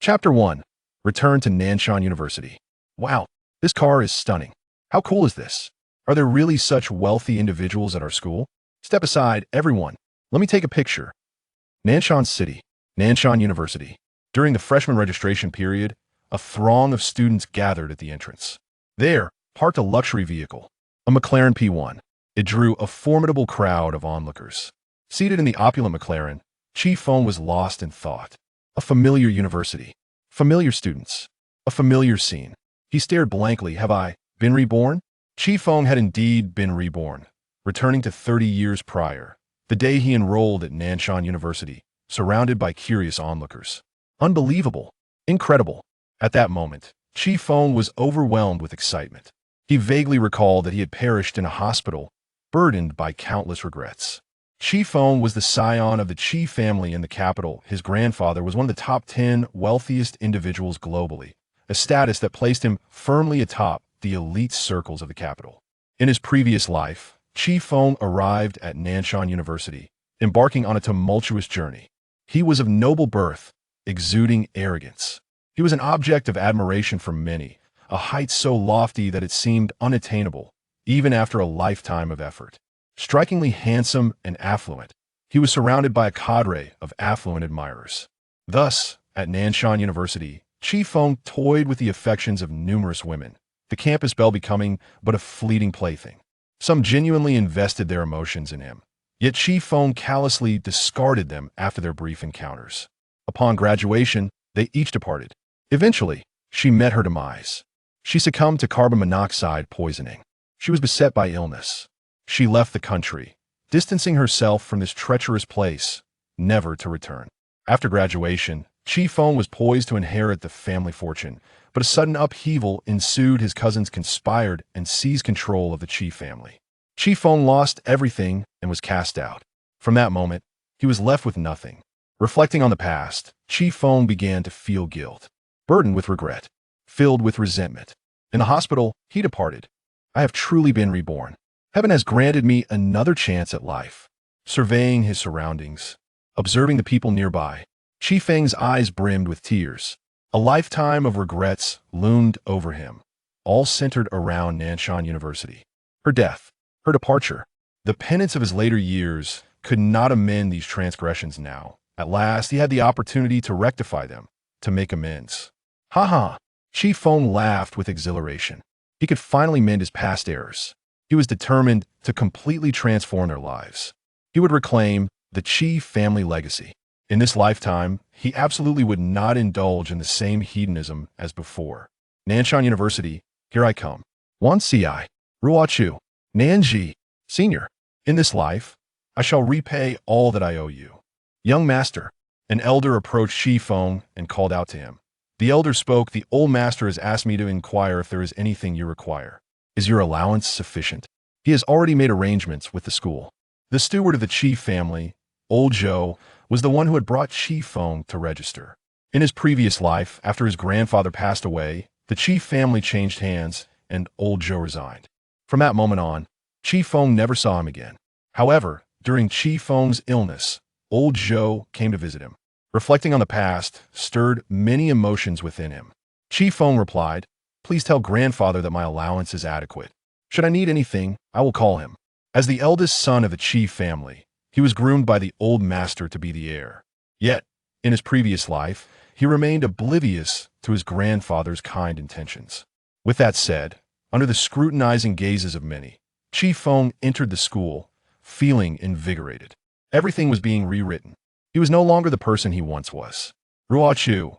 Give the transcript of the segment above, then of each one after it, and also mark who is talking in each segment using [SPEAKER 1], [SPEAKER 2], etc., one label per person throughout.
[SPEAKER 1] Chapter 1. Return to Nanshan University. Wow, this car is stunning. How cool is this? Are there really such wealthy individuals at our school? Step aside, everyone. Let me take a picture. Nanshan City, Nanshan University. During the freshman registration period, a throng of students gathered at the entrance. There, parked a luxury vehicle, a McLaren P1. It drew a formidable crowd of onlookers. Seated in the opulent McLaren, Feng was lost in thought. A familiar university, familiar students, a familiar scene. He stared blankly. Have I been reborn? Feng had indeed been reborn, returning to 30 years prior, the day he enrolled at Nanshan University, surrounded by curious onlookers. Unbelievable, incredible. At that moment, Feng was overwhelmed with excitement. He vaguely recalled that he had perished in a hospital, burdened by countless regrets. Feng was the scion of the Qi family in the capital. His grandfather was one of the top 10 wealthiest individuals globally, a status that placed him firmly atop the elite circles of the capital. In his previous life, Feng arrived at Nanshan University, embarking on a tumultuous journey. He was of noble birth, exuding arrogance. He was an object of admiration for many, a height so lofty that it seemed unattainable, even after a lifetime of effort. Strikingly handsome and affluent, he was surrounded by a cadre of affluent admirers. Thus, at Nanshan University, Feng toyed with the affections of numerous women, the campus belle becoming but a fleeting plaything. Some genuinely invested their emotions in him, yet Feng callously discarded them after their brief encounters. Upon graduation, they each departed. Eventually, she met her demise. She succumbed to carbon monoxide poisoning. She was beset by illness. She left the country, distancing herself from this treacherous place, never to return. After graduation, Feng was poised to inherit the family fortune, but a sudden upheaval ensued. His cousins conspired and seized control of the Qi family. Feng lost everything and was cast out. From that moment, he was left with nothing. Reflecting on the past, Feng began to feel guilt, burdened with regret, filled with resentment. In the hospital, he departed. I have truly been reborn. Heaven has granted me another chance at life. Surveying his surroundings, observing the people nearby, Feng's eyes brimmed with tears. A lifetime of regrets loomed over him, all centered around Nanshan University. Her death, her departure, the penance of his later years could not amend these transgressions now. At last, he had the opportunity to rectify them, to make amends. Ha ha! Feng laughed with exhilaration. He could finally mend his past errors. He was determined to completely transform their lives. He would reclaim the Qi family legacy. In this lifetime, he absolutely would not indulge in the same hedonism as before. Nanshan University, here I come. Wan Ci, Ruo Chu, Nanji, Senior. In this life, I shall repay all that I owe you. Young master, an elder approached Feng and called out to him. The elder spoke. The old master has asked me to inquire if there is anything you require. Is your allowance sufficient? He has already made arrangements with the school. The steward of the Qi family, Old Zhou, was the one who had brought Feng to register. In his previous life, after his grandfather passed away, the Qi family changed hands and Old Zhou resigned. From that moment on, Feng never saw him again. However, during Feng's illness, Old Zhou came to visit him. Reflecting on the past stirred many emotions within him. Feng replied, Please tell grandfather that my allowance is adequate. Should I need anything, I will call him. As the eldest son of the Qi family, he was groomed by the old master to be the heir. Yet, in his previous life, he remained oblivious to his grandfather's kind intentions. With that said, under the scrutinizing gazes of many, Feng entered the school, feeling invigorated. Everything was being rewritten. He was no longer the person he once was. Ruo Chu,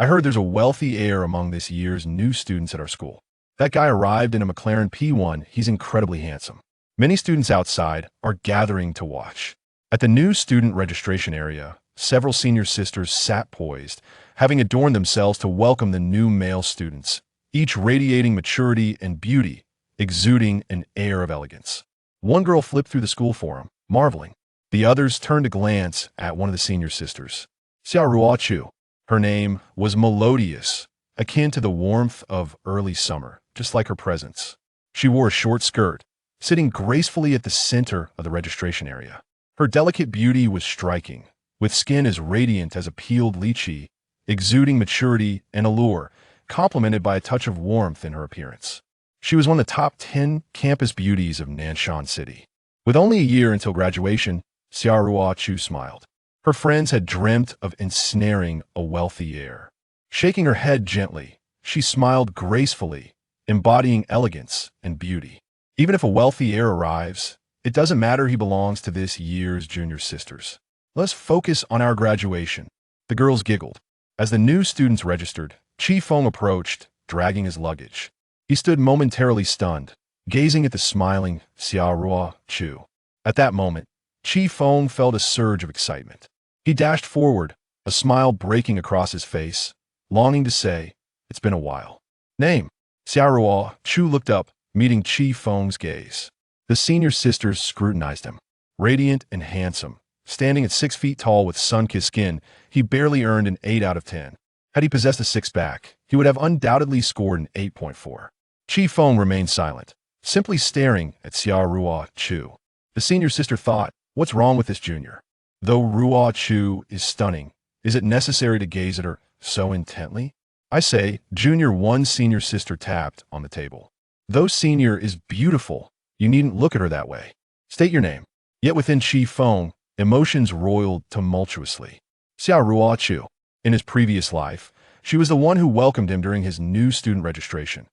[SPEAKER 1] I heard there's a wealthy heir among this year's new students at our school. That guy arrived in a McLaren P1. He's incredibly handsome. Many students outside are gathering to watch. At the new student registration area, several senior sisters sat poised, having adorned themselves to welcome the new male students, each radiating maturity and beauty, exuding an air of elegance. One girl flipped through the school forum, marveling. The others turned to glance at one of the senior sisters. Xiao Ruo Chu. Her name was melodious, akin to the warmth of early summer, just like her presence. She wore a short skirt, sitting gracefully at the center of the registration area. Her delicate beauty was striking, with skin as radiant as a peeled lychee. exuding maturity and allure, complemented by a touch of warmth in her appearance. She was one of the top 10 campus beauties of Nanshan City. With only a year until graduation, Xiaorua Chu smiled. Her friends had dreamt of ensnaring a wealthy heir. Shaking her head gently, she smiled gracefully, embodying elegance and beauty. Even if a wealthy heir arrives, it doesn't matter, he belongs to this year's junior sisters. Let's focus on our graduation. The girls giggled. As the new students registered, Feng approached, dragging his luggage. He stood momentarily stunned, gazing at the smiling Xiaorua Chu. At that moment, Feng felt a surge of excitement. He dashed forward, a smile breaking across his face, longing to say, "It's been a while." Name. Xiaorua Chu looked up, meeting Feng's gaze. The senior sisters scrutinized him. Radiant and handsome, standing at 6 feet tall with sun-kissed skin, he barely earned an 8 out of 10. Had he possessed a six-pack, he would have undoubtedly scored an 8.4. Feng remained silent, simply staring at Xiaorua Chu. The senior sister thought, what's wrong with this junior? Though Rua Chu is stunning, is it necessary to gaze at her so intently? I say, junior, one senior sister tapped on the table. Though senior is beautiful, you needn't look at her that way. State your name. Yet within Feng, emotions roiled tumultuously. Xiaorua Chu. In his previous life, she was the one who welcomed him during his new student registration.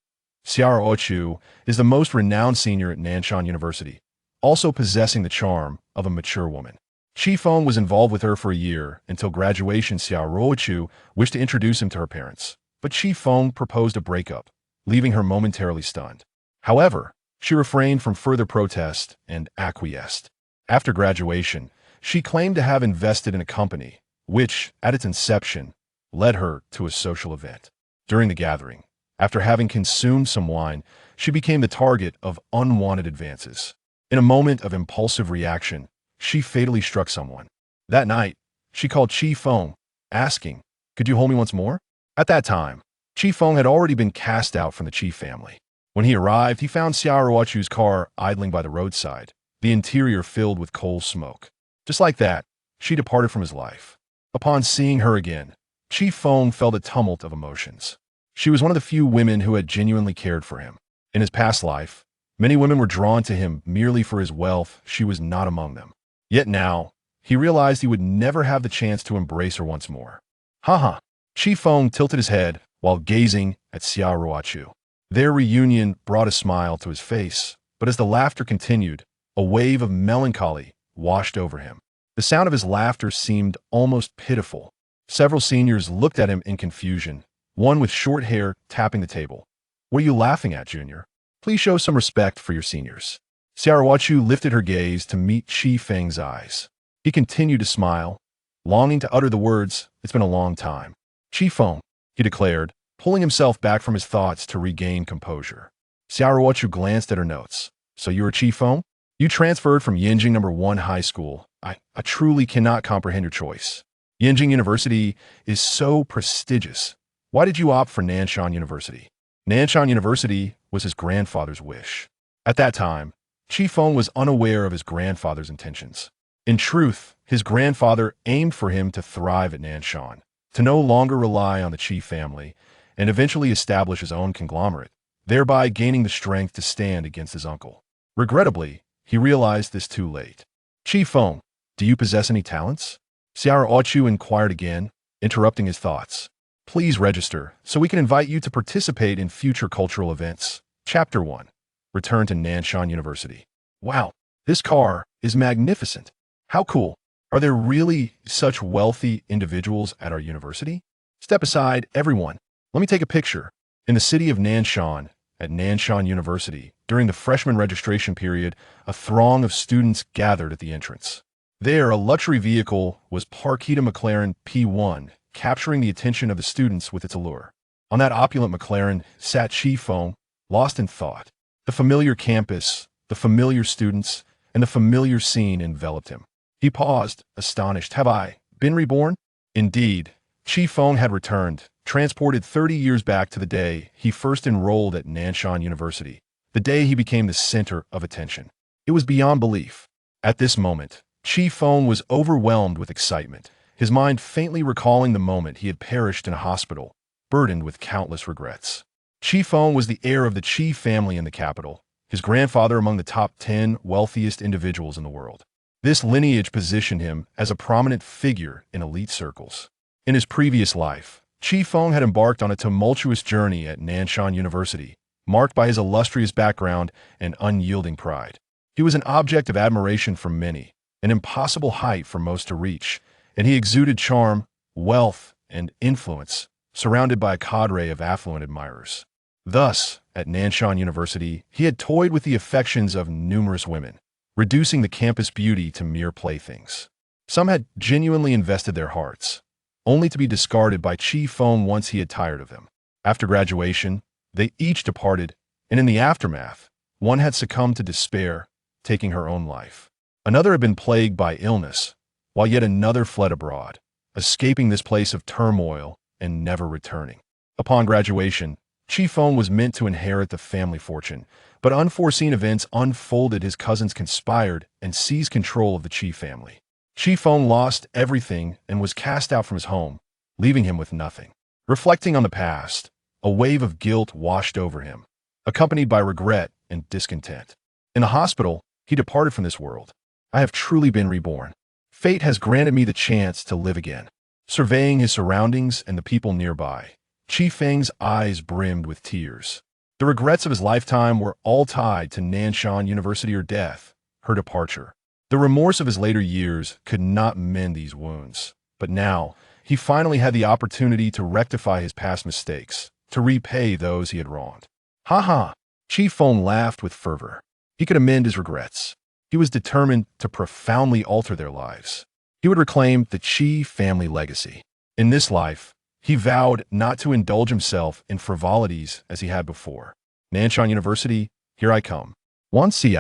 [SPEAKER 1] Xiaorua Chu is the most renowned senior at Nanshan University, also possessing the charm of a mature woman. Feng was involved with her for a year until graduation. Xiaorua Chu wished to introduce him to her parents, but Feng proposed a breakup, leaving her momentarily stunned. However, she refrained from further protest and acquiesced. After graduation, she claimed to have invested in a company, which, at its inception, led her to a social event. During the gathering, after having consumed some wine, she became the target of unwanted advances. In a moment of impulsive reaction, she fatally struck someone. That night, she called Feng, asking, "Could you hold me once more?" At that time, Feng had already been cast out from the Chi family. When he arrived, he found Xiaorua Chu's car idling by the roadside, the interior filled with coal smoke. Just like that, she departed from his life. Upon seeing her again, Feng felt a tumult of emotions. She was one of the few women who had genuinely cared for him. In his past life, many women were drawn to him merely for his wealth. She was not among them. Yet now, he realized he would never have the chance to embrace her once more. Haha. Feng tilted his head while gazing at Xiaorua Chu. Their reunion brought a smile to his face, but as the laughter continued, a wave of melancholy washed over him. The sound of his laughter seemed almost pitiful. Several seniors looked at him in confusion, one with short hair tapping the table. "What are you laughing at, Junior? Please show some respect for your seniors." Xiaorua Chu lifted her gaze to meet Feng's eyes. He continued to smile, longing to utter the words, "It's been a long time." "Feng," he declared, pulling himself back from his thoughts to regain composure. Xiaorua Chu glanced at her notes. "So you're Feng? You transferred from Beijing #1 high school. I truly cannot comprehend your choice. Beijing University is so prestigious. Why did you opt for Nanshan University?" Nanshan University was his grandfather's wish. At that time, Feng was unaware of his grandfather's intentions. In truth, his grandfather aimed for him to thrive at Nanshan, to no longer rely on the Chi family, and eventually establish his own conglomerate, thereby gaining the strength to stand against his uncle. Regrettably, he realized this too late. "Feng, do you possess any talents?" Xiaorua Chu inquired again, interrupting his thoughts. "Please register, so we can invite you to participate in future cultural events." Chapter 1. Return to Nanshan University. Wow, this car is magnificent. How cool. Are there really such wealthy individuals at our university? Step aside, everyone. Let me take a picture. In the city of Nanshan, at Nanshan University, during the freshman registration period, a throng of students gathered at the entrance. There, a luxury vehicle was parked, a McLaren P1, capturing the attention of the students with its allure. On that opulent McLaren sat Feng, lost in thought. The familiar campus, the familiar students, and the familiar scene enveloped him. He paused, astonished. Have I been reborn? Indeed, Feng had returned, transported 30 years back to the day he first enrolled at Nanshan University, the day he became the center of attention. It was beyond belief. At this moment, Feng was overwhelmed with excitement, his mind faintly recalling the moment he had perished in a hospital, burdened with countless regrets. Feng was the heir of the Qi family in the capital, his grandfather among the top 10 wealthiest individuals in the world. This lineage positioned him as a prominent figure in elite circles. In his previous life, Feng had embarked on a tumultuous journey at Nanshan University, marked by his illustrious background and unyielding pride. He was an object of admiration for many, an impossible height for most to reach, and he exuded charm, wealth, and influence, surrounded by a cadre of affluent admirers. Thus, at Nanshan University, he had toyed with the affections of numerous women, reducing the campus beauty to mere playthings. Some had genuinely invested their hearts, only to be discarded by Feng once he had tired of them. After graduation, they each departed, and in the aftermath, one had succumbed to despair, taking her own life. Another had been plagued by illness, while yet another fled abroad, escaping this place of turmoil and never returning. Upon graduation, Feng was meant to inherit the family fortune, but unforeseen events unfolded. His cousins conspired and seized control of the Qi family. Feng lost everything and was cast out from his home, leaving him with nothing. Reflecting on the past, a wave of guilt washed over him, accompanied by regret and discontent. In the hospital, he departed from this world. I have truly been reborn. Fate has granted me the chance to live again. Surveying his surroundings and the people nearby, Feng's eyes brimmed with tears. The regrets of his lifetime were all tied to Nanshan University or death, her departure. The remorse of his later years could not mend these wounds. But now, he finally had the opportunity to rectify his past mistakes, to repay those he had wronged. Ha ha! Feng laughed with fervor. He could amend his regrets. He was determined to profoundly alter their lives. He would reclaim the Qi family legacy. In this life, he vowed not to indulge himself in frivolities as he had before. Nanshan University, here I come. Wan Ci,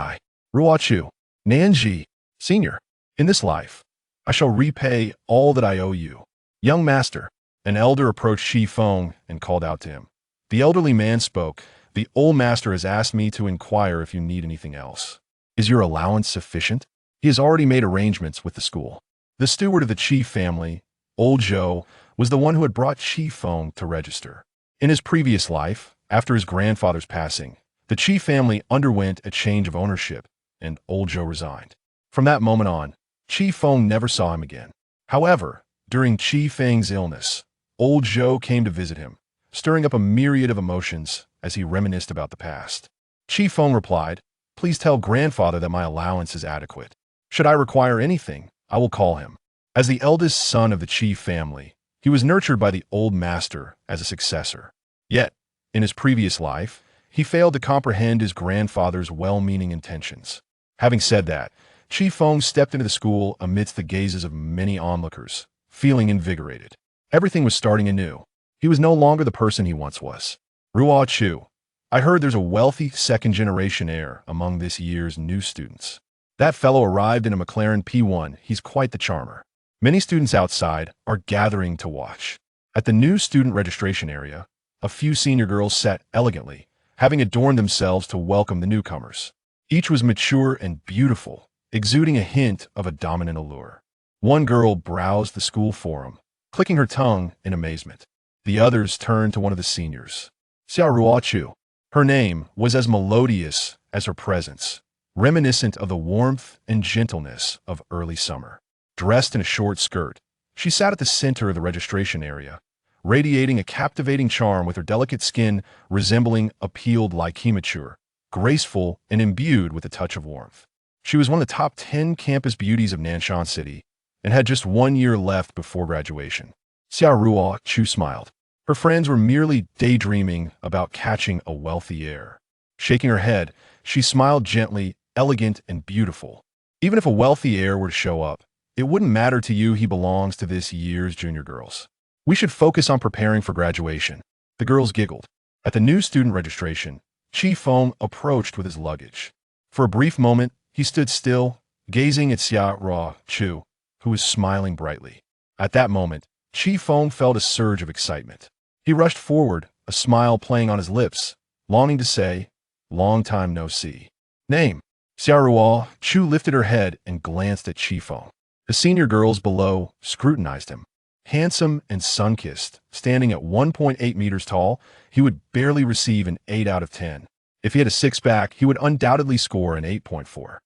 [SPEAKER 1] Ruo Chu, Nanji, Senior. In this life, I shall repay all that I owe you. Young master, an elder approached Feng and called out to him. The elderly man spoke. The old master has asked me to inquire if you need anything else. Is your allowance sufficient? He has already made arrangements with the school. The steward of the Qi family, Old Zhou, was the one who had brought Feng to register. In his previous life, after his grandfather's passing, the Qi family underwent a change of ownership, and Old Zhou resigned. From that moment on, Feng never saw him again. However, during Feng's illness, Old Zhou came to visit him, stirring up a myriad of emotions as he reminisced about the past. Feng replied, "Please tell grandfather that my allowance is adequate. Should I require anything, I will call him." As the eldest son of the Qi family, he was nurtured by the old master as a successor. Yet, in his previous life, he failed to comprehend his grandfather's well-meaning intentions. Having said that, Feng stepped into the school amidst the gazes of many onlookers, feeling invigorated. Everything was starting anew. He was no longer the person he once was. Ruo Chu, I heard there's a wealthy second-generation heir among this year's new students. That fellow arrived in a McLaren P1. He's quite the charmer. Many students outside are gathering to watch. At the new student registration area, a few senior girls sat elegantly, having adorned themselves to welcome the newcomers. Each was mature and beautiful, exuding a hint of a dominant allure. One girl browsed the school forum, clicking her tongue in amazement. The others turned to one of the seniors. Ruo Chu. Her name was as melodious as her presence, reminiscent of the warmth and gentleness of early summer. Dressed in a short skirt, she sat at the center of the registration area, radiating a captivating charm with her delicate skin resembling a peeled lychee, graceful and imbued with a touch of warmth. She was one of the top 10 campus beauties of Nanshan City and had just 1 year left before graduation. Ruo Chu smiled. Her friends were merely daydreaming about catching a wealthy heir. Shaking her head, she smiled gently, elegant and beautiful. Even if a wealthy heir were to show up, it wouldn't matter to you. He belongs to this year's junior girls. We should focus on preparing for graduation. The girls giggled. At the new student registration, Feng approached with his luggage. For a brief moment, he stood still, gazing at Ruo Chu, who was smiling brightly. At that moment, Feng felt a surge of excitement. He rushed forward, a smile playing on his lips, longing to say, "Long time no see." Name. Ruo Chu lifted her head and glanced at Feng. The senior girls below scrutinized him. Handsome and sun-kissed, standing at 1.8 meters tall, he would barely receive an 8 out of 10. If he had a six-pack, he would undoubtedly score an 8.4.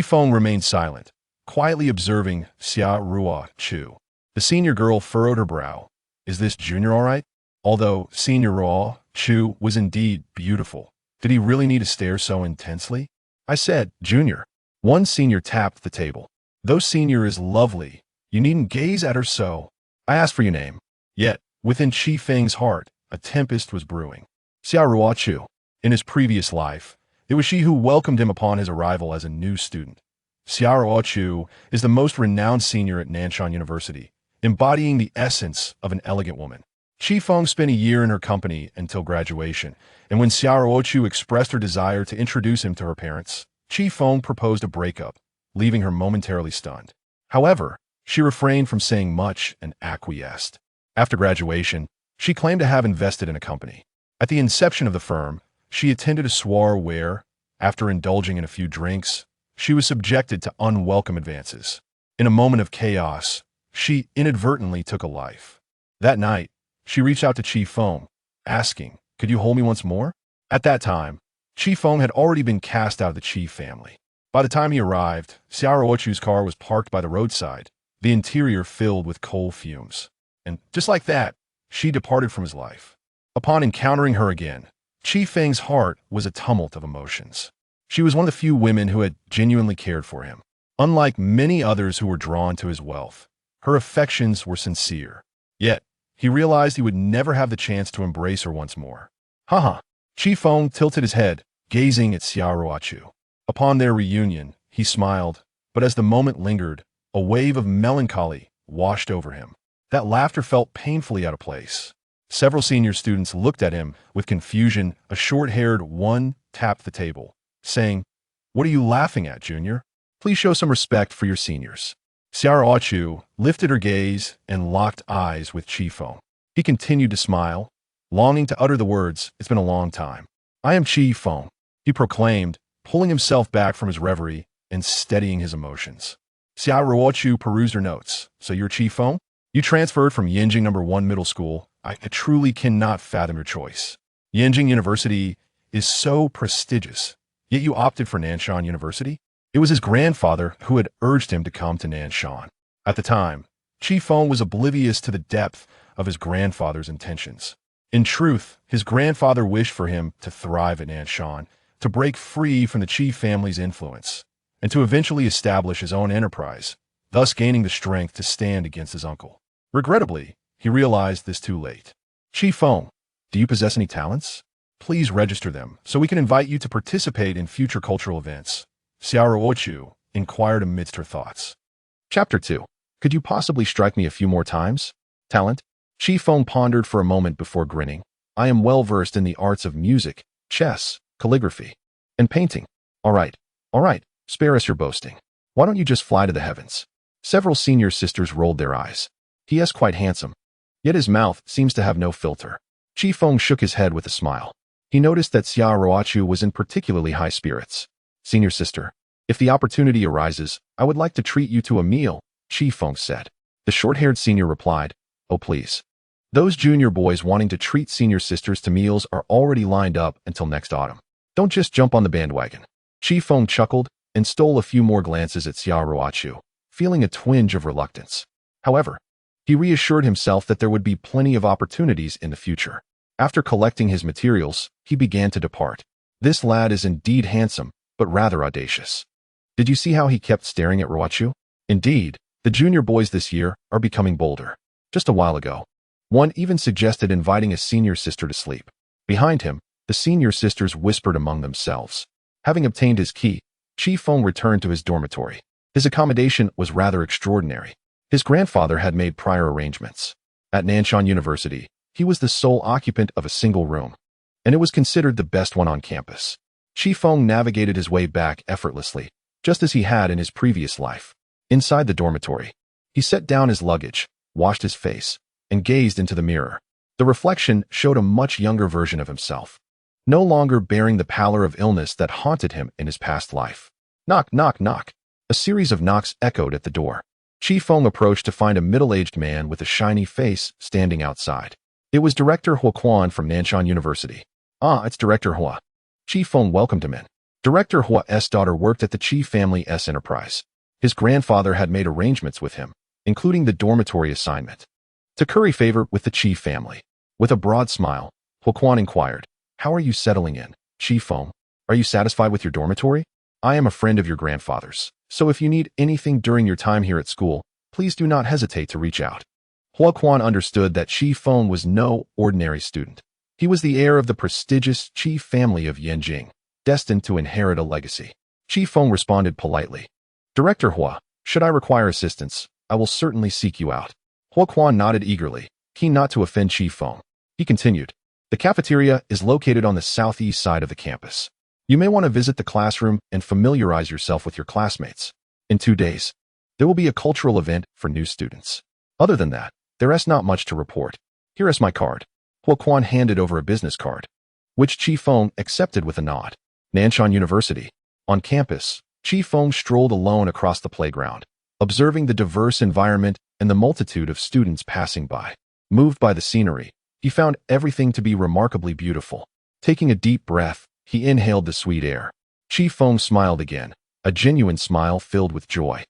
[SPEAKER 1] Feng remained silent, quietly observing Xia Ruo Chu. The senior girl furrowed her brow. Is this Junior all right? Although Senior Ruo Chu was indeed beautiful, did he really need to stare so intensely? I said, Junior. One senior tapped the table. Though Senior is lovely, you needn't gaze at her so. I asked for your name. Yet, within Feng's heart, a tempest was brewing. Xia Ruo Chu. In his previous life, it was she who welcomed him upon his arrival as a new student. Xia Ruo Chu is the most renowned senior at Nanshan University, embodying the essence of an elegant woman. Feng spent a year in her company until graduation, and when Xia Ruo Chu expressed her desire to introduce him to her parents, Feng proposed a breakup, leaving her momentarily stunned. However, she refrained from saying much and acquiesced. After graduation, she claimed to have invested in a company. At the inception of the firm, she attended a soiree where, after indulging in a few drinks, she was subjected to unwelcome advances. In a moment of chaos, she inadvertently took a life. That night, she reached out to Feng, asking, "Could you hold me once more?" At that time, Feng had already been cast out of the Qi family. By the time he arrived, Xia Ruo Chu's car was parked by the roadside, the interior filled with coal fumes. And just like that, she departed from his life. Upon encountering her again, Feng's heart was a tumult of emotions. She was one of the few women who had genuinely cared for him. Unlike many others who were drawn to his wealth, her affections were sincere. Yet, he realized he would never have the chance to embrace her once more. Haha. Feng tilted his head, gazing at Xia Ruo Chu. Upon their reunion, he smiled, but as the moment lingered, a wave of melancholy washed over him. That laughter felt painfully out of place. Several senior students looked at him with confusion. A short-haired one tapped the table, saying, "What are you laughing at, Junior? Please show some respect for your seniors." Xia Ruo Chu lifted her gaze and locked eyes with Feng. He continued to smile, longing to utter the words, "It's been a long time." "I am Feng," he proclaimed, pulling himself back from his reverie and steadying his emotions. Xia Ruo Chu perused her notes. "So you're Feng? You transferred from Beijing No. 1 Middle School. I truly cannot fathom your choice. Beijing University is so prestigious, yet you opted for Nanshan University?" It was his grandfather who had urged him to come to Nanshan. At the time, Feng was oblivious to the depth of his grandfather's intentions. In truth, his grandfather wished for him to thrive at Nanshan, to break free from the Qi family's influence, and to eventually establish his own enterprise, thus gaining the strength to stand against his uncle. Regrettably, he realized this too late. Feng, do you possess any talents? Please register them so we can invite you to participate in future cultural events. Xia Ruo Chu inquired amidst her thoughts. Chapter 2. Could you possibly strike me a few more times? Talent? Feng pondered for a moment before grinning. I am well versed in the arts of music, chess, calligraphy, and painting. All right, spare us your boasting. Why don't you just fly to the heavens? Several senior sisters rolled their eyes. He is quite handsome, yet his mouth seems to have no filter. Feng shook his head with a smile. He noticed that Xia Ruo Chu was in particularly high spirits. Senior sister, if the opportunity arises, I would like to treat you to a meal, Feng said. The short-haired senior replied, "Oh please. Those junior boys wanting to treat senior sisters to meals are already lined up until next autumn. Don't just jump on the bandwagon." Feng chuckled and stole a few more glances at Xia Ruo Chu, feeling a twinge of reluctance. However, he reassured himself that there would be plenty of opportunities in the future. After collecting his materials, he began to depart. This lad is indeed handsome, but rather audacious. Did you see how he kept staring at Ruo Chu? Indeed, the junior boys this year are becoming bolder. Just a while ago, one even suggested inviting a senior sister to sleep. Behind him, the senior sisters whispered among themselves. Having obtained his key, Feng returned to his dormitory. His accommodation was rather extraordinary. His grandfather had made prior arrangements. At Nanshan University, he was the sole occupant of a single room, and it was considered the best one on campus. Feng navigated his way back effortlessly, just as he had in his previous life. Inside the dormitory, he set down his luggage, washed his face, and gazed into the mirror. The reflection showed a much younger version of himself, no longer bearing the pallor of illness that haunted him in his past life. Knock, knock, knock. A series of knocks echoed at the door. Chi Feng approached to find a middle-aged man with a shiny face standing outside. It was Director Hua Quan from Nanshan University. Ah, it's Director Hua. Chi Feng welcomed him in. Director Hua's daughter worked at the Chi family's enterprise. His grandfather had made arrangements with him, including the dormitory assignment, to curry favor with the Chi family. With a broad smile, Hua Quan inquired, "How are you settling in, Chi Feng? Are you satisfied with your dormitory? I am a friend of your grandfather's, so if you need anything during your time here at school, please do not hesitate to reach out." Hua Quan understood that Chi Feng was no ordinary student. He was the heir of the prestigious Chi family of Yanjing, destined to inherit a legacy. Chi Feng responded politely. "Director Hua, should I require assistance, I will certainly seek you out." Hua Quan nodded eagerly, keen not to offend Chi Feng. He continued, "The cafeteria is located on the southeast side of the campus. You may want to visit the classroom and familiarize yourself with your classmates. In 2 days, there will be a cultural event for new students. Other than that, there is not much to report. Here is my card." Hua Quan handed over a business card, which Chi Feng accepted with a nod. Nanshan University. On campus, Chi Feng strolled alone across the playground, observing the diverse environment and the multitude of students passing by. Moved by the scenery, he found everything to be remarkably beautiful. Taking a deep breath, he inhaled the sweet air. Chi Feng smiled again, a genuine smile filled with joy.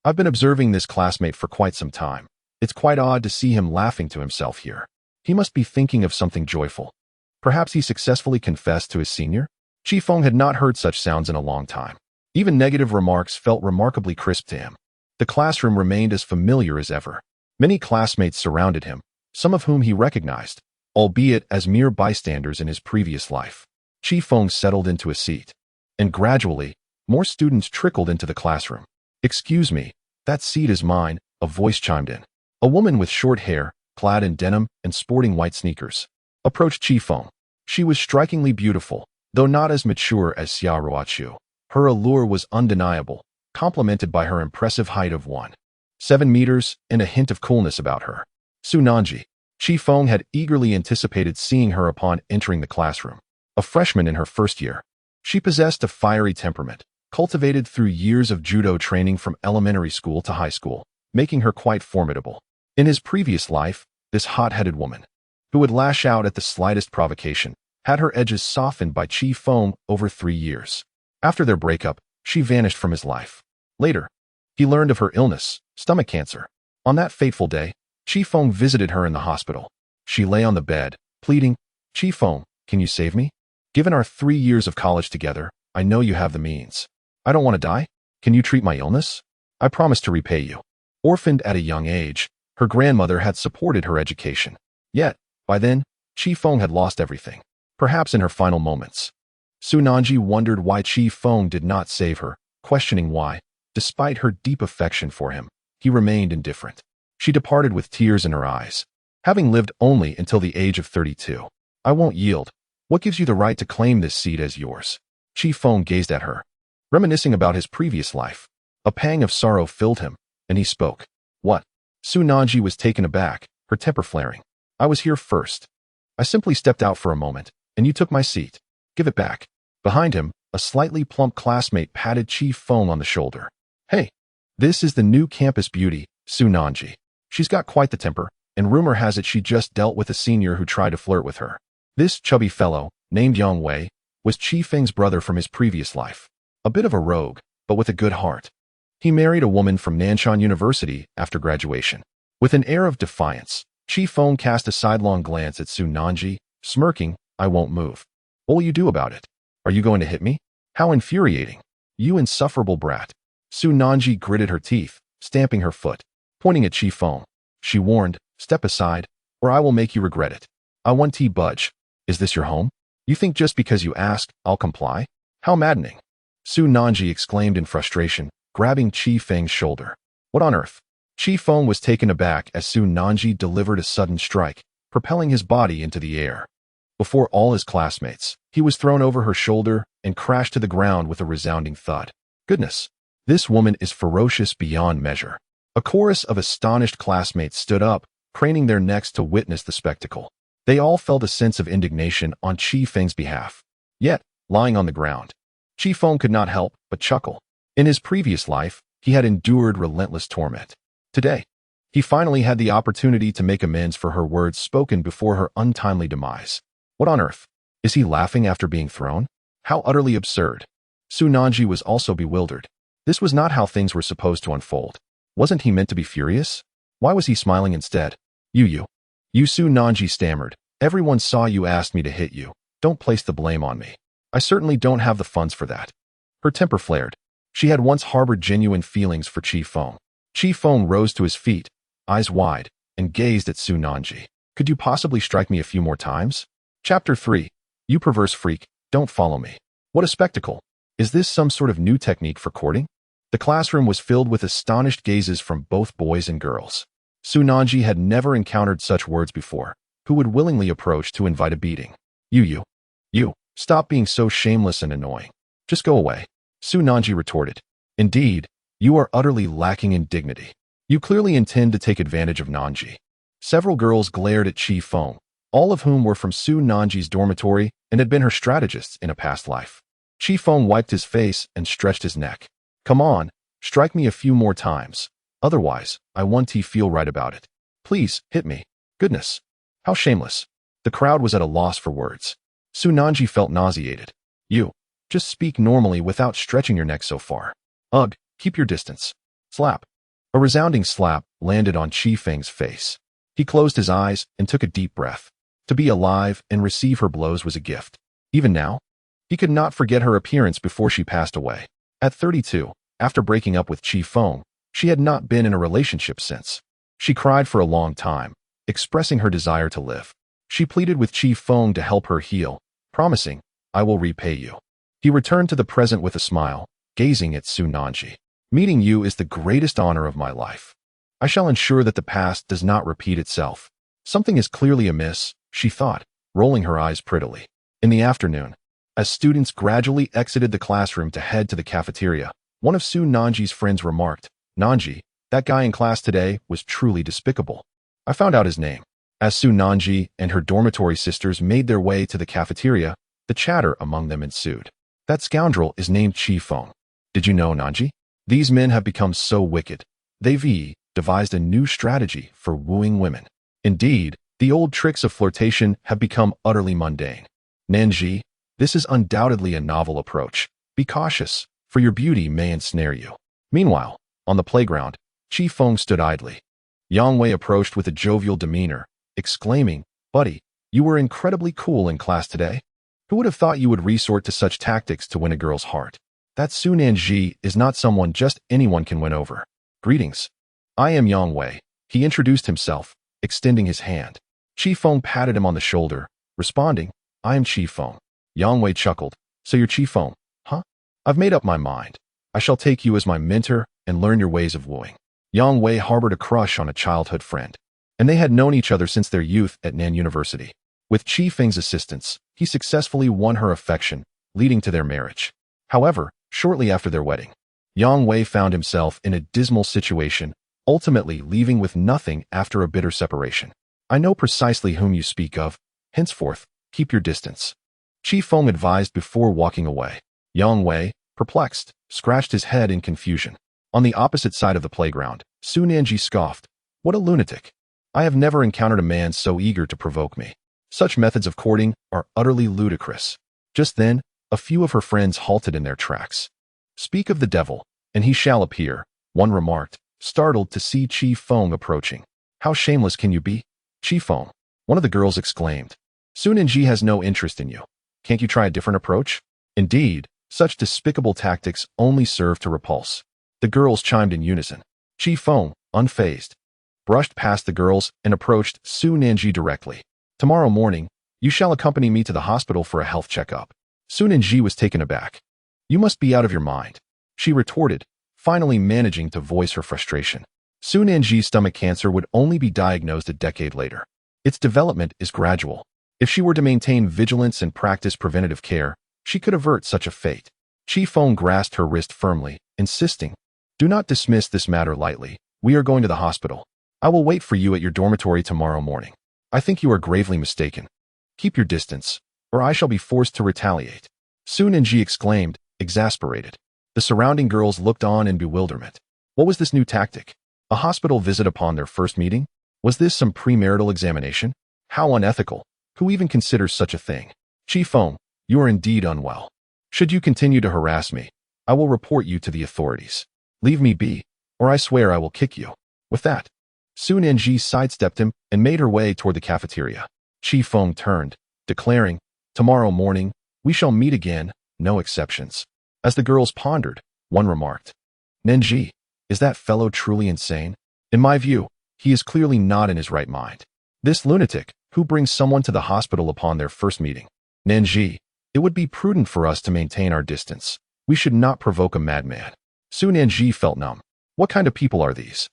[SPEAKER 1] "I've been observing this classmate for quite some time. It's quite odd to see him laughing to himself here. He must be thinking of something joyful. Perhaps he successfully confessed to his senior?" Chi Feng had not heard such sounds in a long time. Even negative remarks felt remarkably crisp to him. The classroom remained as familiar as ever. Many classmates surrounded him, some of whom he recognized, albeit as mere bystanders in his previous life. Chi Feng settled into a seat, and gradually, more students trickled into the classroom. "Excuse me, that seat is mine," a voice chimed in. A woman with short hair, clad in denim and sporting white sneakers, approached Chi Feng. She was strikingly beautiful, though not as mature as Xia Ruochu. Her allure was undeniable, complemented by her impressive height of 1.7 meters and a hint of coolness about her. Su Nanji. Chi Feng had eagerly anticipated seeing her upon entering the classroom. A freshman in her first year, she possessed a fiery temperament, cultivated through years of judo training from elementary school to high school, making her quite formidable. In his previous life, this hot-headed woman, who would lash out at the slightest provocation, had her edges softened by Chi Feng over 3 years. After their breakup, she vanished from his life. Later, he learned of her illness, stomach cancer. On that fateful day, Chi Feng visited her in the hospital. She lay on the bed, pleading, "Chi Feng, can you save me? Given our 3 years of college together, I know you have the means. I don't want to die. Can you treat my illness? I promise to repay you." Orphaned at a young age, her grandmother had supported her education. Yet, by then, Chi Feng had lost everything. Perhaps in her final moments, Su Nanji wondered why Chi Feng did not save her, questioning why, despite her deep affection for him, he remained indifferent. She departed with tears in her eyes. "Having lived only until the age of 32, I won't yield. What gives you the right to claim this seat as yours?" Chi Feng gazed at her, reminiscing about his previous life. A pang of sorrow filled him, and he spoke. "What?" Su Nanji was taken aback, her temper flaring. "I was here first. I simply stepped out for a moment, and you took my seat. Give it back." Behind him, a slightly plump classmate patted Chi Feng on the shoulder. "Hey, this is the new campus beauty, Su Nanji. She's got quite the temper, and rumor has it she just dealt with a senior who tried to flirt with her. This chubby fellow, named Yang Wei, was Chi Feng's brother from his previous life. A bit of a rogue, but with a good heart. He married a woman from Nanshan University after graduation." With an air of defiance, Chi Feng cast a sidelong glance at Su Nanji, smirking, "I won't move. What will you do about it? Are you going to hit me? How infuriating. You insufferable brat." Su Nanji gritted her teeth, stamping her foot. Pointing at Chi Feng, she warned, "Step aside, or I will make you regret it. I won't budge. Is this your home? You think just because you ask, I'll comply? How maddening." Su Nanji exclaimed in frustration, grabbing Chi Feng's shoulder. "What on earth?" Chi Feng was taken aback as Su Nanji delivered a sudden strike, propelling his body into the air. Before all his classmates, he was thrown over her shoulder and crashed to the ground with a resounding thud. Goodness, this woman is ferocious beyond measure. A chorus of astonished classmates stood up, craning their necks to witness the spectacle. They all felt a sense of indignation on Chi Feng's behalf. Yet, lying on the ground, Chi Feng could not help but chuckle. In his previous life, he had endured relentless torment. Today, he finally had the opportunity to make amends for her words spoken before her untimely demise. What on earth? Is he laughing after being thrown? How utterly absurd. Su Nanji was also bewildered. This was not how things were supposed to unfold. Wasn't he meant to be furious? Why was he smiling instead? You, Su Nanji stammered. Everyone saw you asked me to hit you. Don't place the blame on me. I certainly don't have the funds for that. Her temper flared. She had once harbored genuine feelings for Feng. Feng rose to his feet, eyes wide, and gazed at Su Nanji. Could you possibly strike me a few more times? Chapter 3. You perverse freak, don't follow me. What a spectacle. Is this some sort of new technique for courting? The classroom was filled with astonished gazes from both boys and girls. Su Nanji had never encountered such words before. Who would willingly approach to invite a beating? You, stop being so shameless and annoying. Just go away. Su Nanji retorted. Indeed, you are utterly lacking in dignity. You clearly intend to take advantage of Nanji. Several girls glared at Feng, all of whom were from Su Nanji's dormitory and had been her strategists in a past life. Feng wiped his face and stretched his neck. Come on, strike me a few more times. Otherwise, I want to feel right about it. Please, hit me. Goodness. How shameless. The crowd was at a loss for words. Su Nanji felt nauseated. You, just speak normally without stretching your neck so far. Ugh, keep your distance. Slap. A resounding slap landed on Feng's face. He closed his eyes and took a deep breath. To be alive and receive her blows was a gift. Even now, he could not forget her appearance before she passed away. At 32, after breaking up with Feng, she had not been in a relationship since. She cried for a long time, expressing her desire to live. She pleaded with Feng to help her heal, promising, I will repay you. He returned to the present with a smile, gazing at Su Nanji. Meeting you is the greatest honor of my life. I shall ensure that the past does not repeat itself. Something is clearly amiss, she thought, rolling her eyes prettily. In the afternoon, as students gradually exited the classroom to head to the cafeteria, one of Su Nanji's friends remarked, Nanji, that guy in class today was truly despicable. I found out his name. As Su Nanji and her dormitory sisters made their way to the cafeteria, the chatter among them ensued. That scoundrel is named Feng. Did you know, Nanji? These men have become so wicked. They've devised a new strategy for wooing women. Indeed, the old tricks of flirtation have become utterly mundane. Nanji, this is undoubtedly a novel approach. Be cautious, for your beauty may ensnare you. Meanwhile, on the playground, Feng stood idly. Yang Wei approached with a jovial demeanor, exclaiming, Buddy, you were incredibly cool in class today. Who would have thought you would resort to such tactics to win a girl's heart? That Su Nanji is not someone just anyone can win over. Greetings. I am Yang Wei. He introduced himself, extending his hand. Feng patted him on the shoulder, responding, I am Feng. Yang Wei chuckled. So you're Feng, huh? I've made up my mind. I shall take you as my mentor and learn your ways of wooing. Yang Wei harbored a crush on a childhood friend, and they had known each other since their youth at Nanshan University. With Feng's assistance, he successfully won her affection, leading to their marriage. However, shortly after their wedding, Yang Wei found himself in a dismal situation, ultimately leaving with nothing after a bitter separation. I know precisely whom you speak of. Henceforth, keep your distance. Feng advised before walking away. Yang Wei, perplexed, scratched his head in confusion. On the opposite side of the playground, Su Nanji scoffed. What a lunatic. I have never encountered a man so eager to provoke me. Such methods of courting are utterly ludicrous. Just then, a few of her friends halted in their tracks. Speak of the devil, and he shall appear, one remarked, startled to see Feng approaching. How shameless can you be? Feng, one of the girls exclaimed. Su Nanji has no interest in you. Can't you try a different approach? Indeed, such despicable tactics only serve to repulse. The girls chimed in unison. Feng, unfazed, brushed past the girls and approached Su Nanji directly. Tomorrow morning, you shall accompany me to the hospital for a health checkup. Su Nanji was taken aback. You must be out of your mind, she retorted, finally managing to voice her frustration. Su Nanji's stomach cancer would only be diagnosed a decade later. Its development is gradual. If she were to maintain vigilance and practice preventative care, she could avert such a fate. Feng grasped her wrist firmly, insisting, Do not dismiss this matter lightly. We are going to the hospital. I will wait for you at your dormitory tomorrow morning. I think you are gravely mistaken. Keep your distance, or I shall be forced to retaliate. Su Nanji exclaimed, exasperated. The surrounding girls looked on in bewilderment. What was this new tactic? A hospital visit upon their first meeting? Was this some premarital examination? How unethical. Who even considers such a thing? Feng, you are indeed unwell. Should you continue to harass me, I will report you to the authorities. Leave me be, or I swear I will kick you. With that, Su Nanji sidestepped him and made her way toward the cafeteria. Feng turned, declaring, "Tomorrow morning, we shall meet again, no exceptions." As the girls pondered, one remarked, "Nanji, is that fellow truly insane? In my view, he is clearly not in his right mind. This lunatic, who brings someone to the hospital upon their first meeting. Nanji, it would be prudent for us to maintain our distance. We should not provoke a madman." Su Nanji felt numb. What kind of people are these?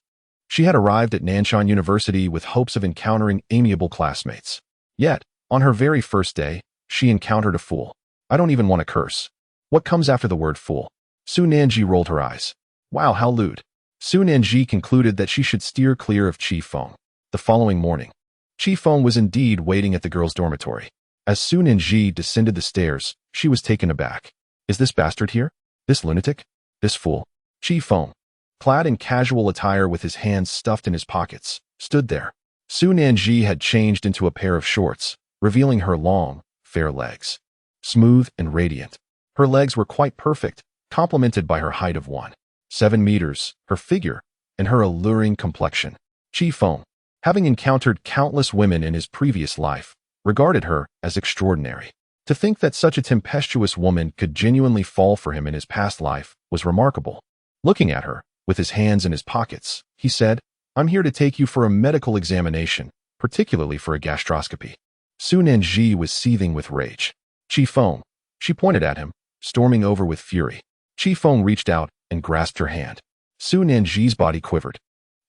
[SPEAKER 1] She had arrived at Nanshan University with hopes of encountering amiable classmates. Yet, on her very first day, she encountered a fool. I don't even want to curse. What comes after the word fool? Su Nanji rolled her eyes. Wow, how lewd. Su Nanji concluded that she should steer clear of Feng. The following morning, Feng was indeed waiting at the girls' dormitory. As Su Nanji descended the stairs, she was taken aback. Is this bastard here? This lunatic? This fool? Feng, clad in casual attire with his hands stuffed in his pockets, stood there. Su Nanji had changed into a pair of shorts, revealing her long, fair legs. Smooth and radiant. Her legs were quite perfect, complemented by her height of 1.7 meters, her figure, and her alluring complexion. Feng, having encountered countless women in his previous life, regarded her as extraordinary. To think that such a tempestuous woman could genuinely fall for him in his past life was remarkable. Looking at her, with his hands in his pockets, he said, "I'm here to take you for a medical examination, particularly for a gastroscopy." Su Nanji was seething with rage. Feng, she pointed at him, storming over with fury. Feng reached out and grasped her hand. Su Nanji's body quivered,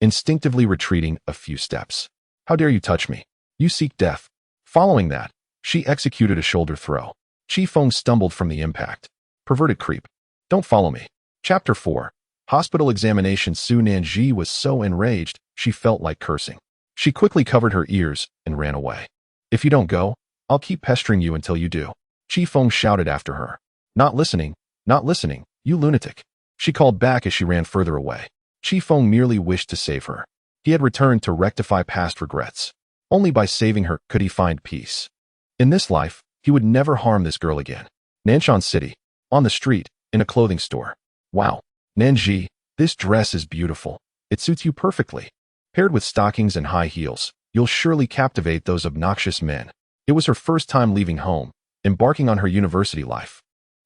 [SPEAKER 1] instinctively retreating a few steps. "How dare you touch me? You seek death." Following that, she executed a shoulder throw. Feng stumbled from the impact. Perverted creep. Don't follow me. Chapter 4. Hospital examination. Su Nanji was so enraged, she felt like cursing. She quickly covered her ears and ran away. "If you don't go, I'll keep pestering you until you do." Feng shouted after her. Not listening, you lunatic." She called back as she ran further away. Feng merely wished to save her. He had returned to rectify past regrets. Only by saving her could he find peace. In this life, he would never harm this girl again. Nanshan City. On the street, in a clothing store. "Wow. Nanji, this dress is beautiful. It suits you perfectly. Paired with stockings and high heels, you'll surely captivate those obnoxious men." It was her first time leaving home, embarking on her university life.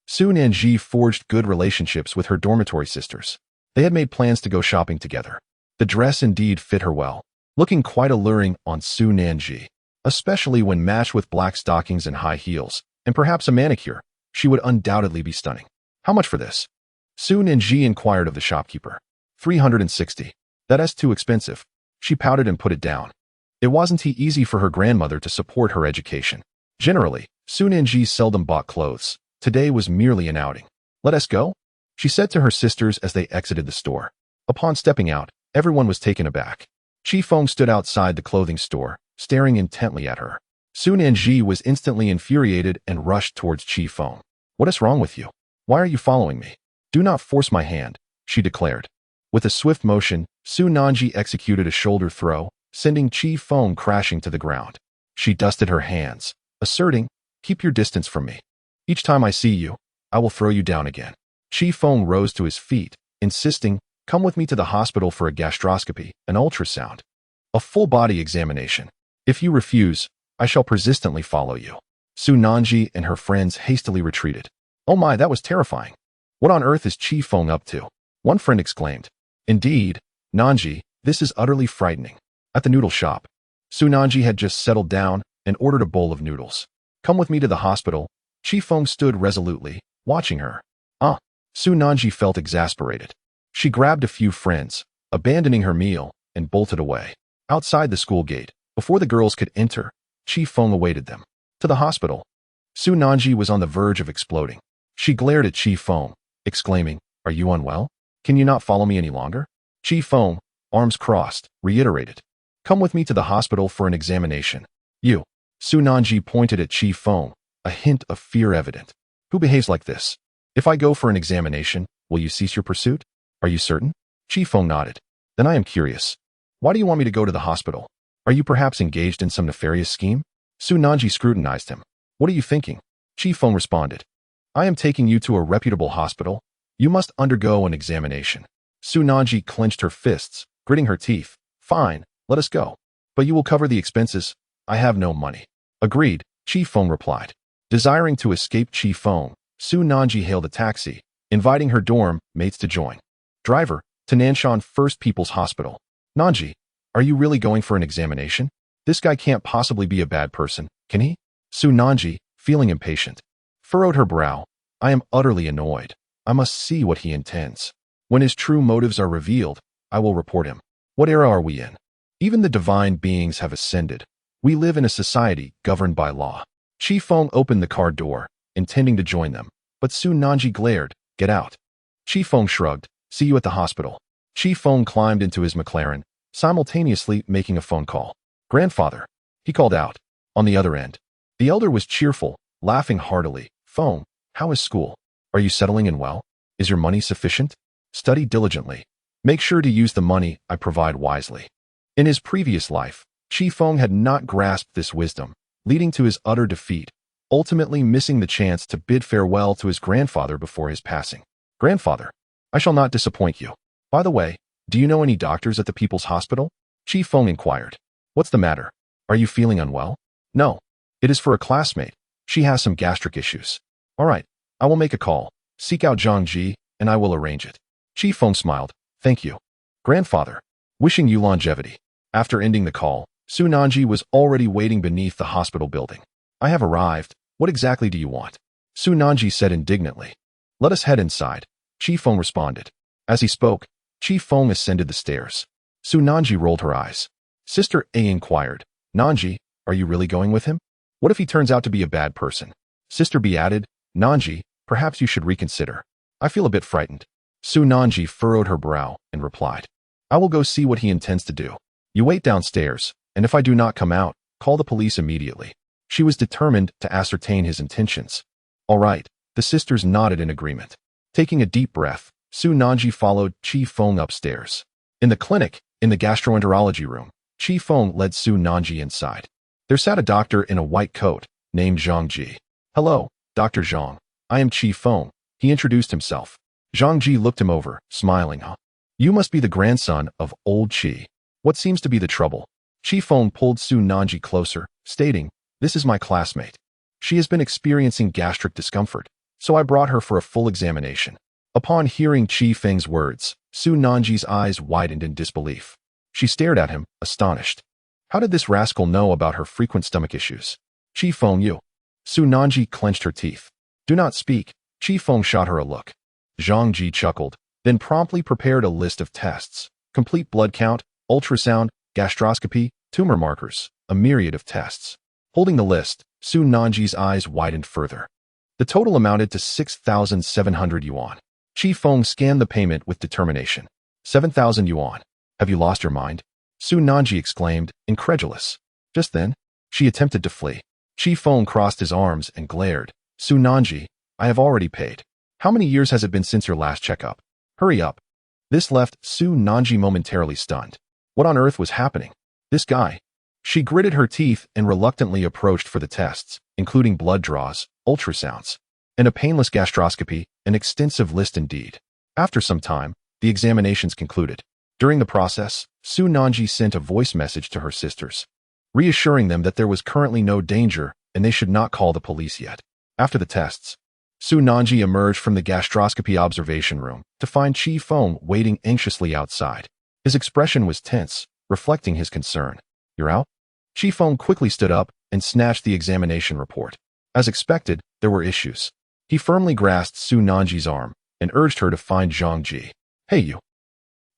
[SPEAKER 1] Su Nanji forged good relationships with her dormitory sisters. They had made plans to go shopping together. The dress indeed fit her well, looking quite alluring on Su Nanji. Especially when matched with black stockings and high heels, and perhaps a manicure, she would undoubtedly be stunning. "How much for this?" Su Nanji inquired of the shopkeeper. 360. "That's too expensive." She pouted and put it down. It wasn't easy for her grandmother to support her education. Generally, Su Nanji seldom bought clothes. Today was merely an outing. "Let us go?" she said to her sisters as they exited the store. Upon stepping out, everyone was taken aback. Feng stood outside the clothing store, staring intently at her. Su Nanji was instantly infuriated and rushed towards Feng. "What is wrong with you? Why are you following me? Do not force my hand," she declared. With a swift motion, Su Nanji executed a shoulder throw, sending Feng crashing to the ground. She dusted her hands, asserting, "Keep your distance from me. Each time I see you, I will throw you down again." Feng rose to his feet, insisting, "Come with me to the hospital for a gastroscopy, an ultrasound, a full-body examination. If you refuse, I shall persistently follow you." Su Nanji and her friends hastily retreated. "Oh my, that was terrifying. What on earth is Feng up to?" one friend exclaimed. "Indeed, Nanji, this is utterly frightening." At the noodle shop, Su Nanji had just settled down and ordered a bowl of noodles. "Come with me to the hospital." Feng stood resolutely, watching her. Su Nanji felt exasperated. She grabbed a few friends, abandoning her meal, and bolted away. Outside the school gate, before the girls could enter, Feng awaited them. To the hospital. Su Nanji was on the verge of exploding. She glared at Feng, exclaiming, "Are you unwell? Can you not follow me any longer?" Feng, arms crossed, reiterated, "Come with me to the hospital for an examination." "You." Su Nanji pointed at Feng, a hint of fear evident. "Who behaves like this? If I go for an examination, will you cease your pursuit? Are you certain?" Feng nodded. Then I am curious. Why do you want me to go to the hospital? Are you perhaps engaged in some nefarious scheme? Su Nanji scrutinized him. What are you thinking? Chi Feng responded. I am taking you to a reputable hospital. You must undergo an examination. Su Nanji clenched her fists, gritting her teeth. Fine, let us go. But you will cover the expenses. I have no money. Agreed, Chi Feng replied. Desiring to escape Chi Feng, Su Nanji hailed a taxi, inviting her dorm mates to join. Driver, to Nanshan First People's Hospital. Nanji, are you really going for an examination? This guy can't possibly be a bad person, can he? Su Nanji, feeling impatient, furrowed her brow. I am utterly annoyed. I must see what he intends. When his true motives are revealed, I will report him. What era are we in? Even the divine beings have ascended. We live in a society governed by law. Chi Feng opened the car door, intending to join them, but Su Nanji glared. Get out. Chi Feng shrugged. See you at the hospital. Chi Feng climbed into his McLaren, simultaneously making a phone call. Grandfather, he called out. On the other end, the elder was cheerful, laughing heartily. Feng, how is school? Are you settling in well? Is your money sufficient? Study diligently. Make sure to use the money I provide wisely. In his previous life, Chi Feng had not grasped this wisdom, leading to his utter defeat, ultimately missing the chance to bid farewell to his grandfather before his passing. Grandfather, I shall not disappoint you. By the way, do you know any doctors at the People's Hospital? Chi Feng inquired. What's the matter? Are you feeling unwell? No. It is for a classmate. She has some gastric issues. All right, I will make a call. Seek out Zhang Ji, and I will arrange it. Chi Feng smiled. Thank you. Grandfather, wishing you longevity. After ending the call, Su Nanji was already waiting beneath the hospital building. I have arrived. What exactly do you want? Su Nanji said indignantly. Let us head inside. Chi Feng responded. As he spoke, Chi Feng ascended the stairs. Su Nanji rolled her eyes. Sister A inquired. Nanji, are you really going with him? What if he turns out to be a bad person? Sister B added. Nanji, perhaps you should reconsider. I feel a bit frightened. Su Nanji furrowed her brow and replied. I will go see what he intends to do. You wait downstairs, and if I do not come out, call the police immediately. She was determined to ascertain his intentions. All right, the sisters nodded in agreement. Taking a deep breath, Su Nanji followed Chi Feng upstairs. In the clinic, in the gastroenterology room, Chi Feng led Su Nanji inside. There sat a doctor in a white coat, named Zhang Ji. Hello, Dr. Zhang. I am Chi Feng. He introduced himself. Zhang Ji looked him over, smiling. You must be the grandson of old Chi. What seems to be the trouble? Chi Feng pulled Su Nanji closer, stating, This is my classmate. She has been experiencing gastric discomfort, so I brought her for a full examination. Upon hearing Chi Feng's words, Su Nanji's eyes widened in disbelief. She stared at him, astonished. How did this rascal know about her frequent stomach issues? Chi Feng, you. Su Nanji clenched her teeth. Do not speak. Chi Feng shot her a look. Zhang Ji chuckled, then promptly prepared a list of tests. Complete blood count, ultrasound, gastroscopy, tumor markers, a myriad of tests. Holding the list, Su Nanji's eyes widened further. The total amounted to 6,700 yuan. Chi Feng scanned the payment with determination. 7,000 yuan. Have you lost your mind? Su Nanji exclaimed, incredulous. Just then, she attempted to flee. Chi Feng crossed his arms and glared. Su Nanji, I have already paid. How many years has it been since your last checkup? Hurry up. This left Su Nanji momentarily stunned. What on earth was happening? This guy. She gritted her teeth and reluctantly approached for the tests, including blood draws, ultrasounds, and a painless gastroscopy, an extensive list indeed. After some time, the examinations concluded. During the process, Su Nanji sent a voice message to her sisters, reassuring them that there was currently no danger and they should not call the police yet. After the tests, Su Nanji emerged from the gastroscopy observation room to find Chi Feng waiting anxiously outside. His expression was tense, reflecting his concern. You're out? Chi Feng quickly stood up and snatched the examination report. As expected, there were issues. He firmly grasped Su Nanji's arm and urged her to find Zhang Ji. Hey you.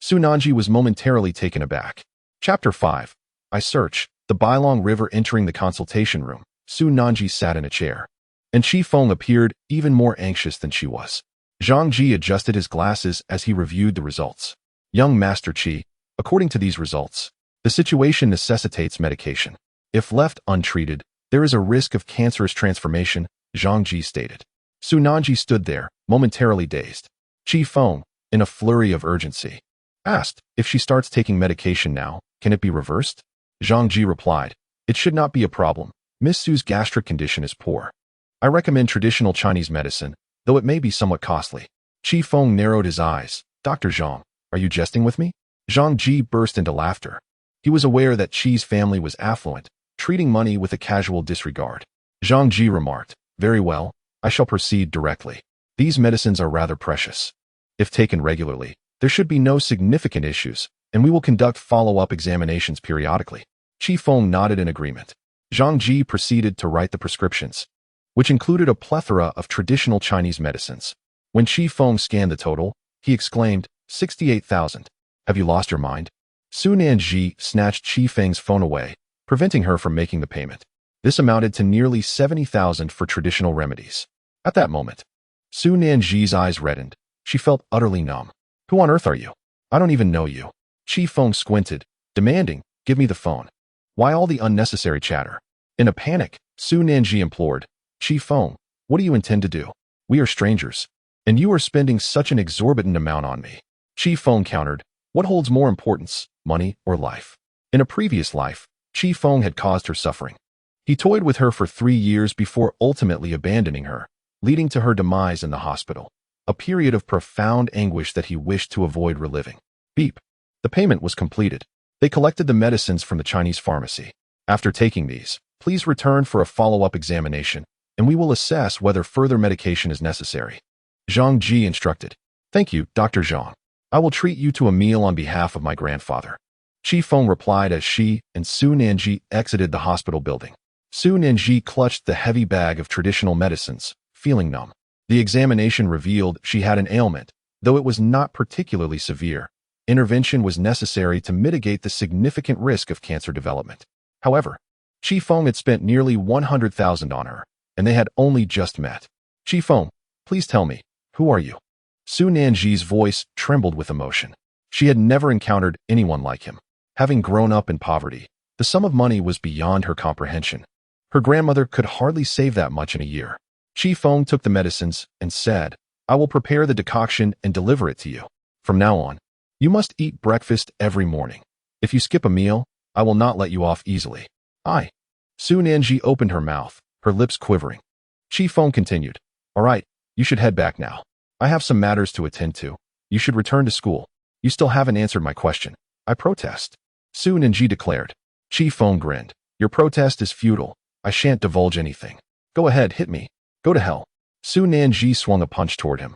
[SPEAKER 1] Su Nanji was momentarily taken aback. Chapter 5. I search. The Bailong River entering the consultation room, Su Nanji sat in a chair. And Chi Feng appeared even more anxious than she was. Zhang Ji adjusted his glasses as he reviewed the results. Young Master Chi, according to these results, the situation necessitates medication. If left untreated, there is a risk of cancerous transformation, Zhang Ji stated. Su Nanji stood there, momentarily dazed. Chi Feng, in a flurry of urgency. Asked, if she starts taking medication now, can it be reversed? Zhang Ji replied, it should not be a problem. Miss Su's gastric condition is poor. I recommend traditional Chinese medicine, though it may be somewhat costly. Qi Feng narrowed his eyes. Dr. Zhang, are you jesting with me? Zhang Ji burst into laughter. He was aware that Qi's family was affluent, treating money with a casual disregard. Zhang Ji remarked, very well, I shall proceed directly. These medicines are rather precious. If taken regularly, there should be no significant issues, and we will conduct follow-up examinations periodically. Qi Feng nodded in agreement. Zhang Ji proceeded to write the prescriptions, which included a plethora of traditional Chinese medicines. When Qi Feng scanned the total, he exclaimed, 68,000. Have you lost your mind? Su Nanji snatched Qi Feng's phone away, preventing her from making the payment. This amounted to nearly 70,000 for traditional remedies. At that moment, Su Nanji's eyes reddened. She felt utterly numb. Who on earth are you? I don't even know you. Qi Feng squinted, demanding, give me the phone. Why all the unnecessary chatter? In a panic, Su Nanji implored, Qi Feng, what do you intend to do? We are strangers, and you are spending such an exorbitant amount on me. Qi Feng countered, what holds more importance, money or life? In a previous life, Qi Feng had caused her suffering. He toyed with her for 3 years before ultimately abandoning her, leading to her demise in the hospital, a period of profound anguish that he wished to avoid reliving. Beep. The payment was completed. They collected the medicines from the Chinese pharmacy. After taking these, please return for a follow-up examination, and we will assess whether further medication is necessary. Zhang Ji instructed. Thank you, Dr. Zhang. I will treat you to a meal on behalf of my grandfather. Qi Feng replied as she and Su Nanji exited the hospital building. Su Nanji clutched the heavy bag of traditional medicines, feeling numb. The examination revealed she had an ailment, though it was not particularly severe. Intervention was necessary to mitigate the significant risk of cancer development. However, Qi Feng had spent nearly 100,000 on her, and they had only just met. Qi Feng, please tell me, who are you? Su Nanji's voice trembled with emotion. She had never encountered anyone like him. Having grown up in poverty, the sum of money was beyond her comprehension. Her grandmother could hardly save that much in a year. Qi Feng took the medicines and said, I will prepare the decoction and deliver it to you. From now on, you must eat breakfast every morning. If you skip a meal, I will not let you off easily. Su Nanji opened her mouth, her lips quivering. Qi Feng continued, all right, you should head back now. I have some matters to attend to. You should return to school. You still haven't answered my question. I protest. Su Nanji declared. Qi Feng grinned. Your protest is futile. I shan't divulge anything. Go ahead, hit me. Go to hell. Su Nanji swung a punch toward him,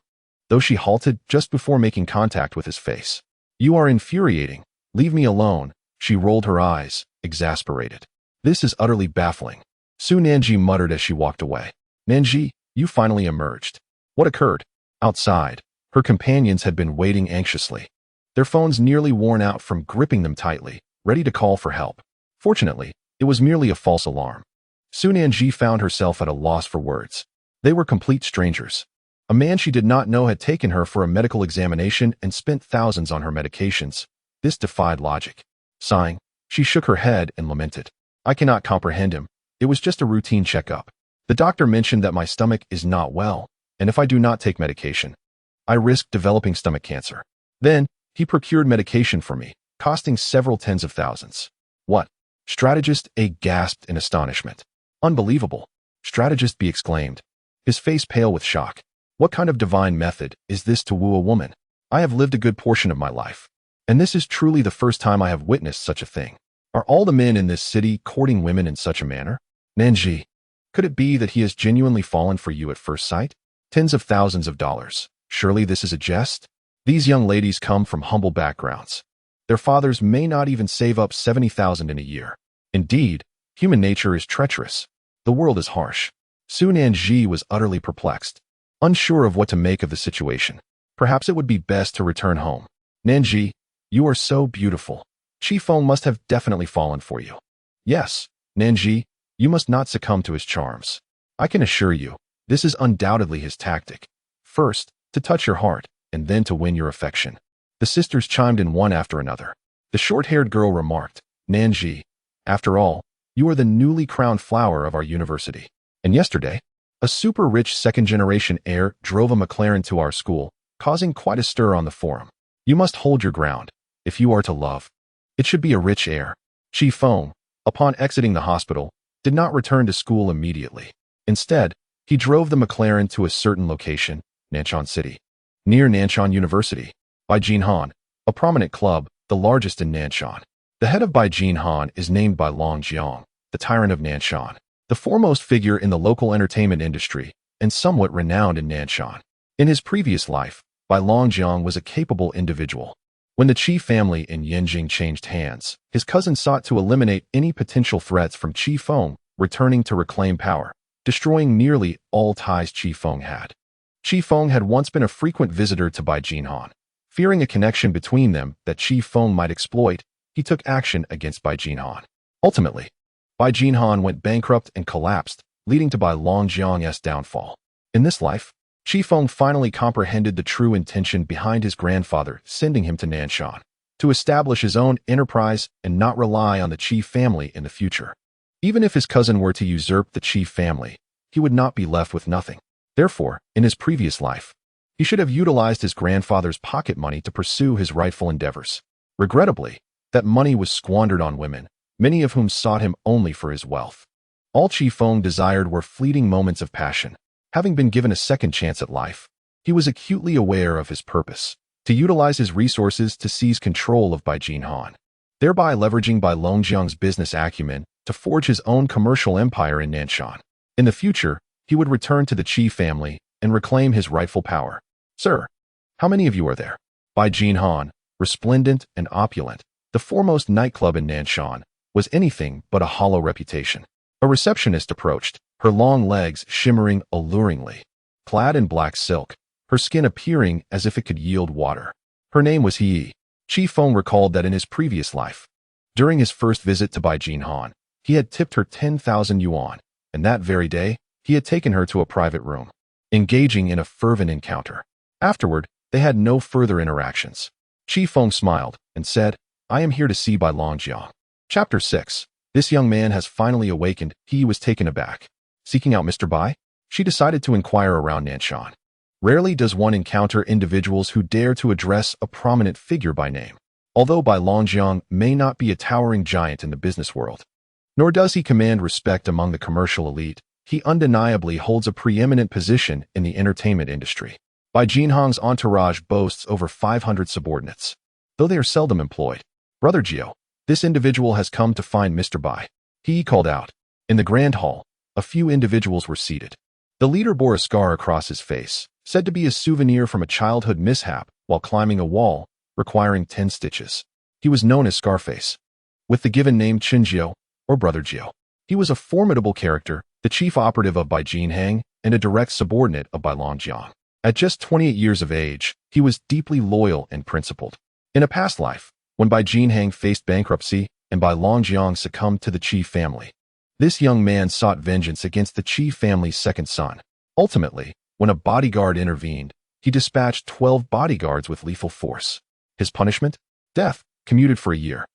[SPEAKER 1] though she halted just before making contact with his face. You are infuriating. Leave me alone. She rolled her eyes, exasperated. This is utterly baffling. Su Nanji muttered as she walked away. Nanji, you finally emerged. What occurred? Outside, her companions had been waiting anxiously, their phones nearly worn out from gripping them tightly, ready to call for help. Fortunately, it was merely a false alarm. Su Nanji found herself at a loss for words. They were complete strangers. A man she did not know had taken her for a medical examination and spent thousands on her medications. This defied logic. Sighing, she shook her head and lamented. I cannot comprehend him. It was just a routine checkup. The doctor mentioned that my stomach is not well, and if I do not take medication, I risk developing stomach cancer. Then, he procured medication for me, costing several tens of thousands. What? Strategist A gasped in astonishment. Unbelievable. Strategist B exclaimed, his face pale with shock. What kind of divine method is this to woo a woman? I have lived a good portion of my life, and this is truly the first time I have witnessed such a thing. Are all the men in this city courting women in such a manner? Nanji, could it be that he has genuinely fallen for you at first sight? Tens of thousands of dollars. Surely this is a jest? These young ladies come from humble backgrounds. Their fathers may not even save up 70,000 in a year. Indeed, human nature is treacherous. The world is harsh. Su Nanji was utterly perplexed, unsure of what to make of the situation. Perhaps it would be best to return home. Nanji, you are so beautiful. Qi Feng must have definitely fallen for you. Yes, Nanji, you must not succumb to his charms. I can assure you, this is undoubtedly his tactic. First, to touch your heart, and then to win your affection. The sisters chimed in one after another. The short-haired girl remarked, Nanji, after all, you are the newly crowned flower of our university. And yesterday, a super-rich second-generation heir drove a McLaren to our school, causing quite a stir on the forum. You must hold your ground. If you are to love, it should be a rich heir. Feng, upon exiting the hospital, did not return to school immediately. Instead, he drove the McLaren to a certain location, Nanshan City, near Nanshan University, Beijing, a prominent club, the largest in Nanshan. The head of Beijing is named Bai Longjiang, the tyrant of Nanshan, the foremost figure in the local entertainment industry, and somewhat renowned in Nanshan. In his previous life, Bai Longjiang was a capable individual. When the Qi family in Beijing changed hands, his cousin sought to eliminate any potential threats from Feng, returning to reclaim power, destroying nearly all ties Feng had. Feng had once been a frequent visitor to Beijing. Fearing a connection between them that Feng might exploit, he took action against Beijing. Ultimately, Beijing went bankrupt and collapsed, leading to Bai Longjiang's downfall. In this life, Feng finally comprehended the true intention behind his grandfather sending him to Nanshan, to establish his own enterprise and not rely on the Qi family in the future. Even if his cousin were to usurp the Qi family, he would not be left with nothing. Therefore, in his previous life, he should have utilized his grandfather's pocket money to pursue his rightful endeavors. Regrettably, that money was squandered on women, many of whom sought him only for his wealth. All Feng desired were fleeting moments of passion. Having been given a second chance at life, he was acutely aware of his purpose, to utilize his resources to seize control of Beijing, thereby leveraging Bai Longjiang's business acumen to forge his own commercial empire in Nanshan. In the future, he would return to the Qi family and reclaim his rightful power. Sir, how many of you are there? Beijing, resplendent and opulent, the foremost nightclub in Nanshan, was anything but a hollow reputation. A receptionist approached, her long legs shimmering alluringly. Clad in black silk, her skin appearing as if it could yield water. Her name was Heir. Feng recalled that in his previous life, during his first visit to Beijing, he had tipped her 10,000 yuan, and that very day, he had taken her to a private room, engaging in a fervent encounter. Afterward, they had no further interactions. Feng smiled and said, "I am here to see Bai Longjiang." Chapter 6. This young man has finally awakened. He was taken aback. Seeking out Mr. Bai, she decided to inquire around Nanshan. Rarely does one encounter individuals who dare to address a prominent figure by name. Although Bai Longjiang may not be a towering giant in the business world, nor does he command respect among the commercial elite, he undeniably holds a preeminent position in the entertainment industry. Beijing's entourage boasts over 500 subordinates, though they are seldom employed. "Brother Gio, this individual has come to find Mr. Bai," he called out. In the grand hall, a few individuals were seated. The leader bore a scar across his face, said to be a souvenir from a childhood mishap while climbing a wall, requiring 10 stitches. He was known as Scarface, with the given name Gio, or Brother Gio. He was a formidable character, the chief operative of Beijing and a direct subordinate of Bai Longjiang. At just 28 years of age, he was deeply loyal and principled. In a past life, when Beijing faced bankruptcy and Bai Longjiang succumbed to the Qi family, this young man sought vengeance against the Qi family's second son. Ultimately, when a bodyguard intervened, he dispatched 12 bodyguards with lethal force. His punishment? Death, commuted for a year.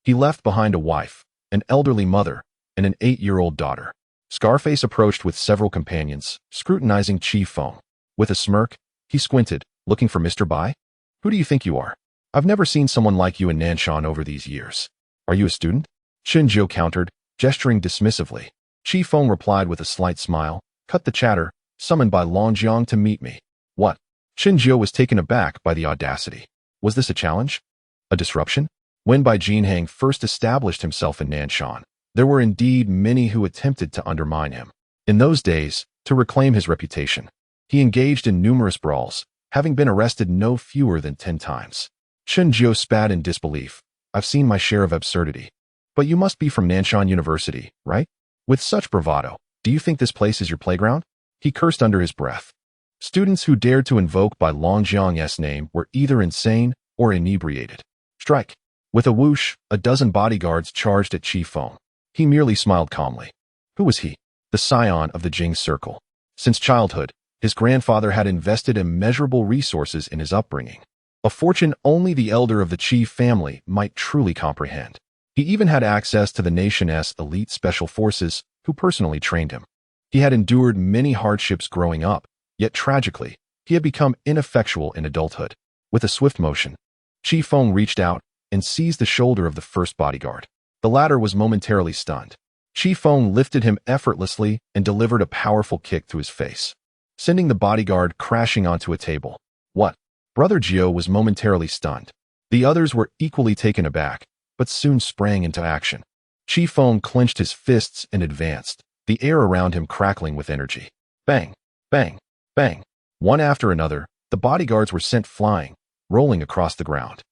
[SPEAKER 1] He left behind a wife, an elderly mother, and an 8-year-old daughter. Scarface approached with several companions, scrutinizing Feng. With a smirk, he squinted, looking for Mr. Bai. "Who do you think you are? I've never seen someone like you in Nanshan over these years. Are you a student?" Zhou countered, gesturing dismissively. Feng replied with a slight smile, "Cut the chatter, summoned by Longjiang to meet me." "What?" Zhou was taken aback by the audacity. Was this a challenge? A disruption? When Beijing first established himself in Nanshan, there were indeed many who attempted to undermine him. In those days, to reclaim his reputation, he engaged in numerous brawls, having been arrested no fewer than 10 times. Zhou spat in disbelief. "I've seen my share of absurdity. But you must be from Nanshan University, right? With such bravado, do you think this place is your playground?" He cursed under his breath. Students who dared to invoke Bai Longjiang's name were either insane or inebriated. Strike. With a whoosh, a dozen bodyguards charged at Feng. He merely smiled calmly. Who was he? The Scion of the Jing Circle. Since childhood, his grandfather had invested immeasurable resources in his upbringing, a fortune only the elder of the Qi family might truly comprehend. He even had access to the nation's elite special forces, who personally trained him. He had endured many hardships growing up, yet tragically, he had become ineffectual in adulthood. With a swift motion, Feng reached out, and seized the shoulder of the first bodyguard. The latter was momentarily stunned. Feng lifted him effortlessly and delivered a powerful kick to his face, sending the bodyguard crashing onto a table. What? Brother Gio was momentarily stunned. The others were equally taken aback, but soon sprang into action. Feng clenched his fists and advanced, the air around him crackling with energy. Bang! Bang! Bang! One after another, the bodyguards were sent flying, rolling across the ground.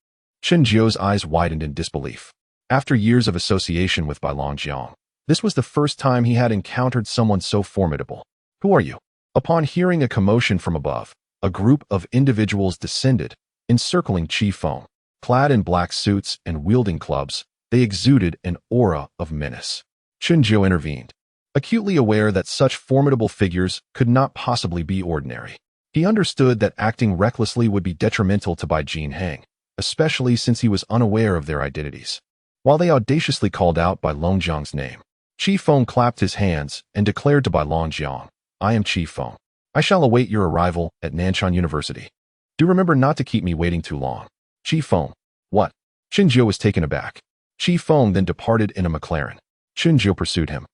[SPEAKER 1] Chen Jio's eyes widened in disbelief. After years of association with Bai Longjiang, this was the first time he had encountered someone so formidable. Who are you? Upon hearing a commotion from above, a group of individuals descended, encircling Feng. Clad in black suits and wielding clubs, they exuded an aura of menace. Chen Jio intervened, acutely aware that such formidable figures could not possibly be ordinary. He understood that acting recklessly would be detrimental to Bai Jinheng, especially since he was unaware of their identities. While they audaciously called out Bai Longjiang's name, Feng clapped his hands and declared to Bai Longjiang, "I am Feng. I shall await your arrival at Nanshan University. Do remember not to keep me waiting too long." Feng. What? Chen Jio was taken aback. Feng then departed in a McLaren. Chen Jio pursued him,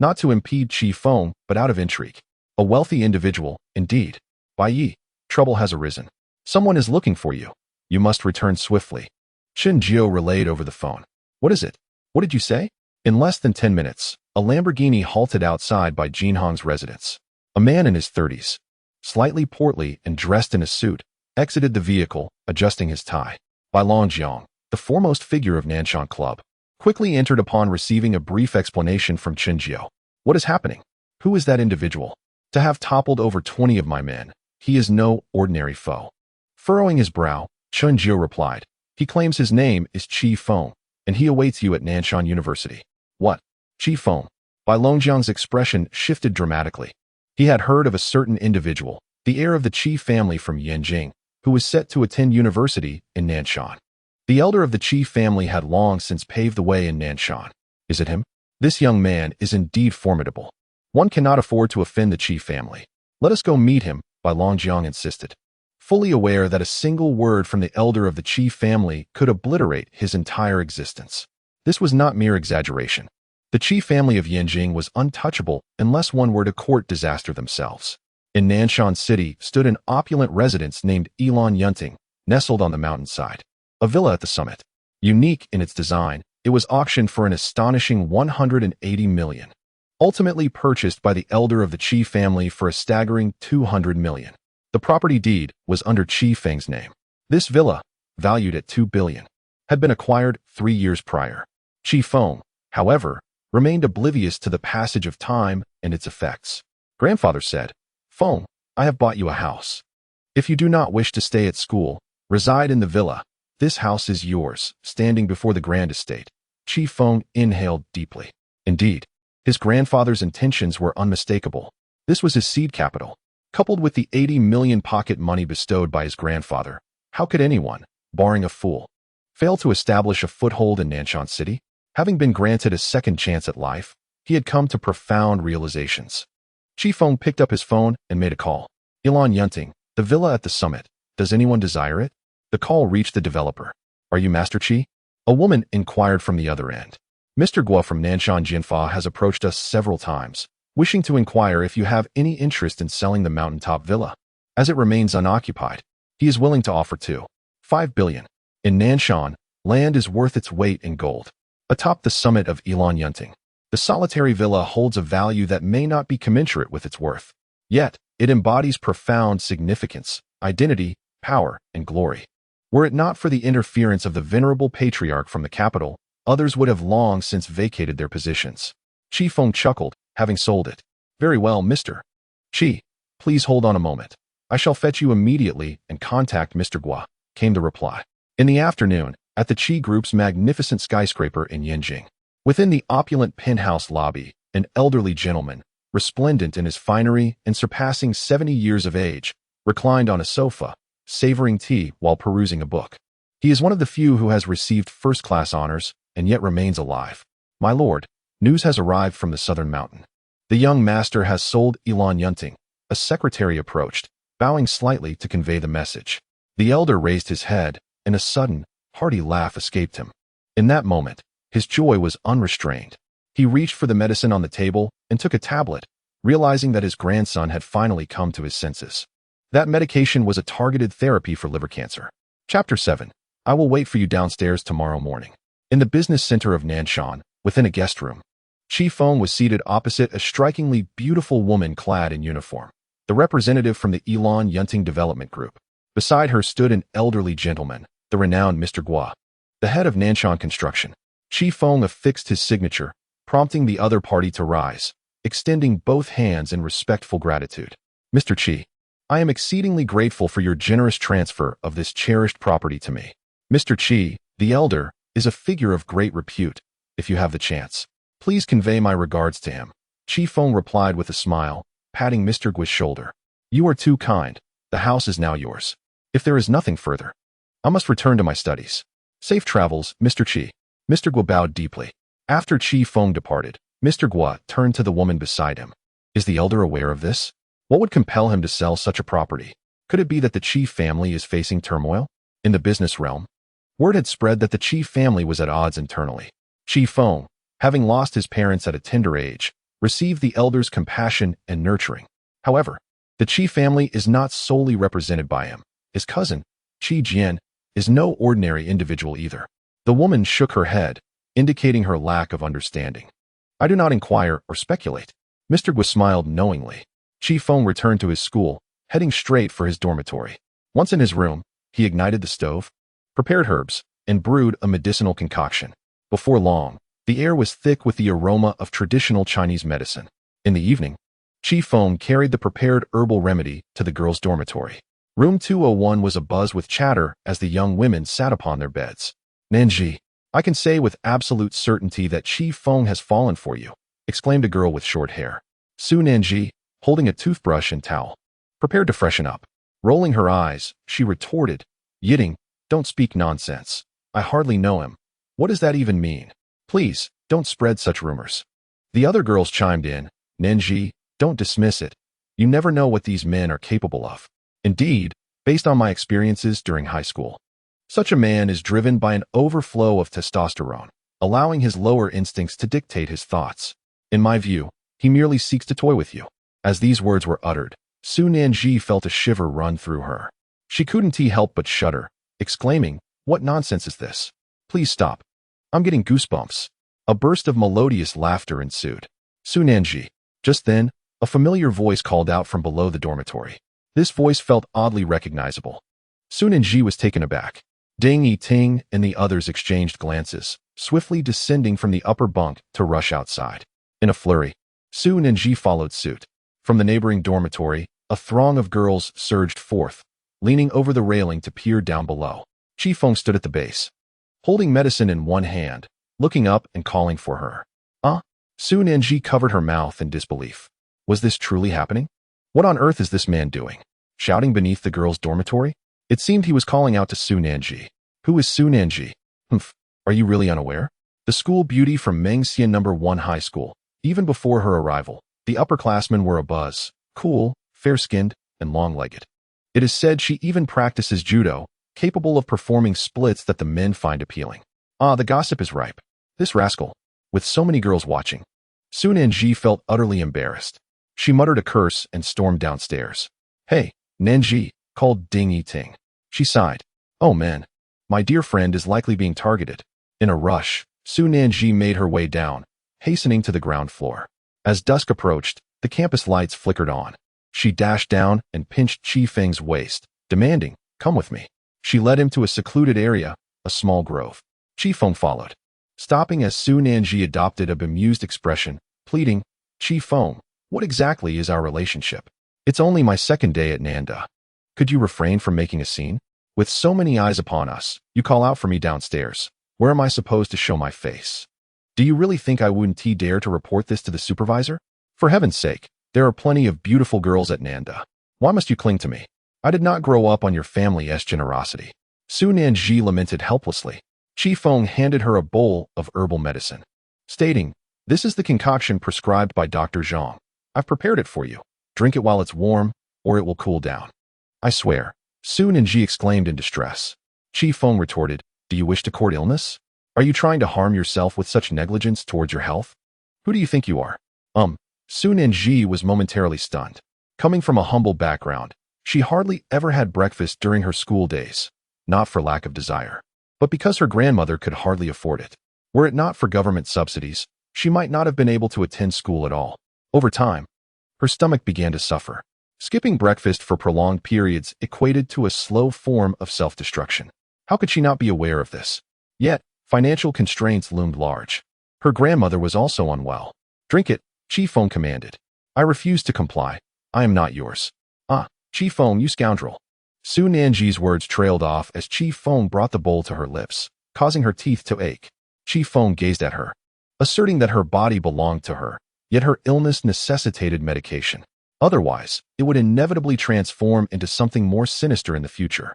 [SPEAKER 1] not to impede Feng, but out of intrigue. A wealthy individual, indeed. Bai Yi, trouble has arisen. Someone is looking for you. You must return swiftly. Chen Jio relayed over the phone. What is it? What did you say? In less than 10 minutes, a Lamborghini halted outside Bai Jinheng's residence. A man in his 30s, slightly portly and dressed in a suit, exited the vehicle, adjusting his tie. Bai Longjiang, the foremost figure of Nanshan Club, quickly entered upon receiving a brief explanation from Chen Jio. What is happening? Who is that individual? To have toppled over 20 of my men, he is no ordinary foe. Furrowing his brow, Chen Jio replied, he claims his name is Feng, and he awaits you at Nanshan University. What? Feng. Bai Longjiang's expression shifted dramatically. He had heard of a certain individual, the heir of the Qi family from Beijing, who was set to attend university in Nanshan. The elder of the Qi family had long since paved the way in Nanshan. Is it him? This young man is indeed formidable. One cannot afford to offend the Qi family. Let us go meet him, Bai Longjiang insisted, fully aware that a single word from the elder of the Qi family could obliterate his entire existence. This was not mere exaggeration. The Qi family of Beijing was untouchable unless one were to court disaster themselves. In Nanshan City stood an opulent residence named Ilan Yunting, nestled on the mountainside. A villa at the summit. Unique in its design, it was auctioned for an astonishing 180 million. Ultimately purchased by the elder of the Qi family for a staggering 200 million. The property deed was under Feng's name. This villa, valued at 2 billion, had been acquired 3 years prior. Feng, however, remained oblivious to the passage of time and its effects. Grandfather said, Feng, I have bought you a house. If you do not wish to stay at school, reside in the villa. This house is yours, standing before the grand estate. Feng inhaled deeply. Indeed, his grandfather's intentions were unmistakable. This was his seed capital. Coupled with the 80 million pocket money bestowed by his grandfather, how could anyone, barring a fool, fail to establish a foothold in Nanshan City? Having been granted a second chance at life, he had come to profound realizations. Feng picked up his phone and made a call. Ilan Yunting, the villa at the summit. Does anyone desire it? The call reached the developer. Are you Master Qi? A woman inquired from the other end. Mr. Guo from Nanshan Jinfa has approached us several times, wishing to inquire if you have any interest in selling the mountaintop villa. As it remains unoccupied, he is willing to offer 5 billion. In Nanshan, land is worth its weight in gold. Atop the summit of Ilan Yunting, the solitary villa holds a value that may not be commensurate with its worth. Yet, it embodies profound significance, identity, power, and glory. Were it not for the interference of the venerable patriarch from the capital, others would have long since vacated their positions. Feng chuckled, having sold it. Very well, Mr. Qi, please hold on a moment. I shall fetch you immediately and contact Mr. Guo, came the reply. In the afternoon, at the Qi Group's magnificent skyscraper in Beijing, within the opulent penthouse lobby, an elderly gentleman, resplendent in his finery and surpassing 70 years of age, reclined on a sofa, savoring tea while perusing a book. He is one of the few who has received first-class honors and yet remains alive. My lord, news has arrived from the southern mountain. The young master has sold Ilan Yunting. A secretary approached, bowing slightly to convey the message. The elder raised his head, and a sudden, hearty laugh escaped him. In that moment, his joy was unrestrained. He reached for the medicine on the table and took a tablet, realizing that his grandson had finally come to his senses. That medication was a targeted therapy for liver cancer. Chapter 7. I will wait for you downstairs tomorrow morning. In the business center of Nanshan, within a guest room, Feng was seated opposite a strikingly beautiful woman clad in uniform, the representative from the Elon Yunting Development Group. Beside her stood an elderly gentleman, the renowned Mr. Gua, the head of Nanshan Construction. Feng affixed his signature, prompting the other party to rise, extending both hands in respectful gratitude. Mr. Qi, I am exceedingly grateful for your generous transfer of this cherished property to me. Mr. Qi, the elder, is a figure of great repute. If you have the chance, please convey my regards to him. Feng replied with a smile, patting Mr. Gui's shoulder. You are too kind. The house is now yours. If there is nothing further, I must return to my studies. Safe travels, Mr. Qi. Mr. Gua bowed deeply. After Feng departed, Mr. Gua turned to the woman beside him. Is the elder aware of this? What would compel him to sell such a property? Could it be that the Qi family is facing turmoil? In the business realm, word had spread that the Qi family was at odds internally. Feng, having lost his parents at a tender age, received the elder's compassion and nurturing. However, the Qi family is not solely represented by him. His cousin, Qi Jian, is no ordinary individual either. The woman shook her head, indicating her lack of understanding. I do not inquire or speculate. Mr. Gua smiled knowingly. Feng returned to his school, heading straight for his dormitory. Once in his room, he ignited the stove, prepared herbs, and brewed a medicinal concoction. Before long, the air was thick with the aroma of traditional Chinese medicine. In the evening, Feng carried the prepared herbal remedy to the girls' dormitory. Room 201 was abuzz with chatter as the young women sat upon their beds. Nanji, I can say with absolute certainty that Feng has fallen for you, exclaimed a girl with short hair. Su Nanji, holding a toothbrush and towel, prepared to freshen up. Rolling her eyes, she retorted, Yiding, don't speak nonsense. I hardly know him. What does that even mean? Please, don't spread such rumors. The other girls chimed in, Nanji, don't dismiss it. You never know what these men are capable of. Indeed, based on my experiences during high school, such a man is driven by an overflow of testosterone, allowing his lower instincts to dictate his thoughts. In my view, he merely seeks to toy with you. As these words were uttered, Su Nanji felt a shiver run through her. She couldn't help but shudder, exclaiming, What nonsense is this? Please stop. I'm getting goosebumps. A burst of melodious laughter ensued. Su Nanji. Just then, a familiar voice called out from below the dormitory. This voice felt oddly recognizable. Su Nanji was taken aback. Ding Yi Ting and the others exchanged glances, swiftly descending from the upper bunk to rush outside. In a flurry, Su Nanji followed suit. From the neighboring dormitory, a throng of girls surged forth, leaning over the railing to peer down below. Feng stood at the base, holding medicine in one hand, looking up and calling for her. Su Nanji covered her mouth in disbelief. Was this truly happening? What on earth is this man doing? Shouting beneath the girls' dormitory? It seemed he was calling out to Su Nanji. Who is Su Nanji? Are you really unaware? The school beauty from Mengxian No. 1 High School. Even before her arrival, the upperclassmen were abuzz, cool, fair-skinned, and long-legged. It is said she even practices judo, capable of performing splits that the men find appealing. The gossip is ripe. This rascal, with so many girls watching. Su Nanji felt utterly embarrassed. She muttered a curse and stormed downstairs. Hey, Nanji, called Ding Yi Ting. She sighed. Oh man, my dear friend is likely being targeted. In a rush, Su Nanji made her way down, hastening to the ground floor. As dusk approached, the campus lights flickered on. She dashed down and pinched Feng's waist, demanding, Come with me. She led him to a secluded area, a small grove. Feng followed, stopping as Su Nanji adopted a bemused expression, pleading, Feng, what exactly is our relationship? It's only my second day at Nanda. Could you refrain from making a scene? With so many eyes upon us, you call out for me downstairs. Where am I supposed to show my face? Do you really think I wouldn't dare to report this to the supervisor? For heaven's sake, there are plenty of beautiful girls at Nanda. Why must you cling to me? I did not grow up on your family's generosity. Su Nanji lamented helplessly. Feng handed her a bowl of herbal medicine, stating, This is the concoction prescribed by Dr. Zhang. I've prepared it for you. Drink it while it's warm, or it will cool down. I swear, Su Nanji exclaimed in distress. Feng retorted, Do you wish to court illness? Are you trying to harm yourself with such negligence towards your health? Who do you think you are? Su Nanji was momentarily stunned. Coming from a humble background, she hardly ever had breakfast during her school days, not for lack of desire, but because her grandmother could hardly afford it. Were it not for government subsidies, she might not have been able to attend school at all. Over time, her stomach began to suffer. Skipping breakfast for prolonged periods equated to a slow form of self-destruction. How could she not be aware of this? Yet, financial constraints loomed large. Her grandmother was also unwell. Drink it, Feng commanded. I refuse to comply. I am not yours. Feng, you scoundrel. Su Nanji's words trailed off as Feng brought the bowl to her lips, causing her teeth to ache. Feng gazed at her, asserting that her body belonged to her, yet her illness necessitated medication. Otherwise, it would inevitably transform into something more sinister in the future.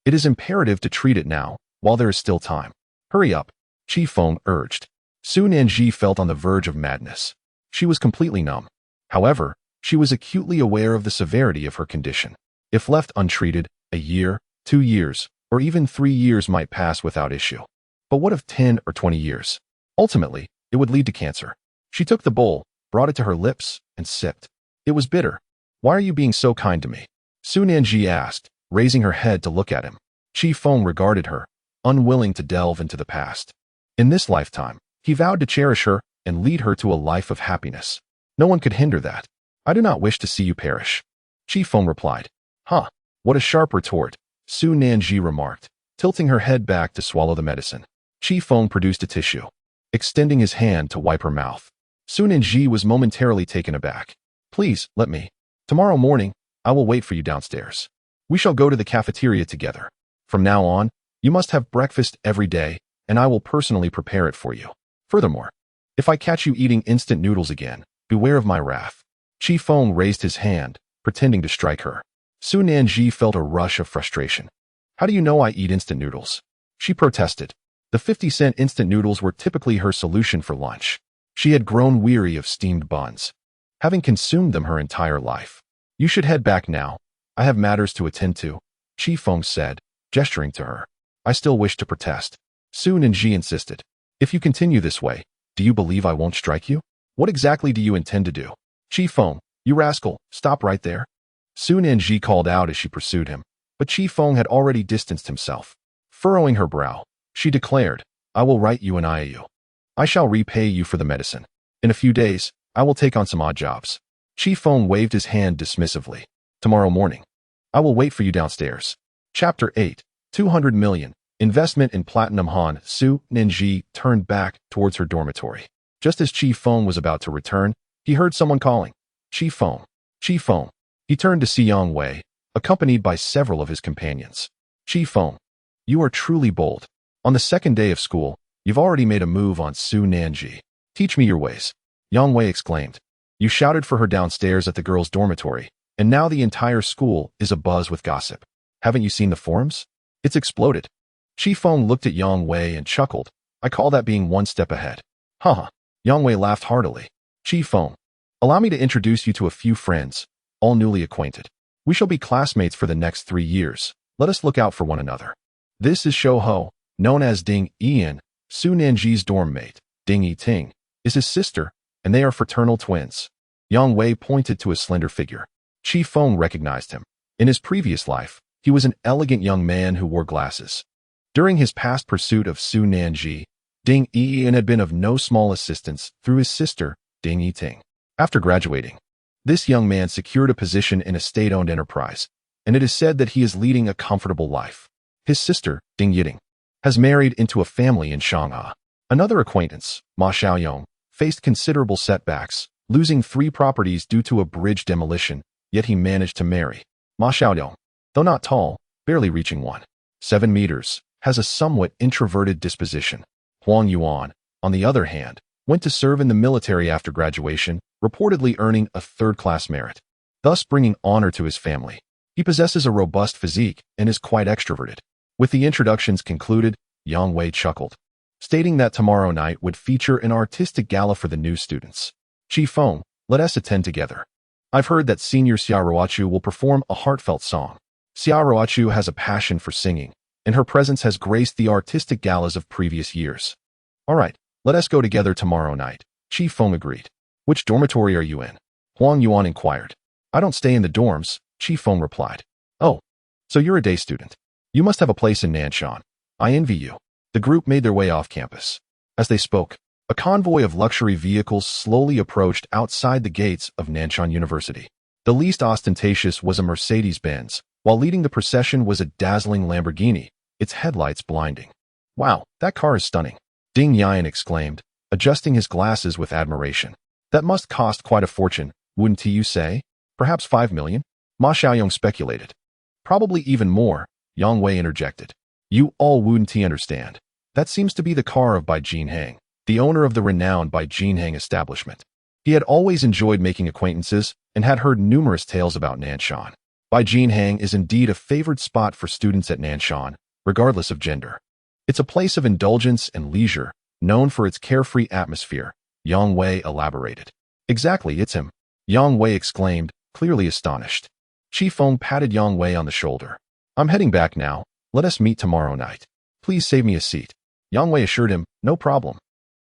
[SPEAKER 1] It is imperative to treat it now, while there is still time. Hurry up, Feng urged. Su Nanji felt on the verge of madness. She was completely numb. However, she was acutely aware of the severity of her condition. If left untreated, a year, 2 years, or even 3 years might pass without issue. But what of 10 or 20 years? Ultimately, it would lead to cancer. She took the bowl, brought it to her lips, and sipped. It was bitter. Why are you being so kind to me? Su Nanji asked, raising her head to look at him. Feng regarded her, unwilling to delve into the past. In this lifetime, he vowed to cherish her and lead her to a life of happiness. No one could hinder that. I do not wish to see you perish. Feng replied. What a sharp retort, Su Nanji remarked, tilting her head back to swallow the medicine. Feng produced a tissue, extending his hand to wipe her mouth. Su Nanji was momentarily taken aback. Please, let me. Tomorrow morning, I will wait for you downstairs. We shall go to the cafeteria together. From now on, you must have breakfast every day, and I will personally prepare it for you. Furthermore, if I catch you eating instant noodles again, beware of my wrath. Feng raised his hand, pretending to strike her. Su Nanji felt a rush of frustration. How do you know I eat instant noodles? She protested. The 50-cent instant noodles were typically her solution for lunch. She had grown weary of steamed buns, having consumed them her entire life. You should head back now. I have matters to attend to, Feng said, gesturing to her. I still wish to protest. Su Nanji insisted. If you continue this way, do you believe I won't strike you? What exactly do you intend to do? Feng, you rascal, stop right there. Su Nanji called out as she pursued him, but Feng had already distanced himself. Furrowing her brow, she declared, I will write you an IOU. I shall repay you for the medicine. In a few days, I will take on some odd jobs. Feng waved his hand dismissively. Tomorrow morning, I will wait for you downstairs. Chapter 8, 200 million. Investment in Platinum Han. Su Nanji turned back towards her dormitory. Just as Feng was about to return, he heard someone calling. Feng. Feng. He turned to Xiang Wei, accompanied by several of his companions. Feng. You are truly bold. On the second day of school, you've already made a move on Su Nanji. Teach me your ways. Yang Wei exclaimed. You shouted for her downstairs at the girls' dormitory, and now the entire school is abuzz with gossip. Haven't you seen the forums? It's exploded. Feng looked at Yang Wei and chuckled. I call that being one step ahead. Yang Wei laughed heartily. Feng, allow me to introduce you to a few friends, all newly acquainted. We shall be classmates for the next 3 years. Let us look out for one another. This is Shou Ho, known as Ding Ian, Su Nanji's dorm mate. Ding Yiting is his sister, and they are fraternal twins. Yang Wei pointed to his slender figure. Feng recognized him. In his previous life, he was an elegant young man who wore glasses. During his past pursuit of Su Nanji, Ding Ian had been of no small assistance through his sister, Ding Yiting. After graduating, this young man secured a position in a state-owned enterprise, and it is said that he is leading a comfortable life. His sister, Ding Yiting, has married into a family in Shanghai. Another acquaintance, Ma Xiaoyong, faced considerable setbacks, losing 3 properties due to a bridge demolition, yet he managed to marry. Ma Xiaoyong, though not tall, barely reaching 1.7 meters, has a somewhat introverted disposition. Huang Yuan, on the other hand, went to serve in the military after graduation, reportedly earning a 3rd-class merit, thus bringing honor to his family. He possesses a robust physique and is quite extroverted. With the introductions concluded, Yang Wei chuckled, stating that tomorrow night would feature an artistic gala for the new students. Feng, let us attend together. I've heard that Senior Xiaoruachu will perform a heartfelt song. Xiaoruachu has a passion for singing, and her presence has graced the artistic galas of previous years. All right, let us go together tomorrow night. Qi Feng agreed. Which dormitory are you in? Huang Yuan inquired. I don't stay in the dorms, Qi Feng replied. Oh, so you're a day student. You must have a place in Nanshan. I envy you. The group made their way off campus. As they spoke, a convoy of luxury vehicles slowly approached outside the gates of Nanshan University. The least ostentatious was a Mercedes-Benz, while leading the procession was a dazzling Lamborghini, its headlights blinding. Wow, that car is stunning, Ding Yan exclaimed, adjusting his glasses with admiration. That must cost quite a fortune, wouldn't you say? Perhaps 5 million? Ma Xiaoyong speculated. Probably even more, Yang Wei interjected. You all wouldn't understand. That seems to be the car of Bai Jinhang, the owner of the renowned Bai Jinhang establishment. He had always enjoyed making acquaintances and had heard numerous tales about Nanshan. Bai Jinhang is indeed a favored spot for students at Nanshan, regardless of gender. It's a place of indulgence and leisure, known for its carefree atmosphere, Yang Wei elaborated. Exactly, it's him, Yang Wei exclaimed, clearly astonished. Qi Feng patted Yang Wei on the shoulder. I'm heading back now. Let us meet tomorrow night. Please save me a seat. Yang Wei assured him, no problem.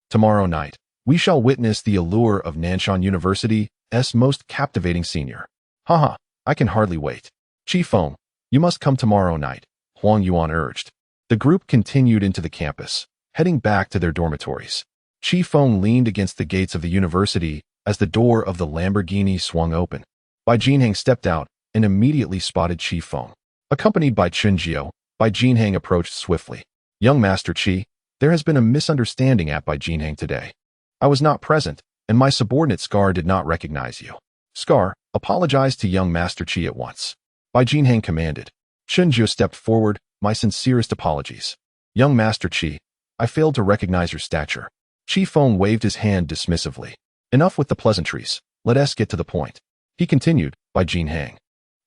[SPEAKER 1] Tomorrow night, we shall witness the allure of Nanshan University's most captivating senior. Haha, I can hardly wait. Qi Feng, you must come tomorrow night, Huang Yuan urged. The group continued into the campus, heading back to their dormitories. Qi Feng leaned against the gates of the university as the door of the Lamborghini swung open. Bai Jinhang stepped out and immediately spotted Qi Feng. Accompanied by Chunjiu, Bai Jinhang approached swiftly. Young Master Qi, there has been a misunderstanding at Bai Jinhang today. I was not present, and my subordinate Scar did not recognize you. Scar, apologize to young Master Qi at once. Bai Jinhang commanded. Chunjiu stepped forward, my sincerest apologies. Young Master Qi, I failed to recognize your stature. Qi Feng waved his hand dismissively. Enough with the pleasantries, let us get to the point. He continued, Bai Jinhang.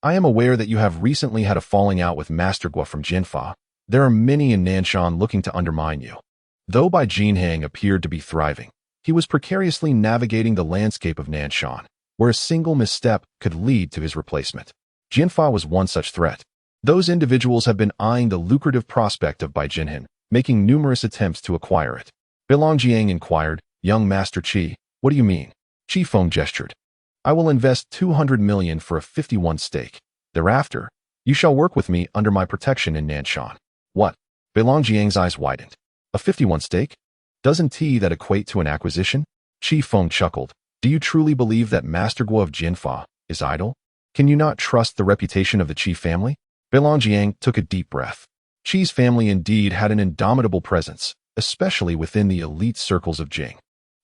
[SPEAKER 1] I am aware that you have recently had a falling out with Master Guo from Jinfa. There are many in Nanshan looking to undermine you. Though Bai Jinhang appeared to be thriving, he was precariously navigating the landscape of Nanshan, where a single misstep could lead to his replacement. Jinfa was one such threat. Those individuals have been eyeing the lucrative prospect of Bai Jinhan, making numerous attempts to acquire it. Bilongjiang inquired, young Master Qi, what do you mean? Qi Feng gestured. I will invest 200 million for a 51 stake. Thereafter, you shall work with me under my protection in Nanshan. What? Bilongjiang's eyes widened. A 51 stake? Doesn't that equate to an acquisition? Qi Feng chuckled. Do you truly believe that Master Guo of Jinfa is idle? Can you not trust the reputation of the Qi family? Bilongjiang took a deep breath. Qi's family indeed had an indomitable presence, especially within the elite circles of Jing.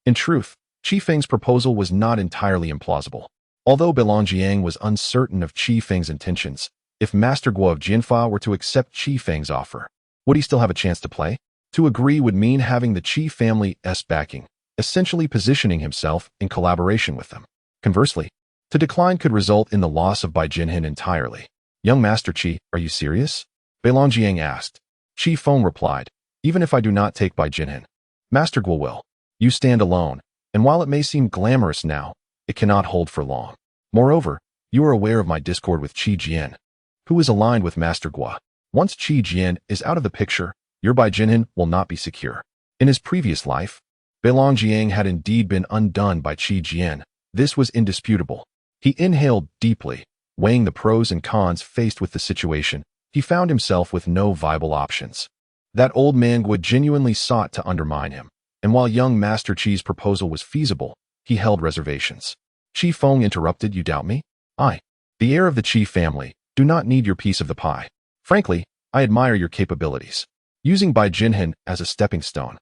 [SPEAKER 1] In truth, Qi Feng's proposal was not entirely implausible. Although Bilongjiang was uncertain of Qi Feng's intentions, if Master Guo of Jinfa were to accept Qi Feng's offer, would he still have a chance to play? To agree would mean having the Qi family's backing, essentially positioning himself in collaboration with them. Conversely, to decline could result in the loss of Bai Jinhan entirely. Young Master Qi, are you serious? Bilongjiang asked. Qi Feng replied, even if I do not take Bai Jinhan, Master Guo will. You stand alone, and while it may seem glamorous now, it cannot hold for long. Moreover, you are aware of my discord with Qi Jian, who is aligned with Master Guo. Once Qi Jian is out of the picture, your Bai Jinhan will not be secure. In his previous life, Bilongjiang had indeed been undone by Qi Jian. This was indisputable. He inhaled deeply, weighing the pros and cons faced with the situation. He found himself with no viable options. That old man Guo genuinely sought to undermine him, and while young Master Qi's proposal was feasible, he held reservations. Qi Feng interrupted, you doubt me? I, the heir of the Qi family, do not need your piece of the pie. Frankly, I admire your capabilities. Using Bai Jinhan as a stepping stone,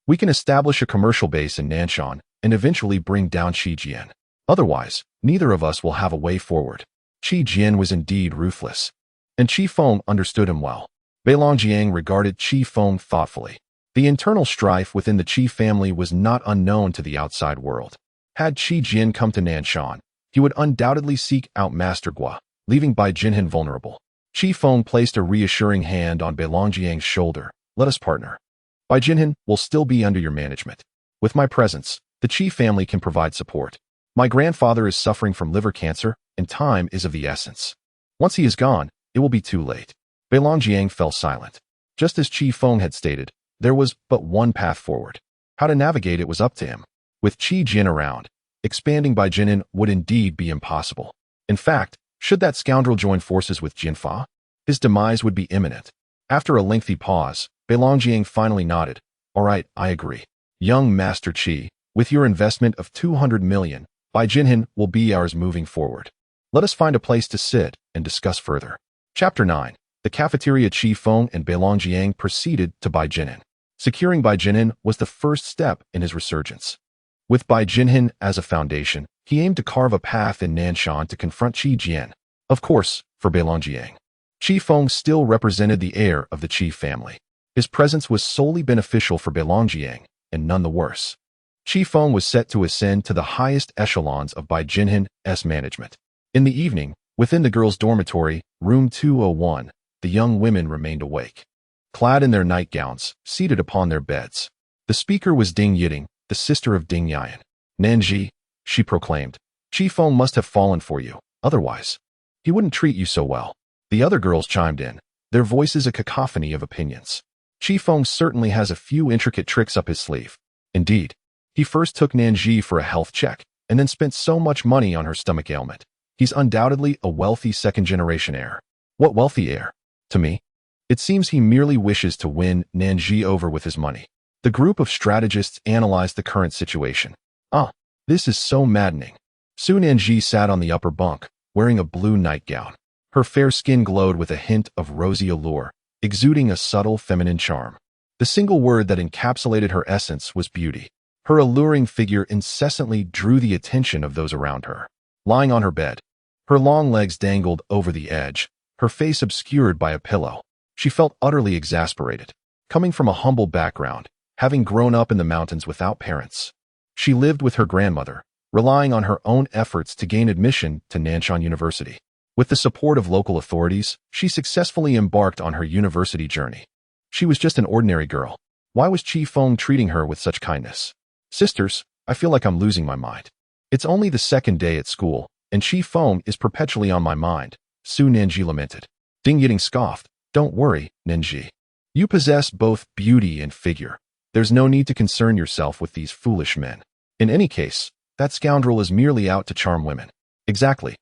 [SPEAKER 1] we can establish a commercial base in Nanshan and eventually bring down Qi Jian. Otherwise, neither of us will have a way forward. Qi Jian was indeed ruthless, and Qi Feng understood him well. Bilongjiang regarded Qi Feng thoughtfully. The internal strife within the Qi family was not unknown to the outside world. Had Qi Jian come to Nanshan, he would undoubtedly seek out Master Guo, leaving Bai Jinhan vulnerable. Qi Feng placed a reassuring hand on Bilongjiang's shoulder. Let us partner. Bai Jinhan will still be under your management. With my presence, the Qi family can provide support. My grandfather is suffering from liver cancer, and time is of the essence. Once he is gone, it will be too late. Bilongjiang fell silent. Just as Qi Feng had stated, there was but one path forward. How to navigate it was up to him. With Qi Jin around, expanding by Jinan would indeed be impossible. In fact, should that scoundrel join forces with Jinfa, his demise would be imminent. After a lengthy pause, Beilongjiang finally nodded. All right, I agree. Young Master Qi, with your investment of 200 million, Beijing will be ours moving forward. Let us find a place to sit and discuss further. Chapter 9. The cafeteria. Qi Feng and Beilongjiang proceeded to Beijing. Securing Beijing was the first step in his resurgence. With Beijing as a foundation, he aimed to carve a path in Nanshan to confront Qi Jian. Of course, for Beilongjiang, Qi Feng still represented the heir of the Qi family. His presence was solely beneficial for Beilongjiang, and none the worse. Qi Feng was set to ascend to the highest echelons of Beijing's management. In the evening, within the girls' dormitory, room 201, the young women remained awake. Clad in their nightgowns, seated upon their beds. The speaker was Ding Yiding, the sister of Ding Yan. Nanji, she proclaimed, Qi Feng must have fallen for you, otherwise he wouldn't treat you so well. The other girls chimed in, their voices a cacophony of opinions. Qi Feng certainly has a few intricate tricks up his sleeve. Indeed, he first took Nanji for a health check, and then spent so much money on her stomach ailment. He's undoubtedly a wealthy second-generation heir. What wealthy heir? To me, it seems he merely wishes to win Nanji over with his money. The group of strategists analyzed the current situation. This is so maddening. Su Nanji sat on the upper bunk, wearing a blue nightgown. Her fair skin glowed with a hint of rosy allure, exuding a subtle feminine charm. The single word that encapsulated her essence was beauty. Her alluring figure incessantly drew the attention of those around her. Lying on her bed, her long legs dangled over the edge, her face obscured by a pillow. She felt utterly exasperated. Coming from a humble background, having grown up in the mountains without parents, she lived with her grandmother, relying on her own efforts to gain admission to Nanshan University. With the support of local authorities, she successfully embarked on her university journey. She was just an ordinary girl. Why was Qi Feng treating her with such kindness? Sisters, I feel like I'm losing my mind. It's only the second day at school, and Qi Feng is perpetually on my mind, Su Nanji lamented. Ding Yiding scoffed. Don't worry, Nanji. You possess both beauty and figure. There's no need to concern yourself with these foolish men. In any case, that scoundrel is merely out to charm women. Exactly.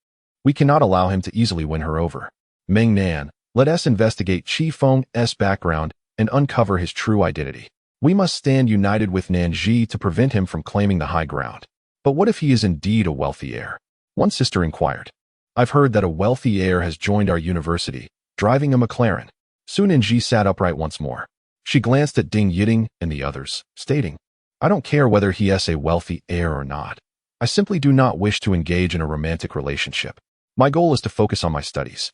[SPEAKER 1] We cannot allow him to easily win her over. Meng Nan, let us investigate Qi Feng's background and uncover his true identity. We must stand united with Nanji to prevent him from claiming the high ground. But what if he is indeed a wealthy heir? One sister inquired. I've heard that a wealthy heir has joined our university, driving a McLaren. Su Nanji sat upright once more. She glanced at Ding Yiding and the others, stating, I don't care whether he is a wealthy heir or not. I simply do not wish to engage in a romantic relationship. My goal is to focus on my studies,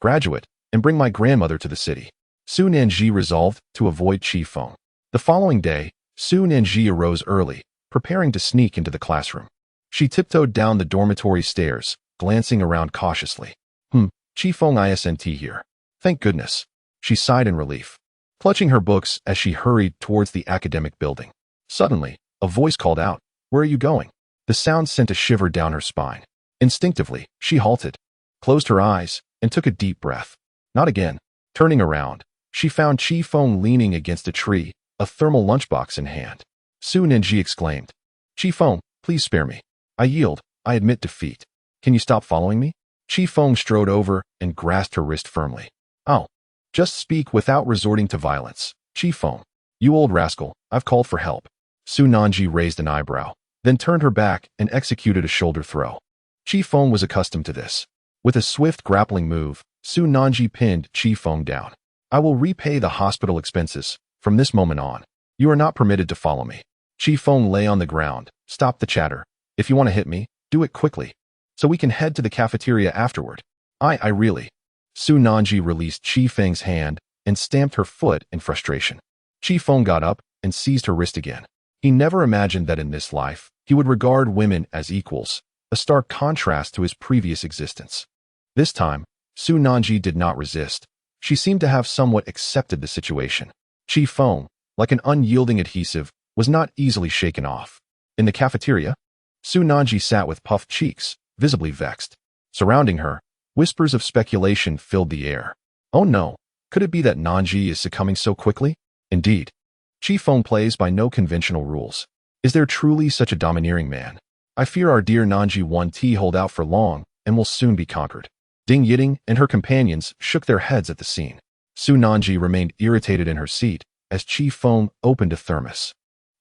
[SPEAKER 1] graduate, and bring my grandmother to the city. Su Nanji resolved to avoid Qi Feng. The following day, Su Nanji arose early, preparing to sneak into the classroom. She tiptoed down the dormitory stairs, glancing around cautiously. Qi Feng isn't here. Thank goodness. She sighed in relief, clutching her books as she hurried towards the academic building. Suddenly, a voice called out, Where are you going? The sound sent a shiver down her spine. Instinctively, she halted, closed her eyes, and took a deep breath. Not again. Turning around, she found Qi Feng leaning against a tree, a thermal lunchbox in hand. Su Nanji exclaimed, Qi Feng, please spare me. I yield. I admit defeat. Can you stop following me? Qi Feng strode over and grasped her wrist firmly. Oh, just speak without resorting to violence. Qi Feng, you old rascal, I've called for help. Su Nanji raised an eyebrow, then turned her back and executed a shoulder throw. Qi Feng was accustomed to this. With a swift grappling move, Su Nanji pinned Qi Feng down. I will repay the hospital expenses. From this moment on, you are not permitted to follow me. Qi Feng lay on the ground, stopped the chatter. If you want to hit me, do it quickly, so we can head to the cafeteria afterward. I really. Su Nanji released Qi Feng's hand and stamped her foot in frustration. Qi Feng got up and seized her wrist again. He never imagined that in this life, he would regard women as equals, a stark contrast to his previous existence. This time, Su Nanji did not resist. She seemed to have somewhat accepted the situation. Qi Feng, like an unyielding adhesive, was not easily shaken off. In the cafeteria, Su Nanji sat with puffed cheeks, visibly vexed. Surrounding her, whispers of speculation filled the air. Oh no, Could it be that Nanji is succumbing so quickly? Indeed. Feng plays by no conventional rules. Is there truly such a domineering man? I fear our dear Nanji won't hold out for long and will soon be conquered. Ding Yiting and her companions shook their heads at the scene. Su Nanji remained irritated in her seat as Feng opened a thermos.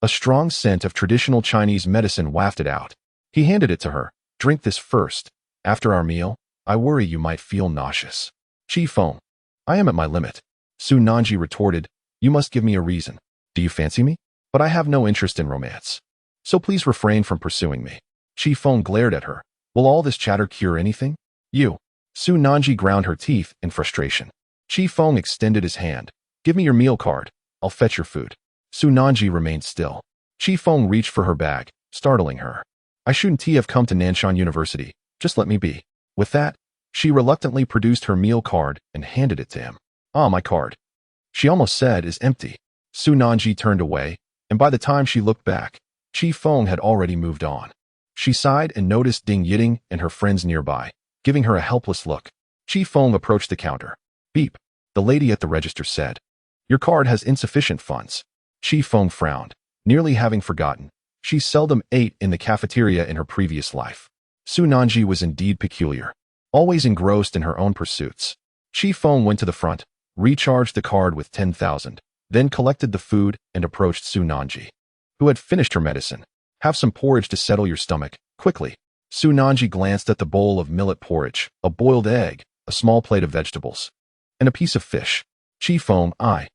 [SPEAKER 1] A strong scent of traditional Chinese medicine wafted out. He handed it to her. Drink this first. After our meal, I worry you might feel nauseous. Feng. I am at my limit. Su Nanji retorted. You must give me a reason. Do you fancy me? But I have no interest in romance. So please refrain from pursuing me. Feng glared at her. Will all this chatter cure anything? You. Su Nanji ground her teeth in frustration. Feng extended his hand. Give me your meal card. I'll fetch your food. Su Nanji remained still. Feng reached for her bag, startling her. I shouldn't have come to Nanshan University. Just let me be. With that, she reluctantly produced her meal card and handed it to him. Ah, my card. She almost said is empty. Su Nanji turned away, and by the time she looked back, Feng had already moved on. She sighed and noticed Ding Yiting and her friends nearby, giving her a helpless look. Feng approached the counter. Beep. The lady at the register said. Your card has insufficient funds. Feng frowned, nearly having forgotten. She seldom ate in the cafeteria in her previous life. Su Nanji was indeed peculiar, always engrossed in her own pursuits. Feng went to the front, recharged the card with 10,000, then collected the food and approached Su Nanji, who had finished her medicine. Have some porridge to settle your stomach, quickly. Su Nanji glanced at the bowl of millet porridge, a boiled egg, a small plate of vegetables, and a piece of fish. Feng, I.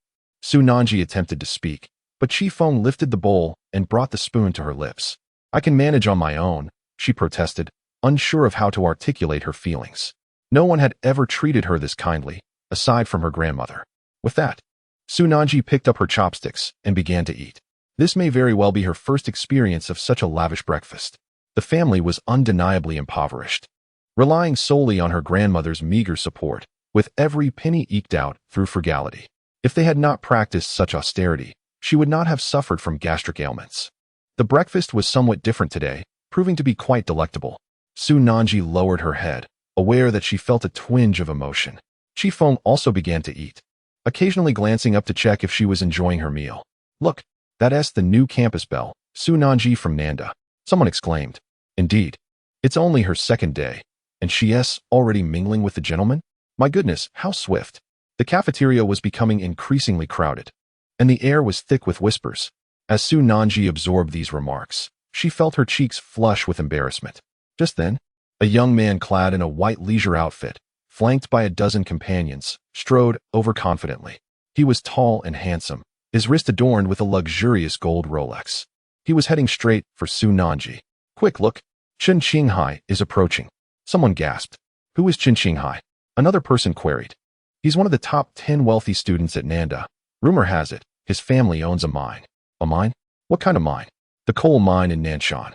[SPEAKER 1] Su Nanji attempted to speak, but Feng lifted the bowl and brought the spoon to her lips. I can manage on my own, she protested, unsure of how to articulate her feelings. No one had ever treated her this kindly, aside from her grandmother. With that, Su Nanji picked up her chopsticks and began to eat. This may very well be her first experience of such a lavish breakfast. The family was undeniably impoverished, relying solely on her grandmother's meager support, with every penny eked out through frugality. If they had not practiced such austerity, she would not have suffered from gastric ailments. The breakfast was somewhat different today, proving to be quite delectable. Su Nanji lowered her head, aware that she felt a twinge of emotion. Feng also began to eat, occasionally glancing up to check if she was enjoying her meal. Look, that's the new campus belle, Su Nanji from Nanda, someone exclaimed. Indeed. It's only her second day, and she's already mingling with the gentlemen? My goodness, how swift. The cafeteria was becoming increasingly crowded, and the air was thick with whispers. As Su Nanji absorbed these remarks, she felt her cheeks flush with embarrassment. Just then, a young man clad in a white leisure outfit, flanked by a dozen companions, strode over confidently. He was tall and handsome, his wrist adorned with a luxurious gold Rolex. He was heading straight for Su Nanji. Quick look, Chen Qinghai is approaching. Someone gasped. Who is Chen Qinghai? Another person queried. He's one of the top 10 wealthy students at Nanda. Rumor has it, his family owns a mine. A mine? What kind of mine? The coal mine in Nanshan.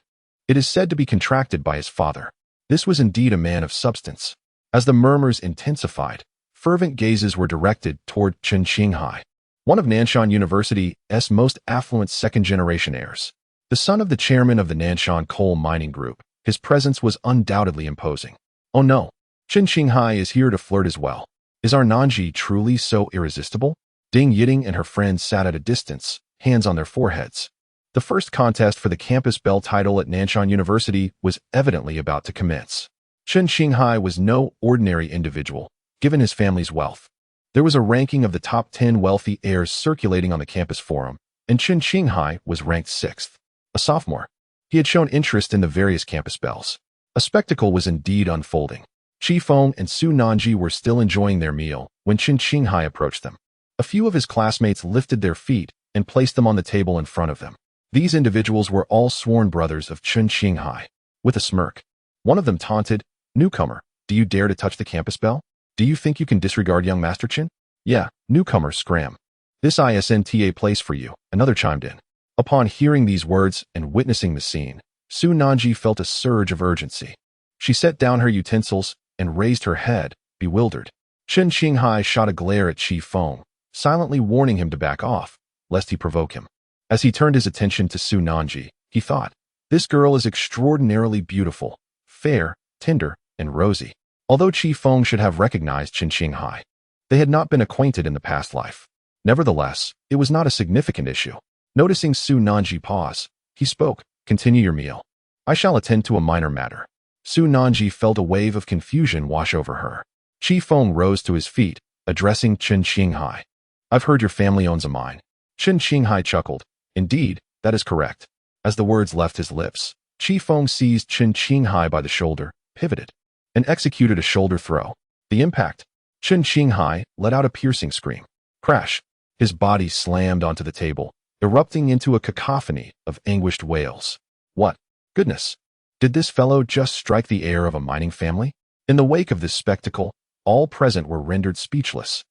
[SPEAKER 1] It is said to be contracted by his father. This was indeed a man of substance. As the murmurs intensified, fervent gazes were directed toward Chen Qinghai, one of Nanshan University's most affluent second-generation heirs. The son of the chairman of the Nanshan Coal Mining Group, his presence was undoubtedly imposing. Oh no, Chen Qinghai is here to flirt as well. Is our Nanji truly so irresistible? Ding Yiting and her friends sat at a distance, hands on their foreheads. The first contest for the campus belle title at Nanshan University was evidently about to commence. Chen Qinghai was no ordinary individual, given his family's wealth. There was a ranking of the top 10 wealthy heirs circulating on the campus forum, and Chen Qinghai was ranked 6th. A sophomore, he had shown interest in the various campus belles. A spectacle was indeed unfolding. Feng and Su Nanji were still enjoying their meal when Chen Qinghai approached them. A few of his classmates lifted their feet and placed them on the table in front of them. These individuals were all sworn brothers of Chen Qinghai. With a smirk, one of them taunted, "Newcomer, do you dare to touch the campus belle? Do you think you can disregard young Master Chen?" "Yeah, newcomer, scram. This isn't a place for you," another chimed in. Upon hearing these words and witnessing the scene, Su Nanji felt a surge of urgency. She set down her utensils and raised her head, bewildered. Chen Qinghai shot a glare at Feng, silently warning him to back off, lest he provoke him. As he turned his attention to Su Nanji, he thought, this girl is extraordinarily beautiful, fair, tender, and rosy. Although Feng should have recognized Chen Qinghai, They had not been acquainted in the past life. Nevertheless, it was not a significant issue. Noticing Su Nanji pause, he spoke, "Continue your meal. I shall attend to a minor matter." Su Nanji felt a wave of confusion wash over her. Chi Feng rose to his feet, addressing Chen Qinghai. "I've heard your family owns a mine." Chen Qinghai chuckled. "Indeed, that is correct." As the words left his lips, Chi Feng seized Chen Qinghai by the shoulder, pivoted, and executed a shoulder throw. The impact. Chen Qinghai let out a piercing scream. Crash. His body slammed onto the table, erupting into a cacophony of anguished wails. What? Goodness! Did this fellow just strike the heir of a mining family? In the wake of this spectacle, all present were rendered speechless,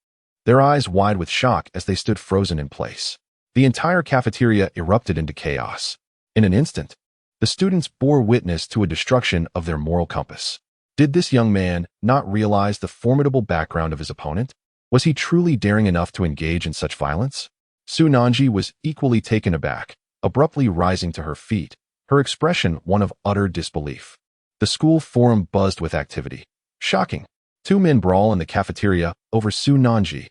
[SPEAKER 1] their eyes wide with shock as they stood frozen in place. The entire cafeteria erupted into chaos. In an instant, the students bore witness to a destruction of their moral compass. Did this young man not realize the formidable background of his opponent? Was he truly daring enough to engage in such violence? Su Nanji was equally taken aback, abruptly rising to her feet, her expression one of utter disbelief. The school forum buzzed with activity. Shocking. Two men brawl in the cafeteria over Su Nanji.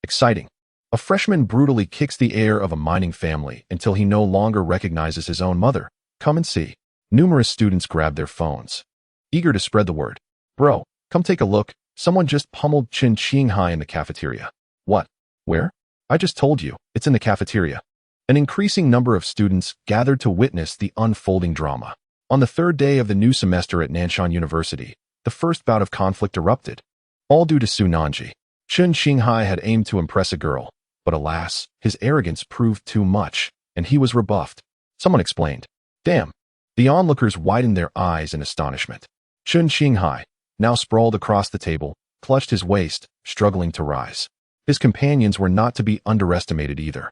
[SPEAKER 1] Exciting. A freshman brutally kicks the heir of a mining family until he no longer recognizes his own mother. Come and see. Numerous students grabbed their phones, eager to spread the word. Bro, come take a look. Someone just pummeled Chen Qinghai in the cafeteria. What? Where? I just told you, it's in the cafeteria. An increasing number of students gathered to witness the unfolding drama. On the third day of the new semester at Nanshan University, the first bout of conflict erupted, all due to Su Nanji. Chen Qinghai had aimed to impress a girl, but alas, his arrogance proved too much, and he was rebuffed. Someone explained. Damn. The onlookers widened their eyes in astonishment. Chen Qinghai, now sprawled across the table, clutched his waist, struggling to rise. His companions were not to be underestimated either.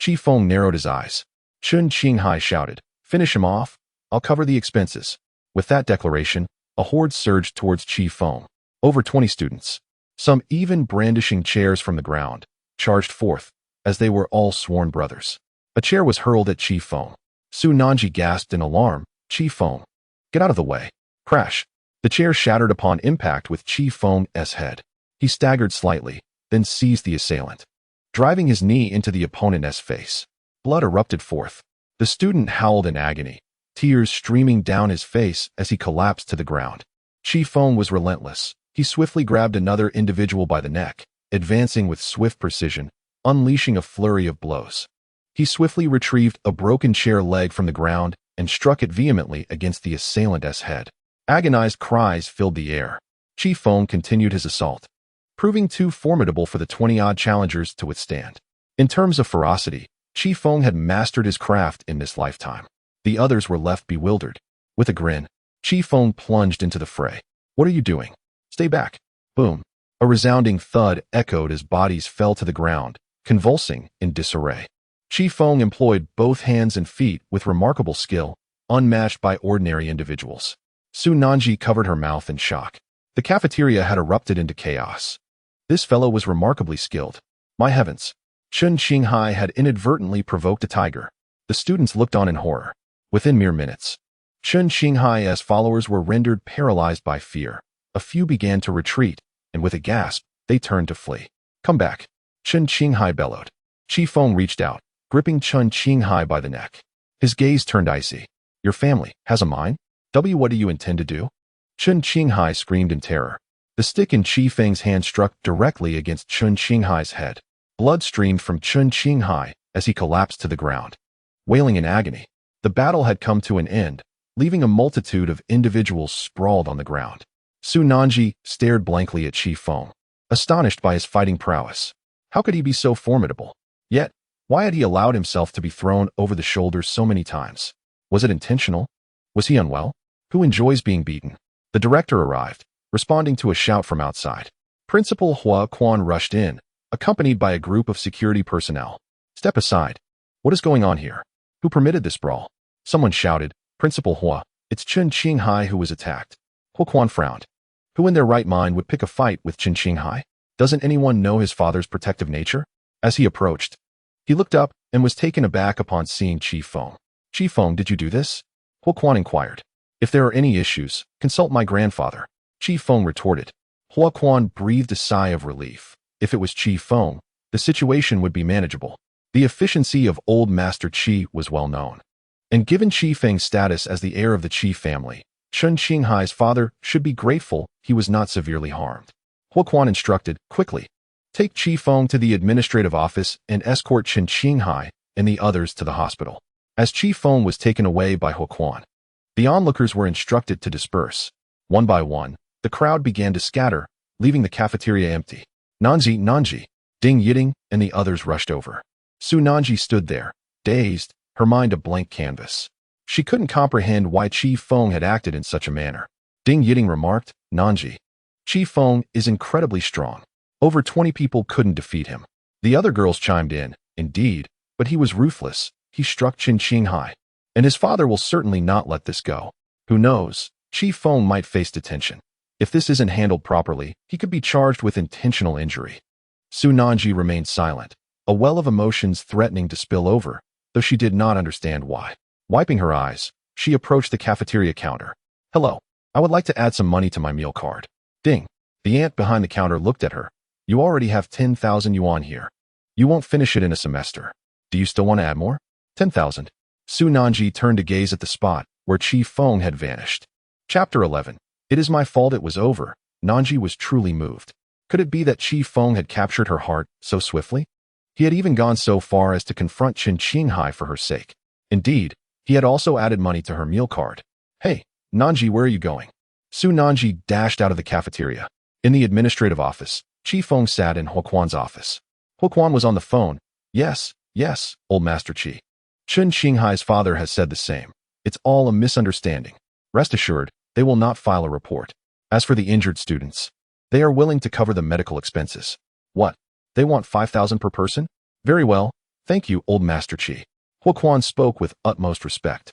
[SPEAKER 1] Chi Feng narrowed his eyes. Chen Qinghai shouted, "Finish him off. I'll cover the expenses." With that declaration, a horde surged towards Chi Feng. Over 20 students, some even brandishing chairs from the ground, charged forth, as they were all sworn brothers. A chair was hurled at Chi Feng. Su Nanji gasped in alarm. Chi Feng, get out of the way. Crash. The chair shattered upon impact with Chi Feng's head. He staggered slightly, then seized the assailant, driving his knee into the opponent's face. Blood erupted forth. The student howled in agony, tears streaming down his face as he collapsed to the ground. Chi Feng was relentless. He swiftly grabbed another individual by the neck, advancing with swift precision, unleashing a flurry of blows. He swiftly retrieved a broken chair leg from the ground and struck it vehemently against the assailant's head. Agonized cries filled the air. Chi Feng continued his assault, proving too formidable for the 20-odd challengers to withstand. In terms of ferocity, Chi Feng had mastered his craft in this lifetime. The others were left bewildered. With a grin, Chi Feng plunged into the fray. What are you doing? Stay back. Boom. A resounding thud echoed as bodies fell to the ground, convulsing in disarray. Chi Feng employed both hands and feet with remarkable skill, unmatched by ordinary individuals. Su Nanji covered her mouth in shock. The cafeteria had erupted into chaos. This fellow was remarkably skilled. My heavens. Chen Qinghai had inadvertently provoked a tiger. The students looked on in horror. Within mere minutes, Chen Qinghai's followers were rendered paralyzed by fear. A few began to retreat, and with a gasp, they turned to flee. Come back. Chen Qinghai bellowed. Chi Feng reached out, gripping Chen Qinghai by the neck. His gaze turned icy. Your family has a mine? What do you intend to do? Chen Qinghai screamed in terror. The stick in Chi Feng's hand struck directly against Chen Qinghai's head. Blood streamed from Chen Qinghai as he collapsed to the ground. Wailing in agony, the battle had come to an end, leaving a multitude of individuals sprawled on the ground. Su Nanji stared blankly at Chi Feng, astonished by his fighting prowess. How could he be so formidable? Yet, why had he allowed himself to be thrown over the shoulders so many times? Was it intentional? Was he unwell? Who enjoys being beaten? The director arrived, responding to a shout from outside. Principal Hua Quan rushed in, accompanied by a group of security personnel. Step aside. What is going on here? Who permitted this brawl? Someone shouted, Principal Hua, it's Chen Qinghai who was attacked. Hua Quan frowned. Who in their right mind would pick a fight with Chen Qinghai? Doesn't anyone know his father's protective nature? As he approached, he looked up and was taken aback upon seeing Chi Feng. Chi Feng, did you do this? Hua Quan inquired. If there are any issues, consult my grandfather. Chi Feng retorted. Hua Quan breathed a sigh of relief. If it was Qi Feng, the situation would be manageable. The efficiency of old Master Qi was well known. And given Qi Feng's status as the heir of the Qi family, Chen Qinghai's father should be grateful he was not severely harmed. Huoquan instructed, quickly, take Qi Feng to the administrative office and escort Chen Qinghai and the others to the hospital. As Qi Feng was taken away by Huoquan, the onlookers were instructed to disperse. One by one, the crowd began to scatter, leaving the cafeteria empty. Nanji, Ding Yiding, and the others rushed over. Su Nanji stood there, dazed, her mind a blank canvas. She couldn't comprehend why Qi Feng had acted in such a manner. Ding Yiding remarked, Nanji, Qi Feng is incredibly strong. Over 20 people couldn't defeat him. The other girls chimed in, indeed, but he was ruthless. He struck Chen Qinghai. And his father will certainly not let this go. Who knows, Qi Feng might face detention. If this isn't handled properly, he could be charged with intentional injury. Su Nanji remained silent, a well of emotions threatening to spill over, though she did not understand why. Wiping her eyes, she approached the cafeteria counter. Hello, I would like to add some money to my meal card. Ding. The aunt behind the counter looked at her. You already have 10,000 yuan here. You won't finish it in a semester. Do you still want to add more? 10,000. Su Nanji turned to gaze at the spot where Qi Feng had vanished. Chapter 11. It is my fault it was over. Nanji was truly moved. Could it be that Qi Feng had captured her heart so swiftly? He had even gone so far as to confront Chen Qinghai for her sake. Indeed, he had also added money to her meal card. Hey, Nanji, where are you going? Su Nanji dashed out of the cafeteria. In the administrative office, Qi Feng sat in Huoquan's office. Huoquan was on the phone. Yes, old Master Qi. Chen Qinghai's father has said the same. It's all a misunderstanding. Rest assured, they will not file a report. As for the injured students, they are willing to cover the medical expenses. What? They want 5,000 per person? Very well. Thank you, old Master Qi. Huoquan spoke with utmost respect.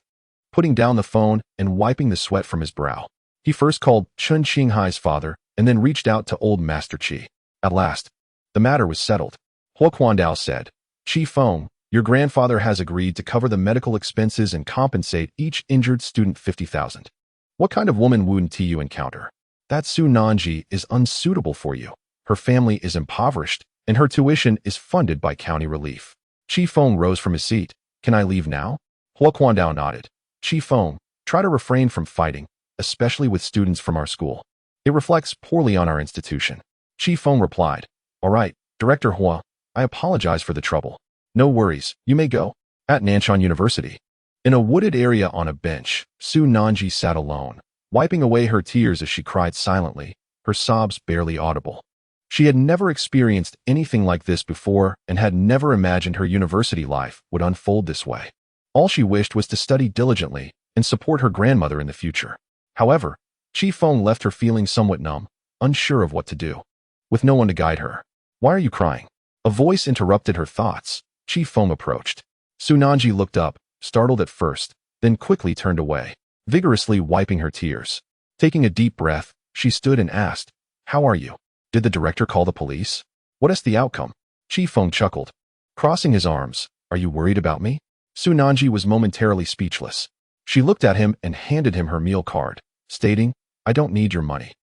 [SPEAKER 1] Putting down the phone and wiping the sweat from his brow, he first called Chen Qinghai's father and then reached out to old Master Qi. At last, the matter was settled. Huoquan Dao said, Qi Feng, your grandfather has agreed to cover the medical expenses and compensate each injured student 50,000. What kind of woman wouldn't you encounter? That Su Nanji is unsuitable for you. Her family is impoverished, and her tuition is funded by county relief. Qi Feng rose from his seat. Can I leave now? Huoquan Dao nodded. Qi Feng, try to refrain from fighting, especially with students from our school. It reflects poorly on our institution. Qi Feng replied, All right, Director Hua, I apologize for the trouble. No worries, you may go. At Nanshan University. In a wooded area on a bench, Su Nanji sat alone, wiping away her tears as she cried silently, her sobs barely audible. She had never experienced anything like this before and had never imagined her university life would unfold this way. All she wished was to study diligently and support her grandmother in the future. However, Qi Feng left her feeling somewhat numb, unsure of what to do. With no one to guide her. Why are you crying? A voice interrupted her thoughts. Qi Feng approached. Su Nanji looked up, startled at first, then quickly turned away, vigorously wiping her tears. Taking a deep breath, she stood and asked, How are you? Did the director call the police? What is the outcome? Qi Feng chuckled. Crossing his arms, Are you worried about me? Su Nanji was momentarily speechless. She looked at him and handed him her meal card, stating, I don't need your money.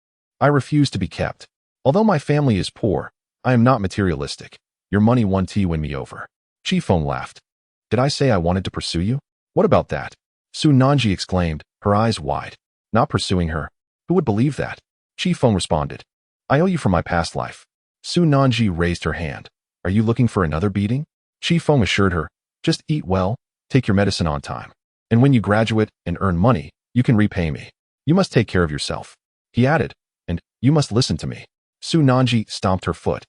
[SPEAKER 1] I refuse to be kept. Although my family is poor, I am not materialistic. Your money won't win me over. Qi Feng laughed. Did I say I wanted to pursue you? What about that? Su Nanji exclaimed, her eyes wide. Not pursuing her. Who would believe that? Qi Feng responded. I owe you for my past life. Su Nanji raised her hand. Are you looking for another beating? Qi Feng assured her. Just eat well, take your medicine on time. And when you graduate and earn money, you can repay me. You must take care of yourself. He added, and you must listen to me. Su Nanji stomped her foot.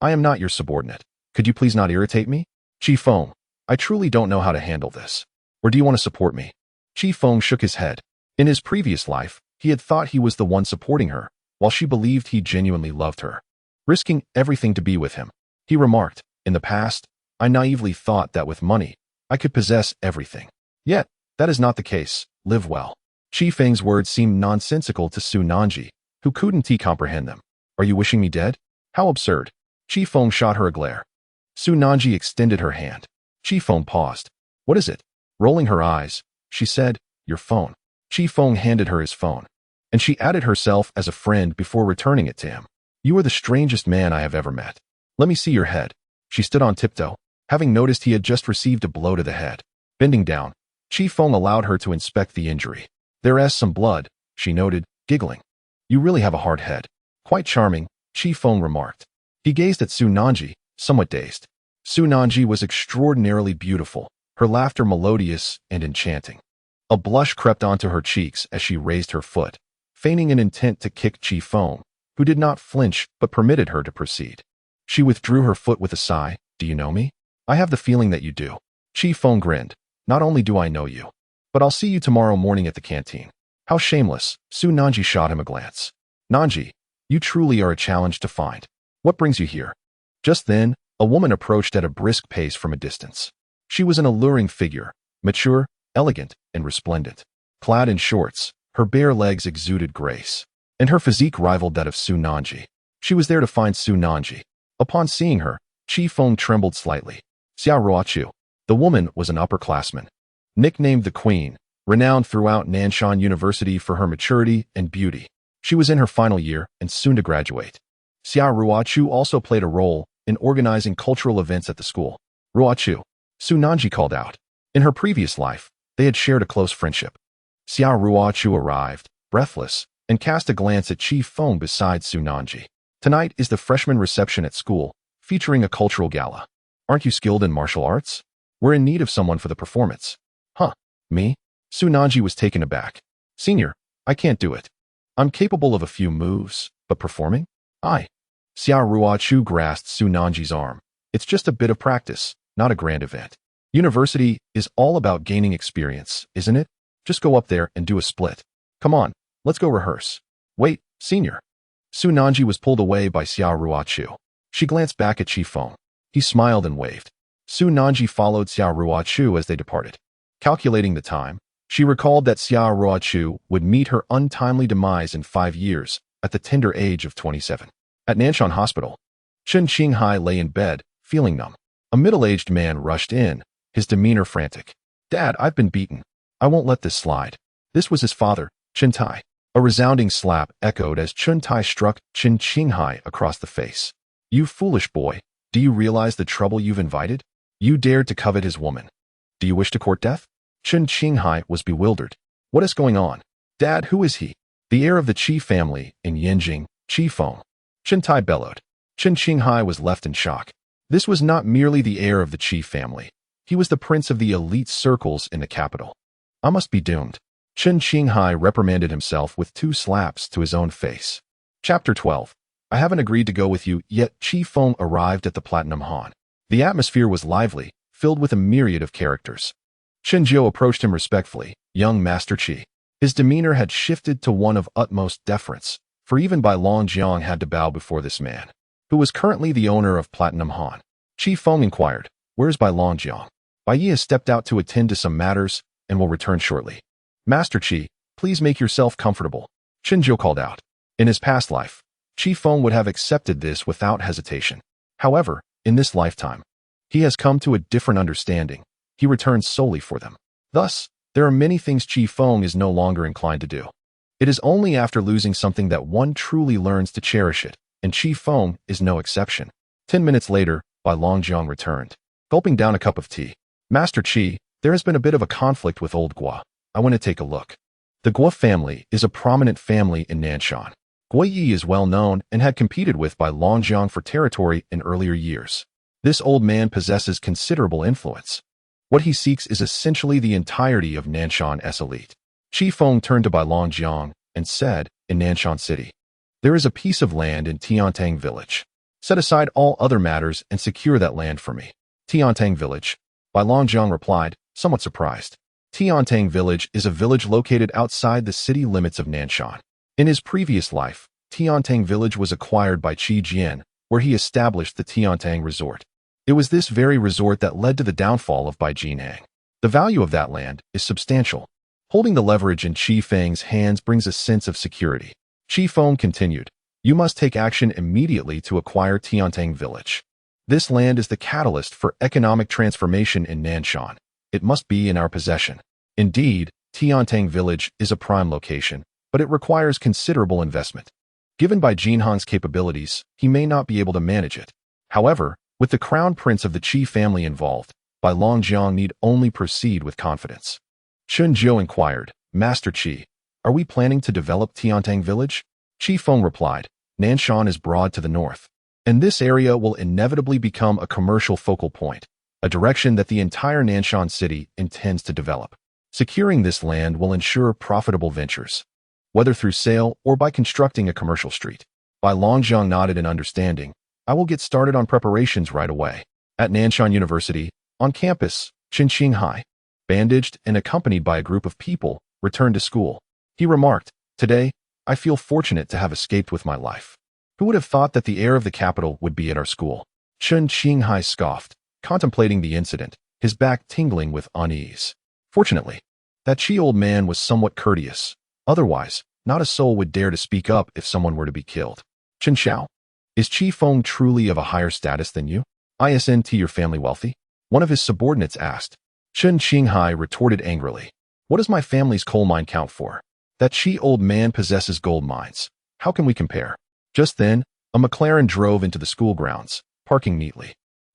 [SPEAKER 1] I am not your subordinate. Could you please not irritate me? Qi Feng, I truly don't know how to handle this. Or do you want to support me? Qi Feng shook his head. In his previous life, he had thought he was the one supporting her, while she believed he genuinely loved her, risking everything to be with him. He remarked, in the past, I naively thought that with money, I could possess everything. Yet, that is not the case. Live well. Qi Feng's words seemed nonsensical to Su Nanji, who couldn't comprehend them. Are you wishing me dead? How absurd. Qi Feng shot her a glare. Su Nanji extended her hand. Qi Feng paused. What is it? Rolling her eyes, she said, Your phone. Qi Feng handed her his phone, and she added herself as a friend before returning it to him. You are the strangest man I have ever met. Let me see your head. She stood on tiptoe, having noticed he had just received a blow to the head. Bending down, Chi Feng allowed her to inspect the injury. There's some blood, she noted, giggling. You really have a hard head. Quite charming, Chi Feng remarked. He gazed at Su Nanji, somewhat dazed. Su Nanji was extraordinarily beautiful, her laughter melodious and enchanting. A blush crept onto her cheeks as she raised her foot, feigning an intent to kick Chi Feng, who did not flinch but permitted her to proceed. She withdrew her foot with a sigh. Do you know me? I have the feeling that you do. Chi Feng grinned. Not only do I know you, but I'll see you tomorrow morning at the canteen. How shameless. Su Nanji shot him a glance. Nanji, you truly are a challenge to find. What brings you here? Just then, a woman approached at a brisk pace from a distance. She was an alluring figure, mature, elegant, and resplendent. Clad in shorts, her bare legs exuded grace, and her physique rivaled that of Su Nanji. She was there to find Su Nanji. Upon seeing her, Chi Feng trembled slightly. Xiao Ruochu. The woman was an upperclassman. Nicknamed the Queen, renowned throughout Nanshan University for her maturity and beauty. She was in her final year and soon to graduate. Xiao Ruochu also played a role in organizing cultural events at the school. Ruochu, Su Nanji called out. In her previous life, they had shared a close friendship. Xiao Ruochu arrived, breathless, and cast a glance at Chi Feng beside Su Nanji. Tonight is the freshman reception at school, featuring a cultural gala. Aren't you skilled in martial arts? We're in need of someone for the performance. Huh, me? Su Nanji was taken aback. Senior, I can't do it. I'm capable of a few moves, but performing? Xiao Ruochu grasped Su Nanji's arm. It's just a bit of practice, not a grand event. University is all about gaining experience, isn't it? Just go up there and do a split. Come on, let's go rehearse. Wait, senior. Su Nanji was pulled away by Xiao Ruochu. She glanced back at Chi Feng. He smiled and waved. Su Nanji followed Xiao Ruochu as they departed. Calculating the time, she recalled that Xiao Ruochu would meet her untimely demise in 5 years, at the tender age of 27. At Nanshan Hospital, Chen Qinghai lay in bed, feeling numb. A middle-aged man rushed in, his demeanor frantic. Dad, I've been beaten. I won't let this slide. This was his father, Chen Tai. A resounding slap echoed as Chen Tai struck Chen Qinghai across the face. You foolish boy, do you realize the trouble you've invited? You dared to covet his woman. Do you wish to court death? Chen Qinghai was bewildered. What is going on? Dad, who is he? The heir of the Qi family in Yanjing, Chi Feng. Chen Tai bellowed. Chen Qinghai was left in shock. This was not merely the heir of the Qi family. He was the prince of the elite circles in the capital. I must be doomed. Chen Qinghai reprimanded himself with 2 slaps to his own face. Chapter 12. I haven't agreed to go with you, yet Chi Feng arrived at the Platinum Han. The atmosphere was lively, filled with a myriad of characters. Chen Jiu approached him respectfully. Young Master Qi. His demeanor had shifted to one of utmost deference, for even Bai Longjiang had to bow before this man, who was currently the owner of Platinum Han. Chi Feng inquired, where's Bai Longjiang? Bai Yi has stepped out to attend to some matters and will return shortly. Master Qi, please make yourself comfortable, Chen Jiu called out. In his past life, Chi Feng would have accepted this without hesitation. However, in this lifetime, he has come to a different understanding. He returns solely for them. Thus, there are many things Chi Feng is no longer inclined to do. It is only after losing something that one truly learns to cherish it, and Chi Feng is no exception. 10 minutes later, Bai Longjiang returned, gulping down a cup of tea. Master Qi, there has been a bit of a conflict with old Guo. I want to take a look. The Guo family is a prominent family in Nanshan. Guo Yi is well known and had competed with Bai Longjiang for territory in earlier years. This old man possesses considerable influence. What he seeks is essentially the entirety of Nanshan's elite. Chi Feng turned to Bai Longjiang and said, in Nanshan City, there is a piece of land in Tiantang Village. Set aside all other matters and secure that land for me. Tiantang Village, Bai Longjiang replied, somewhat surprised. Tiantang Village is a village located outside the city limits of Nanshan. In his previous life, Tiantang Village was acquired by Qi Jian, where he established the Tiantang Resort. It was this very resort that led to the downfall of Bai Jinhang. The value of that land is substantial. Holding the leverage in Qi Feng's hands brings a sense of security. Qi Feng continued, you must take action immediately to acquire Tiantang Village. This land is the catalyst for economic transformation in Nanshan. It must be in our possession. Indeed, Tiantang Village is a prime location, but it requires considerable investment. Given Bai Jinhan's capabilities, he may not be able to manage it. However, with the crown prince of the Qi family involved, Bai Longjiang need only proceed with confidence. Chun Zhou inquired, Master Qi, are we planning to develop Tiantang village? Qi Feng replied, Nanshan is broad to the north, and this area will inevitably become a commercial focal point, a direction that the entire Nanshan city intends to develop. Securing this land will ensure profitable ventures, whether through sale or by constructing a commercial street. Bai Longjiang nodded in understanding. I will get started on preparations right away. At Nanshan University, on campus, Qin Qinghai, bandaged and accompanied by a group of people, returned to school. He remarked, Today, I feel fortunate to have escaped with my life. Who would have thought that the heir of the capital would be at our school? Qin Qinghai scoffed, contemplating the incident, his back tingling with unease. Fortunately, that Qi old man was somewhat courteous. Otherwise, not a soul would dare to speak up if someone were to be killed. Chen Xiao, is Qi Feng truly of a higher status than you? Isn't your family wealthy? One of his subordinates asked. Qin Qinghai retorted angrily. What does my family's coal mine count for? That Qi old man possesses gold mines. How can we compare? Just then, a McLaren drove into the school grounds, parking neatly.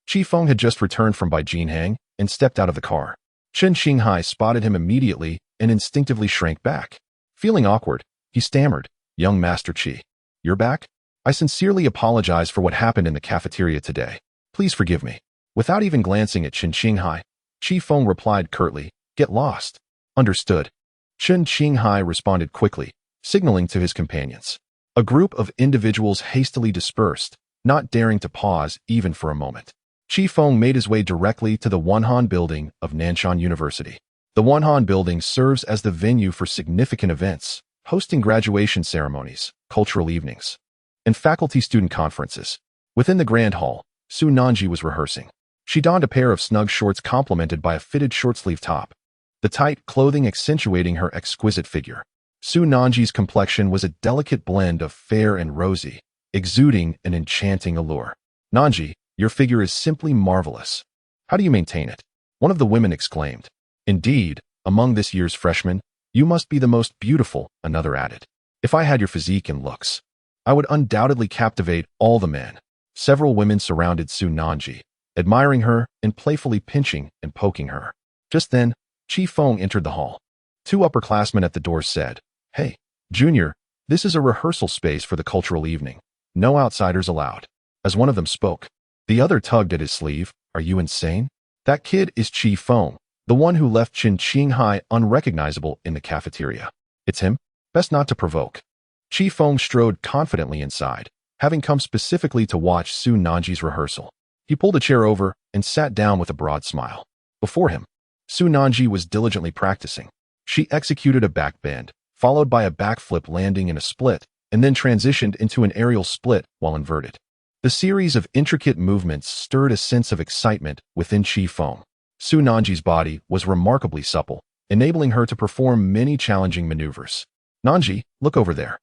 [SPEAKER 1] Qi Feng had just returned from Beijing and stepped out of the car. Qin Qinghai spotted him immediately and instinctively shrank back. Feeling awkward, he stammered, Young Master Qi, you're back? I sincerely apologize for what happened in the cafeteria today. Please forgive me. Without even glancing at Qin Qinghai, Qi Feng replied curtly, Get lost. Understood. Qin Qinghai responded quickly, signaling to his companions. A group of individuals hastily dispersed, not daring to pause even for a moment. Qi Feng made his way directly to the Wanhan building of Nanshan University. The Wanhan building serves as the venue for significant events, hosting graduation ceremonies, cultural evenings, and faculty-student conferences. Within the grand hall, Su Nanji was rehearsing. She donned a pair of snug shorts complemented by a fitted short-sleeve top, the tight clothing accentuating her exquisite figure. Su Nanji's complexion was a delicate blend of fair and rosy, exuding an enchanting allure. Nanji, your figure is simply marvelous. How do you maintain it? One of the women exclaimed. Indeed, among this year's freshmen, you must be the most beautiful, another added. If I had your physique and looks, I would undoubtedly captivate all the men. Several women surrounded Su Nanji, admiring her and playfully pinching and poking her. Just then, Qi Feng entered the hall. Two upperclassmen at the door said, Hey, Junior, this is a rehearsal space for the cultural evening. No outsiders allowed. As one of them spoke, the other tugged at his sleeve. Are you insane? That kid is Qi Feng, the one who left Qin Qinghai unrecognizable in the cafeteria. It's him? Best not to provoke. Qi Feng strode confidently inside, having come specifically to watch Su Nanji's rehearsal. He pulled a chair over and sat down with a broad smile. Before him, Su Nanji was diligently practicing. She executed a back bend, followed by a backflip landing in a split, and then transitioned into an aerial split while inverted. The series of intricate movements stirred a sense of excitement within Qi Feng. Su Nanji's body was remarkably supple, enabling her to perform many challenging maneuvers. Nanji, look over there.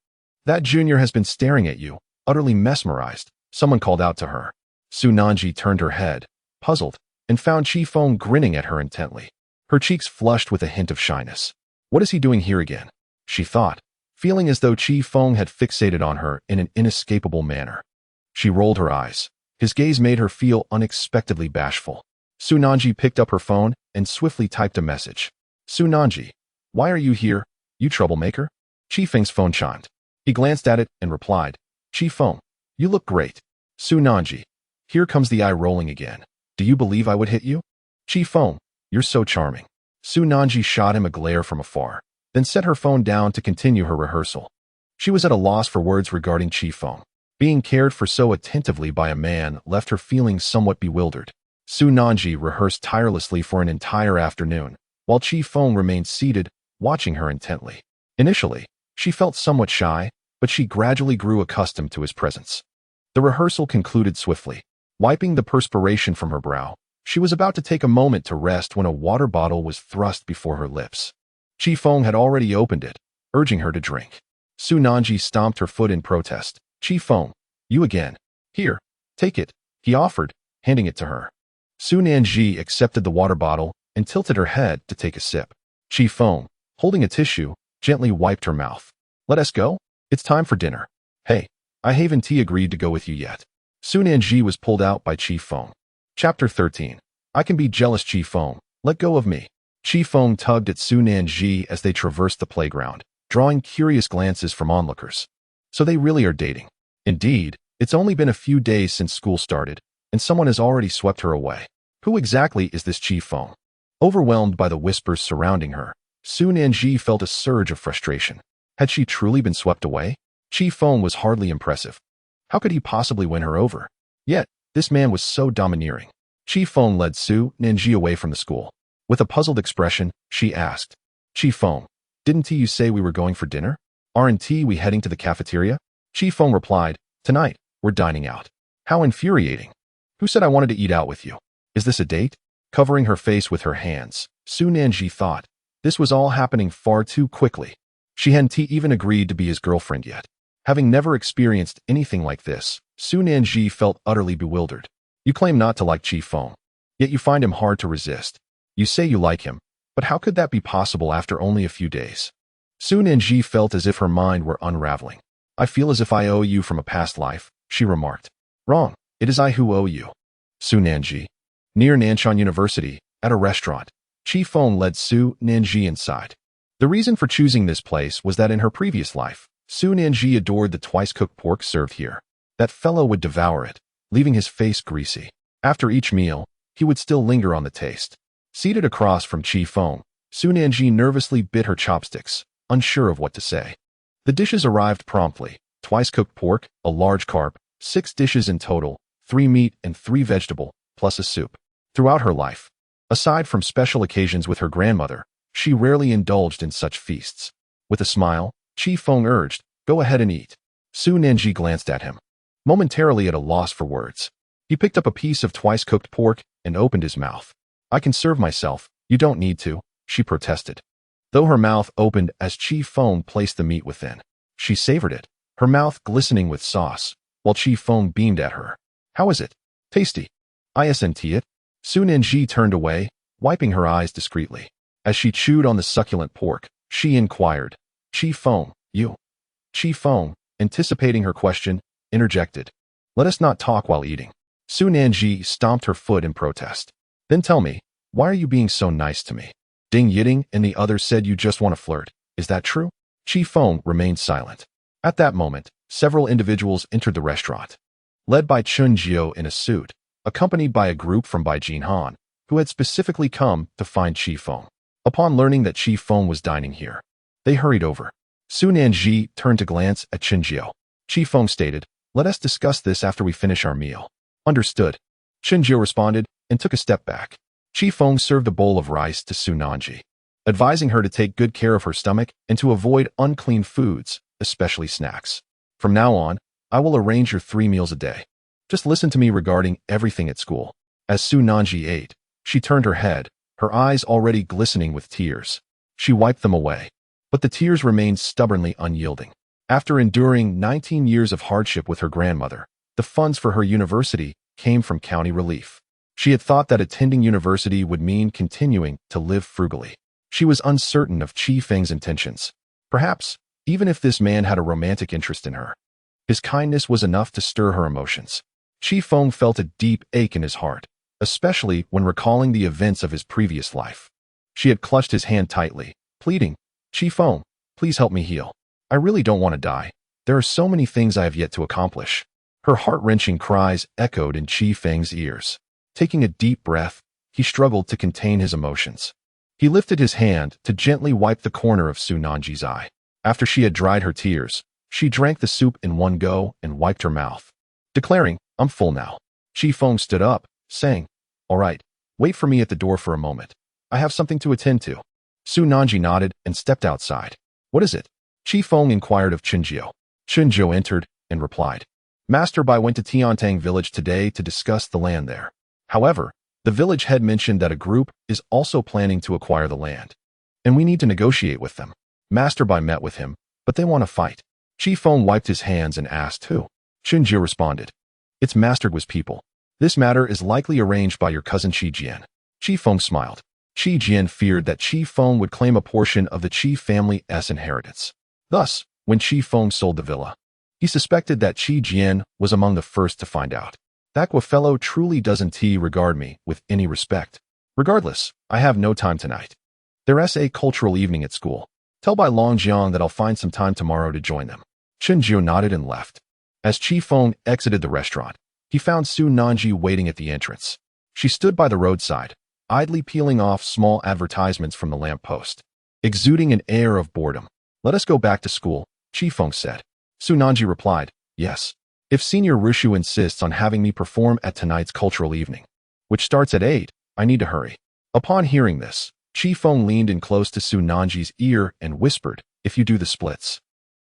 [SPEAKER 1] That junior has been staring at you, utterly mesmerized, someone called out to her. Su Nanji turned her head, puzzled, and found Qi Feng grinning at her intently. Her cheeks flushed with a hint of shyness. What is he doing here again? She thought, feeling as though Qi Feng had fixated on her in an inescapable manner. She rolled her eyes. His gaze made her feel unexpectedly bashful. Su Nanji picked up her phone and swiftly typed a message. Su Nanji, why are you here, you troublemaker? Qi Feng's phone chimed. He glanced at it and replied, Qi Feng, you look great. Su Nanji, here comes the eye rolling again. Do you believe I would hit you? Qi Feng, you're so charming. Su Nanji shot him a glare from afar, then set her phone down to continue her rehearsal. She was at a loss for words regarding Qi Feng. Being cared for so attentively by a man left her feeling somewhat bewildered. Su Nanji rehearsed tirelessly for an entire afternoon, while Qi Feng remained seated, watching her intently. Initially, she felt somewhat shy, but she gradually grew accustomed to his presence. The rehearsal concluded swiftly. Wiping the perspiration from her brow, she was about to take a moment to rest when a water bottle was thrust before her lips. Qi Feng had already opened it, urging her to drink. Su Nanji stomped her foot in protest. Qi Feng, you again. Here, take it, he offered, handing it to her. Su Nanji accepted the water bottle and tilted her head to take a sip. Qi Feng, holding a tissue, gently wiped her mouth. Let us go? It's time for dinner. Hey, I haven't agreed to go with you yet. Su Nanji was pulled out by Chi Feng. Chapter 13. I can be jealous, Chi Feng. Let go of me. Chi Feng tugged at Su Nanji as they traversed the playground, drawing curious glances from onlookers. So they really are dating. Indeed, it's only been a few days since school started, and someone has already swept her away. Who exactly is this Chi Feng? Overwhelmed by the whispers surrounding her, Su Nanji felt a surge of frustration. Had she truly been swept away? Chi Feng was hardly impressive. How could he possibly win her over? Yet, this man was so domineering. Chi Feng led Su Nanji away from the school. With a puzzled expression, she asked, Chi Feng, didn't you say we were going for dinner? Aren't we heading to the cafeteria? Chi Feng replied, tonight, we're dining out. How infuriating. Who said I wanted to eat out with you? Is this a date? Covering her face with her hands, Su Nanji thought, this was all happening far too quickly. She hadn't even agreed to be his girlfriend yet. Having never experienced anything like this, Su Nanji felt utterly bewildered. You claim not to like Chi Feng, yet you find him hard to resist. You say you like him, but how could that be possible after only a few days? Su Nanji felt as if her mind were unraveling. I feel as if I owe you from a past life, she remarked. Wrong, it is I who owe you. Su Nanji. Near Nanshan University, at a restaurant, Chi Feng led Su Nanji inside. The reason for choosing this place was that in her previous life, Su Nanji adored the twice-cooked pork served here. That fellow would devour it, leaving his face greasy. After each meal, he would still linger on the taste. Seated across from Chi Feng, Su Nanji nervously bit her chopsticks, unsure of what to say. The dishes arrived promptly. Twice-cooked pork, a large carp, 6 dishes in total, 3 meat and 3 vegetable, plus a soup. Throughout her life, aside from special occasions with her grandmother, she rarely indulged in such feasts. With a smile, Chi Feng urged, go ahead and eat. Su Nanji glanced at him, momentarily at a loss for words. He picked up a piece of twice-cooked pork and opened his mouth. I can serve myself, you don't need to, she protested. Though her mouth opened as Chi Feng placed the meat within, she savored it, her mouth glistening with sauce, while Chi Feng beamed at her. How is it? Tasty. Isn't it? Su Nanji turned away, wiping her eyes discreetly. As she chewed on the succulent pork, she inquired, Chi Feng, you? Chi Feng, anticipating her question, interjected. Let us not talk while eating. Su Nanji stomped her foot in protest. Then tell me, why are you being so nice to me? Ding Yiting and the others said you just want to flirt. Is that true? Chi Feng remained silent. At that moment, several individuals entered the restaurant. Led by Chun Jiao in a suit, accompanied by a group from Beijing, who had specifically come to find Chi Feng. Upon learning that Chi Feng was dining here, they hurried over. Su Nanji turned to glance at Chun Jiao. Chi Feng stated, let us discuss this after we finish our meal. Understood. Chun Jiao responded and took a step back. Chi Feng served a bowl of rice to Su Nanji, advising her to take good care of her stomach and to avoid unclean foods, especially snacks. From now on, I will arrange your 3 meals a day. Just listen to me regarding everything at school. As Su Nanji ate, she turned her head, her eyes already glistening with tears. She wiped them away, but the tears remained stubbornly unyielding. After enduring 19 years of hardship with her grandmother, the funds for her university came from county relief. She had thought that attending university would mean continuing to live frugally. She was uncertain of Chi Feng's intentions. Perhaps, even if this man had a romantic interest in her, his kindness was enough to stir her emotions. Chi Feng felt a deep ache in his heart, especially when recalling the events of his previous life. She had clutched his hand tightly, pleading, Chi Feng, please help me heal. I really don't want to die. There are so many things I have yet to accomplish. Her heart-wrenching cries echoed in Chi Feng's ears. Taking a deep breath, he struggled to contain his emotions. He lifted his hand to gently wipe the corner of Su Nanji's eye. After she had dried her tears, she drank the soup in one go and wiped her mouth, declaring, I'm full now. Chi Feng stood up, saying, all right, wait for me at the door for a moment. I have something to attend to. Su Nanji nodded and stepped outside. What is it? Chi Feng inquired of Chun Jiao. Chun Jiao entered and replied, Master Bai went to Tiantang village today to discuss the land there. However, the village head mentioned that a group is also planning to acquire the land, and we need to negotiate with them. Master Bai met with him, but they want to fight. Chi Feng wiped his hands and asked who. Chun Jiao responded, it's Master Gui's people. This matter is likely arranged by your cousin Chi Jian. Chi Feng smiled. Chi Jian feared that Chi Feng would claim a portion of the Chi family's inheritance. Thus, when Chi Feng sold the villa, He suspected that Qi Jian was among the first to find out. That fellow truly doesn't regard me with any respect. Regardless, I have no time tonight. There's a cultural evening at school. Tell Bai Longjiang that I'll find some time tomorrow to join them. Chen Jiu nodded and left. As Qi Feng exited the restaurant, he found Su Nanji waiting at the entrance. She stood by the roadside, idly peeling off small advertisements from the lamppost, exuding an air of boredom. Let us go back to school, Qi Feng said. Su Nanji replied, yes. If Senior Rishu insists on having me perform at tonight's cultural evening, which starts at 8, I need to hurry. Upon hearing this, Qi Feng leaned in close to Su Nanji's ear and whispered, if you do the splits,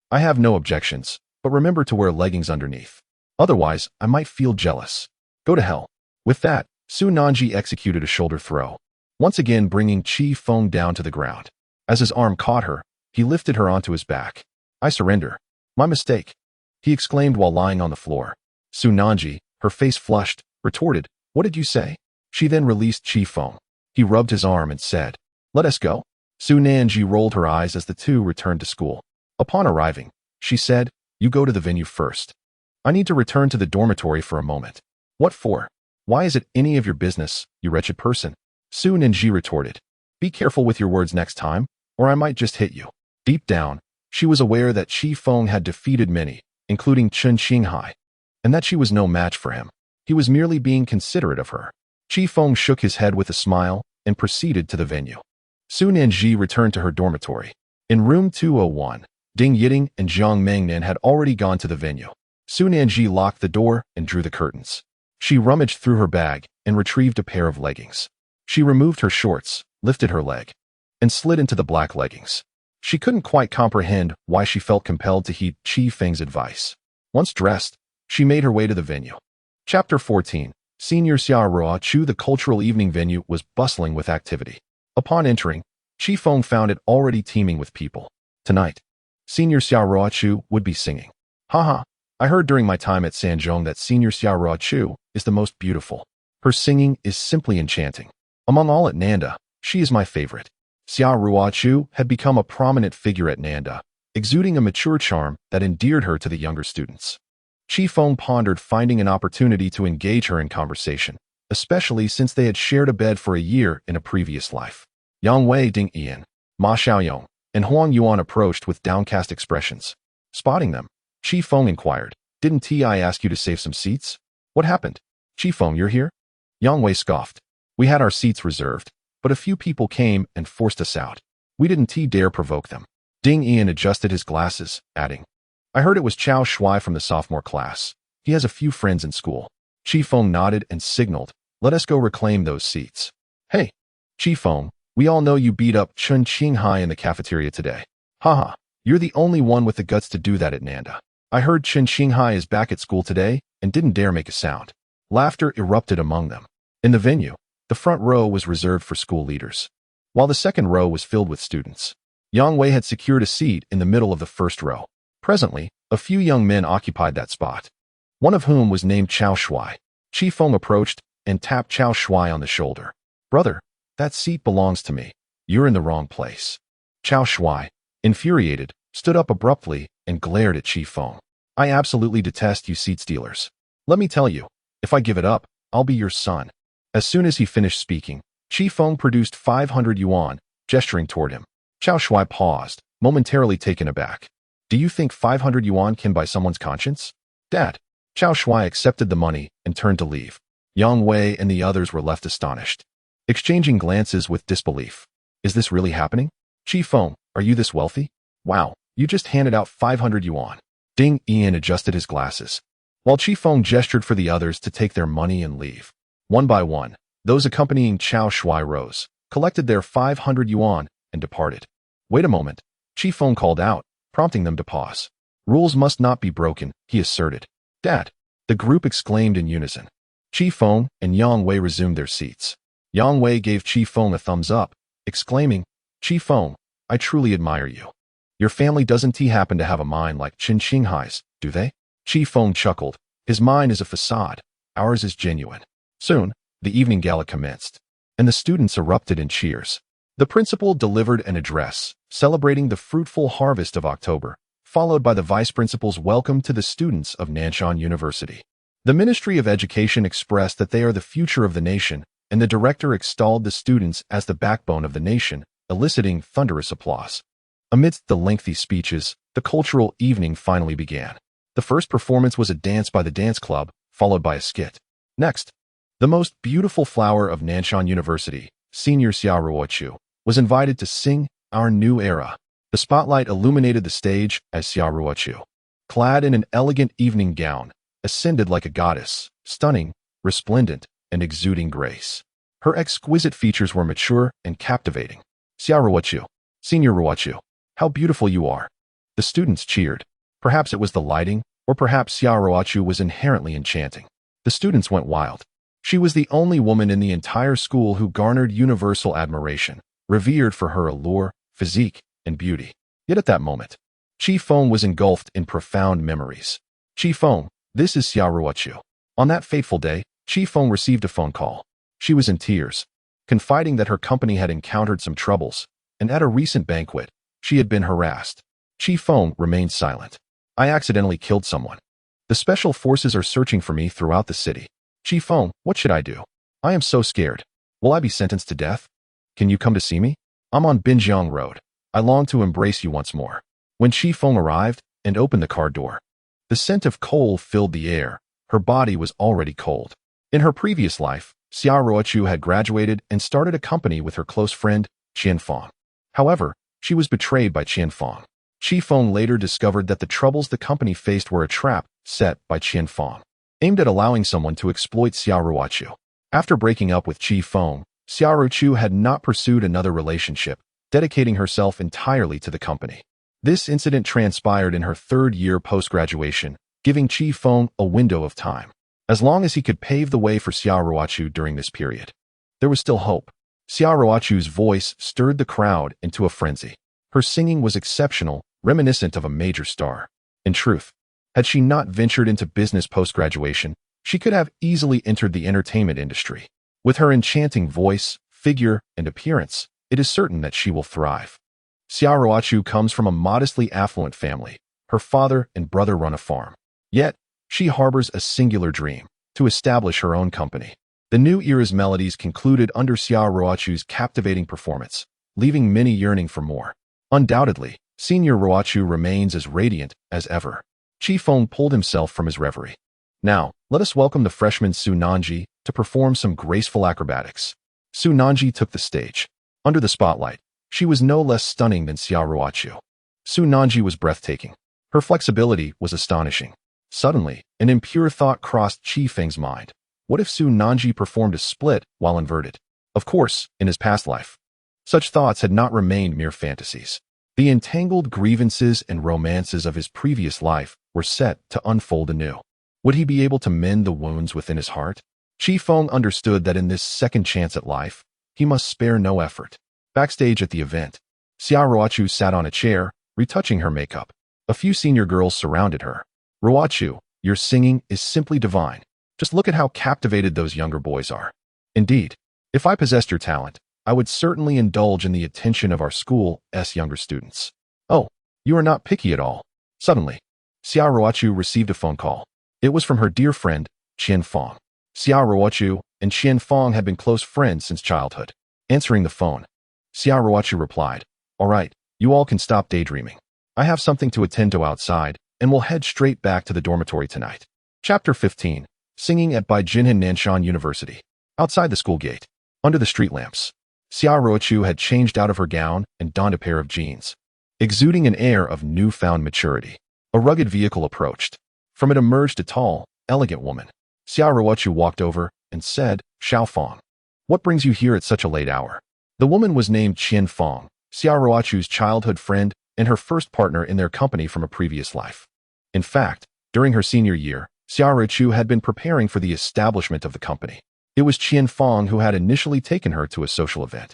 [SPEAKER 1] I have no objections, but remember to wear leggings underneath. Otherwise, I might feel jealous. Go to hell. With that, Su Nanji executed a shoulder throw, once again bringing Qi Feng down to the ground. As his arm caught her, he lifted her onto his back. I surrender. My mistake, he exclaimed while lying on the floor. Su Nanji, her face flushed, retorted, what did you say? She then released Qi Feng. He rubbed his arm and said, let us go. Su Nanji rolled her eyes as the two returned to school. Upon arriving, she said, you go to the venue first. I need to return to the dormitory for a moment. What for? Why is it any of your business, you wretched person? Su Nanji retorted. Be careful with your words next time, or I might just hit you. Deep down, she was aware that Qi Feng had defeated many, including Chen Qinghai, and that she was no match for him. He was merely being considerate of her. Qi Feng shook his head with a smile and proceeded to the venue. Su Nanji returned to her dormitory. In room 201, Ding Yiting and Jiang Mengnan had already gone to the venue. Su Nanji locked the door and drew the curtains. She rummaged through her bag and retrieved a pair of leggings. She removed her shorts, lifted her leg, and slid into the black leggings. She couldn't quite comprehend why she felt compelled to heed Qi Feng's advice. Once dressed, she made her way to the venue. Chapter 14. Senior Xia Chu. The cultural evening venue was bustling with activity. Upon entering, Qi Feng found it already teeming with people. Tonight, Senior Xia Chu would be singing. Haha, I heard during my time at Sanzhong that Senior Xia Chu is the most beautiful. Her singing is simply enchanting. Among all at Nanda, she is my favorite. Xia Chu had become a prominent figure at Nanda, exuding a mature charm that endeared her to the younger students. Qi Feng pondered finding an opportunity to engage her in conversation, especially since they had shared a bed for a year in a previous life. Yang Wei, Ding Ian, Ma Xiaoyong, and Huang Yuan approached with downcast expressions. Spotting them, Qi Feng inquired, didn't I ask you to save some seats? What happened? Qi Feng, you're here? Yang Wei scoffed. We had our seats reserved, but a few people came and forced us out. We didn't dare provoke them. Ding Ian adjusted his glasses, adding, I heard it was Chao Shui from the sophomore class. He has a few friends in school. Qi Feng nodded and signaled, let us go reclaim those seats. Hey, Qi Feng, we all know you beat up Chen Qinghai in the cafeteria today. Haha, you're the only one with the guts to do that at Nanda. I heard Chen Qinghai is back at school today and didn't dare make a sound. Laughter erupted among them. In the venue, the front row was reserved for school leaders, while the second row was filled with students. Yang Wei had secured a seat in the middle of the first row. Presently, a few young men occupied that spot, one of whom was named Chao Shui. Qi Feng approached and tapped Chao Shui on the shoulder. Brother, that seat belongs to me. You're in the wrong place. Chao Shui, infuriated, stood up abruptly and glared at Qi Feng. I absolutely detest you seat stealers. Let me tell you, if I give it up, I'll be your son. As soon as he finished speaking, Qi Feng produced 500 yuan, gesturing toward him. Chao Shui paused, momentarily taken aback. Do you think 500 yuan can buy someone's conscience? Dad. Chao Shui accepted the money and turned to leave. Yang Wei and the others were left astonished, exchanging glances with disbelief. Is this really happening? Qi Feng, are you this wealthy? Wow, you just handed out 500 yuan. Ding Ian adjusted his glasses, while Qi Feng gestured for the others to take their money and leave. One by one, those accompanying Chao Shui rose, collected their 500 yuan, and departed. Wait a moment, Qi Feng called out, prompting them to pause. Rules must not be broken, he asserted. Dad, the group exclaimed in unison. Qi Feng and Yang Wei resumed their seats. Yang Wei gave Qi Feng a thumbs up, exclaiming, Qi Feng, I truly admire you. Your family doesn't happen to have a mind like Chen Qinghai's, do they? Qi Feng chuckled. His mind is a facade. Ours is genuine. Soon, the evening gala commenced, and the students erupted in cheers. The principal delivered an address, celebrating the fruitful harvest of October, followed by the vice principal's welcome to the students of Nanshan University. The Ministry of Education expressed that they are the future of the nation, and the director extolled the students as the backbone of the nation, eliciting thunderous applause. Amidst the lengthy speeches, the cultural evening finally began. The first performance was a dance by the dance club, followed by a skit. Next, the most beautiful flower of Nanshan University, Senior Xiao, was invited to sing Our New Era. The spotlight illuminated the stage as Xiao, clad in an elegant evening gown, ascended like a goddess, stunning, resplendent, and exuding grace. Her exquisite features were mature and captivating. Xiao, Senior Ruochu, how beautiful you are. The students cheered. Perhaps it was the lighting, or perhaps Xiao was inherently enchanting. The students went wild. She was the only woman in the entire school who garnered universal admiration, revered for her allure, physique, and beauty. Yet at that moment, Feng was engulfed in profound memories. Feng, this is Xiao. On that fateful day, Feng received a phone call. She was in tears, confiding that her company had encountered some troubles, and at a recent banquet, she had been harassed. Feng remained silent. I accidentally killed someone. The special forces are searching for me throughout the city. Feng, what should I do? I am so scared. Will I be sentenced to death? Can you come to see me? I'm on Beijing Road. I long to embrace you once more. When Feng arrived and opened the car door, the scent of coal filled the air. Her body was already cold. In her previous life, Xiao had graduated and started a company with her close friend, Feng. However, she was betrayed by Feng. Feng later discovered that the troubles the company faced were a trap set by Feng, aimed at allowing someone to exploit Xiao. After breaking up with Feng, Xiao had not pursued another relationship, dedicating herself entirely to the company. This incident transpired in her third year post-graduation, giving Feng a window of time. As long as he could pave the way for Xiao during this period, there was still hope. Xiao's voice stirred the crowd into a frenzy. Her singing was exceptional, reminiscent of a major star. In truth, had she not ventured into business post-graduation, she could have easily entered the entertainment industry. With her enchanting voice, figure, and appearance, it is certain that she will thrive. Xiao comes from a modestly affluent family. Her father and brother run a farm. Yet, she harbors a singular dream, to establish her own company. The new era's melodies concluded under Xiao's captivating performance, leaving many yearning for more. Undoubtedly, Senior Ruochu remains as radiant as ever. Feng pulled himself from his reverie. Now, let us welcome the freshman Su Nanji to perform some graceful acrobatics. Su Nanji took the stage. Under the spotlight, she was no less stunning than Xiao. Su Nanji was breathtaking. Her flexibility was astonishing. Suddenly, an impure thought crossed Feng's mind. What if Su Nanji performed a split while inverted? Of course, in his past life, such thoughts had not remained mere fantasies. The entangled grievances and romances of his previous life were set to unfold anew. Would he be able to mend the wounds within his heart? Feng understood that in this second chance at life, he must spare no effort. Backstage at the event, Xiao sat on a chair, retouching her makeup. A few senior girls surrounded her. Ruochu, your singing is simply divine. Just look at how captivated those younger boys are. Indeed, if I possessed your talent, I would certainly indulge in the attention of our school's younger students. Oh, you are not picky at all. Suddenly, Xiao received a phone call. It was from her dear friend, Feng. Xiao and Feng had been close friends since childhood. Answering the phone, Xiao replied, "All right, you all can stop daydreaming. I have something to attend to outside, and will head straight back to the dormitory tonight." Chapter 15. Singing at Beijing Nanshan University. Outside the school gate, under the street lamps, Xiao had changed out of her gown and donned a pair of jeans, exuding an air of newfound maturity. A rugged vehicle approached. From it emerged a tall, elegant woman. Xiao walked over and said, "Xiao Feng, what brings you here at such a late hour?" The woman was named Feng, Xiao's childhood friend and her first partner in their company from a previous life. In fact, during her senior year, Xiao had been preparing for the establishment of the company. It was Feng who had initially taken her to a social event,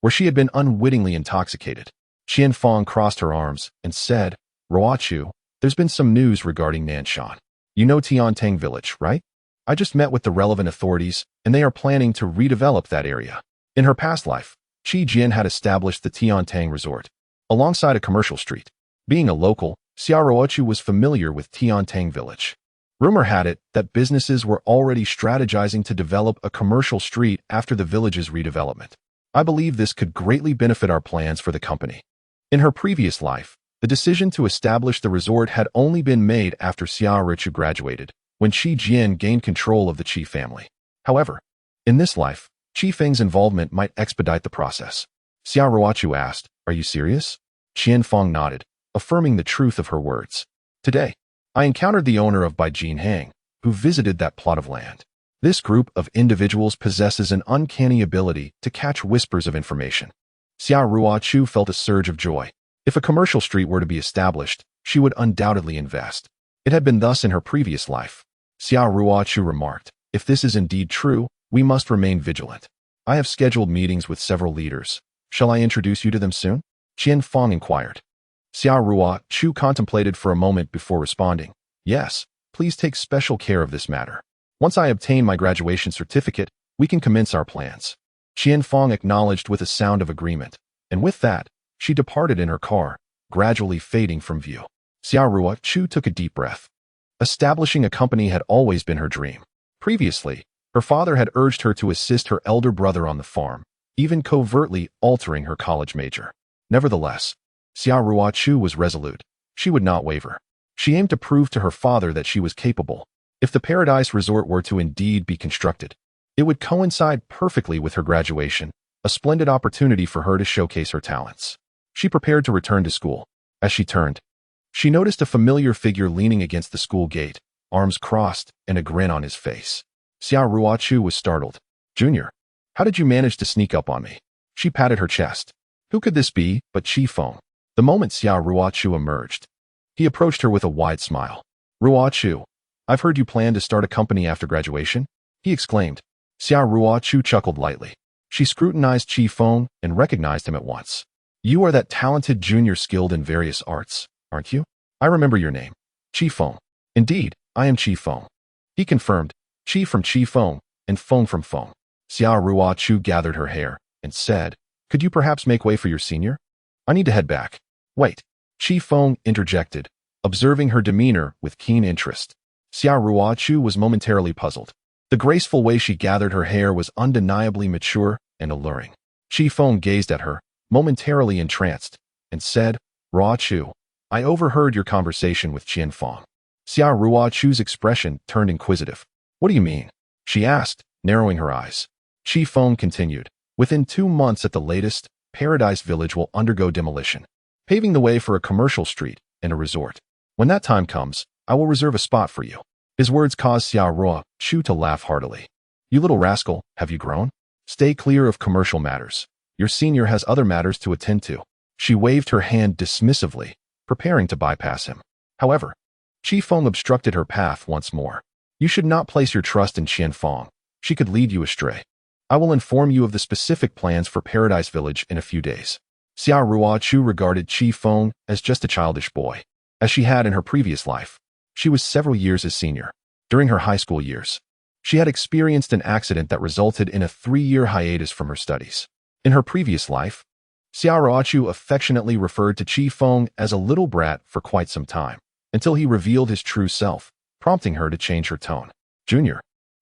[SPEAKER 1] where she had been unwittingly intoxicated. Feng crossed her arms and said, "Ruochu, there's been some news regarding Nanshan. You know Tiantang village, right? I just met with the relevant authorities, and they are planning to redevelop that area." In her past life, Qi Jian had established the Tiantang resort, alongside a commercial street. Being a local, Xiaoruochu was familiar with Tiantang village. Rumor had it that businesses were already strategizing to develop a commercial street after the village's redevelopment. I believe this could greatly benefit our plans for the company. In her previous life, the decision to establish the resort had only been made after Xiaoruochu graduated, when Qi Jian gained control of the Qi family. However, in this life, Qi Feng's involvement might expedite the process. Xiaoruochu asked, "Are you serious?" Qian Feng nodded, affirming the truth of her words. "Today, I encountered the owner of Beijing, who visited that plot of land. This group of individuals possesses an uncanny ability to catch whispers of information." Xiaoruochu felt a surge of joy. If a commercial street were to be established, she would undoubtedly invest. It had been thus in her previous life. Xiaoruochu remarked, "If this is indeed true, we must remain vigilant. I have scheduled meetings with several leaders. Shall I introduce you to them soon?" Qian Feng inquired. Xiaoruochu contemplated for a moment before responding, "Yes, please take special care of this matter. Once I obtain my graduation certificate, we can commence our plans." Qian Feng acknowledged with a sound of agreement, and with that, she departed in her car, gradually fading from view. Xiaoruochu took a deep breath. Establishing a company had always been her dream. Previously, her father had urged her to assist her elder brother on the farm, even covertly altering her college major. Nevertheless, Xiaoruochu was resolute. She would not waver. She aimed to prove to her father that she was capable. If the Paradise Resort were to indeed be constructed, it would coincide perfectly with her graduation, a splendid opportunity for her to showcase her talents. She prepared to return to school. As she turned, she noticed a familiar figure leaning against the school gate, arms crossed and a grin on his face. Xiaoruochu was startled. "Junior, how did you manage to sneak up on me?" She patted her chest. Who could this be but Qi Feng? The moment Xiaoruochu emerged, he approached her with a wide smile. "Ruochu, I've heard you plan to start a company after graduation?" he exclaimed. Xiaoruochu chuckled lightly. She scrutinized Qi Feng and recognized him at once. "You are that talented junior skilled in various arts, aren't you? I remember your name. Qi Feng." "Indeed, I am Qi Feng," he confirmed. "Qi from Qi Feng, and Feng from Feng." Xiaoruochu gathered her hair and said, "Could you perhaps make way for your senior? I need to head back." "Wait," Qi Feng interjected, observing her demeanor with keen interest. Xiaoruochu was momentarily puzzled. The graceful way she gathered her hair was undeniably mature and alluring. Qi Feng gazed at her, momentarily entranced, and said, "Ruochu, I overheard your conversation with Qian Feng." Xiaoruochu's expression turned inquisitive. "What do you mean?" she asked, narrowing her eyes. Qi Feng continued, "Within 2 months at the latest, Paradise Village will undergo demolition, paving the way for a commercial street and a resort. When that time comes, I will reserve a spot for you." His words caused Xiaoruochu to laugh heartily. "You little rascal, have you grown? Stay clear of commercial matters. Your senior has other matters to attend to." She waved her hand dismissively, preparing to bypass him. However, Qi Feng obstructed her path once more. "You should not place your trust in Qian Feng. She could lead you astray. I will inform you of the specific plans for Paradise Village in a few days." Xiaoruochu regarded Qi Feng as just a childish boy, as she had in her previous life. She was several years his senior. During her high school years, she had experienced an accident that resulted in a 3-year hiatus from her studies. In her previous life, Xiaoruochu affectionately referred to Qi Feng as a little brat for quite some time, until he revealed his true self, prompting her to change her tone. "Junior,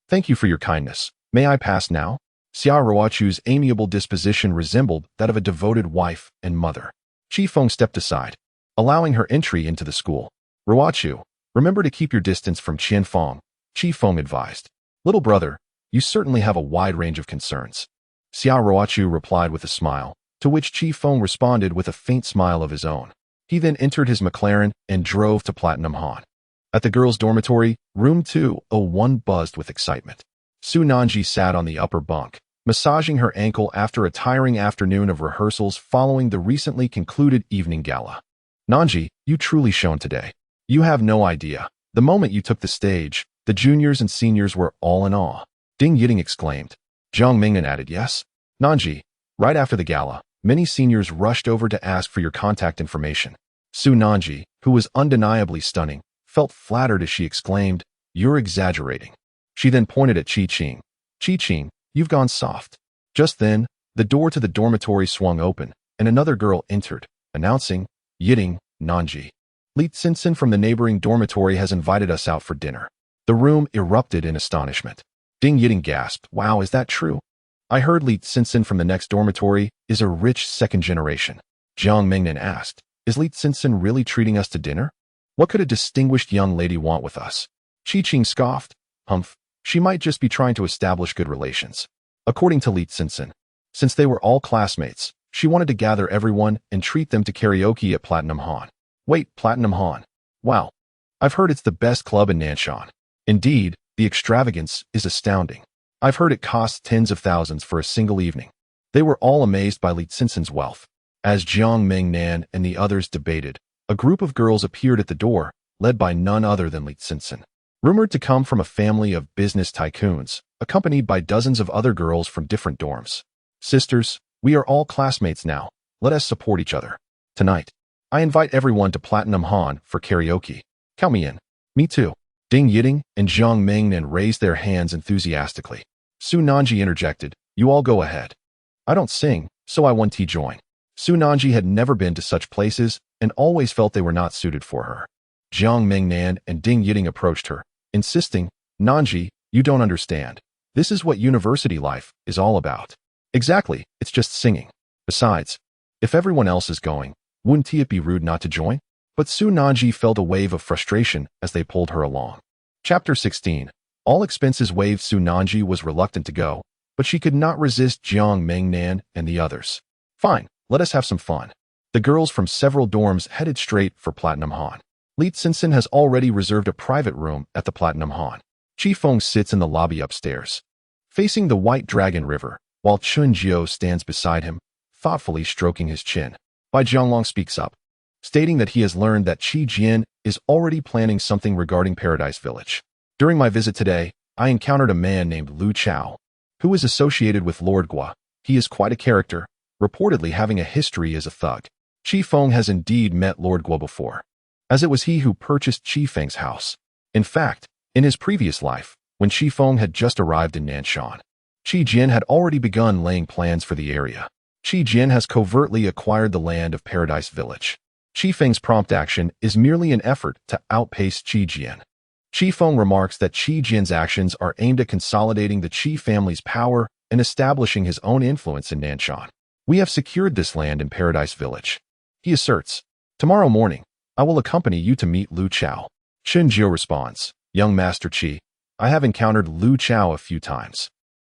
[SPEAKER 1] thank you for your kindness. May I pass now?" Xiaoruochu's amiable disposition resembled that of a devoted wife and mother. Qi Feng stepped aside, allowing her entry into the school. "Ruochu, remember to keep your distance from Qian Feng," Qi Feng advised. "Little brother, you certainly have a wide range of concerns." Xiaoruochu replied with a smile, to which Qi Feng responded with a faint smile of his own. He then entered his McLaren and drove to Platinum Han. At the girls' dormitory, room 201 buzzed with excitement. Su Nanji sat on the upper bunk, massaging her ankle after a tiring afternoon of rehearsals following the recently concluded evening gala. "Nanji, you truly shone today. You have no idea. The moment you took the stage, the juniors and seniors were all in awe." Ding Yiding exclaimed. Zhang Mingnan added, "Yes, Nanji, right after the gala, many seniors rushed over to ask for your contact information." Su Nanji, who was undeniably stunning, felt flattered as she exclaimed, "You're exaggerating." She then pointed at Qi Qing. "Qi Qing, you've gone soft." Just then, the door to the dormitory swung open, and another girl entered, announcing, "Yiding, Nanji." Li Tsinson from the neighboring dormitory has invited us out for dinner. The room erupted in astonishment. Ding Yiting gasped, wow, is that true? I heard Li Tsinson from the next dormitory is a rich second generation. Jiang Mingnan asked, is Li Tsinson really treating us to dinner? What could a distinguished young lady want with us? Qi Qing scoffed, humph, she might just be trying to establish good relations. According to Li Tsinson, since they were all classmates, she wanted to gather everyone and treat them to karaoke at Platinum Han. Wait, Platinum Han? Wow. I've heard it's the best club in Nanshan. Indeed, the extravagance is astounding. I've heard it costs tens of thousands for a single evening. They were all amazed by Li Tsinson's wealth. As Jiang Mingnan and the others debated, a group of girls appeared at the door, led by none other than Li Tsinson. Rumored to come from a family of business tycoons, accompanied by dozens of other girls from different dorms. Sisters, we are all classmates now. Let us support each other. Tonight, I invite everyone to Platinum Han for karaoke. Count me in. Me too. Ding Yiting and Jiang Mingnan raised their hands enthusiastically. Su Nanji interjected, you all go ahead. I don't sing, so I want to join. Su Nanji had never been to such places and always felt they were not suited for her. Jiang Mingnan and Ding Yiting approached her, insisting, Nanji, you don't understand. This is what university life is all about. Exactly, it's just singing. Besides, if everyone else is going, wouldn't it be rude not to join? But Su Nanji felt a wave of frustration as they pulled her along. Chapter 16. All expenses waived. Su Nanji was reluctant to go, but she could not resist Jiang Mingnan and the others. Fine, let us have some fun. The girls from several dorms headed straight for Platinum Han. Li Tsinson has already reserved a private room at the Platinum Han. Qi Feng sits in the lobby upstairs, facing the White Dragon River, while Chun Jiao stands beside him, thoughtfully stroking his chin. Bai Jianglong speaks up, stating that he has learned that Qi Jian is already planning something regarding Paradise Village. During my visit today, I encountered a man named Lu Chao, who is associated with Lord Gua. He is quite a character, reportedly having a history as a thug. Qi Feng has indeed met Lord Gua before, as it was he who purchased Qi Feng's house. In fact, in his previous life, when Qi Feng had just arrived in Nanshan, Qi Jian had already begun laying plans for the area. Qi Jian has covertly acquired the land of Paradise Village. Qi Feng's prompt action is merely an effort to outpace Qi Jian. Qi Feng remarks that Qi Jian's actions are aimed at consolidating the Qi family's power and establishing his own influence in Nanshan. We have secured this land in Paradise Village. He asserts, tomorrow morning, I will accompany you to meet Lu Chao. Chun Jiao responds, young Master Qi, I have encountered Lu Chao a few times.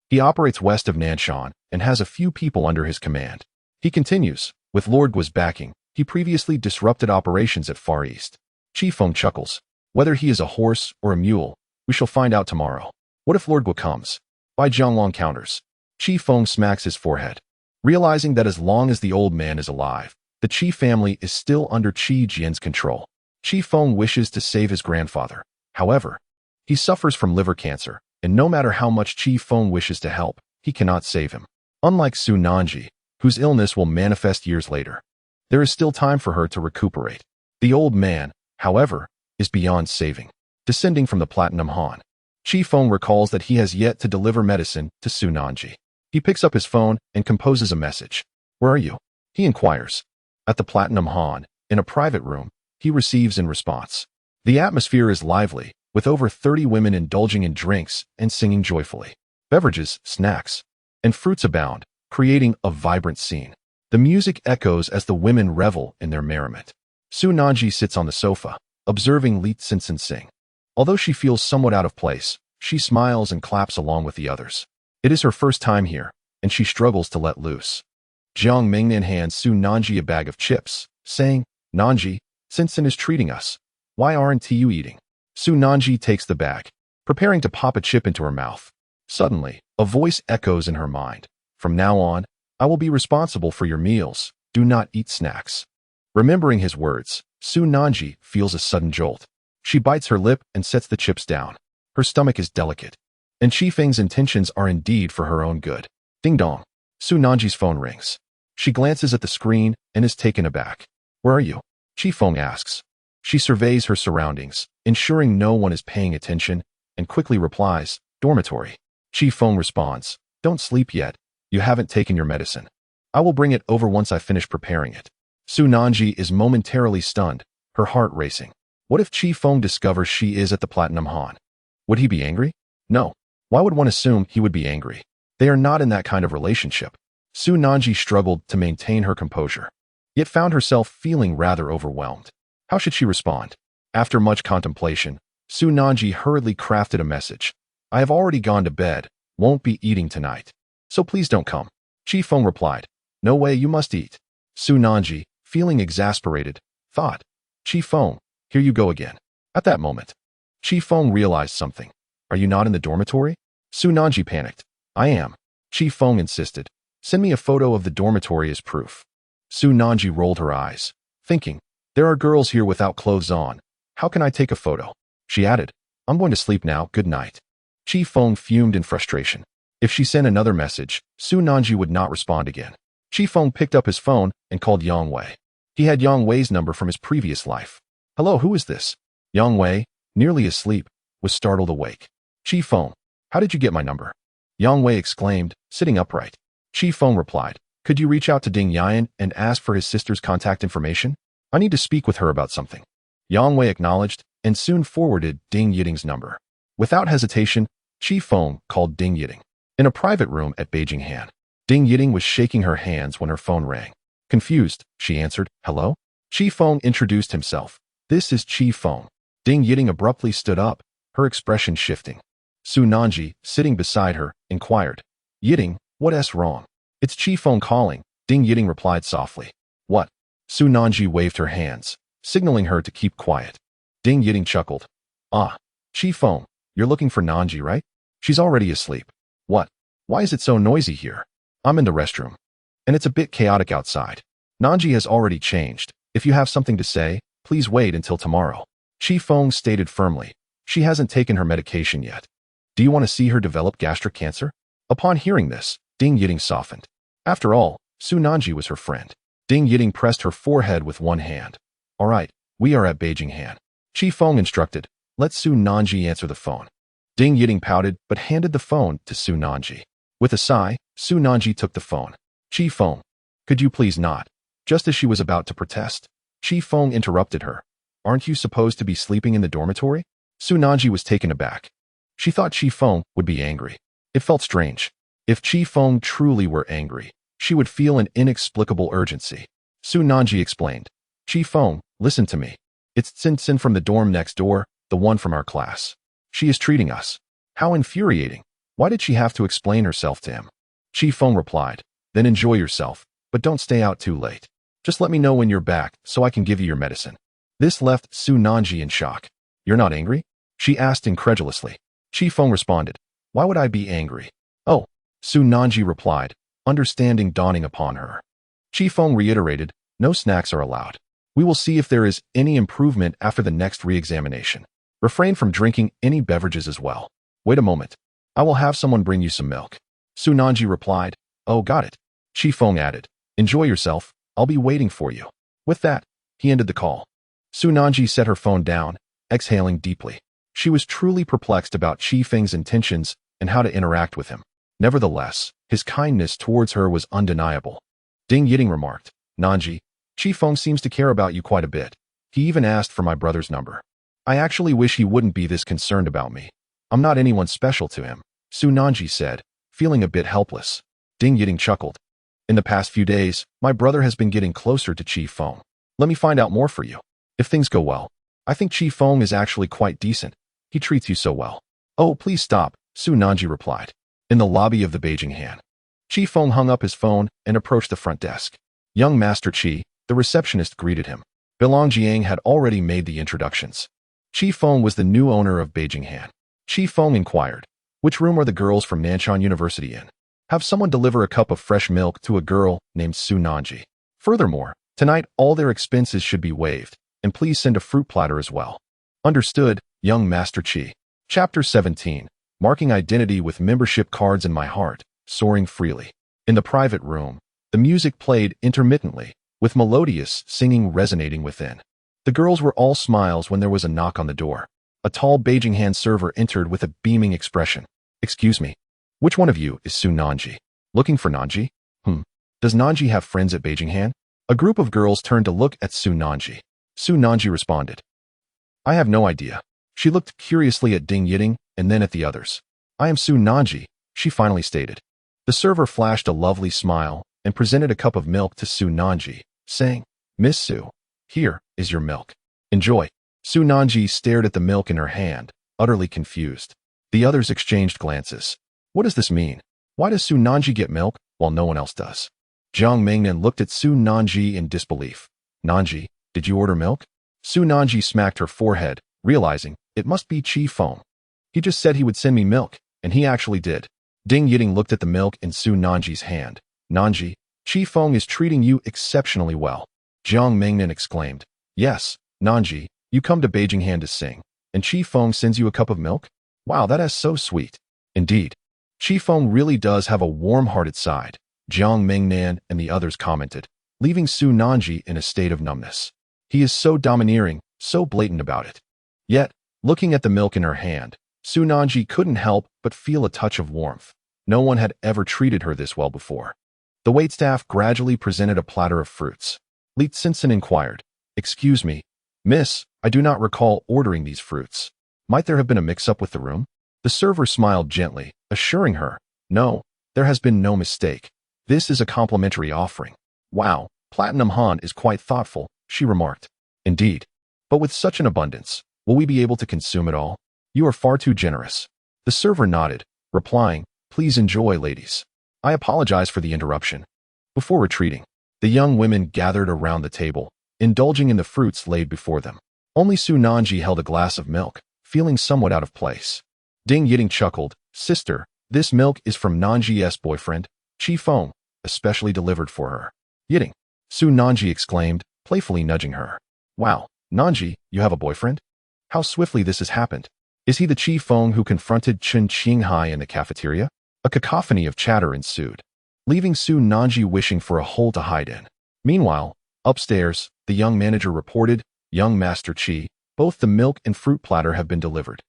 [SPEAKER 1] He operates west of Nanshan and has a few people under his command. He continues, with Lord Gua's backing, he previously disrupted operations at Far East. Qi Feng chuckles. Whether he is a horse or a mule, we shall find out tomorrow. What if Lord Gua comes? Bai Jianglong counters. Qi Feng smacks his forehead, realizing that as long as the old man is alive, the Qi family is still under Qi Jian's control. Qi Feng wishes to save his grandfather. However, he suffers from liver cancer, and no matter how much Qi Feng wishes to help, he cannot save him. Unlike Su Nanji, whose illness will manifest years later, there is still time for her to recuperate. The old man, however, is beyond saving. Descending from the Platinum Han, Qi Feng recalls that he has yet to deliver medicine to Su Nanji. He picks up his phone and composes a message. Where are you? He inquires. At the Platinum Han, in a private room, he receives in response. The atmosphere is lively, with over 30 women indulging in drinks and singing joyfully. Beverages, snacks, and fruits abound, creating a vibrant scene. The music echoes as the women revel in their merriment. Su Nanji sits on the sofa, observing Li Tsinson sing. Although she feels somewhat out of place, she smiles and claps along with the others. It is her first time here, and she struggles to let loose. Jiang Mingnan hands Su Nanji a bag of chips, saying, Nanji, Tsinson is treating us. Why aren't you eating? Su Nanji takes the bag, preparing to pop a chip into her mouth. Suddenly, a voice echoes in her mind. From now on, I will be responsible for your meals. Do not eat snacks. Remembering his words, Su Nanji feels a sudden jolt. She bites her lip and sets the chips down. Her stomach is delicate, and Qi Feng's intentions are indeed for her own good. Ding dong. Su Nanji's phone rings. She glances at the screen and is taken aback. Where are you? Qi Feng asks. She surveys her surroundings, ensuring no one is paying attention, and quickly replies, dormitory. Qi Feng responds, don't sleep yet. You haven't taken your medicine. I will bring it over once I finish preparing it. Su Nanji is momentarily stunned, her heart racing. What if Chi Feng discovers she is at the Platinum Han? Would he be angry? No. Why would one assume he would be angry? They are not in that kind of relationship. Su Nanji struggled to maintain her composure, yet found herself feeling rather overwhelmed. How should she respond? After much contemplation, Su Nanji hurriedly crafted a message. I have already gone to bed, won't be eating tonight. So please don't come. Chi Feng replied. No way, you must eat. Su Nanji, feeling exasperated, thought. Chi Feng, here you go again. At that moment, Chi Feng realized something. Are you not in the dormitory? Su Nanji panicked. I am. Chi Feng insisted. Send me a photo of the dormitory as proof. Su Nanji rolled her eyes, thinking, there are girls here without clothes on. How can I take a photo? She added, I'm going to sleep now, good night. Chi Feng fumed in frustration. If she sent another message, Su Nanji would not respond again. Chi Feng picked up his phone and called Yang Wei. He had Yang Wei's number from his previous life. Hello, who is this? Yang Wei, nearly asleep, was startled awake. Chi Feng, how did you get my number? Yang Wei exclaimed, sitting upright. Chi Feng replied, could you reach out to Ding Yan and ask for his sister's contact information? I need to speak with her about something. Yang Wei acknowledged and soon forwarded Ding Yiting's number. Without hesitation, Chi Feng called Ding Yiting. In a private room at Beijing Han, Ding Yiting was shaking her hands when her phone rang. Confused, she answered, hello? Chi Feng introduced himself. This is Chi Feng. Ding Yiting abruptly stood up, her expression shifting. Su Nanji, sitting beside her, inquired, Yiting, what's wrong? It's Chi Feng calling, Ding Yiting replied softly. What? Su Nanji waved her hands, signaling her to keep quiet. Ding Yiting chuckled. Ah, Chi Feng, you're looking for Nanji, right? She's already asleep. What? Why is it so noisy here? I'm in the restroom. And it's a bit chaotic outside. Nanji has already changed. If you have something to say, please wait until tomorrow. Chi Feng stated firmly. She hasn't taken her medication yet. Do you want to see her develop gastric cancer? Upon hearing this, Ding Yiting softened. After all, Su Nanji was her friend. Ding Yiting pressed her forehead with one hand. All right, we are at Beijing Han. Chi Feng instructed, let Su Nanji answer the phone. Ding Yiting pouted but handed the phone to Su Nanji. With a sigh, Su Nanji took the phone. Chi Feng, could you please not? Just as she was about to protest, Chi Feng interrupted her. Aren't you supposed to be sleeping in the dormitory? Su Nanji was taken aback. She thought Chi Feng would be angry. It felt strange. If Chi Feng truly were angry, she would feel an inexplicable urgency. Su Nanji explained. Chi Feng, listen to me. It's Xin from the dorm next door, the one from our class. She is treating us. How infuriating. Why did she have to explain herself to him? Chi Feng replied. Then enjoy yourself, but don't stay out too late. Just let me know when you're back so I can give you your medicine. This left Su Nanji in shock. You're not angry? She asked incredulously. Chi Feng responded. Why would I be angry? Oh, Su Nanji replied, understanding dawning upon her. Chi Feng reiterated, no snacks are allowed. We will see if there is any improvement after the next re-examination. Refrain from drinking any beverages as well. Wait a moment. I will have someone bring you some milk. Su Nanji replied. Oh, got it. Chi Feng added. Enjoy yourself. I'll be waiting for you. With that, he ended the call. Su Nanji set her phone down, exhaling deeply. She was truly perplexed about Chi Feng's intentions and how to interact with him. Nevertheless, his kindness towards her was undeniable. Ding Yiting remarked, Nanji, Chi Feng seems to care about you quite a bit. He even asked for my brother's number. I actually wish he wouldn't be this concerned about me. I'm not anyone special to him, Su Nanji said, feeling a bit helpless. Ding Yiting chuckled. In the past few days, my brother has been getting closer to Chi Feng. Let me find out more for you. If things go well, I think Chi Feng is actually quite decent. He treats you so well. Oh, please stop, Su Nanji replied. In the lobby of the Beijing Han, Chi Feng hung up his phone and approached the front desk. Young Master Chi, the receptionist, greeted him. Bilong Jiang had already made the introductions. Chi Feng was the new owner of Beijing Han. Chi Feng inquired, which room are the girls from Nanshan University in? Have someone deliver a cup of fresh milk to a girl named Su Nanji. Furthermore, tonight all their expenses should be waived, and please send a fruit platter as well. Understood, young Master Chi. Chapter 17. Marking identity with membership cards in my heart, soaring freely. In the private room, the music played intermittently, with melodious singing resonating within. The girls were all smiles when there was a knock on the door. A tall Beijing Han server entered with a beaming expression. Excuse me. Which one of you is Su Nanji? Looking for Nanji? Does Nanji have friends at Beijing Han? A group of girls turned to look at Su Nanji. Su Nanji responded. I have no idea. She looked curiously at Ding Yiting and then at the others. I am Su Nanji, she finally stated. The server flashed a lovely smile and presented a cup of milk to Su Nanji, saying, Miss Su, here is your milk. Enjoy. Su Nanji stared at the milk in her hand, utterly confused. The others exchanged glances. What does this mean? Why does Su Nanji get milk while no one else does? Jiang Mingnan looked at Su Nanji in disbelief. Nanji, did you order milk? Su Nanji smacked her forehead, realizing it must be Qi Feng. He just said he would send me milk, and he actually did. Ding Yiting looked at the milk in Su Nanji's hand. Nanji, Qi Feng is treating you exceptionally well. Jiang Mingnan exclaimed. Yes, Nanji, you come to Beijing hand to sing, and Qi Feng sends you a cup of milk? Wow, that is so sweet. Indeed. Qi Feng really does have a warm-hearted side, Jiang Mingnan and the others commented, leaving Su Nanji in a state of numbness. He is so domineering, so blatant about it. Yet, looking at the milk in her hand, Su Nanji couldn't help but feel a touch of warmth. No one had ever treated her this well before. The waitstaff gradually presented a platter of fruits. Li Tsinson inquired, Excuse me, miss, I do not recall ordering these fruits. Might there have been a mix-up with the room? The server smiled gently, assuring her, No, there has been no mistake. This is a complimentary offering. Wow, Platinum Han is quite thoughtful, she remarked. Indeed. But with such an abundance, will we be able to consume it all? You are far too generous. The server nodded, replying, Please enjoy, ladies. I apologize for the interruption. Before retreating, the young women gathered around the table, indulging in the fruits laid before them. Only Su Nanji held a glass of milk, feeling somewhat out of place. Ding Yiting chuckled, Sister, this milk is from Nanji's boyfriend, Qi Feng, especially delivered for her. Yiting, Su Nanji exclaimed, playfully nudging her. Wow, Nanji, you have a boyfriend? How swiftly this has happened. Is he the Qi Feng who confronted Chen Qinghai in the cafeteria? A cacophony of chatter ensued, leaving Su Nanji wishing for a hole to hide in. Meanwhile, upstairs, the young manager reported, Young Master Qi, both the milk and fruit platter have been delivered.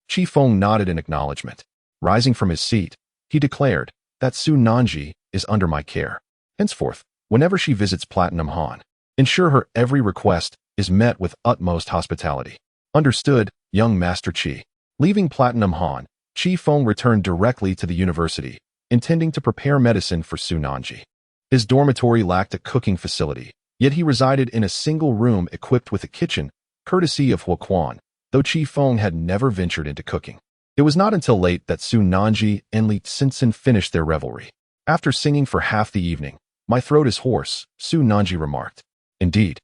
[SPEAKER 1] Qi Feng nodded in acknowledgement. Rising from his seat, he declared that Su Nanji is under my care. Henceforth, whenever she visits Platinum Han, ensure her every request is met with utmost hospitality. Understood, young Master Qi. Leaving Platinum Han, Qi Feng returned directly to the university, intending to prepare medicine for Su Nanji. His dormitory lacked a cooking facility, yet he resided in a single room equipped with a kitchen, courtesy of Huaquan, though Qi Feng had never ventured into cooking. It was not until late that Su Nanji and Li Tsinson finished their revelry. After singing for half the evening, My throat is hoarse, Su Nanji remarked. Indeed.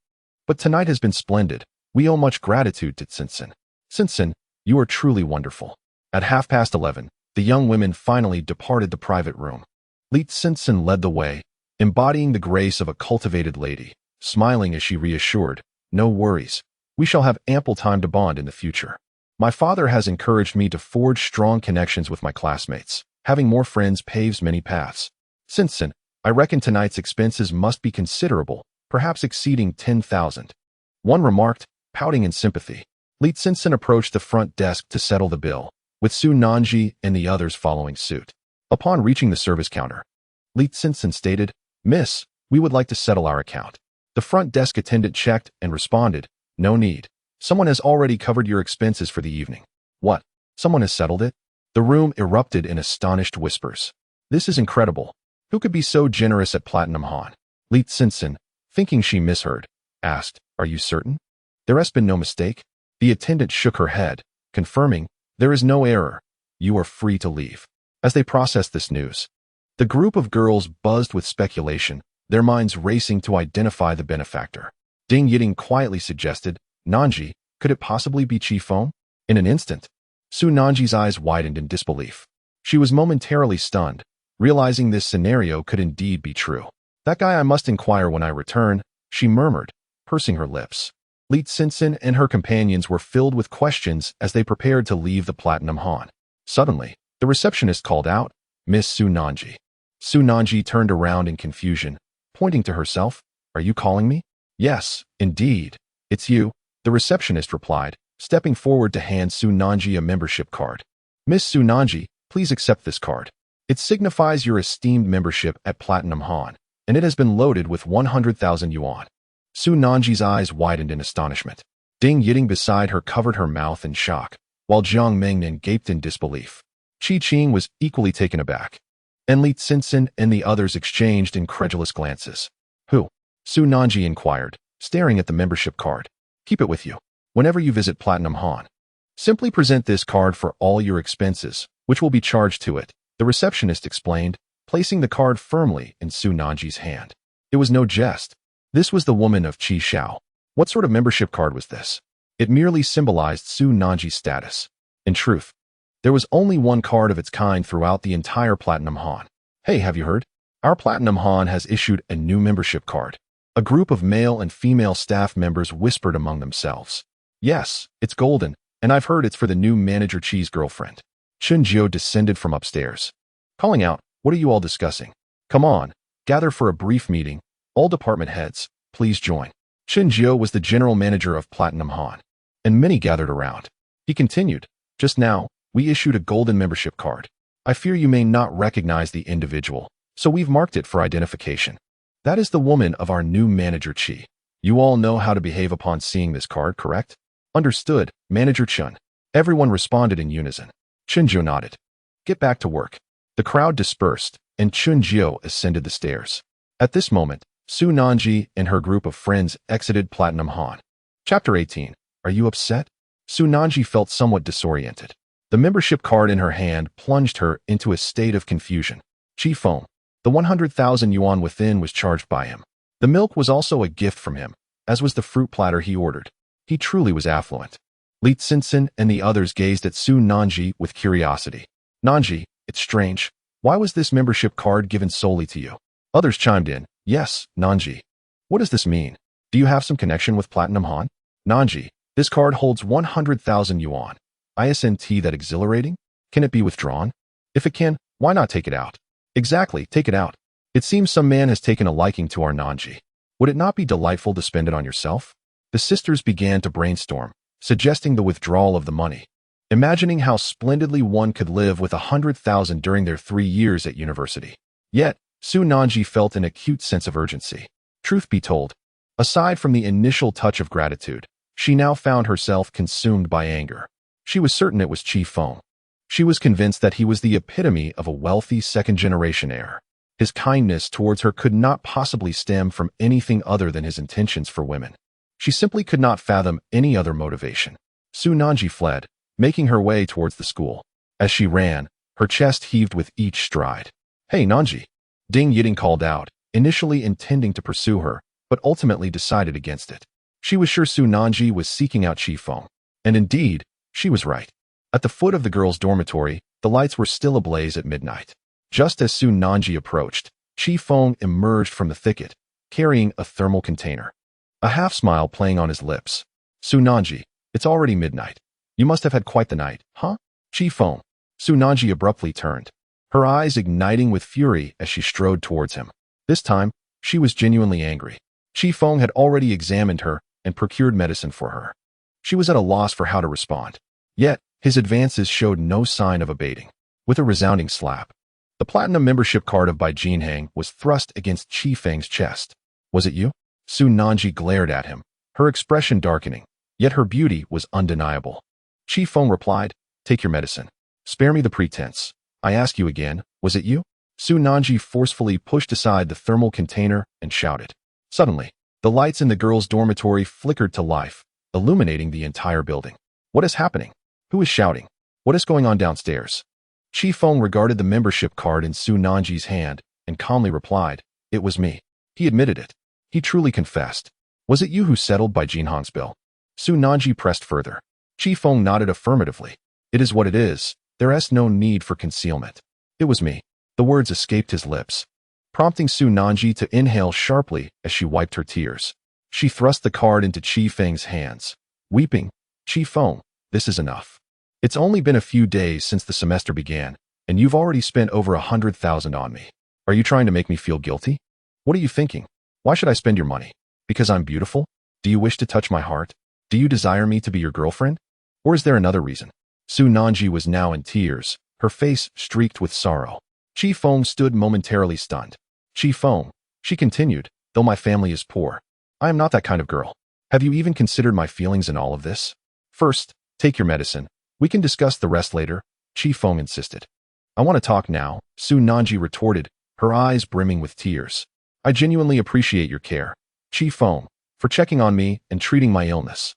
[SPEAKER 1] But tonight has been splendid. We owe much gratitude to Tsinson. Tsinson, you are truly wonderful. At 11:30, the young women finally departed the private room. Li Tsinson led the way, embodying the grace of a cultivated lady, smiling as she reassured, No worries. We shall have ample time to bond in the future. My father has encouraged me to forge strong connections with my classmates. Having more friends paves many paths. Tsinson, I reckon tonight's expenses must be considerable, perhaps exceeding 10,000. One remarked, pouting in sympathy. Li Tsinson approached the front desk to settle the bill, with Su Nanji and the others following suit. Upon reaching the service counter, Li Tsinson stated, Miss, we would like to settle our account. The front desk attendant checked and responded, No need. Someone has already covered your expenses for the evening. What? Someone has settled it? The room erupted in astonished whispers. This is incredible. Who could be so generous at Platinum Han? Li Tsinson, thinking she misheard, asked, Are you certain? There has been no mistake? The attendant shook her head, confirming, There is no error. You are free to leave. As they processed this news, the group of girls buzzed with speculation, their minds racing to identify the benefactor. Ding Yiting quietly suggested, Nanji, could it possibly be Qi Feng? In an instant, Su Nanji's eyes widened in disbelief. She was momentarily stunned, realizing this scenario could indeed be true. That guy I must inquire when I return, she murmured, pursing her lips. Li Tsinson and her companions were filled with questions as they prepared to leave the Platinum Han. Suddenly, the receptionist called out, Miss Su Nanji. Su Nanji turned around in confusion, pointing to herself, Are you calling me? Yes, indeed. It's you, the receptionist replied, stepping forward to hand Su Nanji a membership card. Miss Su Nanji, please accept this card. It signifies your esteemed membership at Platinum Han, and it has been loaded with 100,000 yuan. Su Nanji's eyes widened in astonishment. Ding Yiting beside her covered her mouth in shock, while Jiang Mingnan gaped in disbelief. Qi Qing was equally taken aback, and Li Tsinsen and the others exchanged incredulous glances. Who? Su Nanji inquired, staring at the membership card. Keep it with you. Whenever you visit Platinum Han, simply present this card for all your expenses, which will be charged to it, the receptionist explained, placing the card firmly in Su Nanji's hand. It was no jest. This was the woman of Qi Xiao. What sort of membership card was this? It merely symbolized Su Nanji's status. In truth, there was only one card of its kind throughout the entire Platinum Han. Hey, have you heard? Our Platinum Han has issued a new membership card. A group of male and female staff members whispered among themselves. Yes, it's golden, and I've heard it's for the new manager Qi's girlfriend. Chun Jiu descended from upstairs, calling out, what are you all discussing? Come on, gather for a brief meeting. All department heads, please join. Chun Jiu was the general manager of Platinum Han, and many gathered around. He continued, just now, we issued a golden membership card. I fear you may not recognize the individual, so we've marked it for identification. That is the woman of our new manager Qi. You all know how to behave upon seeing this card, correct? Understood, Manager Chun. Everyone responded in unison. Chun Jiu nodded. Get back to work. The crowd dispersed, and Chun Jiu ascended the stairs. At this moment, Su Nanji and her group of friends exited Platinum Han. Chapter 18. Are you upset? Su Nanji felt somewhat disoriented. The membership card in her hand plunged her into a state of confusion. Qi Feng. The 100,000 yuan within was charged by him. The milk was also a gift from him, as was the fruit platter he ordered. He truly was affluent. Li Tsinsen and the others gazed at Su Nanji with curiosity. Nanji, it's strange. Why was this membership card given solely to you? Others chimed in. Yes, Nanji. What does this mean? Do you have some connection with Platinum Han? Nanji, this card holds 100,000 yuan. Isn't that exhilarating? Can it be withdrawn? If it can, why not take it out? Exactly, take it out. It seems some man has taken a liking to our Nanji. Would it not be delightful to spend it on yourself? The sisters began to brainstorm, suggesting the withdrawal of the money. Imagining how splendidly one could live with 100,000 during their 3 years at university. Yet, Su Nanji felt an acute sense of urgency. Truth be told, aside from the initial touch of gratitude, she now found herself consumed by anger. She was certain it was Qi Feng. She was convinced that he was the epitome of a wealthy second-generation heir. His kindness towards her could not possibly stem from anything other than his intentions for women. She simply could not fathom any other motivation. Su Nanji fled, making her way towards the school. As she ran, her chest heaved with each stride. Hey, Nanji! Ding Yiting called out, initially intending to pursue her, but ultimately decided against it. She was sure Su Nanji was seeking out Qi Feng. And indeed, she was right. At the foot of the girls' dormitory, the lights were still ablaze at midnight. Just as Su Nanji approached, Qi Feng emerged from the thicket, carrying a thermal container. A half-smile playing on his lips. Su Nanji, it's already midnight. You must have had quite the night, huh? Qi Feng. Su Nanji abruptly turned, her eyes igniting with fury as she strode towards him. This time, she was genuinely angry. Qi Feng had already examined her and procured medicine for her. She was at a loss for how to respond. Yet, his advances showed no sign of abating. With a resounding slap, the platinum membership card of Beijing was thrust against Qi Feng's chest. Was it you? Su Nanji glared at him, her expression darkening, yet her beauty was undeniable. Qi Feng replied, take your medicine. Spare me the pretense. I ask you again, was it you? Su Nanji forcefully pushed aside the thermal container and shouted. Suddenly, the lights in the girls' dormitory flickered to life, illuminating the entire building. What is happening? Who is shouting? What is going on downstairs? Qi Feng regarded the membership card in Su Nanji's hand and calmly replied, it was me. He admitted it. He truly confessed. Was it you who settled Beijing Han's bill? Su Nanji pressed further. Qi Feng nodded affirmatively. It is what it is. There is no need for concealment. It was me. The words escaped his lips, prompting Su Nanji to inhale sharply as she wiped her tears. She thrust the card into Qi Feng's hands, weeping. Qi Feng, this is enough. It's only been a few days since the semester began, and you've already spent over 100,000 on me. Are you trying to make me feel guilty? What are you thinking? Why should I spend your money? Because I'm beautiful? Do you wish to touch my heart? Do you desire me to be your girlfriend? Or is there another reason? Su Nanji was now in tears, her face streaked with sorrow. Qi Feng stood momentarily stunned. Qi Feng, she continued, though my family is poor, I am not that kind of girl. Have you even considered my feelings in all of this? First, take your medicine. We can discuss the rest later, Feng insisted. I want to talk now, Su Nanji retorted, her eyes brimming with tears. I genuinely appreciate your care, Feng, for checking on me and treating my illness.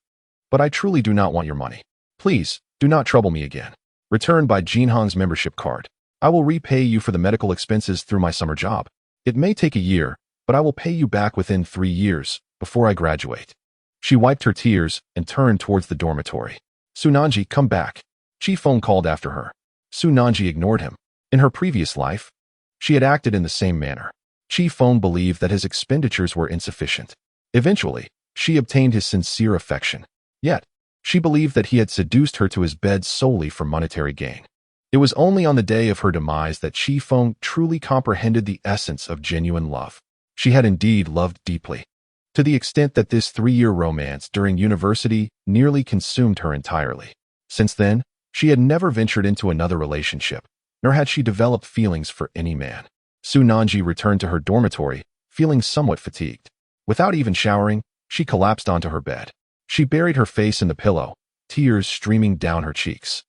[SPEAKER 1] But I truly do not want your money. Please, do not trouble me again. Return by Jinhong's membership card. I will repay you for the medical expenses through my summer job. It may take a year, but I will pay you back within 3 years, before I graduate. She wiped her tears and turned towards the dormitory. Su Nanji, come back. Feng called after her. Su Nanji ignored him. In her previous life, she had acted in the same manner. Feng believed that his expenditures were insufficient. Eventually, she obtained his sincere affection. Yet, she believed that he had seduced her to his bed solely for monetary gain. It was only on the day of her demise that Feng truly comprehended the essence of genuine love. She had indeed loved deeply, to the extent that this 3-year romance during university nearly consumed her entirely. Since then, she had never ventured into another relationship, nor had she developed feelings for any man. Su Nanji returned to her dormitory, feeling somewhat fatigued. Without even showering, she collapsed onto her bed. She buried her face in the pillow, tears streaming down her cheeks.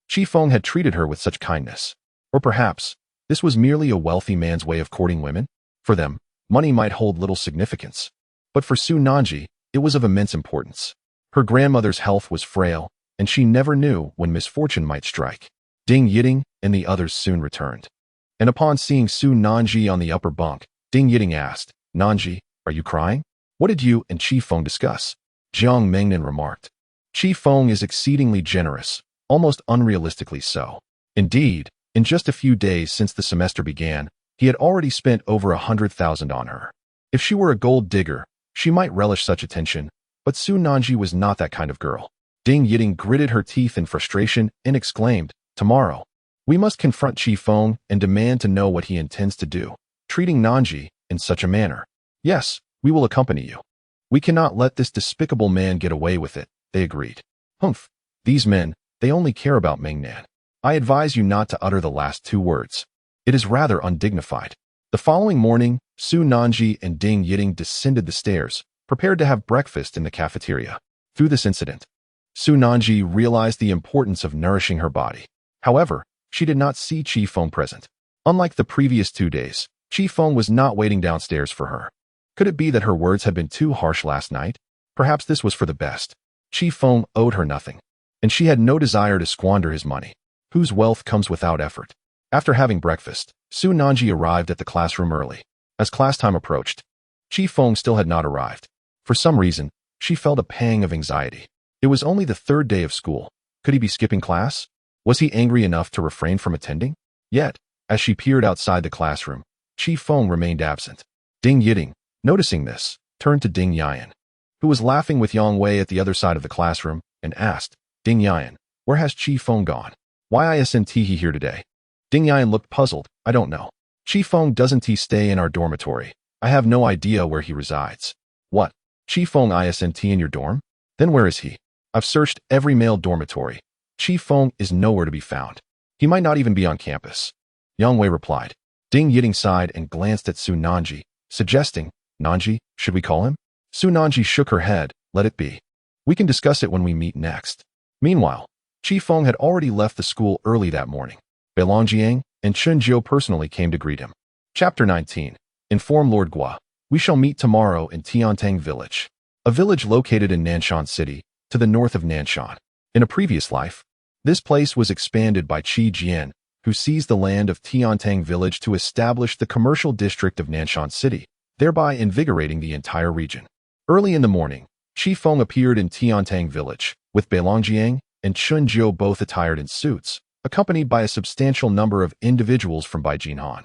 [SPEAKER 1] Feng had treated her with such kindness. Or perhaps, this was merely a wealthy man's way of courting women? For them, money might hold little significance. But for Su Nanji, it was of immense importance. Her grandmother's health was frail, and she never knew when misfortune might strike. Ding Yiting and the others soon returned. And upon seeing Su Nanji on the upper bunk, Ding Yiting asked, Nanji, are you crying? What did you and Feng discuss? Jiang Mengnan remarked. Feng is exceedingly generous, almost unrealistically so. Indeed, in just a few days since the semester began, he had already spent over 100,000 on her. If she were a gold digger, she might relish such attention, but Su Nanji was not that kind of girl. Ding Yiting gritted her teeth in frustration and exclaimed, tomorrow, we must confront Feng and demand to know what he intends to do, treating Nanji in such a manner. Yes, we will accompany you. We cannot let this despicable man get away with it, they agreed. Humph, these men, they only care about Mengnan. I advise you not to utter the last 2 words. It is rather undignified. The following morning, Su Nanji and Ding Yiting descended the stairs, prepared to have breakfast in the cafeteria. Through this incident, Su Nanji realized the importance of nourishing her body. However, she did not see Feng present. Unlike the previous 2 days, Feng was not waiting downstairs for her. Could it be that her words had been too harsh last night? Perhaps this was for the best. Feng owed her nothing, and she had no desire to squander his money, whose wealth comes without effort. After having breakfast, Su Nanji arrived at the classroom early. As class time approached, Feng still had not arrived. For some reason, she felt a pang of anxiety. It was only the 3rd day of school. Could he be skipping class? Was he angry enough to refrain from attending? Yet, as she peered outside the classroom, Feng remained absent. Ding Yiting, noticing this, turned to Ding Yan, who was laughing with Yang Wei at the other side of the classroom, and asked, Ding Yan, where has Feng gone? Why isn't he here today? Ding Yan looked puzzled. I don't know. Feng doesn't he stay in our dormitory? I have no idea where he resides. What? Feng isn't in your dorm? Then where is he? I've searched every male dormitory. Feng is nowhere to be found. He might not even be on campus. Yang Wei replied. Ding Yiting sighed and glanced at Su Nanji, suggesting, Nanji, should we call him? Su Nanji shook her head, let it be. We can discuss it when we meet next. Meanwhile, Feng had already left the school early that morning. Beilongjiang and Chunjiu personally came to greet him. Chapter 19. Inform Lord Gua. We shall meet tomorrow in Tiantang Village, a village located in Nanshan City, to the north of Nanshan. In a previous life, this place was expanded by Qi Jian, who seized the land of Tiantang Village to establish the commercial district of Nanshan City, thereby invigorating the entire region. Early in the morning, Feng appeared in Tiantang Village, with Beilongjiang and Chunjiu both attired in suits, accompanied by a substantial number of individuals from Beijing,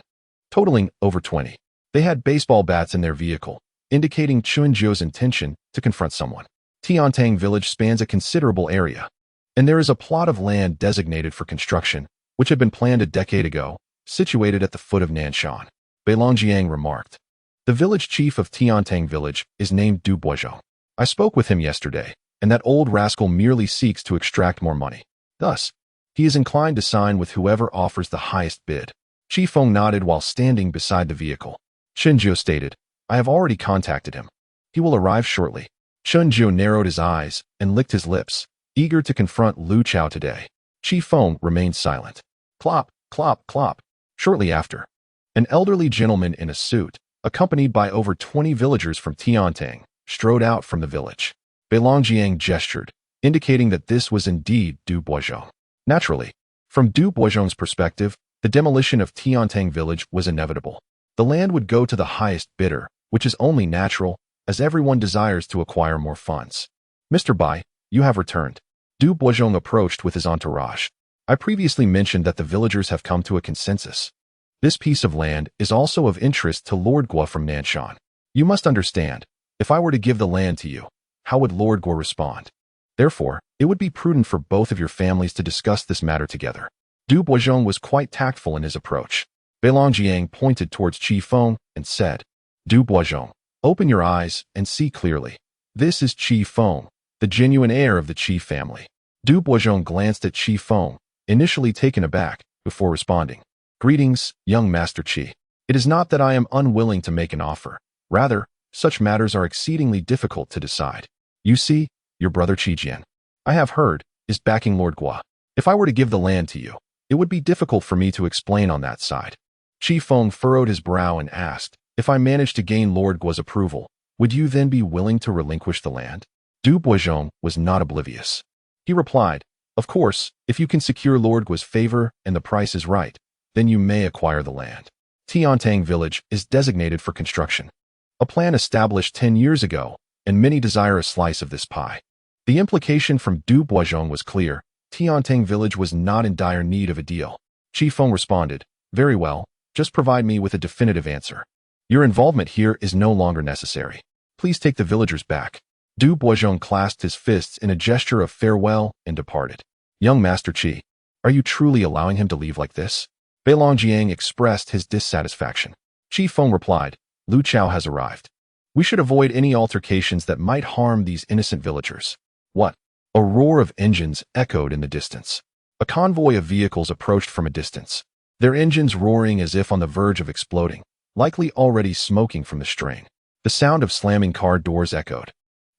[SPEAKER 1] totaling over 20. They had baseball bats in their vehicle, indicating Chunjiu's intention to confront someone. Tiantang Village spans a considerable area, and there is a plot of land designated for construction, which had been planned a decade ago, situated at the foot of Nanshan. Beilongjiang remarked. The village chief of Tiantang Village is named Du Boizhou. I spoke with him yesterday, and that old rascal merely seeks to extract more money. Thus, he is inclined to sign with whoever offers the highest bid. Feng nodded while standing beside the vehicle. Chunjiu stated, I have already contacted him. He will arrive shortly. Chun Jiu narrowed his eyes and licked his lips, eager to confront Lu Chao today. Chi Feng remained silent. Clop, clop, clop. Shortly after, an elderly gentleman in a suit, accompanied by over 20 villagers from Tiantang, strode out from the village. Beilongjiang gestured, indicating that this was indeed Du Boizhong. Naturally, from Du Boizhong's perspective, the demolition of Tiantang village was inevitable. The land would go to the highest bidder, which is only natural, as everyone desires to acquire more funds. Mr. Bai, you have returned. Du Boizhong approached with his entourage. I previously mentioned that the villagers have come to a consensus. This piece of land is also of interest to Lord Guo from Nanshan. You must understand, if I were to give the land to you, how would Lord Guo respond? Therefore, it would be prudent for both of your families to discuss this matter together. Du Boizhong was quite tactful in his approach. Beilongjiang pointed towards Chi Feng and said, Du Boizhong, open your eyes and see clearly. This is Chi Feng, the genuine heir of the Chi family. Du Boizhong glanced at Chi Feng, initially taken aback, before responding. Greetings, young Master Chi. It is not that I am unwilling to make an offer. Rather, such matters are exceedingly difficult to decide. You see, your brother Chi Jian, I have heard, is backing Lord Guo. If I were to give the land to you, it would be difficult for me to explain on that side. Chi Feng furrowed his brow and asked, if I managed to gain Lord Guo's approval, would you then be willing to relinquish the land? Du Boizhong was not oblivious. He replied, of course, if you can secure Lord Guo's favor and the price is right, then you may acquire the land. Tiantang village is designated for construction. A plan established 10 years ago, and many desire a slice of this pie. The implication from Du Boizhong was clear. Tiantang village was not in dire need of a deal. Chi Feng responded, very well, just provide me with a definitive answer. Your involvement here is no longer necessary. Please take the villagers back. Du Boizhong clasped his fists in a gesture of farewell and departed. Young Master Chi, are you truly allowing him to leave like this? Beilongjiang expressed his dissatisfaction. Chi Feng replied, Lu Chao has arrived. We should avoid any altercations that might harm these innocent villagers. What? A roar of engines echoed in the distance. A convoy of vehicles approached from a distance, their engines roaring as if on the verge of exploding, likely already smoking from the strain. The sound of slamming car doors echoed,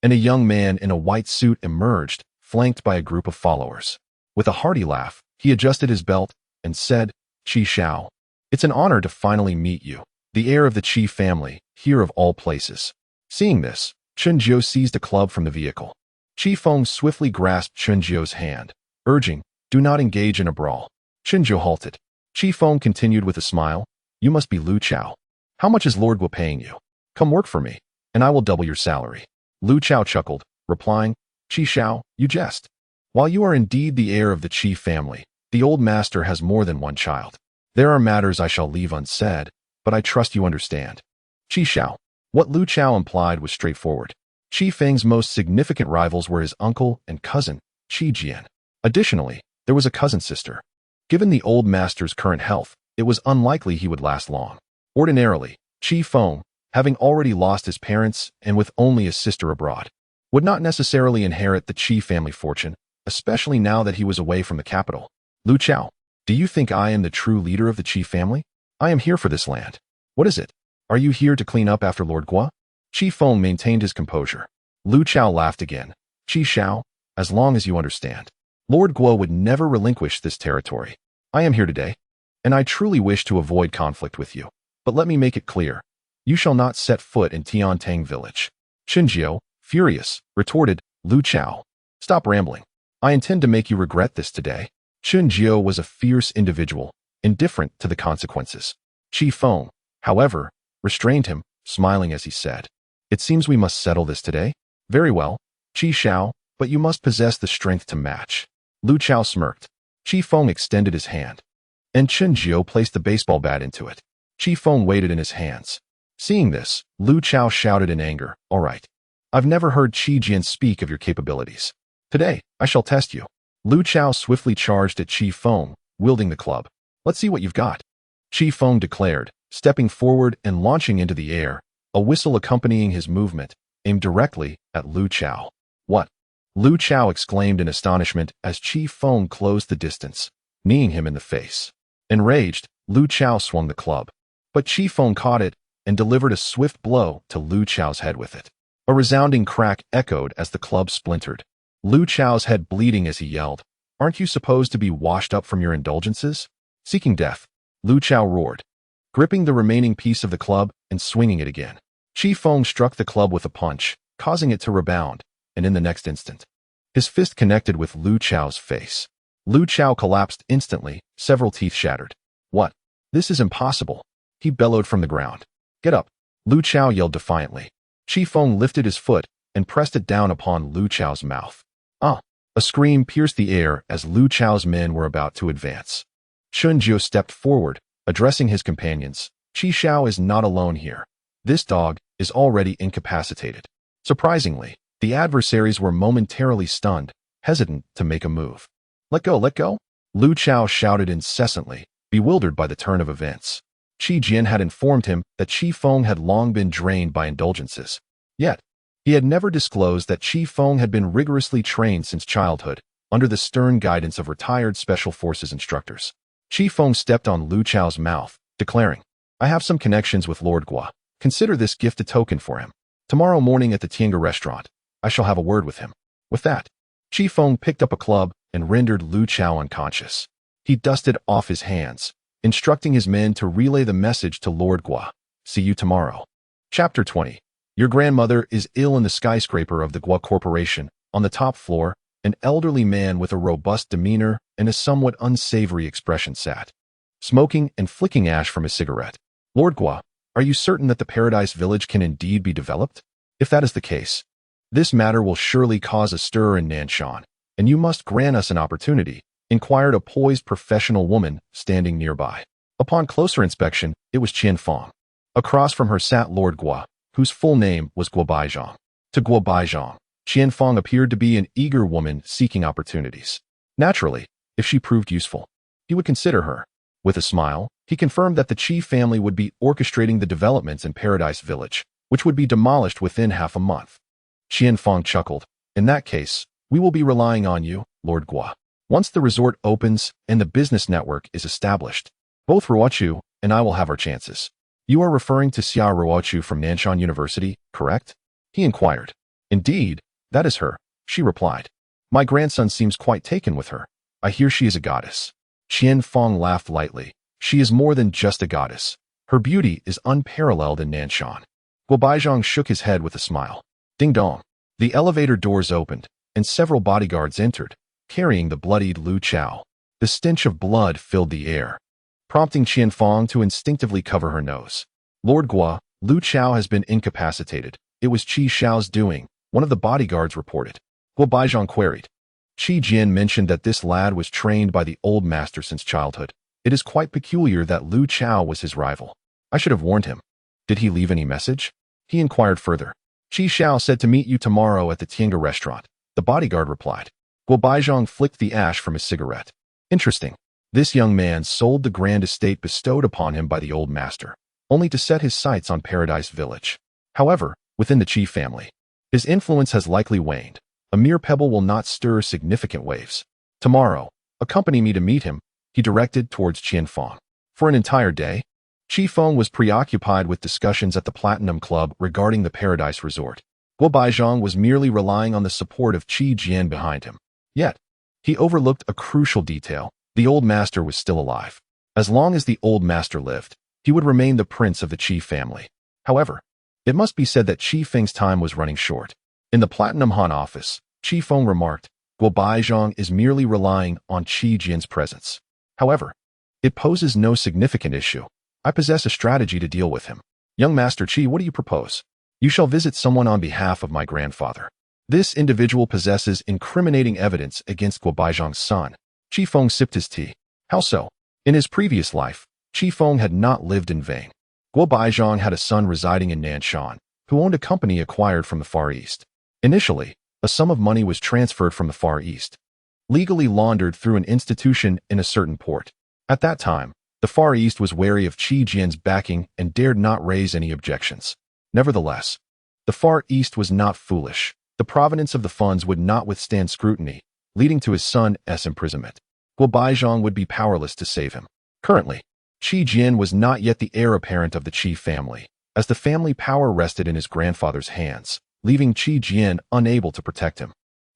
[SPEAKER 1] and a young man in a white suit emerged, flanked by a group of followers. With a hearty laugh, he adjusted his belt and said, Chi Xiao, it's an honor to finally meet you, the heir of the Chi family, here of all places. Seeing this, Chun Jiu seized a club from the vehicle. Chi Feng swiftly grasped Chun Jiu's hand, urging, do not engage in a brawl. Chun Jiu halted. Chi Feng continued with a smile, you must be Lu Chao. How much is Lord Guo paying you? Come work for me, and I will double your salary. Lu Chao chuckled, replying, Chi Xiao, you jest. While you are indeed the heir of the Chi family, the old master has more than one child. There are matters I shall leave unsaid, but I trust you understand. Chi Xiao. What Lu Chao implied was straightforward. Chi Feng's most significant rivals were his uncle and cousin, Chi Jian. Additionally, there was a cousin sister. Given the old master's current health, it was unlikely he would last long. Ordinarily, Chi Feng, having already lost his parents and with only his sister abroad, would not necessarily inherit the Chi family fortune, especially now that he was away from the capital. Lu Chao, do you think I am the true leader of the Chi family? I am here for this land. What is it? Are you here to clean up after Lord Guo? Chi Feng maintained his composure. Lu Chao laughed again. Chi Xiao, as long as you understand, Lord Guo would never relinquish this territory. I am here today, and I truly wish to avoid conflict with you. But let me make it clear. You shall not set foot in Tiantang village. Chun Jiu, furious, retorted, Lu Chao. Stop rambling. I intend to make you regret this today. Chun Jiu was a fierce individual, indifferent to the consequences. Chi Feng, however, restrained him, smiling as he said, it seems we must settle this today. Very well, Chi Xiao, but you must possess the strength to match. Lu Chao smirked. Chi Feng extended his hand, and Chun Jiu placed the baseball bat into it. Chi Feng weighed it in his hands. Seeing this, Lu Chao shouted in anger, all right. I've never heard Chi Jian speak of your capabilities. Today, I shall test you. Lu Chao swiftly charged at Chi Feng, wielding the club. Let's see what you've got. Chi Feng declared, stepping forward and launching into the air, a whistle accompanying his movement, aimed directly at Lu Chao. What? Lu Chao exclaimed in astonishment as Chi Feng closed the distance, kneeing him in the face. Enraged, Lu Chao swung the club, but Chi Feng caught it and delivered a swift blow to Lu Chao's head with it. A resounding crack echoed as the club splintered. Lu Chao's head bleeding as he yelled, "Aren't you supposed to be washed up from your indulgences?" Seeking death, Lu Chao roared, gripping the remaining piece of the club and swinging it again. Feng struck the club with a punch, causing it to rebound, and in the next instant, his fist connected with Lu Chao's face. Lu Chao collapsed instantly, several teeth shattered. "What? This is impossible," he bellowed from the ground. "Get up," Lu Chao yelled defiantly. Feng lifted his foot and pressed it down upon Lu Chao's mouth. "Ah!" A scream pierced the air as Lu Chao's men were about to advance. Chun Jiu stepped forward, addressing his companions. "Qi Xiao is not alone here. This dog is already incapacitated." Surprisingly, the adversaries were momentarily stunned, hesitant to make a move. "Let go, let go!" Lu Chao shouted incessantly, bewildered by the turn of events. Qi Jian had informed him that Feng had long been drained by indulgences. Yet, he had never disclosed that Feng had been rigorously trained since childhood, under the stern guidance of retired Special Forces instructors. Feng stepped on Lu Chao's mouth, declaring, "I have some connections with Lord Gua. Consider this gift a token for him. Tomorrow morning at the Tiange restaurant, I shall have a word with him." With that, Feng picked up a club and rendered Lu Chao unconscious. He dusted off his hands, instructing his men to relay the message to Lord Gua. "See you tomorrow." Chapter 20. Your grandmother is ill. In the skyscraper of the Gua Corporation, on the top floor, an elderly man with a robust demeanor and a somewhat unsavory expression sat, smoking and flicking ash from his cigarette. "Lord Gua, are you certain that the Paradise Village can indeed be developed? If that is the case, this matter will surely cause a stir in Nanshan, and you must grant us an opportunity," inquired a poised professional woman standing nearby. Upon closer inspection, it was Feng. Across from her sat Lord Gua, whose full name was Guo Baizhang. To Guo Baizhang, Feng appeared to be an eager woman seeking opportunities. Naturally, if she proved useful, he would consider her. With a smile, he confirmed that the Qi family would be orchestrating the developments in Paradise Village, which would be demolished within half a month. Feng chuckled. "In that case, we will be relying on you, Lord Gua. Once the resort opens and the business network is established, both Ruochu and I will have our chances." "You are referring to Xia Ruochu from Nanshan University, correct?" he inquired. "Indeed, that is her," she replied. "My grandson seems quite taken with her. I hear she is a goddess." Feng laughed lightly. "She is more than just a goddess. Her beauty is unparalleled in Nanshan." Guo Baizhang shook his head with a smile. Ding dong. The elevator doors opened, and several bodyguards entered, carrying the bloodied Lu Chao. The stench of blood filled the air, prompting Feng to instinctively cover her nose. "Lord Gua, Lu Chao has been incapacitated. It was Qi Xiao's doing," one of the bodyguards reported. Guo Baizhang queried. Qi Jian mentioned that this lad was trained by the old master since childhood. "It is quite peculiar that Lu Chao was his rival. I should have warned him." "Did he leave any message?" he inquired further. "Qi Xiao said to meet you tomorrow at the Tiange restaurant," the bodyguard replied. Guo Baizhang flicked the ash from his cigarette. "Interesting. This young man sold the grand estate bestowed upon him by the old master, only to set his sights on Paradise Village. However, within the Qi family, his influence has likely waned. A mere pebble will not stir significant waves. Tomorrow, accompany me to meet him," he directed towards Feng. For an entire day, Feng was preoccupied with discussions at the Platinum Club regarding the Paradise Resort. Guo Baizhang was merely relying on the support of Qi Jian behind him. Yet, he overlooked a crucial detail. The old master was still alive. As long as the old master lived, he would remain the prince of the Qi family. However, it must be said that Qi Feng's time was running short. In the Platinum Han office, Feng remarked, "Guo Baizhang is merely relying on Qi Jian's presence. However, it poses no significant issue. I possess a strategy to deal with him. Young Master Qi, what do you propose?" "You shall visit someone on behalf of my grandfather. This individual possesses incriminating evidence against Guo Baizhang's son." Feng sipped his tea. "How so?" In his previous life, Feng had not lived in vain. Guo Baizhang had a son residing in Nanshan, who owned a company acquired from the Far East. Initially, a sum of money was transferred from the Far East, legally laundered through an institution in a certain port. At that time, the Far East was wary of Qi Jian's backing and dared not raise any objections. Nevertheless, the Far East was not foolish. The provenance of the funds would not withstand scrutiny, leading to his son's imprisonment. Guo Baizhang would be powerless to save him. Currently, Qi Jian was not yet the heir apparent of the Qi family, as the family power rested in his grandfather's hands. leaving Qi Jian unable to protect him.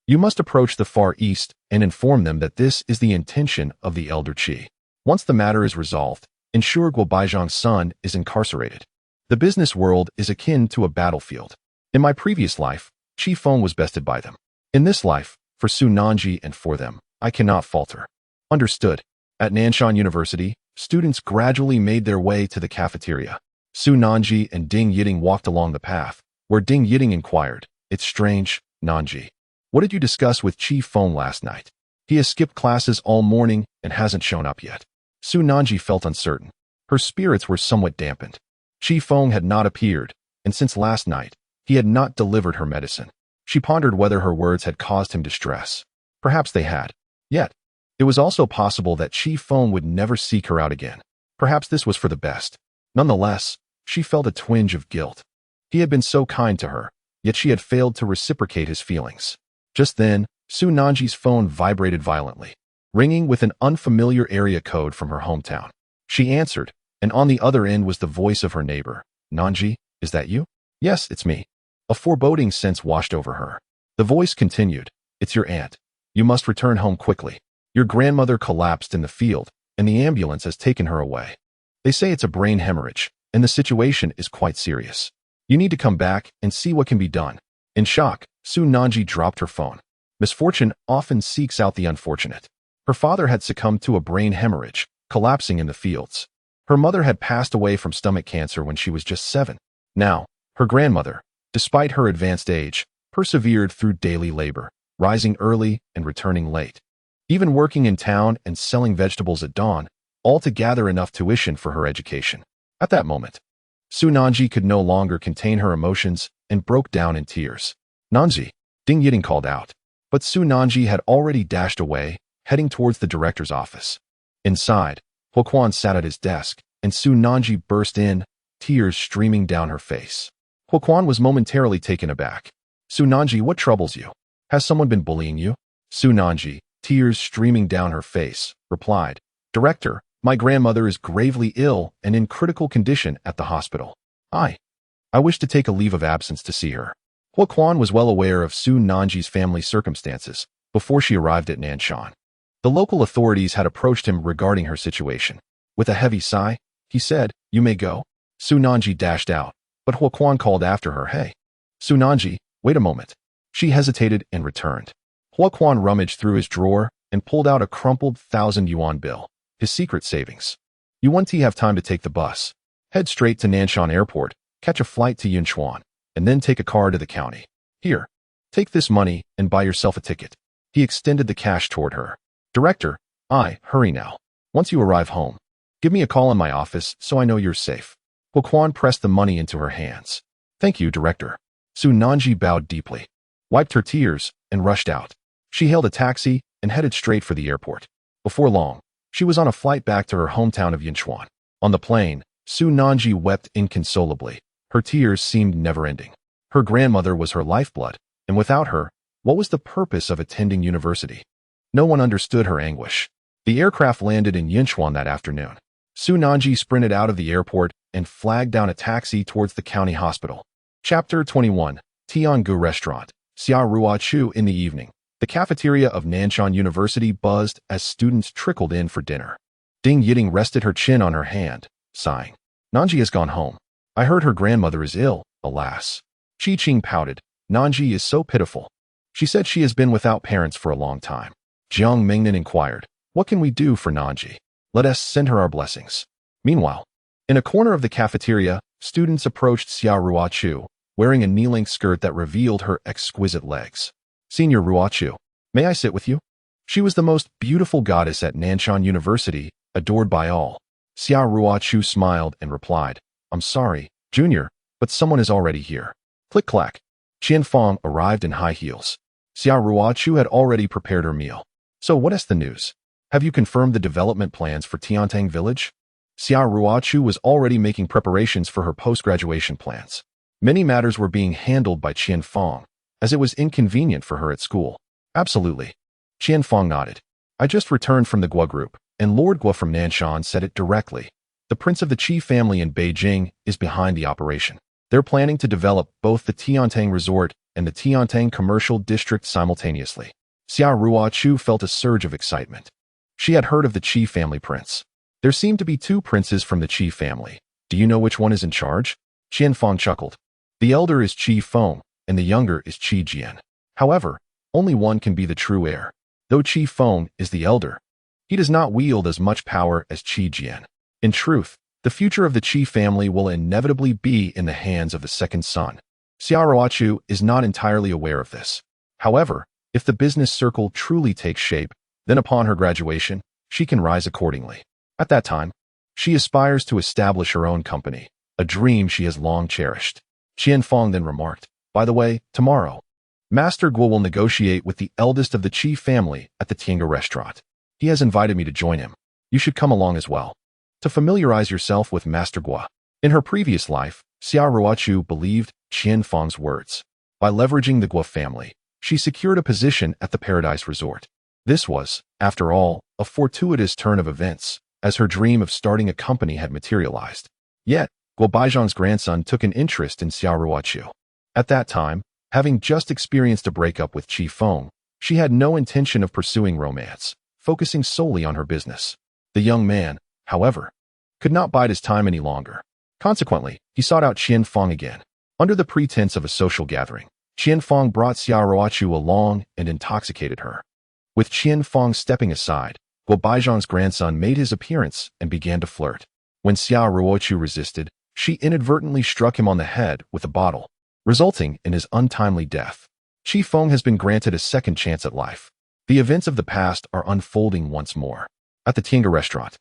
[SPEAKER 1] You must approach the Far East and inform them that this is the intention of the elder Qi. Once the matter is resolved, ensure Guo Baizhang's son is incarcerated. The business world is akin to a battlefield. In my previous life, Qi Feng was bested by them. In this life, for Su Nanji and for them, I cannot falter. Understood. At Nanshan University, students gradually made their way to the cafeteria. Su Nanji and Ding Yiding walked along the path, where Ding Yiding inquired, "It's strange, Nanji. What did you discuss with Qi Feng last night? He has skipped classes all morning and hasn't shown up yet." Su Nanji felt uncertain. Her spirits were somewhat dampened. Qi Feng had not appeared, and since last night, he had not delivered her medicine. She pondered whether her words had caused him distress. Perhaps they had. Yet, it was also possible that Qi Feng would never seek her out again. Perhaps this was for the best. Nonetheless, she felt a twinge of guilt. He had been so kind to her, yet she had failed to reciprocate his feelings. Just then, Su Nanji's phone vibrated violently, ringing with an unfamiliar area code from her hometown. She answered, and on the other end was the voice of her neighbor. "Nanji, is that you?" "Yes, it's me." A foreboding sense washed over her. The voice continued, "It's your aunt. You must return home quickly. Your grandmother collapsed in the field, and the ambulance has taken her away. They say it's a brain hemorrhage, and the situation is quite serious. You need to come back and see what can be done." In shock, Su Nanji dropped her phone. Misfortune often seeks out the unfortunate. Her father had succumbed to a brain hemorrhage, collapsing in the fields. Her mother had passed away from stomach cancer when she was just 7. Now, her grandmother, despite her advanced age, persevered through daily labor, rising early and returning late. Even working in town and selling vegetables at dawn, all to gather enough tuition for her education. At that moment, Su Nanji could no longer contain her emotions and broke down in tears. "Nanji," Ding Yiding called out. But Su Nanji had already dashed away, heading towards the director's office. Inside, Huoquan sat at his desk, and Su Nanji burst in, tears streaming down her face. Huoquan was momentarily taken aback. "Su Nanji, what troubles you? Has someone been bullying you?" Su Nanji, tears streaming down her face, replied, "Director, my grandmother is gravely ill and in critical condition at the hospital. I wish to take a leave of absence to see her." Huoquan was well aware of Su Nanji's family circumstances before she arrived at Nanshan. The local authorities had approached him regarding her situation. With a heavy sigh, he said, "You may go." Su Nanji dashed out, but Huoquan called after her, "Hey, Su Nanji, wait a moment." She hesitated and returned. Huoquan rummaged through his drawer and pulled out a crumpled 1,000 yuan bill, his secret savings. "You won't have time to take the bus. Head straight to Nanshan Airport, catch a flight to Yunchuan, and then take a car to the county. Here, take this money and buy yourself a ticket." He extended the cash toward her. "Director, hurry now. Once you arrive home, give me a call in my office so I know you're safe." Huoquan pressed the money into her hands. "Thank you, Director." Su Nanji bowed deeply, wiped her tears, and rushed out. She hailed a taxi and headed straight for the airport. Before long, she was on a flight back to her hometown of Yunchuan. On the plane, Su Nanji wept inconsolably. Her tears seemed never-ending. Her grandmother was her lifeblood, and without her, what was the purpose of attending university? No one understood her anguish. The aircraft landed in Yunchuan that afternoon. Su Nanji sprinted out of the airport and flagged down a taxi towards the county hospital. Chapter 21. Tiangu Restaurant. Xia Ruochu. In the evening, the cafeteria of Nanshan University buzzed as students trickled in for dinner. Ding Yiding rested her chin on her hand, sighing. "Nanji has gone home. I heard her grandmother is ill, alas." Qi Qing pouted. "Nanji is so pitiful. She said she has been without parents for a long time." Jiang Mingnan inquired, "What can we do for Nanji? Let us send her our blessings." Meanwhile, in a corner of the cafeteria, students approached Xia Ruochu, wearing a knee-length skirt that revealed her exquisite legs. "Senior Ruochu, may I sit with you?" She was the most beautiful goddess at Nanshan University, adored by all. Xia Ruochu smiled and replied, "I'm sorry, Junior, but someone is already here." Click-clack. Qian Feng arrived in high heels. Xia Ruochu had already prepared her meal. "So what is the news? Have you confirmed the development plans for Tiantang Village?" Xia Ruochu was already making preparations for her post-graduation plans. Many matters were being handled by Qian Feng, as it was inconvenient for her at school. "Absolutely." Qian Feng nodded. "I just returned from the Guo group, and Lord Guo from Nanshan said it directly. The prince of the Qi family in Beijing is behind the operation. They're planning to develop both the Tiantang Resort and the Tiantang Commercial District simultaneously. Xia Ruochu felt a surge of excitement. She had heard of the Qi family prince. There seemed to be two princes from the Qi family. Do you know which one is in charge? Feng chuckled. The elder is Feng, and the younger is Jian. However, only one can be the true heir. Though Feng is the elder, he does not wield as much power as Jian. In truth, the future of the Qi family will inevitably be in the hands of the second son. Xia Ruochu is not entirely aware of this. However, if the business circle truly takes shape, then upon her graduation, she can rise accordingly. At that time, she aspires to establish her own company, a dream she has long cherished. Feng then remarked, by the way, tomorrow, Master Guo will negotiate with the eldest of the Qi family at the Tianga restaurant. He has invited me to join him. You should come along as well, to familiarize yourself with Master Guo. In her previous life, Xia Ruochu believed Feng's words. By leveraging the Guo family, she secured a position at the Paradise Resort. This was, after all, a fortuitous turn of events, as her dream of starting a company had materialized. Yet, Guo Baizhang's grandson took an interest in Xia Ruochu. At that time, having just experienced a breakup with Feng, she had no intention of pursuing romance, focusing solely on her business. The young man, however, could not bide his time any longer. Consequently, he sought out Feng again. Under the pretense of a social gathering, Feng brought Xia Ruochu along and intoxicated her. With Feng stepping aside, Guo Baizhang's grandson made his appearance and began to flirt. When Xia Ruochu resisted, she inadvertently struck him on the head with a bottle, resulting in his untimely death. Feng has been granted a second chance at life. The events of the past are unfolding once more. At the Tianga restaurant,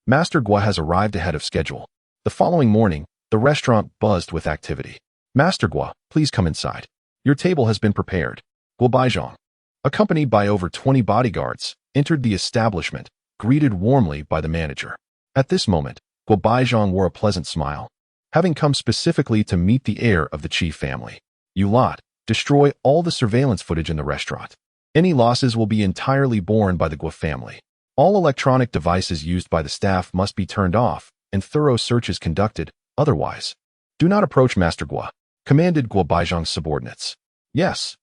[SPEAKER 1] Master Guo has arrived ahead of schedule. The following morning, the restaurant buzzed with activity. Master Guo, please come inside. Your table has been prepared. Guo Baizhang, accompanied by over 20 bodyguards, entered the establishment, greeted warmly by the manager. At this moment, Guo Baizhang wore a pleasant smile. Having come specifically to meet the heir of the Qi family, you lot, destroy all the surveillance footage in the restaurant. Any losses will be entirely borne by the Guo family. All electronic devices used by the staff must be turned off and thorough searches conducted. Otherwise, do not approach Master Guo, commanded Guo Baizhang's subordinates. Yes,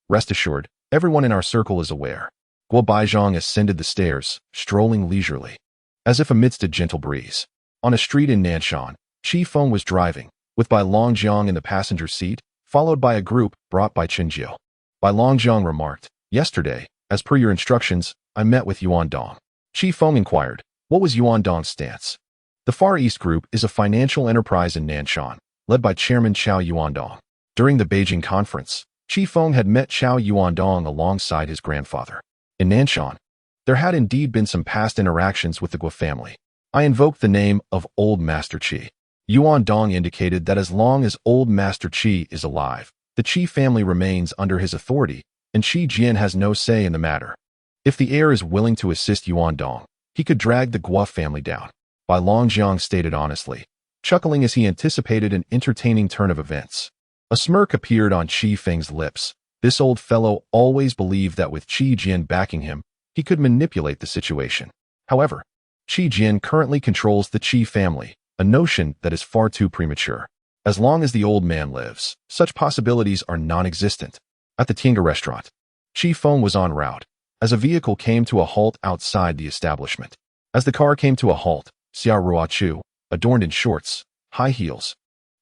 [SPEAKER 1] rest assured, everyone in our circle is aware. Guo Baizhang ascended the stairs, strolling leisurely, as if amidst a gentle breeze. On a street in Nanshan, Feng was driving, with Bai Longjiang in the passenger seat, followed by a group brought by Qinjiu. Bai Longjiang remarked, yesterday, as per your instructions, I met with Yuan Dong. Feng inquired, what was Yuan Dong's stance? The Far East Group is a financial enterprise in Nanshan, led by Chairman Chao Yuandong. During the Beijing conference, Feng had met Chao Yuandong alongside his grandfather. In Nanshan, there had indeed been some past interactions with the Guo family. I invoked the name of Old Master Qi. Yuandong indicated that as long as Old Master Qi is alive, the Qi family remains under his authority, and Jian has no say in the matter. If the heir is willing to assist Yuandong, he could drag the Guo family down. Bai Longjiang stated honestly, chuckling as he anticipated an entertaining turn of events. A smirk appeared on Feng's lips. This old fellow always believed that with Jian backing him, he could manipulate the situation. However, Jian currently controls the Qi family, a notion that is far too premature. As long as the old man lives, such possibilities are non-existent. At the Tianga restaurant, Feng was en route, as a vehicle came to a halt outside the establishment. As the car came to a halt, Xia Ruochu, adorned in shorts, high heels,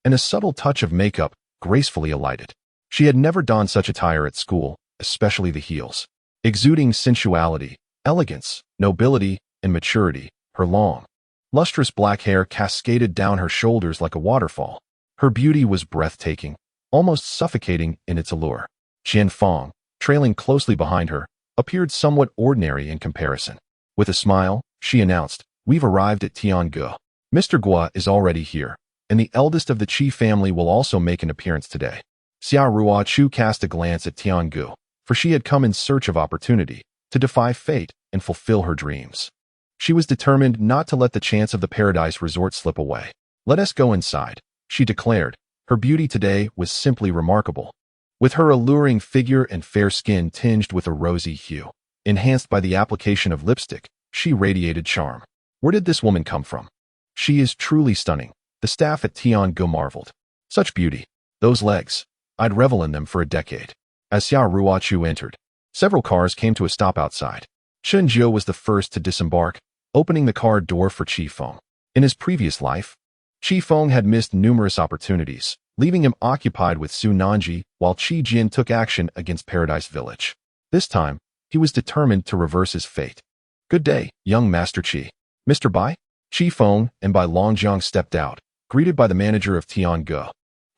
[SPEAKER 1] and a subtle touch of makeup, gracefully alighted. She had never donned such attire at school, especially the heels. Exuding sensuality, elegance, nobility, and maturity, her long, lustrous black hair cascaded down her shoulders like a waterfall. Her beauty was breathtaking, almost suffocating in its allure. Feng, trailing closely behind her, appeared somewhat ordinary in comparison. With a smile, she announced, we've arrived at Tiangu. Mr. Guo is already here, and the eldest of the Qi family will also make an appearance today. Xia Ruochu cast a glance at Tiangu, for she had come in search of opportunity, to defy fate and fulfill her dreams. She was determined not to let the chance of the Paradise Resort slip away. Let us go inside, she declared. Her beauty today was simply remarkable. With her alluring figure and fair skin tinged with a rosy hue, enhanced by the application of lipstick, she radiated charm. Where did this woman come from? She is truly stunning, the staff at Tiangu marveled. Such beauty. Those legs. I'd revel in them for a decade. As Xiao Ruochu entered, several cars came to a stop outside. Chen Jiu was the first to disembark, opening the car door for Qi Feng. In his previous life, Qi Feng had missed numerous opportunities, leaving him occupied with Su Nanji while Qi Jin took action against Paradise Village. This time, he was determined to reverse his fate. Good day, young Master Qi. Mr. Bai? Qi Feng and Bai Longjiang stepped out, greeted by the manager of Tiange,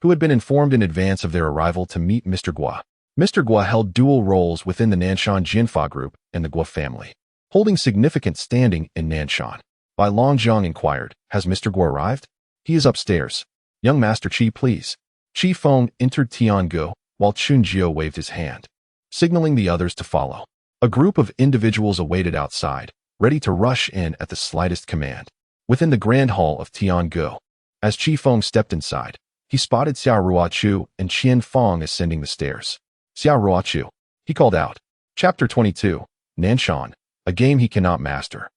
[SPEAKER 1] who had been informed in advance of their arrival to meet Mr. Gua. Mr. Gua held dual roles within the Nanshan Jinfa group and the Gua family, holding significant standing in Nanshan. Bai Longjiang inquired, "Has Mr. Gua arrived?" "He is upstairs. Young Master Qi, please." Qi Feng entered Tiange while Chun Jiu waved his hand, signaling the others to follow. A group of individuals awaited outside, ready to rush in at the slightest command. Within the grand hall of Tiange, as Qi Feng stepped inside, he spotted Xiao Ruochu and Qian Feng ascending the stairs. "Xiao Ruochu," he called out. Chapter 22, Nanshan, a game he cannot master.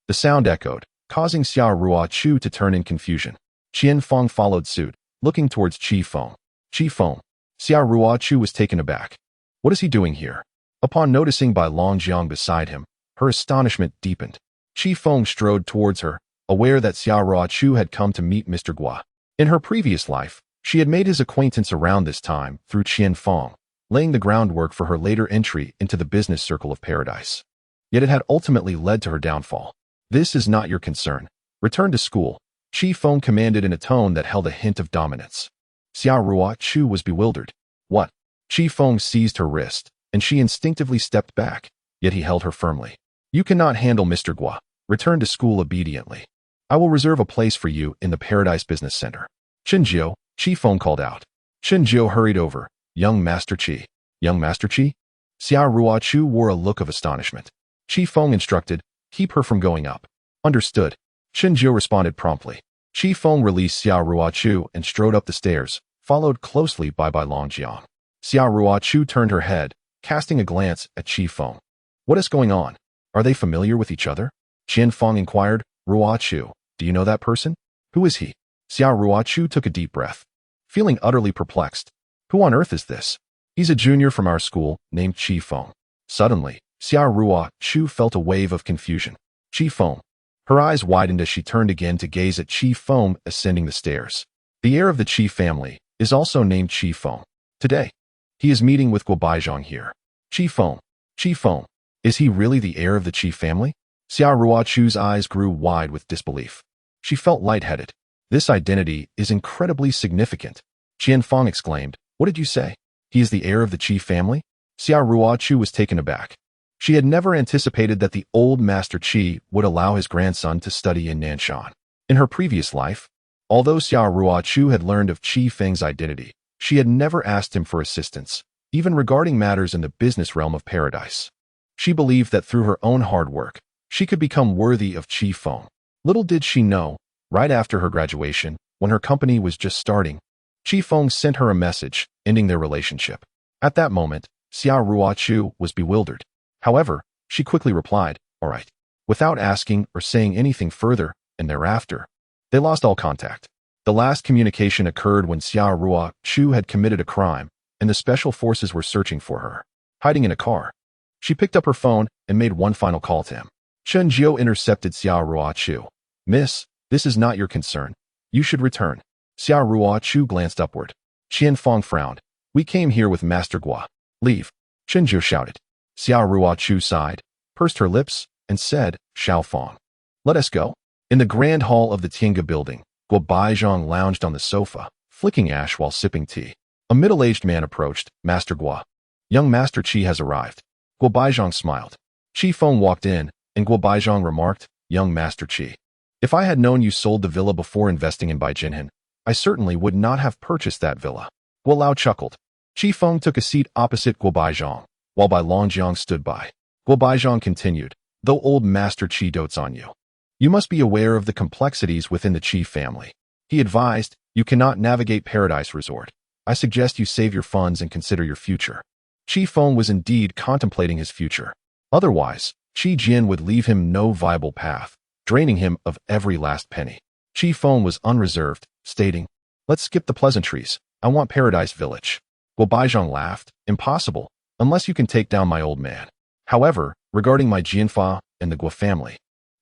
[SPEAKER 1] The sound echoed, causing Xiao Ruochu to turn in confusion. Qian Feng followed suit, looking towards Qi Feng. "Qi Feng." Xiao Ruochu was taken aback. "What is he doing here?" Upon noticing Bai Longjiang beside him, her astonishment deepened. Qi Feng strode towards her, aware that Xiao Ruochu had come to meet Mr. Gua. In her previous life, she had made his acquaintance around this time through Qian Feng, laying the groundwork for her later entry into the business circle of Paradise. Yet it had ultimately led to her downfall. "This is not your concern. Return to school," Qi Feng commanded in a tone that held a hint of dominance. Xiao Ruochu was bewildered. "What?" Qi Feng seized her wrist, and she instinctively stepped back, yet he held her firmly. "You cannot handle Mr. Gua. Return to school obediently. I will reserve a place for you in the Paradise Business Center." "Chen Jiu," Qi Feng called out. Chen Jiu hurried over. "Young Master Qi." "Young Master Qi?" Xiao Ruochu wore a look of astonishment. Qi Feng instructed, "Keep her from going up." "Understood." Chen Jiu responded promptly. Qi Feng released Xiao Ruochu and strode up the stairs, followed closely by Bai Longjiang. Xiao Ruochu turned her head, casting a glance at Qi Feng. "What is going on? Are they familiar with each other?" Qian Feng inquired. "Ruochu, do you know that person?" "Who is he?" Xiao Ruochu took a deep breath, feeling utterly perplexed. "Who on earth is this?" "He's a junior from our school, named Qi Feng." Suddenly, Xiao Ruochu felt a wave of confusion. "Qi Feng." Her eyes widened as she turned again to gaze at Qi Feng ascending the stairs. The heir of the Qi family is also named Qi Feng. Today, he is meeting with Guo Baizhang here. Qi Feng. Qi Feng. Is he really the heir of the Qi family? Xiao Ruochu's eyes grew wide with disbelief. She felt lightheaded. This identity is incredibly significant. Qian Feng exclaimed, "What did you say? He is the heir of the Qi family?" Xiao Ruochu was taken aback. She had never anticipated that the old Master Qi would allow his grandson to study in Nanshan. In her previous life, although Xiao Ruochu had learned of Qi Feng's identity, she had never asked him for assistance, even regarding matters in the business realm of Paradise. She believed that through her own hard work, she could become worthy of Qi Feng. Little did she know, right after her graduation, when her company was just starting, Qi Feng sent her a message, ending their relationship. At that moment, Xiao Ruochu was bewildered. However, she quickly replied, "All right," without asking or saying anything further, and thereafter, they lost all contact. The last communication occurred when Xiao Ruochu had committed a crime, and the special forces were searching for her. Hiding in a car, she picked up her phone and made one final call to him. Chen Jiu intercepted Xiao Ruochu. "Miss, this is not your concern. You should return." Xiao Ruochu glanced upward. Qian Feng frowned. "We came here with Master Gua. Leave." Chen Jiu shouted. Xiao Ruochu sighed, pursed her lips, and said, "Xiao Feng. Let us go." In the grand hall of the Tiange building, Guo Baizhang lounged on the sofa, flicking ash while sipping tea. A middle-aged man approached. "Master Gua." "Young Master Qi has arrived." Guo Baizhang smiled. Qi Feng walked in, and Guo Baizhang remarked, "Young Master Qi. If I had known you sold the villa before investing in Beijing, I certainly would not have purchased that villa." Guo Lao chuckled. Qi Feng took a seat opposite Guo Baizhang, while Bai Longjiang stood by. Guo Baizhang continued, "Though old Master Qi dotes on you, you must be aware of the complexities within the Qi family." He advised, "You cannot navigate Paradise Resort. I suggest you save your funds and consider your future." Qi Feng was indeed contemplating his future. Otherwise, Qi Jin would leave him no viable path, draining him of every last penny. Qi Feng was unreserved, stating, Let's skip the pleasantries. I want Paradise Village. Guo Baizhang laughed. Impossible, unless you can take down my old man. However, regarding my Jianfa and the Guo family,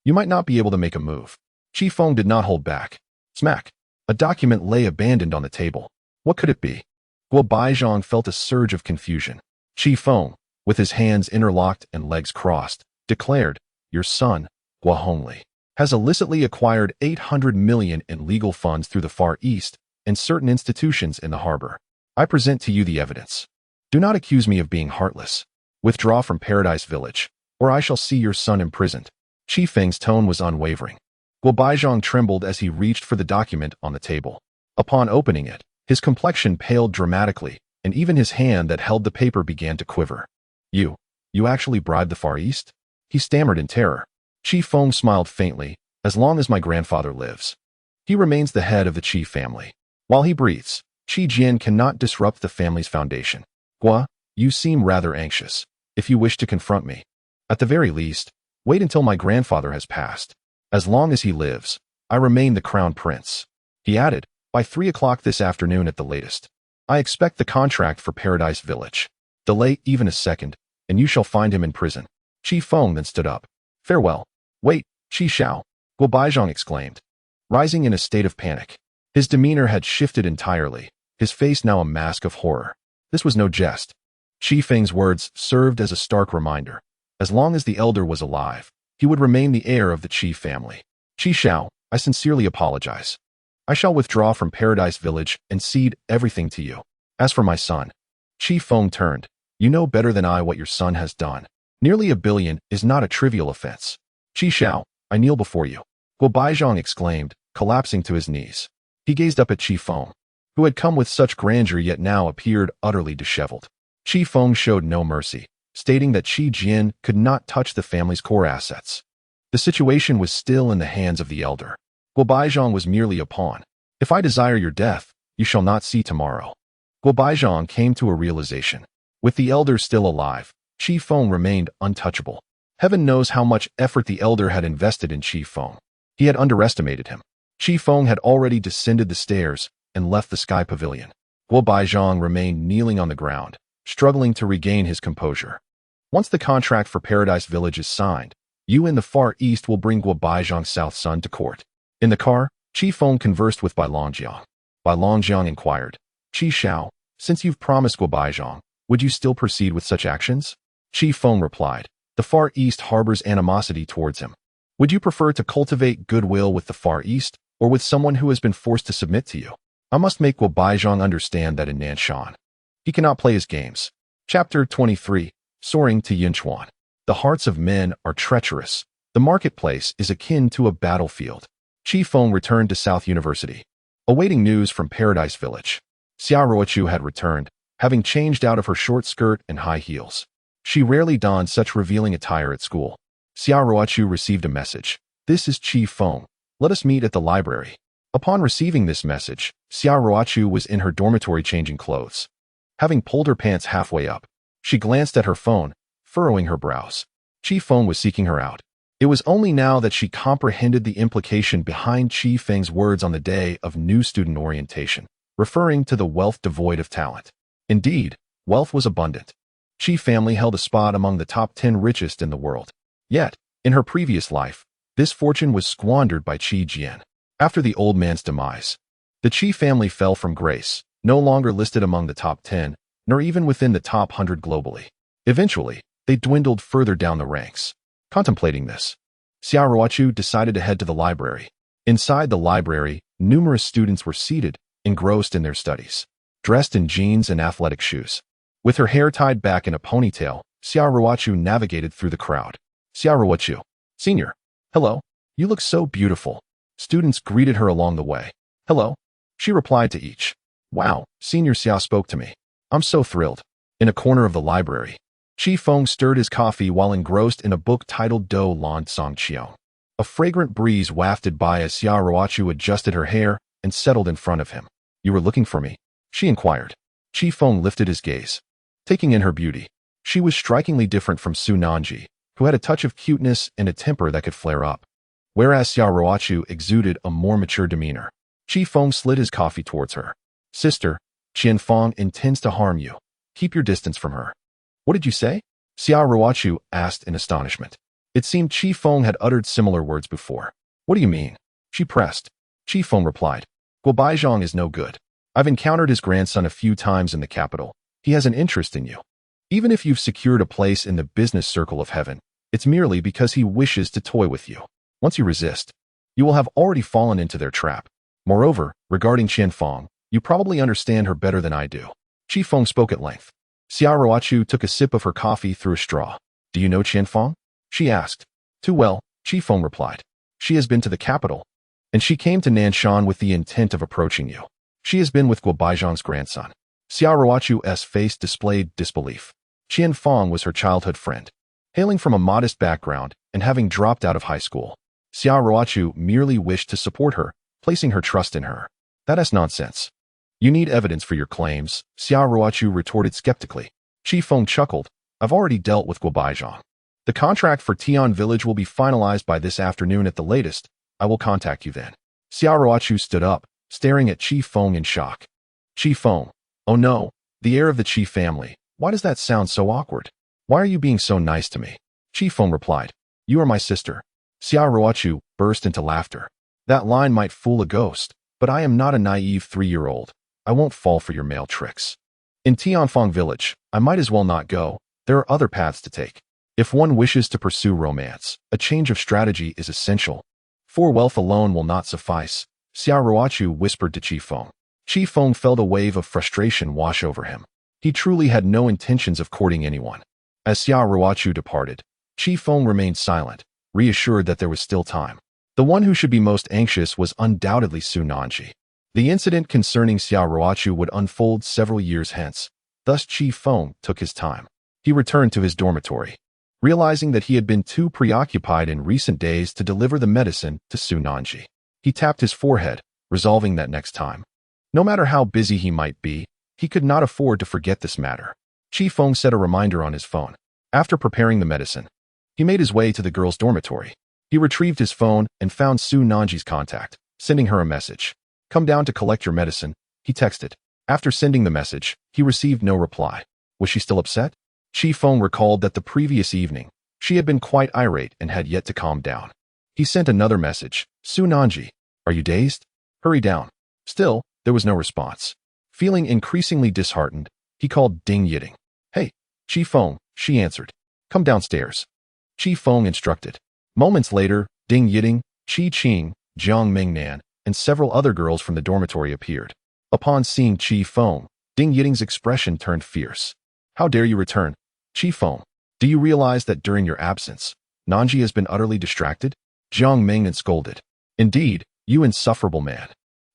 [SPEAKER 1] you might not be able to make a move. Qi Feng did not hold back. Smack. A document lay abandoned on the table. What could it be? Guo Baizhang felt a surge of confusion. Qi Feng, with his hands interlocked and legs crossed, declared, "Your son, Guo Hongli, has illicitly acquired 800 million in legal funds through the Far East and certain institutions in the harbor. I present to you the evidence. Do not accuse me of being heartless. Withdraw from Paradise Village, or I shall see your son imprisoned." Qi Feng's tone was unwavering. Guo Baizhang trembled as he reached for the document on the table. Upon opening it, his complexion paled dramatically, and even his hand that held the paper began to quiver. You actually bribed the Far East?" he stammered in terror. Qi Feng smiled faintly. "As long as my grandfather lives, he remains the head of the Qi family. While he breathes, Qi Jian cannot disrupt the family's foundation. Guo, you seem rather anxious. If you wish to confront me, at the very least, wait until my grandfather has passed. As long as he lives, I remain the crown prince." He added, "By 3 o'clock this afternoon at the latest, I expect the contract for Paradise Village. Delay even a second, and you shall find him in prison." Qi Feng then stood up. "Farewell." "Wait, Qi Xiao," Guo Baizhang exclaimed, rising in a state of panic. His demeanor had shifted entirely, his face now a mask of horror. This was no jest. Qi Feng's words served as a stark reminder. As long as the elder was alive, he would remain the heir of the Qi family. "Qi Xiao, I sincerely apologize. I shall withdraw from Paradise Village and cede everything to you. As for my son," Qi Feng turned, "you know better than I what your son has done. Nearly 1 billion is not a trivial offense. Qi Xiao, I kneel before you," Guo Baizhang exclaimed, collapsing to his knees. He gazed up at Qi Feng, who had come with such grandeur yet now appeared utterly disheveled. Qi Feng showed no mercy, stating that Qi Jian could not touch the family's core assets. The situation was still in the hands of the elder. Guo Baizhang was merely a pawn. "If I desire your death, you shall not see tomorrow." Guo Baizhang came to a realization. With the elder still alive, Qi Feng remained untouchable. Heaven knows how much effort the elder had invested in Qi Feng. He had underestimated him. Qi Feng had already descended the stairs and left the sky pavilion. Guo Baizhang remained kneeling on the ground, struggling to regain his composure. "Once the contract for Paradise Village is signed, you in the Far East will bring Guo Baizhang's south son to court." In the car, Qi Feng conversed with Bai Longjiang. Bai Longjiang inquired, "Qi Xiao, since you've promised Guo Baizhang, would you still proceed with such actions?" Qi Feng replied, "The Far East harbors animosity towards him. Would you prefer to cultivate goodwill with the Far East, or with someone who has been forced to submit to you? I must make Guo Baizhang understand that in Nanshan, he cannot play his games." Chapter 23, Soaring to Yinchuan. The hearts of men are treacherous. The marketplace is akin to a battlefield. Qi Feng returned to South University, awaiting news from Paradise Village. Xia Ruochu had returned, having changed out of her short skirt and high heels. She rarely donned such revealing attire at school. Xia Ruochu received a message. "This is Qi Feng. Let us meet at the library." Upon receiving this message, Xia Ruochu was in her dormitory changing clothes. Having pulled her pants halfway up, she glanced at her phone, furrowing her brows. Qi Feng was seeking her out. It was only now that she comprehended the implication behind Qi Feng's words on the day of new student orientation, referring to the wealth devoid of talent. Indeed, wealth was abundant. Qi family held a spot among the top 10 richest in the world. Yet, in her previous life, this fortune was squandered by Qi Jian. After the old man's demise, the Qi family fell from grace, no longer listed among the top 10, nor even within the top 100 globally. Eventually, they dwindled further down the ranks. Contemplating this, Xia Ruochu decided to head to the library. Inside the library, numerous students were seated, engrossed in their studies, dressed in jeans and athletic shoes. With her hair tied back in a ponytail, Xia Ruochu navigated through the crowd. "Xia Ruochu, Senior. Hello. You look so beautiful." Students greeted her along the way. "Hello," she replied to each. "Wow, Senior Xia spoke to me. I'm so thrilled." In a corner of the library, Qi Feng stirred his coffee while engrossed in a book titled Do Lan Song Qiong. A fragrant breeze wafted by as Xia Ruochu adjusted her hair and settled in front of him. "You were looking for me?" she inquired. Qi Feng lifted his gaze, taking in her beauty. She was strikingly different from Su Nanji, who had a touch of cuteness and a temper that could flare up, whereas Xia Ruochu exuded a more mature demeanor. Qi Feng slid his coffee towards her. Sister, Qian Feng intends to harm you. Keep your distance from her. What did you say? Xia Ruochu asked in astonishment. It seemed Qi Feng had uttered similar words before. What do you mean? She pressed. Qi Feng replied. Guobaizhang is no good. I've encountered his grandson a few times in the capital. He has an interest in you. Even if you've secured a place in the business circle of heaven, it's merely because he wishes to toy with you. Once you resist, you will have already fallen into their trap. Moreover, regarding Qian Feng, you probably understand her better than I do. Qi Feng spoke at length. Xia Ruochu took a sip of her coffee through a straw. Do you know Qian Feng? She asked. Too well, Qi Feng replied. She has been to the capital, and she came to Nanshan with the intent of approaching you. She has been with Guobaizhang's grandson. Xia Ruochu's face displayed disbelief. Qian Feng was her childhood friend. Hailing from a modest background and having dropped out of high school, Xia Ruochu merely wished to support her, placing her trust in her. That is nonsense. You need evidence for your claims, Xia Ruochu retorted skeptically. Qi Feng chuckled. I've already dealt with Guobaizhang. The contract for Tian Village will be finalized by this afternoon at the latest. I will contact you then. Xia Ruochu stood up, staring at Qi Feng in shock. Qi Feng. Oh no, the heir of the Qi family. Why does that sound so awkward? Why are you being so nice to me? Qi Feng replied. You are my sister. Xia Ruochu burst into laughter. That line might fool a ghost, but I am not a naive 3-year-old. I won't fall for your male tricks. In Tianfeng Village, I might as well not go. There are other paths to take. If one wishes to pursue romance, a change of strategy is essential. For wealth alone will not suffice, Xia Ruochu whispered to Qi Feng. Qi Feng felt a wave of frustration wash over him. He truly had no intentions of courting anyone. As Xia Ruochu departed, Qi Feng remained silent, reassured that there was still time. The one who should be most anxious was undoubtedly Su Nanji. The incident concerning Xia Ruochu would unfold several years hence. Thus Qi Feng took his time. He returned to his dormitory, realizing that he had been too preoccupied in recent days to deliver the medicine to Su Nanji. He tapped his forehead, resolving that next time, no matter how busy he might be, he could not afford to forget this matter. Qi Feng set a reminder on his phone. After preparing the medicine, he made his way to the girl's dormitory. He retrieved his phone and found Su Nanji's contact, sending her a message. Come down to collect your medicine, he texted. After sending the message, he received no reply. Was she still upset? Qi Feng recalled that the previous evening, she had been quite irate and had yet to calm down. He sent another message. Su Nanji, are you dazed? Hurry down. Still, there was no response. Feeling increasingly disheartened, he called Ding Yiting. Hey, Qi Feng, she answered. Come downstairs. Qi Feng instructed. Moments later, Ding Yiting, Qi Qing, Jiang Mingnan, and several other girls from the dormitory appeared. Upon seeing Qi Feng, Ding Yiting's expression turned fierce. How dare you return? Qi Feng, do you realize that during your absence, Nanji has been utterly distracted? Jiang Mingnan scolded. Indeed, you insufferable man.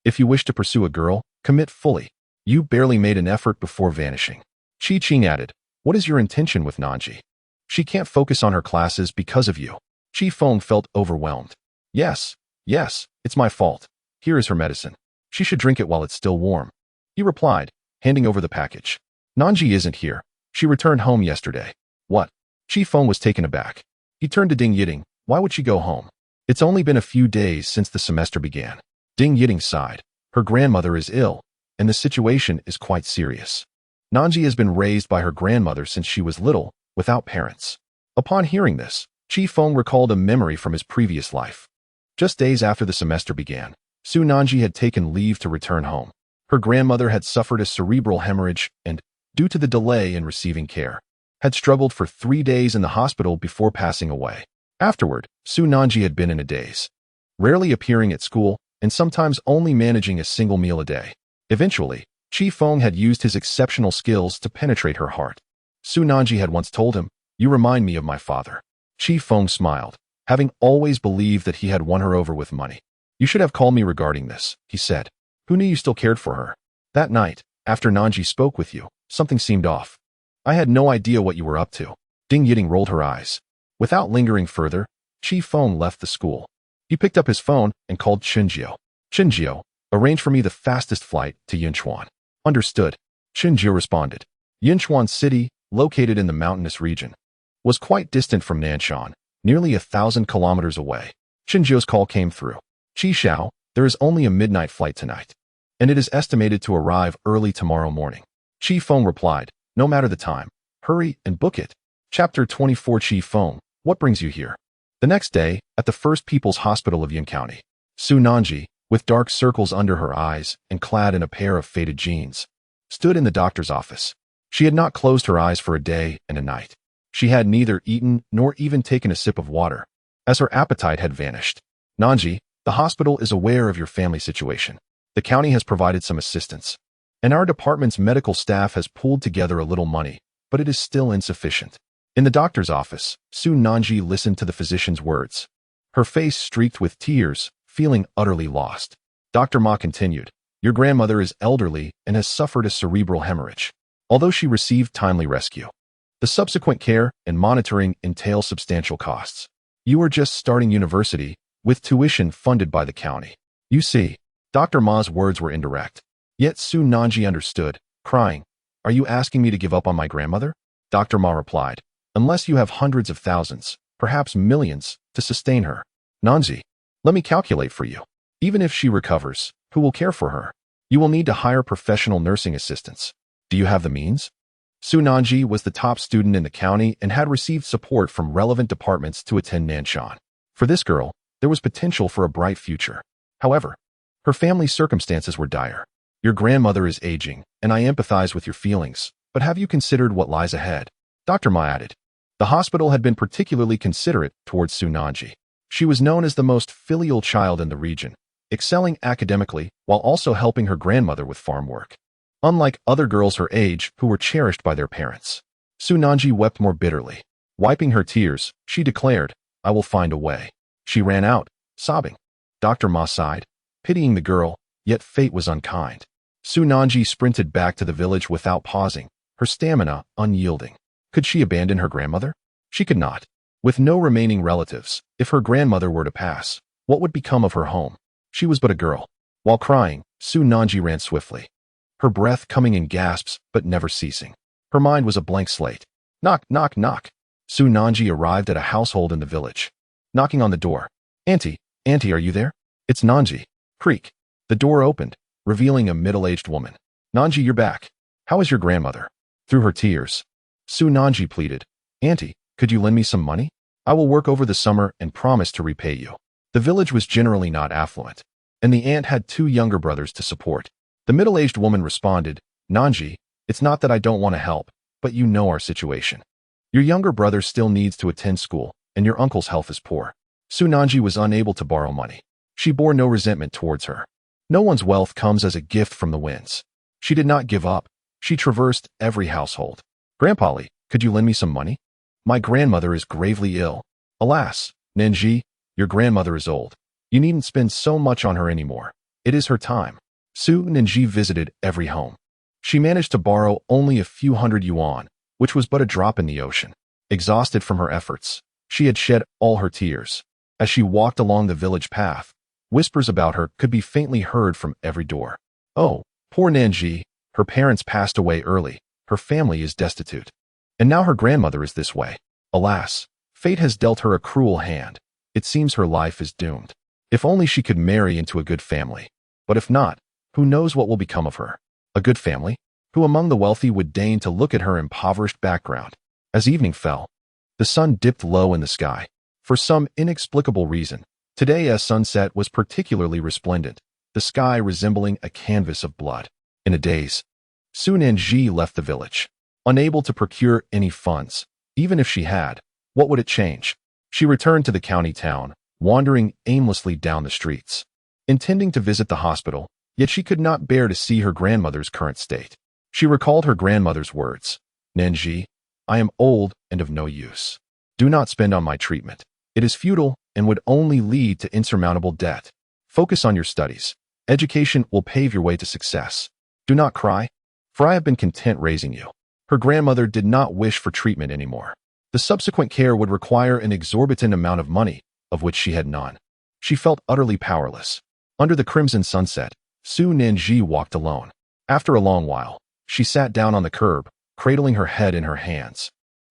[SPEAKER 1] If you wish to pursue a girl, commit fully. You barely made an effort before vanishing. Qi Qing added, what is your intention with Nanji? She can't focus on her classes because of you. Qi Feng felt overwhelmed. Yes, it's my fault. Here is her medicine. She should drink it while it's still warm. He replied, handing over the package. Nanji isn't here. She returned home yesterday. What? Qi Feng was taken aback. He turned to Ding Yiting. Why would she go home? It's only been a few days since the semester began. Ding Yiting sighed. Her grandmother is ill, and the situation is quite serious. Nanji has been raised by her grandmother since she was little, without parents. Upon hearing this, Qi Feng recalled a memory from his previous life. Just days after the semester began, Su Nanji had taken leave to return home. Her grandmother had suffered a cerebral hemorrhage and, due to the delay in receiving care, had struggled for 3 days in the hospital before passing away. Afterward, Su Nanji had been in a daze, rarely appearing at school and sometimes only managing a single meal a day. Eventually, Qi Feng had used his exceptional skills to penetrate her heart. Su Nanji had once told him, "You remind me of my father." Qi Feng smiled, having always believed that he had won her over with money. You should have called me regarding this, he said. Who knew you still cared for her? That night, after Nanji spoke with you, something seemed off. I had no idea what you were up to. Ding Yiting rolled her eyes. Without lingering further, Qi Feng left the school. He picked up his phone and called Chinjiu. Chinjiu, arrange for me the fastest flight to Yinchuan. Understood. Chinjiu responded. Yinchuan City, located in the mountainous region, was quite distant from Nanshan, nearly 1,000 kilometers away. Chinjiu's call came through. Qi Xiao, There is only a midnight flight tonight, and it is estimated to arrive early tomorrow morning. Feng replied, no matter the time, hurry and book it. Chapter 24. Feng, what brings you here? The next day, at the First People's Hospital of Yin County, Su Nanji, with dark circles under her eyes and clad in a pair of faded jeans, stood in the doctor's office. She had not closed her eyes for a day and a night. She had neither eaten nor even taken a sip of water, as her appetite had vanished. Nanji, the hospital is aware of your family situation. The county has provided some assistance, and our department's medical staff has pulled together a little money, but it is still insufficient. In the doctor's office, Su Nanji listened to the physician's words, her face streaked with tears, feeling utterly lost. Dr. Ma continued, your grandmother is elderly and has suffered a cerebral hemorrhage. Although she received timely rescue, the subsequent care and monitoring entail substantial costs. You are just starting university, with tuition funded by the county. You see, Dr. Ma's words were indirect. Yet Su Nanji understood, crying, are you asking me to give up on my grandmother? Dr. Ma replied, unless you have hundreds of thousands, perhaps millions, to sustain her. Nanji, let me calculate for you. Even if she recovers, who will care for her? You will need to hire professional nursing assistants. Do you have the means? Su Nanji was the top student in the county and had received support from relevant departments to attend Nanshan. For this girl, there was potential for a bright future. However, her family's circumstances were dire. Your grandmother is aging, and I empathize with your feelings, but have you considered what lies ahead? Dr. Ma added. The hospital had been particularly considerate towards Su Nanji. She was known as the most filial child in the region, excelling academically while also helping her grandmother with farm work. Unlike other girls her age who were cherished by their parents, Su Nanji wept more bitterly. Wiping her tears, she declared, I will find a way. She ran out, sobbing. Dr. Ma sighed, pitying the girl, yet fate was unkind. Su Nanji sprinted back to the village without pausing, her stamina unyielding. Could she abandon her grandmother? She could not. With no remaining relatives, if her grandmother were to pass, what would become of her home? She was but a girl. While crying, Su Nanji ran swiftly, her breath coming in gasps but never ceasing. Her mind was a blank slate. Knock, knock, knock. Su Nanji arrived at a household in the village. Knocking on the door. Auntie, are you there? It's Nanji. Creak. The door opened, revealing a middle-aged woman. Nanji, you're back. How is your grandmother? Through her tears, Su Nanji pleaded, Auntie, could you lend me some money? I will work over the summer and promise to repay you. The village was generally not affluent, and the aunt had 2 younger brothers to support. The middle-aged woman responded, Nanji, it's not that I don't want to help, but you know our situation. Your younger brother still needs to attend school, and your uncle's health is poor. Su Nanji was unable to borrow money. She bore no resentment towards her. No one's wealth comes as a gift from the winds. She did not give up. She traversed every household. Grandpa, could you lend me some money? My grandmother is gravely ill. Alas, Nanji, your grandmother is old. You needn't spend so much on her anymore. It is her time. Su Nanji visited every home. She managed to borrow only a few hundred yuan, which was but a drop in the ocean. Exhausted from her efforts, she had shed all her tears. As she walked along the village path, whispers about her could be faintly heard from every door. Oh, poor Nanji, her parents passed away early, her family is destitute. And now her grandmother is this way. Alas, fate has dealt her a cruel hand. It seems her life is doomed. If only she could marry into a good family. But if not, who knows what will become of her? A good family? Who among the wealthy would deign to look at her impoverished background? As evening fell, the sun dipped low in the sky. For some inexplicable reason, today's sunset was particularly resplendent, the sky resembling a canvas of blood. In a daze, Su Nanji left the village. Unable to procure any funds, even if she had, what would it change? She returned to the county town, wandering aimlessly down the streets, intending to visit the hospital, yet she could not bear to see her grandmother's current state. She recalled her grandmother's words, Nanji, I am old and of no use. Do not spend on my treatment. It is futile and would only lead to insurmountable debt. Focus on your studies. Education will pave your way to success. Do not cry, for I have been content raising you. Her grandmother did not wish for treatment anymore. The subsequent care would require an exorbitant amount of money, of which she had none. She felt utterly powerless. Under the crimson sunset, Su Nanji walked alone. After a long while, she sat down on the curb, cradling her head in her hands,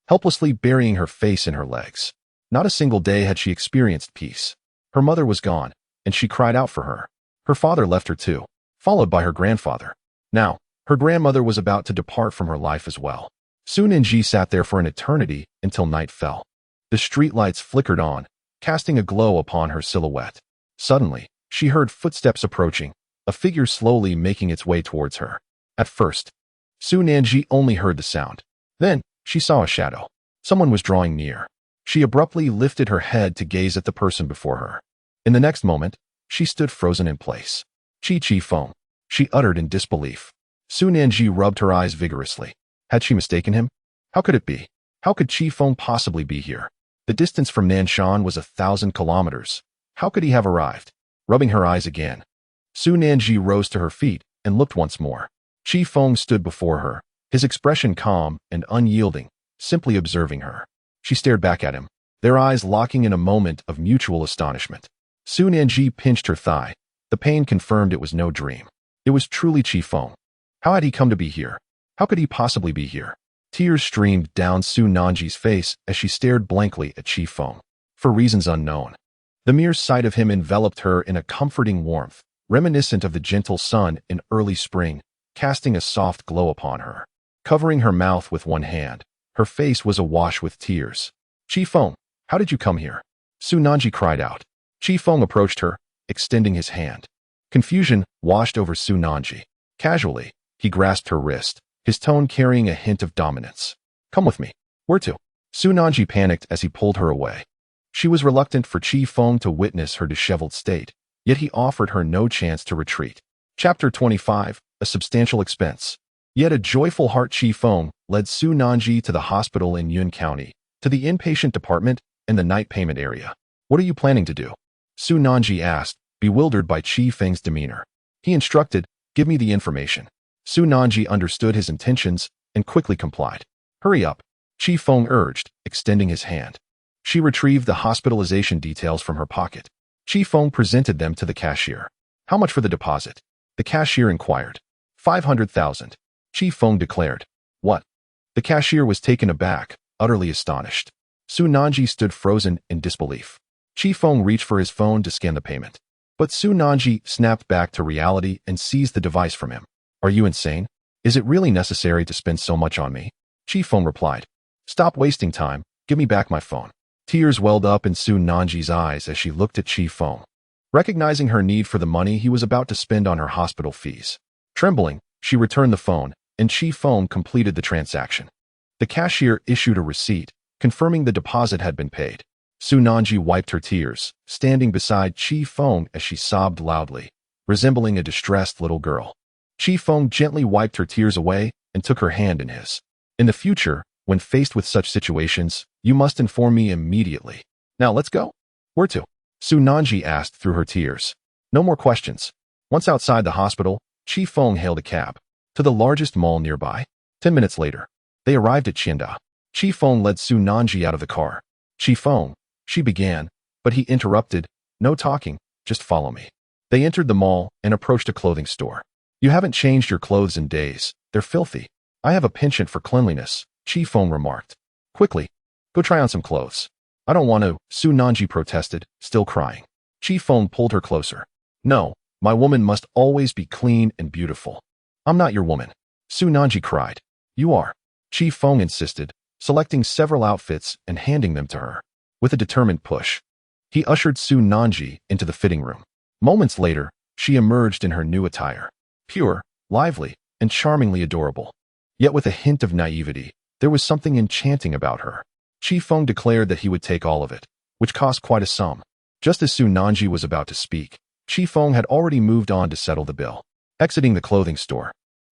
[SPEAKER 1] helplessly burying her face in her legs. Not a single day had she experienced peace. Her mother was gone, and she cried out for her. Her father left her too, followed by her grandfather. Now, her grandmother was about to depart from her life as well. Su Nanji sat there for an eternity until night fell. The streetlights flickered on, casting a glow upon her silhouette. Suddenly, she heard footsteps approaching, a figure slowly making its way towards her. At first, Su Nanji only heard the sound. Then, she saw a shadow. Someone was drawing near. She abruptly lifted her head to gaze at the person before her. In the next moment, she stood frozen in place. Feng, she uttered in disbelief. Su Nanji rubbed her eyes vigorously. Had she mistaken him? How could it be? How could Feng possibly be here? The distance from Nanshan was 1,000 kilometers. How could he have arrived? Rubbing her eyes again, Su Nanji rose to her feet and looked once more. Feng stood before her, his expression calm and unyielding, simply observing her. She stared back at him, their eyes locking in a moment of mutual astonishment. Su Nanji pinched her thigh. The pain confirmed it was no dream. It was truly Feng. How had he come to be here? How could he possibly be here? Tears streamed down Su Nanji's face as she stared blankly at Feng. For reasons unknown, the mere sight of him enveloped her in a comforting warmth, reminiscent of the gentle sun in early spring, casting a soft glow upon her. Covering her mouth with one hand, her face was awash with tears. Feng, how did you come here? Su Nanji cried out. Feng approached her, extending his hand. Confusion washed over Su Nanji. Casually, he grasped her wrist, his tone carrying a hint of dominance. Come with me. Where to? Su Nanji panicked as he pulled her away. She was reluctant for Feng to witness her disheveled state, yet he offered her no chance to retreat. Chapter 25, A Substantial Expense. Yet a joyful heart Feng led Su Nanji to the hospital in Yun County, to the inpatient department and the night payment area. What are you planning to do? Su Nanji asked, bewildered by Feng's demeanor. He instructed, give me the information. Su Nanji understood his intentions and quickly complied. Hurry up, Feng urged, extending his hand. She retrieved the hospitalization details from her pocket. Feng presented them to the cashier. How much for the deposit? The cashier inquired. 500,000. Feng declared. What? The cashier was taken aback, utterly astonished. Su Nanji stood frozen in disbelief. Feng reached for his phone to scan the payment. But Su Nanji snapped back to reality and seized the device from him. Are you insane? Is it really necessary to spend so much on me? Feng replied. Stop wasting time, give me back my phone. Tears welled up in Su Nanji's eyes as she looked at Feng. Recognizing her need for the money he was about to spend on her hospital fees. Trembling, she returned the phone, and Feng completed the transaction. The cashier issued a receipt, confirming the deposit had been paid. Su Nanji wiped her tears, standing beside Feng as she sobbed loudly, resembling a distressed little girl. Feng gently wiped her tears away and took her hand in his. In the future, when faced with such situations, you must inform me immediately. Now let's go. Where to? Su Nanji asked through her tears. No more questions. Once outside the hospital, Feng hailed a cab. To the largest mall nearby. 10 minutes later, they arrived at Qianda. Feng led Su Nanji out of the car. Feng, she began, but he interrupted. No talking, just follow me. They entered the mall and approached a clothing store. You haven't changed your clothes in days. They're filthy. I have a penchant for cleanliness, Feng remarked. Quickly, go try on some clothes. I don't want to, Su Nanji protested, still crying. Feng pulled her closer. No, my woman must always be clean and beautiful. I'm not your woman, Su Nanji cried. You are, Feng insisted, selecting several outfits and handing them to her. With a determined push, he ushered Su Nanji into the fitting room. Moments later, she emerged in her new attire. Pure, lively, and charmingly adorable. Yet with a hint of naivety, there was something enchanting about her. Feng declared that he would take all of it, which cost quite a sum. Just as Su Nanji was about to speak, Feng had already moved on to settle the bill. Exiting the clothing store,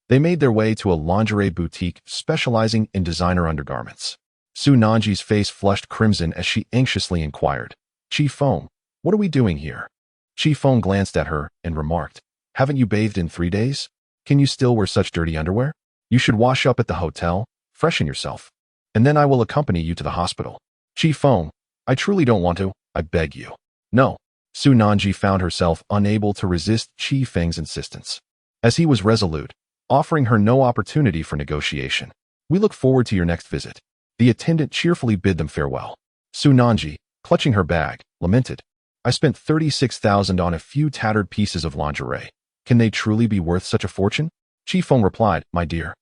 [SPEAKER 1] they made their way to a lingerie boutique specializing in designer undergarments. Su Nanji's face flushed crimson as she anxiously inquired, Feng, what are we doing here? Feng glanced at her and remarked, haven't you bathed in 3 days? Can you still wear such dirty underwear? You should wash up at the hotel, freshen yourself, and then I will accompany you to the hospital. Feng, I truly don't want to, I beg you. No. Su Nanji found herself unable to resist Feng's insistence. As he was resolute, offering her no opportunity for negotiation. We look forward to your next visit. The attendant cheerfully bid them farewell. Su Nanji, clutching her bag, lamented. I spent 36,000 on a few tattered pieces of lingerie. Can they truly be worth such a fortune? Feng replied, my dear.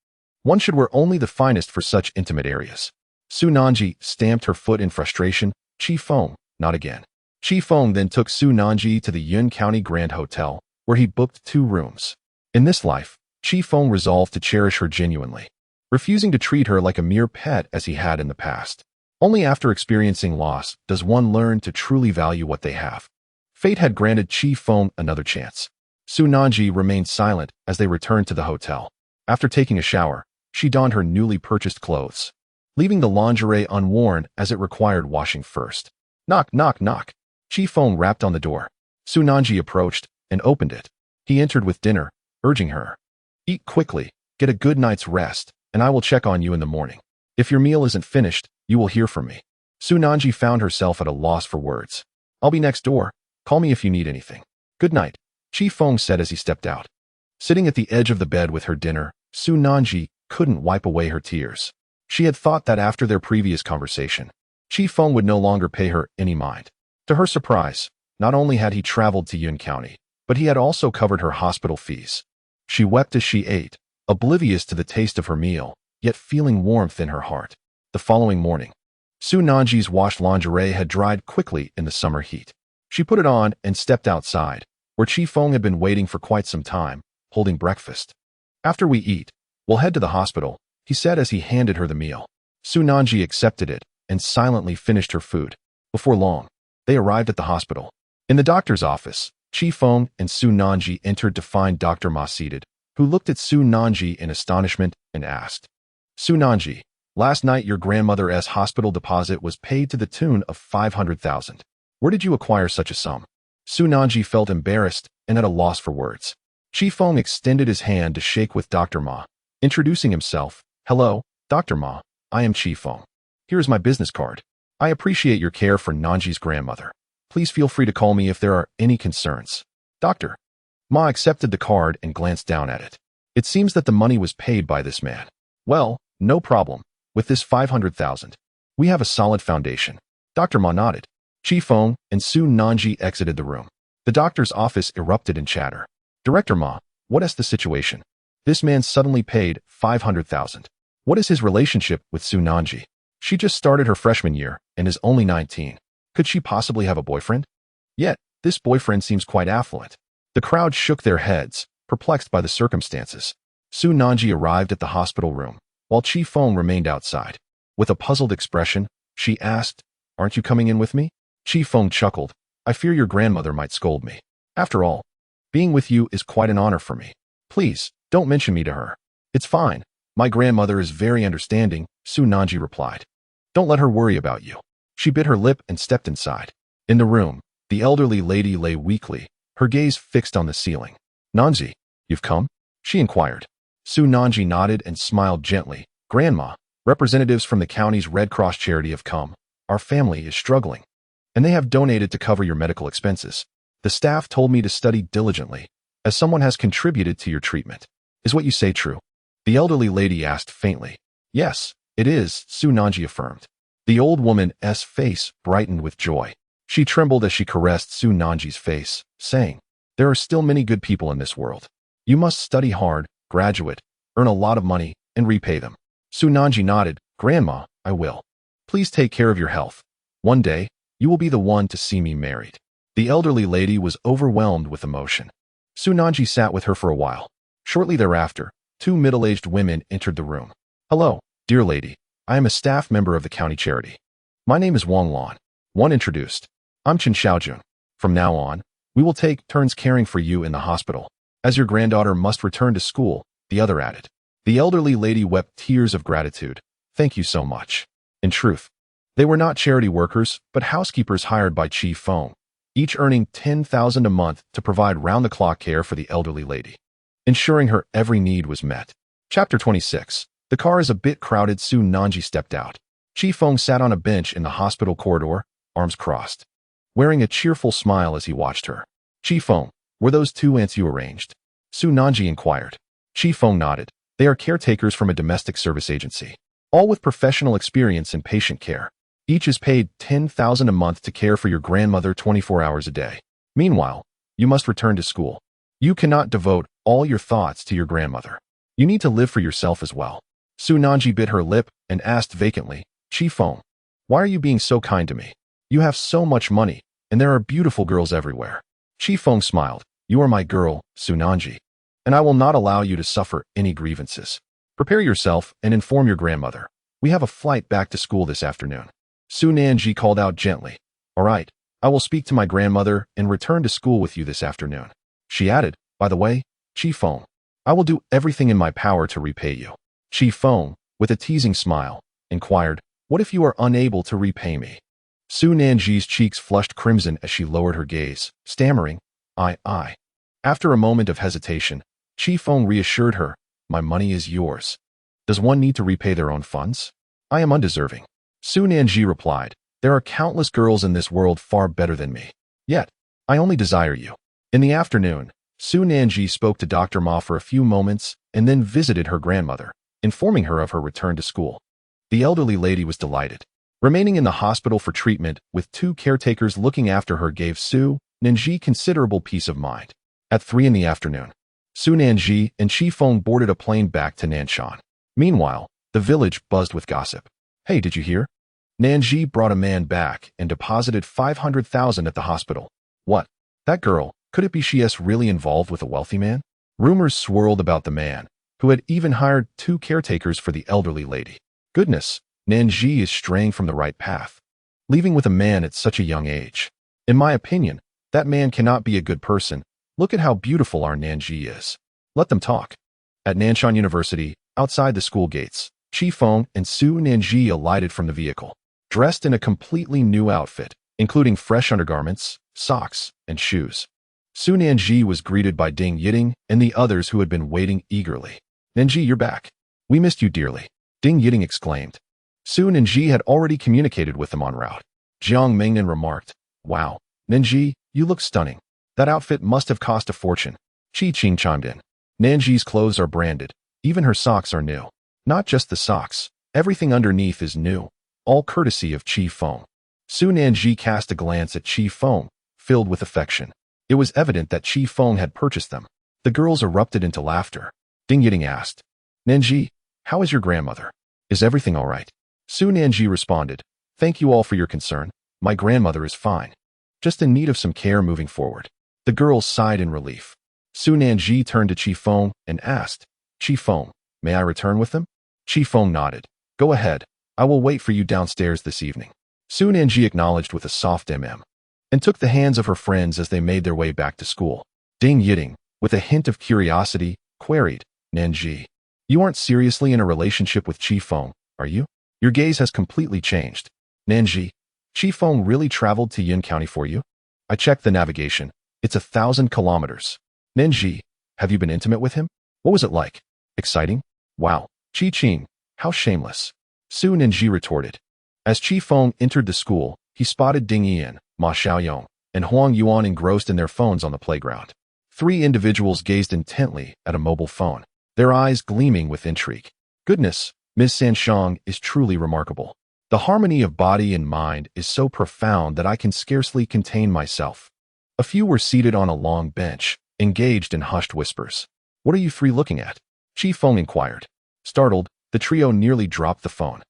[SPEAKER 1] One should wear only the finest for such intimate areas. Su Nanji stamped her foot in frustration. Feng, not again. Feng then took Su Nanji to the Yun County Grand Hotel, where he booked 2 rooms. In this life, Feng resolved to cherish her genuinely, refusing to treat her like a mere pet as he had in the past. Only after experiencing loss does one learn to truly value what they have. Fate had granted Feng another chance. Su Nanji remained silent as they returned to the hotel. After taking a shower, she donned her newly purchased clothes, leaving the lingerie unworn as it required washing first. Knock, knock, knock. Feng rapped on the door. Su Nanji approached and opened it. He entered with dinner, urging her. Eat quickly, get a good night's rest, and I will check on you in the morning. If your meal isn't finished, you will hear from me. Su Nanji found herself at a loss for words. I'll be next door. Call me if you need anything. Good night, Feng said as he stepped out. Sitting at the edge of the bed with her dinner, Su Nanji couldn't wipe away her tears. She had thought that after their previous conversation, Feng would no longer pay her any mind. To her surprise, not only had he traveled to Yun County, but he had also covered her hospital fees. She wept as she ate, oblivious to the taste of her meal, yet feeling warmth in her heart. The following morning, Su Nanji's washed lingerie had dried quickly in the summer heat. She put it on and stepped outside, where Feng had been waiting for quite some time, holding breakfast. After we eat, we'll head to the hospital, he said as he handed her the meal. Su Nanji accepted it and silently finished her food. Before long, they arrived at the hospital. In the doctor's office, Feng and Su Nanji entered to find Dr. Ma seated, who looked at Su Nanji in astonishment and asked, Su Nanji, last night your grandmother's hospital deposit was paid to the tune of 500,000. Where did you acquire such a sum? Su Nanji felt embarrassed and at a loss for words. Feng extended his hand to shake with Dr. Ma, introducing himself. Hello, Dr. Ma, I am Feng. Here is my business card. I appreciate your care for Nanji's grandmother. Please feel free to call me if there are any concerns. Dr. Ma accepted the card and glanced down at it. It seems that the money was paid by this man. Well, no problem. With this 500,000, we have a solid foundation. Dr. Ma nodded. Feng and Su Nanji exited the room. The doctor's office erupted in chatter. Director Ma, what is the situation? This man suddenly paid 500,000. What is his relationship with Su Nanji? She just started her freshman year and is only 19. Could she possibly have a boyfriend? Yet, this boyfriend seems quite affluent. The crowd shook their heads, perplexed by the circumstances. Su Nanji arrived at the hospital room, while Feng remained outside. With a puzzled expression, she asked, Aren't you coming in with me? Feng chuckled. I fear your grandmother might scold me. After all, being with you is quite an honor for me. Please, don't mention me to her. It's fine. My grandmother is very understanding, Su Nanji replied. Don't let her worry about you. She bit her lip and stepped inside. In the room, the elderly lady lay weakly, her gaze fixed on the ceiling. Nanji, you've come? She inquired. Su Nanji nodded and smiled gently. Grandma, representatives from the county's Red Cross charity have come. Our family is struggling, and they have donated to cover your medical expenses. The staff told me to study diligently, as someone has contributed to your treatment. Is what you say true? The elderly lady asked faintly. Yes, it is, Su Nanji affirmed. The old woman's face brightened with joy. She trembled as she caressed Su Nanji's face, saying, There are still many good people in this world. You must study hard, graduate, earn a lot of money, and repay them. Su Nanji nodded. Grandma, I will. Please take care of your health. One day, you will be the one to see me married. The elderly lady was overwhelmed with emotion. Su Nanji sat with her for a while. Shortly thereafter, 2 middle-aged women entered the room. Hello, dear lady. I am a staff member of the county charity. My name is Wang Lan. One introduced. I'm Chen Xiaojun. From now on, we will take turns caring for you in the hospital. As your granddaughter must return to school, the other added. The elderly lady wept tears of gratitude. Thank you so much. In truth, they were not charity workers, but housekeepers hired by Feng, each earning 10,000 a month to provide round-the-clock care for the elderly lady, ensuring her every need was met. Chapter 26. The car is a bit crowded. Su Nanji stepped out. Feng sat on a bench in the hospital corridor, arms crossed, wearing a cheerful smile as he watched her. Feng, were those 2 aunts you arranged? Su Nanji inquired. Feng nodded. They are caretakers from a domestic service agency, all with professional experience in patient care. Each is paid 10,000 a month to care for your grandmother 24 hours a day. Meanwhile, you must return to school. You cannot devote all your thoughts to your grandmother. You need to live for yourself as well. Su Nanji bit her lip and asked vacantly, Chi Feng, why are you being so kind to me? You have so much money, and there are beautiful girls everywhere. Chi Feng smiled. You are my girl, Su Nanji, and I will not allow you to suffer any grievances. Prepare yourself and inform your grandmother. We have a flight back to school this afternoon. Su Nanji called out gently. All right, I will speak to my grandmother and return to school with you this afternoon. She added, by the way, Chi Feng, I will do everything in my power to repay you. Chi Feng, with a teasing smile, inquired, what if you are unable to repay me? Su Nanji's cheeks flushed crimson as she lowered her gaze, stammering, I. After a moment of hesitation, Chi Feng reassured her, my money is yours. Does one need to repay their own funds? I am undeserving. Su Nanji replied, there are countless girls in this world far better than me. Yet, I only desire you. In the afternoon, Su Nanji spoke to Dr. Ma for a few moments and then visited her grandmother, informing her of her return to school. The elderly lady was delighted. Remaining in the hospital for treatment with 2 caretakers looking after her gave Su Nanji considerable peace of mind. At 3 in the afternoon, Su Nanji and Chi Feng boarded a plane back to Nanshan. Meanwhile, the village buzzed with gossip. Hey, did you hear? Nanji brought a man back and deposited 500,000 at the hospital. What? That girl, could it be she's really involved with a wealthy man? Rumors swirled about the man, who had even hired 2 caretakers for the elderly lady. Goodness, Nanji is straying from the right path, leaving with a man at such a young age. In my opinion, that man cannot be a good person. Look at how beautiful our Nanji is. Let them talk. At Nanshan University, outside the school gates, Chi Feng and Su Nanji alighted from the vehicle, dressed in a completely new outfit, including fresh undergarments, socks, and shoes. Su Nanji was greeted by Ding Yiting and the others who had been waiting eagerly. Nanji, you're back. We missed you dearly, Ding Yiting exclaimed. Su Nanji had already communicated with them en route. Jiang Mingnan remarked, wow, Nanji, you look stunning. That outfit must have cost a fortune. Qi Qing chimed in. Nanji's clothes are branded. Even her socks are new. Not just the socks. Everything underneath is new. All courtesy of Chi Feng. Su Nanji cast a glance at Chi Feng, filled with affection. It was evident that Chi Feng had purchased them. The girls erupted into laughter. Ding Yiting asked, Nanji, how is your grandmother? Is everything all right? Su Nanji responded, thank you all for your concern. My grandmother is fine. Just in need of some care moving forward. The girls sighed in relief. Su Nanji turned to Chi Feng and asked, Chi Feng, may I return with them? Chi Feng nodded. Go ahead. I will wait for you downstairs this evening. Su Nanji acknowledged with a soft and took the hands of her friends as they made their way back to school. Ding Yiting, with a hint of curiosity, queried, Nanji, you aren't seriously in a relationship with Chi Feng, are you? Your gaze has completely changed. Nanji, Chi Feng really traveled to Yin County for you? I checked the navigation. It's 1,000 kilometers. Nanji, have you been intimate with him? What was it like? Exciting? Wow. Chi Qing, how shameless. Su Nanji retorted. As Chi Feng entered the school, he spotted Ding Yan, Ma Xiaoyong, and Huang Yuan engrossed in their phones on the playground. 3 individuals gazed intently at a mobile phone, their eyes gleaming with intrigue. Goodness, Ms. Sanshang is truly remarkable. The harmony of body and mind is so profound that I can scarcely contain myself. A few were seated on a long bench, engaged in hushed whispers. What are you 3 looking at? Chi Feng inquired. Startled, the trio nearly dropped the phone.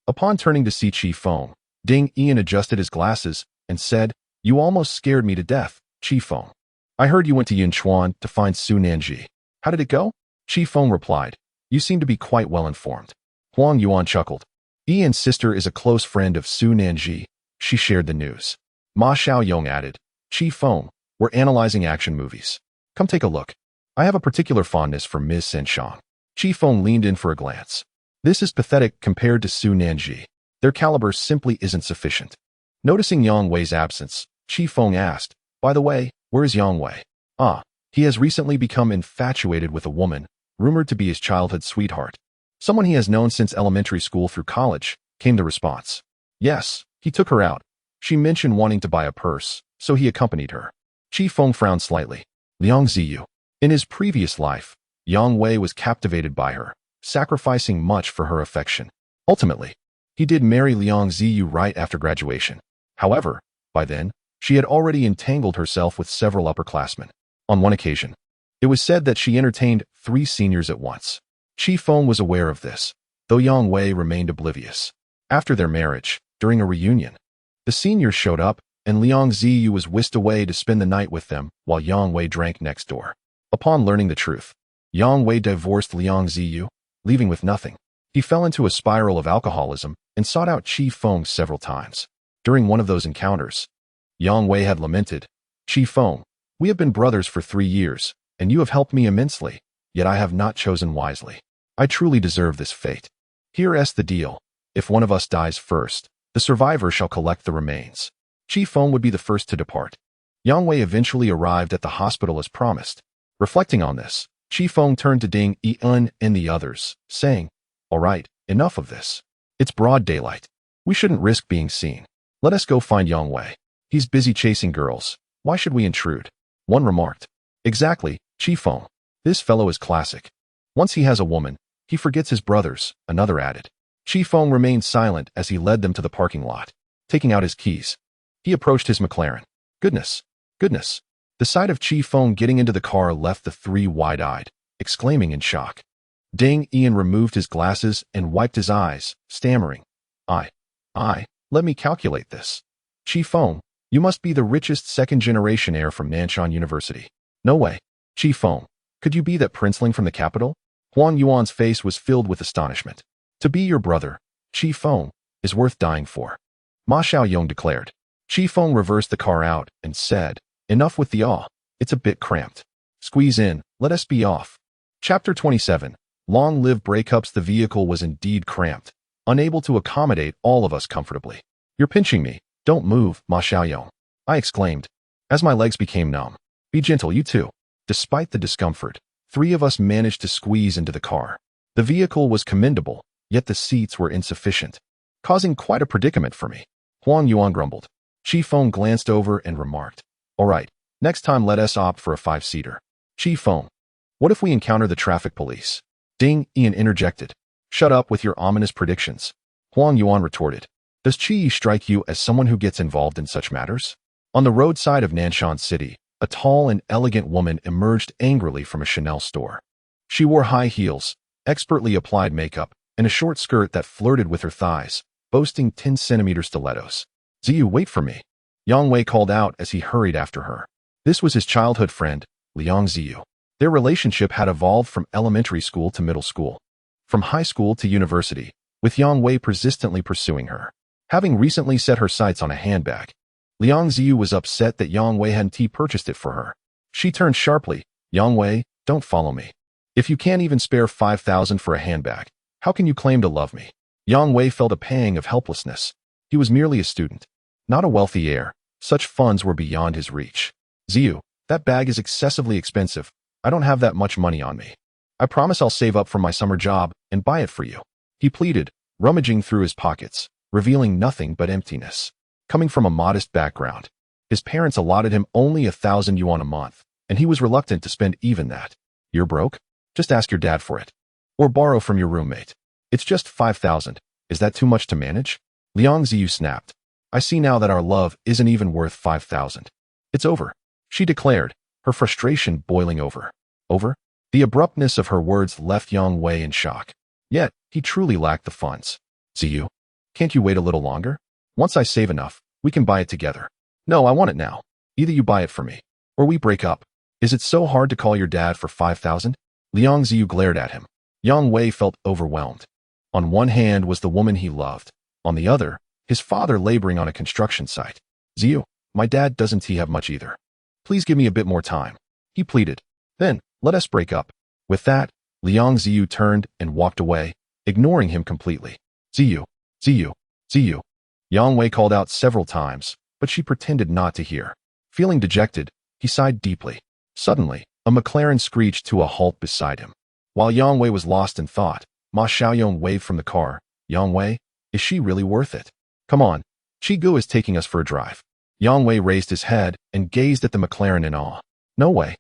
[SPEAKER 1] Upon turning to see Chi Feng, Ding Yan adjusted his glasses and said, you almost scared me to death, Chi Feng. I heard you went to Yinchuan to find Su Nanji. How did it go? Chi Feng replied, you seem to be quite well informed. Huang Yuan chuckled. Yan's sister is a close friend of Su Nanji. She shared the news. Ma Xiaoyong added, Chi Feng, we're analyzing action movies. Come take a look. I have a particular fondness for Ms. Sanshang. Chi Feng leaned in for a glance. This is pathetic compared to Su Nanji. Their caliber simply isn't sufficient. Noticing Yang Wei's absence, Chi Feng asked, by the way, where is Yang Wei? Ah, he has recently become infatuated with a woman, rumored to be his childhood sweetheart. Someone he has known since elementary school through college, came the response. Yes, he took her out. She mentioned wanting to buy a purse, so he accompanied her. Chi Feng frowned slightly. Liang Ziyu. In his previous life, Yang Wei was captivated by her, sacrificing much for her affection. Ultimately, He did marry Liang Ziyu right after graduation. However, by then, she had already entangled herself with several upperclassmen. On one occasion, it was said that she entertained 3 seniors at once. Feng was aware of this, though Yang Wei remained oblivious. After their marriage, during a reunion, the seniors showed up, and Liang Ziyu was whisked away to spend the night with them while Yang Wei drank next door. Upon learning the truth, Yang Wei divorced Liang Ziyu, leaving with nothing. He fell into a spiral of alcoholism and sought out Feng several times. During one of those encounters, Yang Wei had lamented, Feng, we have been brothers for 3 years, and you have helped me immensely, yet I have not chosen wisely. I truly deserve this fate. Here's the deal. If one of us dies first, the survivor shall collect the remains. Feng would be the first to depart. Yang Wei eventually arrived at the hospital as promised. Reflecting on this, Feng turned to Ding Yun and the others, saying, all right, enough of this. It's broad daylight. We shouldn't risk being seen. Let us go find Yang Wei. He's busy chasing girls. Why should we intrude? One remarked. Exactly, Feng. This fellow is classic. Once he has a woman, he forgets his brothers, another added. Feng remained silent as he led them to the parking lot. Taking out his keys, he approached his McLaren. Goodness. The sight of Feng getting into the car left the 3 wide-eyed, exclaiming in shock. Ding Ian removed his glasses and wiped his eyes, stammering. Let me calculate this. Feng, you must be the richest second-generation heir from Nanshan University. No way. Feng, could you be that princeling from the capital? Huang Yuan's face was filled with astonishment. To be your brother, Feng, is worth dying for. Ma Xiaoyong declared. Feng reversed the car out and said, enough with the awe. It's a bit cramped. Squeeze in, let us be off. Chapter 27. Long live breakups. The vehicle was indeed cramped, unable to accommodate all of us comfortably. You're pinching me. Don't move, Ma Xiaoyong, I exclaimed, as my legs became numb. Be gentle, you too. Despite the discomfort, 3 of us managed to squeeze into the car. The vehicle was commendable, yet the seats were insufficient, causing quite a predicament for me. Huang Yuan grumbled. Feng glanced over and remarked, all right, next time let us opt for a 5-seater. Feng, what if we encounter the traffic police? Ding Ian interjected. Shut up with your ominous predictions. Huang Yuan retorted. Does Qi strike you as someone who gets involved in such matters? On the roadside of Nanshan City, a tall and elegant woman emerged angrily from a Chanel store. She wore high heels, expertly applied makeup, and a short skirt that flirted with her thighs, boasting 10-centimeter stilettos. Ziyu, wait for me. Yang Wei called out as he hurried after her. This was his childhood friend, Liang Ziyu. Their relationship had evolved from elementary school to middle school, from high school to university, with Yang Wei persistently pursuing her. Having recently set her sights on a handbag, Liang Ziyu was upset that Yang Wei hadn't purchased it for her. She turned sharply. Yang Wei, don't follow me. If you can't even spare 5,000 for a handbag, how can you claim to love me? Yang Wei felt a pang of helplessness. He was merely a student, not a wealthy heir. Such funds were beyond his reach. Ziyu, that bag is excessively expensive. I don't have that much money on me. I promise I'll save up from my summer job and buy it for you. He pleaded, rummaging through his pockets, revealing nothing but emptiness. Coming from a modest background, his parents allotted him only 1,000 yuan a month, and he was reluctant to spend even that. You're broke? Just ask your dad for it. Or borrow from your roommate. It's just 5,000. Is that too much to manage? Liang Ziyu snapped. I see now that our love isn't even worth 5,000. It's over, she declared, her frustration boiling over. Over? The abruptness of her words left Yang Wei in shock. Yet, he truly lacked the funds. Ziyu, can't you wait a little longer? Once I save enough, we can buy it together. No, I want it now. Either you buy it for me, or we break up. Is it so hard to call your dad for 5,000? Liang Ziyu glared at him. Yang Wei felt overwhelmed. On one hand was the woman he loved. On the other, his father laboring on a construction site. Ziyu, my dad doesn't have much either. Please give me a bit more time, he pleaded. Then, let us break up. With that, Liang Ziyu turned and walked away, ignoring him completely. Ziyu, Ziyu, Ziyu. Yang Wei called out several times, but she pretended not to hear. Feeling dejected, he sighed deeply. Suddenly, a McLaren screeched to a halt beside him. While Yang Wei was lost in thought, Ma Xiaoyong waved from the car. Yang Wei, is she really worth it? Come on, Gu is taking us for a drive. Yang Wei raised his head and gazed at the McLaren in awe. No way,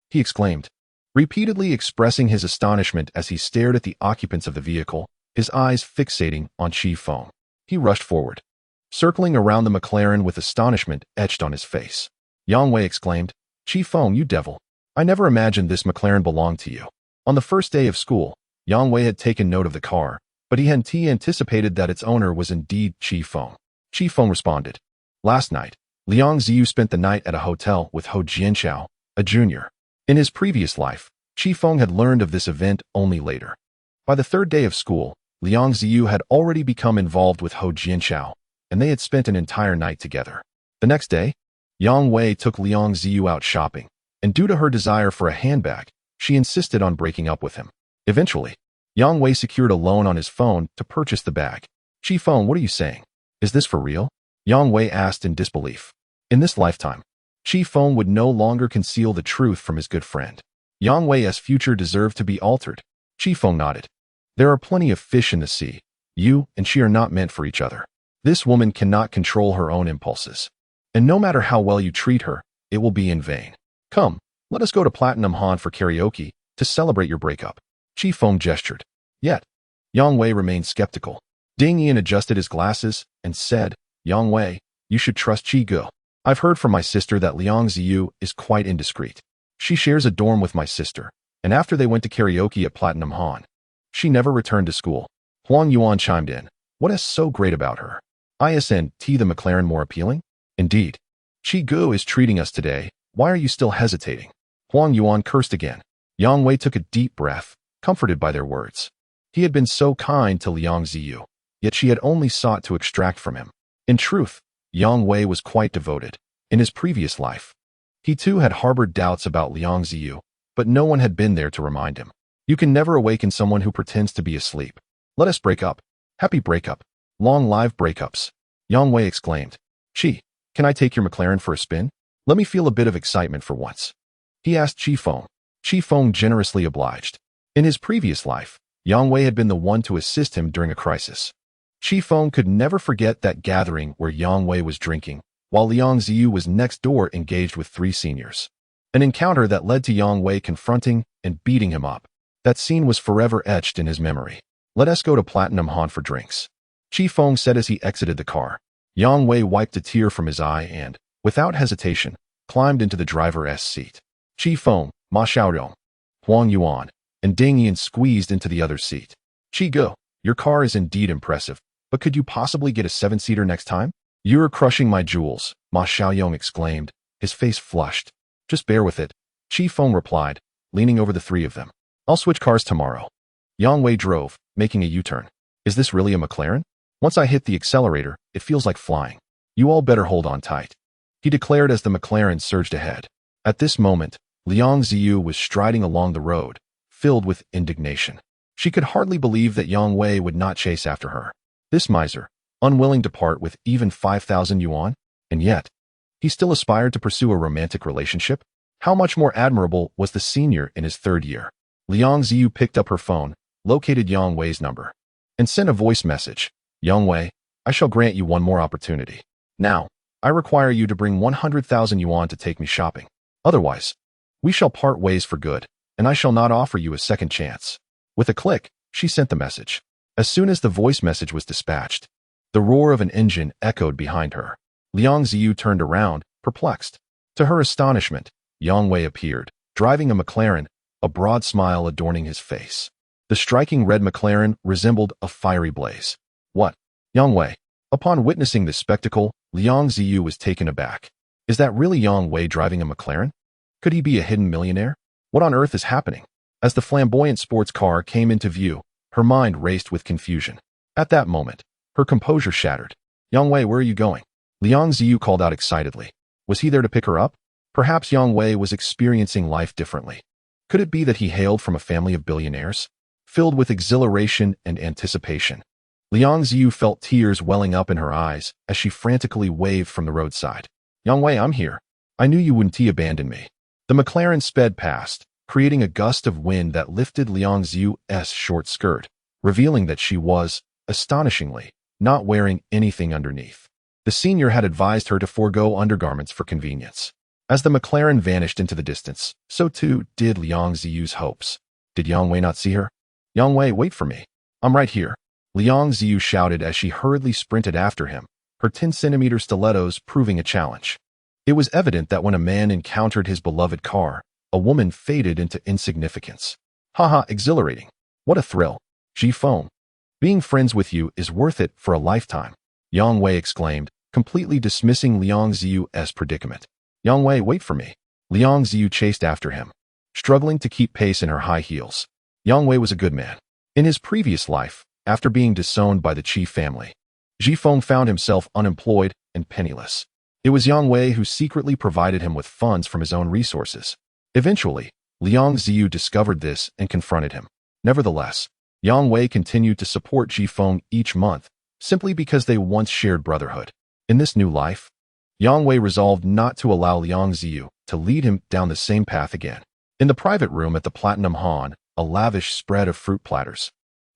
[SPEAKER 1] he exclaimed, repeatedly expressing his astonishment as he stared at the occupants of the vehicle, his eyes fixating on Feng. He rushed forward, circling around the McLaren with astonishment etched on his face. Yang Wei exclaimed, Feng, you devil. I never imagined this McLaren belonged to you. On the first day of school, Yang Wei had taken note of the car, but he hadn't anticipated that its owner was indeed Feng. Feng responded, Last night, Liang Ziyu spent the night at a hotel with Ho Jianchao, a junior. In his previous life, Feng had learned of this event only later. By the third day of school, Liang Ziyu had already become involved with Ho Jianchao, and they had spent an entire night together. The next day, Yang Wei took Liang Ziyu out shopping, and due to her desire for a handbag, she insisted on breaking up with him. Eventually, Yang Wei secured a loan on his phone to purchase the bag. Feng, what are you saying? Is this for real? Yang Wei asked in disbelief. In this lifetime, Feng would no longer conceal the truth from his good friend. Yang Wei's future deserved to be altered. Feng nodded. There are plenty of fish in the sea. You and she are not meant for each other. This woman cannot control her own impulses. And no matter how well you treat her, it will be in vain. Come, let us go to Platinum Han for karaoke to celebrate your breakup. Feng gestured. Yet, Yang Wei remained skeptical. Ding Yan adjusted his glasses and said, Yang Wei, you should trust Gu. I've heard from my sister that Liang Ziyu is quite indiscreet. She shares a dorm with my sister, and after they went to karaoke at Platinum Han, she never returned to school. Huang Yuan chimed in. What is so great about her? Isn't the McLaren more appealing? Indeed. Gu is treating us today. Why are you still hesitating? Huang Yuan cursed again. Yang Wei took a deep breath, comforted by their words. He had been so kind to Liang Ziyu, yet she had only sought to extract from him. In truth, Yang Wei was quite devoted. In his previous life, he too had harbored doubts about Liang Ziyu, but no one had been there to remind him. You can never awaken someone who pretends to be asleep. Let us break up. Happy breakup. Long live breakups. Yang Wei exclaimed. Can I take your McLaren for a spin? Let me feel a bit of excitement for once. He asked Feng. Feng generously obliged. In his previous life, Yang Wei had been the one to assist him during a crisis. Feng could never forget that gathering where Yang Wei was drinking, while Liang Ziyu was next door engaged with 3 seniors. An encounter that led to Yang Wei confronting and beating him up. That scene was forever etched in his memory. Let us go to Platinum Han for drinks. Feng said as he exited the car. Yang Wei wiped a tear from his eye and, without hesitation, climbed into the driver's seat. Feng, Ma Xiaodong, Huang Yuan, and Ding Yan squeezed into the other seat. Gu, your car is indeed impressive, but could you possibly get a 7-seater next time? You're crushing my jewels, Ma Xiaoyong exclaimed, his face flushed. Just bear with it, Feng replied, leaning over the 3 of them. I'll switch cars tomorrow. Yang Wei drove, making a U-turn. Is this really a McLaren? Once I hit the accelerator, it feels like flying. You all better hold on tight, he declared as the McLaren surged ahead. At this moment, Liang Ziyu was striding along the road, filled with indignation. She could hardly believe that Yang Wei would not chase after her. This miser, unwilling to part with even 5,000 yuan, and yet, he still aspired to pursue a romantic relationship? How much more admirable was the senior in his 3rd year? Liang Ziyu picked up her phone, located Yang Wei's number, and sent a voice message. Yang Wei, I shall grant you one more opportunity. Now, I require you to bring 100,000 yuan to take me shopping. Otherwise, we shall part ways for good, and I shall not offer you a second chance. With a click, she sent the message. As soon as the voice message was dispatched, the roar of an engine echoed behind her. Liang Ziyu turned around, perplexed. To her astonishment, Yang Wei appeared, driving a McLaren, a broad smile adorning his face. The striking red McLaren resembled a fiery blaze. What? Yang Wei. Upon witnessing this spectacle, Liang Ziyu was taken aback. Is that really Yang Wei driving a McLaren? Could he be a hidden millionaire? What on earth is happening? As the flamboyant sports car came into view, her mind raced with confusion. At that moment, her composure shattered. Yang Wei, where are you going? Liang Ziyu called out excitedly. Was he there to pick her up? Perhaps Yang Wei was experiencing life differently. Could it be that he hailed from a family of billionaires? Filled with exhilaration and anticipation, Liang Ziyu felt tears welling up in her eyes as she frantically waved from the roadside. Yang Wei, I'm here. I knew you wouldn't abandon me. The McLaren sped past, creating a gust of wind that lifted Liang Ziyu's short skirt, revealing that she was, astonishingly, not wearing anything underneath. The senior had advised her to forego undergarments for convenience. As the McLaren vanished into the distance, so too did Liang Ziyu's hopes. Did Yang Wei not see her? Yang Wei, wait for me. I'm right here. Liang Ziyu shouted as she hurriedly sprinted after him, her 10-centimeter stilettos proving a challenge. It was evident that when a man encountered his beloved car, a woman faded into insignificance. Haha, exhilarating. What a thrill. Ji Feng. Being friends with you is worth it for a lifetime, Yang Wei exclaimed, completely dismissing Liang Ziyu's predicament. Yang Wei, wait for me. Liang Ziyu chased after him, struggling to keep pace in her high heels. Yang Wei was a good man. In his previous life, after being disowned by the Qi family, Ji Feng found himself unemployed and penniless. It was Yang Wei who secretly provided him with funds from his own resources. Eventually, Liang Ziyu discovered this and confronted him. Nevertheless, Yang Wei continued to support Ji Feng each month, simply because they once shared brotherhood. In this new life, Yang Wei resolved not to allow Liang Ziyu to lead him down the same path again. In the private room at the Platinum Han, a lavish spread of fruit platters,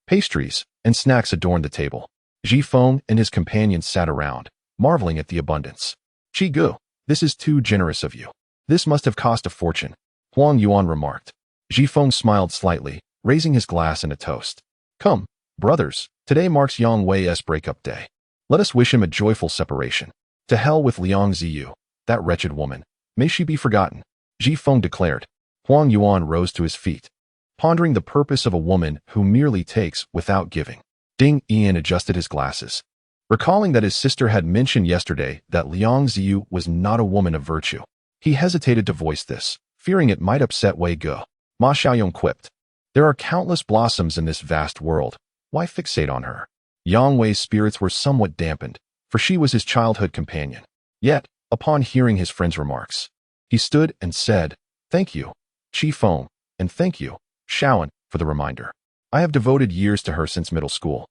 [SPEAKER 1] pastries, and snacks adorned the table. Ji Feng and his companions sat around, marveling at the abundance. Qi Gu, this is too generous of you. This must have cost a fortune, Huang Yuan remarked. Ji Feng smiled slightly, raising his glass in a toast. Come, brothers, today marks Yang Wei's breakup day. Let us wish him a joyful separation. To hell with Liang Ziyu, that wretched woman. May she be forgotten, Ji Feng declared. Huang Yuan rose to his feet, pondering the purpose of a woman who merely takes without giving. Ding Ian adjusted his glasses, recalling that his sister had mentioned yesterday that Liang Ziyu was not a woman of virtue. He hesitated to voice this, fearing it might upset Wei Ge. Ma Xiaoyong quipped. There are countless blossoms in this vast world. Why fixate on her? Yang Wei's spirits were somewhat dampened, for she was his childhood companion. Yet, upon hearing his friend's remarks, he stood and said, Thank you, Qi Feng, and thank you, Scion, for the reminder. I have devoted years to her since middle school.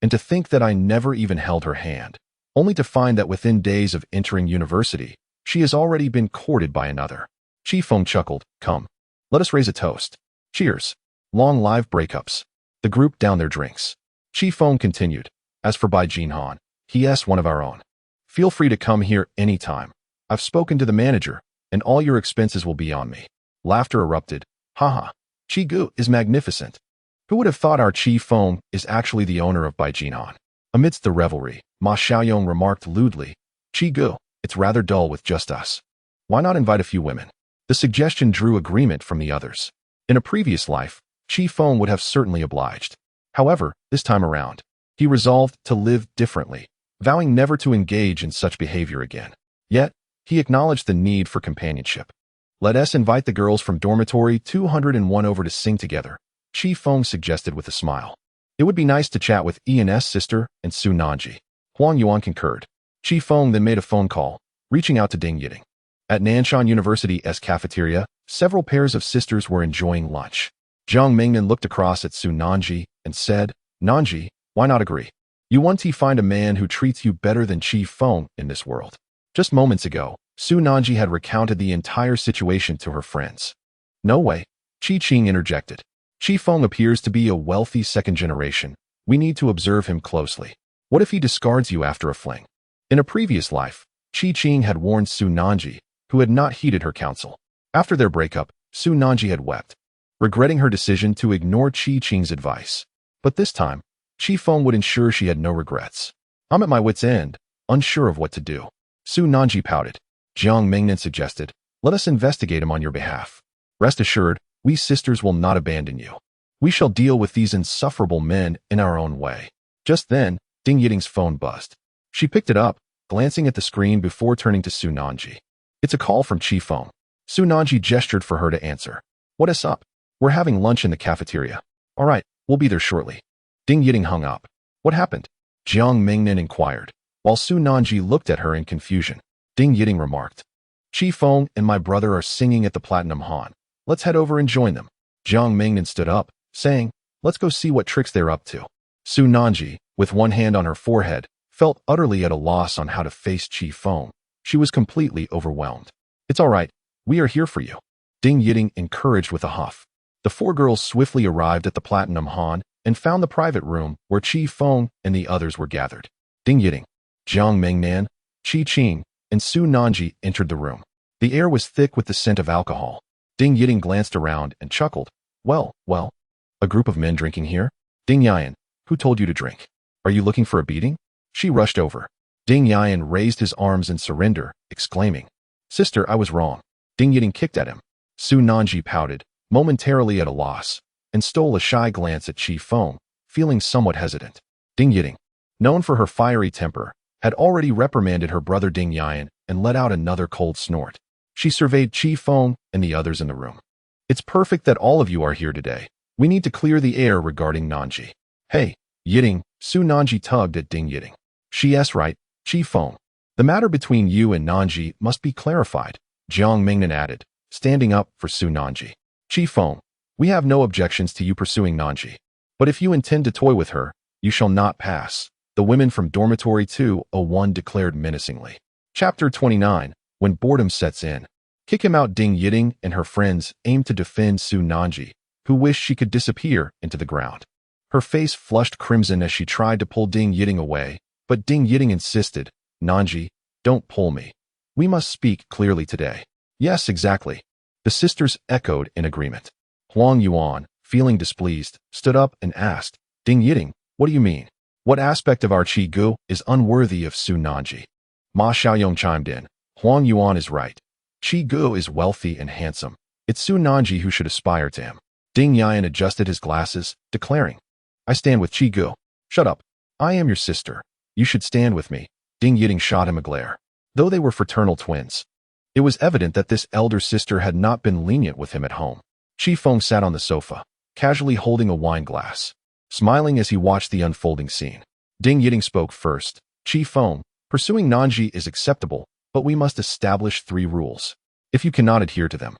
[SPEAKER 1] And to think that I never even held her hand, only to find that within days of entering university, she has already been courted by another. Qi Feng chuckled. Come, let us raise a toast. Cheers. Long live breakups. The group downed their drinks. Qi Feng continued. As for Beijing Han, he is one of our own. Feel free to come here anytime. I've spoken to the manager, and all your expenses will be on me. Laughter erupted. Haha. Qi Gu is magnificent. Who would have thought our Qi Feng is actually the owner of Beijing Han? Amidst the revelry, Ma Xiaoyong remarked lewdly, Qi Gu, it's rather dull with just us. Why not invite a few women? The suggestion drew agreement from the others. In a previous life, Qi Feng would have certainly obliged. However, this time around, he resolved to live differently, vowing never to engage in such behavior again. Yet, he acknowledged the need for companionship. Let us invite the girls from dormitory 201 over to sing together, Qi Feng suggested with a smile. It would be nice to chat with Ian's sister and Su Nanji. Huang Yuan concurred. Qi Feng then made a phone call, reaching out to Ding Yiting. At Nanshan University's cafeteria, several pairs of sisters were enjoying lunch. Jiang Mingnan looked across at Su Nanji and said, Nanji, why not agree? You want to find a man who treats you better than Qi Feng in this world. Just moments ago, Su Nanji had recounted the entire situation to her friends. No way, Qi Qing interjected. Qi Feng appears to be a wealthy second generation. We need to observe him closely. What if he discards you after a fling? In a previous life, Qi Qing had warned Su Nanji, who had not heeded her counsel. After their breakup, Su Nanji had wept, regretting her decision to ignore Qi Qing's advice. But this time, Qi Feng would ensure she had no regrets. I'm at my wit's end, unsure of what to do. Su Nanji pouted. Jiang Mingnan suggested, let us investigate him on your behalf. Rest assured, we sisters will not abandon you. We shall deal with these insufferable men in our own way. Just then, Ding Yiting's phone buzzed. She picked it up, glancing at the screen before turning to Su Nanji. It's a call from Qi Feng. Su Nanji gestured for her to answer. What is up? We're having lunch in the cafeteria. All right, we'll be there shortly. Ding Yiting hung up. What happened? Jiang Mingnan inquired, while Su Nanji looked at her in confusion. Ding Yiting remarked. Qi Feng and my brother are singing at the Platinum Han. Let's head over and join them. Jiang Mingnan stood up, saying, let's go see what tricks they're up to. Su Nanji, with one hand on her forehead, felt utterly at a loss on how to face Qi Feng. She was completely overwhelmed. It's all right, we are here for you. Ding Yiting encouraged with a huff. The four girls swiftly arrived at the Platinum Han and found the private room where Qi Feng and the others were gathered. Ding Yiting, Jiang Mingnan, Qi Qing, and Su Nanji entered the room. The air was thick with the scent of alcohol. Ding Yiting glanced around and chuckled. Well, a group of men drinking here? Ding Yan, who told you to drink? Are you looking for a beating? She rushed over. Ding Yan raised his arms in surrender, exclaiming, Sister, I was wrong. Ding Yiting kicked at him. Su Nanji pouted, momentarily at a loss, and stole a shy glance at Chi Feng, feeling somewhat hesitant. Ding Yiting, known for her fiery temper, had already reprimanded her brother Ding Yan and let out another cold snort. She surveyed Chi Feng and the others in the room. It's perfect that all of you are here today. We need to clear the air regarding Nanji. Hey, Yiting, Su Nanji tugged at Ding Yiting. She's right, Chi Feng. The matter between you and Nanji must be clarified, Jiang Mingnan added, standing up for Su Nanji. Chi Feng, we have no objections to you pursuing Nanji. But if you intend to toy with her, you shall not pass, the women from Dormitory 201 declared menacingly. Chapter 29, When Boredom Sets In. Kick him out. Ding Yiting and her friends aimed to defend Su Nanji, who wished she could disappear into the ground. Her face flushed crimson as she tried to pull Ding Yiting away, but Ding Yiting insisted, Nanji, don't pull me. We must speak clearly today. Yes, exactly. The sisters echoed in agreement. Huang Yuan, feeling displeased, stood up and asked, Ding Yiting, what do you mean? What aspect of our Qi Gu is unworthy of Su Nanji? Ma Xiaoyong chimed in. Huang Yuan is right. Qi Gu is wealthy and handsome. It's Su Nanji who should aspire to him. Ding Yan adjusted his glasses, declaring, I stand with Qi Gu. Shut up. I am your sister. You should stand with me. Ding Yiting shot him a glare. Though they were fraternal twins, it was evident that this elder sister had not been lenient with him at home. Chi Feng sat on the sofa, casually holding a wine glass, smiling as he watched the unfolding scene. Ding Yiting spoke first. Chi Feng, pursuing Nanji is acceptable, but we must establish 3 rules. If you cannot adhere to them,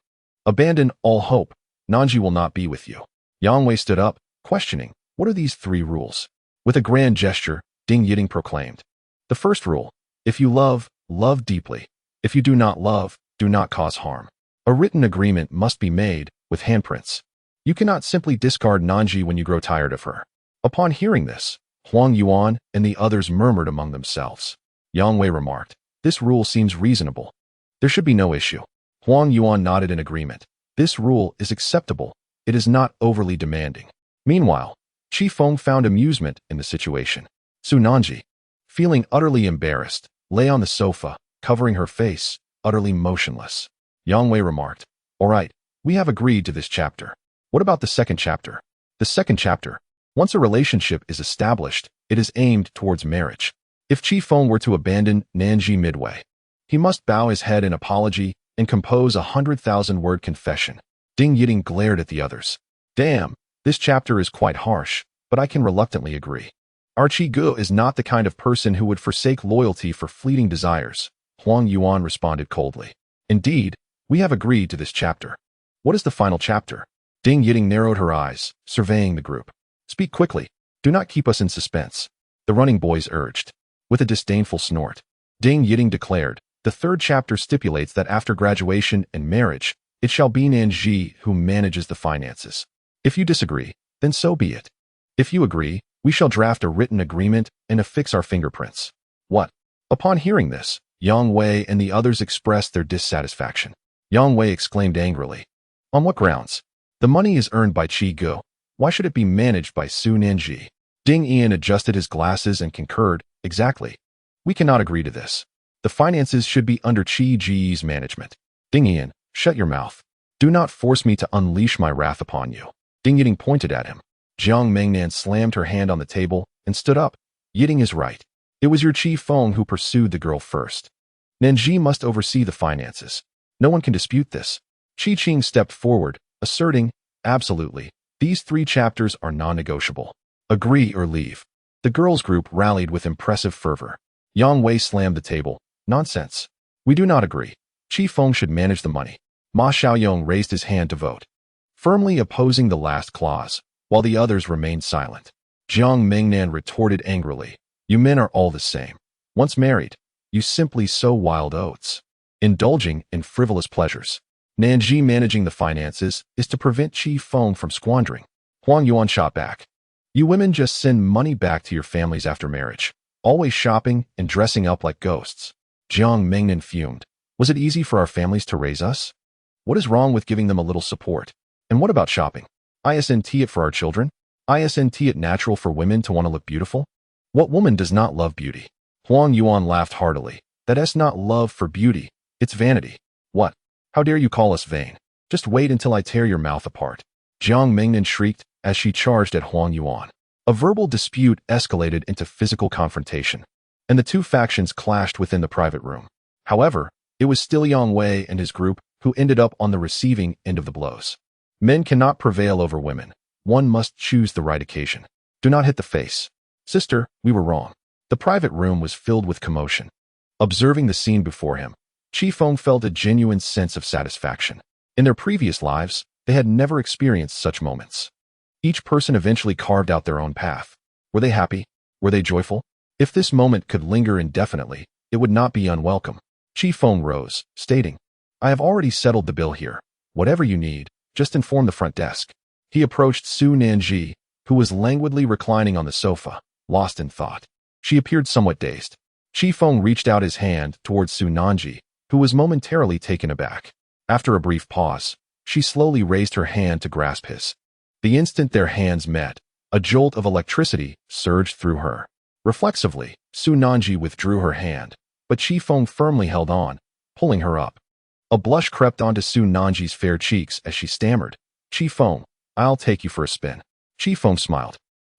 [SPEAKER 1] abandon all hope. Nanji will not be with you. Yang Wei stood up, questioning, what are these 3 rules? With a grand gesture, Ding Yiting proclaimed, the first rule, if you love, love deeply. If you do not love, do not cause harm. A written agreement must be made, with handprints. You cannot simply discard Nanji when you grow tired of her. Upon hearing this, Huang Yuan and the others murmured among themselves. Yang Wei remarked, this rule seems reasonable. There should be no issue. Huang Yuan nodded in agreement. This rule is acceptable. It is not overly demanding. Meanwhile, Chi Feng found amusement in the situation. Su Nanji, feeling utterly embarrassed, lay on the sofa, covering her face, utterly motionless. Yang Wei remarked, all right, we have agreed to this chapter. What about the second chapter? The second chapter. Once a relationship is established, it is aimed towards marriage. If Chi Feng were to abandon Nanji midway, he must bow his head in apology and compose a 100,000-word confession. Ding Yiting glared at the others. Damn, this chapter is quite harsh, but I can reluctantly agree. Our Qi Gu is not the kind of person who would forsake loyalty for fleeting desires, Huang Yuan responded coldly. Indeed, we have agreed to this chapter. What is the final chapter? Ding Yiting narrowed her eyes, surveying the group. Speak quickly. Do not keep us in suspense, the running boys urged. With a disdainful snort, Ding Yiting declared, the third chapter stipulates that after graduation and marriage, it shall be Nanji who manages the finances. If you disagree, then so be it. If you agree, we shall draft a written agreement and affix our fingerprints. What? Upon hearing this, Yang Wei and the others expressed their dissatisfaction. Yang Wei exclaimed angrily, on what grounds? The money is earned by Qi Gu. Why should it be managed by Su Nanji? Ding Ian adjusted his glasses and concurred, exactly. We cannot agree to this. The finances should be under Qi Ji's management. Ding Ian, shut your mouth. Do not force me to unleash my wrath upon you. Ding Yiting pointed at him. Jiang Mengnan slammed her hand on the table and stood up. Yiting is right. It was your Qi Feng who pursued the girl first. Nanji must oversee the finances. No one can dispute this. Qi Qing stepped forward, asserting, absolutely, these 3 chapters are non-negotiable. Agree or leave. The girls' group rallied with impressive fervor. Yang Wei slammed the table. Nonsense. We do not agree. Qi Feng should manage the money. Ma Xiaoyong raised his hand to vote, firmly opposing the last clause, while the others remained silent. Jiang Mingnan retorted angrily, you men are all the same. Once married, you simply sow wild oats, indulging in frivolous pleasures. Nanji managing the finances is to prevent Qi Feng from squandering. Huang Yuan shot back. You women just send money back to your families after marriage, always shopping and dressing up like ghosts. Jiang Mingnan fumed. Was it easy for our families to raise us? What is wrong with giving them a little support? And what about shopping? Isn't it for our children? Isn't it natural for women to want to look beautiful? What woman does not love beauty? Huang Yuan laughed heartily. That's not love for beauty, it's vanity. What? How dare you call us vain? Just wait until I tear your mouth apart. Jiang Mingnan shrieked as she charged at Huang Yuan. A verbal dispute escalated into physical confrontation, and the two factions clashed within the private room. However, it was still Yang Wei and his group who ended up on the receiving end of the blows. Men cannot prevail over women. One must choose the right occasion. Do not hit the face. Sister, we were wrong. The private room was filled with commotion. Observing the scene before him, Qi Feng felt a genuine sense of satisfaction. In their previous lives, they had never experienced such moments. Each person eventually carved out their own path. Were they happy? Were they joyful? If this moment could linger indefinitely, it would not be unwelcome. Qi Feng rose, stating, I have already settled the bill here. Whatever you need, just inform the front desk. He approached Su Nanji, who was languidly reclining on the sofa, lost in thought. She appeared somewhat dazed. Qi Feng reached out his hand towards Su Nanji, who was momentarily taken aback. After a brief pause, she slowly raised her hand to grasp his. The instant their hands met, a jolt of electricity surged through her. Reflexively, Su Nanji withdrew her hand, but Qi Feng firmly held on, pulling her up. A blush crept onto Su Nanji's fair cheeks as she stammered, Qi Feng, I'll take you for a spin. Qi Feng smiled,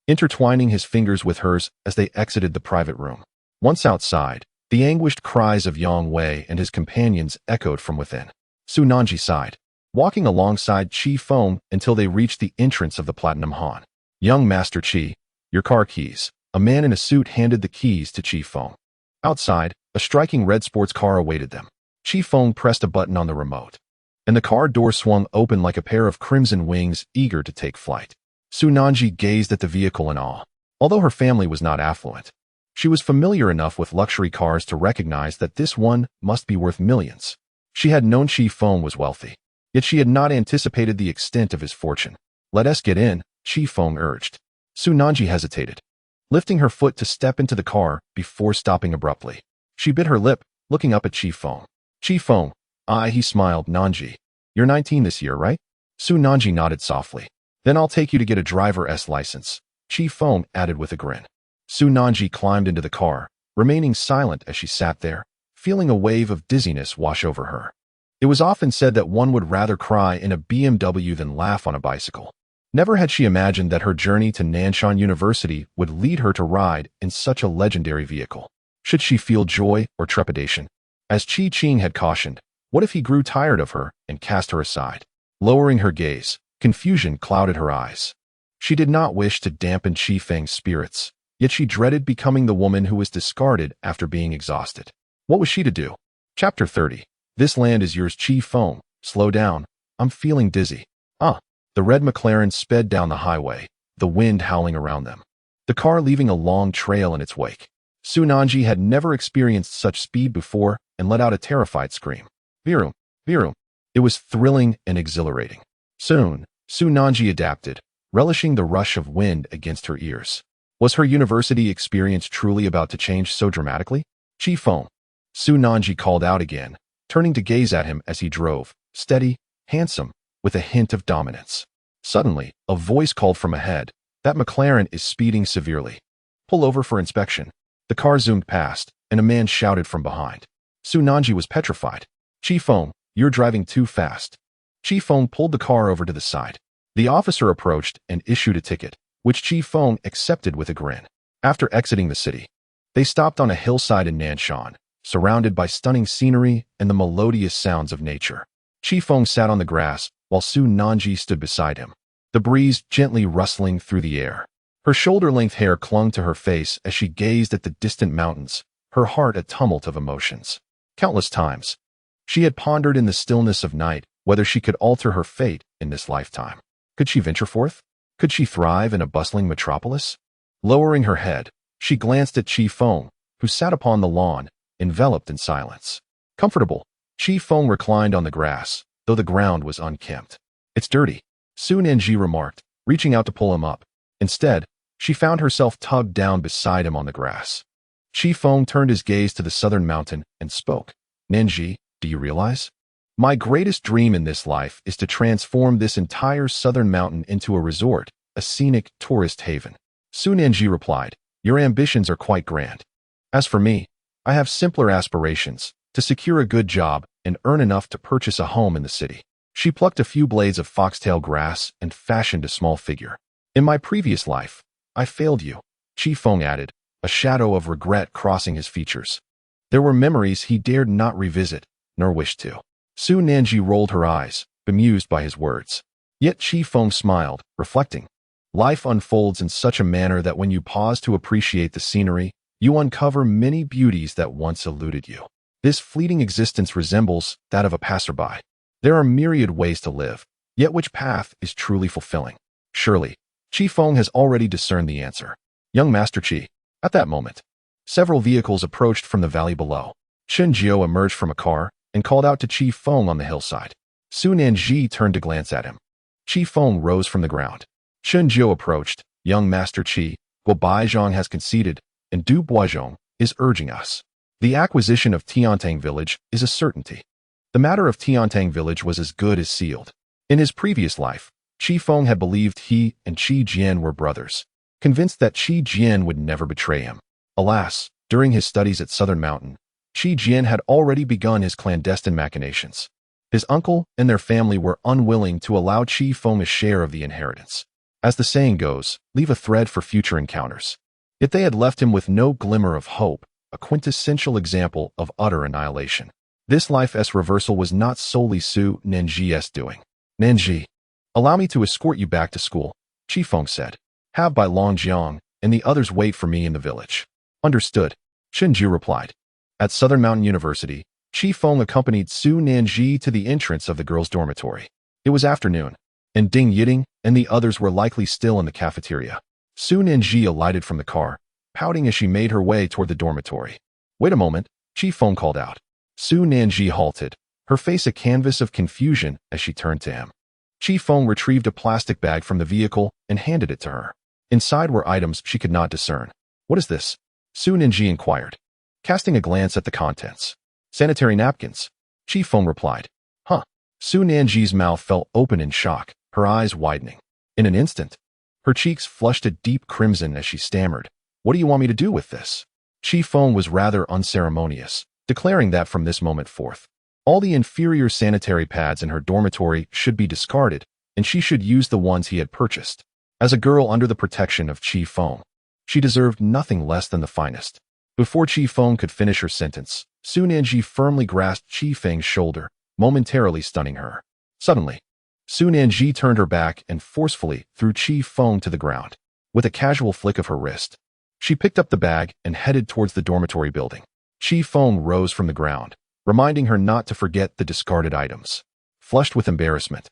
[SPEAKER 1] intertwining his fingers with hers as they exited the private room. Once outside, the anguished cries of Yang Wei and his companions echoed from within. Su Nanji sighed, walking alongside Qi Feng until they reached the entrance of the Platinum Han. Young Master Qi, your car keys. A man in a suit handed the keys to Qi Feng. Outside, a striking red sports car awaited them. Qi Feng pressed a button on the remote, and the car door swung open like a pair of crimson wings eager to take flight. Su Nanji gazed at the vehicle in awe. Although her family was not affluent, she was familiar enough with luxury cars to recognize that this one must be worth millions. She had known Qi Feng was wealthy, yet she had not anticipated the extent of his fortune. Let us get in, Qi Feng urged. Su Nanji hesitated, lifting her foot to step into the car before stopping abruptly. She bit her lip, looking up at Qi Feng. Qi Feng, he smiled, Nanji. You're 19 this year, right? Su Nanji nodded softly. Then I'll take you to get a driver's license, Qi Feng added with a grin. Su Nanji climbed into the car, remaining silent as she sat there, feeling a wave of dizziness wash over her. It was often said that one would rather cry in a BMW than laugh on a bicycle. Never had she imagined that her journey to Nanshan University would lead her to ride in such a legendary vehicle. Should she feel joy or trepidation? As Qi Qing had cautioned, what if he grew tired of her and cast her aside? Lowering her gaze, confusion clouded her eyes. She did not wish to dampen Qi Feng's spirits, yet she dreaded becoming the woman who was discarded after being exhausted. What was she to do? Chapter 30. This land is yours, Qi Feng. Slow down. I'm feeling dizzy. The red McLaren sped down the highway, the wind howling around them, the car leaving a long trail in its wake. Su Nanji had never experienced such speed before and let out a terrified scream. Virum, Virum. It was thrilling and exhilarating. Soon, Su Nanji adapted, relishing the rush of wind against her ears. Was her university experience truly about to change so dramatically? Qi Feng. Su Nanji called out again, turning to gaze at him as he drove, steady, handsome, with a hint of dominance. Suddenly, a voice called from ahead, that McLaren is speeding severely. Pull over for inspection. The car zoomed past, and a man shouted from behind. Su Nanji was petrified. Qi Feng, you're driving too fast. Qi Feng pulled the car over to the side. The officer approached and issued a ticket, which Qi Feng accepted with a grin. After exiting the city, they stopped on a hillside in Nanshan, surrounded by stunning scenery and the melodious sounds of nature. Qi Feng sat on the grass, while Su Nanji stood beside him, the breeze gently rustling through the air. Her shoulder-length hair clung to her face as she gazed at the distant mountains, her heart a tumult of emotions. Countless times, she had pondered in the stillness of night whether she could alter her fate in this lifetime. Could she venture forth? Could she thrive in a bustling metropolis? Lowering her head, she glanced at Qi Feng, who sat upon the lawn, enveloped in silence. Comfortable, Qi Feng reclined on the grass, though the ground was unkempt. It's dirty, Su Nanji remarked, reaching out to pull him up. Instead, she found herself tugged down beside him on the grass. Qi Feng turned his gaze to the southern mountain and spoke. Nanji, do you realize? My greatest dream in this life is to transform this entire southern mountain into a resort, a scenic tourist haven. Su Nanji replied, Your ambitions are quite grand. As for me, I have simpler aspirations, to secure a good job and earn enough to purchase a home in the city. She plucked a few blades of foxtail grass and fashioned a small figure. In my previous life, I failed you, Feng added, a shadow of regret crossing his features. There were memories he dared not revisit, nor wished to. Su Nanji rolled her eyes, bemused by his words. Yet Feng smiled, reflecting. Life unfolds in such a manner that when you pause to appreciate the scenery, you uncover many beauties that once eluded you. This fleeting existence resembles that of a passerby. There are myriad ways to live, yet which path is truly fulfilling? Surely, Feng has already discerned the answer. Young Master Qi. At that moment, several vehicles approached from the valley below. Chen Jiao emerged from a car and called out to Feng on the hillside. Su Nanji turned to glance at him. Feng rose from the ground. Chen Jiao approached. Young Master Qi, Guo Baizhong has conceded, and Du Boizhong is urging us. The acquisition of Tiantang village is a certainty. The matter of Tiantang village was as good as sealed. In his previous life, Feng had believed he and Qi Jian were brothers, convinced that Qi Jian would never betray him. Alas, during his studies at Southern Mountain, Qi Jian had already begun his clandestine machinations. His uncle and their family were unwilling to allow Feng a share of the inheritance. As the saying goes, leave a thread for future encounters. Yet they had left him with no glimmer of hope, a quintessential example of utter annihilation. This life's reversal was not solely Su Nanji's doing. Nanji, allow me to escort you back to school, Feng said. Have Bai Longjiang and the others wait for me in the village. Understood, Shinju replied. At Southern Mountain University, Feng accompanied Su Nanji to the entrance of the girls' dormitory. It was afternoon, and Ding Yiting and the others were likely still in the cafeteria. Su Nanji alighted from the car, pouting as she made her way toward the dormitory. Wait a moment, Feng called out. Su Nanji halted, her face a canvas of confusion as she turned to him. Feng retrieved a plastic bag from the vehicle and handed it to her. Inside were items she could not discern. What is this? Su Nanji inquired, casting a glance at the contents. Sanitary napkins, Feng replied. Huh. Su Nanji's mouth fell open in shock, her eyes widening. In an instant, her cheeks flushed a deep crimson as she stammered. What do you want me to do with this? Feng was rather unceremonious, declaring that from this moment forth, all the inferior sanitary pads in her dormitory should be discarded, and she should use the ones he had purchased. As a girl under the protection of Feng, she deserved nothing less than the finest. Before Feng could finish her sentence, Su Nanji firmly grasped Feng's shoulder, momentarily stunning her. Suddenly, Su Nanji turned her back and forcefully threw Feng to the ground. With a casual flick of her wrist, she picked up the bag and headed towards the dormitory building. Feng rose from the ground, reminding her not to forget the discarded items. Flushed with embarrassment,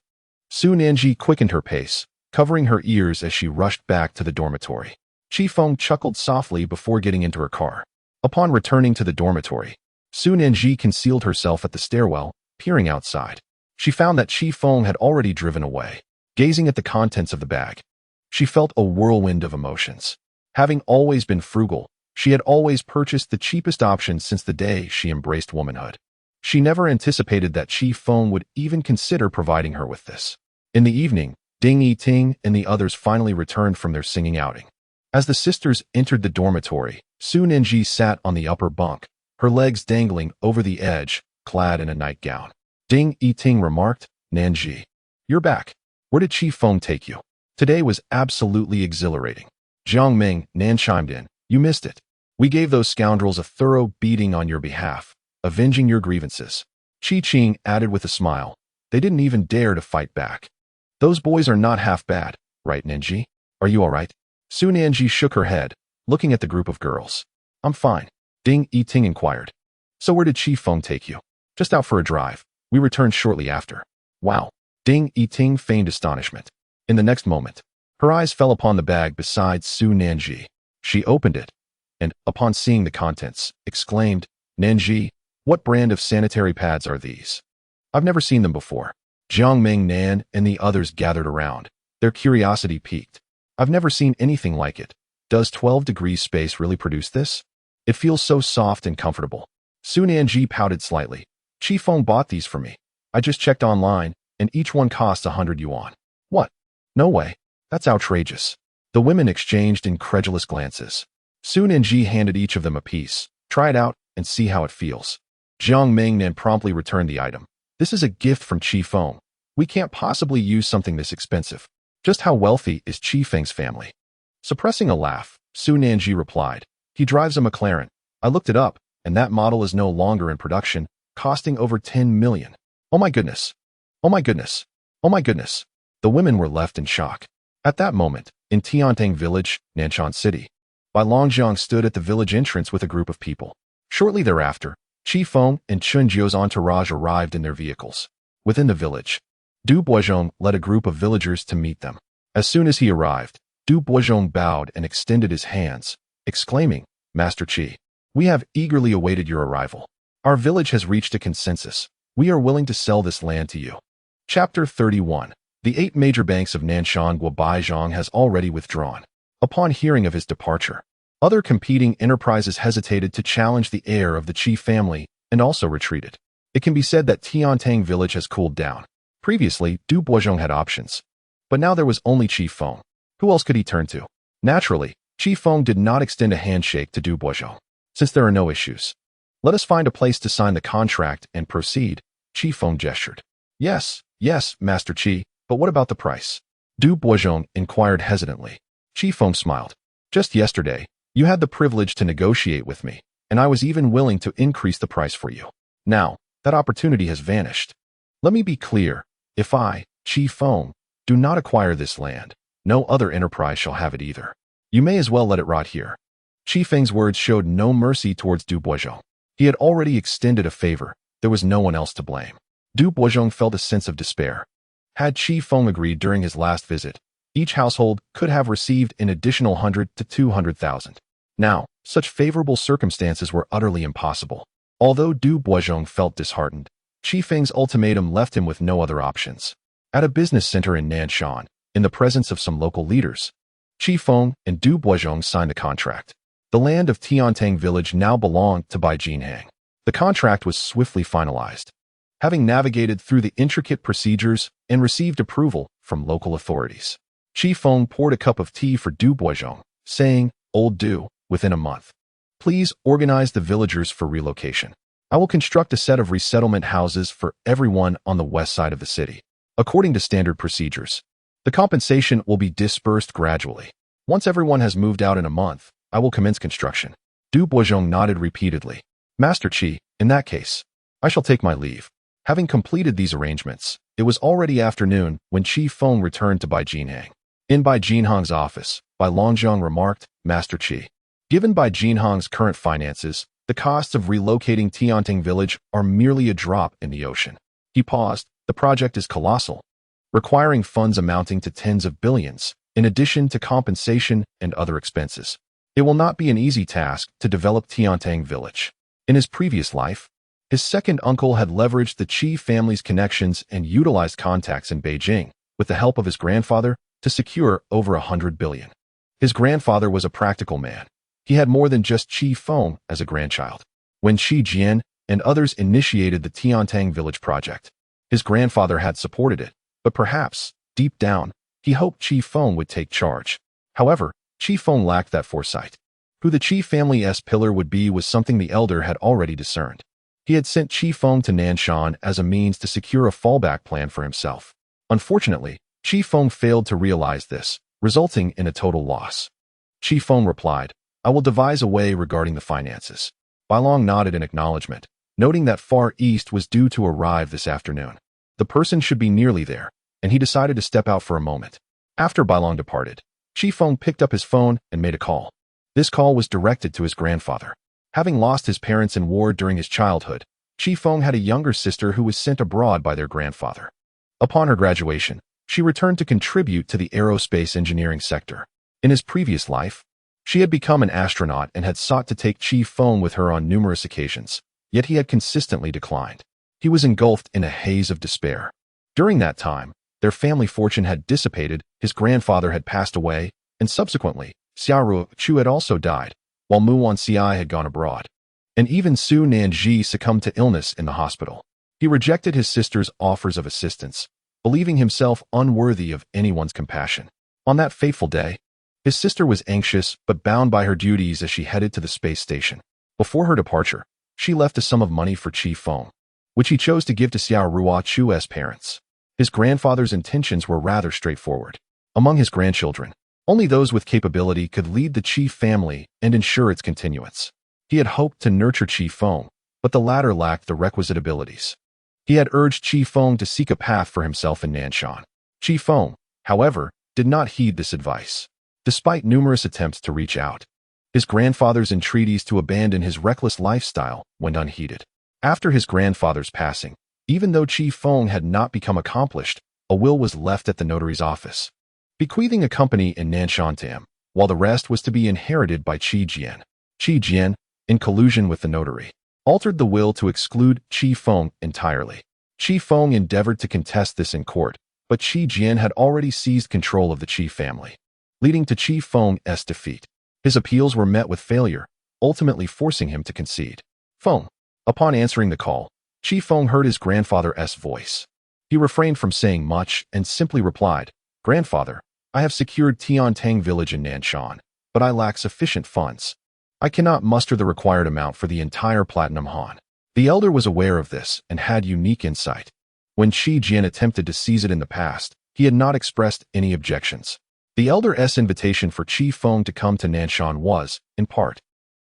[SPEAKER 1] Su Nanji quickened her pace, covering her ears as she rushed back to the dormitory. Feng chuckled softly before getting into her car. Upon returning to the dormitory, Su Nanji concealed herself at the stairwell, peering outside. She found that Feng had already driven away. Gazing at the contents of the bag, she felt a whirlwind of emotions. Having always been frugal, she had always purchased the cheapest option since the day she embraced womanhood. She never anticipated that Feng would even consider providing her with this. In the evening, Ding Yiting and the others finally returned from their singing outing. As the sisters entered the dormitory, Su Nanji sat on the upper bunk, her legs dangling over the edge, clad in a nightgown. Ding Yiting remarked, Nanji, you're back. Where did Feng take you? Today was absolutely exhilarating. Jiang Ming, Nan chimed in, you missed it. We gave those scoundrels a thorough beating on your behalf, avenging your grievances. Qi Qing added with a smile, they didn't even dare to fight back. Those boys are not half bad, right, Nanji? Are you all right? Su Nanji shook her head, looking at the group of girls. I'm fine, Ding Yiting inquired. So where did Feng take you? Just out for a drive. We returned shortly after. Wow. Ding Yiting feigned astonishment. In the next moment, her eyes fell upon the bag beside Su Nanji. She opened it, and, upon seeing the contents, exclaimed, Nanji, what brand of sanitary pads are these? I've never seen them before. Jiang Ming Nan and the others gathered around, their curiosity piqued. I've never seen anything like it. Does 12 degrees space really produce this? It feels so soft and comfortable. Su Nanji pouted slightly. Feng bought these for me. I just checked online, and each one costs 100 yuan. What? No way. That's outrageous. The women exchanged incredulous glances. Sun and Ji handed each of them a piece. Try it out and see how it feels. Jiang Mingnan promptly returned the item. This is a gift from Qi Feng. We can't possibly use something this expensive. Just how wealthy is Qi Feng's family? Suppressing a laugh, Su Nanji replied. He drives a McLaren. I looked it up, and that model is no longer in production, costing over 10 million. Oh my goodness. Oh my goodness. Oh my goodness. The women were left in shock. At that moment, in Tiantang Village, Nanshan City, Bai Longjiang stood at the village entrance with a group of people. Shortly thereafter, Qi Feng and Chun Jiu's entourage arrived in their vehicles. Within the village, Du Boizhong led a group of villagers to meet them. As soon as he arrived, Du Boizhong bowed and extended his hands, exclaiming, Master Qi, we have eagerly awaited your arrival. Our village has reached a consensus. We are willing to sell this land to you. Chapter 31. The 8 major banks of Nanshan Guobaizhong has already withdrawn. Upon hearing of his departure, other competing enterprises hesitated to challenge the heir of the Qi family and also retreated. It can be said that Tiantang village has cooled down. Previously, Du Boizhong had options, but now there was only Qi Feng. Who else could he turn to? Naturally, Qi Feng did not extend a handshake to Du Boizhong. Since there are no issues, let us find a place to sign the contract and proceed, Qi Feng gestured. Yes, Master Qi, but what about the price? Du Boizhong inquired hesitantly. Qi Feng smiled. Just yesterday, you had the privilege to negotiate with me, and I was even willing to increase the price for you. Now, that opportunity has vanished. Let me be clear. If I, Qi Feng, do not acquire this land, no other enterprise shall have it either. You may as well let it rot here. Qi Feng's words showed no mercy towards Du Boizhong. He had already extended a favor. There was no one else to blame. Du Boizhong felt a sense of despair. Had Qi Feng agreed during his last visit, each household could have received an additional 100 to 200,000. Now, such favorable circumstances were utterly impossible. Although Du Boizhong felt disheartened, Qi Feng's ultimatum left him with no other options. At a business center in Nanshan, in the presence of some local leaders, Qi Feng and Du Boizhong signed a contract. The land of Tiantang village now belonged to Beijing. The contract was swiftly finalized. Having navigated through the intricate procedures and received approval from local authorities, Qi Feng poured a cup of tea for Du Boizhong, saying, Old Du, within a month, please organize the villagers for relocation. I will construct a set of resettlement houses for everyone on the west side of the city. According to standard procedures, the compensation will be dispersed gradually. Once everyone has moved out in a month, I will commence construction. Du Boizhong nodded repeatedly. Master Qi, in that case, I shall take my leave. Having completed these arrangements, it was already afternoon when Qi Feng returned to Beijing. In Bai Jinhong's office, Bai Longjiang remarked, Master Qi, given Bai Jinhong's current finances, the costs of relocating Tiantang village are merely a drop in the ocean. He paused. The project is colossal, requiring funds amounting to tens of billions, in addition to compensation and other expenses. It will not be an easy task to develop Tiantang village. In his previous life, his second uncle had leveraged the Qi family's connections and utilized contacts in Beijing, with the help of his grandfather, to secure over 100 billion. His grandfather was a practical man. He had more than just Qi Feng as a grandchild. When Qi Jian and others initiated the Tiantang village project, his grandfather had supported it, but perhaps, deep down, he hoped Qi Feng would take charge. However, Qi Feng lacked that foresight. Who the Qi family's pillar would be was something the elder had already discerned. He had sent Qi Feng to Nanshan as a means to secure a fallback plan for himself. Unfortunately, Qi Feng failed to realize this, resulting in a total loss. Qi Feng replied, I will devise a way regarding the finances. Bai Long nodded in acknowledgement, noting that Far East was due to arrive this afternoon. The person should be nearly there, and he decided to step out for a moment. After Bai Long departed, Qi Feng picked up his phone and made a call. This call was directed to his grandfather. Having lost his parents in war during his childhood, Qi Feng had a younger sister who was sent abroad by their grandfather. Upon her graduation, she returned to contribute to the aerospace engineering sector. In his previous life, she had become an astronaut and had sought to take Qi Feng with her on numerous occasions, yet he had consistently declined. He was engulfed in a haze of despair. During that time, their family fortune had dissipated, his grandfather had passed away, and subsequently, Xiaoru Chu had also died, while Mu Wanxi had gone abroad. And even Su Nanji succumbed to illness in the hospital. He rejected his sister's offers of assistance, believing himself unworthy of anyone's compassion. On that fateful day, His sister was anxious but bound by her duties as she headed to the space station. Before her departure, she left a sum of money for Chi Feng, which he chose to give to Xiao Ruo Chu's parents. His grandfather's intentions were rather straightforward. Among his grandchildren, only those with capability could lead the Chi family and ensure its continuance. He had hoped to nurture Chi Feng, but the latter lacked the requisite abilities. He had urged Chi Feng to seek a path for himself in Nanshan. Chi Feng, however, did not heed this advice. Despite numerous attempts to reach out, his grandfather's entreaties to abandon his reckless lifestyle went unheeded. After his grandfather's passing, even though Chi Feng had not become accomplished, a will was left at the notary's office, bequeathing a company in Nanshan to him, while the rest was to be inherited by Chi Jian. Chi Jian, in collusion with the notary, altered the will to exclude Chi Feng entirely. Chi Feng endeavored to contest this in court, but Chi Jian had already seized control of the Chi family, leading to Chi Feng's defeat. His appeals were met with failure, ultimately forcing him to concede. Feng. Upon answering the call, Chi Feng heard his grandfather's voice. He refrained from saying much and simply replied, "Grandfather, I have secured Tiantang village in Nanshan, but I lack sufficient funds. I cannot muster the required amount for the entire Platinum Han." The elder was aware of this and had unique insight. When Chi Jian attempted to seize it in the past, he had not expressed any objections. The elder's invitation for Chi Feng to come to Nanshan was, in part,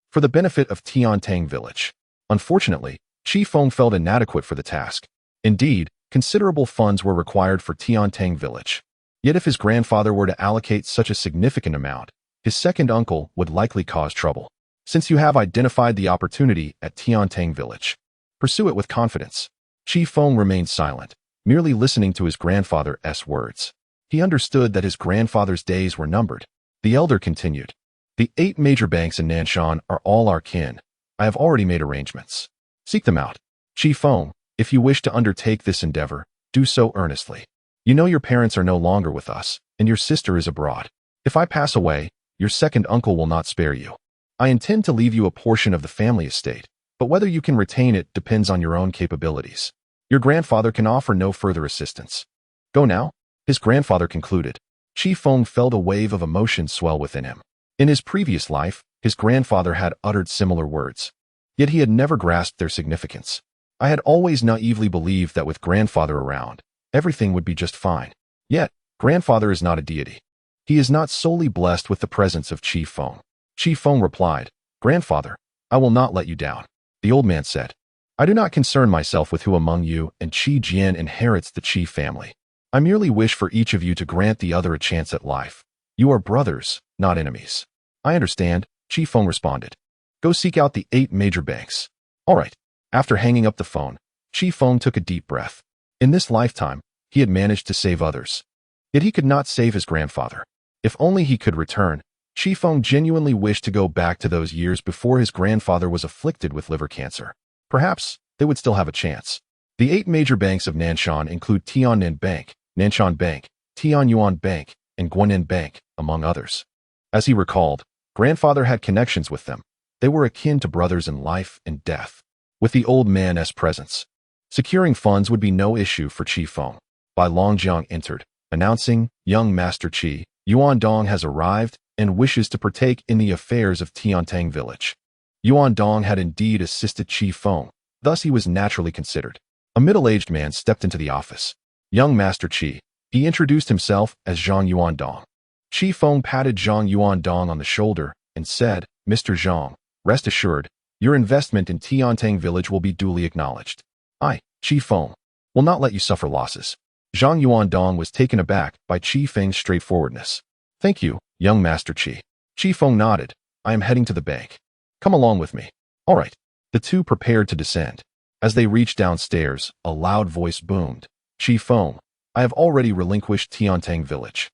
[SPEAKER 1] for the benefit of Tiantang village. Unfortunately, Chi Feng felt inadequate for the task. Indeed, considerable funds were required for Tiantang village. Yet if his grandfather were to allocate such a significant amount, his second uncle would likely cause trouble. Since you have identified the opportunity at Tiantang village, pursue it with confidence. Chi Feng remained silent, merely listening to his grandfather's words. He understood that his grandfather's days were numbered. The elder continued, "The 8 major banks in Nanshan are all our kin. I have already made arrangements. Seek them out. Chi Feng, if you wish to undertake this endeavor, do so earnestly. You know your parents are no longer with us, and your sister is abroad. If I pass away, your second uncle will not spare you. I intend to leave you a portion of the family estate, but whether you can retain it depends on your own capabilities. Your grandfather can offer no further assistance. Go now." His grandfather concluded. Chi Feng felt a wave of emotion swell within him. In his previous life, his grandfather had uttered similar words, yet he had never grasped their significance. "I had always naively believed that with grandfather around, everything would be just fine. Yet, grandfather is not a deity. He is not solely blessed with the presence of Chi Feng." Chi Feng replied, "Grandfather, I will not let you down." The old man said, "I do not concern myself with who among you and Chi Jian inherits the Chi family. I merely wish for each of you to grant the other a chance at life. You are brothers, not enemies." "I understand," Chi Feng responded. "Go seek out the 8 major banks." "All right." After hanging up the phone, Chi Feng took a deep breath. In this lifetime, he had managed to save others. Yet he could not save his grandfather. If only he could return. Chi Feng genuinely wished to go back to those years before his grandfather was afflicted with liver cancer. Perhaps they would still have a chance. The 8 major banks of Nanshan include Tiannan Bank, Nanshan Bank, Tianyuan Bank, and Guanan Bank, among others. As he recalled, grandfather had connections with them. They were akin to brothers in life and death. With the old man's presence, securing funds would be no issue for Chi Feng. Bai Longjiang entered, announcing, "Young Master Chi, Yuan Dong has arrived and wishes to partake in the affairs of Tiantang village." Yuan Dong had indeed assisted Chi Feng, thus he was naturally considered. A middle-aged man stepped into the office. "Young Master Chi." He introduced himself as Zhang Yuan Dong. Chi Feng patted Zhang Yuan Dong on the shoulder and said, "Mr. Zhang, rest assured, your investment in Tiantang village will be duly acknowledged. I, Chi Feng, will not let you suffer losses." Zhang Yuan Dong was taken aback by Chi Feng's straightforwardness. "Thank you, young Master Chi." Chi Feng nodded. "I am heading to the bank. Come along with me." "All right." The two prepared to descend. As they reached downstairs, a loud voice boomed. "Chi Feng, I have already relinquished Tiantang village.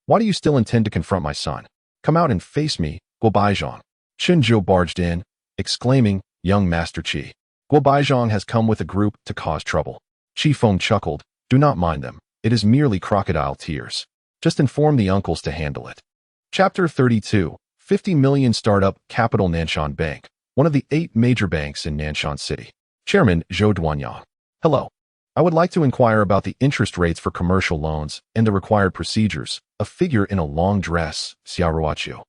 [SPEAKER 1] Why do you still intend to confront my son? Come out and face me." Guo Baizhang. Shenzhou barged in, exclaiming, "Young Master Chi. Guo Baizhang has come with a group to cause trouble." Chi Feng chuckled. "Do not mind them. It is merely crocodile tears. Just inform the uncles to handle it." Chapter 32, 50 million startup capital Nanshan Bank, one of the 8 major banks in Nanshan City. Chairman Zhou Duanyang. "Hello. I would like to inquire about the interest rates for commercial loans and the required procedures. A figure in a long dress, Xiao Ruoqiu,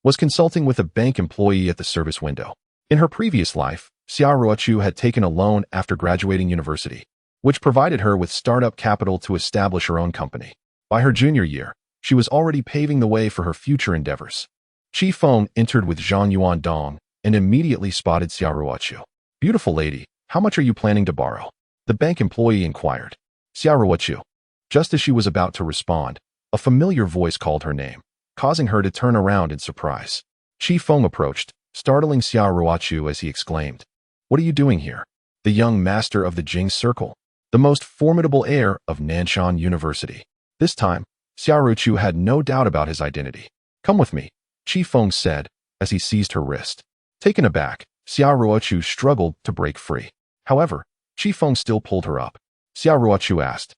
[SPEAKER 1] was consulting with a bank employee at the service window. In her previous life, Xiao Ruoqiu had taken a loan after graduating university, which provided her with startup capital to establish her own company. By her junior year, she was already paving the way for her future endeavors. Qi Feng entered with Zhang Yuandong and immediately spotted Xiao Ruoqiu. Beautiful lady, how much are you planning to borrow? The bank employee inquired. Xiao Ruoqiu. Just as she was about to respond, a familiar voice called her name, causing her to turn around in surprise. Qi Feng approached, startling Xiao Ruoqiu as he exclaimed, "What are you doing here?" The young master of the Jing Circle, the most formidable heir of Nanshan University. This time, Xiao Ruoqiu had no doubt about his identity. "Come with me," Qi Feng said as he seized her wrist. Taken aback, Xiao Ruoqiu struggled to break free. However, Qi Feng still pulled her up. Xiao Ruoqiu asked,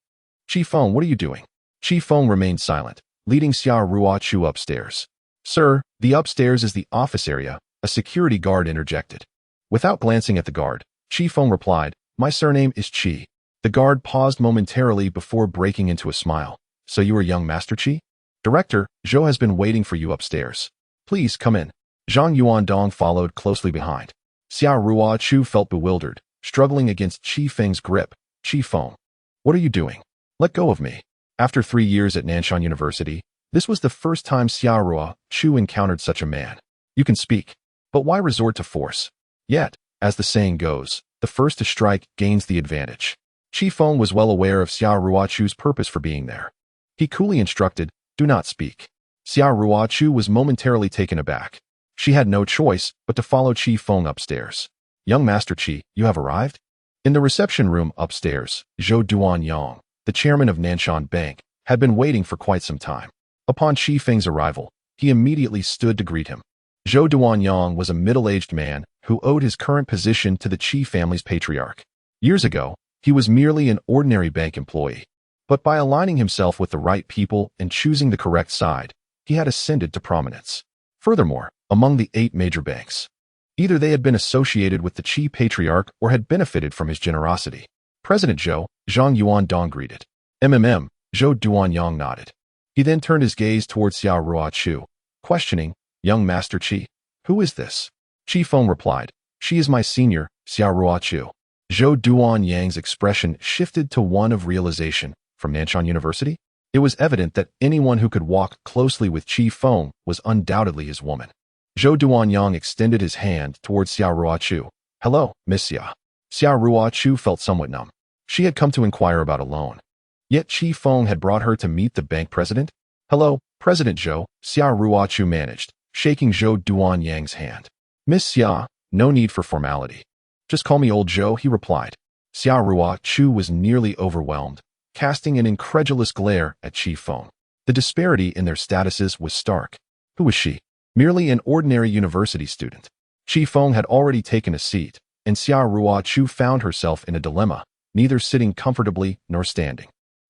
[SPEAKER 1] "Qi Feng, what are you doing?" Qi Feng remained silent, leading Xiao Ruoqiu upstairs. "Sir, the upstairs is the office area," a security guard interjected. Without glancing at the guard, Qi Feng replied, "My surname is Qi." The guard paused momentarily before breaking into a smile. "So you are young Master Qi? Director, Zhou has been waiting for you upstairs. Please come in." Zhang Yuandong followed closely behind. Xiao Ruoqiu felt bewildered, struggling against Qi Feng's grip. "Qi Feng, what are you doing? Let go of me." After 3 years at Nanshan University, this was the first time Xiao Ruoqiu encountered such a man. You can speak, but why resort to force? Yet, as the saying goes, the first to strike gains the advantage. Qi Feng was well aware of Xiao Ruoqiu's purpose for being there. He coolly instructed, "Do not speak." Xiao Ruoqiu was momentarily taken aback. She had no choice but to follow Qi Feng upstairs. "Young Master Qi, you have arrived?" In the reception room upstairs, Zhou Duanyang, the chairman of Nanshan Bank, had been waiting for quite some time. Upon Qi Feng's arrival, he immediately stood to greet him. Zhou Duanyang was a middle-aged man who owed his current position to the Qi family's patriarch. Years ago, he was merely an ordinary bank employee. But by aligning himself with the right people and choosing the correct side, he had ascended to prominence. Furthermore, among the 8 major banks, either they had been associated with the Qi patriarch or had benefited from his generosity. President Zhou, Zhang Yuandong greeted. Zhou Duanyang nodded. He then turned his gaze towards Xiao Ruoqiu, questioning, "Young Master Qi, who is this?" Qi Feng replied, "She is my senior, Xiao Ruoqiu." Zhou Duanyang's expression shifted to one of realization. From Nanshan University? It was evident that anyone who could walk closely with Qi Feng was undoubtedly his woman. Zhou Duanyang extended his hand towards Xiao Ruoqiu. "Hello, Miss Xia." Xiao Ruoqiu felt somewhat numb. She had come to inquire about a loan. Yet Qi Feng had brought her to meet the bank president? "Hello, President Zhou," Xiao Ruoqiu managed, shaking Zhou Duanyang's hand. "Miss Xia, no need for formality. Just call me Old Zhou," he replied. Xiao Ruoqiu was nearly overwhelmed, casting an incredulous glare at Qi Feng. The disparity in their statuses was stark. Who was she? Merely an ordinary university student. Qi Feng had already taken a seat, and Xiao Ruoqiu found herself in a dilemma, neither sitting comfortably nor standing.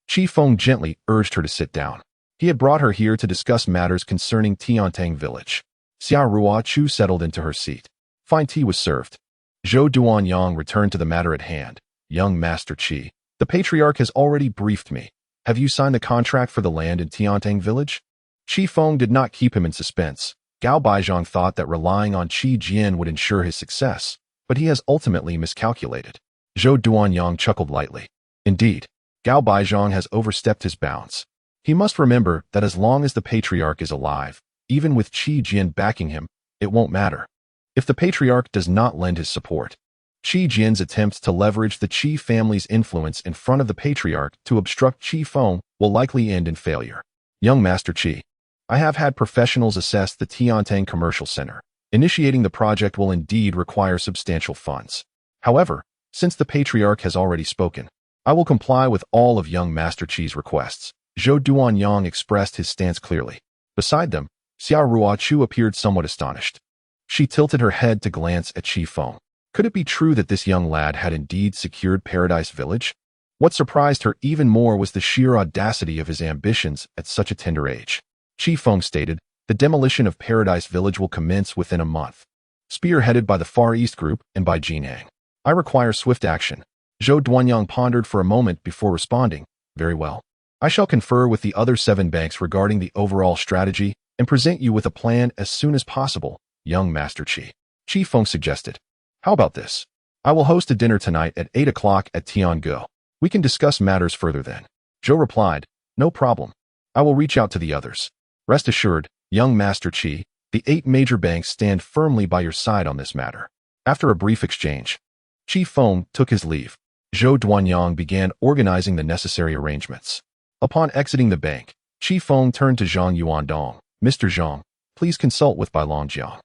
[SPEAKER 1] Qi Feng gently urged her to sit down. He had brought her here to discuss matters concerning Tiantang village. Xiao Ruoqiu settled into her seat. Fine tea was served. Zhou Duanyang returned to the matter at hand. "Young Master Qi, the patriarch has already briefed me. Have you signed the contract for the land in Tiantang village?" Qi Feng did not keep him in suspense. Gao Baizhang thought that relying on Qi Jian would ensure his success, but he has ultimately miscalculated. Zhou Duanyang chuckled lightly. Indeed, Gao Baizhang has overstepped his bounds. He must remember that as long as the patriarch is alive, even with Qi Jian backing him, it won't matter. If the patriarch does not lend his support, Qi Jian's attempts to leverage the Qi family's influence in front of the patriarch to obstruct Qi Feng will likely end in failure. "Young Master Qi, I have had professionals assess the Tiantang Commercial Center. Initiating the project will indeed require substantial funds. However, since the patriarch has already spoken, I will comply with all of young Master Qi's requests." Zhou Duanyang expressed his stance clearly. Beside them, Xiao Ruoqiu appeared somewhat astonished. She tilted her head to glance at Qi Feng. Could it be true that this young lad had indeed secured Paradise Village? What surprised her even more was the sheer audacity of his ambitions at such a tender age. Qi Feng stated, "The demolition of Paradise Village will commence within a month, spearheaded by the Far East Group and by Jinang. I require swift action. Zhou Duanyang pondered for a moment before responding, very well. I shall confer with the other 7 banks regarding the overall strategy and present you with a plan as soon as possible, young Master Qi Feng suggested. How about this? I will host a dinner tonight at 8 o'clock at Tiango. We can discuss matters further then. Zhou replied, no problem. I will reach out to the others. Rest assured, young Master Qi, the 8 major banks stand firmly by your side on this matter. After a brief exchange, Qi Feng took his leave. Zhou Duanyang began organizing the necessary arrangements. Upon exiting the bank, Qi Feng turned to Zhang Yuandong. Mr. Zhang, please consult with Bai Longjiang.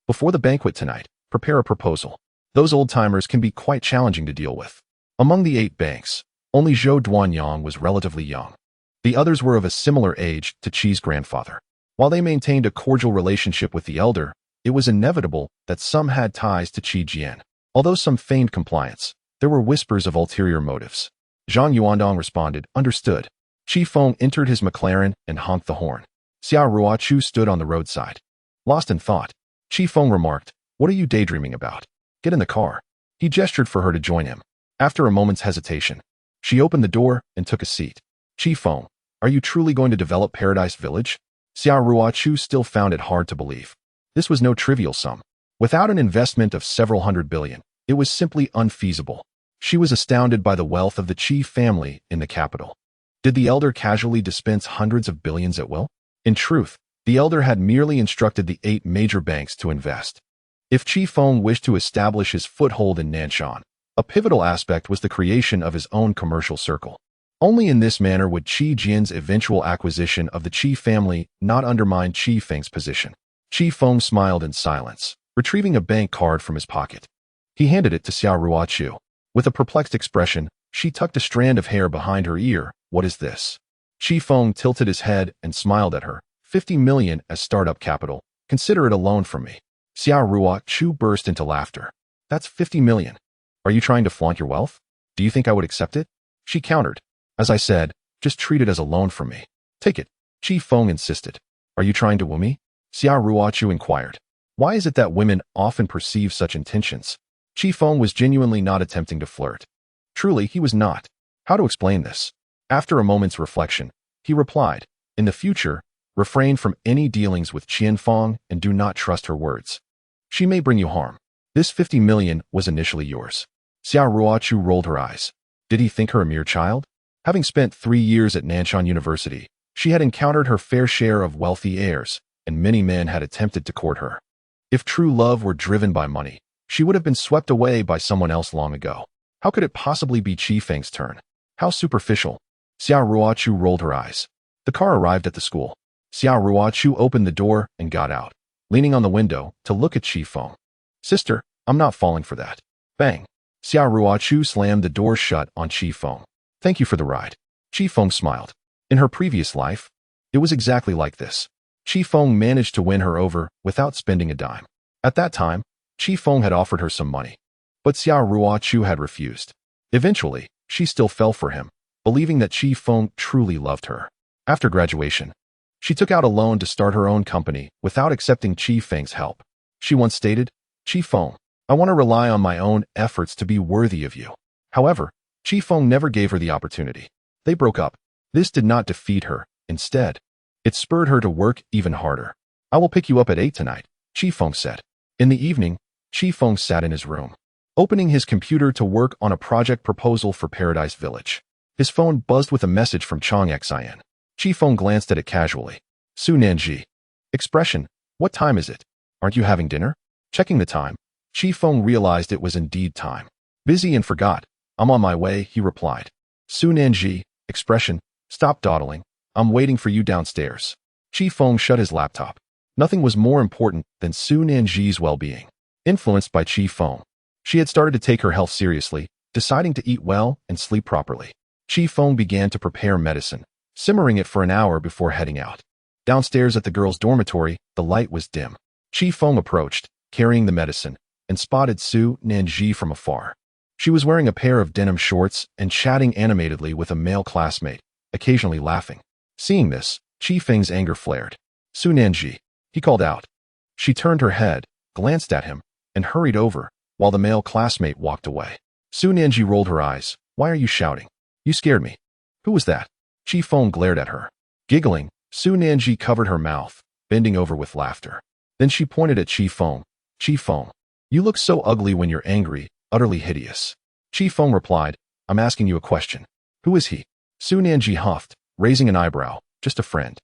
[SPEAKER 1] Before the banquet tonight, prepare a proposal. Those old-timers can be quite challenging to deal with. Among the 8 banks, only Zhou Duanyang was relatively young. The others were of a similar age to Qi's grandfather. While they maintained a cordial relationship with the elder, it was inevitable that some had ties to Qi Jian. Although some feigned compliance, there were whispers of ulterior motives. Zhang Yuandong responded, understood. Qi Feng entered his McLaren and honked the horn. Xia Ruochu stood on the roadside. Lost in thought, Qi Feng remarked, what are you daydreaming about? Get in the car. He gestured for her to join him. After a moment's hesitation, she opened the door and took a seat. Qi Feng, are you truly going to develop Paradise Village? Xia Ruochu still found it hard to believe. This was no trivial sum. Without an investment of several hundred billion, it was simply unfeasible. She was astounded by the wealth of the Qi family in the capital. Did the elder casually dispense hundreds of billions at will? In truth, the elder had merely instructed the 8 major banks to invest. If Qi Feng wished to establish his foothold in Nanshan, a pivotal aspect was the creation of his own commercial circle. Only in this manner would Qi Jian's eventual acquisition of the Qi family not undermine Qi Feng's position. Qi Feng smiled in silence, retrieving a bank card from his pocket. He handed it to Xia Ruochu. With a perplexed expression, she tucked a strand of hair behind her ear. What is this? Qi Feng tilted his head and smiled at her. 50 million as startup capital. Consider it a loan from me. Xia Ruochu burst into laughter. That's 50 million. Are you trying to flaunt your wealth? Do you think I would accept it? She countered. As I said, just treat it as a loan from me. Take it. Qi Feng insisted. Are you trying to woo me? Xia Ruochu inquired. Why is it that women often perceive such intentions? Qi Feng was genuinely not attempting to flirt. Truly, he was not. How to explain this? After a moment's reflection, he replied, in the future, refrain from any dealings with Qian Feng and do not trust her words. She may bring you harm. This 50 million was initially yours. Xia Ruochu rolled her eyes. Did he think her a mere child? Having spent 3 years at Nanshan University, she had encountered her fair share of wealthy heirs, and many men had attempted to court her. If true love were driven by money, she would have been swept away by someone else long ago. How could it possibly be Qi Feng's turn? How superficial. Xia Ruochu rolled her eyes. The car arrived at the school. Xia Ruochu opened the door and got out, leaning on the window to look at Qi Feng. Sister, I'm not falling for that. Bang. Xia Ruochu slammed the door shut on Qi Feng. Thank you for the ride. Qi Feng smiled. In her previous life, it was exactly like this. Qi Feng managed to win her over without spending a dime. At that time, Qi Feng had offered her some money, but Xia Ruochu had refused. Eventually, she still fell for him, believing that Qi Feng truly loved her. After graduation, she took out a loan to start her own company without accepting Qi Feng's help. She once stated, Qi Feng, I want to rely on my own efforts to be worthy of you. However, Qi Feng never gave her the opportunity. They broke up. This did not defeat her. Instead, it spurred her to work even harder. I will pick you up at 8 tonight, Qi Feng said. In the evening, Qi Feng sat in his room, opening his computer to work on a project proposal for Paradise Village. His phone buzzed with a message from Chang'ek Scion. Qi Feng glanced at it casually. Su Nanji. Expression, what time is it? Aren't you having dinner? Checking the time, Qi Feng realized it was indeed time. Busy and forgot. I'm on my way, he replied. Su Nanji. Expression, stop dawdling. I'm waiting for you downstairs. Qi Feng shut his laptop. Nothing was more important than Su Nanji's well-being. Influenced by Qi Feng, she had started to take her health seriously, deciding to eat well and sleep properly. Qi Feng began to prepare medicine, simmering it for an hour before heading out. Downstairs at the girls' dormitory, the light was dim. Qi Feng approached, carrying the medicine, and spotted Su Nanji from afar. She was wearing a pair of denim shorts and chatting animatedly with a male classmate, occasionally laughing. Seeing this, Qi Feng's anger flared. Su Nanji, he called out. She turned her head, glanced at him, and hurried over, while the male classmate walked away. Su Nanji rolled her eyes. Why are you shouting? You scared me. Who was that? Chi Feng glared at her. Giggling, Su Nanji covered her mouth, bending over with laughter. Then she pointed at Chi Feng. Chi Feng, you look so ugly when you're angry, utterly hideous. Chi Feng replied, I'm asking you a question. Who is he? Su Nanji huffed, raising an eyebrow. Just a friend.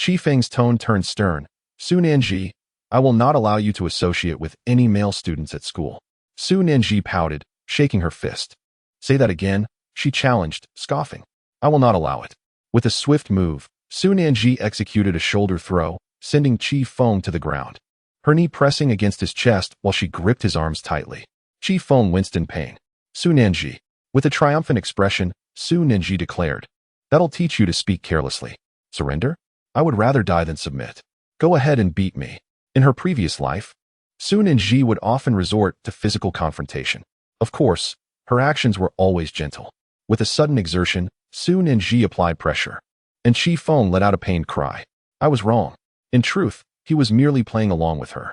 [SPEAKER 1] Chi Feng's tone turned stern. Su Nanji, I will not allow you to associate with any male students at school. Su Nanji pouted, shaking her fist. Say that again, she challenged, scoffing. I will not allow it. With a swift move, Su Nanji executed a shoulder throw, sending Chi Feng to the ground, her knee pressing against his chest while she gripped his arms tightly. Chi Feng winced in pain. Su Nanji. With a triumphant expression, Su Nanji declared, That'll teach you to speak carelessly. Surrender? I would rather die than submit. Go ahead and beat me. In her previous life, Su Nanji would often resort to physical confrontation. Of course, her actions were always gentle. With a sudden exertion, Su Nanji applied pressure, and Chi Feng let out a pained cry. I was wrong. In truth, he was merely playing along with her.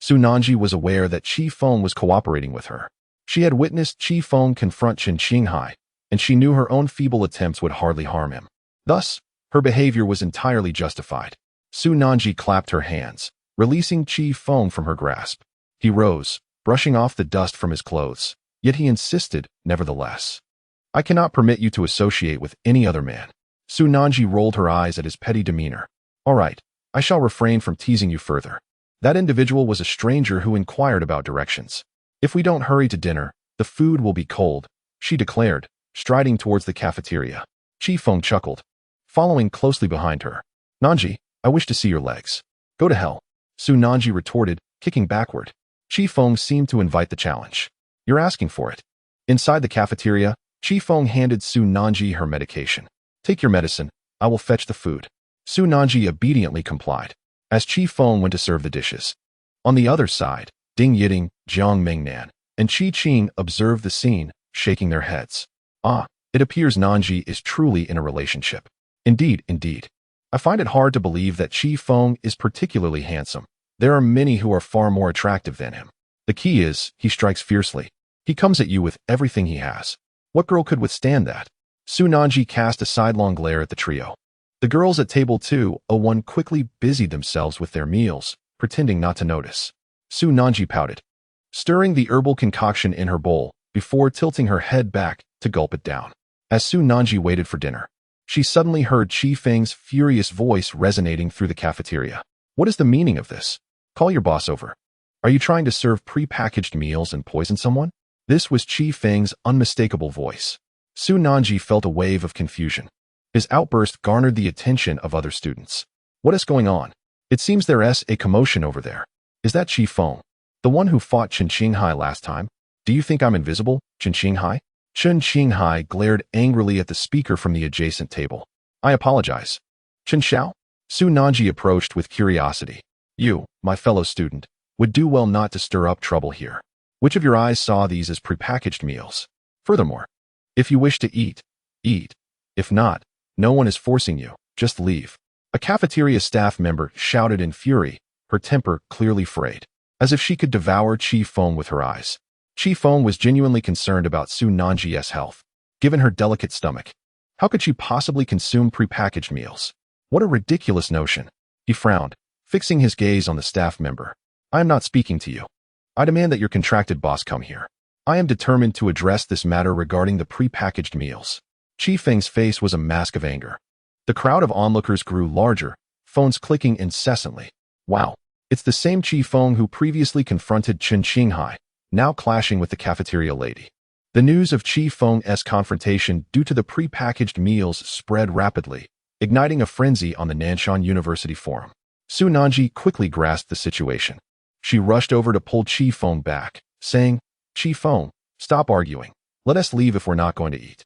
[SPEAKER 1] Su Nanji was aware that Chi Feng was cooperating with her. She had witnessed Chi Feng confront Chen Qinghai, and she knew her own feeble attempts would hardly harm him. Thus, her behavior was entirely justified. Su Nanji clapped her hands, releasing Chi Feng from her grasp. He rose, brushing off the dust from his clothes, yet he insisted, nevertheless. I cannot permit you to associate with any other man. Su Nanji rolled her eyes at his petty demeanor. All right, I shall refrain from teasing you further. That individual was a stranger who inquired about directions. If we don't hurry to dinner, the food will be cold, she declared, striding towards the cafeteria. Chi Feng chuckled, following closely behind her. Nanji, I wish to see your legs. Go to hell. Su Nanji retorted, kicking backward. Chi Feng seemed to invite the challenge. You're asking for it. Inside the cafeteria, Chi Feng handed Su Nanji her medication. Take your medicine, I will fetch the food. Su Nanji obediently complied, as Chi Feng went to serve the dishes. On the other side, Ding Yiting, Jiang Mingnan, and Qi Qing observed the scene, shaking their heads. Ah, it appears Nanji is truly in a relationship. Indeed, indeed. I find it hard to believe that Chi Feng is particularly handsome. There are many who are far more attractive than him. The key is, he strikes fiercely. He comes at you with everything he has. What girl could withstand that? Su Nanji cast a sidelong glare at the trio. The girls at table 201 quickly busied themselves with their meals, pretending not to notice. Su Nanji pouted, stirring the herbal concoction in her bowl before tilting her head back to gulp it down. As Su Nanji waited for dinner, she suddenly heard Chi Feng's furious voice resonating through the cafeteria. What is the meaning of this? Call your boss over. Are you trying to serve pre-packaged meals and poison someone? This was Chi Feng's unmistakable voice. Su Nanji felt a wave of confusion. His outburst garnered the attention of other students. What is going on? It seems there's a commotion over there. Is that Chi Feng, the one who fought Chen Qinghai last time? Do you think I'm invisible, Chen Qinghai? Chen Qinghai glared angrily at the speaker from the adjacent table. I apologize. Chen Xiao? Su Nanji approached with curiosity. You, my fellow student, would do well not to stir up trouble here. Which of your eyes saw these as prepackaged meals? Furthermore, if you wish to eat, eat. If not, no one is forcing you, just leave. A cafeteria staff member shouted in fury, her temper clearly frayed, as if she could devour Chi Feng with her eyes. Chi Feng was genuinely concerned about Su Nanji's health, given her delicate stomach. How could she possibly consume prepackaged meals? What a ridiculous notion. He frowned, fixing his gaze on the staff member. I am not speaking to you. I demand that your contracted boss come here. I am determined to address this matter regarding the prepackaged meals. Chi Feng's face was a mask of anger. The crowd of onlookers grew larger, phones clicking incessantly. Wow, it's the same Chi Feng who previously confronted Chen Qinghai, now clashing with the cafeteria lady. The news of Chi Feng's confrontation due to the prepackaged meals spread rapidly, igniting a frenzy on the Nanshan University forum. Su Nanji quickly grasped the situation. She rushed over to pull Chi Feng back, saying, Chi Feng, stop arguing. Let us leave if we're not going to eat.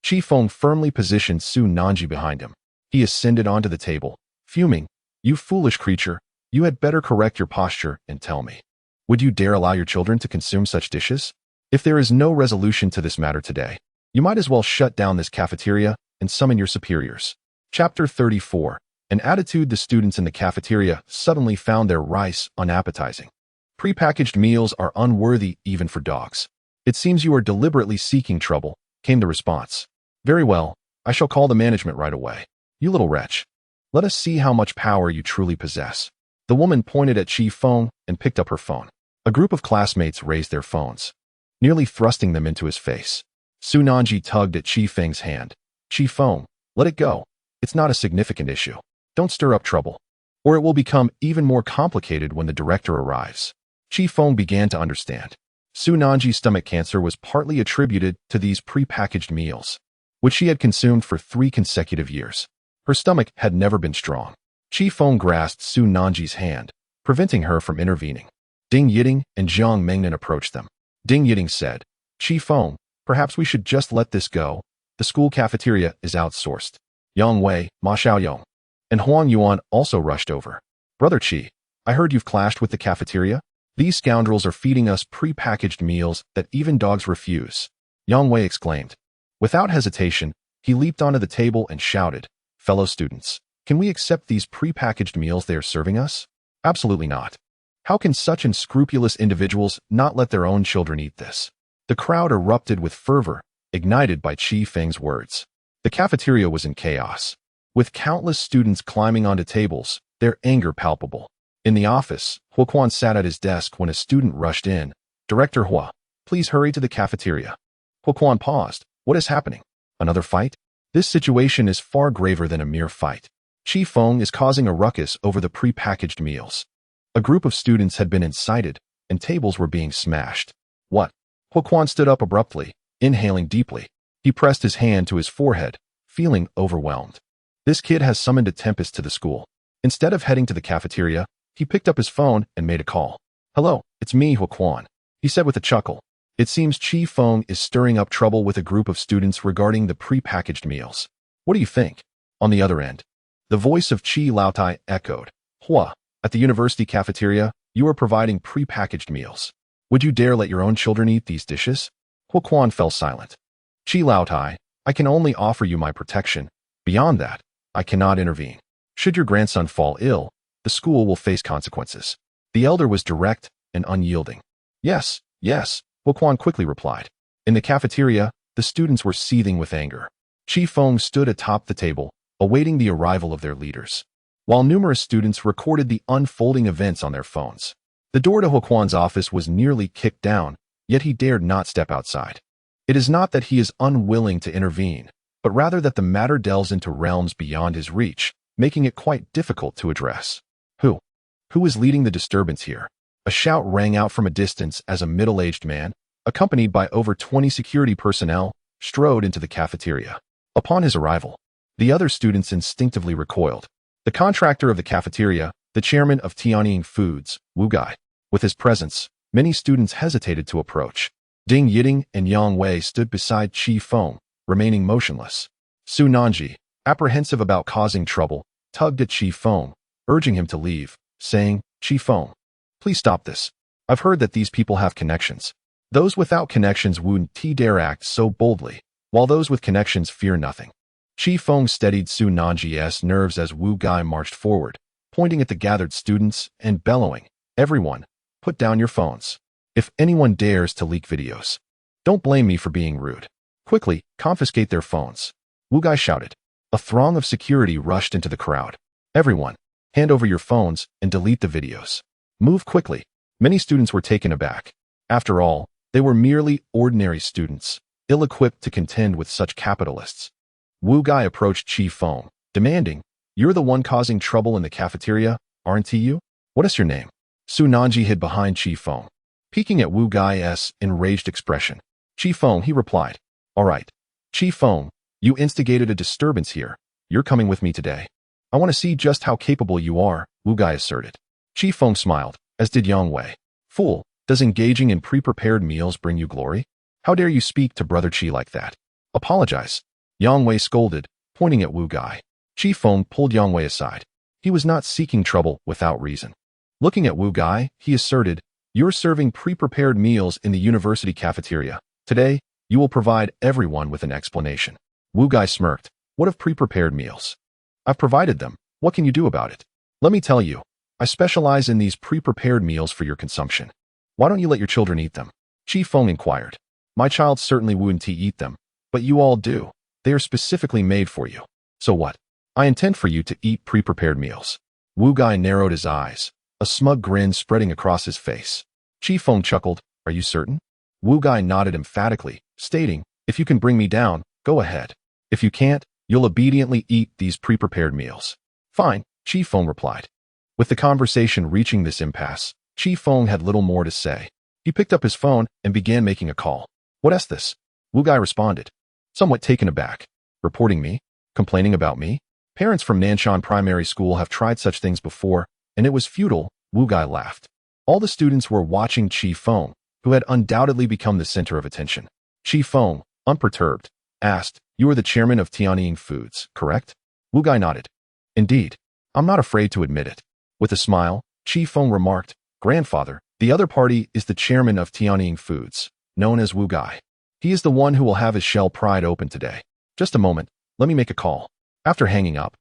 [SPEAKER 1] Chi Feng firmly positioned Su Nanji behind him. He ascended onto the table, fuming. You foolish creature, you had better correct your posture and tell me. Would you dare allow your children to consume such dishes? If there is no resolution to this matter today, you might as well shut down this cafeteria and summon your superiors. Chapter 34. An attitude. The students in the cafeteria suddenly found their rice unappetizing. Prepackaged meals are unworthy even for dogs. It seems you are deliberately seeking trouble, came the response. Very well, I shall call the management right away. You little wretch. Let us see how much power you truly possess. The woman pointed at Feng and picked up her phone. A group of classmates raised their phones, nearly thrusting them into his face. Su Nanji tugged at Feng's hand. Feng, let it go. It's not a significant issue. Don't stir up trouble, or it will become even more complicated when the director arrives. Feng began to understand. Su Nanji's stomach cancer was partly attributed to these prepackaged meals, which she had consumed for 3 consecutive years. Her stomach had never been strong. Feng grasped Su Nanji's hand, preventing her from intervening. Ding Yiting and Jiang Mengnan approached them. Ding Yiting said, Feng, perhaps we should just let this go. The school cafeteria is outsourced. Yang Wei, Ma Xiaoyong, and Huang Yuan also rushed over. Brother Qi, I heard you've clashed with the cafeteria? These scoundrels are feeding us prepackaged meals that even dogs refuse. Yang Wei exclaimed. Without hesitation, he leaped onto the table and shouted, Fellow students, can we accept these prepackaged meals they are serving us? Absolutely not. How can such unscrupulous individuals not let their own children eat this? The crowd erupted with fervor, ignited by Feng's words. The cafeteria was in chaos, with countless students climbing onto tables, their anger palpable. In the office, Huaquan sat at his desk when a student rushed in. Director Hua, please hurry to the cafeteria. Huaquan paused. What is happening? Another fight? This situation is far graver than a mere fight. Feng is causing a ruckus over the prepackaged meals. A group of students had been incited, and tables were being smashed. What? Huaquan stood up abruptly, inhaling deeply. He pressed his hand to his forehead, feeling overwhelmed. This kid has summoned a tempest to the school. Instead of heading to the cafeteria, he picked up his phone and made a call. Hello, it's me, Huaquan, he said with a chuckle. It seems Feng is stirring up trouble with a group of students regarding the prepackaged meals. What do you think? On the other end, the voice of Laotai echoed. Hua, at the university cafeteria, you are providing prepackaged meals. Would you dare let your own children eat these dishes? Huaquan fell silent. Laotai, I can only offer you my protection. Beyond that, I cannot intervene. Should your grandson fall ill, the school will face consequences. The elder was direct and unyielding. Yes, Huaquan quickly replied. In the cafeteria, the students were seething with anger. Feng stood atop the table, awaiting the arrival of their leaders, while numerous students recorded the unfolding events on their phones. The door to Huaquan's office was nearly kicked down, yet he dared not step outside. It is not that he is unwilling to intervene, but rather that the matter delves into realms beyond his reach, making it quite difficult to address. Who is leading the disturbance here? A shout rang out from a distance as a middle-aged man, accompanied by over 20 security personnel, strode into the cafeteria. Upon his arrival, the other students instinctively recoiled. The contractor of the cafeteria, the chairman of Tianying Foods, Wu Gai. With his presence, many students hesitated to approach. Ding Yiting and Yang Wei stood beside Feng, remaining motionless. Su Nanji, apprehensive about causing trouble, tugged at Feng, urging him to leave, saying, Feng, please stop this. I've heard that these people have connections. Those without connections wouldn't dare act so boldly, while those with connections fear nothing. Feng steadied Su Nanji's nerves as Wu Gai marched forward, pointing at the gathered students and bellowing, Everyone, put down your phones. If anyone dares to leak videos, don't blame me for being rude. Quickly, confiscate their phones. Wu Gai shouted. A throng of security rushed into the crowd. Everyone, hand over your phones and delete the videos. Move quickly. Many students were taken aback. After all, they were merely ordinary students, ill-equipped to contend with such capitalists. Wu Gai approached Feng, demanding, You're the one causing trouble in the cafeteria, aren't you? What is your name? Su Nanji hid behind Feng, peeking at Wu Gai's enraged expression. Feng, he replied. All right. Feng, you instigated a disturbance here. You're coming with me today. I want to see just how capable you are, Wu Gai asserted. Feng smiled, as did Yang Wei. Fool, does engaging in pre-prepared meals bring you glory? How dare you speak to Brother Qi like that? Apologize. Yang Wei scolded, pointing at Wu Gai. Feng pulled Yang Wei aside. He was not seeking trouble without reason. Looking at Wu Gai, he asserted, You're serving pre-prepared meals in the university cafeteria. Today, you will provide everyone with an explanation. Wu Gai smirked. What of pre-prepared meals? I've provided them. What can you do about it? Let me tell you, I specialize in these pre-prepared meals for your consumption. Why don't you let your children eat them? Feng inquired. My child certainly wouldn't eat them, but you all do. They are specifically made for you. So what? I intend for you to eat pre-prepared meals. Wu Gai narrowed his eyes, a smug grin spreading across his face. Chi Feng chuckled, are you certain? Wu Gai nodded emphatically, stating, if you can bring me down, go ahead. If you can't, you'll obediently eat these pre-prepared meals. Fine, Chi Feng replied. With the conversation reaching this impasse, Chi Feng had little more to say. He picked up his phone and began making a call. What's this? Wu Gai responded, somewhat taken aback. Reporting me? Complaining about me? Parents from Nanshan Primary School have tried such things before, and it was futile, Wu Gai laughed. All the students were watching Chi Feng, who had undoubtedly become the center of attention. Chi Feng, unperturbed, asked, you are the chairman of Tianying Foods, correct? Wu Gai nodded. Indeed. I'm not afraid to admit it. With a smile, Chi Feng remarked, grandfather, the other party is the chairman of Tianying Foods, known as Wu Gai. He is the one who will have his shell pried open today. Just a moment, let me make a call. After hanging up,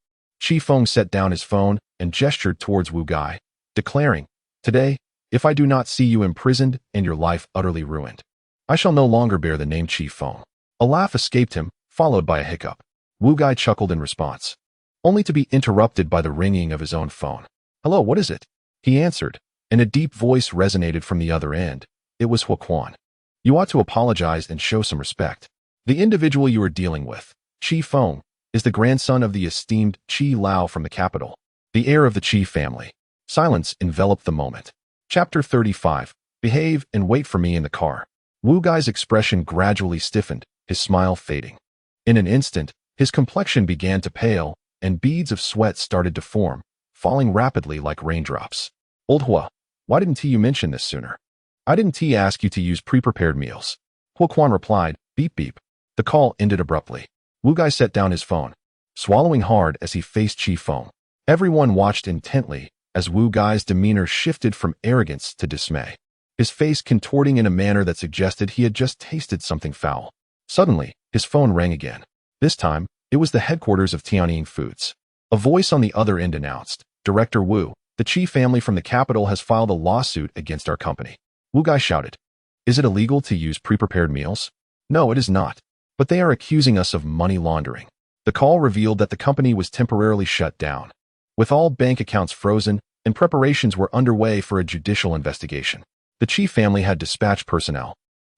[SPEAKER 1] Chi Feng set down his phone and gestured towards Wu Gai, declaring, today, if I do not see you imprisoned and your life utterly ruined, I shall no longer bear the name Chi Feng. A laugh escaped him, followed by a hiccup. Wu Gai chuckled in response, only to be interrupted by the ringing of his own phone. Hello, what is it? He answered, and a deep voice resonated from the other end. It was Huaquan. You ought to apologize and show some respect. The individual you are dealing with, Chi Feng, is the grandson of the esteemed Chi Lao from the capital, the heir of the Chi family. Silence enveloped the moment. Chapter 35. Behave and wait for me in the car. Wu Gai's expression gradually stiffened, his smile fading. In an instant, his complexion began to pale, and beads of sweat started to form, falling rapidly like raindrops. Old Hua, why didn't you mention this sooner? I didn't ask you to use pre-prepared meals. Huaquan replied, beep beep. The call ended abruptly. Wu Gai set down his phone, swallowing hard as he faced Chi Feng. Everyone watched intently as Wu Gai's demeanor shifted from arrogance to dismay, his face contorting in a manner that suggested he had just tasted something foul. Suddenly, his phone rang again. This time, it was the headquarters of Tianying Foods. A voice on the other end announced, Director Wu, the Chi family from the capital has filed a lawsuit against our company. Wu Gai shouted, is it illegal to use pre-prepared meals? No, it is not. But they are accusing us of money laundering. The call revealed that the company was temporarily shut down, with all bank accounts frozen, and preparations were underway for a judicial investigation. The Chi family had dispatched personnel,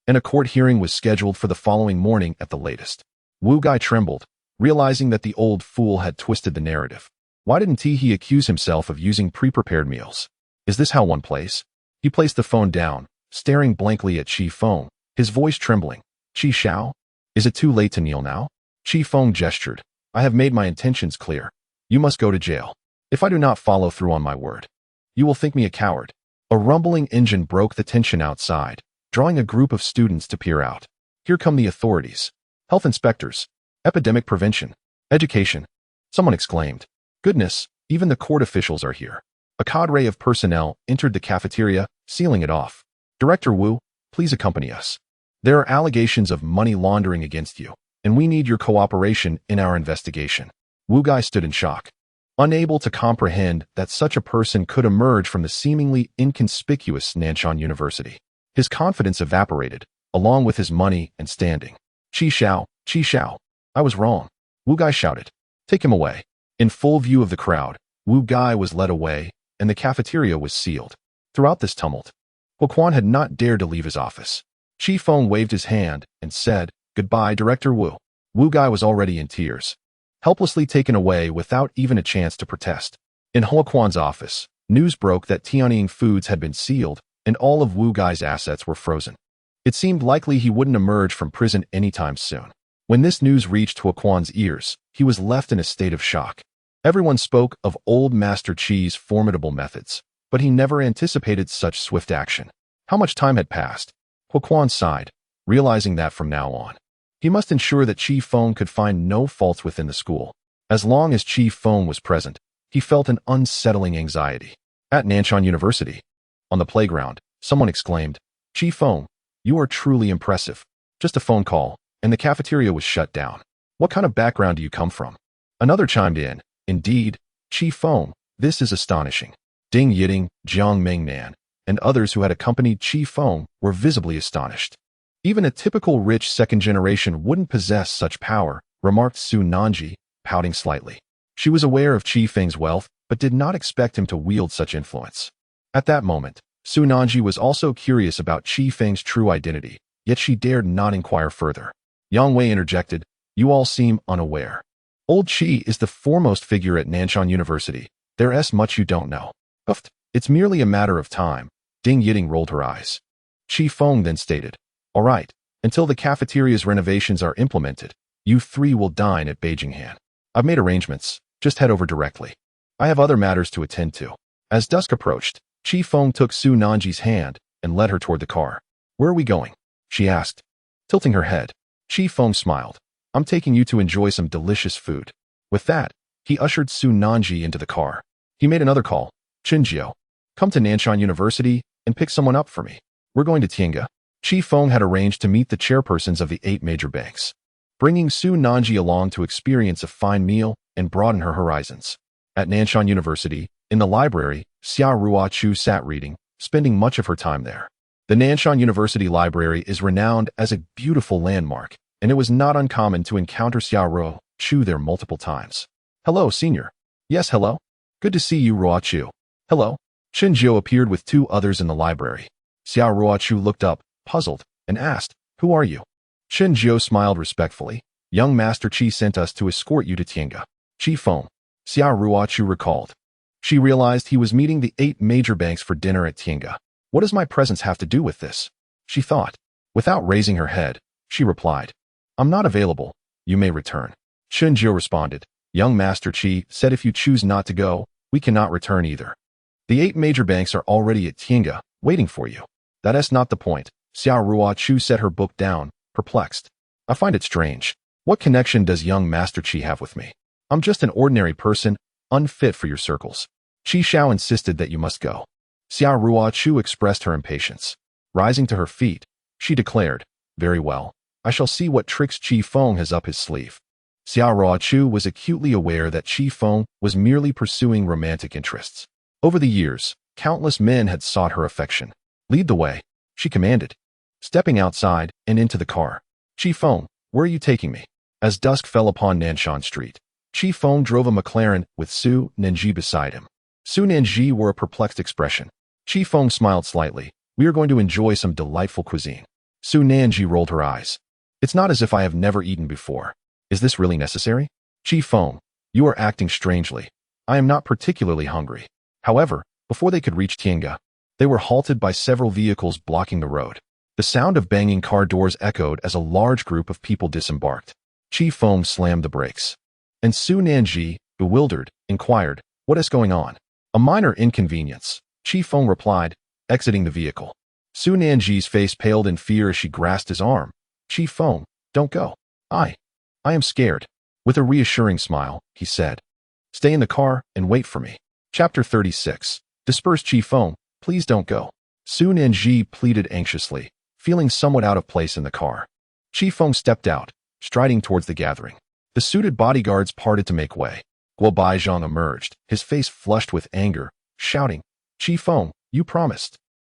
[SPEAKER 1] and a court hearing was scheduled for the following morning at the latest. Wu Gai trembled, realizing that the old fool had twisted the narrative. Why didn't he accuse himself of using pre-prepared meals? Is this how one plays? He placed the phone down, staring blankly at Chi Feng, his voice trembling. Chi Xiao? Is it too late to kneel now? Chi Feng gestured. I have made my intentions clear. You must go to jail. If I do not follow through on my word, you will think me a coward. A rumbling engine broke the tension outside, drawing a group of students to peer out. Here come the authorities. Health inspectors. Epidemic prevention. Education. Someone exclaimed. Goodness, even the court officials are here. A cadre of personnel entered the cafeteria, sealing it off. Director Wu, please accompany us. There are allegations of money laundering against you, and we need your cooperation in our investigation. Wu Gai stood in shock, unable to comprehend that such a person could emerge from the seemingly inconspicuous Nanshan University. His confidence evaporated, along with his money and standing. Chi Xiao, I was wrong. Wu Gai shouted. Take him away. In full view of the crowd, Wu Gai was led away, and the cafeteria was sealed. Throughout this tumult, Huaquan had not dared to leave his office. Chi Feng waved his hand and said, Goodbye, Director Wu. Wu Gai was already in tears, helplessly taken away without even a chance to protest. In Huaquan's office, news broke that Tianying Foods had been sealed and all of Wu Gai's assets were frozen. It seemed likely he wouldn't emerge from prison anytime soon. When this news reached Huaquan's ears, he was left in a state of shock. Everyone spoke of old Master Chi's formidable methods, but he never anticipated such swift action. How much time had passed? Huaquan sighed, realizing that from now on, he must ensure that Chi Feng could find no faults within the school. As long as Chi Feng was present, he felt an unsettling anxiety. At Nanshan University, on the playground, someone exclaimed, Chi Feng, you are truly impressive. Just a phone call, and the cafeteria was shut down. What kind of background do you come from? Another chimed in, Indeed, Chi Feng, this is astonishing. Ding Yiting, Jiang Mengnan, and others who had accompanied Chi Feng were visibly astonished. Even a typical rich second generation wouldn't possess such power, remarked Su Nanji, pouting slightly. She was aware of Qi Feng's wealth, but did not expect him to wield such influence. At that moment, Su Nanji was also curious about Qi Feng's true identity, yet she dared not inquire further. Yang Wei interjected, "You all seem unaware. Old Qi is the foremost figure at Nanshan University. There's much you don't know." "Uft, it's merely a matter of time." Ding Yiting rolled her eyes. Qi Feng then stated, "All right, until the cafeteria's renovations are implemented, you three will dine at Beijing Han. I've made arrangements, just head over directly. I have other matters to attend to." As dusk approached, Qi Feng took Su Nanji's hand and led her toward the car. "Where are we going?" she asked. Tilting her head, Qi Feng smiled. "I'm taking you to enjoy some delicious food." With that, he ushered Su Nanji into the car. He made another call. "Chinjiu, come to Nanshan University and pick someone up for me. We're going to Tiange." Qi Feng had arranged to meet the chairpersons of the 8 major banks, bringing Su Nanji along to experience a fine meal and broaden her horizons. At Nanshan University, in the library, Xia Ruochu sat reading, spending much of her time there. The Nanshan University Library is renowned as a beautiful landmark, and it was not uncommon to encounter Xia Ruochu there multiple times. "Hello, senior." "Yes, hello. Good to see you, Ruochu." "Hello." Chen Jiu appeared with 2 others in the library. Xia Ruochu looked up, puzzled, and asked, "Who are you?" Chen Jiu smiled respectfully. "Young Master Qi sent us to escort you to Tiange." "Qi Feng," Xia Ruochu recalled. She realized he was meeting the 8 major banks for dinner at Tiange. "What does my presence have to do with this?" she thought. Without raising her head, she replied, "I'm not available. You may return." Chen Jiu responded, "Young Master Qi said if you choose not to go, we cannot return either. The 8 major banks are already at Tiange, waiting for you." "That's not the point." Xia Ruochu set her book down, perplexed. "I find it strange. What connection does young Master Qi have with me? I'm just an ordinary person, unfit for your circles." Qi Xiao insisted that you must go. Xia Ruochu expressed her impatience. Rising to her feet, she declared, "Very well. I shall see what tricks Qi Feng has up his sleeve." Xia Ruochu was acutely aware that Qi Feng was merely pursuing romantic interests. Over the years, countless men had sought her affection. "Lead the way," she commanded. Stepping outside and into the car. "Qi Feng, where are you taking me?" As dusk fell upon Nanshan Street, Qi Feng drove a McLaren with Su Nanji beside him. Su Nanji wore a perplexed expression. Qi Feng smiled slightly. "We are going to enjoy some delightful cuisine." Su Nanji rolled her eyes. "It's not as if I have never eaten before. Is this really necessary?" "Qi Feng, you are acting strangely. I am not particularly hungry." However, before they could reach Tiange, they were halted by several vehicles blocking the road. The sound of banging car doors echoed as a large group of people disembarked. Qi Feng slammed the brakes. And Su Nanji, bewildered, inquired, "What is going on?" "A minor inconvenience," Qi Feng replied, exiting the vehicle. Su Nanji's face paled in fear as she grasped his arm. "Qi Feng, don't go. I am scared." With a reassuring smile, he said, "Stay in the car and wait for me." Chapter 36. Disperse, Qi Feng, please don't go. Su Nanji pleaded anxiously, feeling somewhat out of place in the car. Qi Feng stepped out, striding towards the gathering. The suited bodyguards parted to make way. Guo Baizhang emerged, his face flushed with anger, shouting, "Qi Feng, you promised.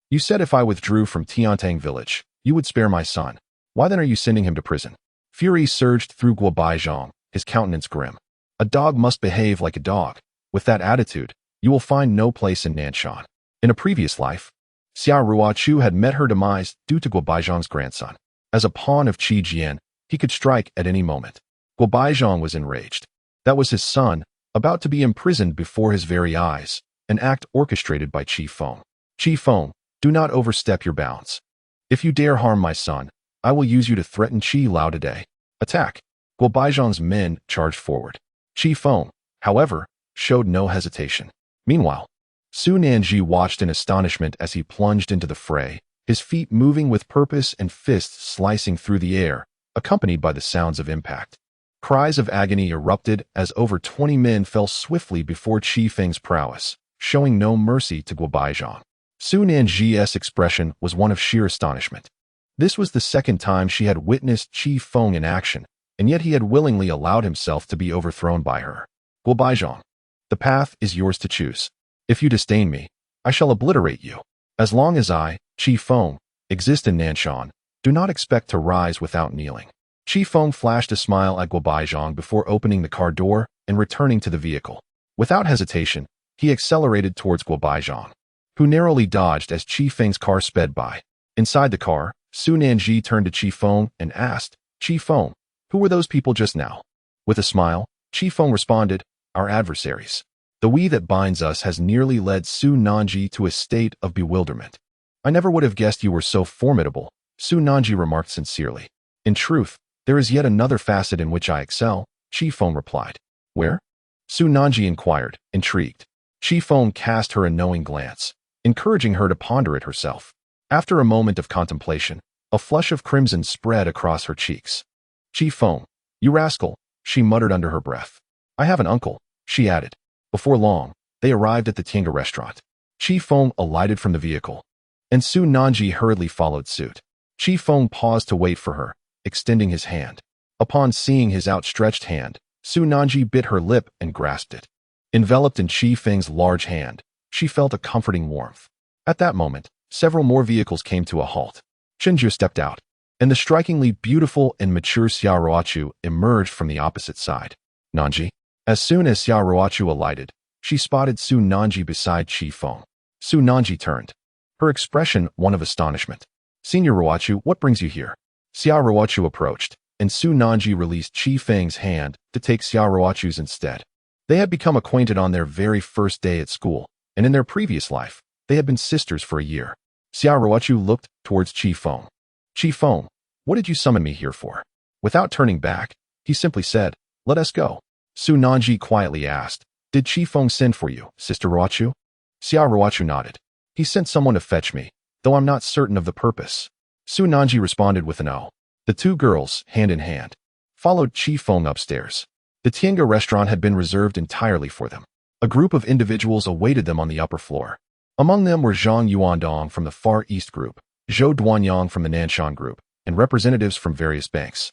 [SPEAKER 1] You said if I withdrew from Tiantang village, you would spare my son. Why then are you sending him to prison?" Fury surged through Guo Baizhang, his countenance grim. "A dog must behave like a dog. With that attitude, you will find no place in Nanshan." In a previous life, Xia Ruochu had met her demise due to Guo Baizhang's grandson. As a pawn of Qi Jian, he could strike at any moment. Guo Baizhang was enraged. That was his son, about to be imprisoned before his very eyes, an act orchestrated by Qi Feng. "Qi Feng, do not overstep your bounds. If you dare harm my son, I will use you to threaten Qi Lao today. Attack." Guo Baizhang's men charged forward. Qi Feng, however, showed no hesitation. Meanwhile, Su Nanji watched in astonishment as he plunged into the fray, his feet moving with purpose and fists slicing through the air, accompanied by the sounds of impact. Cries of agony erupted as over 20 men fell swiftly before Qi Feng's prowess, showing no mercy to Guo Baizhang. Su Nanji's expression was one of sheer astonishment. This was the second time she had witnessed Qi Feng in action, and yet he had willingly allowed himself to be overthrown by her. "Guo Baizhang, the path is yours to choose. If you disdain me, I shall obliterate you. As long as I, Qi Feng, exist in Nanshan, Do not expect to rise without kneeling. Qi Feng flashed a smile at Guo Baizhang before opening the car door and returning to the vehicle. Without hesitation, he accelerated towards Guo Baizhang, who narrowly dodged as Qi Feng's car sped by. Inside the car, Su Nanji turned to Qi Feng and asked, "Qi Feng, who were those people just now?" With a smile, Qi Feng responded, "Our adversaries. The we that binds us has nearly led Su Nanji to a state of bewilderment." "I never would have guessed you were so formidable," Su Nanji remarked sincerely. "In truth, there is yet another facet in which I excel," Qi Feng replied. "Where?" Su Nanji inquired, intrigued. Qi Feng cast her a knowing glance, encouraging her to ponder it herself. After a moment of contemplation, a flush of crimson spread across her cheeks. "Qi Feng, you rascal," she muttered under her breath. "I have an uncle," she added. Before long, they arrived at the Tiange restaurant. Qi Feng alighted from the vehicle, and Su Nanji hurriedly followed suit. Qi Feng paused to wait for her, extending his hand. Upon seeing his outstretched hand, Su Nanji bit her lip and grasped it. Enveloped in Qi Feng's large hand, she felt a comforting warmth. At that moment, several more vehicles came to a halt. Chenju stepped out, and the strikingly beautiful and mature Xia Ruochu emerged from the opposite side. "Nanji." As soon as Xia Ruochu alighted, she spotted Su Nanji beside Qi Feng. Su Nanji turned, her expression one of astonishment. "Senior Ruochu, what brings you here?" Xia Ruochu approached, and Su Nanji released Qi Feng's hand to take Xia Ruochu's instead. They had become acquainted on their very first day at school, and in their previous life, they had been sisters for a year. Xia Ruochu looked towards Qi Feng. "Qi Feng, what did you summon me here for?" Without turning back, he simply said, "Let us go." Su Nanji quietly asked, "Did Qi Feng send for you, Sister Ruochu?" Xia Ruochu nodded. "He sent someone to fetch me, though I'm not certain of the purpose." Su Nanji responded with an "oh." The two girls, hand in hand, followed Qi Feng upstairs. The Tiange restaurant had been reserved entirely for them. A group of individuals awaited them on the upper floor. Among them were Zhang Yuandong from the Far East Group, Zhou Duanyang from the Nanshan Group, and representatives from various banks,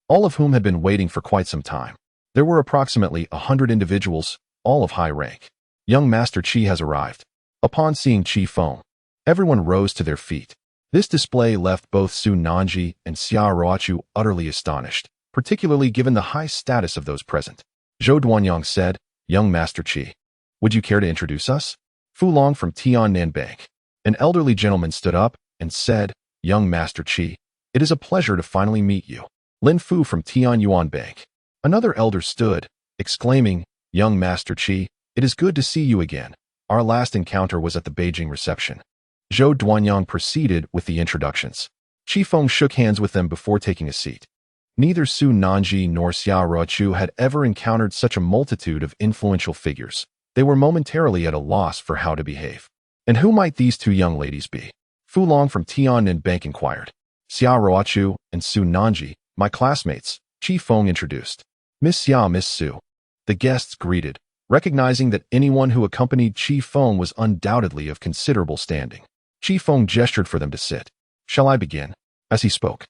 [SPEAKER 1] all of whom had been waiting for quite some time. There were approximately 100 individuals, all of high rank. Young Master Qi has arrived. Upon seeing Qi Feng, everyone rose to their feet. This display left both Su Nanji and Xia Ruochu utterly astonished, particularly given the high status of those present. Zhou Duanyang said, "Young Master Qi, would you care to introduce us?" Fu Long from Tiannan Bank, an elderly gentleman, stood up and said, "Young Master Qi, it is a pleasure to finally meet you." Lin Fu from Tian Yuan Bank, another elder, stood, exclaiming, "Young Master Qi, it is good to see you again. Our last encounter was at the Beijing reception." Zhou Duanyang proceeded with the introductions. Qi Feng shook hands with them before taking a seat. Neither Su Nanji nor Xia Ruochu had ever encountered such a multitude of influential figures. They were momentarily at a loss for how to behave. "And who might these two young ladies be?" Fu Long from Tiannan Bank inquired. "Xia Ruochu and Su Nanji, my classmates," Qi Feng introduced. "Miss Xia, Miss Su." The guests greeted, recognizing that anyone who accompanied Qi Feng was undoubtedly of considerable standing. Qi Feng gestured for them to sit. "Shall I begin?" As he spoke,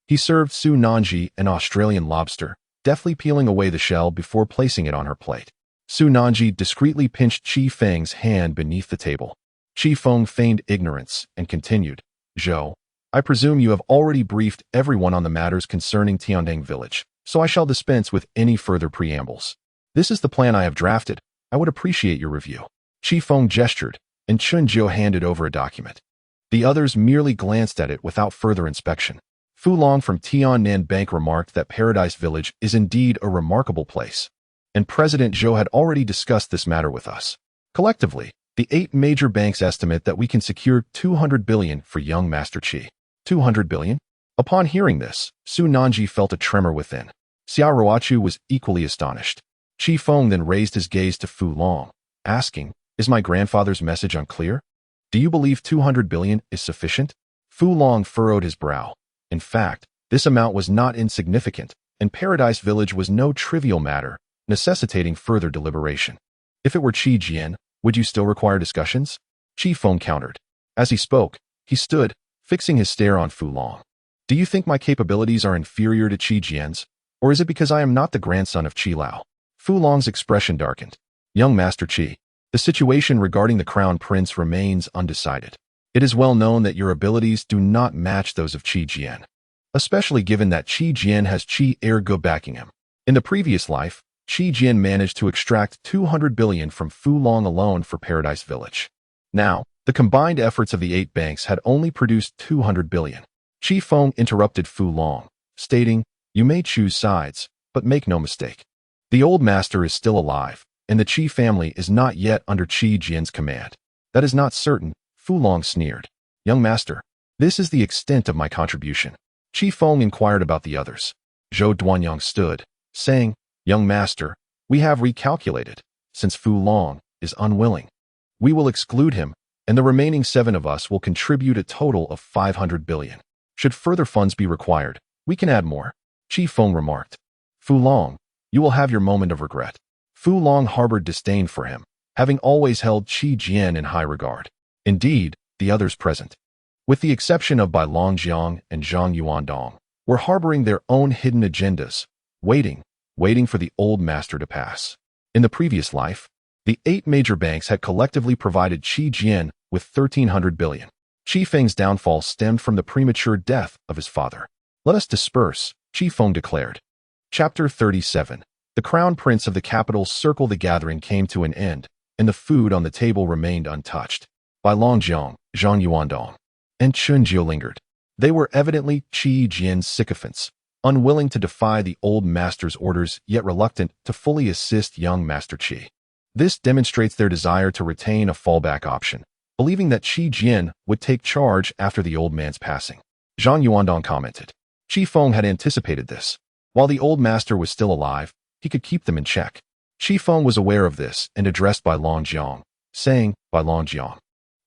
[SPEAKER 1] he served Su Nanji an Australian lobster, deftly peeling away the shell before placing it on her plate. Su Nanji discreetly pinched Qi Feng's hand beneath the table. Qi Feng feigned ignorance and continued, "Zhou, I presume you have already briefed everyone on the matters concerning Tiandang village, so I shall dispense with any further preambles. This is the plan I have drafted. I would appreciate your review." Qi Feng gestured, and Chun Jiu handed over a document. The others merely glanced at it without further inspection. Fu Long from Tiannan Bank remarked that Paradise Village is indeed a remarkable place, and President Zhou had already discussed this matter with us. Collectively, the 8 major banks estimate that we can secure 200 billion for young Master Qi. 200 billion? Upon hearing this, Su Nanji felt a tremor within. Xia Ruochu was equally astonished. Qi Feng then raised his gaze to Fu Long, asking, "Is my grandfather's message unclear? Do you believe 200 billion is sufficient?" Fu Long furrowed his brow. In fact, this amount was not insignificant, and Paradise Village was no trivial matter, necessitating further deliberation. "If it were Qi Jian, would you still require discussions?" Qi Feng countered. As he spoke, he stood, fixing his stare on Fu Long. "Do you think my capabilities are inferior to Qi Jian's, or is it because I am not the grandson of Qi Lao?" Fu Long's expression darkened. "Young Master Qi, the situation regarding the Crown Prince remains undecided. It is well known that your abilities do not match those of Qi Jian. especially given that Qi Jian has Heir backing him. In the previous life, Qi Jian managed to extract 200 billion from Fu Long alone for Paradise Village. Now, the combined efforts of the 8 banks had only produced 200 billion. Qi Feng interrupted Fu Long, stating, "You may choose sides, but make no mistake. The old master is still alive, and the Qi family is not yet under Qi Jian's command." "That is not certain," Fu Long sneered. "Young master, this is the extent of my contribution." Qi Feng inquired about the others. Zhou Duanyang stood, saying, "Young master, we have recalculated. Since Fu Long is unwilling, we will exclude him, and the remaining 7 of us will contribute a total of 500 billion. Should further funds be required, we can add more." Qi Feng remarked. "Fu Long, you will have your moment of regret." Fu Long harbored disdain for him, having always held Qi Jian in high regard. Indeed, the others present, with the exception of Bai Longjiang and Zhang Yuandong, were harboring their own hidden agendas, waiting for the old master to pass. In the previous life, the 8 major banks had collectively provided Qi Jian with 1,300 billion. Qi Feng's downfall stemmed from the premature death of his father. "Let us disperse," Qi Feng declared. Chapter 37. The crown prince of the capital circle. The gathering came to an end, and the food on the table remained untouched. Bai Longjiang, Zhang Yuandong, and Chun Jiu lingered. They were evidently Qi Jian's sycophants, unwilling to defy the old master's orders yet reluctant to fully assist young Master Qi. This demonstrates their desire to retain a fallback option, believing that Qi Jian would take charge after the old man's passing. Zhang Yuandong commented. Qi Feng had anticipated this. While the old master was still alive, he could keep them in check. Qi Feng was aware of this and addressed Bai Longjiang, saying, "Bai Longjiang,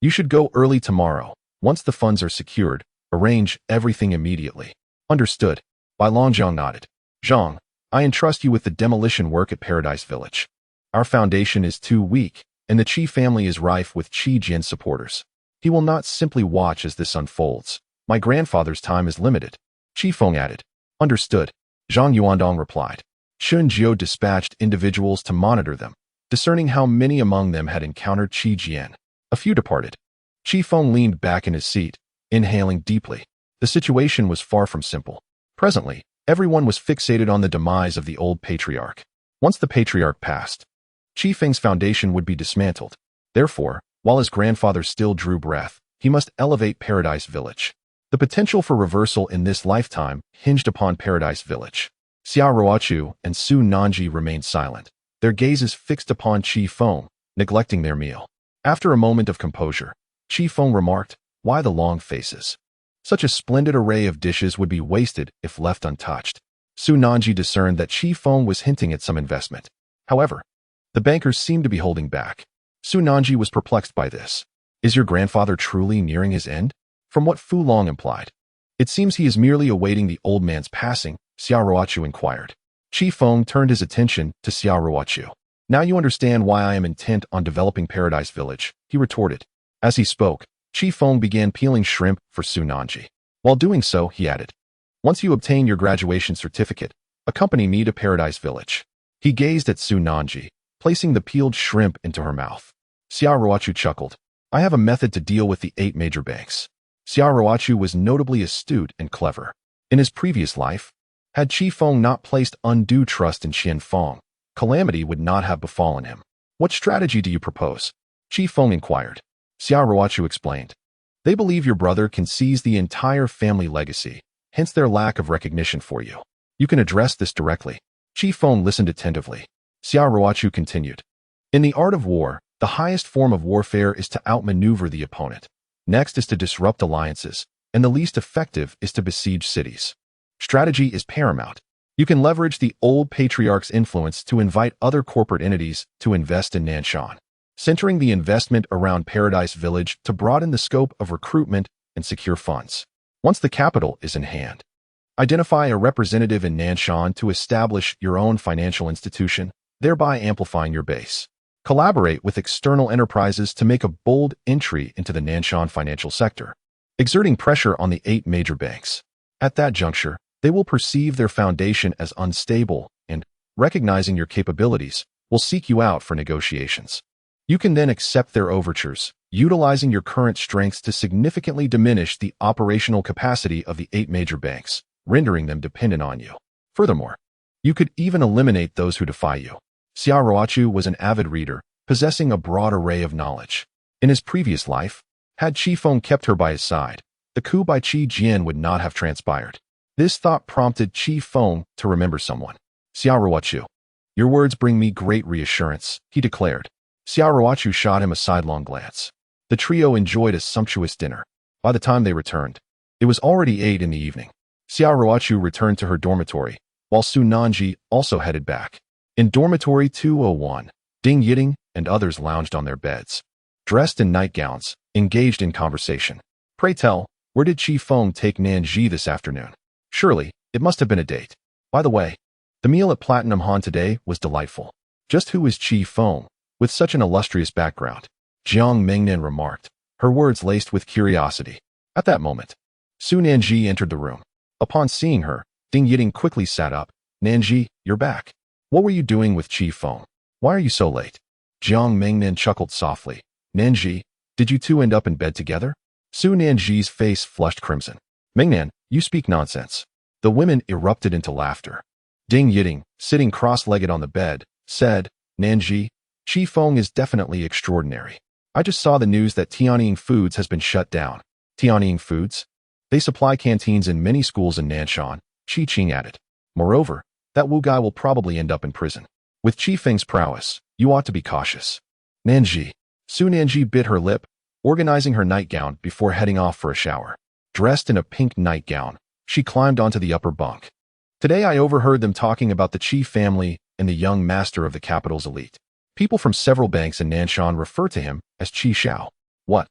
[SPEAKER 1] you should go early tomorrow. Once the funds are secured, arrange everything immediately." "Understood." Bai Longjiang nodded. "Zhang, I entrust you with the demolition work at Paradise Village. Our foundation is too weak, and the Qi family is rife with Qi Jian supporters. He will not simply watch as this unfolds. My grandfather's time is limited." Qi Feng added. "Understood." Zhang Yuandong replied. Chun Jiu dispatched individuals to monitor them, discerning how many among them had encountered Qi Jian. A few departed. Qi Feng leaned back in his seat, inhaling deeply. The situation was far from simple. Presently, everyone was fixated on the demise of the old patriarch. Once the patriarch passed, Qi Feng's foundation would be dismantled. Therefore, while his grandfather still drew breath, he must elevate Paradise Village. The potential for reversal in this lifetime hinged upon Paradise Village. Xia Ruochu and Su Nanji remained silent, their gazes fixed upon Qi Feng, neglecting their meal. After a moment of composure, Qi Feng remarked, "Why the long faces? Such a splendid array of dishes would be wasted if left untouched." Su Nanji discerned that Qi Feng was hinting at some investment. However, the bankers seemed to be holding back. Su Nanji was perplexed by this. "Is your grandfather truly nearing his end?" From what Fu Long implied. "It seems he is merely awaiting the old man's passing," Xia Ruochu inquired. Qi Feng turned his attention to Xia Ruochu. "Now you understand why I am intent on developing Paradise Village," he retorted. As he spoke, Qi Feng began peeling shrimp for Su Nanji. While doing so, he added, "Once you obtain your graduation certificate, accompany me to Paradise Village." He gazed at Su Nanji, placing the peeled shrimp into her mouth. Xia Ruochu chuckled. "I have a method to deal with the 8 major banks." Xia Ruochu was notably astute and clever. In his previous life, had Qi Feng not placed undue trust in Qian Feng, calamity would not have befallen him. "What strategy do you propose?" Qi Feng inquired. Xia Ruochu explained. "They believe your brother can seize the entire family legacy, hence their lack of recognition for you. You can address this directly." Qi Feng listened attentively. Xia Ruochu continued. "In the art of war, the highest form of warfare is to outmaneuver the opponent. Next is to disrupt alliances, and the least effective is to besiege cities. Strategy is paramount. You can leverage the old patriarch's influence to invite other corporate entities to invest in Nanshan, centering the investment around Paradise Village to broaden the scope of recruitment and secure funds. Once the capital is in hand, identify a representative in Nanshan to establish your own financial institution, thereby amplifying your base. Collaborate with external enterprises to make a bold entry into the Nanshan financial sector, exerting pressure on the 8 major banks. At that juncture, they will perceive their foundation as unstable and, recognizing your capabilities, will seek you out for negotiations. You can then accept their overtures, utilizing your current strengths to significantly diminish the operational capacity of the 8 major banks, rendering them dependent on you. Furthermore, you could even eliminate those who defy you. Xiaoruochu was an avid reader, possessing a broad array of knowledge. In his previous life, had Qi Feng kept her by his side, the coup by Qi Jian would not have transpired. This thought prompted Qi Feng to remember someone. Xiaoruochu, your words bring me great reassurance, he declared. Xiaoruochu shot him a sidelong glance. The trio enjoyed a sumptuous dinner. By the time they returned, it was already 8 in the evening. Xiaoruochu returned to her dormitory, while Su Nanji also headed back. In dormitory 201, Ding Yiting and others lounged on their beds, dressed in nightgowns, engaged in conversation. Pray tell, where did Qi Feng take Nanji this afternoon? Surely, it must have been a date. By the way, the meal at Platinum Han today was delightful. Just who is Qi Feng, with such an illustrious background? Jiang Mingnan remarked, her words laced with curiosity. At that moment, Su Nanji entered the room. Upon seeing her, Ding Yiting quickly sat up. Nanji, you're back. What were you doing with Qi Feng? Why are you so late? Jiang Mingnan chuckled softly. Nanji, did you two end up in bed together? Su Nanji's face flushed crimson. Mingnan, you speak nonsense. The women erupted into laughter. Ding Yiting, sitting cross-legged on the bed, said, Nanji, Qi Feng is definitely extraordinary. I just saw the news that Tianying Foods has been shut down. Tianying Foods? They supply canteens in many schools in Nanshan, Qi Qing added. Moreover, that Wu guy will probably end up in prison. With Qi Feng's prowess, you ought to be cautious. Nanji. Su Nanji bit her lip, organizing her nightgown before heading off for a shower. Dressed in a pink nightgown, she climbed onto the upper bunk. Today I overheard them talking about the Qi family and the young master of the capital's elite. People from several banks in Nanshan refer to him as Qi Xiao. What?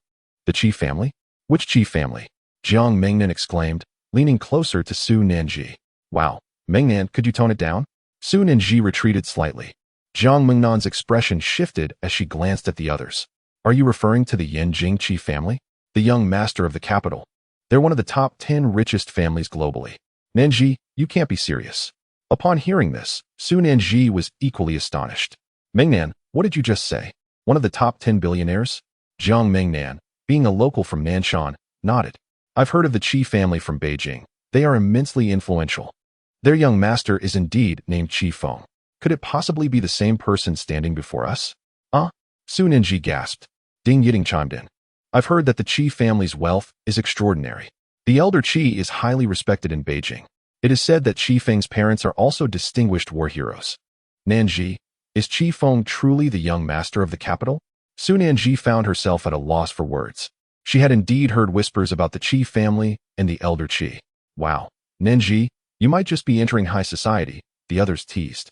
[SPEAKER 1] The Qi family? Which Qi family? Jiang Mingnan exclaimed, leaning closer to Su Nanji. Wow, Mingnan, could you tone it down? Su Nanji retreated slightly. Jiang Mingnan's expression shifted as she glanced at the others. Are you referring to the Yanjing Qi family? The young master of the capital. They're one of the top 10 richest families globally. Nanji, you can't be serious. Upon hearing this, Su Nanji was equally astonished. Mingnan, what did you just say? One of the top 10 billionaires? Jiang Mingnan, being a local from Nanshan, nodded. I've heard of the Qi family from Beijing. They are immensely influential. Their young master is indeed named Qi Feng. Could it possibly be the same person standing before us? Su Nanji gasped. Ding Yiting chimed in. I've heard that the Qi family's wealth is extraordinary. The elder Qi is highly respected in Beijing. It is said that Qi Feng's parents are also distinguished war heroes. Nanji, is Qi Feng truly the young master of the capital? Su Nanji found herself at a loss for words. She had indeed heard whispers about the Qi family and the elder Qi. Wow, Nanji, you might just be entering high society, the others teased.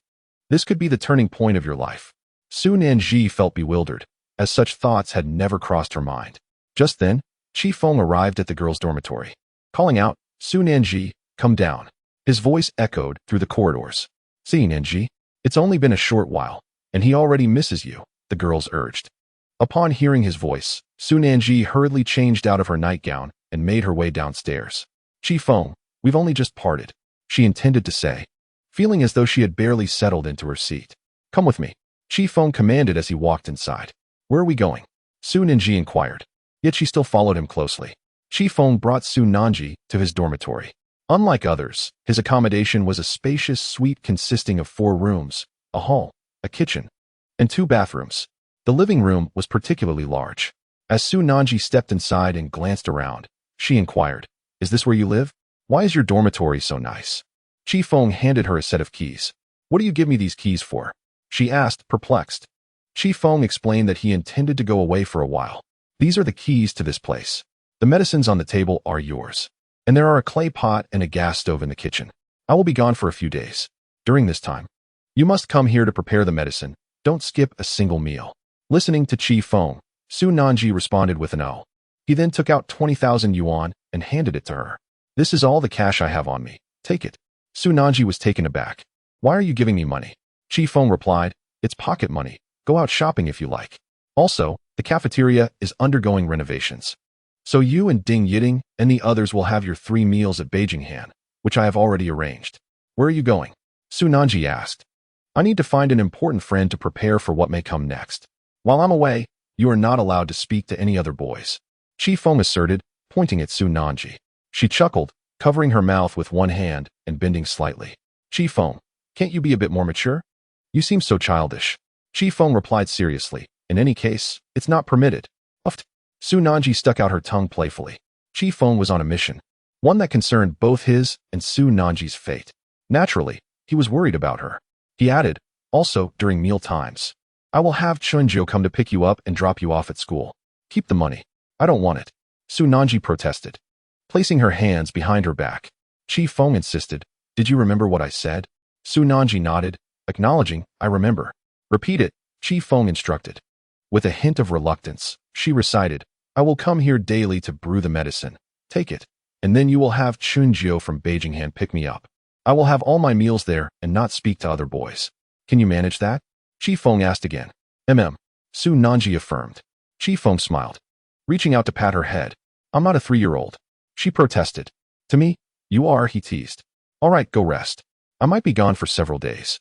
[SPEAKER 1] This could be the turning point of your life. Su Nanji felt bewildered, as such thoughts had never crossed her mind. Just then, Qi Feng arrived at the girls' dormitory. Calling out, Su Nanji, come down. His voice echoed through the corridors. See, Nanji, it's only been a short while, and he already misses you, the girls urged. Upon hearing his voice, Su Nanji hurriedly changed out of her nightgown and made her way downstairs. Qi Feng, we've only just parted, she intended to say, feeling as though she had barely settled into her seat. Come with me, Qi Feng commanded as he walked inside. Where are we going? Su Nanji inquired. Yet she still followed him closely. Qi Feng brought Su Nanji to his dormitory. Unlike others, his accommodation was a spacious suite consisting of 4 rooms, a hall, a kitchen, and 2 bathrooms. The living room was particularly large. As Su Nanji stepped inside and glanced around, she inquired, is this where you live? Why is your dormitory so nice? Qi Feng handed her a set of keys. What do you give me these keys for? She asked, perplexed. Qi Feng explained that he intended to go away for a while. These are the keys to this place. The medicines on the table are yours. And there are a clay pot and a gas stove in the kitchen. I will be gone for a few days. During this time, you must come here to prepare the medicine. Don't skip a single meal. Listening to Qi Feng, Su Nanji responded with an "oh." He then took out 20,000 yuan and handed it to her. This is all the cash I have on me. Take it. Su Nanji was taken aback. Why are you giving me money? Qi Feng replied, it's pocket money. Go out shopping if you like. Also, the cafeteria is undergoing renovations. So you and Ding Yiting and the others will have your 3 meals at Beijing Han, which I have already arranged. Where are you going? Su Nanji asked. I need to find an important friend to prepare for what may come next. While I'm away, you are not allowed to speak to any other boys. Qi Feng asserted, pointing at Su Nanji. She chuckled, covering her mouth with one hand and bending slightly. Feng, can't you be a bit more mature? You seem so childish. Feng replied seriously. In any case, it's not permitted. Uffed. Su Nanji stuck out her tongue playfully. Feng was on a mission, one that concerned both his and Su Nanji's fate. Naturally, he was worried about her. He added, also, during meal times, I will have Chunjiu come to pick you up and drop you off at school. Keep the money. I don't want it. Su Nanji protested. Placing her hands behind her back, Feng insisted, did you remember what I said? Su Nanji nodded, acknowledging, I remember. Repeat it, Feng instructed. With a hint of reluctance, she recited, I will come here daily to brew the medicine. Take it, and then you will have Chunjiu from Beijing hand pick me up. I will have all my meals there and not speak to other boys. Can you manage that? Feng asked again. Su Nanji affirmed. Feng smiled, reaching out to pat her head. I'm not a 3-year-old. She protested. To me, you are, he teased. All right, go rest. I might be gone for several days.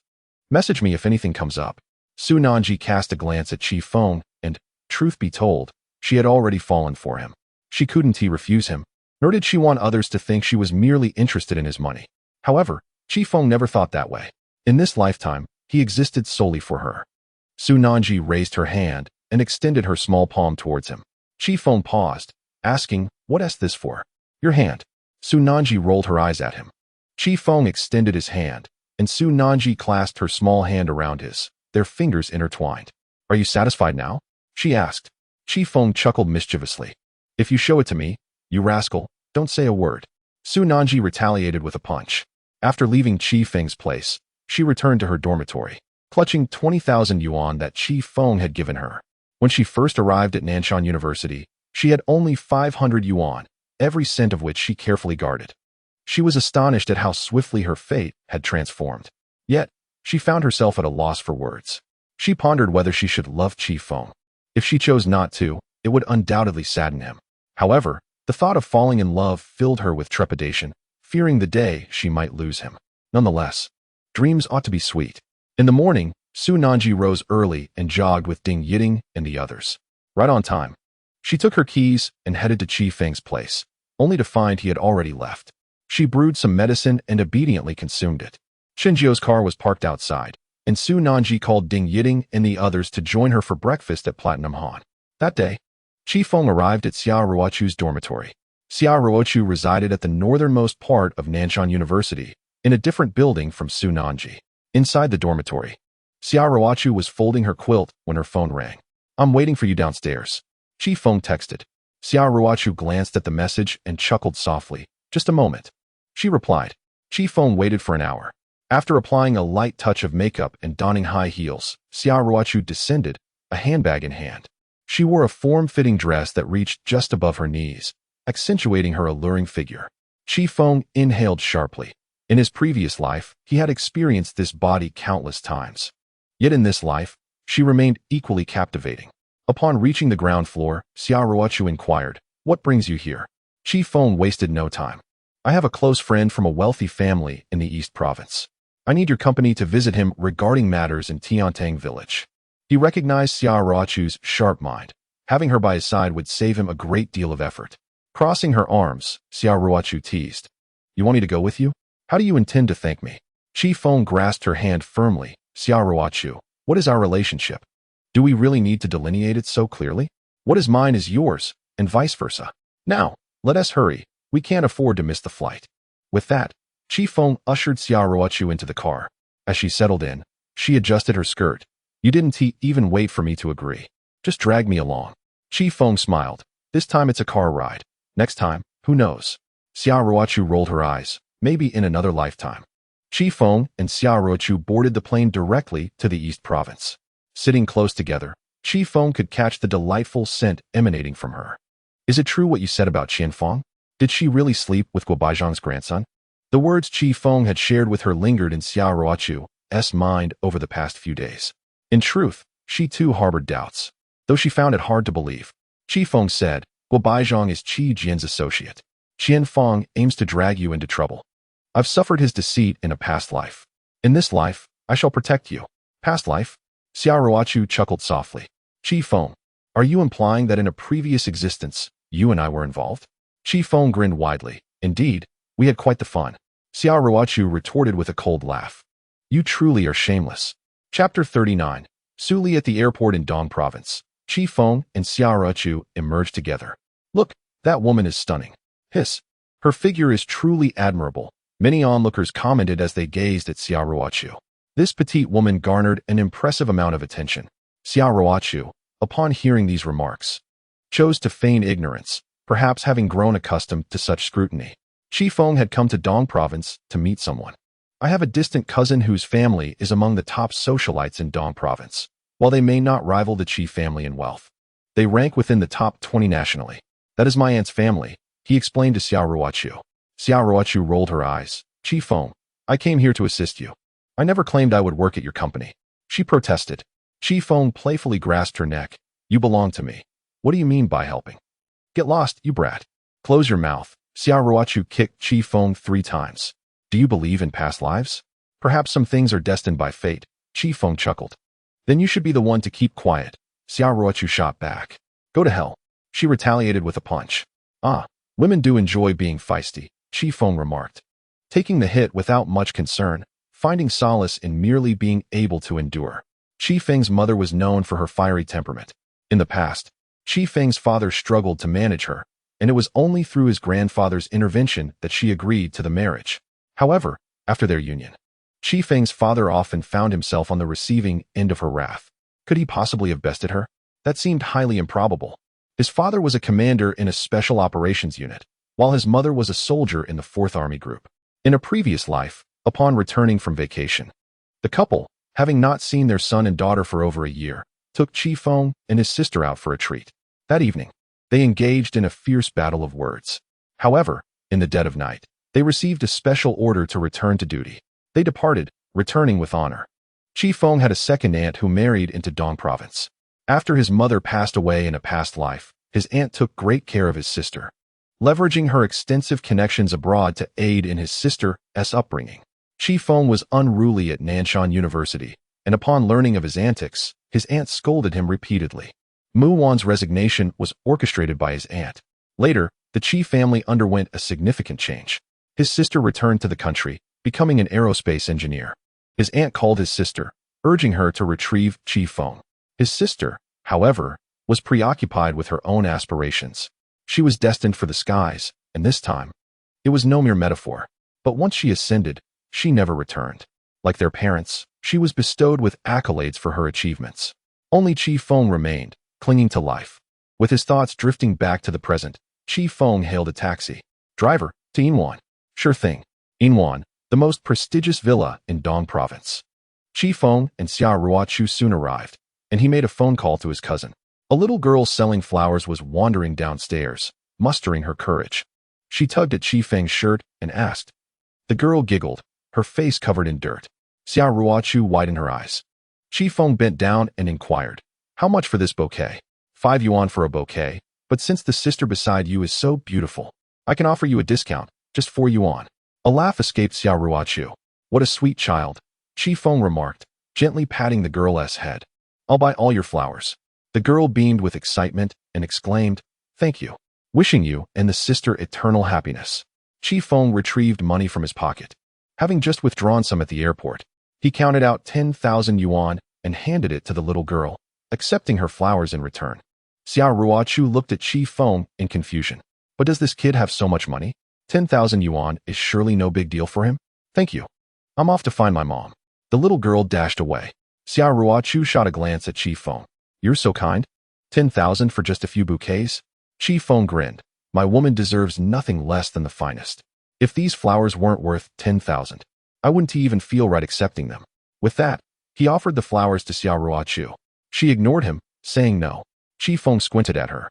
[SPEAKER 1] Message me if anything comes up. Su Nanji cast a glance at Feng, and, truth be told, she had already fallen for him. She couldn't refuse him, nor did she want others to think she was merely interested in his money. However, Feng never thought that way. In this lifetime, he existed solely for her. Su Nanji raised her hand and extended her small palm towards him. Feng paused, asking, what is this for? Your hand. Su Nanji rolled her eyes at him. Feng extended his hand, and Su Nanji clasped her small hand around his, their fingers intertwined. Are you satisfied now? She asked. Feng chuckled mischievously. If you show it to me, you rascal, don't say a word. Su Nanji retaliated with a punch. After leaving Feng's place, she returned to her dormitory, clutching 20,000 yuan that Feng had given her. When she first arrived at Nanshan University, she had only 500 yuan, every cent of which she carefully guarded. She was astonished at how swiftly her fate had transformed. Yet, she found herself at a loss for words. She pondered whether she should love Feng. If she chose not to, it would undoubtedly sadden him. However, the thought of falling in love filled her with trepidation, fearing the day she might lose him. Nonetheless, dreams ought to be sweet. In the morning, Su Nanji rose early and jogged with Ding Yiting and the others. Right on time. She took her keys and headed to Feng's place, only to find he had already left. She brewed some medicine and obediently consumed it. Chunjiu's car was parked outside, and Su Nanji called Ding Yiting and the others to join her for breakfast at Platinum Han. That day, Feng arrived at Xiao Ruochu's dormitory. Xiao Ruochu resided at the northernmost part of Nanshan University, in a different building from Su Nanji. Inside the dormitory, Xiao Ruochu was folding her quilt when her phone rang. I'm waiting for you downstairs. Feng texted. Xiao Ruochu glanced at the message and chuckled softly. Just a moment. She replied. Feng waited for an hour. After applying a light touch of makeup and donning high heels, Xiao Ruochu descended, a handbag in hand. She wore a form-fitting dress that reached just above her knees, accentuating her alluring figure. Feng inhaled sharply. In his previous life, he had experienced this body countless times. Yet in this life, she remained equally captivating. Upon reaching the ground floor, Xiao Ruochu inquired, what brings you here? Feng wasted no time. I have a close friend from a wealthy family in the East Province. I need your company to visit him regarding matters in Tiantang village. He recognized Xiao Ruochu's sharp mind. Having her by his side would save him a great deal of effort. Crossing her arms, Xiao Ruochu teased. You want me to go with you? How do you intend to thank me? Feng grasped her hand firmly. Xiao Ruochu, what is our relationship? Do we really need to delineate it so clearly? What is mine is yours, and vice versa. Now, let us hurry. We can't afford to miss the flight. With that, Feng ushered Xiao Ruochu into the car. As she settled in, she adjusted her skirt. You didn't even wait for me to agree. Just drag me along. Feng smiled. This time it's a car ride. Next time, who knows? Xiao Ruochu rolled her eyes. Maybe in another lifetime. Feng and Xiao Ruochu boarded the plane directly to the East Province. Sitting close together, Feng could catch the delightful scent emanating from her. Is it true what you said about Feng? Did she really sleep with Guo Baizhang's grandson? The words Feng had shared with her lingered in Xiao Ruochu's mind over the past few days. In truth, she too harbored doubts, though she found it hard to believe. Feng said, Guo Baizhang is Qi Jian's associate. Feng aims to drag you into trouble. I've suffered his deceit in a past life. In this life, I shall protect you. Past life? Xiao Ruochu chuckled softly. Feng, are you implying that in a previous existence, you and I were involved? Feng grinned widely. Indeed, We had quite the fun. Xiao Ruochu retorted with a cold laugh. You truly are shameless. Chapter 39. Suli at the airport in Dong Province. Qi Feng and Xiao Ruochu emerged together. Look, that woman is stunning. Hiss. Her figure is truly admirable. Many onlookers commented as they gazed at Xiao Ruochu. This petite woman garnered an impressive amount of attention. Xiao Ruochu, upon hearing these remarks, chose to feign ignorance, perhaps having grown accustomed to such scrutiny. Qi Feng had come to Dong Province to meet someone. I have a distant cousin whose family is among the top socialites in Dong Province. While they may not rival the Qi family in wealth, they rank within the top 20 nationally. That is my aunt's family, he explained to Xiao Ruochu. Xiao Ruochu rolled her eyes. Qi Feng, I came here to assist you. I never claimed I would work at your company. She protested. Qi Feng playfully grasped her neck. You belong to me. What do you mean by helping? Get lost, you brat. Close your mouth. Xiao Ruochu kicked Qi Feng 3 times. Do you believe in past lives? Perhaps some things are destined by fate. Qi Feng chuckled. Then you should be the one to keep quiet. Xiao Ruochu shot back. Go to hell. She retaliated with a punch. Ah, women do enjoy being feisty, Qi Feng remarked. Taking the hit without much concern, finding solace in merely being able to endure. Qi Feng's mother was known for her fiery temperament. In the past, Qi Feng's father struggled to manage her, and it was only through his grandfather's intervention that she agreed to the marriage. However, after their union, Qi Feng's father often found himself on the receiving end of her wrath. Could he possibly have bested her? That seemed highly improbable. His father was a commander in a special operations unit, while his mother was a soldier in the 4th Army Group. In a previous life, upon returning from vacation, the couple, having not seen their son and daughter for over a year, took Qi Feng and his sister out for a treat. That evening, they engaged in a fierce battle of words. However, in the dead of night, they received a special order to return to duty. They departed, returning with honor. Qi Feng had a second aunt who married into Dong Province. After his mother passed away in a past life, his aunt took great care of his sister, leveraging her extensive connections abroad to aid in his sister's upbringing. Qi Feng was unruly at Nanshan University, and upon learning of his antics, his aunt scolded him repeatedly. Mu Wan's resignation was orchestrated by his aunt. Later, the Qi family underwent a significant change. His sister returned to the country, becoming an aerospace engineer. His aunt called his sister, urging her to retrieve Qi Feng. His sister, however, was preoccupied with her own aspirations. She was destined for the skies, and this time, it was no mere metaphor. But once she ascended, she never returned. Like their parents, she was bestowed with accolades for her achievements. Only Qi Feng remained, clinging to life. With his thoughts drifting back to the present, Qi Feng hailed a taxi. Driver, to Yinwan. Sure thing. Yinwan, the most prestigious villa in Dong Province. Qi Feng and Xiao Ruochu soon arrived, and he made a phone call to his cousin. A little girl selling flowers was wandering downstairs, mustering her courage. She tugged at Qi Feng's shirt and asked. The girl giggled, her face covered in dirt. Xiao Ruochu widened her eyes. Qi Feng bent down and inquired, how much for this bouquet? 5 yuan for a bouquet, but since the sister beside you is so beautiful, I can offer you a discount, just 4 yuan. A laugh escaped Xiao Ruochu. What a sweet child, Qi Feng remarked, gently patting the girl's head. I'll buy all your flowers. The girl beamed with excitement and exclaimed, thank you. Wishing you and the sister eternal happiness. Qi Feng retrieved money from his pocket. Having just withdrawn some at the airport, he counted out 10,000 yuan and handed it to the little girl, accepting her flowers in return. Xiao Ruochu looked at Qi Feng in confusion. But does this kid have so much money? 10,000 yuan is surely no big deal for him? Thank you. I'm off to find my mom. The little girl dashed away. Xiao Ruochu shot a glance at Qi Feng. You're so kind. 10,000 for just a few bouquets? Qi Feng grinned. My woman deserves nothing less than the finest. If these flowers weren't worth 10,000, I wouldn't even feel right accepting them. With that, he offered the flowers to Xiao Ruochu. She ignored him, saying no. Qi Feng squinted at her.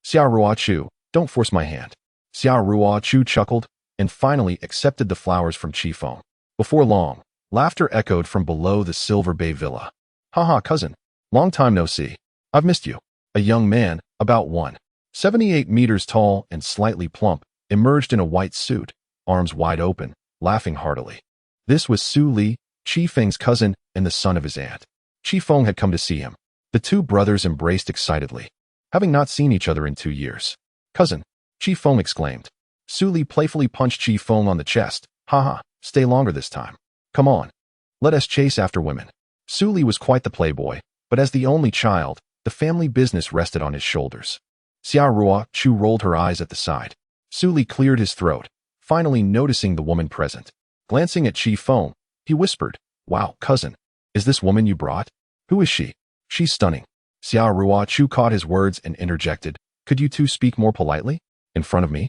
[SPEAKER 1] Xiao Ruochu, don't force my hand. Xiao Ruochu chuckled, and finally accepted the flowers from Qi Feng. Before long, laughter echoed from below the Silver Bay Villa. Haha, cousin. Long time no see. I've missed you. A young man, about 1.78 meters tall and slightly plump, emerged in a white suit, arms wide open, laughing heartily. This was Su Li, Qi Feng's cousin and the son of his aunt. Qi Feng had come to see him. The two brothers embraced excitedly, having not seen each other in 2 years. Cousin, Qi Feng exclaimed. Su Li playfully punched Chi Feng on the chest. Haha, stay longer this time. Come on. Let us chase after women. Su Li was quite the playboy, but as the only child, the family business rested on his shoulders. Xia Rua Chu rolled her eyes at the side. Su Li cleared his throat, finally noticing the woman present. Glancing at Chi Feng, he whispered, Wow, cousin, is this woman you brought? Who is she? She's stunning. Xia Rua Chu caught his words and interjected, Could you two speak more politely? In front of me?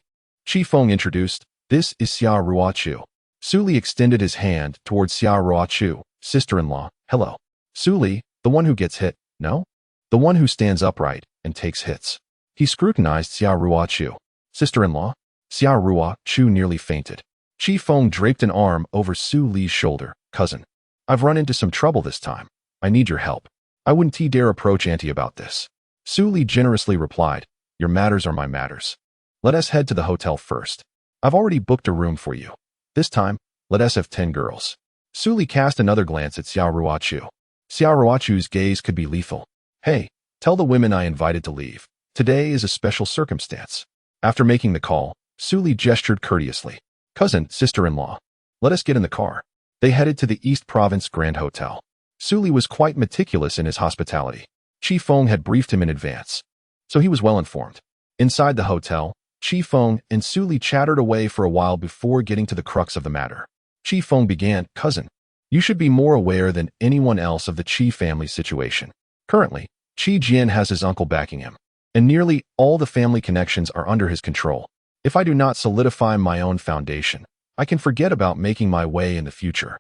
[SPEAKER 1] Chi Feng introduced, This is Xia Rua Chu. Su Li extended his hand towards Xia Rua Chu, sister-in-law. Hello. Su Li, the one who gets hit, no? The one who stands upright and takes hits. He scrutinized Xia Rua Chu. Sister-in-law? Xia Rua Chu nearly fainted. Chi Feng draped an arm over Su Li's shoulder. Cousin, I've run into some trouble this time. I need your help. I wouldn't dare approach Auntie about this. Su Li generously replied, Your matters are my matters. Let us head to the hotel first. I've already booked a room for you. This time, let us have 10 girls. Su Li cast another glance at Xia Rua Chu. Xia Rua Chu's gaze could be lethal. Hey, tell the women I invited to leave. Today is a special circumstance. After making the call, Su Li gestured courteously. Cousin, sister-in-law, let us get in the car. They headed to the East Province Grand Hotel. Su Li was quite meticulous in his hospitality. Chi Feng had briefed him in advance, so he was well informed. Inside the hotel, Chi Feng and Su Li chattered away for a while before getting to the crux of the matter. Chi Feng began, Cousin, you should be more aware than anyone else of the Chi family's situation. Currently, Chi Jian has his uncle backing him, and nearly all the family connections are under his control. If I do not solidify my own foundation, I can forget about making my way in the future.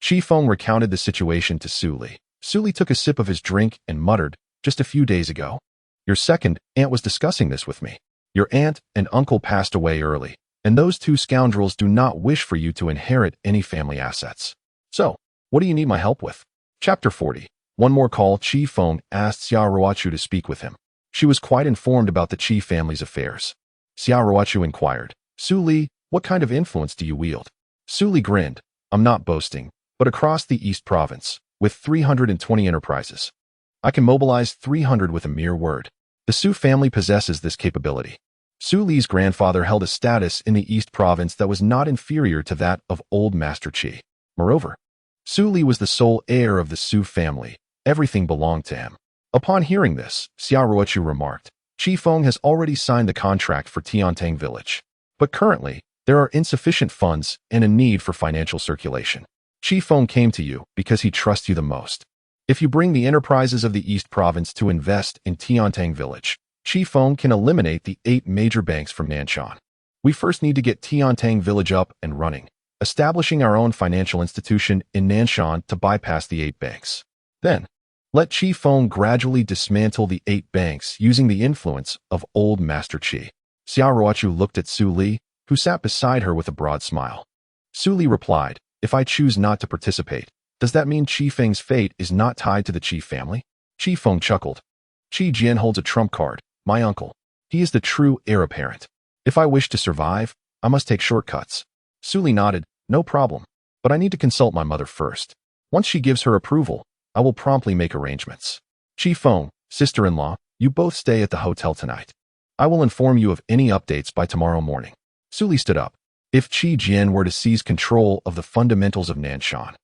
[SPEAKER 1] Chi Feng recounted the situation to Su Li. Su Li took a sip of his drink and muttered, Just a few days ago, your second aunt was discussing this with me. Your aunt and uncle passed away early, and those two scoundrels do not wish for you to inherit any family assets. So, what do you need my help with? Chapter 40. One more call. Chi Feng asked Xia Rua Chu to speak with him. She was quite informed about the Chi family's affairs. Xia Rua Chu inquired, Su Li, what kind of influence do you wield? Su Li grinned, I'm not boasting, but across the East Province, with 320 enterprises, I can mobilize 300 with a mere word. The Su family possesses this capability. Su Li's grandfather held a status in the East Province that was not inferior to that of old Master Chi. Moreover, Su Li was the sole heir of the Su family. Everything belonged to him. Upon hearing this, Xia Rua Chu remarked, Chi Feng has already signed the contract for Tiantang Village. But currently, there are insufficient funds and a need for financial circulation. Chi Feng came to you because he trusts you the most. If you bring the enterprises of the East Province to invest in Tiantang Village, Chi Feng can eliminate the 8 major banks from Nanshan. We first need to get Tiantang Village up and running, establishing our own financial institution in Nanshan to bypass the 8 banks. Then, let Chi Feng gradually dismantle the 8 banks using the influence of old Master Chi. Xia Rua Chu looked at Su Li, who sat beside her with a broad smile. Su Li replied, If I choose not to participate, does that mean Chi Feng's fate is not tied to the Chi family? Chi Feng chuckled. Chi Jian holds a trump card, my uncle. He is the true heir apparent. If I wish to survive, I must take shortcuts. Su Li nodded, no problem, but I need to consult my mother first. Once she gives her approval, I will promptly make arrangements. Chi Feng, sister-in-law, you both stay at the hotel tonight. I will inform you of any updates by tomorrow morning. Su Li stood up. If Chi Jian were to seize control of the fundamentals of Nanshan,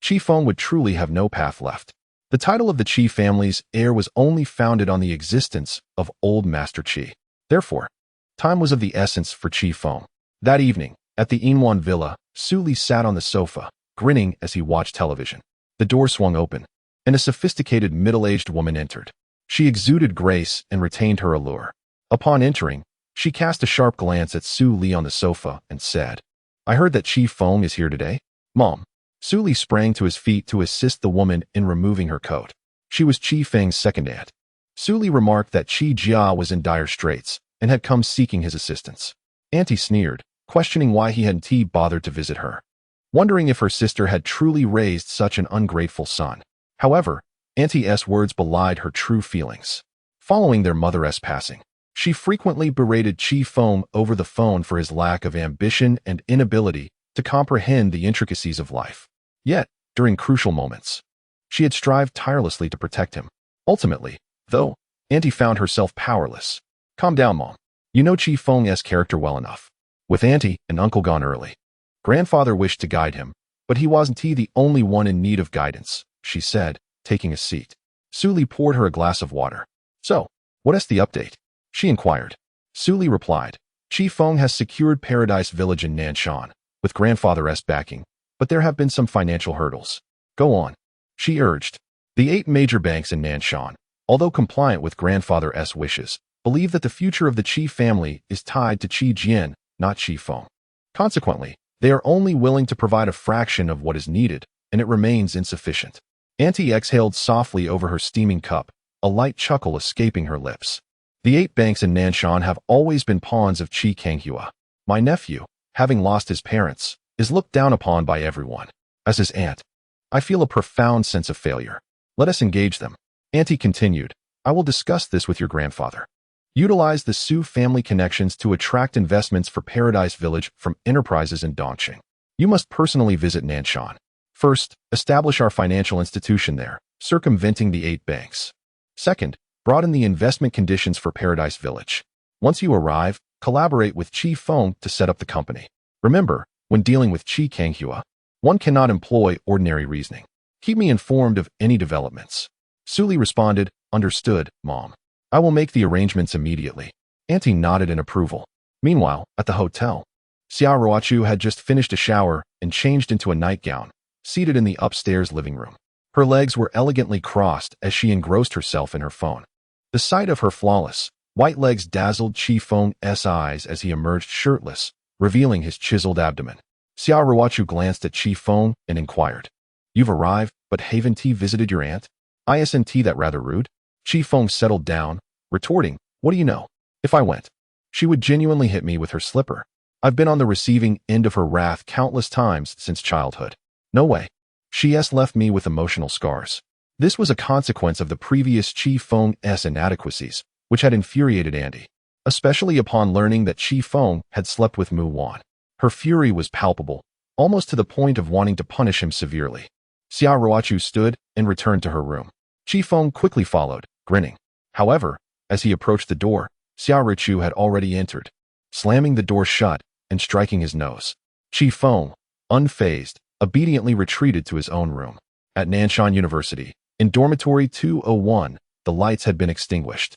[SPEAKER 1] Chi Feng would truly have no path left. The title of the Chi family's heir was only founded on the existence of old Master Chi. Therefore, time was of the essence for Chi Feng. That evening, at the Inwan Villa, Su Li sat on the sofa, grinning as he watched television. The door swung open, and a sophisticated middle-aged woman entered. She exuded grace and retained her allure. Upon entering, she cast a sharp glance at Su Li on the sofa and said, I heard that Chi Feng is here today. Mom. Su Li sprang to his feet to assist the woman in removing her coat. She was Chi Feng's second aunt. Su Li remarked that Chi Jia was in dire straits and had come seeking his assistance. Auntie sneered, questioning why he hadn't bothered to visit her, wondering if her sister had truly raised such an ungrateful son. However, Auntie S' words belied her true feelings. Following their mother-'s passing, she frequently berated Chi Feng over the phone for his lack of ambition and inability to comprehend the intricacies of life. Yet, during crucial moments, she had strived tirelessly to protect him. Ultimately, though, Auntie found herself powerless. Calm down, Mom. You know Chi Feng's character well enough. with auntie and uncle gone early. Grandfather wished to guide him, but he wasn't the only one in need of guidance, she said, taking a seat. Suli poured her a glass of water. So, what is the update? She inquired. Suli replied. Feng has secured Paradise Village in Nanshan, with grandfather's backing, but there have been some financial hurdles. Go on, she urged. The 8 major banks in Nanshan, although compliant with grandfather's wishes, believe that the future of the Qi family is tied to Qi Jian, not Qi Feng. Consequently, they are only willing to provide a fraction of what is needed, and it remains insufficient. Auntie exhaled softly over her steaming cup, a light chuckle escaping her lips. The 8 banks in Nanshan have always been pawns of Qi Kanghua. My nephew, having lost his parents, is looked down upon by everyone. As his aunt, I feel a profound sense of failure. Let us engage them. Auntie continued. I will discuss this with your grandfather. Utilize the Su family connections to attract investments for Paradise Village from enterprises in Dongqing. You must personally visit Nanshan. First, establish our financial institution there, circumventing the 8 banks. Second, broaden the investment conditions for Paradise Village. Once you arrive, collaborate with Qi Feng to set up the company. Remember, when dealing with Qi Kanghua, one cannot employ ordinary reasoning. Keep me informed of any developments. Suli responded, Understood, Mom. I will make the arrangements immediately. Auntie nodded in approval. Meanwhile, at the hotel, Xia Ruochu had just finished a shower and changed into a nightgown, seated in the upstairs living room. Her legs were elegantly crossed as she engrossed herself in her phone. The sight of her flawless, white legs dazzled Qi Feng's eyes as he emerged shirtless, revealing his chiseled abdomen. Xia Ruochu glanced at Qi Feng and inquired, You've arrived, but haven't you visited your aunt? Isn't that rather rude? Qi Feng settled down, retorting, What do you know? If I went, she would genuinely hit me with her slipper. I've been on the receiving end of her wrath countless times since childhood. No way. She's left me with emotional scars. This was a consequence of the previous Qi Feng's inadequacies, which had infuriated Andy, especially upon learning that Qi Feng had slept with Mu Wan. Her fury was palpable, almost to the point of wanting to punish him severely. Xia Ruochu stood and returned to her room. Qi Feng quickly followed, grinning. However, as he approached the door, Xia Ruochu had already entered, slamming the door shut and striking his nose. Qi Feng, unfazed, obediently retreated to his own room. At Nanshan University, in dormitory 201, the lights had been extinguished.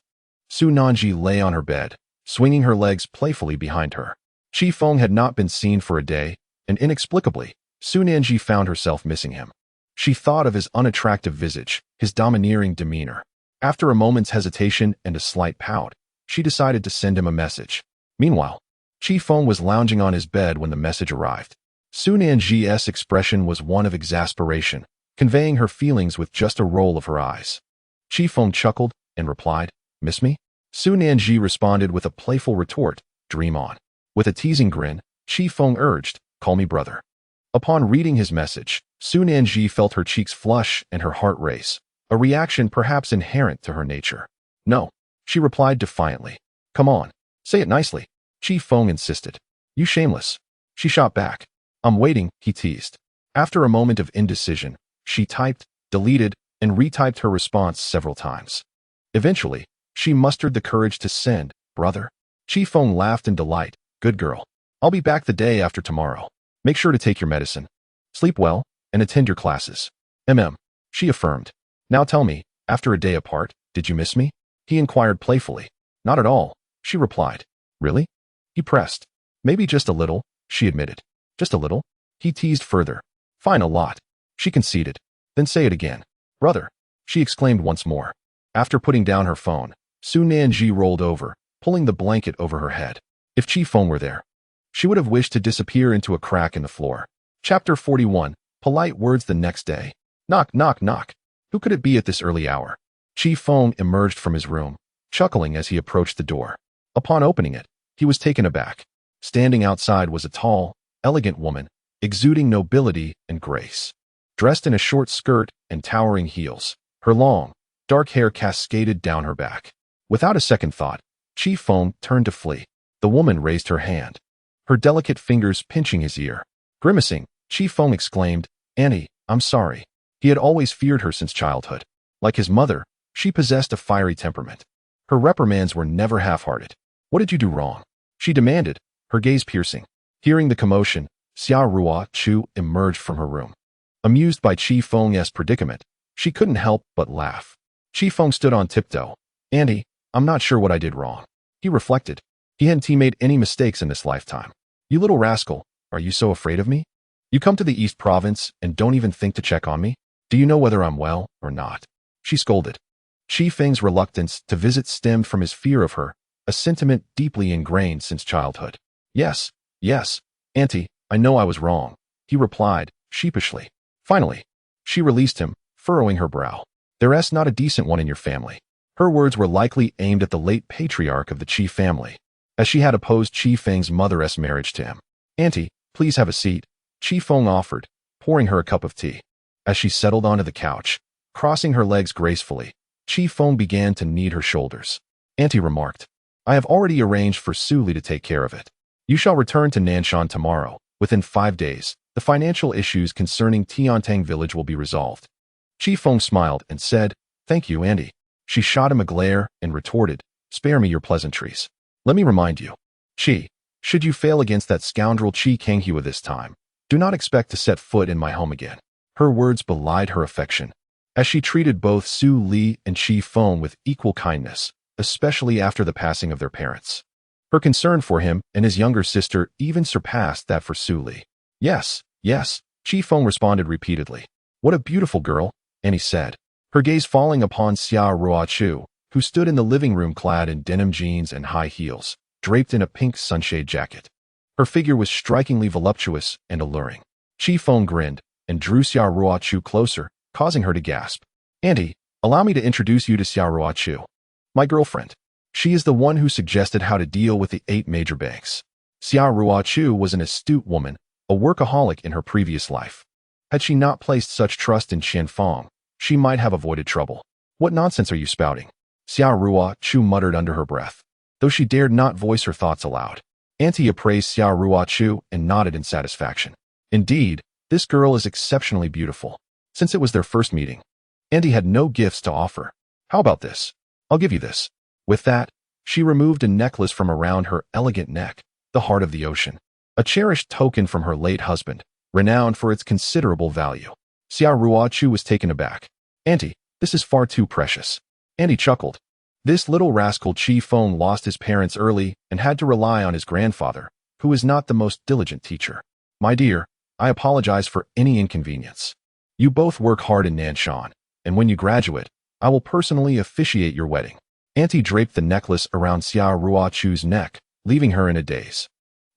[SPEAKER 1] Su Nanji lay on her bed, swinging her legs playfully behind her. Qi Feng had not been seen for a day, and inexplicably, Su Nanji found herself missing him. She thought of his unattractive visage, his domineering demeanor. After a moment's hesitation and a slight pout, she decided to send him a message. Meanwhile, Qi Feng was lounging on his bed when the message arrived. Su Nanji's expression was one of exasperation, conveying her feelings with just a roll of her eyes. Qi Feng chuckled and replied, Miss me? Su Nanji responded with a playful retort, Dream on. With a teasing grin, Qi Feng urged, Call me brother. Upon reading his message, Su Nanji felt her cheeks flush and her heart race, a reaction perhaps inherent to her nature. No, she replied defiantly. Come on, say it nicely. Qi Feng insisted. You shameless. She shot back. I'm waiting, he teased. After a moment of indecision, she typed, deleted, and retyped her response several times. Eventually, she mustered the courage to send, brother. Qi Feng laughed in delight. Good girl. I'll be back the day after tomorrow. Make sure to take your medicine. Sleep well, and attend your classes. She affirmed. Now tell me, after a day apart, did you miss me? He inquired playfully. Not at all, she replied. Really? He pressed. Maybe just a little, she admitted. Just a little? He teased further. Fine, a lot. She conceded. Then say it again. Brother, she exclaimed once more. After putting down her phone, Su Nanji rolled over, pulling the blanket over her head. If Qi Feng were there, she would have wished to disappear into a crack in the floor. Chapter 41. Polite words the next day. Knock, knock, knock. Who could it be at this early hour? Qi Feng emerged from his room, chuckling as he approached the door. Upon opening it, he was taken aback. Standing outside was a tall, elegant woman, exuding nobility and grace. Dressed in a short skirt and towering heels, her long, dark hair cascaded down her back. Without a second thought, Qi Feng turned to flee. The woman raised her hand, her delicate fingers pinching his ear. Grimacing, Qi Feng exclaimed, Annie, I'm sorry. He had always feared her since childhood. Like his mother, she possessed a fiery temperament. Her reprimands were never half-hearted. What did you do wrong? She demanded, her gaze piercing. Hearing the commotion, Xia Rua Chu emerged from her room. Amused by Qi Feng's predicament, she couldn't help but laugh. Qi Feng stood on tiptoe. "Auntie, I'm not sure what I did wrong." He reflected. He hadn't made any mistakes in this lifetime. "You little rascal, are you so afraid of me? You come to the East Province and don't even think to check on me? Do you know whether I'm well or not?" She scolded. Qi Feng's reluctance to visit stemmed from his fear of her, a sentiment deeply ingrained since childhood. Yes, Auntie, I know I was wrong," he replied, sheepishly. Finally, she released him, furrowing her brow. "There's not a decent one in your family." Her words were likely aimed at the late patriarch of the Qi family, as she had opposed Qi Feng's mother's marriage to him. "Auntie, please have a seat," Qi Feng offered, pouring her a cup of tea. As she settled onto the couch, crossing her legs gracefully, Qi Feng began to knead her shoulders. Auntie remarked, "I have already arranged for Su Li to take care of it. You shall return to Nanshan tomorrow. Within 5 days, the financial issues concerning Tiantang village will be resolved." Qi Feng smiled and said, "Thank you, Auntie." She shot him a glare and retorted, "Spare me your pleasantries. Let me remind you, Qi, should you fail against that scoundrel Qi Kanghua this time, do not expect to set foot in my home again." Her words belied her affection, as she treated both Su Li and Qi Feng with equal kindness, especially after the passing of their parents. Her concern for him and his younger sister even surpassed that for Su Li. Yes, Qi Feng responded repeatedly. "What a beautiful girl," Annie said, her gaze falling upon Xia Rua Chu, who stood in the living room clad in denim jeans and high heels, draped in a pink sunshade jacket. Her figure was strikingly voluptuous and alluring. Qi Feng grinned and drew Xia Rua Chu closer, causing her to gasp. "Auntie, allow me to introduce you to Xia Rua Chu, my girlfriend. She is the one who suggested how to deal with the 8 major banks." Xia Rua Chu was an astute woman, a workaholic in her previous life. Had she not placed such trust in Qian Feng, she might have avoided trouble. "What nonsense are you spouting?" Xia Rua Chu muttered under her breath, though she dared not voice her thoughts aloud. Auntie appraised Xia Rua Chu and nodded in satisfaction. Indeed, this girl is exceptionally beautiful. Since it was their first meeting, Auntie had no gifts to offer. "How about this? I'll give you this." With that, she removed a necklace from around her elegant neck, the heart of the ocean, a cherished token from her late husband, renowned for its considerable value. Xia Rua Chu was taken aback. "Auntie, this is far too precious." Auntie chuckled. This little rascal Qi Feng lost his parents early and had to rely on his grandfather, who was not the most diligent teacher. "My dear, I apologize for any inconvenience. You both work hard in Nanshan, and when you graduate, I will personally officiate your wedding." Auntie draped the necklace around Xia Rua Chu's neck, leaving her in a daze.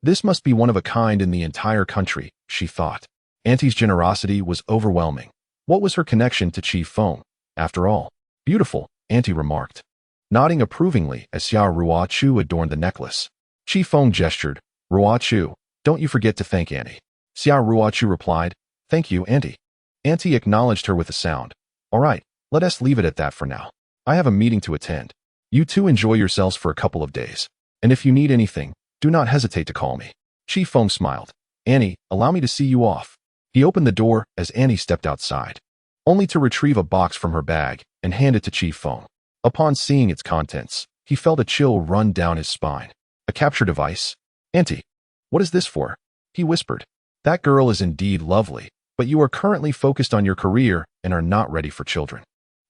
[SPEAKER 1] This must be one of a kind in the entire country, she thought. Auntie's generosity was overwhelming. What was her connection to Qi Feng, after all? "Beautiful," Auntie remarked, nodding approvingly as Xia Rua Chu adorned the necklace. Qi Feng gestured. "Rua Chu, don't you forget to thank Auntie." Xia Rua Chu replied, "Thank you, Auntie." Auntie acknowledged her with a sound. "All right, let us leave it at that for now. I have a meeting to attend. You two enjoy yourselves for a couple of days. And if you need anything, do not hesitate to call me." Qi Feng smiled. "Annie, allow me to see you off." He opened the door as Annie stepped outside, only to retrieve a box from her bag and hand it to Qi Feng. Upon seeing its contents, he felt a chill run down his spine. "A capture device? Auntie, what is this for?" he whispered. "That girl is indeed lovely, but you are currently focused on your career and are not ready for children.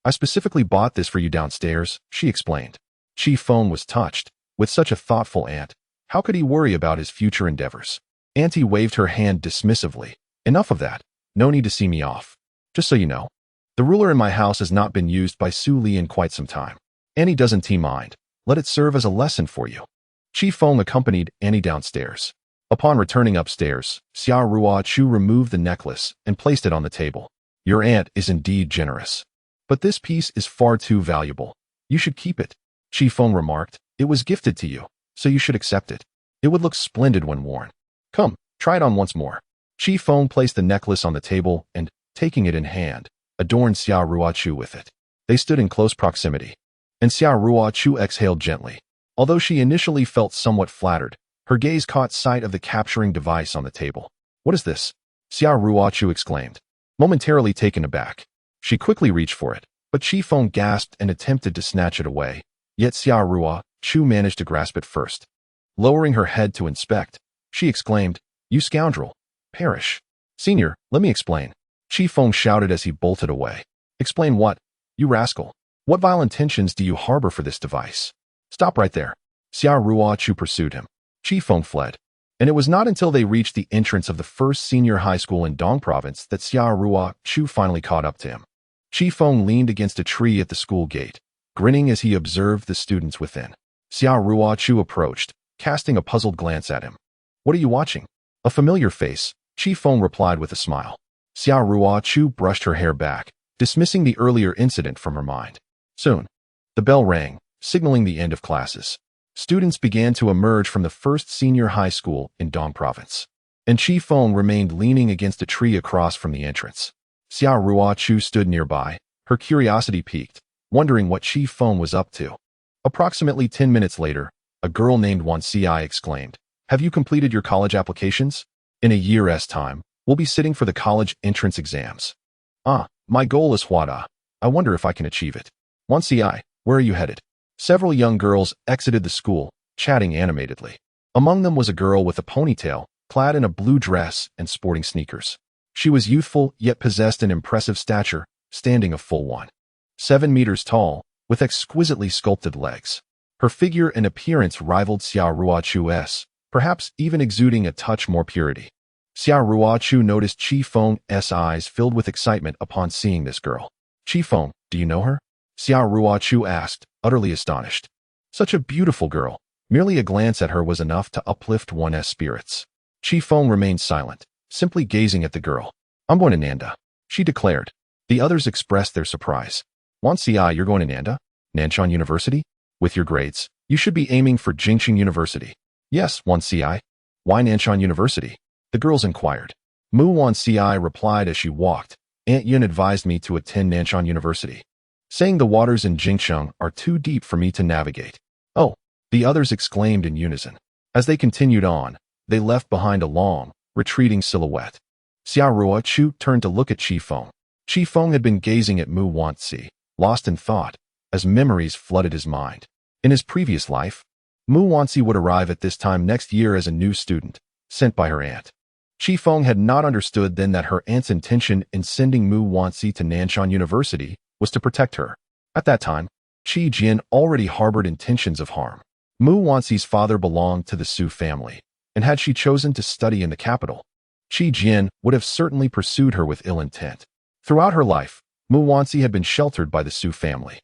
[SPEAKER 1] I specifically bought this for you downstairs," she explained. Qi Feng was touched. With such a thoughtful aunt, how could he worry about his future endeavors? Auntie waved her hand dismissively. "Enough of that. No need to see me off. Just so you know, the ruler in my house has not been used by Su Li in quite some time. Annie doesn't mind. Let it serve as a lesson for you." Qi Feng accompanied Annie downstairs. Upon returning upstairs, Xia Rua Chu removed the necklace and placed it on the table. "Your aunt is indeed generous. But this piece is far too valuable. You should keep it," Qi Feng remarked. "It was gifted to you, so you should accept it. It would look splendid when worn. Come, try it on once more." Qi Feng placed the necklace on the table and, taking it in hand, adorned Xia Rua Chu with it. They stood in close proximity, and Xia Rua Chu exhaled gently. Although she initially felt somewhat flattered, her gaze caught sight of the capturing device on the table. "What is this?" Xia Rua Chu exclaimed, momentarily taken aback. She quickly reached for it, but Qi Feng gasped and attempted to snatch it away, yet Xia Rua Chu managed to grasp it first. Lowering her head to inspect, she exclaimed, "You scoundrel! Perish!" "Senior, let me explain," Feng shouted as he bolted away. "Explain what? You rascal! What vile intentions do you harbor for this device?" "Stop right there." Xiao pursued him. Feng fled. And it was not until they reached the entrance of the first senior high school in Dong province that Xiao finally caught up to him. Feng leaned against a tree at the school gate, grinning as he observed the students within. Xiao approached, casting a puzzled glance at him. "What are you watching?" "A familiar face," Feng replied with a smile. Xiao brushed her hair back, dismissing the earlier incident from her mind. Soon, the bell rang, signaling the end of classes. Students began to emerge from the first senior high school in Dong province, and Feng remained leaning against a tree across from the entrance. Xiao stood nearby, her curiosity piqued, wondering what Feng was up to. Approximately 10 minutes later, a girl named Wanci exclaimed, "Have you completed your college applications? In a year's time, we'll be sitting for the college entrance exams." "Ah, my goal is Huada. I wonder if I can achieve it." "Wanci, where are you headed?" Several young girls exited the school, chatting animatedly. Among them was a girl with a ponytail, clad in a blue dress and sporting sneakers. She was youthful yet possessed an impressive stature, standing a full 1.7 meters tall, with exquisitely sculpted legs. Her figure and appearance rivaled Xiao, perhaps even exuding a touch more purity. Xiao noticed Feng's eyes filled with excitement upon seeing this girl. "Feng, do you know her?" Xiao asked, utterly astonished. Such a beautiful girl. Merely a glance at her was enough to uplift one's spirits. Feng remained silent, simply gazing at the girl. "I'm going to Nanda," she declared. The others expressed their surprise. "Wanci, you're going to Nanda? Nanshan University? With your grades, you should be aiming for Jingxing University." "Yes, Wanci." "Why Nanshan University?" the girls inquired. Wanci replied as she walked. "Aunt Yun advised me to attend Nanshan University, saying the waters in Jingxing are too deep for me to navigate." "Oh," the others exclaimed in unison. As they continued on, they left behind a long, retreating silhouette. Xiao turned to look at Feng. Feng had been gazing at Wanci, lost in thought, as memories flooded his mind. In his previous life, Wanci would arrive at this time next year as a new student, sent by her aunt. Feng had not understood then that her aunt's intention in sending Wanci to Nanshan University was to protect her. At that time, Jin already harbored intentions of harm. Wanci's father belonged to the Su family, and had she chosen to study in the capital, Jin would have certainly pursued her with ill intent. Throughout her life, Wanci had been sheltered by the Su family.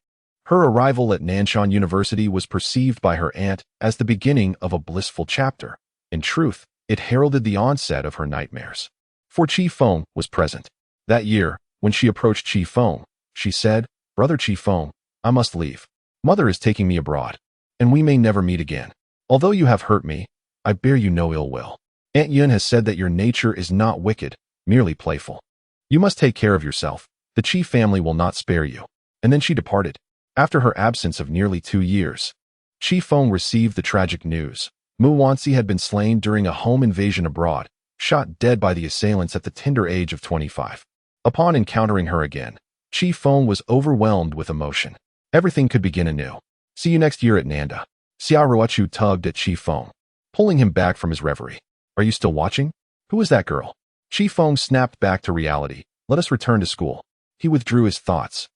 [SPEAKER 1] Her arrival at Nanshan University was perceived by her aunt as the beginning of a blissful chapter. In truth, it heralded the onset of her nightmares. For Feng was present. That year, when she approached Feng, she said, "Brother Feng, I must leave. Mother is taking me abroad, and we may never meet again. Although you have hurt me, I bear you no ill will. Aunt Yun has said that your nature is not wicked, merely playful. You must take care of yourself. The Chi family will not spare you." And then she departed. After her absence of nearly 2 years, Feng received the tragic news. Wanci had been slain during a home invasion abroad, shot dead by the assailants at the tender age of 25. Upon encountering her again, Feng was overwhelmed with emotion. Everything could begin anew. "See you next year at Nanda." Xiao tugged at Feng, pulling him back from his reverie. "Are you still watching? Who is that girl?" Feng snapped back to reality. "Let us return to school." He withdrew his thoughts.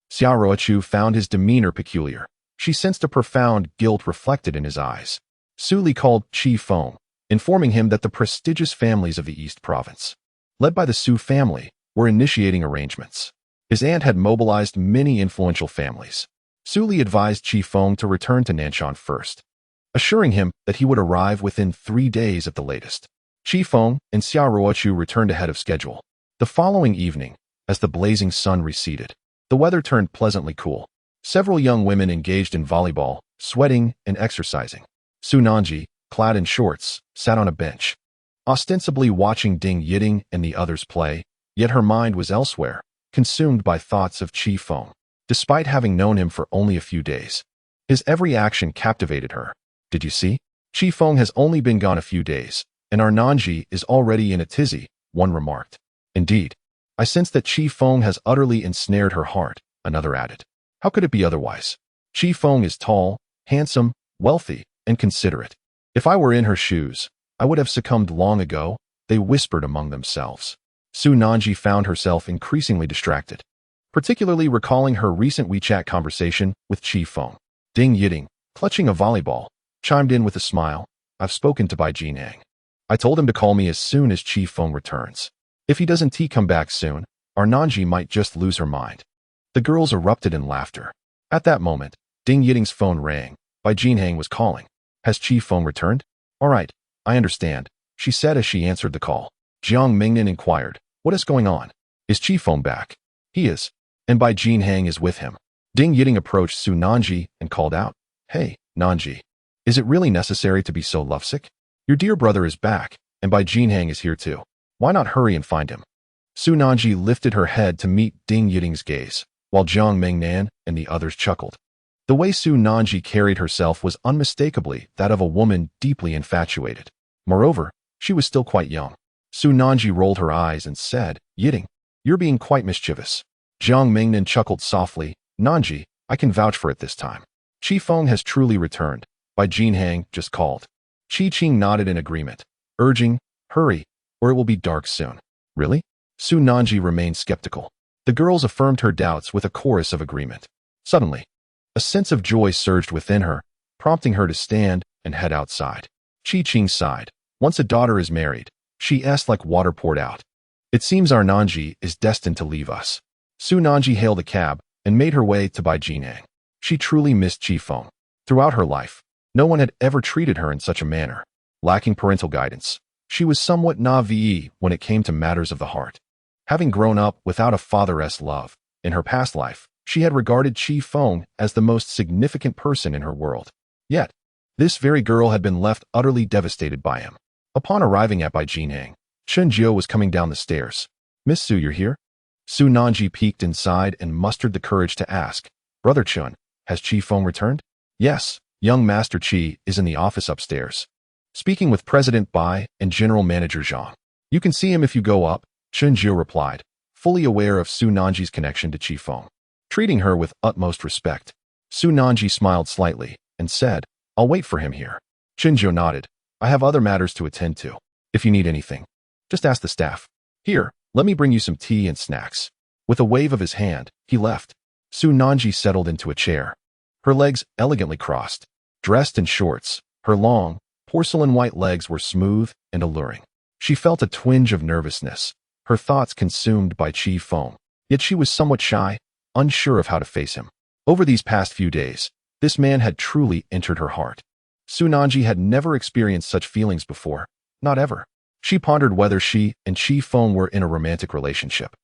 [SPEAKER 1] Xiao found his demeanor peculiar. She sensed a profound guilt reflected in his eyes. Suli called Feng, informing him that the prestigious families of the East Province, led by the Su family, were initiating arrangements. His aunt had mobilized many influential families. Suli advised Feng to return to Nanshan first, assuring him that he would arrive within 3 days at the latest. Feng and Xiao returned ahead of schedule. The following evening, as the blazing sun receded, the weather turned pleasantly cool. Several young women engaged in volleyball, sweating, and exercising. Su Nanji, clad in shorts, sat on a bench, ostensibly watching Ding Yiding and the others play, yet her mind was elsewhere, consumed by thoughts of Feng. Despite having known him for only a few days, his every action captivated her. "Did you see? Feng has only been gone a few days, and our Nanji is already in a tizzy," one remarked. "Indeed, I sense that Feng has utterly ensnared her heart," another added. "How could it be otherwise? Feng is tall, handsome, wealthy, and considerate. If I were in her shoes, I would have succumbed long ago, they whispered among themselves. Su Nanji found herself increasingly distracted, particularly recalling her recent WeChat conversation with Chi Feng. Ding Yiting, clutching a volleyball, chimed in with a smile. I've spoken to Bai Jinhang. I told him to call me as soon as Chi Feng returns. If he doesn't come back soon, our Nanji might just lose her mind. The girls erupted in laughter. At that moment, Ding Yiting's phone rang. Bai Jinhang was calling. Has Chi Feng returned? All right, I understand, she said as she answered the call. Jiang Mingnan inquired, what is going on? Is Chi Feng back? He is. And Bai Jinhang is with him. Ding Yiting approached Su Nanji and called out, Hey, Nanji. Is it really necessary to be so lovesick? Your dear brother is back, and Bai Jinhang is here too. Why not hurry and find him? Su Nanji lifted her head to meet Ding Yiting's gaze, while Jiang Mingnan and the others chuckled. The way Su Nanji carried herself was unmistakably that of a woman deeply infatuated. Moreover, she was still quite young. Su Nanji rolled her eyes and said, Yiting, you're being quite mischievous. Jiang Mingnan chuckled softly, Nanji, I can vouch for it this time. Chi Feng has truly returned. Bai Jinhang just called. Chi Qing nodded in agreement, urging, hurry, or it will be dark soon. Really? Su Nanji remained skeptical. The girls affirmed her doubts with a chorus of agreement. Suddenly, a sense of joy surged within her, prompting her to stand and head outside. Chi Qing sighed. Once a daughter is married, she asked like water poured out. It seems our Nanji is destined to leave us. Su Nanji hailed a cab and made her way to Bai Jinhang. She truly missed Chi Feng. Throughout her life, no one had ever treated her in such a manner. Lacking parental guidance, she was somewhat naive when it came to matters of the heart. Having grown up without a father's love, in her past life, she had regarded Chi Feng as the most significant person in her world. Yet, this very girl had been left utterly devastated by him. Upon arriving at Bai Jinhang, Chen Jiu was coming down the stairs. Miss Su, you're here? Su Nanji peeked inside and mustered the courage to ask, Brother Chun, has Chi Feng returned? Yes, young Master Chi is in the office upstairs, speaking with President Bai and General Manager Zhang. You can see him if you go up, Chen Jiu replied, fully aware of Su Nanji's connection to Chi Feng. Treating her with utmost respect, Su Nanji smiled slightly and said, I'll wait for him here. Chen Jiu nodded. I have other matters to attend to. If you need anything, just ask the staff. Here, let me bring you some tea and snacks. With a wave of his hand, he left. Su Nanji settled into a chair, her legs elegantly crossed. Dressed in shorts, her long, porcelain white legs were smooth and alluring. She felt a twinge of nervousness, her thoughts consumed by Chi Feng. Yet she was somewhat shy, unsure of how to face him. Over these past few days, this man had truly entered her heart. Su Nanji had never experienced such feelings before, not ever. She pondered whether she and Chi Feng were in a romantic relationship.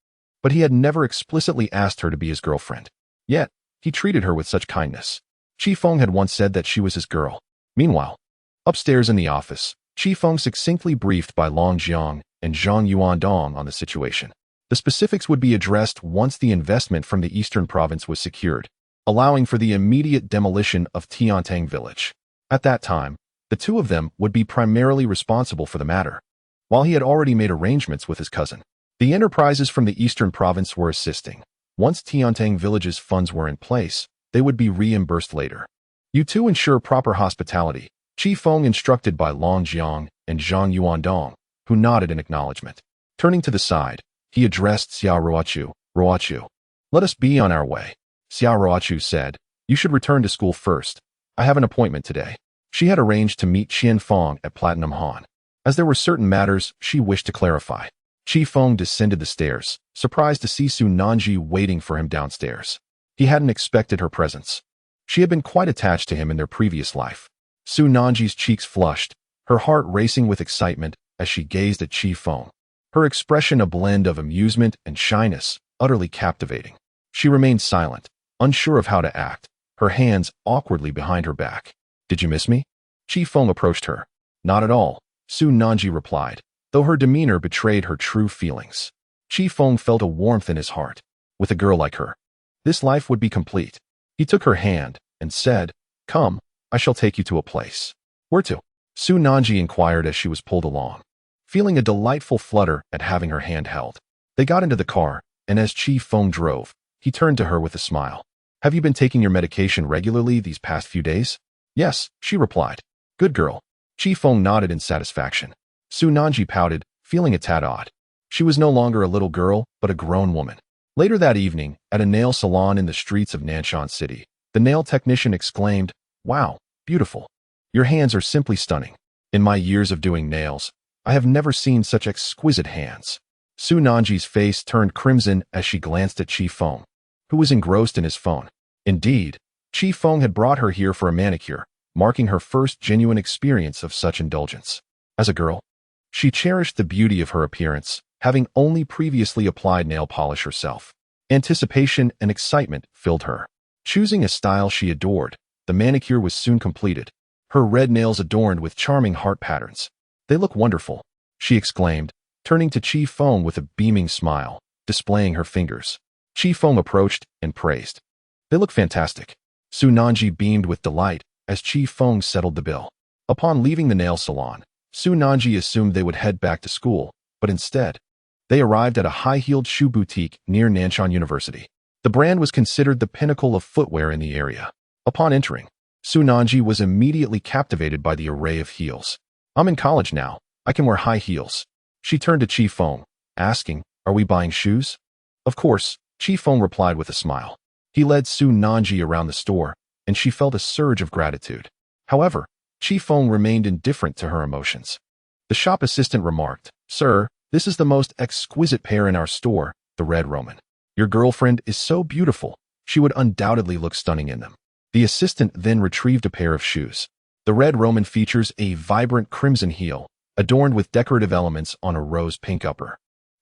[SPEAKER 1] But he had never explicitly asked her to be his girlfriend. Yet, he treated her with such kindness. Chi Feng had once said that she was his girl. Meanwhile, upstairs in the office, Chi Feng succinctly briefed by Long Jiang and Zhang Yuandong on the situation. The specifics would be addressed once the investment from the eastern province was secured, allowing for the immediate demolition of Tiantang village. At that time, the two of them would be primarily responsible for the matter, while he had already made arrangements with his cousin. The enterprises from the eastern province were assisting. Once Tiantang village's funds were in place, they would be reimbursed later. You two ensure proper hospitality, Chi Feng instructed by Long Jiang and Zhang Yuandong, who nodded in acknowledgement. Turning to the side, he addressed Xiao Ruochu. Ruochu, let us be on our way. Xiao Ruochu said, you should return to school first. I have an appointment today. She had arranged to meet Qian Feng at Platinum Han, as there were certain matters she wished to clarify. Chi Feng descended the stairs, surprised to see Su Nanji waiting for him downstairs. He hadn't expected her presence. She had been quite attached to him in their previous life. Su Nanji's cheeks flushed, her heart racing with excitement as she gazed at Chi Feng. Her expression a blend of amusement and shyness, utterly captivating. She remained silent, unsure of how to act, her hands awkwardly behind her back. Did you miss me? Chi Feng approached her. Not at all, Su Nanji replied, though her demeanor betrayed her true feelings. Chi Feng felt a warmth in his heart. With a girl like her, this life would be complete. He took her hand and said, come, I shall take you to a place. Where to? Su Nanji inquired as she was pulled along, feeling a delightful flutter at having her hand held. They got into the car, and as Chi Feng drove, he turned to her with a smile. Have you been taking your medication regularly these past few days? Yes, she replied. Good girl. Chi Feng nodded in satisfaction. Su Nanji pouted, feeling a tad odd. She was no longer a little girl, but a grown woman. Later that evening, at a nail salon in the streets of Nanshan City, the nail technician exclaimed, "Wow, beautiful. Your hands are simply stunning. In my years of doing nails, I have never seen such exquisite hands." Su Nanji's face turned crimson as she glanced at Chi Feng, who was engrossed in his phone. Indeed, Chi Feng had brought her here for a manicure, marking her first genuine experience of such indulgence. As a girl, she cherished the beauty of her appearance, having only previously applied nail polish herself. Anticipation and excitement filled her. Choosing a style she adored, the manicure was soon completed, her red nails adorned with charming heart patterns. "They look wonderful," she exclaimed, turning to Chi Feng with a beaming smile, displaying her fingers. Chi Feng approached and praised. "They look fantastic." Su Nanji beamed with delight as Chi Feng settled the bill. Upon leaving the nail salon, Su Nanji assumed they would head back to school, but instead, they arrived at a high-heeled shoe boutique near Nanshan University. The brand was considered the pinnacle of footwear in the area. Upon entering, Su Nanji was immediately captivated by the array of heels. "I'm in college now. I can wear high heels." She turned to Chi Feng, asking, "Are we buying shoes?" "Of course," Chi Feng replied with a smile. He led Su Nanji around the store, and she felt a surge of gratitude. However, Chi Feng remained indifferent to her emotions. The shop assistant remarked, "Sir, this is the most exquisite pair in our store, the Red Roman. Your girlfriend is so beautiful, she would undoubtedly look stunning in them." The assistant then retrieved a pair of shoes. The Red Roman features a vibrant crimson heel, adorned with decorative elements on a rose-pink upper.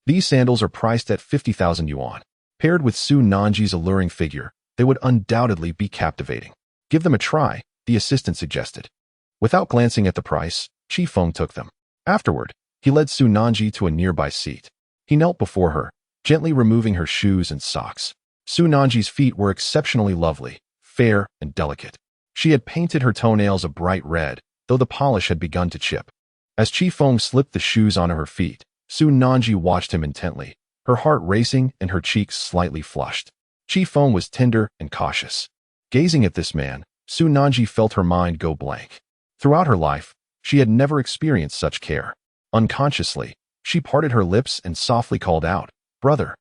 [SPEAKER 1] These sandals are priced at 50,000 yuan. Paired with Su Nanji's alluring figure, they would undoubtedly be captivating. "Give them a try," the assistant suggested. Without glancing at the price, Chi Feng took them. Afterward, he led Su Nanji to a nearby seat. He knelt before her, gently removing her shoes and socks. Su Nanji's feet were exceptionally lovely, fair and delicate. She had painted her toenails a bright red, though the polish had begun to chip. As Chi Feng slipped the shoes onto her feet, Su Nanji watched him intently, her heart racing and her cheeks slightly flushed. Chi Feng was tender and cautious. Gazing at this man, Su Nanji felt her mind go blank. Throughout her life, she had never experienced such care. Unconsciously, she parted her lips and softly called out, "Brother."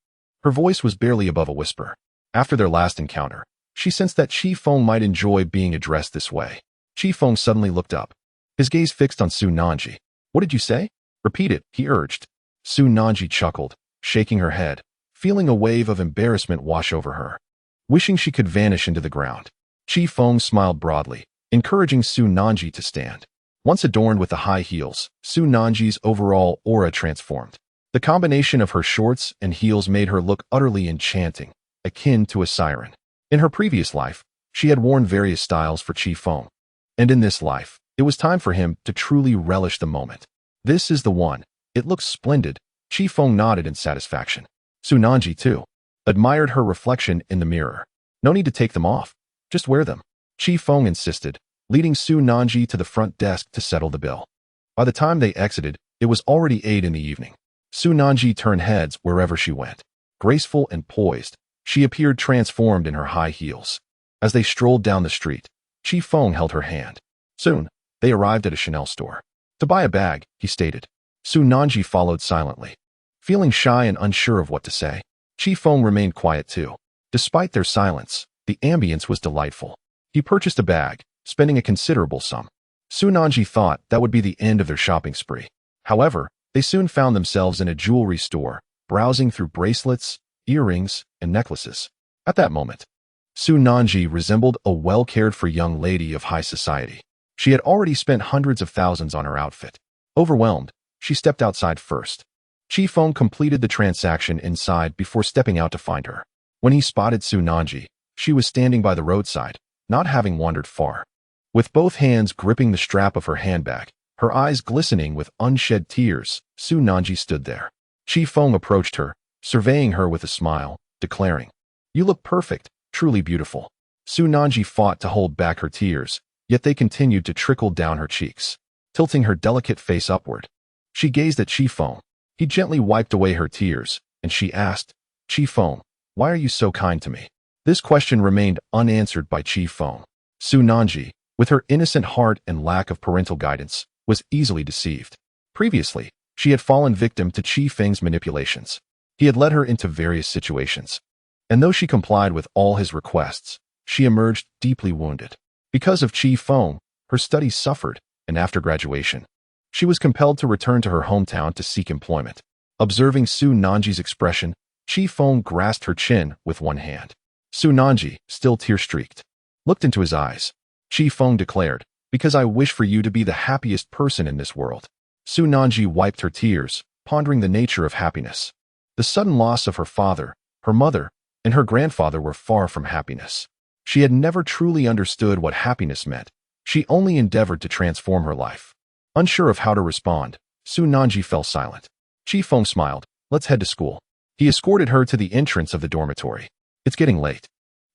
[SPEAKER 1] Her voice was barely above a whisper. After their last encounter, she sensed that Chi Feng might enjoy being addressed this way. Chi Feng suddenly looked up, his gaze fixed on Su Nanji. "What did you say?" "Repeat it," he urged. Su Nanji chuckled, shaking her head, feeling a wave of embarrassment wash over her. Wishing she could vanish into the ground, Chi Feng smiled broadly, encouraging Su Nanji to stand. Once adorned with the high heels, Su Nanji's overall aura transformed. The combination of her shorts and heels made her look utterly enchanting, akin to a siren. In her previous life, she had worn various styles for Chi Feng. And in this life, it was time for him to truly relish the moment. "This is the one. It looks splendid." Chi Feng nodded in satisfaction. Su Nanji, too, admired her reflection in the mirror. "No need to take them off. Just wear them," Chi Feng insisted, leading Su Nanji to the front desk to settle the bill. By the time they exited, it was already 8 in the evening. Su Nanji turned heads wherever she went. Graceful and poised, she appeared transformed in her high heels. As they strolled down the street, Chi Feng held her hand. Soon, they arrived at a Chanel store. "To buy a bag," he stated. Su Nanji followed silently. Feeling shy and unsure of what to say, Chi Feng remained quiet too. Despite their silence, the ambience was delightful. He purchased a bag, spending a considerable sum. Su Nanji thought that would be the end of their shopping spree. However, they soon found themselves in a jewelry store, browsing through bracelets, earrings, and necklaces. At that moment, Su Nanji resembled a well-cared-for young lady of high society. She had already spent hundreds of thousands on her outfit. Overwhelmed, she stepped outside first. Chi Feng completed the transaction inside before stepping out to find her. When he spotted Su Nanji, she was standing by the roadside, not having wandered far. With both hands gripping the strap of her handbag, her eyes glistening with unshed tears, Su Nanji stood there. Chi Feng approached her, surveying her with a smile, declaring, "You look perfect, truly beautiful." Su Nanji fought to hold back her tears, yet they continued to trickle down her cheeks. Tilting her delicate face upward, she gazed at Chi Feng. He gently wiped away her tears, and she asked, "Chi Feng, why are you so kind to me?" This question remained unanswered by Chi Feng. Su Nanji, with her innocent heart and lack of parental guidance, was easily deceived. Previously, she had fallen victim to Qi Feng's manipulations. He had led her into various situations. And though she complied with all his requests, she emerged deeply wounded. Because of Qi Feng, her studies suffered, and after graduation, she was compelled to return to her hometown to seek employment. Observing Su Nanji's expression, Qi Feng grasped her chin with one hand. Su Nanji, still tear-streaked, looked into his eyes. Qi Feng declared, "Because I wish for you to be the happiest person in this world." Su Nanji wiped her tears, pondering the nature of happiness. The sudden loss of her father, her mother, and her grandfather were far from happiness. She had never truly understood what happiness meant. She only endeavored to transform her life. Unsure of how to respond, Su Nanji fell silent. Qi Feng smiled. "Let's head to school." He escorted her to the entrance of the dormitory. "It's getting late.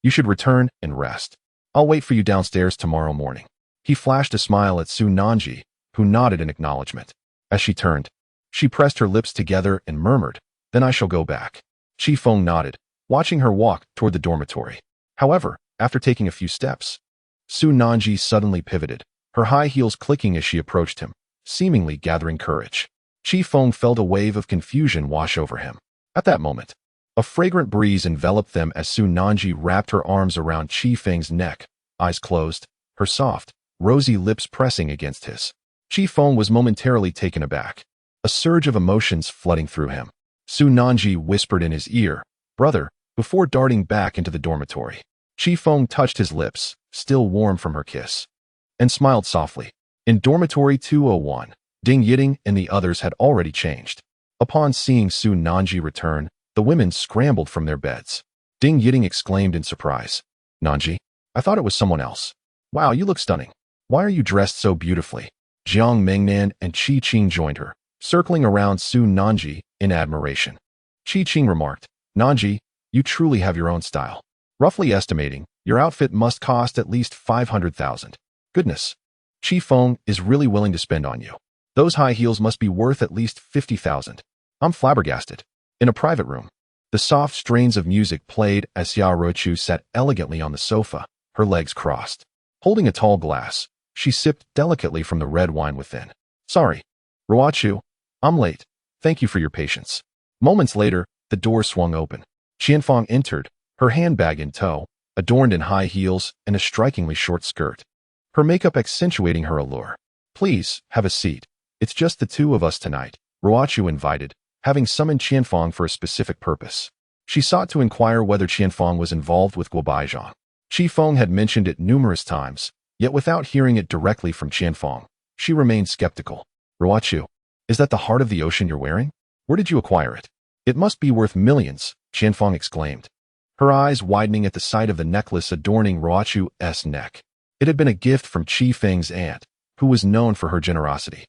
[SPEAKER 1] You should return and rest. I'll wait for you downstairs tomorrow morning." He flashed a smile at Su Nanji, who nodded in acknowledgement. As she turned, she pressed her lips together and murmured, "Then I shall go back." Qi Feng nodded, watching her walk toward the dormitory. However, after taking a few steps, Su Nanji suddenly pivoted, her high heels clicking as she approached him, seemingly gathering courage. Qi Feng felt a wave of confusion wash over him. At that moment, a fragrant breeze enveloped them as Su Nanji wrapped her arms around Qi Feng's neck, eyes closed, her soft, rosy lips pressing against his. Qi Feng was momentarily taken aback, a surge of emotions flooding through him. Su Nanji whispered in his ear, "Brother," before darting back into the dormitory. Qi Feng touched his lips, still warm from her kiss, and smiled softly. In dormitory 201, Ding Yiding and the others had already changed. Upon seeing Su Nanji return, the women scrambled from their beds. Ding Yiding exclaimed in surprise, "Nanji, I thought it was someone else. Wow, you look stunning. Why are you dressed so beautifully?" Jiang Mengnan and Qi Qing joined her, circling around Su Nanji in admiration. Qi Qing remarked, "Nanji, you truly have your own style. Roughly estimating, your outfit must cost at least 500,000. Goodness. Qi Feng is really willing to spend on you. Those high heels must be worth at least 50,000. I'm flabbergasted." In a private room, the soft strains of music played as Xia Ruochu sat elegantly on the sofa, her legs crossed. Holding a tall glass, she sipped delicately from the red wine within. "Sorry, Ruochu, I'm late. Thank you for your patience." Moments later, the door swung open. Qianfang entered, her handbag in tow, adorned in high heels and a strikingly short skirt, her makeup accentuating her allure. "Please, have a seat. It's just the two of us tonight," Ruochu invited, having summoned Qianfang for a specific purpose. She sought to inquire whether Qianfang was involved with Guo Baizhang. Qi Feng had mentioned it numerous times, yet without hearing it directly from Qianfang, she remained skeptical. "Ruochu, is that the heart of the ocean you're wearing? Where did you acquire it? It must be worth millions," Qianfang exclaimed, her eyes widening at the sight of the necklace adorning Ruochu's neck. It had been a gift from Qi Feng's aunt, who was known for her generosity.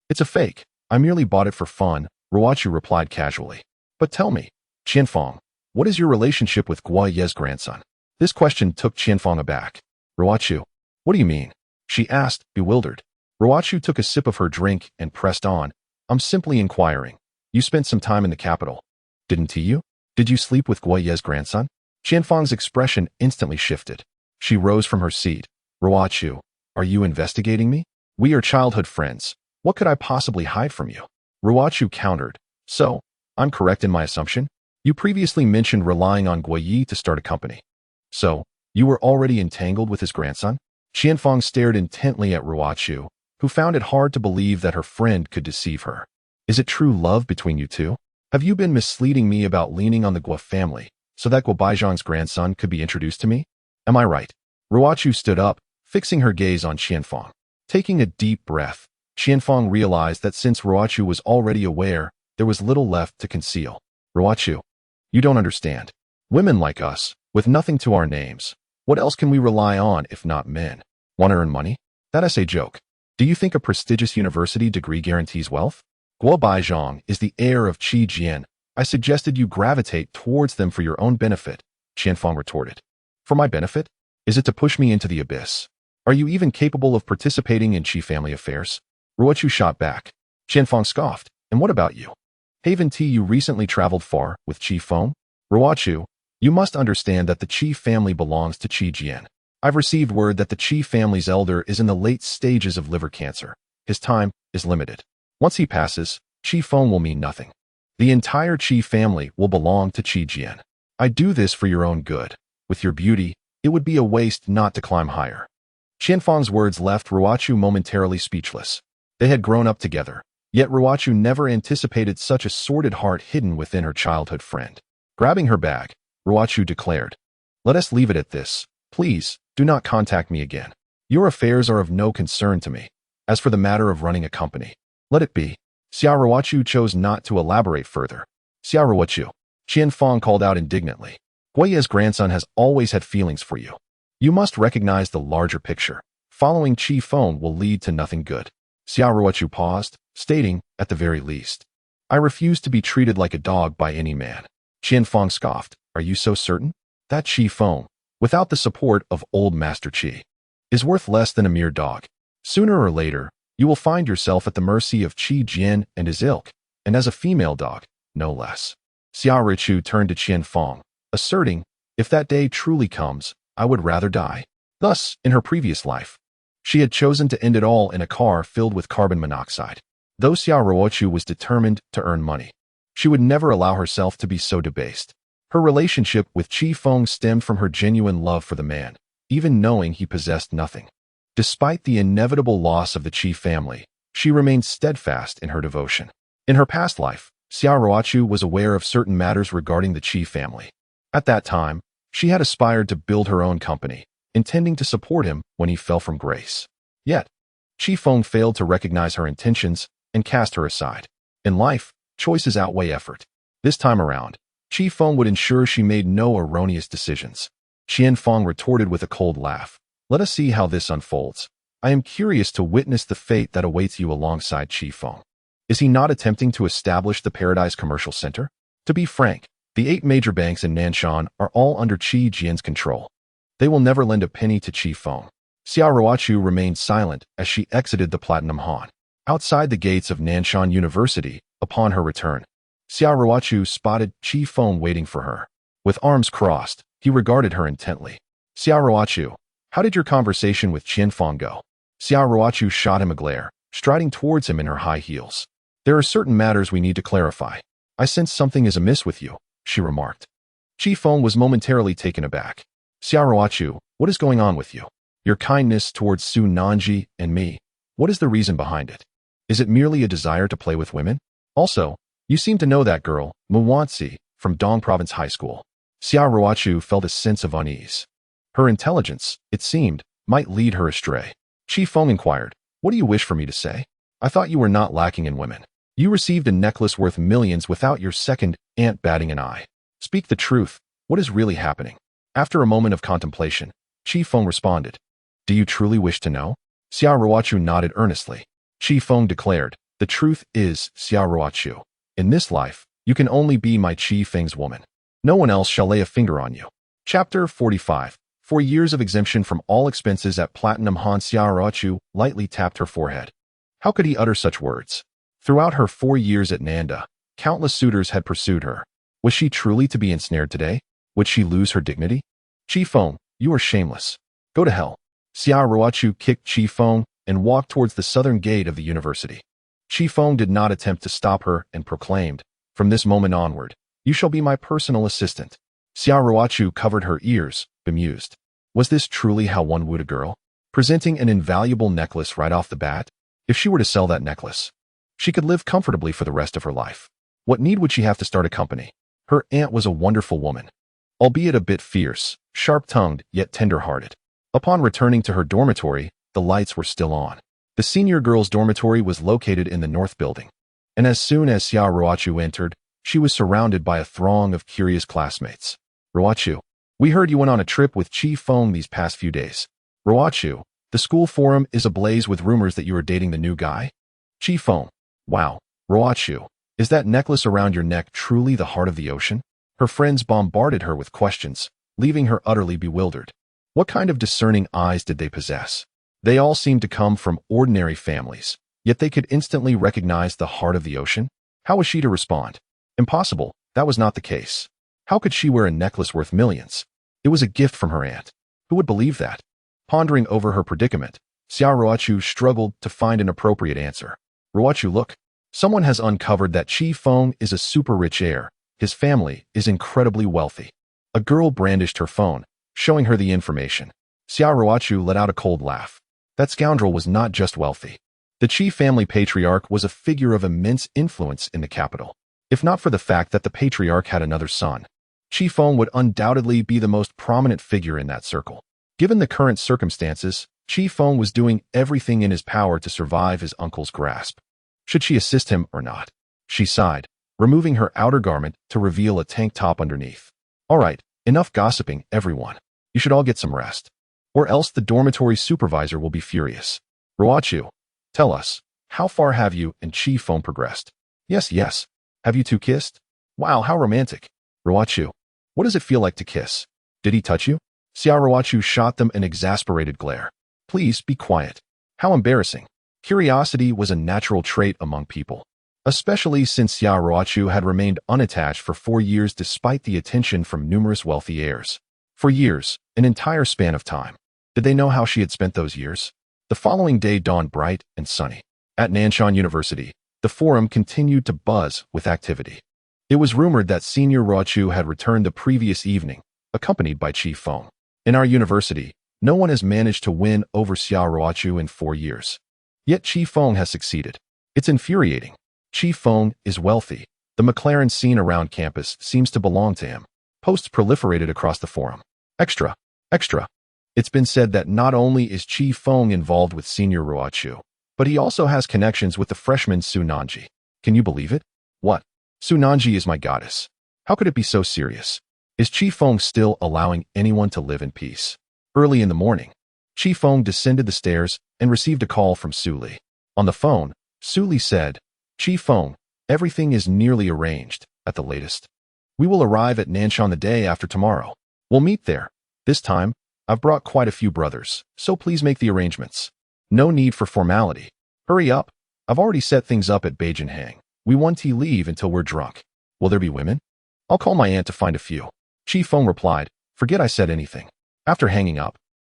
[SPEAKER 1] "It's a fake. I merely bought it for fun," Ruochu replied casually. "But tell me, Qianfang, what is your relationship with Guo Ye's grandson?" This question took Qianfang aback. "Ruochu, what do you mean?" she asked, bewildered. Ruochu took a sip of her drink and pressed on, "I'm simply inquiring. You spent some time in the capital, didn't you? Did you sleep with Guo Ye's grandson?" Qianfang's expression instantly shifted. She rose from her seat. "Ruochu, are you investigating me? We are childhood friends. What could I possibly hide from you?" Ruochu countered. "So, I'm correct in my assumption? You previously mentioned relying on Guo Yi to start a company. So, you were already entangled with his grandson?" Qianfang stared intently at Ruochu, who found it hard to believe that her friend could deceive her. "Is it true love between you two? Have you been misleading me about leaning on the Guo family so that Guo Baizhang's grandson could be introduced to me? Am I right?" Ruochu stood up, fixing her gaze on Qianfang. Taking a deep breath, Qianfang realized that since Ruochu was already aware, there was little left to conceal. "Ruochu, you don't understand. Women like us, with nothing to our names, what else can we rely on if not men? Want to earn money? That's a joke. Do you think a prestigious university degree guarantees wealth? Guo Baizhang is the heir of Qi Jian. I suggested you gravitate towards them for your own benefit," Qianfang retorted. "For my benefit? Is it to push me into the abyss? Are you even capable of participating in Qi family affairs?" Ruochu shot back. Qianfang scoffed. "And what about you? Haven't you recently traveled far with Qi Feng? Ruochu, you must understand that the Qi family belongs to Qi Jian. I've received word that the Qi family's elder is in the late stages of liver cancer. His time is limited. Once he passes, Qi Feng will mean nothing. The entire Qi family will belong to Qi Jian. I do this for your own good. With your beauty, it would be a waste not to climb higher. Qianfeng's words left Ruochu momentarily speechless. They had grown up together, yet Ruochu never anticipated such a sordid heart hidden within her childhood friend. Grabbing her bag, Ruochu declared, "Let us leave it at this. Please, do not contact me again. Your affairs are of no concern to me. As for the matter of running a company, let it be." Xiao Ruochu chose not to elaborate further. "Xiao Ruochu," Qianfeng called out indignantly, "Guiye's grandson has always had feelings for you. You must recognize the larger picture. Following Qi Feng will lead to nothing good." Xiao Ruochu paused, stating, "At the very least, I refuse to be treated like a dog by any man." Qianfeng scoffed, "Are you so certain? That Qi Feng, without the support of old Master Qi, is worth less than a mere dog. Sooner or later, you will find yourself at the mercy of Qi Jian and his ilk, and as a female dog, no less." Xiao Ruochu turned to Qianfeng, asserting, "If that day truly comes, I would rather die." Thus, in her previous life, she had chosen to end it all in a car filled with carbon monoxide. Though Xiao Ruochu was determined to earn money, she would never allow herself to be so debased. Her relationship with Qi Feng stemmed from her genuine love for the man, even knowing he possessed nothing. Despite the inevitable loss of the Qi family, she remained steadfast in her devotion. In her past life, Xiao Ruochu was aware of certain matters regarding the Qi family. At that time, she had aspired to build her own company, intending to support him when he fell from grace. Yet, Qi Feng failed to recognize her intentions and cast her aside. In life, choices outweigh effort. This time around, Qi Feng would ensure she made no erroneous decisions. Qianfeng retorted with a cold laugh, "Let us see how this unfolds. I am curious to witness the fate that awaits you alongside Qi Feng. Is he not attempting to establish the Paradise Commercial Center? To be frank, the 8 major banks in Nanshan are all under Qi Jian's control. They will never lend a penny to Qi Feng." Xiao Ruochu remained silent as she exited the Platinum Han. Outside the gates of Nanshan University, upon her return, Xiao Ruochu spotted Qi Feng waiting for her. With arms crossed, he regarded her intently. "Xiao Ruochu, how did your conversation with Qianfeng go?" Xiao Ruochu shot him a glare, striding towards him in her high heels. "There are certain matters we need to clarify. I sense something is amiss with you," she remarked. Qi Feng was momentarily taken aback. "Xiao Ruochu, what is going on with you? Your kindness towards Su Nanji and me, what is the reason behind it? Is it merely a desire to play with women? Also, you seem to know that girl, Muwanzi, from Dong Province High School." Xiao Ruochu felt a sense of unease. Her intelligence, it seemed, might lead her astray. Qi Feng inquired, "What do you wish for me to say? I thought you were not lacking in women. You received a necklace worth millions without your second aunt batting an eye. Speak the truth, what is really happening?" After a moment of contemplation, Qi Feng responded, "Do you truly wish to know?" Xiao Ruochu nodded earnestly. Qi Feng declared, "The truth is, Xiao Ruochu, in this life, you can only be my Qi Feng's woman. No one else shall lay a finger on you." Chapter 45. 4 years of exemption from all expenses at Platinum Han. Xiao Ruochu lightly tapped her forehead. How could he utter such words? Throughout her 4 years at Nanda, countless suitors had pursued her. Was she truly to be ensnared today? Would she lose her dignity? "Qi Feng, you are shameless. Go to hell." Xiao Ruochu kicked Qi Feng and walked towards the southern gate of the university. Qi Feng did not attempt to stop her and proclaimed, "From this moment onward, you shall be my personal assistant." Xiao Ruochu covered her ears, bemused. Was this truly how one wooed a girl? Presenting an invaluable necklace right off the bat? If she were to sell that necklace, she could live comfortably for the rest of her life. What need would she have to start a company? Her aunt was a wonderful woman, albeit a bit fierce, sharp-tongued, yet tender-hearted. Upon returning to her dormitory, the lights were still on. The senior girls' dormitory was located in the north building, and as soon as Xiao Ruochu entered, she was surrounded by a throng of curious classmates. "Ruochu, we heard you went on a trip with Qi Feng these past few days. Ruochu, the school forum is ablaze with rumors that you are dating the new guy." Qi Feng, "Wow, Ruochu, is that necklace around your neck truly the heart of the ocean?" Her friends bombarded her with questions, leaving her utterly bewildered. What kind of discerning eyes did they possess? They all seemed to come from ordinary families, yet they could instantly recognize the heart of the ocean. How was she to respond? Impossible, that was not the case. How could she wear a necklace worth millions? It was a gift from her aunt. Who would believe that? Pondering over her predicament, Xiao Ruochu struggled to find an appropriate answer. Ruochu, look. Someone has uncovered that Qi Feng is a super rich heir. His family is incredibly wealthy. A girl brandished her phone, showing her the information. Xiao Ruochu let out a cold laugh. That scoundrel was not just wealthy. The Qi family patriarch was a figure of immense influence in the capital. If not for the fact that the patriarch had another son, Qi Feng would undoubtedly be the most prominent figure in that circle. Given the current circumstances, Qi Feng was doing everything in his power to survive his uncle's grasp. Should she assist him or not? She sighed, removing her outer garment to reveal a tank top underneath. All right, enough gossiping, everyone. You should all get some rest. Or else the dormitory supervisor will be furious. Ruochu, tell us, how far have you and Qi Feng progressed? Yes. Have you two kissed? Wow, how romantic. Ruochu, what does it feel like to kiss? Did he touch you? Xiao Ruochu shot them an exasperated glare. Please be quiet. How embarrassing. Curiosity was a natural trait among people, especially since Xiao Ruochu had remained unattached for 4 years despite the attention from numerous wealthy heirs. For years, an entire span of time. Did they know how she had spent those years? The following day dawned bright and sunny. At Nanshan University, the forum continued to buzz with activity. It was rumored that Senior Ruochu had returned the previous evening, accompanied by Qi Feng. In our university, no one has managed to win over Xiao Ruochu in 4 years. Yet Qi Feng has succeeded. It's infuriating. Qi Feng is wealthy. The McLaren scene around campus seems to belong to him. Posts proliferated across the forum. Extra. It's been said that not only is Qi Feng involved with Senior Ruochu, but he also has connections with the freshman Su Nanji. Can you believe it? What? Su Nanji is my goddess. How could it be so serious? Is Qi Feng still allowing anyone to live in peace? Early in the morning, Qi Feng descended the stairs and received a call from Su Li. On the phone, Su Li said, Qi Feng, everything is nearly arranged, at the latest. We will arrive at Nanshan the day after tomorrow. We'll meet there. This time, I've brought quite a few brothers, so please make the arrangements. No need for formality. Hurry up. I've already set things up at Beijing. We won't leave until we're drunk. Will there be women? I'll call my aunt to find a few. Qi Feng replied, forget I said anything. After hanging up,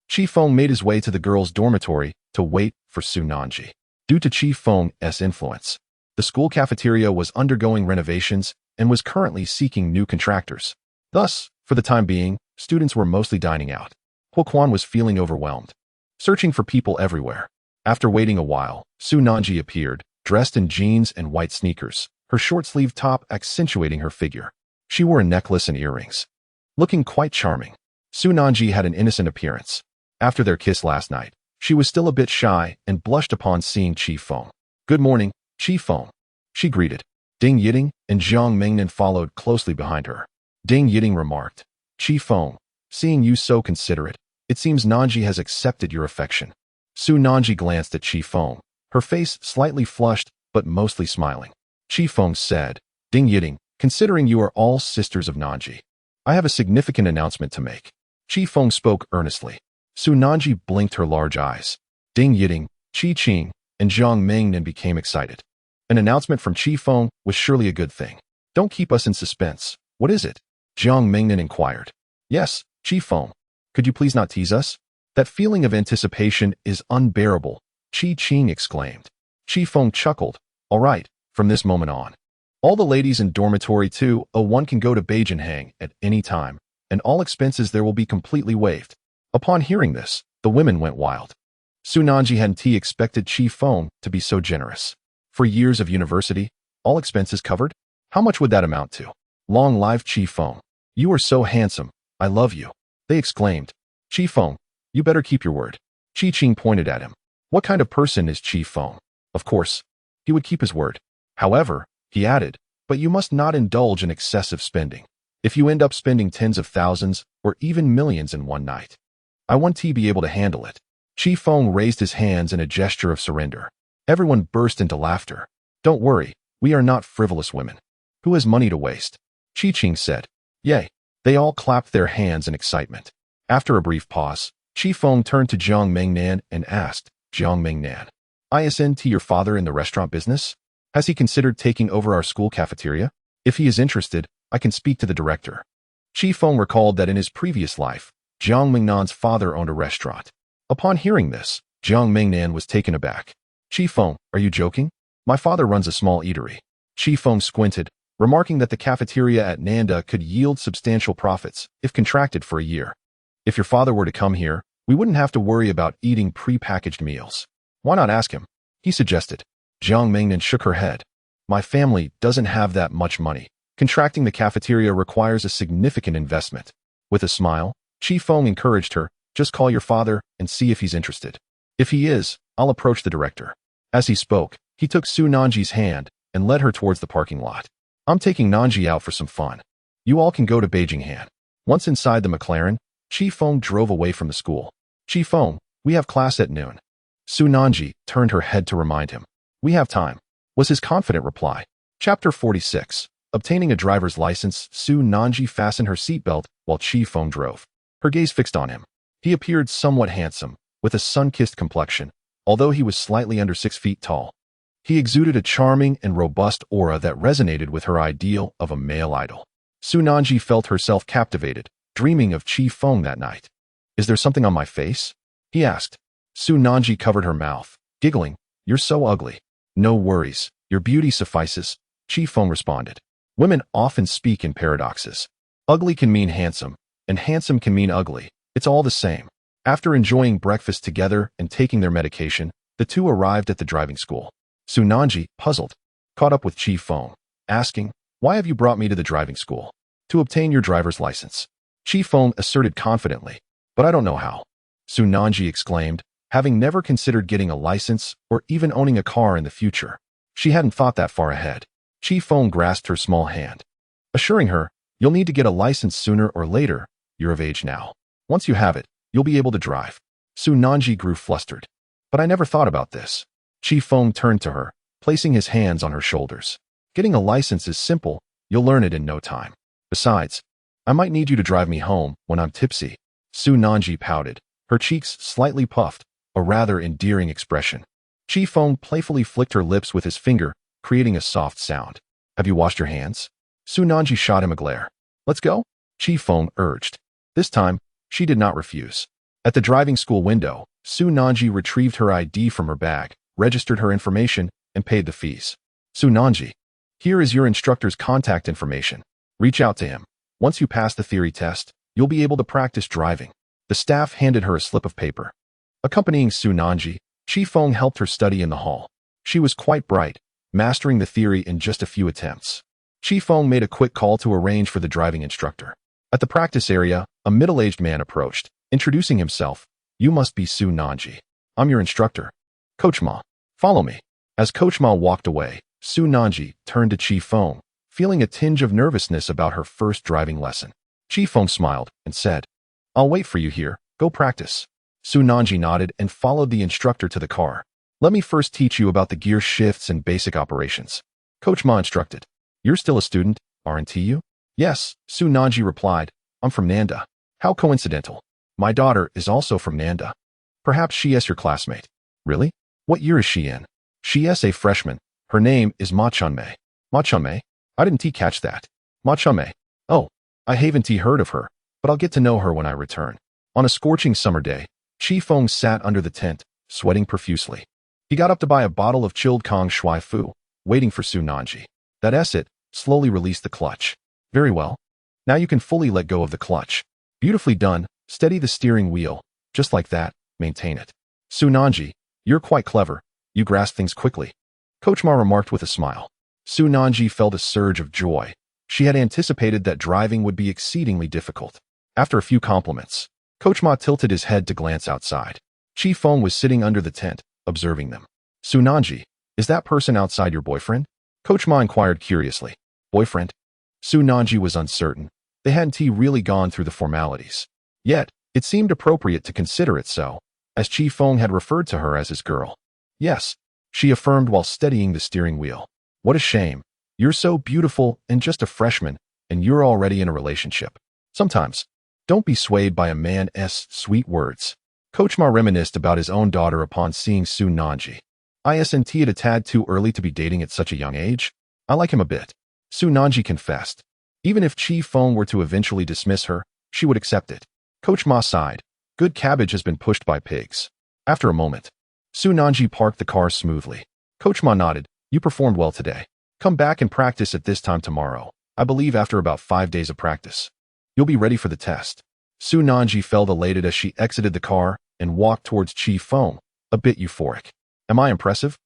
[SPEAKER 1] Qi Feng made his way to the girls' dormitory to wait for Su Nanji. Due to Qi Feng's influence, the school cafeteria was undergoing renovations and was currently seeking new contractors. Thus, for the time being, students were mostly dining out. Huoquan was feeling overwhelmed, searching for people everywhere. After waiting a while, Su Nanji appeared, dressed in jeans and white sneakers, her short-sleeved top accentuating her figure. She wore a necklace and earrings. Looking quite charming, Su Nanji had an innocent appearance. After their kiss last night, she was still a bit shy and blushed upon seeing Qi Feng. Good morning, Qi Feng, she greeted. Ding Yiting and Zhang Mingnan followed closely behind her. Ding Yiting remarked, Qi Feng, seeing you so considerate, it seems Nanji has accepted your affection. Su Nanji glanced at Qi Feng, her face slightly flushed but mostly smiling. Qi Feng said, Ding Yiting, considering you are all sisters of Nanji, I have a significant announcement to make. Qi Feng spoke earnestly. Su Nanji blinked her large eyes. Ding Yiting, Qi Qing, and Zhang Mingnan became excited. An announcement from Qi Feng was surely a good thing. Don't keep us in suspense. What is it? Zhang Mingnan inquired. Yes, Qi Feng. Could you please not tease us? That feeling of anticipation is unbearable, Qi Qing exclaimed. Qi Feng chuckled. All right, from this moment on, all the ladies in dormitory 201 can go to Beijing at any time, and all expenses there will be completely waived. Upon hearing this, the women went wild. Su Nanji hadn't expected Qi Feng to be so generous. For years of university, all expenses covered? How much would that amount to? Long live Qi Feng. You are so handsome. I love you. They exclaimed. Qi Feng, you better keep your word. Qi Qing pointed at him. What kind of person is Qi Feng? Of course, he would keep his word. However, he added, but you must not indulge in excessive spending. If you end up spending tens of thousands or even millions in one night, I want to be able to handle it. Qi Feng raised his hands in a gesture of surrender. Everyone burst into laughter. Don't worry, we are not frivolous women. Who has money to waste? Qi Qing said. Yay. They all clapped their hands in excitement. After a brief pause, Qi Feng turned to Zhang Mingnan and asked, Zhang Mingnan, ISNT your father in the restaurant business? Has he considered taking over our school cafeteria? If he is interested, I can speak to the director. Qi Feng recalled that in his previous life, Zhang Mingnan's father owned a restaurant. Upon hearing this, Jiang Mingnan was taken aback. Chi Feng, are you joking? My father runs a small eatery. Chi Feng squinted, remarking that the cafeteria at Nanda could yield substantial profits if contracted for a year. If your father were to come here, we wouldn't have to worry about eating pre-packaged meals. Why not ask him? He suggested. Jiang Mingnan shook her head. My family doesn't have that much money. Contracting the cafeteria requires a significant investment. With a smile, Chi Feng encouraged her, just call your father and see if he's interested. If he is, I'll approach the director. As he spoke, he took Su Nanji's hand and led her towards the parking lot. I'm taking Nanji out for some fun. You all can go to Beijing Han. Once inside the McLaren, Chi Feng drove away from the school. Chi Feng, we have class at noon. Su Nanji turned her head to remind him. We have time, was his confident reply. Chapter 46. Obtaining a driver's license, Su Nanji fastened her seatbelt while Chi Feng drove. Her gaze fixed on him. He appeared somewhat handsome, with a sun-kissed complexion, although he was slightly under 6 feet tall. He exuded a charming and robust aura that resonated with her ideal of a male idol. Su Nanji felt herself captivated, dreaming of Chi Feng that night. Is there something on my face? He asked. Su Nanji covered her mouth, giggling. You're so ugly. No worries, your beauty suffices, Chi Feng responded. Women often speak in paradoxes. Ugly can mean handsome, and handsome can mean ugly. It's all the same. After enjoying breakfast together and taking their medication, the two arrived at the driving school. Su Nanji, puzzled, caught up with Chi Feng, asking, Why have you brought me to the driving school? To obtain your driver's license. Chi Feng asserted confidently, but I don't know how. Su Nanji exclaimed, having never considered getting a license or even owning a car in the future. She hadn't thought that far ahead. Chi Feng grasped her small hand, assuring her, You'll need to get a license sooner or later. You're of age now. Once you have it, you'll be able to drive. Su Nanji grew flustered. But I never thought about this. Chi Feng turned to her, placing his hands on her shoulders. Getting a license is simple. You'll learn it in no time. Besides, I might need you to drive me home when I'm tipsy. Su Nanji pouted, her cheeks slightly puffed, a rather endearing expression. Chi Feng playfully flicked her lips with his finger, creating a soft sound. Have you washed your hands? Su Nanji shot him a glare. Let's go? Chi Feng urged. This time, she did not refuse. At the driving school window, Su Nanji retrieved her ID from her bag, registered her information, and paid the fees. Su Nanji, here is your instructor's contact information. Reach out to him. Once you pass the theory test, you'll be able to practice driving. The staff handed her a slip of paper. Accompanying Su Nanji, Chi Feng helped her study in the hall. She was quite bright, mastering the theory in just a few attempts. Chi Feng made a quick call to arrange for the driving instructor. At the practice area, a middle-aged man approached, introducing himself. You must be Su Nanji. I'm your instructor. Coach Ma, follow me. As Coach Ma walked away, Su Nanji turned to Chi Feng, feeling a tinge of nervousness about her first driving lesson. Chi Feng smiled and said, I'll wait for you here. Go practice. Su Nanji nodded and followed the instructor to the car. Let me first teach you about the gear shifts and basic operations. Coach Ma instructed. You're still a student, aren't you? Yes, Su Nanji replied. I'm from Nanda. How coincidental. My daughter is also from Nanda. Perhaps she is your classmate. Really? What year is she in? She is a freshman. Her name is Ma Chunmei. Ma Chunmei? I didn't catch that. Ma Chunmei. Oh, I haven't heard of her, but I'll get to know her when I return. On a scorching summer day, Chi Feng sat under the tent, sweating profusely. He got up to buy a bottle of chilled Kong Shui Fu, waiting for Su Nanji. That's it. Slowly released the clutch. Very well. Now you can fully let go of the clutch. Beautifully done. Steady the steering wheel. Just like that. Maintain it. Su Nanji, you're quite clever. You grasp things quickly. Coach Ma remarked with a smile. Su Nanji felt a surge of joy. She had anticipated that driving would be exceedingly difficult. After a few compliments, Coach Ma tilted his head to glance outside. Chi Feng was sitting under the tent, observing them. Su Nanji, is that person outside your boyfriend? Coach Ma inquired curiously. Boyfriend? Su Nanji was uncertain. They hadn't really gone through the formalities. Yet, it seemed appropriate to consider it so, as Chi Feng had referred to her as his girl. Yes, she affirmed while steadying the steering wheel. What a shame. You're so beautiful and just a freshman, and you're already in a relationship. Sometimes, don't be swayed by a man's sweet words. Coach Ma reminisced about his own daughter upon seeing Su Nanji. Isn't it a tad too early to be dating at such a young age? I like him a bit. Su Nanji confessed. Even if Chi Feng were to eventually dismiss her, she would accept it. Coach Ma sighed. Good cabbage has been pushed by pigs. After a moment, Su Nanji parked the car smoothly. Coach Ma nodded. You performed well today. Come back and practice at this time tomorrow. I believe after about 5 days of practice, you'll be ready for the test. Su Nanji felt elated as she exited the car and walked towards Feng, a bit euphoric. Am I impressive?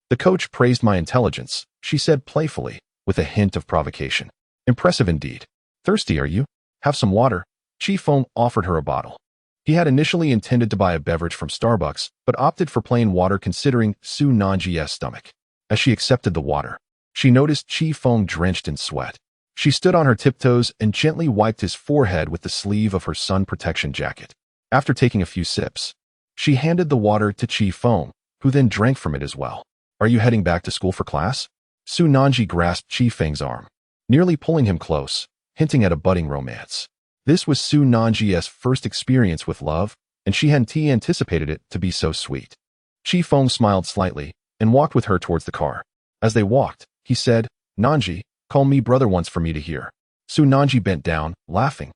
[SPEAKER 1] The coach praised my intelligence, she said playfully, with a hint of provocation. Impressive indeed. Thirsty, are you? Have some water. Feng offered her a bottle. He had initially intended to buy a beverage from Starbucks, but opted for plain water considering Su Nanji's stomach. As she accepted the water, she noticed Feng drenched in sweat. She stood on her tiptoes and gently wiped his forehead with the sleeve of her sun protection jacket. After taking a few sips, she handed the water to Feng, who then drank from it as well. Are you heading back to school for class? Su Nanji grasped Feng's arm, nearly pulling him close, hinting at a budding romance. This was Su Nanji's first experience with love, and she hadn't anticipated it to be so sweet. Feng smiled slightly and walked with her towards the car. As they walked, he said, Nanji, call me brother once for me to hear. Su Nanji bent down, laughing.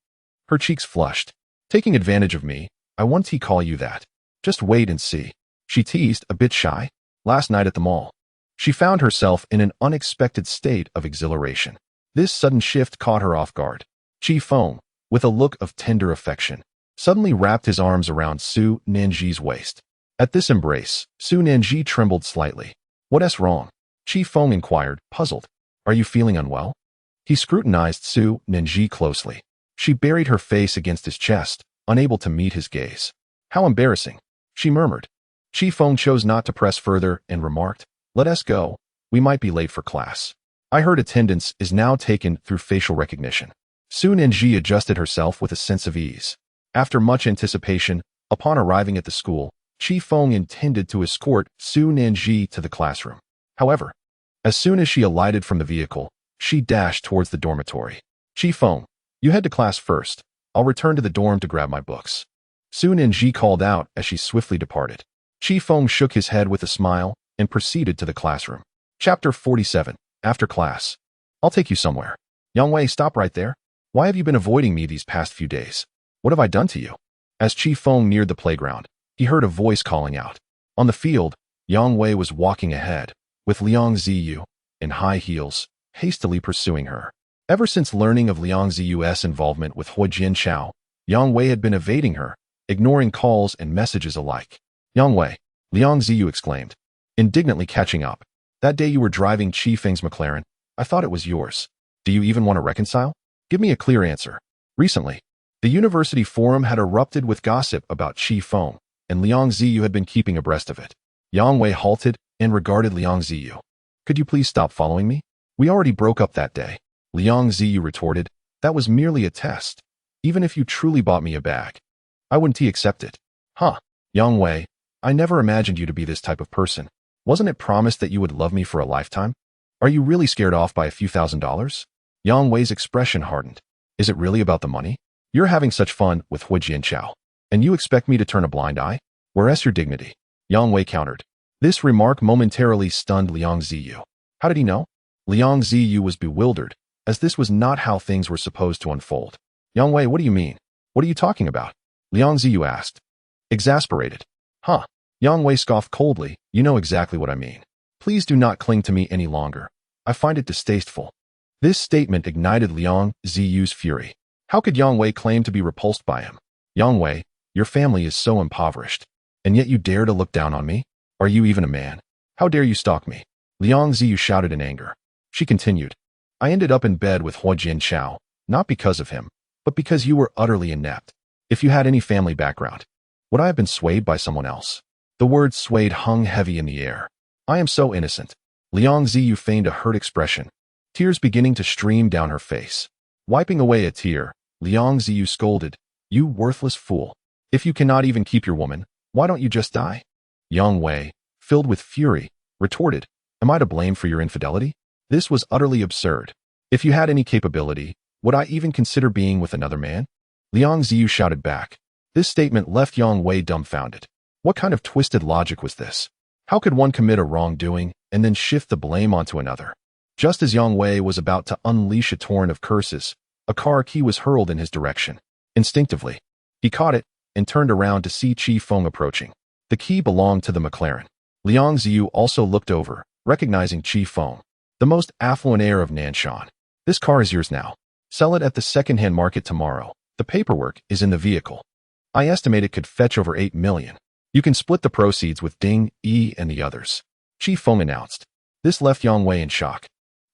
[SPEAKER 1] Her cheeks flushed. Taking advantage of me, I want to call you that. Just wait and see. She teased, a bit shy. Last night at the mall, she found herself in an unexpected state of exhilaration. This sudden shift caught her off guard. Feng, with a look of tender affection, suddenly wrapped his arms around Su Nanji's waist. At this embrace, Su Nanji trembled slightly. What's wrong? Feng inquired, puzzled. Are you feeling unwell? He scrutinized Su Nanji closely. She buried her face against his chest, unable to meet his gaze. How embarrassing, she murmured. Feng chose not to press further and remarked, let us go. We might be late for class. I heard attendance is now taken through facial recognition. Su Nanji adjusted herself with a sense of ease. After much anticipation, upon arriving at the school, Feng intended to escort Su Nanji to the classroom. However, as soon as she alighted from the vehicle, she dashed towards the dormitory. Feng, you head to class first. I'll return to the dorm to grab my books. Su Nanji called out as she swiftly departed. Feng shook his head with a smile and proceeded to the classroom. Chapter 47. After class. I'll take you somewhere. Wei, stop right there. Why have you been avoiding me these past few days? What have I done to you? As Feng neared the playground, he heard a voice calling out. On the field, Wei was walking ahead, with Liang Ziyu, in high heels, hastily pursuing her. Ever since learning of Liang Ziyu's involvement with Hui Jianchao, Wei had been evading her, ignoring calls and messages alike. Wei, Liang Ziyu exclaimed, indignantly catching up. That day you were driving Feng's McLaren. I thought it was yours. Do you even want to reconcile? Give me a clear answer. Recently, the university forum had erupted with gossip about Feng, and Liang Ziyu had been keeping abreast of it. Wei halted and regarded Liang Ziyu. Could you please stop following me? We already broke up that day. Liang Ziyu retorted, that was merely a test. Even if you truly bought me a bag, I wouldn't accept it. Huh, Wei, I never imagined you to be this type of person. Wasn't it promised that you would love me for a lifetime? Are you really scared off by a few $1,000s? Wei's expression hardened. Is it really about the money? You're having such fun with Hui Jianchao, and you expect me to turn a blind eye? Where's your dignity? Wei countered. This remark momentarily stunned Liang Ziyu. How did he know? Liang Ziyu was bewildered, as this was not how things were supposed to unfold. Wei, what do you mean? What are you talking about? Liang Ziyu asked. Exasperated. Huh. Wei scoffed coldly. You know exactly what I mean. Please do not cling to me any longer. I find it distasteful. This statement ignited Liang Ziyu's fury. How could Wei claim to be repulsed by him? Wei, your family is so impoverished, and yet you dare to look down on me? Are you even a man? How dare you stalk me? Liang Ziyu shouted in anger. She continued. I ended up in bed with Hui Jianchao, not because of him, but because you were utterly inept. If you had any family background, would I have been swayed by someone else? The word swayed hung heavy in the air. I am so innocent. Liang Ziyu feigned a hurt expression, tears beginning to stream down her face. Wiping away a tear, Liang Ziyu scolded, you worthless fool. If you cannot even keep your woman, why don't you just die? Wei, filled with fury, retorted, am I to blame for your infidelity? This was utterly absurd. If you had any capability, would I even consider being with another man? Liang Ziyu shouted back. This statement left Wei dumbfounded. What kind of twisted logic was this? How could one commit a wrongdoing and then shift the blame onto another? Just as Wei was about to unleash a torrent of curses, a car key was hurled in his direction. Instinctively, he caught it and turned around to see Feng approaching. The key belonged to the McLaren. Liang Ziyu also looked over, recognizing Qi Feng, the most affluent heir of Nanshan. This car is yours now. Sell it at the second-hand market tomorrow. The paperwork is in the vehicle. I estimate it could fetch over 8 million. You can split the proceeds with Ding, Yi, and the others. Qi Feng announced. This left Yang Wei in shock.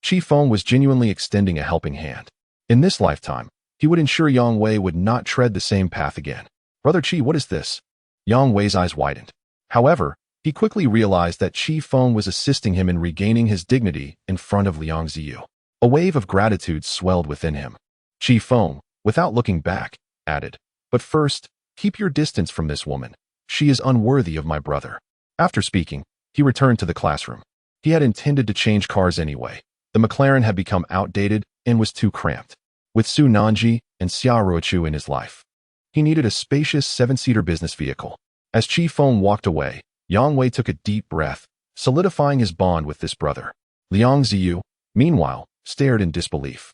[SPEAKER 1] Qi Feng was genuinely extending a helping hand. In this lifetime, he would ensure Yang Wei would not tread the same path again. Brother Qi, what is this? Yang Wei's eyes widened. However, he quickly realized that Qi Feng was assisting him in regaining his dignity in front of Liang Ziyu. A wave of gratitude swelled within him. Qi Feng, without looking back, added, "But first, keep your distance from this woman. She is unworthy of my brother." After speaking, he returned to the classroom. He had intended to change cars anyway. The McLaren had become outdated and was too cramped. With Su Nanji and Xia Ruochu in his life, he needed a spacious 7-seater business vehicle. As Qi Feng walked away, Yang Wei took a deep breath, solidifying his bond with this brother. Liang Ziyu, meanwhile, stared in disbelief.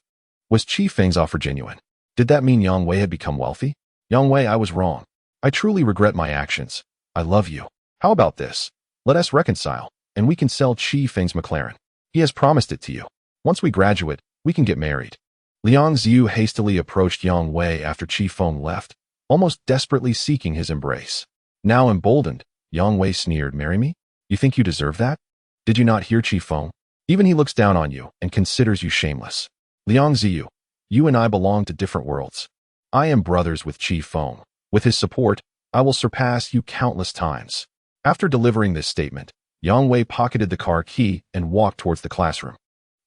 [SPEAKER 1] Was Qi Feng's offer genuine? Did that mean Yang Wei had become wealthy? Yang Wei, I was wrong. I truly regret my actions. I love you. How about this? Let us reconcile, and we can sell Qi Feng's McLaren. He has promised it to you. Once we graduate, we can get married. Liang Ziyu hastily approached Yang Wei after Qi Feng left, almost desperately seeking his embrace. Now emboldened, Yang Wei sneered, "Marry me? You think you deserve that? Did you not hear Qi Feng? Even he looks down on you and considers you shameless. Liang Ziyu, you and I belong to different worlds. I am brothers with Qi Feng. With his support, I will surpass you countless times." After delivering this statement, Yang Wei pocketed the car key and walked towards the classroom.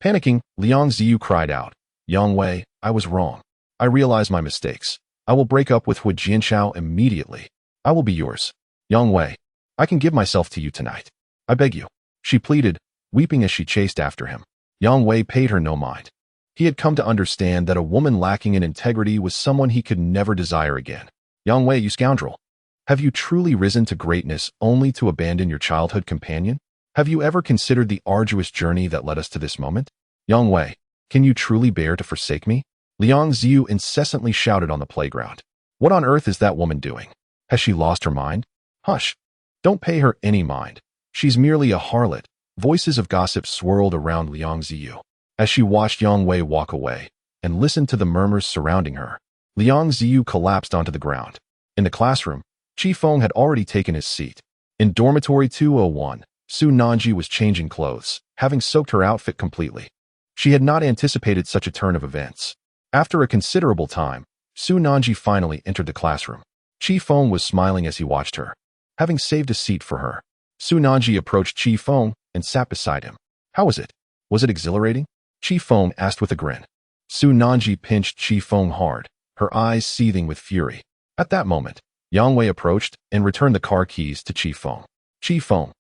[SPEAKER 1] Panicking, Liang Ziyu cried out, "Yang Wei, I was wrong. I realize my mistakes. I will break up with Hu Jianchao immediately. I will be yours. Yang Wei, I can give myself to you tonight. I beg you," she pleaded, weeping as she chased after him. Yang Wei paid her no mind. He had come to understand that a woman lacking in integrity was someone he could never desire again. "Yang Wei, you scoundrel. Have you truly risen to greatness only to abandon your childhood companion? Have you ever considered the arduous journey that led us to this moment? Yang Wei, can you truly bear to forsake me?" Liang Ziyu incessantly shouted on the playground. "What on earth is that woman doing? Has she lost her mind? Hush. Don't pay her any mind. She's merely a harlot." Voices of gossip swirled around Liang Ziyu. As she watched Yang Wei walk away and listened to the murmurs surrounding her, Liang Ziyu collapsed onto the ground. In the classroom, Qi Feng had already taken his seat. In dormitory 201, Su Nanji was changing clothes, having soaked her outfit completely. She had not anticipated such a turn of events. After a considerable time, Su Nanji finally entered the classroom. Qi Feng was smiling as he watched her. Having saved a seat for her, Su Nanji approached Qi Feng and sat beside him. "How was it? Was it exhilarating?" Qi Feng asked with a grin. Su Nanji pinched Qi Feng hard, her eyes seething with fury. At that moment, Yang Wei approached and returned the car keys to Qi Feng. "Qi Feng,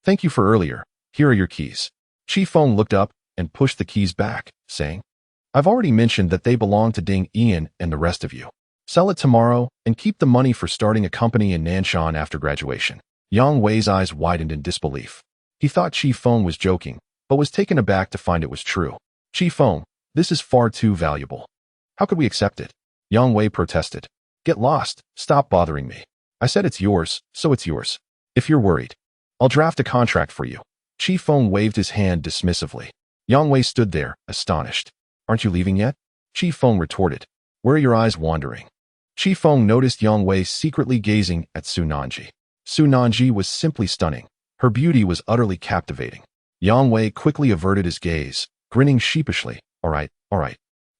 [SPEAKER 1] thank you for earlier. Here are your keys." Qi Feng looked up and pushed the keys back, saying, "I've already mentioned that they belong to Ding Ian and the rest of you. Sell it tomorrow and keep the money for starting a company in Nanshan after graduation." Yang Wei's eyes widened in disbelief. He thought Qi Feng was joking, but was taken aback to find it was true. "Qi Feng, this is far too valuable. How could we accept it?" Yang Wei protested. "Get lost. Stop bothering me. I said it's yours, so it's yours. If you're worried, I'll draft a contract for you." Qi Feng waved his hand dismissively. Yang Wei stood there, astonished. "Aren't you leaving yet?" Qi Feng retorted. "Where are your eyes wandering?" Qi Feng noticed Yang Wei secretly gazing at Su Nanji. Su Nanji was simply stunning. Her beauty was utterly captivating. Yang Wei quickly averted his gaze, grinning sheepishly. All right,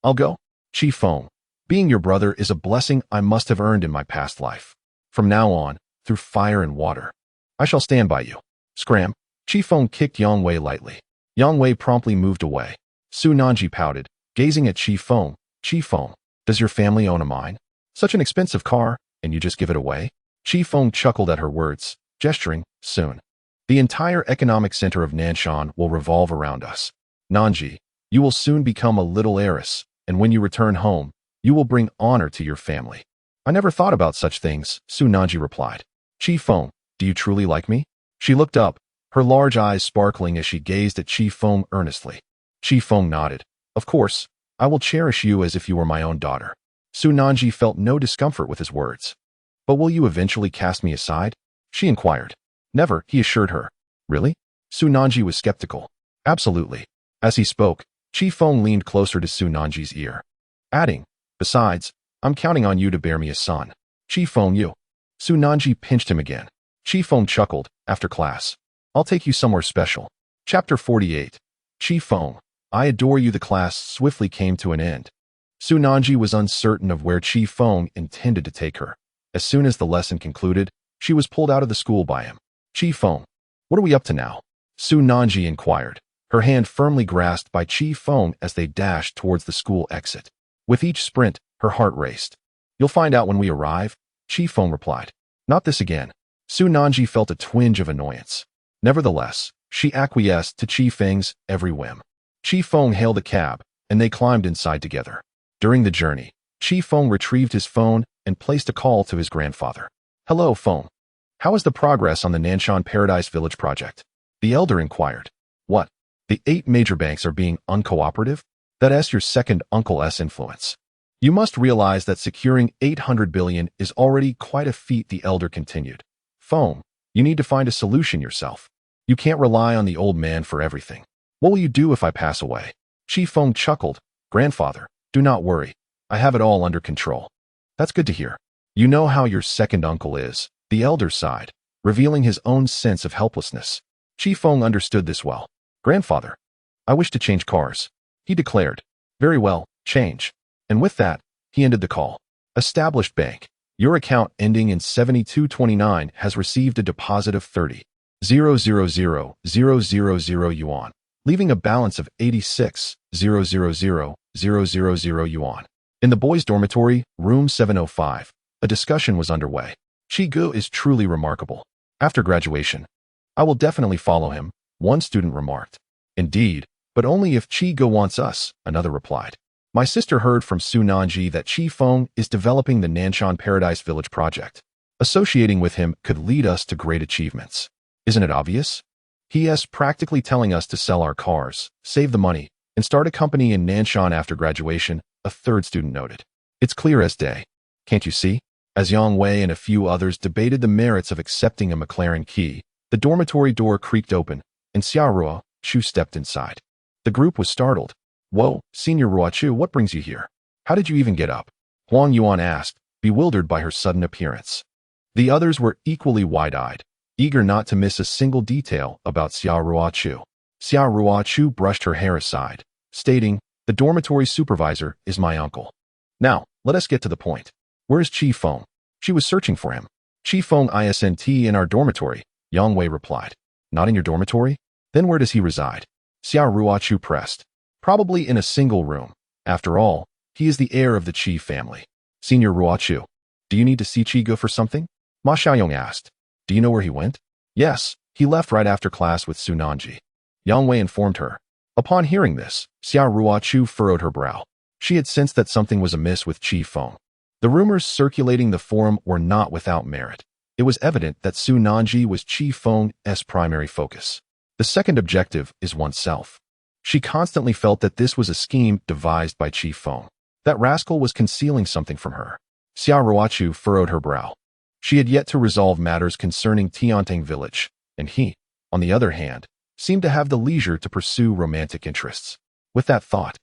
[SPEAKER 1] I'll go. Qi Feng, being your brother is a blessing I must have earned in my past life. From now on, through fire and water, I shall stand by you." Scram! Qi Feng kicked Yang Wei lightly. Yang Wei promptly moved away. Su Nanji pouted, gazing at Qi Feng. "Qi Feng, does your family own a mine? Such an expensive car, and you just give it away?" Qi Feng chuckled at her words, gesturing, "Soon. The entire economic center of Nanshan will revolve around us. Nanji, you will soon become a little heiress, and when you return home, you will bring honor to your family." "I never thought about such things," Su Nanji replied. "Qi Feng, do you truly like me?" She looked up, her large eyes sparkling as she gazed at Qi Feng earnestly. Qi Feng nodded. "Of course, I will cherish you as if you were my own daughter." Su Nanji felt no discomfort with his words. "But will you eventually cast me aside?" She inquired. Never, he assured her. Really? Su Nanji was skeptical. Absolutely. As he spoke, Chi Feng leaned closer to Su Nanji's ear, adding, besides, I'm counting on you to bear me a son. Chi Feng, you. Su Nanji pinched him again. Chi Feng chuckled. After class, I'll take you somewhere special. Chapter 48. Chi Feng, I adore you. The class swiftly came to an end. Su Nanji was uncertain of where Chi Feng intended to take her. As soon as the lesson concluded, she was pulled out of the school by him. Chi Feng, what are we up to now? Su Nanji inquired, her hand firmly grasped by Chi Feng as they dashed towards the school exit. With each sprint, her heart raced. You'll find out when we arrive, Chi Feng replied. Not this again. Su Nanji felt a twinge of annoyance. Nevertheless, she acquiesced to Chi Feng's every whim. Chi Feng hailed a cab, and they climbed inside together. During the journey, Chi Feng retrieved his phone and placed a call to his grandfather. Hello, Feng. How is the progress on the Nanshan Paradise Village project? The elder inquired. What? The 8 major banks are being uncooperative? That's your second uncle's influence. You must realize that securing 800 billion is already quite a feat, the elder continued. Feng, you need to find a solution yourself. You can't rely on the old man for everything. What will you do if I pass away? Chi Feng chuckled. Grandfather, do not worry. I have it all under control. That's good to hear. You know how your second uncle is, the elder sighed, revealing his own sense of helplessness. Chi Feng understood this well. Grandfather, I wish to change cars, he declared. Very well, change. And with that, he ended the call. Established bank. Your account ending in 7229 has received a deposit of 30,000,000 yuan, leaving a balance of 86,000,000 yuan. In the boys' dormitory, room 705, a discussion was underway. Chi-gu is truly remarkable. After graduation, I will definitely follow him, one student remarked. Indeed, but only if Chi-gu wants us, another replied. My sister heard from Su Nanji that Chi Feng is developing the Nanshan Paradise Village project. Associating with him could lead us to great achievements. Isn't it obvious? He is practically telling us to sell our cars, save the money, and start a company in Nanshan after graduation, a third student noted. It's clear as day. Can't you see? As Yang Wei and a few others debated the merits of accepting a McLaren key, the dormitory door creaked open, and Xia Ruo Chu stepped inside. The group was startled. Whoa, Senior Ruochu, what brings you here? How did you even get up? Huang Yuan asked, bewildered by her sudden appearance. The others were equally wide-eyed, eager not to miss a single detail about Xia Ruochu. Xia Ruochu brushed her hair aside, stating, the dormitory supervisor is my uncle. Now, let us get to the point. Where is Chi Feng? She was searching for him. Chi Feng isn't in our dormitory, Yang Wei replied. Not in your dormitory? Then where does he reside? Xia Ruochu pressed. Probably in a single room. After all, he is the heir of the Qi family. Senior Ruochu, do you need to see Qi go for something? Ma Xiaoyong asked. Do you know where he went? Yes, he left right after class with Su Nanji. Yang Wei informed her. Upon hearing this, Xia Ruochu furrowed her brow. She had sensed that something was amiss with Chi Feng. The rumors circulating the forum were not without merit. It was evident that Su Nanji was Chi Feng's primary focus. The second objective is oneself. She constantly felt that this was a scheme devised by Chi Feng. That rascal was concealing something from her. Xia Ruochu furrowed her brow. She had yet to resolve matters concerning Tiantang village, and he, on the other hand, seemed to have the leisure to pursue romantic interests. With that thought,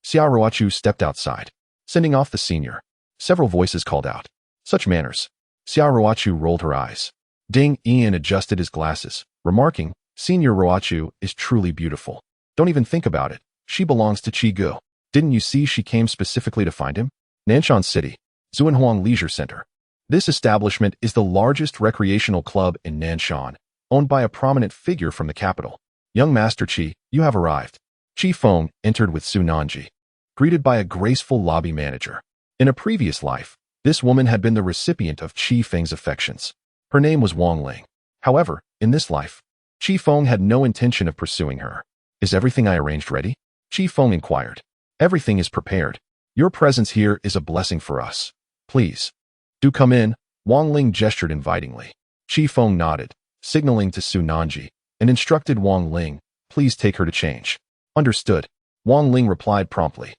[SPEAKER 1] Xia Ruochu stepped outside, sending off the senior. Several voices called out. Such manners. Xia Ruochu rolled her eyes. Ding Ian adjusted his glasses, remarking, Senior Ruochu is truly beautiful. Don't even think about it. She belongs to Qi-gu. Didn't you see she came specifically to find him? Nanshan City, Zuanhuang Leisure Center. This establishment is the largest recreational club in Nanshan, owned by a prominent figure from the capital. Young Master Qi, you have arrived. Chi Feng entered with Su Nanji, greeted by a graceful lobby manager. In a previous life, this woman had been the recipient of Chi Feng's affections. Her name was Wang Ling. However, in this life, Chi Feng had no intention of pursuing her. Is everything I arranged ready? Chi Feng inquired. Everything is prepared. Your presence here is a blessing for us. Please. Do come in. Wang Ling gestured invitingly. Chi Feng nodded, signaling to Su Nanji, and instructed Wang Ling, please take her to change. Understood. Wang Ling replied promptly.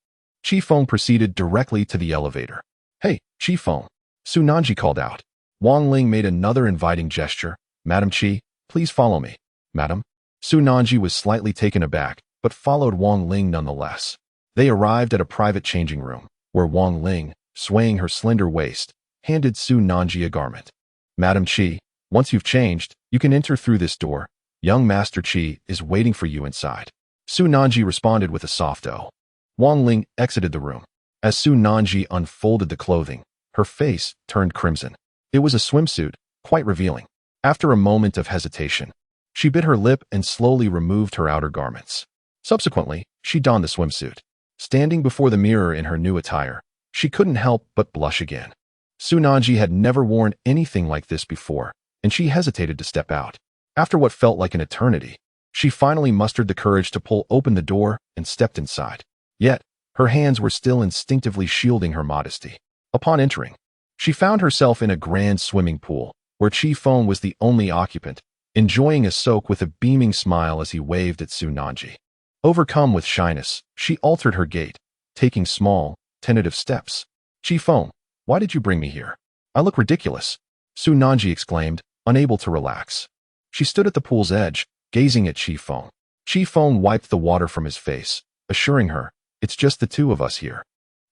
[SPEAKER 1] Chi Feng proceeded directly to the elevator. Hey, Chi Feng. Su Nanji called out. Wang Ling made another inviting gesture. Madam Qi, please follow me. Madam? Su Nanji was slightly taken aback, but followed Wang Ling nonetheless. They arrived at a private changing room, where Wang Ling, swaying her slender waist, handed Su Nanji a garment. Madam Qi, once you've changed, you can enter through this door. Young Master Qi is waiting for you inside. Su Nanji responded with a soft "oh." Wang Ling exited the room. As Su Nanji unfolded the clothing, her face turned crimson. It was a swimsuit, quite revealing. After a moment of hesitation, she bit her lip and slowly removed her outer garments. Subsequently, she donned the swimsuit. Standing before the mirror in her new attire, she couldn't help but blush again. Su Nanji had never worn anything like this before, and she hesitated to step out. After what felt like an eternity, she finally mustered the courage to pull open the door and stepped inside. Yet, her hands were still instinctively shielding her modesty. Upon entering, she found herself in a grand swimming pool, where Feng was the only occupant, enjoying a soak with a beaming smile as he waved at Su Nanji. Overcome with shyness, she altered her gait, taking small, tentative steps. Feng, why did you bring me here? I look ridiculous, Su Nanji exclaimed, unable to relax. She stood at the pool's edge, gazing at Feng. Feng wiped the water from his face, assuring her, it's just the two of us here.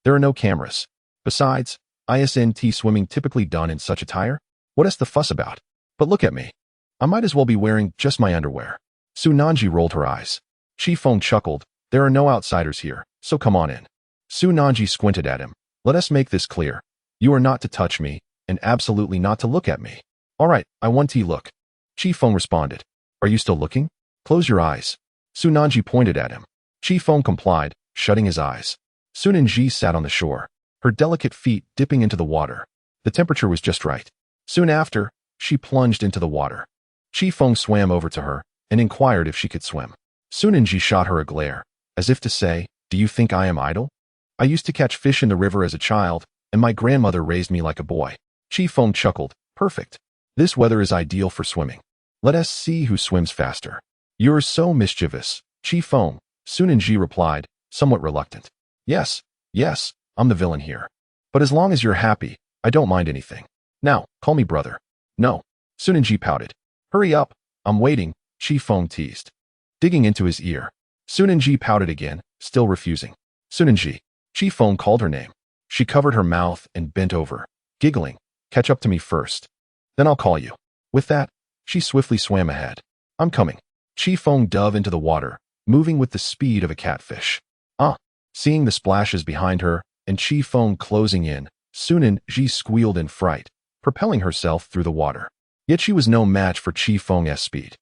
[SPEAKER 1] There are no cameras. Besides, isn't swimming typically done in such attire? What is the fuss about? But look at me. I might as well be wearing just my underwear. Su Nanji rolled her eyes. Feng chuckled, there are no outsiders here, so come on in. Su Nanji squinted at him. Let us make this clear. You are not to touch me, and absolutely not to look at me. All right, I want to look. Feng responded. Are you still looking? Close your eyes. Su Nanji pointed at him. Feng complied, shutting his eyes. Su Nanji sat on the shore, her delicate feet dipping into the water. The temperature was just right. Soon after, she plunged into the water. Feng swam over to her and inquired if she could swim. Su Nanji shot her a glare, as if to say, do you think I am idle? I used to catch fish in the river as a child, and my grandmother raised me like a boy. Feng chuckled. Perfect. This weather is ideal for swimming. Let us see who swims faster. You're so mischievous, Feng, Su Nanji replied, somewhat reluctant. Yes, I'm the villain here. But as long as you're happy, I don't mind anything. Now, call me brother. No, Su Nanji pouted. Hurry up, I'm waiting, Feng teased. Digging into his ear, Su Nanji pouted again, still refusing. Su Nanji, Feng called her name. She covered her mouth and bent over, giggling. Catch up to me first. Then I'll call you. With that, she swiftly swam ahead. I'm coming. Feng dove into the water, moving with the speed of a catfish. Seeing the splashes behind her and Feng closing in, Su Nanji squealed in fright, propelling herself through the water. Yet she was no match for Feng's speed.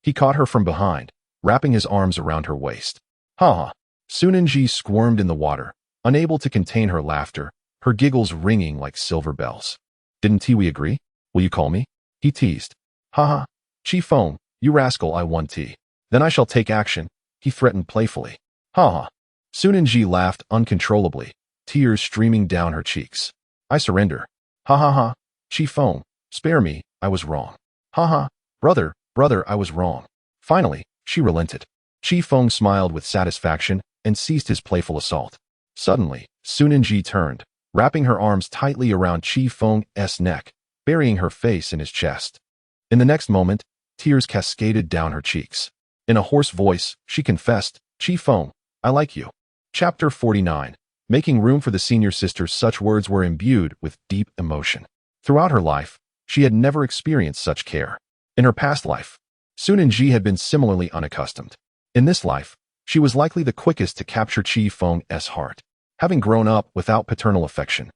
[SPEAKER 1] He caught her from behind, wrapping his arms around her waist. Ha! Su Nanji squirmed in the water, unable to contain her laughter, her giggles ringing like silver bells. Didn't we agree? Will you call me? He teased. Ha! Feng, you rascal, I want tea. Then I shall take action, he threatened playfully. Ha! Su Nanji laughed uncontrollably, tears streaming down her cheeks. I surrender. Ha! Feng, spare me, I was wrong. Ha! Brother, I was wrong. Finally, she relented. Feng smiled with satisfaction and ceased his playful assault. Suddenly, Su Nanji turned, wrapping her arms tightly around Feng's neck, burying her face in his chest. In the next moment, tears cascaded down her cheeks. In a hoarse voice, she confessed, Feng, I like you. Chapter 49. Making room for the senior sister. Such words were imbued with deep emotion. Throughout her life, she had never experienced such care. In her past life, Su Nanji had been similarly unaccustomed. In this life, she was likely the quickest to capture Feng's heart. Having grown up without paternal affection,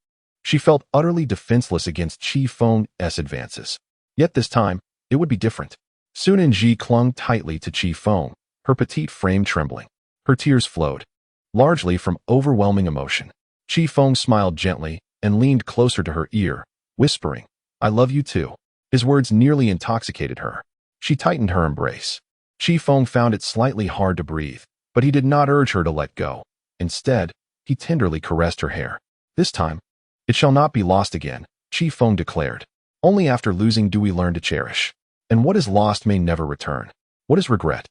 [SPEAKER 1] she felt utterly defenseless against Feng's advances. Yet this time, it would be different. Su Nanji clung tightly to Feng, her petite frame trembling. Her tears flowed, largely from overwhelming emotion. Feng smiled gently and leaned closer to her ear, whispering, I love you too. His words nearly intoxicated her. She tightened her embrace. Feng found it slightly hard to breathe, but he did not urge her to let go. Instead, he tenderly caressed her hair. This time, it shall not be lost again, Feng declared. Only after losing do we learn to cherish. And what is lost may never return. What is regret?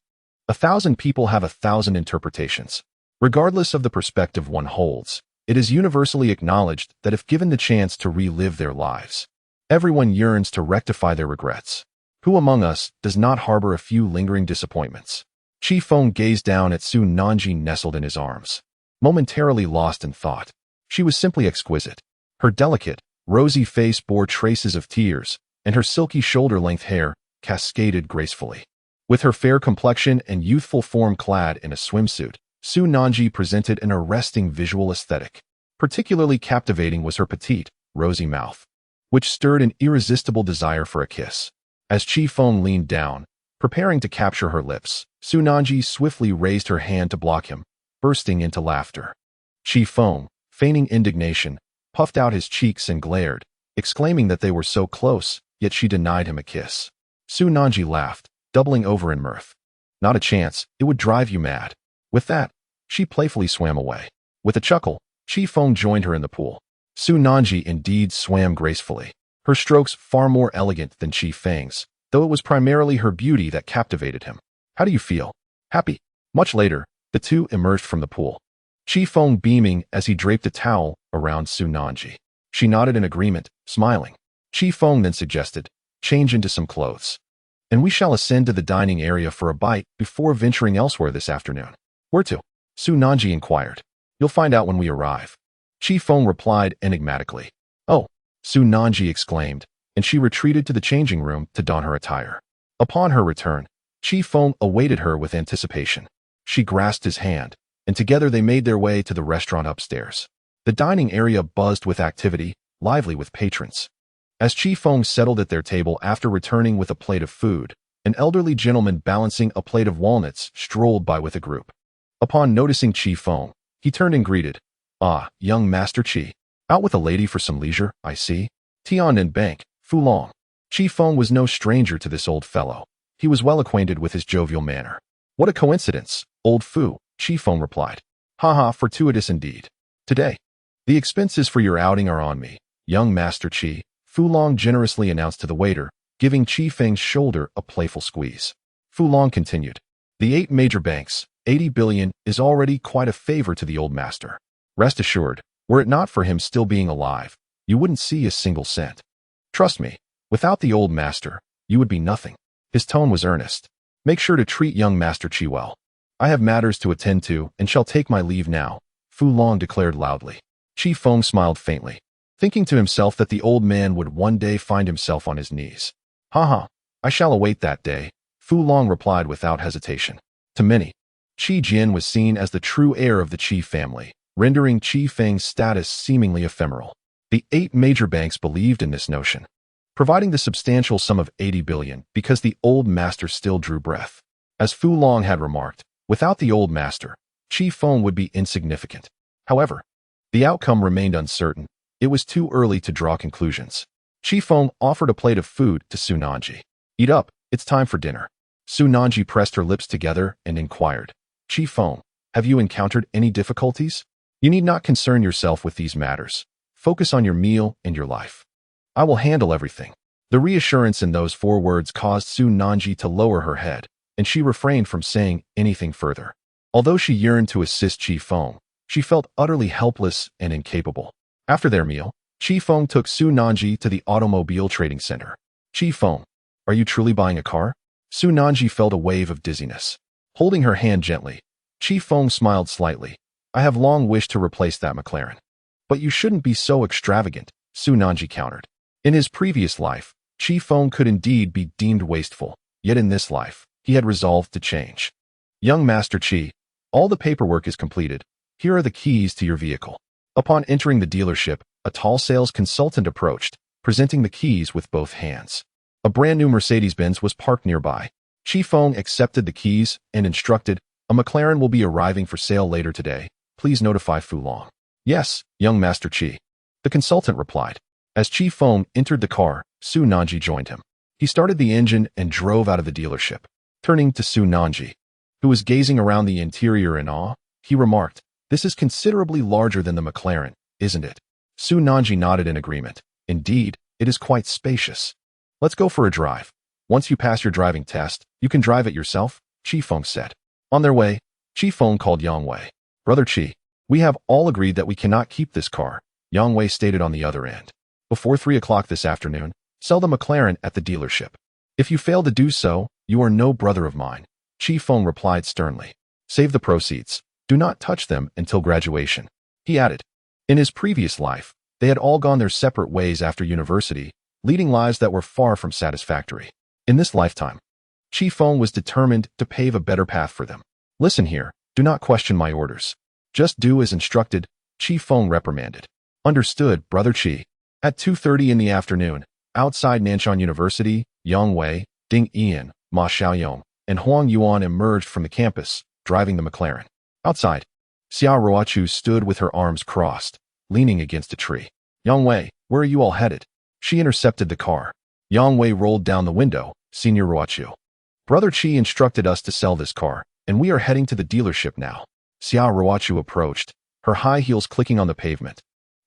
[SPEAKER 1] 1,000 people have 1,000 interpretations. Regardless of the perspective one holds, it is universally acknowledged that if given the chance to relive their lives, Everyone yearns to rectify their regrets. Who among us does not harbor a few lingering disappointments? Feng gazed down at Su Nanji nestled in his arms, momentarily lost in thought. She was simply exquisite. Her delicate, rosy face bore traces of tears, and her silky shoulder-length hair cascaded gracefully. With her fair complexion and youthful form clad in a swimsuit, Su Nanji presented an arresting visual aesthetic. Particularly captivating was her petite, rosy mouth, which stirred an irresistible desire for a kiss. As Feng leaned down, preparing to capture her lips, Su Nanji swiftly raised her hand to block him, bursting into laughter. Feng, feigning indignation, puffed out his cheeks and glared, exclaiming that they were so close, yet she denied him a kiss. Su Nanji laughed, doubling over in mirth. Not a chance, it would drive you mad. With that, she playfully swam away. With a chuckle, Feng joined her in the pool. Su Nanji indeed swam gracefully, her strokes far more elegant than Feng's, though it was primarily her beauty that captivated him. How do you feel? Happy? Much later, the two emerged from the pool. Feng beaming as he draped a towel around Su Nanji. She nodded in agreement, smiling. Feng then suggested, change into some clothes, and we shall ascend to the dining area for a bite before venturing elsewhere this afternoon. Where to? Su Nanji inquired. You'll find out when we arrive. Feng replied enigmatically. Oh, Su Nanji exclaimed, and she retreated to the changing room to don her attire. Upon her return, Feng awaited her with anticipation. She grasped his hand, and together they made their way to the restaurant upstairs. The dining area buzzed with activity, lively with patrons. As Feng settled at their table after returning with a plate of food, an elderly gentleman balancing a plate of walnuts strolled by with a group. Upon noticing Feng, he turned and greeted. Ah, young Master Qi. Out with a lady for some leisure, I see. Tiannan Bank, Fulong. Feng was no stranger to this old fellow. He was well acquainted with his jovial manner. What a coincidence, old Fu, Feng replied. Haha, fortuitous indeed. Today, the expenses for your outing are on me, young Master Qi, Fulong generously announced to the waiter, giving Feng's shoulder a playful squeeze. Fulong continued. The 8 major banks, 80 billion, is already quite a favor to the old master. Rest assured, were it not for him still being alive, you wouldn't see a single cent. Trust me, without the old master, you would be nothing. His tone was earnest. Make sure to treat young Master Qi well. I have matters to attend to and shall take my leave now, Fulong declared loudly. Feng smiled faintly, thinking to himself that the old man would one day find himself on his knees. Haha, I shall await that day, Fulong replied without hesitation. To many, Qi Jin was seen as the true heir of the Qi family, rendering Feng's status seemingly ephemeral. The 8 major banks believed in this notion, providing the substantial sum of 80 billion because the old master still drew breath. As Fulong had remarked, without the old master, Feng would be insignificant. However, the outcome remained uncertain. It was too early to draw conclusions. Feng offered a plate of food to Su Nanji. Eat up, it's time for dinner. Su Nanji pressed her lips together and inquired. Feng, have you encountered any difficulties? You need not concern yourself with these matters. Focus on your meal and your life. I will handle everything. The reassurance in those 4 words caused Su Nanji to lower her head, and she refrained from saying anything further. Although she yearned to assist Feng, she felt utterly helpless and incapable. After their meal, Feng took Su Nanji to the automobile trading center. Feng, are you truly buying a car? Su Nanji felt a wave of dizziness. Holding her hand gently, Feng smiled slightly. I have long wished to replace that McLaren. But you shouldn't be so extravagant, Su Nanji countered. In his previous life, Feng could indeed be deemed wasteful, yet in this life, he had resolved to change. Young Master Qi, all the paperwork is completed. Here are the keys to your vehicle. Upon entering the dealership, a tall sales consultant approached, presenting the keys with both hands. A brand new Mercedes-Benz was parked nearby. Feng accepted the keys and instructed, a McLaren will be arriving for sale later today. Please notify Fulong. Yes, young Master Qi, the consultant replied. As Feng entered the car, Su Nanji joined him. He started the engine and drove out of the dealership. Turning to Su Nanji, who was gazing around the interior in awe, he remarked, this is considerably larger than the McLaren, isn't it? Su Nanji nodded in agreement. Indeed, it is quite spacious. Let's go for a drive. Once you pass your driving test, you can drive it yourself, Feng said. On their way, Feng called Yang Wei. Brother Qi, we have all agreed that we cannot keep this car, Yang Wei stated on the other end. before 3 o'clock this afternoon, sell the McLaren at the dealership. If you fail to do so, you are no brother of mine, Feng replied sternly. Save the proceeds. Do not touch them until graduation. He added. In his previous life, they had all gone their separate ways after university, leading lives that were far from satisfactory. In this lifetime, Feng was determined to pave a better path for them. Listen here, do not question my orders. Just do as instructed, Feng reprimanded. Understood, Brother Qi. At 2:30 in the afternoon, outside Nanshan University, Yang Wei, Ding Ian, Ma Xiaoyong, and Huang Yuan emerged from the campus, driving the McLaren. Outside, Xia Ruochu stood with her arms crossed, leaning against a tree. Yang Wei, where are you all headed? She intercepted the car. Yang Wei rolled down the window. Senior Ruochu. Brother Qi instructed us to sell this car, and we are heading to the dealership now. Xia Ruochu approached, her high heels clicking on the pavement,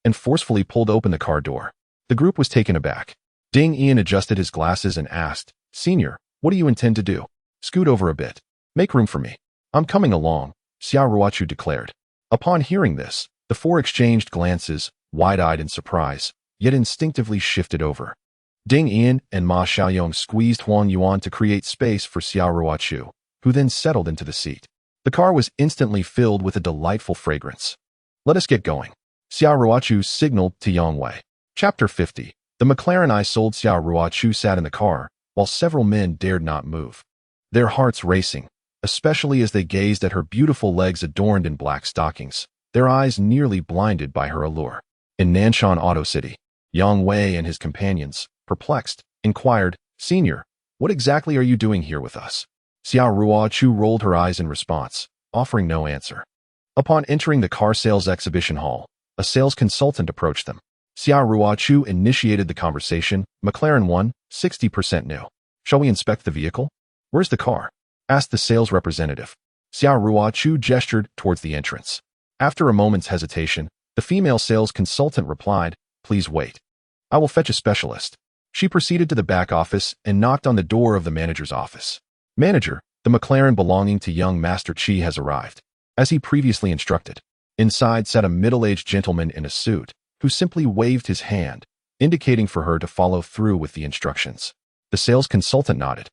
[SPEAKER 1] and forcefully pulled open the car door. The group was taken aback. Ding Ian adjusted his glasses and asked, Senior, what do you intend to do? Scoot over a bit. Make room for me. I'm coming along, Xia Ruochu declared. Upon hearing this, the four exchanged glances, wide-eyed in surprise, yet instinctively shifted over. Ding Ian and Ma Xiaoyong squeezed Huang Yuan to create space for Xia Ruochu, who then settled into the seat. The car was instantly filled with a delightful fragrance. Let us get going. Xia Ruochu signaled to Yang Wei. Chapter 50. The McLaren I sold. Xia Ruochu sat in the car, while several men dared not move. Their hearts racing, especially as they gazed at her beautiful legs adorned in black stockings, their eyes nearly blinded by her allure. In Nanshan Auto City, Yang Wei and his companions, perplexed, inquired, Senior, what exactly are you doing here with us? Xia Ruochu rolled her eyes in response, offering no answer. Upon entering the car sales exhibition hall, a sales consultant approached them. Xia Ruochu initiated the conversation. McLaren 1, 60% new. Shall we inspect the vehicle? Where's the car? Asked the sales representative. Xia Ruochu gestured towards the entrance. After a moment's hesitation, the female sales consultant replied, Please wait. I will fetch a specialist. She proceeded to the back office and knocked on the door of the manager's office. Manager, the McLaren belonging to young Master Qi has arrived, as he previously instructed. Inside sat a middle-aged gentleman in a suit, who simply waved his hand, indicating for her to follow through with the instructions. The sales consultant nodded,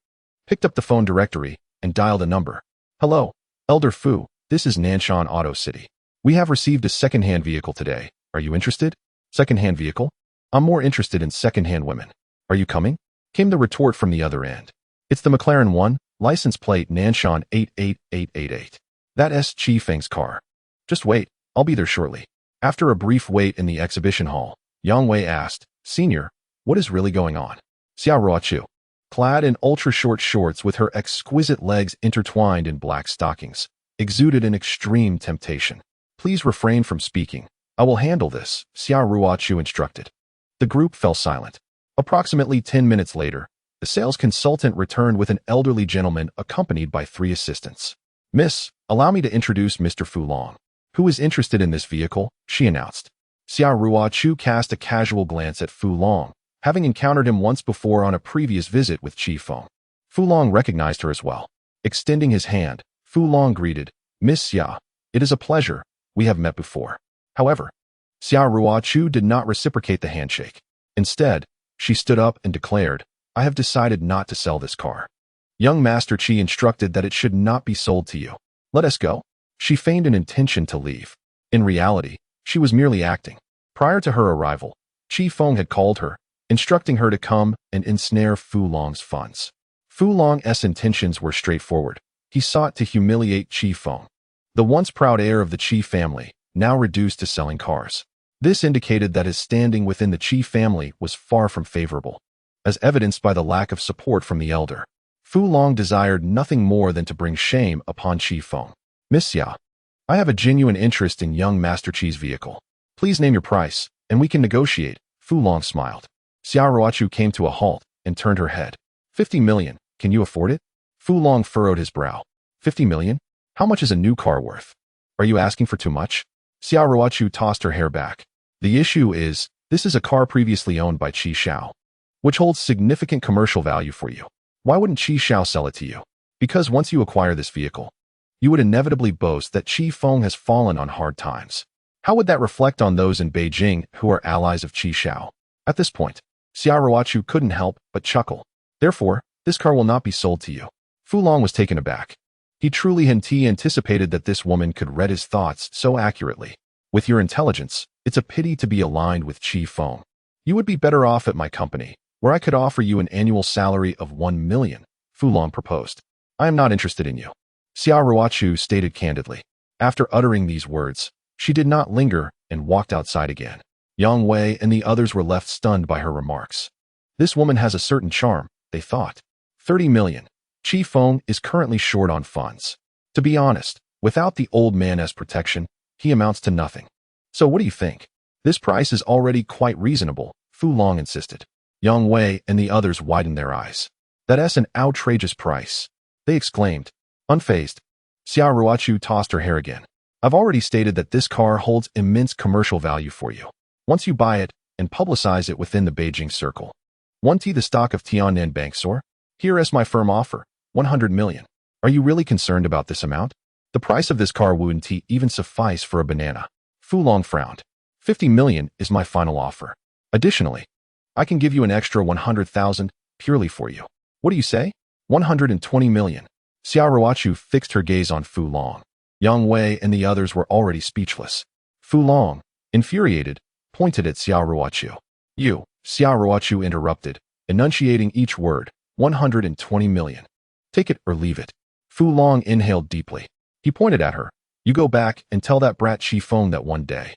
[SPEAKER 1] picked up the phone directory, and dialed a number. Hello, Elder Fu, this is Nanshan Auto City. We have received a second-hand vehicle today. Are you interested? Second-hand vehicle? I'm more interested in second-hand women. Are you coming? Came the retort from the other end. It's the McLaren 1, license plate Nanshan 88888. That's Feng's car. Just wait, I'll be there shortly. After a brief wait in the exhibition hall, Yang Wei asked, Senior, what is really going on? Xia Ruochu, clad in ultra-short shorts with her exquisite legs intertwined in black stockings, exuded an extreme temptation. Please refrain from speaking. I will handle this, Xia Ruochu instructed. The group fell silent. Approximately 10 minutes later, the sales consultant returned with an elderly gentleman accompanied by 3 assistants. Miss, allow me to introduce Mr. Fu Long, who is interested in this vehicle, she announced. Xia Ruochu cast a casual glance at Fu Long, having encountered him once before on a previous visit with Feng. Fu Long recognized her as well. Extending his hand, Fu Long greeted, Miss Xia, it is a pleasure, we have met before. However, Xia Ruochu did not reciprocate the handshake. Instead, she stood up and declared, I have decided not to sell this car. Young Master Qi instructed that it should not be sold to you. Let us go. She feigned an intention to leave. In reality, she was merely acting. Prior to her arrival, Feng had called her, instructing her to come and ensnare Fu Long's funds. Fu Long's intentions were straightforward. He sought to humiliate Feng, the once proud heir of the Qi family, now reduced to selling cars. This indicated that his standing within the Qi family was far from favorable, as evidenced by the lack of support from the elder. Fu Long desired nothing more than to bring shame upon Feng. Miss Xia, I have a genuine interest in young Master Qi's vehicle. Please name your price, and we can negotiate, Fu Long smiled. Xia Ruochu came to a halt and turned her head. 50 million, can you afford it? Fu Long furrowed his brow. 50 million? How much is a new car worth? Are you asking for too much? Xia Ruochu tossed her hair back. The issue is, this is a car previously owned by Qi Xiao, which holds significant commercial value for you. Why wouldn't Qi Xiao sell it to you? Because once you acquire this vehicle, you would inevitably boast that Feng has fallen on hard times. How would that reflect on those in Beijing who are allies of Qi Xiao? At this point, Xiaoruochu couldn't help but chuckle. Therefore, this car will not be sold to you. Fu Long was taken aback. He truly hadn't anticipated that this woman could read his thoughts so accurately. With your intelligence, it's a pity to be aligned with Qi Feng. You would be better off at my company, where I could offer you an annual salary of 1 million, Fu Long proposed. I am not interested in you, Xiaoruochu stated candidly. After uttering these words, she did not linger and walked outside again. Yang Wei and the others were left stunned by her remarks. This woman has a certain charm, they thought. 30 million. Qi Feng is currently short on funds. To be honest, without the old man as protection, he amounts to nothing. So what do you think? This price is already quite reasonable, Fu Long insisted. Yang Wei and the others widened their eyes. That's an outrageous price, they exclaimed. Unfazed, Xiaoruochu tossed her hair again. I've already stated that this car holds immense commercial value for you. Once you buy it and publicize it within the Beijing circle. 1T the stock of Tiannan Bank soar? Here is my firm offer, 100 million. Are you really concerned about this amount? The price of this car wouldn't even suffice for a banana. Fu Long frowned. 50 million is my final offer. Additionally, I can give you an extra 100,000 purely for you. What do you say? 120 million. Xiaoruochu fixed her gaze on Fu Long. Yang Wei and the others were already speechless. Fu Long, infuriated, pointed at Xiaoruochu. You, Xiaoruochu interrupted, enunciating each word, 120 million. Take it or leave it. Fu Long inhaled deeply. He pointed at her. You go back and tell that brat Qi Feng that one day.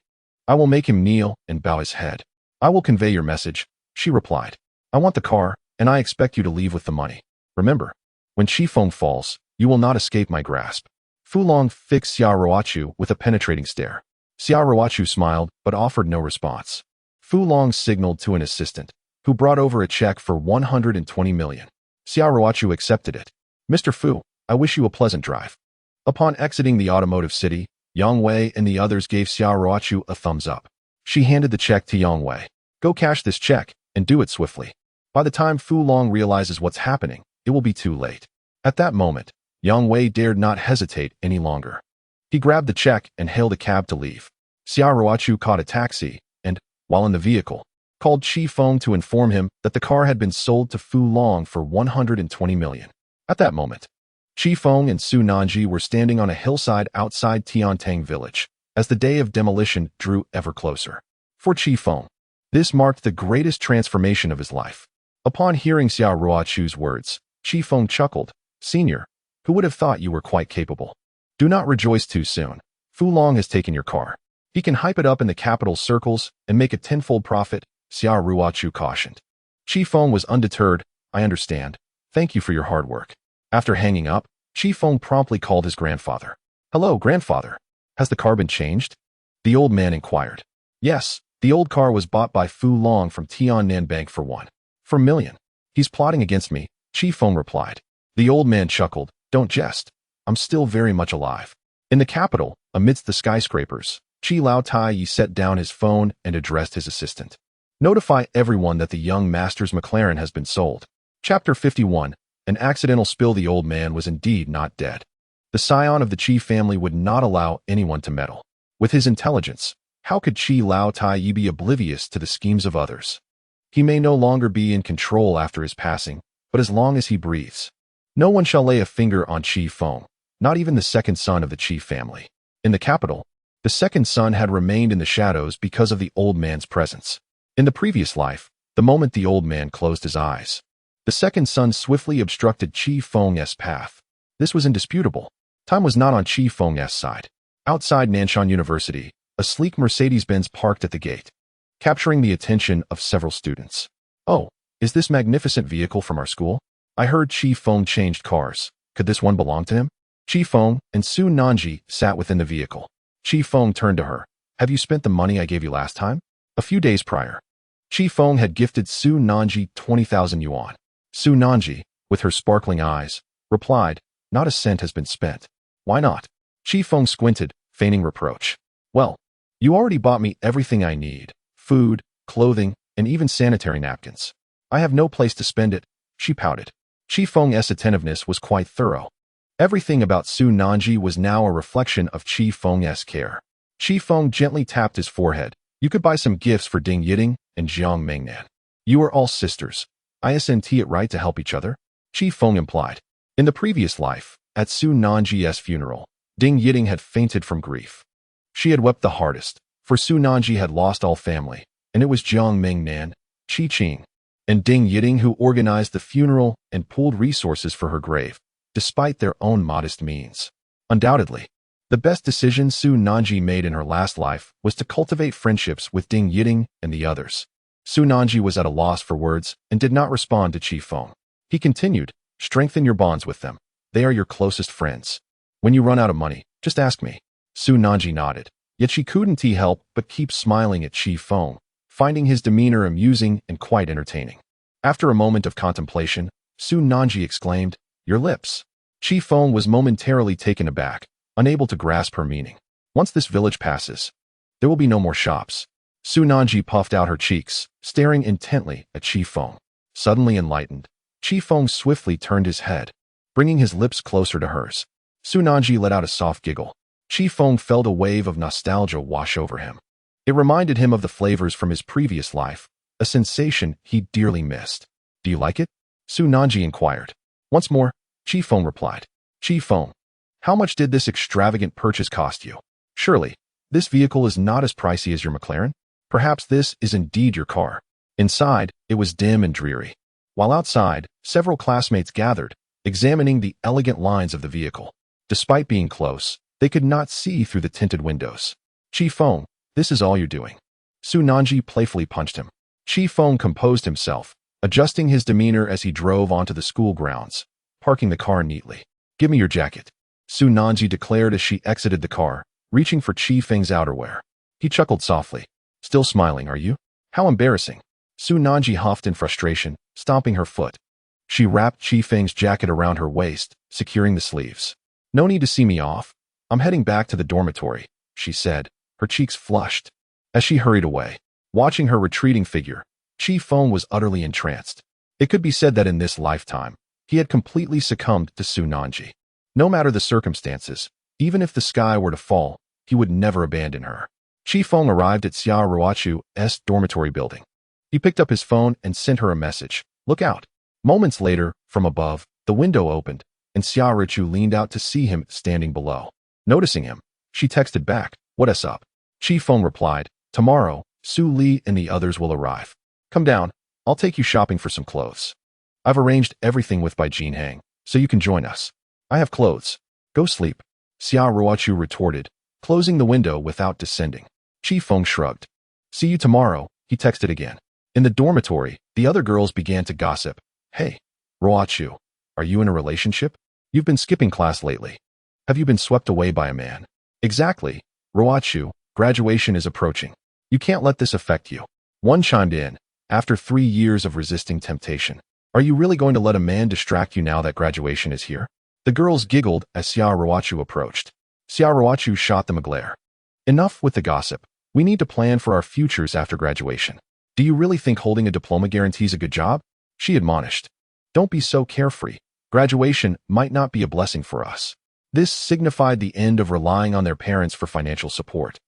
[SPEAKER 1] I will make him kneel and bow his head. I will convey your message, she replied. I want the car, and I expect you to leave with the money. Remember, when Qi Feng falls, you will not escape my grasp. Fu Long fixed Xiaoruochu with a penetrating stare. Xiaoruochu smiled but offered no response. Fu Long signaled to an assistant, who brought over a check for 120 million. Xiaoruochu accepted it. Mr. Fu, I wish you a pleasant drive. Upon exiting the automotive city, Yang Wei and the others gave Xiaoruochu a thumbs up. She handed the check to Yang Wei. Go cash this check, and do it swiftly. By the time Fu Long realizes what's happening, it will be too late. At that moment, Yang Wei dared not hesitate any longer. He grabbed the check and hailed a cab to leave. Xiaoruochu caught a taxi and, while in the vehicle, called Qi Feng to inform him that the car had been sold to Fu Long for 120 million. At that moment, Qi Feng and Su Nanji were standing on a hillside outside Tiantang village, as the day of demolition drew ever closer. For Qi Feng, this marked the greatest transformation of his life. Upon hearing Xiaoruochu's words, Qi Feng chuckled. Senior, who would have thought you were quite capable? Do not rejoice too soon. Fu Long has taken your car. He can hype it up in the capital circles and make a tenfold profit, Xiaoruochu cautioned. Qi Feng was undeterred. I understand. Thank you for your hard work. After hanging up, Qi Feng promptly called his grandfather. Hello, grandfather. Has the car been changed? The old man inquired. Yes, the old car was bought by Fu Long from Tiannan Bank for 1 million. He's plotting against me, Qi Feng replied. The old man chuckled. Don't jest. I'm still very much alive. In the capital, amidst the skyscrapers, Qi Lao Tai set down his phone and addressed his assistant. Notify everyone that the young master's McLaren has been sold. Chapter 51. An accidental spill. The old man was indeed not dead. The Scion of the Qi family would not allow anyone to meddle. With his intelligence, how could Qi Lao Tai be oblivious to the schemes of others? He may no longer be in control after his passing, but as long as he breathes, no one shall lay a finger on Qi Feng, not even the second son of the Qi family. In the capital, the second son had remained in the shadows because of the old man's presence. In the previous life, the moment the old man closed his eyes, the second son swiftly obstructed Qi Feng's path. This was indisputable. Time was not on Qi Feng's side. Outside Nanshan University, a sleek Mercedes-Benz parked at the gate, capturing the attention of several students. Oh, is this magnificent vehicle from our school? I heard Qi Feng changed cars. Could this one belong to him? Qi Feng and Su Nanji sat within the vehicle. Qi Feng turned to her. Have you spent the money I gave you last time? A few days prior, Qi Feng had gifted Su Nanji 20,000 yuan. Su Nanji, with her sparkling eyes, replied, not a cent has been spent. Why not? Qi Feng squinted, feigning reproach. Well, you already bought me everything I need. Food, clothing, and even sanitary napkins. I have no place to spend it, she pouted. Qi Feng's attentiveness was quite thorough. Everything about Su Nanji was now a reflection of Qi Feng's care. Qi Feng gently tapped his forehead. You could buy some gifts for Ding Yiting and Jiang Mingnan. You are all sisters. Isn't it right to help each other? Qi Feng implied. In the previous life, at Su Nanji's funeral, Ding Yiting had fainted from grief. She had wept the hardest, for Su Nanji had lost all family, and it was Jiang Mingnan, Qi Qing, and Ding Yiting who organized the funeral and pooled resources for her grave, despite their own modest means. Undoubtedly, the best decision Su Nanji made in her last life was to cultivate friendships with Ding Yiting and the others. Su Nanji was at a loss for words and did not respond to Qi Feng. He continued, strengthen your bonds with them. They are your closest friends. When you run out of money, just ask me. Su Nanji nodded, yet she couldn't help but keep smiling at Qi Feng, finding his demeanor amusing and quite entertaining. After a moment of contemplation, Su Nanji exclaimed, your lips. Qi Feng was momentarily taken aback, unable to grasp her meaning. Once this village passes, there will be no more shops. Su Nanji puffed out her cheeks, staring intently at Qi Feng. Suddenly enlightened, Qi Feng swiftly turned his head, bringing his lips closer to hers. Su Nanji let out a soft giggle. Qi Feng felt a wave of nostalgia wash over him. It reminded him of the flavors from his previous life, a sensation he dearly missed. Do you like it? Su Nanji inquired. Once more, Qi Feng replied. Qi Feng, how much did this extravagant purchase cost you? Surely, this vehicle is not as pricey as your McLaren? Perhaps this is indeed your car. Inside, it was dim and dreary. While outside, several classmates gathered, examining the elegant lines of the vehicle. Despite being close, they could not see through the tinted windows. Qi Feng, this is all you're doing. Su Nanji playfully punched him. Qi Feng composed himself, adjusting his demeanor as he drove onto the school grounds, parking the car neatly. Give me your jacket, Su Nanji declared as she exited the car, reaching for Qi Feng's outerwear. He chuckled softly. Still smiling, are you? How embarrassing. Su Nanji huffed in frustration, stomping her foot. She wrapped Qi Feng's jacket around her waist, securing the sleeves. No need to see me off. I'm heading back to the dormitory, she said, her cheeks flushed. As she hurried away, watching her retreating figure, Qi Feng was utterly entranced. It could be said that in this lifetime, he had completely succumbed to Su Nanji. No matter the circumstances, even if the sky were to fall, he would never abandon her. Qi Feng arrived at Xia Ruochu's dormitory building. He picked up his phone and sent her a message. Look out. Moments later, from above, the window opened, and Xia Ruochu leaned out to see him standing below. Noticing him, she texted back, "What's up?" Qi Feng replied, "Tomorrow, Su Li and the others will arrive. Come down, I'll take you shopping for some clothes. I've arranged everything with Bai Jinhang, so you can join us. I have clothes. Go sleep." Xia Ruochu retorted, closing the window without descending. Qi Feng shrugged. "See you tomorrow," he texted again. In the dormitory, the other girls began to gossip. "Hey, Ruochu, are you in a relationship? You've been skipping class lately. Have you been swept away by a man?" "Exactly, Ruochu, graduation is approaching. You can't let this affect you." One chimed in, after 3 years of resisting temptation. "Are you really going to let a man distract you now that graduation is here?" The girls giggled as Xia Ruochu approached. Xia Ruochu shot them a glare. "Enough with the gossip. We need to plan for our futures after graduation. Do you really think holding a diploma guarantees a good job?" she admonished. "Don't be so carefree. Graduation might not be a blessing for us." This signified the end of relying on their parents for financial support,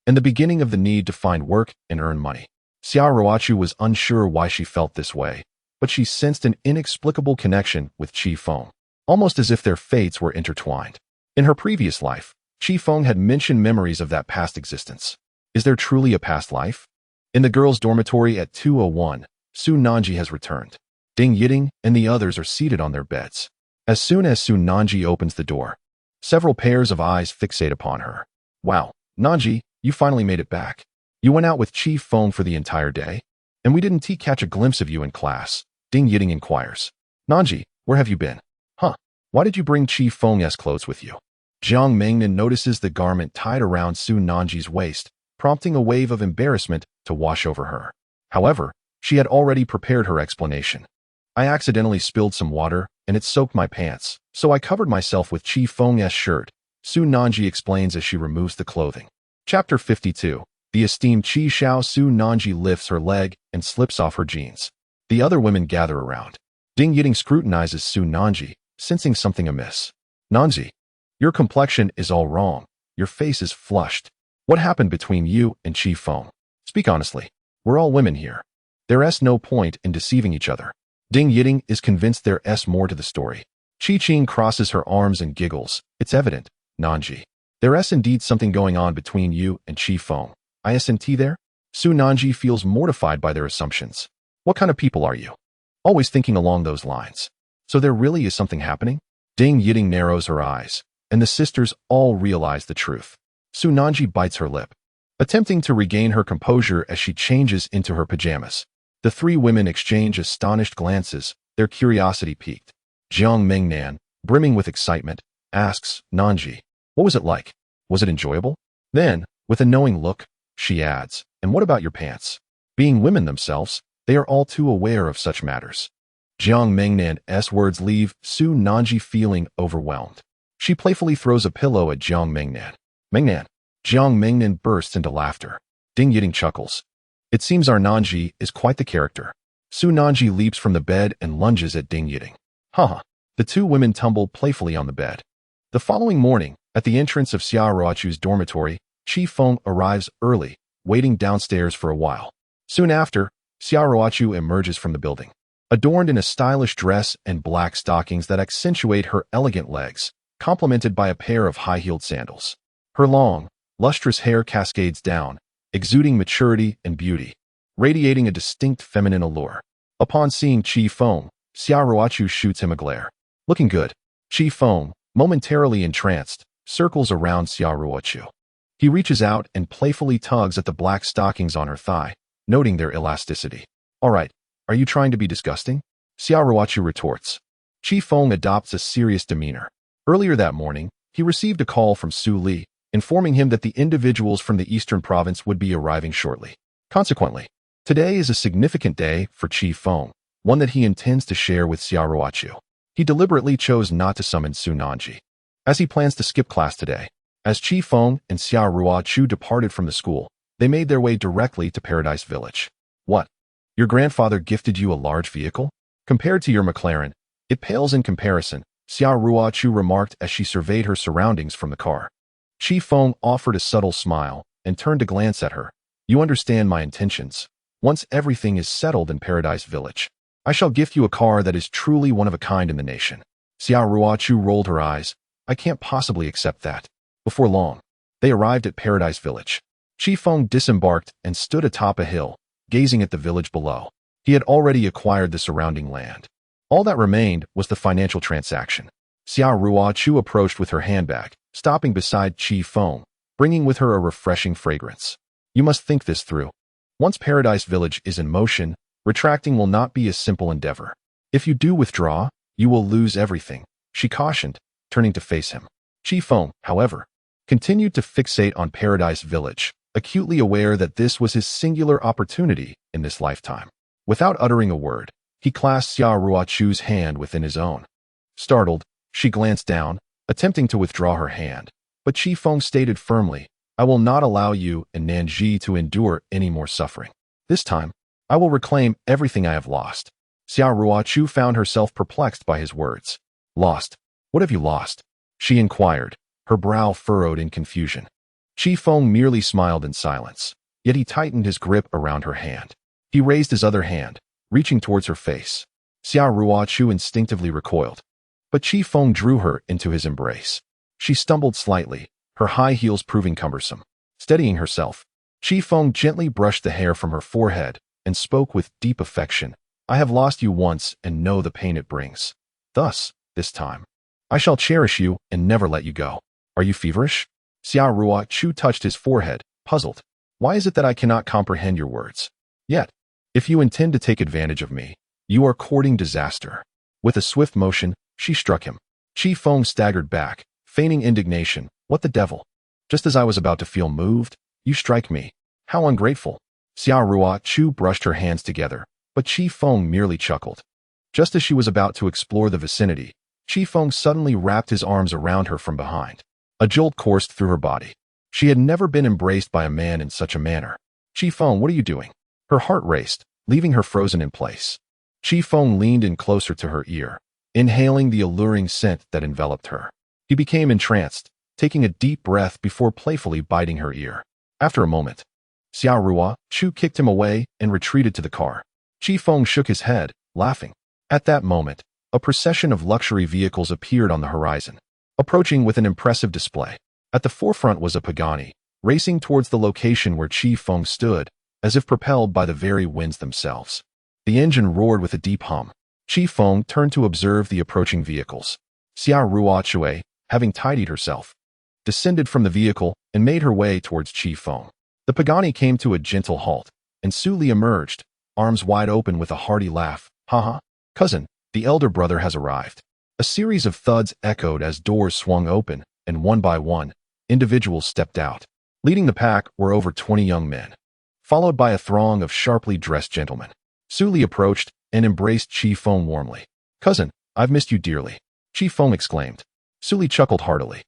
[SPEAKER 1] and the beginning of the need to find work and earn money. Xia Ruochu was unsure why she felt this way, but she sensed an inexplicable connection with Qi Feng, almost as if their fates were intertwined. In her previous life, Qi Feng had mentioned memories of that past existence. Is there truly a past life? In the girls' dormitory at 201, Su Nanji has returned. Ding Yiting and the others are seated on their beds. As soon as Su Nanji opens the door, several pairs of eyes fixate upon her. "Wow, Nanji, you finally made it back. You went out with Qi Feng for the entire day, and we didn't catch a glimpse of you in class," Ding Yiting inquires. "Nanji, where have you been? Huh, why did you bring Qi Feng's clothes with you?" Jiang Mingnan notices the garment tied around Su Nanji's waist, prompting a wave of embarrassment to wash over her. However, she had already prepared her explanation. "I accidentally spilled some water, and it soaked my pants, so I covered myself with Qi Feng's shirt," Su Nanji explains as she removes the clothing. Chapter 52. The esteemed Qi Xiao. Su Nanji lifts her leg and slips off her jeans. The other women gather around. Ding Yiting scrutinizes Su Nanji, sensing something amiss. "Nanji, your complexion is all wrong. Your face is flushed. What happened between you and Qi Feng? Speak honestly." We're all women here. There's no point in deceiving each other. Ding Yiting is convinced there's more to the story. Qi Qing crosses her arms and giggles. It's evident, Nanji. There's indeed something going on between you and Qi Feng. Isn't there? Su Nanji feels mortified by their assumptions. What kind of people are you? Always thinking along those lines. So there really is something happening? Ding Yiting narrows her eyes, and the sisters all realize the truth. Su Nanji bites her lip, attempting to regain her composure as she changes into her pajamas. The three women exchange astonished glances, their curiosity piqued. Jiang Mingnan, brimming with excitement, asks, Nanji, what was it like? Was it enjoyable? Then, with a knowing look, she adds, and what about your pants? Being women themselves, they are all too aware of such matters. Jiang Mingnan's words leave Su Nanji feeling overwhelmed. She playfully throws a pillow at Jiang Mingnan. Mingnan. Jiang Mingnan bursts into laughter. Ding Yiting chuckles. It seems our Nanji is quite the character. Su Nanji leaps from the bed and lunges at Ding Yiting. Haha. The two women tumble playfully on the bed. The following morning, at the entrance of Xia Ruochu's dormitory, Qi Feng arrives early, waiting downstairs for a while. Soon after, Xia Ruochu emerges from the building, adorned in a stylish dress and black stockings that accentuate her elegant legs, complemented by a pair of high-heeled sandals. Her long, lustrous hair cascades down, exuding maturity and beauty, radiating a distinct feminine allure. Upon seeing Qi Feng, Xia Ruochu shoots him a glare. Looking good. Qi Feng, momentarily entranced, circles around Xia Ruochu. He reaches out and playfully tugs at the black stockings on her thigh, noting their elasticity. All right, are you trying to be disgusting? Xia Ruochu retorts. Qi Feng adopts a serious demeanor. Earlier that morning, he received a call from Su Li, informing him that the individuals from the eastern province would be arriving shortly. Consequently, today is a significant day for Qi Feng, one that he intends to share with Xia Ruochu. He deliberately chose not to summon Su Nanji, as he plans to skip class today. As Qi Feng and Xia Ruochu departed from the school, they made their way directly to Paradise Village. What? Your grandfather gifted you a large vehicle? Compared to your McLaren, it pales in comparison, Xia Ruochu remarked as she surveyed her surroundings from the car. Qi Feng offered a subtle smile and turned to glance at her. You understand my intentions. Once everything is settled in Paradise Village, I shall gift you a car that is truly one of a kind in the nation. Xia Ruochu rolled her eyes. I can't possibly accept that. Before long, they arrived at Paradise Village. Qi Feng disembarked and stood atop a hill, gazing at the village below. He had already acquired the surrounding land. All that remained was the financial transaction. Xia Ruochu approached with her handbag, stopping beside Qi Feng, bringing with her a refreshing fragrance. You must think this through. Once Paradise Village is in motion, retracting will not be a simple endeavor. If you do withdraw, you will lose everything, she cautioned, turning to face him. Qi Feng, however, continued to fixate on Paradise Village, acutely aware that this was his singular opportunity in this lifetime. Without uttering a word, he clasped Xia Ruochu's hand within his own. Startled, she glanced down, attempting to withdraw her hand, but Qi Feng stated firmly, I will not allow you and Nanji to endure any more suffering. This time, I will reclaim everything I have lost. Xia Ruochu found herself perplexed by his words. Lost? What have you lost? She inquired, her brow furrowed in confusion. Qi Feng merely smiled in silence, yet he tightened his grip around her hand. He raised his other hand, reaching towards her face. Xia Ruochu instinctively recoiled, but Qi Feng drew her into his embrace. She stumbled slightly, her high heels proving cumbersome. Steadying herself, Qi Feng gently brushed the hair from her forehead and spoke with deep affection. I have lost you once and know the pain it brings. Thus, this time, I shall cherish you and never let you go. Are you feverish? Xia Ruochu touched his forehead, puzzled. Why is it that I cannot comprehend your words? Yet, if you intend to take advantage of me, you are courting disaster. With a swift motion, she struck him. Qi Feng staggered back, feigning indignation. What the devil? Just as I was about to feel moved, you strike me. How ungrateful. Xia Ruochu brushed her hands together, but Qi Feng merely chuckled. Just as she was about to explore the vicinity, Qi Feng suddenly wrapped his arms around her from behind. A jolt coursed through her body. She had never been embraced by a man in such a manner. Qi Feng, what are you doing? Her heart raced, leaving her frozen in place. Qi Feng leaned in closer to her ear, inhaling the alluring scent that enveloped her. He became entranced, taking a deep breath before playfully biting her ear. After a moment, Xiao Rua Chu kicked him away and retreated to the car. Qi Feng shook his head, laughing. At that moment, a procession of luxury vehicles appeared on the horizon, approaching with an impressive display. At the forefront was a Pagani, racing towards the location where Qi Feng stood, as if propelled by the very winds themselves. The engine roared with a deep hum. Qi Feng turned to observe the approaching vehicles. Xiao Rua Chui, having tidied herself, descended from the vehicle and made her way towards Qi Feng. The Pagani came to a gentle halt, and Su Li emerged, arms wide open with a hearty laugh. Haha, cousin, the elder brother has arrived. A series of thuds echoed as doors swung open, and one by one, individuals stepped out. Leading the pack were over 20 young men, followed by a throng of sharply dressed gentlemen. Su Li approached and embraced Qi Feng warmly. Cousin, I've missed you dearly, Qi Feng exclaimed. Su Li chuckled heartily.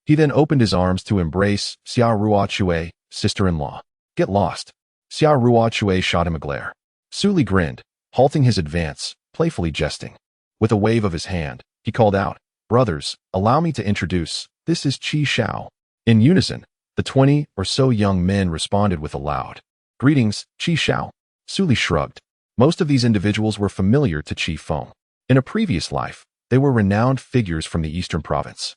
[SPEAKER 1] He then opened his arms to embrace Xiao Rua Chui, sister-in-law. Get lost. Xiao Rua Chui shot him a glare. Su Li grinned, halting his advance, playfully jesting. With a wave of his hand, he called out, Brothers, allow me to introduce, this is Qi Xiao. In unison, the 20 or so young men responded with a loud, Greetings, Qi Xiao. Su Li shrugged. Most of these individuals were familiar to Qi Feng. In a previous life, they were renowned figures from the Eastern Province,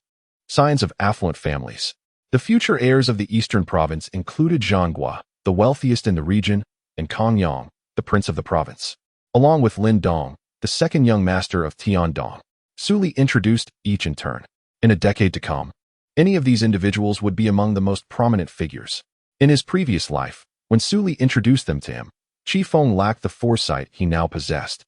[SPEAKER 1] scions of affluent families. The future heirs of the Eastern Province included Zhang Gua, the wealthiest in the region, and Kong Yang, the prince of the province, along with Lin Dong, the second young master of Tiandong. Su Li introduced each in turn. In a decade to come, any of these individuals would be among the most prominent figures. In his previous life, when Su Li introduced them to him, Qi Feng lacked the foresight he now possessed.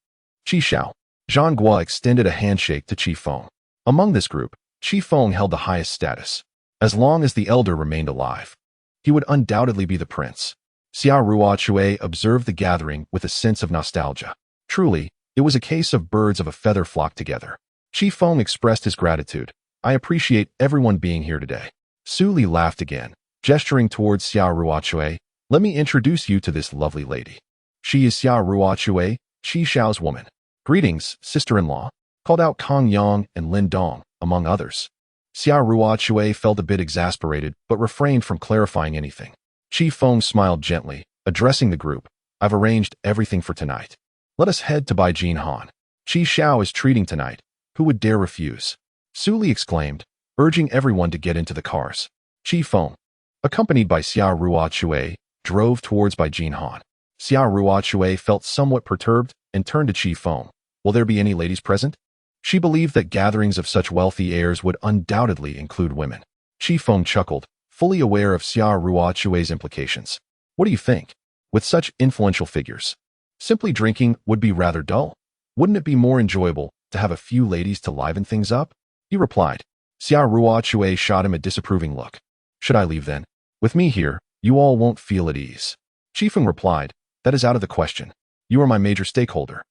[SPEAKER 1] Qi Xiao. Zhang Gua extended a handshake to Qi Feng. Among this group, Qi Feng held the highest status. As long as the elder remained alive, he would undoubtedly be the prince. Xiao Rua Chui observed the gathering with a sense of nostalgia. Truly, it was a case of birds of a feather flock together. Qi Feng expressed his gratitude. I appreciate everyone being here today. Su Li laughed again, gesturing towards Xiao Rua Chui. Let me introduce you to this lovely lady. She is Xiao Rua Chui, Qi Xiao's woman. Greetings, sister-in-law, called out Kong Yang and Lin Dong, among others. Xiao Rua Chui felt a bit exasperated, but refrained from clarifying anything. Qi Feng smiled gently, addressing the group. I've arranged everything for tonight. Let us head to Beijing Han. Qi Xiao is treating tonight. Who would dare refuse? Su Li exclaimed, urging everyone to get into the cars. Qi Feng, accompanied by Xiao Rua Chui, drove towards Beijing Han. Xiao Rua Chui felt somewhat perturbed and turned to Qi Feng. Will there be any ladies present? She believed that gatherings of such wealthy heirs would undoubtedly include women. Qi Feng chuckled, fully aware of Xiao Rua Chui's implications. What do you think? With such influential figures, simply drinking would be rather dull. Wouldn't it be more enjoyable to have a few ladies to liven things up? He replied. Xiao Rua Chui shot him a disapproving look. Should I leave then? With me here, you all won't feel at ease. Qi Feng replied, that is out of the question. You are my major stakeholder,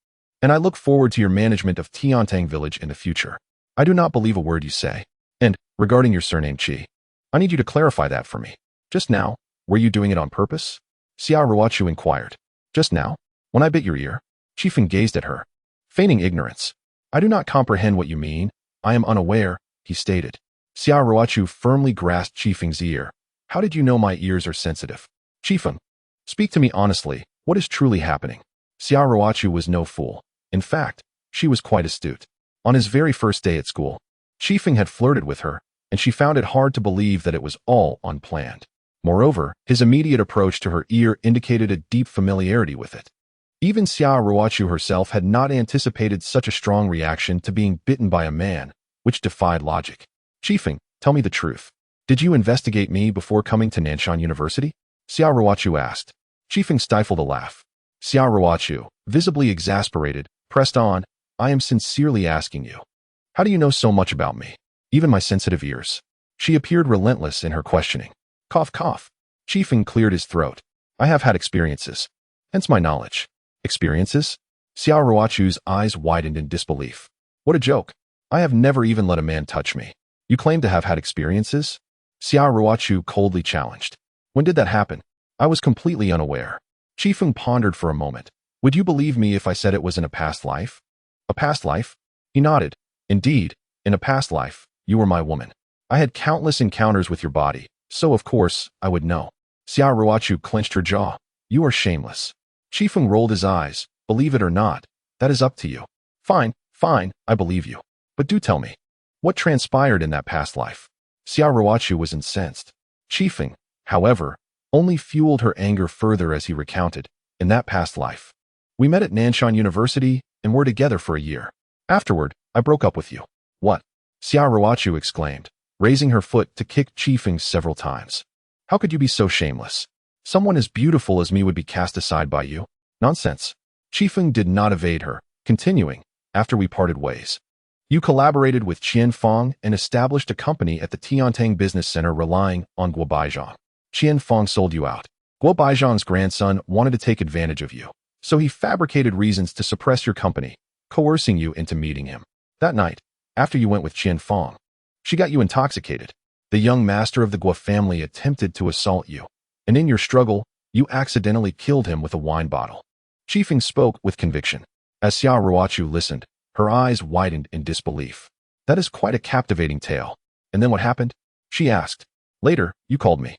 [SPEAKER 1] and I look forward to your management of Tiantang village in the future. I do not believe a word you say. And, regarding your surname Qi, I need you to clarify that for me. Just now, were you doing it on purpose? Xiao Ruachu inquired. Just now? When I bit your ear? Qi Feng gazed at her, feigning ignorance. I do not comprehend what you mean. I am unaware, he stated. Xiao Ruachu firmly grasped Qi Feng's ear. How did you know my ears are sensitive? Qi Feng, speak to me honestly. What is truly happening? Xiao Ruachu was no fool. In fact, she was quite astute. On his very first day at school, Qi Feng had flirted with her, and she found it hard to believe that it was all unplanned. Moreover, his immediate approach to her ear indicated a deep familiarity with it. Even Xiao Ruachu herself had not anticipated such a strong reaction to being bitten by a man, which defied logic. Qi Feng, tell me the truth. Did you investigate me before coming to Nanshan University? Xiao Ruachu asked. Qi Feng stifled a laugh. Xiao Ruachu, visibly exasperated, pressed on. I am sincerely asking you. How do you know so much about me? Even my sensitive ears. She appeared relentless in her questioning. Cough, cough. Qi Feng cleared his throat. I have had experiences. Hence my knowledge. Experiences? Xiao Ruachu's eyes widened in disbelief. What a joke. I have never even let a man touch me. You claim to have had experiences? Xiao Ruachu coldly challenged. When did that happen? I was completely unaware. Qi Feng pondered for a moment. Would you believe me if I said it was in a past life? A past life? He nodded. Indeed, in a past life, you were my woman. I had countless encounters with your body, so of course, I would know. Xiao Ruochu clenched her jaw. You are shameless. Qi Feng rolled his eyes. Believe it or not, that is up to you. Fine, fine, I believe you. But do tell me, what transpired in that past life? Xiao Ruochu was incensed. Qi Feng, however, only fueled her anger further as he recounted, in that past life. We met at Nanshan University and were together for a year. Afterward, I broke up with you. What? Xiao Ruochu exclaimed, raising her foot to kick Qi Feng several times. How could you be so shameless? Someone as beautiful as me would be cast aside by you? Nonsense. Qi Feng did not evade her, continuing, after we parted ways. You collaborated with Qian Feng and established a company at the Tiantang Business Center relying on Guo Baizhang. Qian Feng sold you out. Guo Baizhang's grandson wanted to take advantage of you, so he fabricated reasons to suppress your company, coercing you into meeting him. That night, after you went with Qian Feng, she got you intoxicated. The young master of the Guo family attempted to assault you, and in your struggle, you accidentally killed him with a wine bottle. Qi Feng spoke with conviction. As Xiao Ruochu listened, her eyes widened in disbelief. That is quite a captivating tale. And then what happened? She asked. Later, you called me,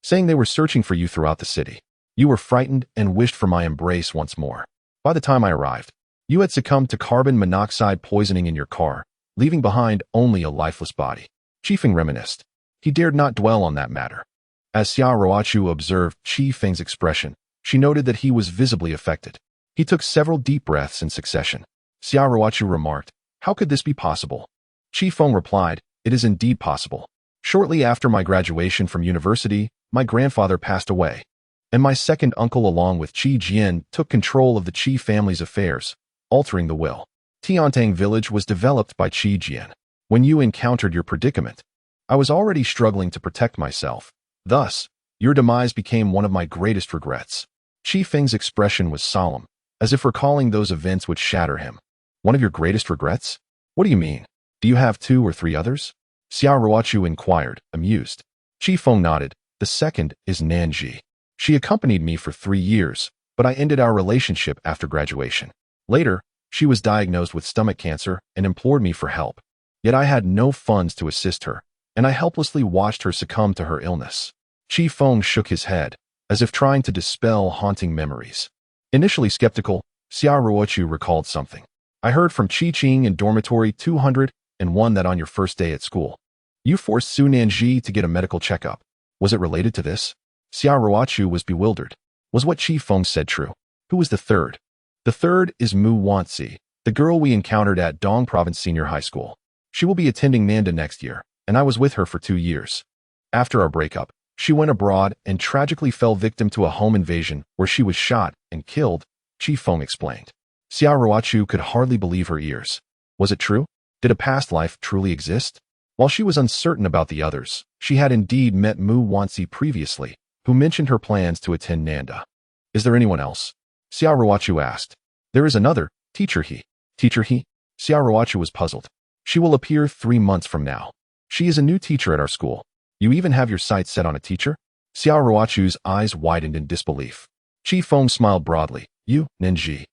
[SPEAKER 1] saying they were searching for you throughout the city. You were frightened and wished for my embrace once more. By the time I arrived, you had succumbed to carbon monoxide poisoning in your car, leaving behind only a lifeless body. Qi Feng reminisced. He dared not dwell on that matter. As Xiao Ruochu observed Qi Feng's expression, she noted that he was visibly affected. He took several deep breaths in succession. Xiao Ruochu remarked, how could this be possible? Qi Feng replied, it is indeed possible. Shortly after my graduation from university, my grandfather passed away, and my second uncle along with Qi Jian took control of the Qi family's affairs, altering the will. Tiantang village was developed by Qi Jian. When you encountered your predicament, I was already struggling to protect myself. Thus, your demise became one of my greatest regrets. Qi Feng's expression was solemn, as if recalling those events would shatter him. One of your greatest regrets? What do you mean? Do you have 2 or 3 others? Xiao Ruochu inquired, amused. Qi Feng nodded. The second is Nanji. She accompanied me for 3 years, but I ended our relationship after graduation. Later, she was diagnosed with stomach cancer and implored me for help. Yet I had no funds to assist her, and I helplessly watched her succumb to her illness. Qi Feng shook his head, as if trying to dispel haunting memories. Initially skeptical, Xiao Ruochu recalled something. I heard from Qi Qing in dormitory 201 that on your first day at school, you forced Su Nanji to get a medical checkup. Was it related to this? Xiao Ruochu was bewildered. Was what Qi Feng said true? Who was the third? The third is Mu Wanzi, the girl we encountered at Dong Province Senior High School. She will be attending Nanda next year, and I was with her for 2 years. After our breakup, she went abroad and tragically fell victim to a home invasion where she was shot and killed, Qi Feng explained. Xiao Ruochu could hardly believe her ears. Was it true? Did a past life truly exist? While she was uncertain about the others, she had indeed met Mu Wanzi previously, who mentioned her plans to attend Nanda. Is there anyone else? Xiao Ruochu asked. There is another, Teacher He. Teacher He? Xiao Ruochu was puzzled. She will appear 3 months from now. She is a new teacher at our school. You even have your sights set on a teacher? Xiao Ruochu's eyes widened in disbelief. Qi Feng smiled broadly. You, Ninji,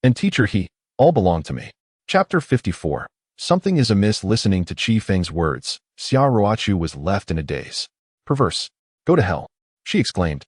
[SPEAKER 1] and Teacher He, all belong to me. Chapter 54. Something is amiss. Listening to Qi Feng's words, Xiao Ruochu was left in a daze. Perverse. Go to hell, she exclaimed,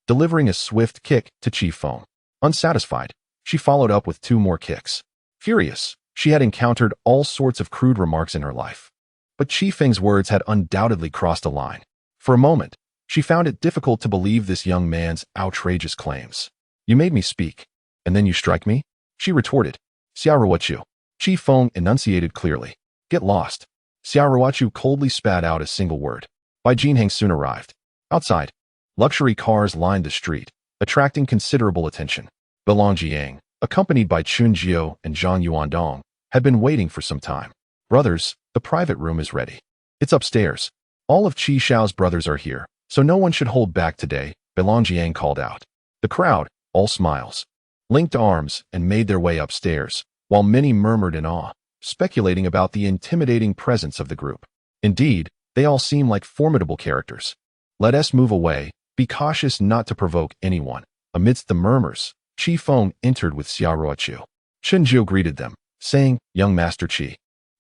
[SPEAKER 1] delivering a swift kick to Qi Feng. Unsatisfied, she followed up with 2 more kicks. Furious, she had encountered all sorts of crude remarks in her life. But Qi Feng's words had undoubtedly crossed a line. For a moment, she found it difficult to believe this young man's outrageous claims. You made me speak, and then you strike me? She retorted. Xiao Ruochu. Qi Feng enunciated clearly. Get lost. Xiao Ruochu coldly spat out a single word. Bai Jinheng soon arrived. Outside, luxury cars lined the street, attracting considerable attention. Belong Jiang, accompanied by Chun Jiao and Zhang Yuandong, had been waiting for some time. Brothers, the private room is ready. It's upstairs. All of Qi Xiao's brothers are here, so no one should hold back today, Belong Jiang called out. The crowd, all smiles, linked arms and made their way upstairs, while many murmured in awe, speculating about the intimidating presence of the group. Indeed, they all seem like formidable characters. Let us move away, be cautious not to provoke anyone. Amidst the murmurs, Qi Feng entered with Xiao Ruochu. Chen Jiu greeted them, saying, Young Master Qi.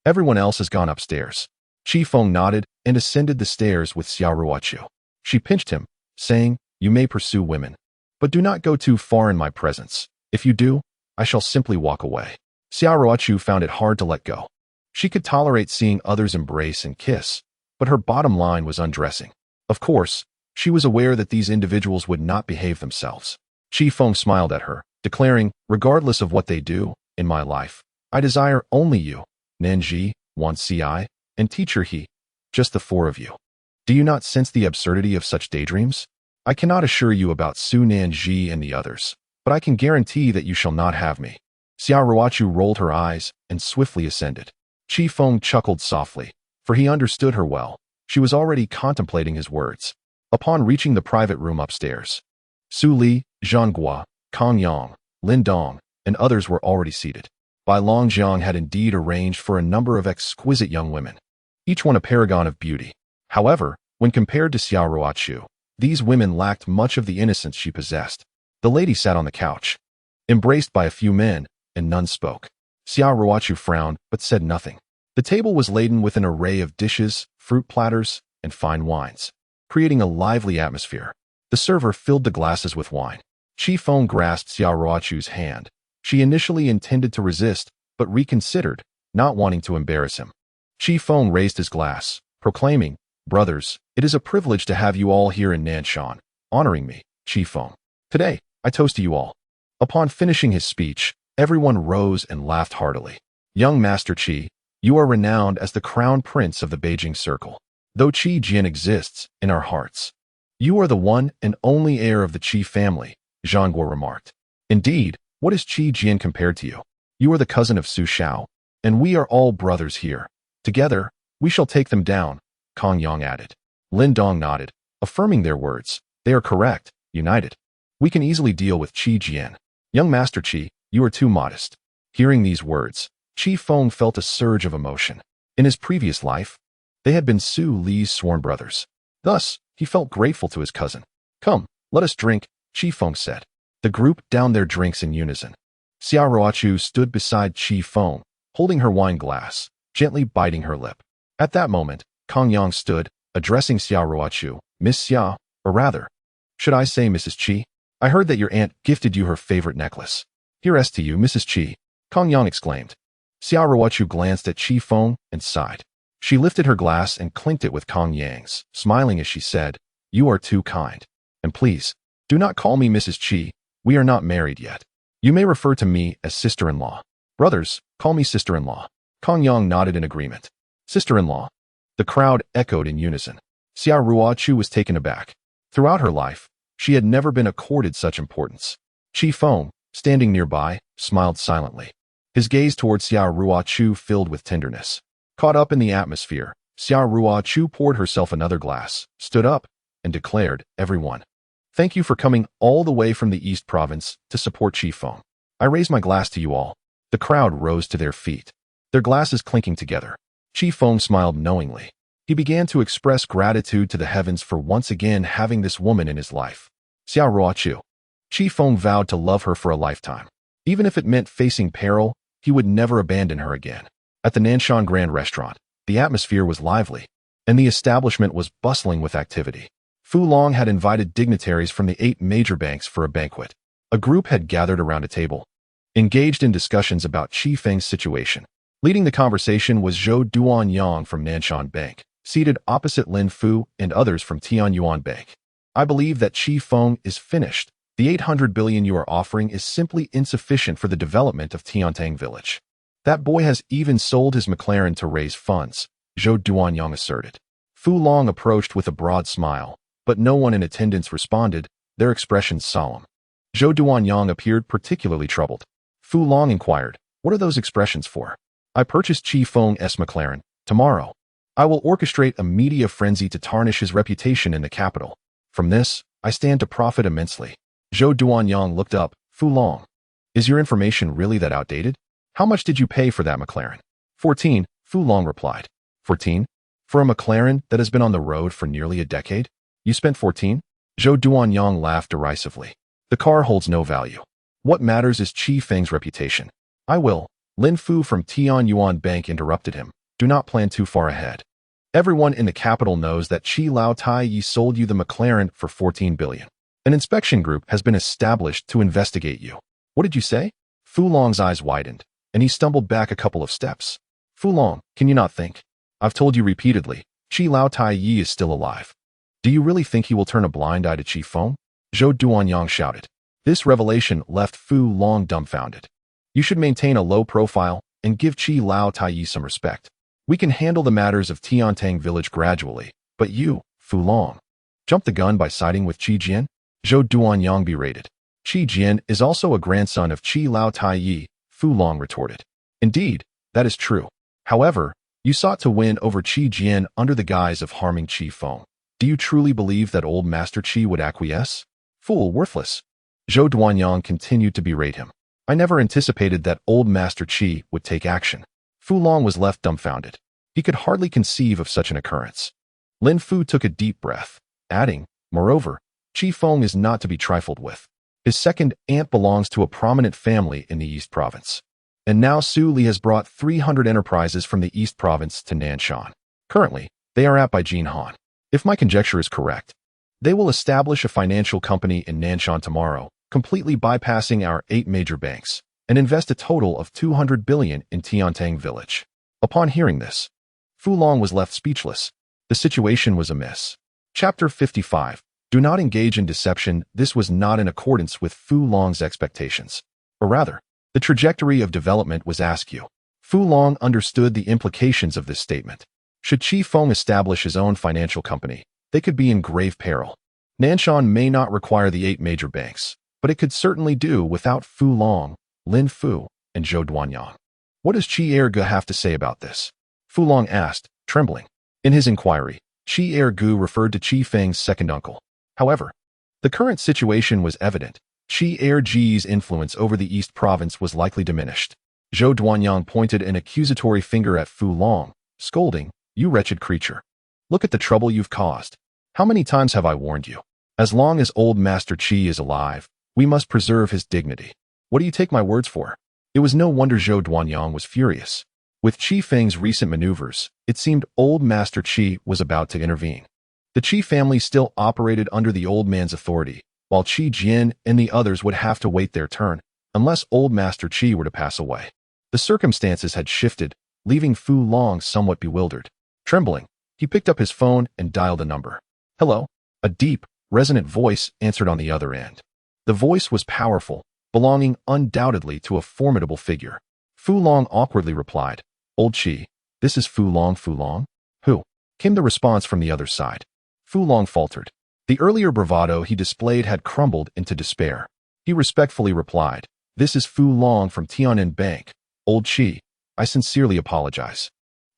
[SPEAKER 1] Everyone else has gone upstairs. Qi Feng nodded and ascended the stairs with Xiao Ruochu. She pinched him, saying, You may pursue women, but do not go too far in my presence. If you do, I shall simply walk away. Xiaoruochu found it hard to let go. She could tolerate seeing others embrace and kiss, but her bottom line was undressing. Of course, she was aware that these individuals would not behave themselves. Feng smiled at her, declaring, regardless of what they do, in my life, I desire only you, Nanji, Wan Ci, and teacher He, just the four of you. Do you not sense the absurdity of such daydreams? I cannot assure you about Su Nanji and the others, but I can guarantee that you shall not have me. Xiaoruochu rolled her eyes and swiftly ascended. Feng chuckled softly, for he understood her well. She was already contemplating his words. Upon reaching the private room upstairs, Su Li, Zhang Gua, Kong Yang, Lin Dong, and others were already seated. Bai Longjiang had indeed arranged for a number of exquisite young women, each one a paragon of beauty. However, when compared to Xiaoruochu, these women lacked much of the innocence she possessed. The lady sat on the couch, embraced by a few men, and none spoke. Xiaoruochu frowned, but said nothing. The table was laden with an array of dishes, fruit platters, and fine wines, creating a lively atmosphere. The server filled the glasses with wine. Feng grasped Xiaoruochu's hand. She initially intended to resist, but reconsidered, not wanting to embarrass him. Feng raised his glass, proclaiming, Brothers, it is a privilege to have you all here in Nanshan, honoring me, Feng. Today, I toast to you all. Upon finishing his speech, everyone rose and laughed heartily. Young Master Qi, you are renowned as the crown prince of the Beijing circle. Though Qi Jian exists in our hearts, you are the one and only heir of the Qi family, Zhang Guo remarked. Indeed, what is Qi Jian compared to you? You are the cousin of Su Xiao, and we are all brothers here. Together, we shall take them down, Kong Yang added. Lin Dong nodded, affirming their words. They are correct, united. We can easily deal with Qi Jian. Young Master Qi, you are too modest. Hearing these words, Feng felt a surge of emotion. In his previous life, they had been Su Li's sworn brothers. Thus, he felt grateful to his cousin. Come, let us drink, Feng said. The group downed their drinks in unison. Xiaoruochu stood beside Feng, holding her wine glass, gently biting her lip. At that moment, Kong Yang stood, addressing Xiaoruochu, Miss Xia, or rather, should I say Mrs. Qi? I heard that your aunt gifted you her favorite necklace. Here's to you, Mrs. Qi, Kong Yang exclaimed. Xiaoruochu glanced at Feng and sighed. She lifted her glass and clinked it with Kong Yang's, smiling as she said, You are too kind. And please, do not call me Mrs. Qi. We are not married yet. You may refer to me as sister-in-law. Brothers, call me sister-in-law. Kong Yang nodded in agreement. Sister-in-law. The crowd echoed in unison. Xiaoruochu was taken aback. Throughout her life, she had never been accorded such importance. Feng, standing nearby, smiled silently. His gaze towards Xiaoruochu filled with tenderness. Caught up in the atmosphere, Xiaoruochu poured herself another glass, stood up, and declared, Everyone, thank you for coming all the way from the East Province to support Feng. I raise my glass to you all. The crowd rose to their feet, their glasses clinking together. Feng smiled knowingly. He began to express gratitude to the heavens for once again having this woman in his life. Xiaoruochu. Feng vowed to love her for a lifetime. Even if it meant facing peril, he would never abandon her again. At the Nanshan Grand Restaurant, the atmosphere was lively, and the establishment was bustling with activity. Fu Long had invited dignitaries from the 8 major banks for a banquet. A group had gathered around a table, engaged in discussions about Feng's situation. Leading the conversation was Zhou Duanyang from Nanshan Bank, seated opposite Lin Fu and others from Tianyuan Bank. I believe that Feng is finished. The 800 billion you are offering is simply insufficient for the development of Tiantang Village. That boy has even sold his McLaren to raise funds, Zhou Duanyang asserted. Fu Long approached with a broad smile, but no one in attendance responded, their expressions solemn. Zhou Duanyang appeared particularly troubled. Fu Long inquired, What are those expressions for? I purchased Feng's McLaren. Tomorrow, I will orchestrate a media frenzy to tarnish his reputation in the capital. From this, I stand to profit immensely. Zhou Duanyang looked up. Fu Long, is your information really that outdated? How much did you pay for that McLaren? 14, Fu Long replied. 14? For a McLaren that has been on the road for nearly a decade? You spent 14? Zhou Duanyang laughed derisively. The car holds no value. What matters is Feng's reputation. I will. Lin Fu from Tianyuan Bank interrupted him. Do not plan too far ahead. Everyone in the capital knows that Lao Tai Yi sold you the McLaren for 14 billion. An inspection group has been established to investigate you. What did you say? Fu Long's eyes widened, and he stumbled back a couple of steps. Fu Long, can you not think? I've told you repeatedly, Qi Lao Tai Yi is still alive. Do you really think he will turn a blind eye to Qi Feng? Zhou Duanyang shouted. This revelation left Fu Long dumbfounded. You should maintain a low profile and give Qi Lao Tai Yi some respect. We can handle the matters of Tiantang village gradually, but you, Fu Long, jumped the gun by siding with Qi Jian? Zhou Duanyang berated. Qi Jian is also a grandson of Qi Lao Tai Yi, Fu Long retorted. Indeed, that is true. However, you sought to win over Qi Jian under the guise of harming Qi Feng. Do you truly believe that old Master Qi would acquiesce? Fool, worthless. Zhou Duanyang continued to berate him. I never anticipated that old Master Qi would take action. Fu Long was left dumbfounded. He could hardly conceive of such an occurrence. Lin Fu took a deep breath, adding, moreover, Qi Feng is not to be trifled with. His second aunt belongs to a prominent family in the East Province. And now Su Li has brought 300 enterprises from the East Province to Nanshan. Currently, they are at Beijing Han. If my conjecture is correct, they will establish a financial company in Nanshan tomorrow, completely bypassing our 8 major banks, and invest a total of 200 billion in Tiantang village. Upon hearing this, Fu Long was left speechless. The situation was amiss. Chapter 55. Do not engage in deception. This was not in accordance with Fu Long's expectations. Or rather, the trajectory of development was askew. Fu Long understood the implications of this statement. Should Qi Feng establish his own financial company, they could be in grave peril. Nanshan may not require the 8 major banks, but it could certainly do without Fu Long, Lin Fu, and Zhou Duanyang. What does Heir have to say about this? Fu Long asked, trembling. In his inquiry, Heir referred to Qi Feng's second uncle. However, the current situation was evident. Heir's influence over the East Province was likely diminished. Zhou Duanyang pointed an accusatory finger at Fu Long, scolding, you wretched creature. Look at the trouble you've caused. How many times have I warned you? As long as old Master Qi is alive, we must preserve his dignity. What do you take my words for? It was no wonder Zhou Duanyang was furious. With Qi Feng's recent maneuvers, it seemed old Master Qi was about to intervene. The Qi family still operated under the old man's authority, while Qi Jian and the others would have to wait their turn, unless old Master Qi were to pass away. The circumstances had shifted, leaving Fu Long somewhat bewildered. Trembling, he picked up his phone and dialed a number. Hello? A deep, resonant voice answered on the other end. The voice was powerful, belonging undoubtedly to a formidable figure. Fu Long awkwardly replied, Old Qi, this is Fu Long. Fu Long? Who? Came the response from the other side. Fu Long faltered. The earlier bravado he displayed had crumbled into despair. He respectfully replied, This is Fu Long from Tian'an Bank. Old Qi, I sincerely apologize.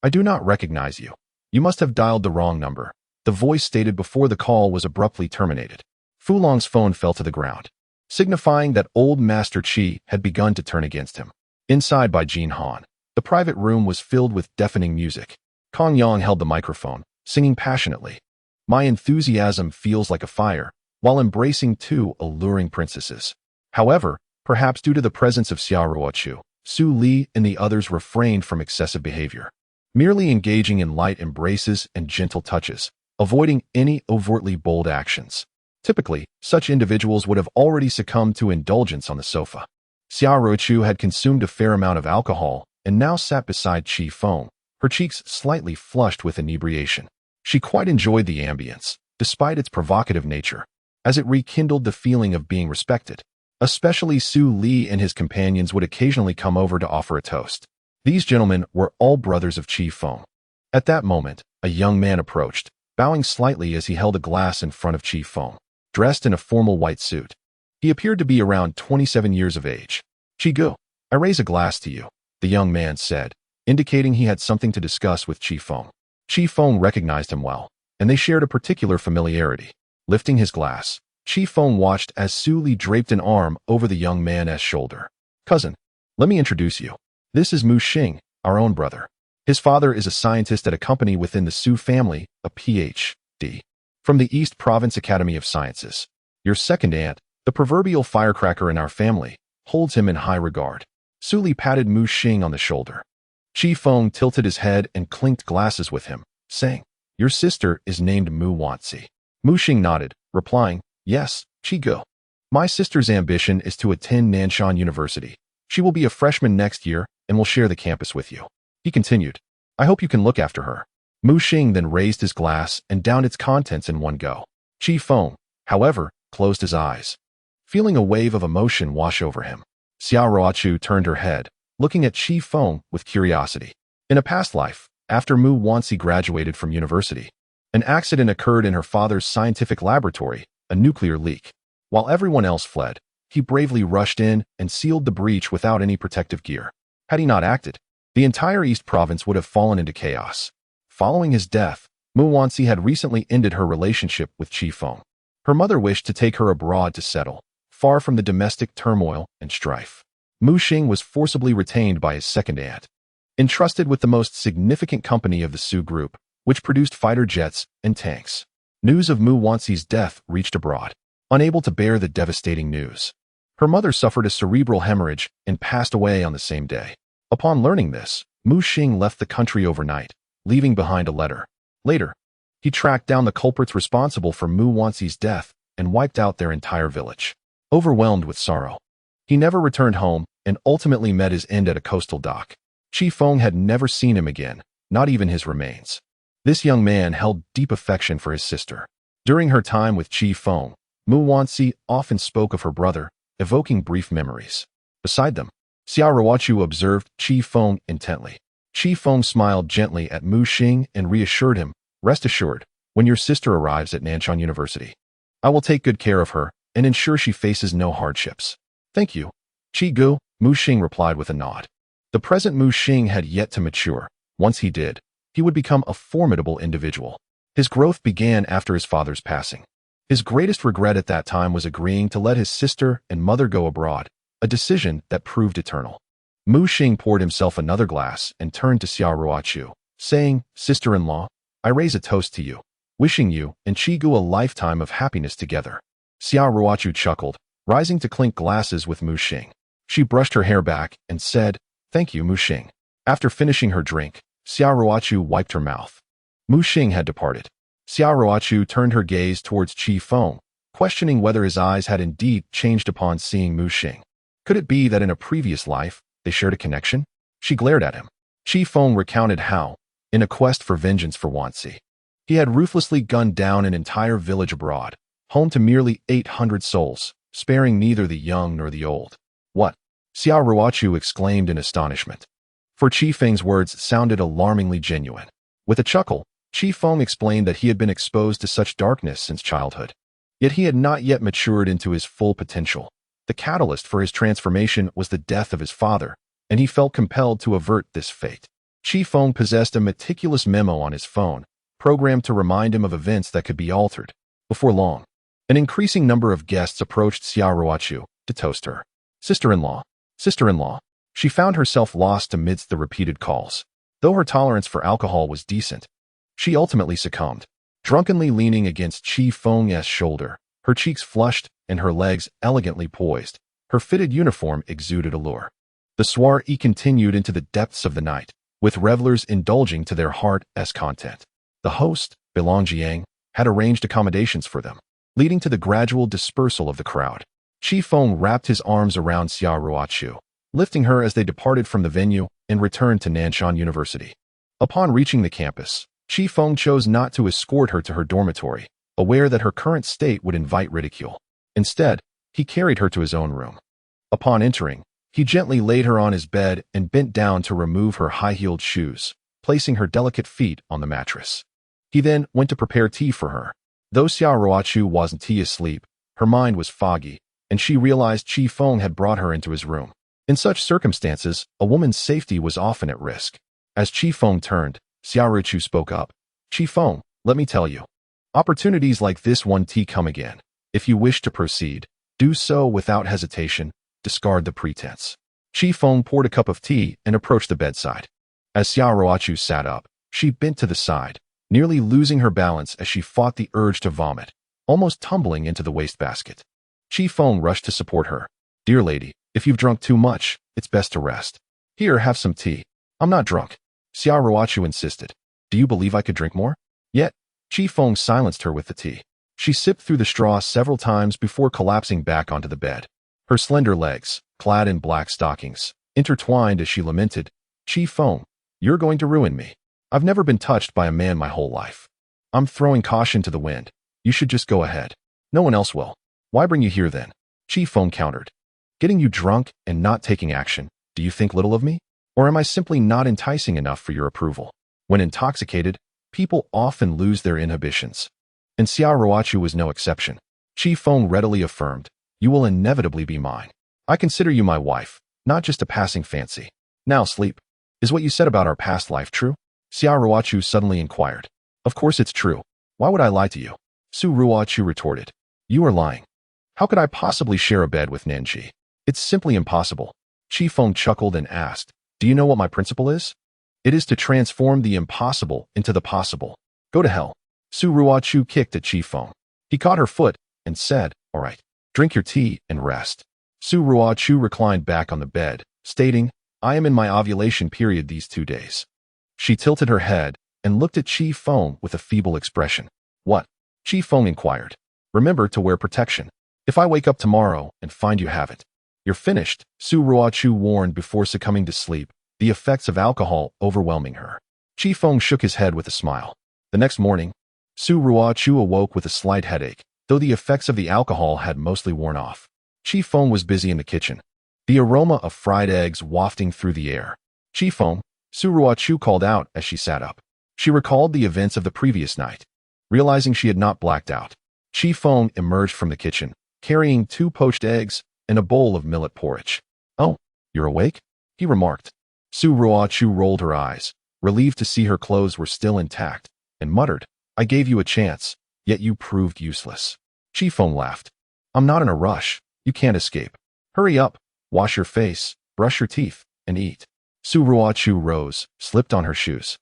[SPEAKER 1] I do not recognize you. You must have dialed the wrong number. The voice stated before the call was abruptly terminated. Fu Long's phone fell to the ground, signifying that old Master Qi had begun to turn against him. Inside Beijing Han, the private room was filled with deafening music. Kong Yang held the microphone, singing passionately. My enthusiasm feels like a fire, while embracing 2 alluring princesses. However, perhaps due to the presence of Xiaoruochu, Su Li and the others refrained from excessive behavior, merely engaging in light embraces and gentle touches, avoiding any overtly bold actions. Typically, such individuals would have already succumbed to indulgence on the sofa. Xiaoruochu had consumed a fair amount of alcohol and now sat beside Qi Feng, her cheeks slightly flushed with inebriation. She quite enjoyed the ambience, despite its provocative nature, as it rekindled the feeling of being respected. Especially Su Li and his companions would occasionally come over to offer a toast. These gentlemen were all brothers of Qi Feng. At that moment, a young man approached, bowing slightly as he held a glass in front of Qi Feng, dressed in a formal white suit. He appeared to be around 27 years of age. Qi Gu, I raise a glass to you, the young man said, indicating he had something to discuss with Qi Feng. Qi Feng recognized him well, and they shared a particular familiarity. Lifting his glass, Qi Feng watched as Su Li draped an arm over the young man's shoulder. Cousin, let me introduce you. This is Mu Xing, our own brother. His father is a scientist at a company within the Su family, a Ph.D. from the East Province Academy of Sciences. Your second aunt, the proverbial firecracker in our family, holds him in high regard. Su Li patted Mu Xing on the shoulder. Qi Feng tilted his head and clinked glasses with him, saying, Your sister is named Mu Wanzi. Mu Xing nodded, replying, Yes, Chigo. My sister's ambition is to attend Nanshan University. She will be a freshman next year and will share the campus with you. He continued. I hope you can look after her. Mu Xing then raised his glass and downed its contents in one go. Feng, however, closed his eyes, feeling a wave of emotion wash over him. Xiaoruochu turned her head, looking at Feng with curiosity. In a past life, after Mu Wanxi graduated from university, an accident occurred in her father's scientific laboratory, a nuclear leak. While everyone else fled, he bravely rushed in and sealed the breach without any protective gear. Had he not acted, the entire East Province would have fallen into chaos. Following his death, Mu Wanxi had recently ended her relationship with Feng. Her mother wished to take her abroad to settle, far from the domestic turmoil and strife. Mu Xing was forcibly retained by his second aunt, entrusted with the most significant company of the Su group, which produced fighter jets and tanks. News of Mu Wanxi's death reached abroad. Unable to bear the devastating news, her mother suffered a cerebral hemorrhage and passed away on the same day. Upon learning this, Mu Xing left the country overnight, leaving behind a letter. Later, he tracked down the culprits responsible for Mu Wanxi's death and wiped out their entire village. Overwhelmed with sorrow, he never returned home and ultimately met his end at a coastal dock. Feng had never seen him again, not even his remains. This young man held deep affection for his sister. During her time with Feng, Mu Wanxi often spoke of her brother, evoking brief memories. Beside them, Xiaoruochu observed Feng intently. Feng smiled gently at Mu Xing and reassured him, rest assured, when your sister arrives at Nanshan University, I will take good care of her and ensure she faces no hardships. Thank you. Gu, Mu Xing replied with a nod. The present Mu Xing had yet to mature. Once he did, he would become a formidable individual. His growth began after his father's passing. His greatest regret at that time was agreeing to let his sister and mother go abroad, a decision that proved eternal. Mu Xing poured himself another glass and turned to Xiaoruochu, saying, Sister-in-law, I raise a toast to you, wishing you and Gu a lifetime of happiness together. Xiaoruochu chuckled, rising to clink glasses with Mu Xing. She brushed her hair back and said, Thank you, Mu Xing. After finishing her drink, Xiaoruochu wiped her mouth. Mu Xing had departed. Xiaoruochu turned her gaze towards Feng, questioning whether his eyes had indeed changed upon seeing Mu Xing. Could it be that in a previous life, they shared a connection? She glared at him. Feng recounted how, in a quest for vengeance for Wanxi, he had ruthlessly gunned down an entire village abroad, home to merely 800 souls, sparing neither the young nor the old. What? Xiaoruochu exclaimed in astonishment. For Feng's words sounded alarmingly genuine. With a chuckle, Feng explained that he had been exposed to such darkness since childhood. Yet he had not yet matured into his full potential. The catalyst for his transformation was the death of his father, and he felt compelled to avert this fate. Feng possessed a meticulous memo on his phone, programmed to remind him of events that could be altered. Before long, an increasing number of guests approached Xiaoruochu to toast her. Sister-in-law, sister-in-law. She found herself lost amidst the repeated calls. Though her tolerance for alcohol was decent, she ultimately succumbed. Drunkenly leaning against Feng's shoulder, her cheeks flushed and her legs elegantly poised, her fitted uniform exuded allure. The soiree continued into the depths of the night, with revelers indulging to their heart's content. The host, Beilongjiang, had arranged accommodations for them, leading to the gradual dispersal of the crowd. Feng wrapped his arms around Xiaoruochu, lifting her as they departed from the venue and returned to Nanshan University. Upon reaching the campus, Feng chose not to escort her to her dormitory, aware that her current state would invite ridicule. Instead, he carried her to his own room. Upon entering, he gently laid her on his bed and bent down to remove her high-heeled shoes, placing her delicate feet on the mattress. He then went to prepare tea for her. Though Xiaoruochu wasn't asleep, her mind was foggy, and she realized Feng had brought her into his room. In such circumstances, a woman's safety was often at risk. As Feng turned, Xiaoruochu spoke up. Feng, let me tell you. Opportunities like this one come again. If you wish to proceed, do so without hesitation, discard the pretense. Feng poured a cup of tea and approached the bedside. As Xiaoruochu sat up, she bent to the side, nearly losing her balance as she fought the urge to vomit, almost tumbling into the wastebasket. Feng rushed to support her. Dear lady, if you've drunk too much, it's best to rest. Here, have some tea. I'm not drunk. Xiaoruochu insisted. Do you believe I could drink more? Yet, Feng silenced her with the tea. She sipped through the straw several times before collapsing back onto the bed. Her slender legs, clad in black stockings, intertwined as she lamented, Feng, you're going to ruin me. I've never been touched by a man my whole life. I'm throwing caution to the wind. You should just go ahead. No one else will. Why bring you here then? Feng countered. Getting you drunk and not taking action. Do you think little of me? Or am I simply not enticing enough for your approval? When intoxicated, people often lose their inhibitions. And Xiao Ruochu was no exception. Feng readily affirmed, you will inevitably be mine. I consider you my wife, not just a passing fancy. Now sleep. Is what you said about our past life true? Xiao Ruochu suddenly inquired. Of course it's true. Why would I lie to you? Su Ruochu retorted. You are lying. How could I possibly share a bed with Nanji? It's simply impossible. Feng chuckled and asked, do you know what my principle is? It is to transform the impossible into the possible. Go to hell. Su Ruochu kicked at Feng. He caught her foot and said, all right, drink your tea and rest. Su Ruochu reclined back on the bed, stating, I am in my ovulation period these 2 days. She tilted her head and looked at Feng with a feeble expression. What? Feng inquired. Remember to wear protection. If I wake up tomorrow and find you haven't, you're finished, Su Ruochu warned before succumbing to sleep, the effects of alcohol overwhelming her. Feng shook his head with a smile. The next morning, Su Ruochu awoke with a slight headache, though the effects of the alcohol had mostly worn off. Feng was busy in the kitchen, the aroma of fried eggs wafting through the air. Feng, Su Ruochu called out as she sat up. She recalled the events of the previous night. Realizing she had not blacked out, Feng emerged from the kitchen, carrying 2 poached eggs and a bowl of millet porridge. Oh, you're awake? He remarked. Su Ruochu rolled her eyes, relieved to see her clothes were still intact, and muttered, I gave you a chance, yet you proved useless. Feng laughed. I'm not in a rush. You can't escape. Hurry up, wash your face, brush your teeth, and eat. Su Ruochu rose, slipped on her shoes,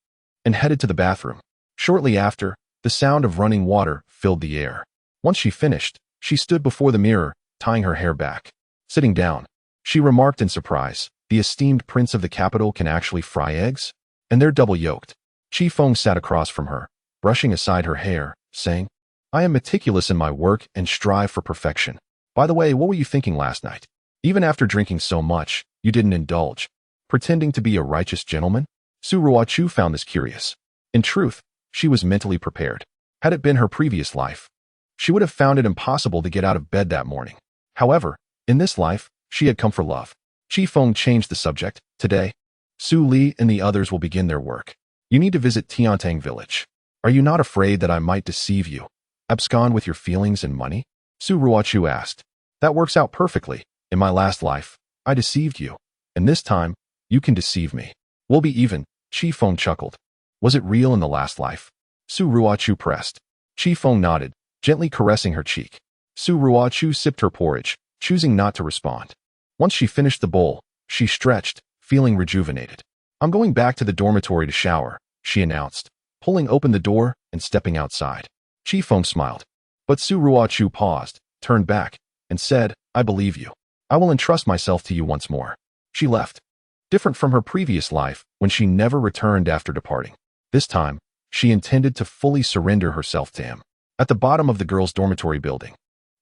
[SPEAKER 1] and headed to the bathroom. Shortly after, the sound of running water filled the air. Once she finished, she stood before the mirror, tying her hair back. Sitting down, she remarked in surprise, the esteemed prince of the capital can actually fry eggs? And they're double-yolked. Feng sat across from her, brushing aside her hair, saying, I am meticulous in my work and strive for perfection. By the way, what were you thinking last night? Even after drinking so much, you didn't indulge, pretending to be a righteous gentleman? Su Ruochu found this curious. In truth, she was mentally prepared. Had it been her previous life, she would have found it impossible to get out of bed that morning. However, in this life, she had come for love. Feng changed the subject. Today, Su Li and the others will begin their work. You need to visit Tiantang village. Are you not afraid that I might deceive you? Abscond with your feelings and money? Su Ruochu asked. That works out perfectly. In my last life, I deceived you. And this time, you can deceive me. We'll be even. Feng chuckled. Was it real in the last life? Su Ruochu pressed. Feng nodded, gently caressing her cheek. Su Ruochu sipped her porridge, choosing not to respond. Once she finished the bowl, she stretched, feeling rejuvenated. I'm going back to the dormitory to shower, she announced, pulling open the door and stepping outside. Feng smiled. But Su Ruochu paused, turned back, and said, I believe you. I will entrust myself to you once more. She left. Different from her previous life, when she never returned after departing. This time, she intended to fully surrender herself to him. At the bottom of the girls' dormitory building,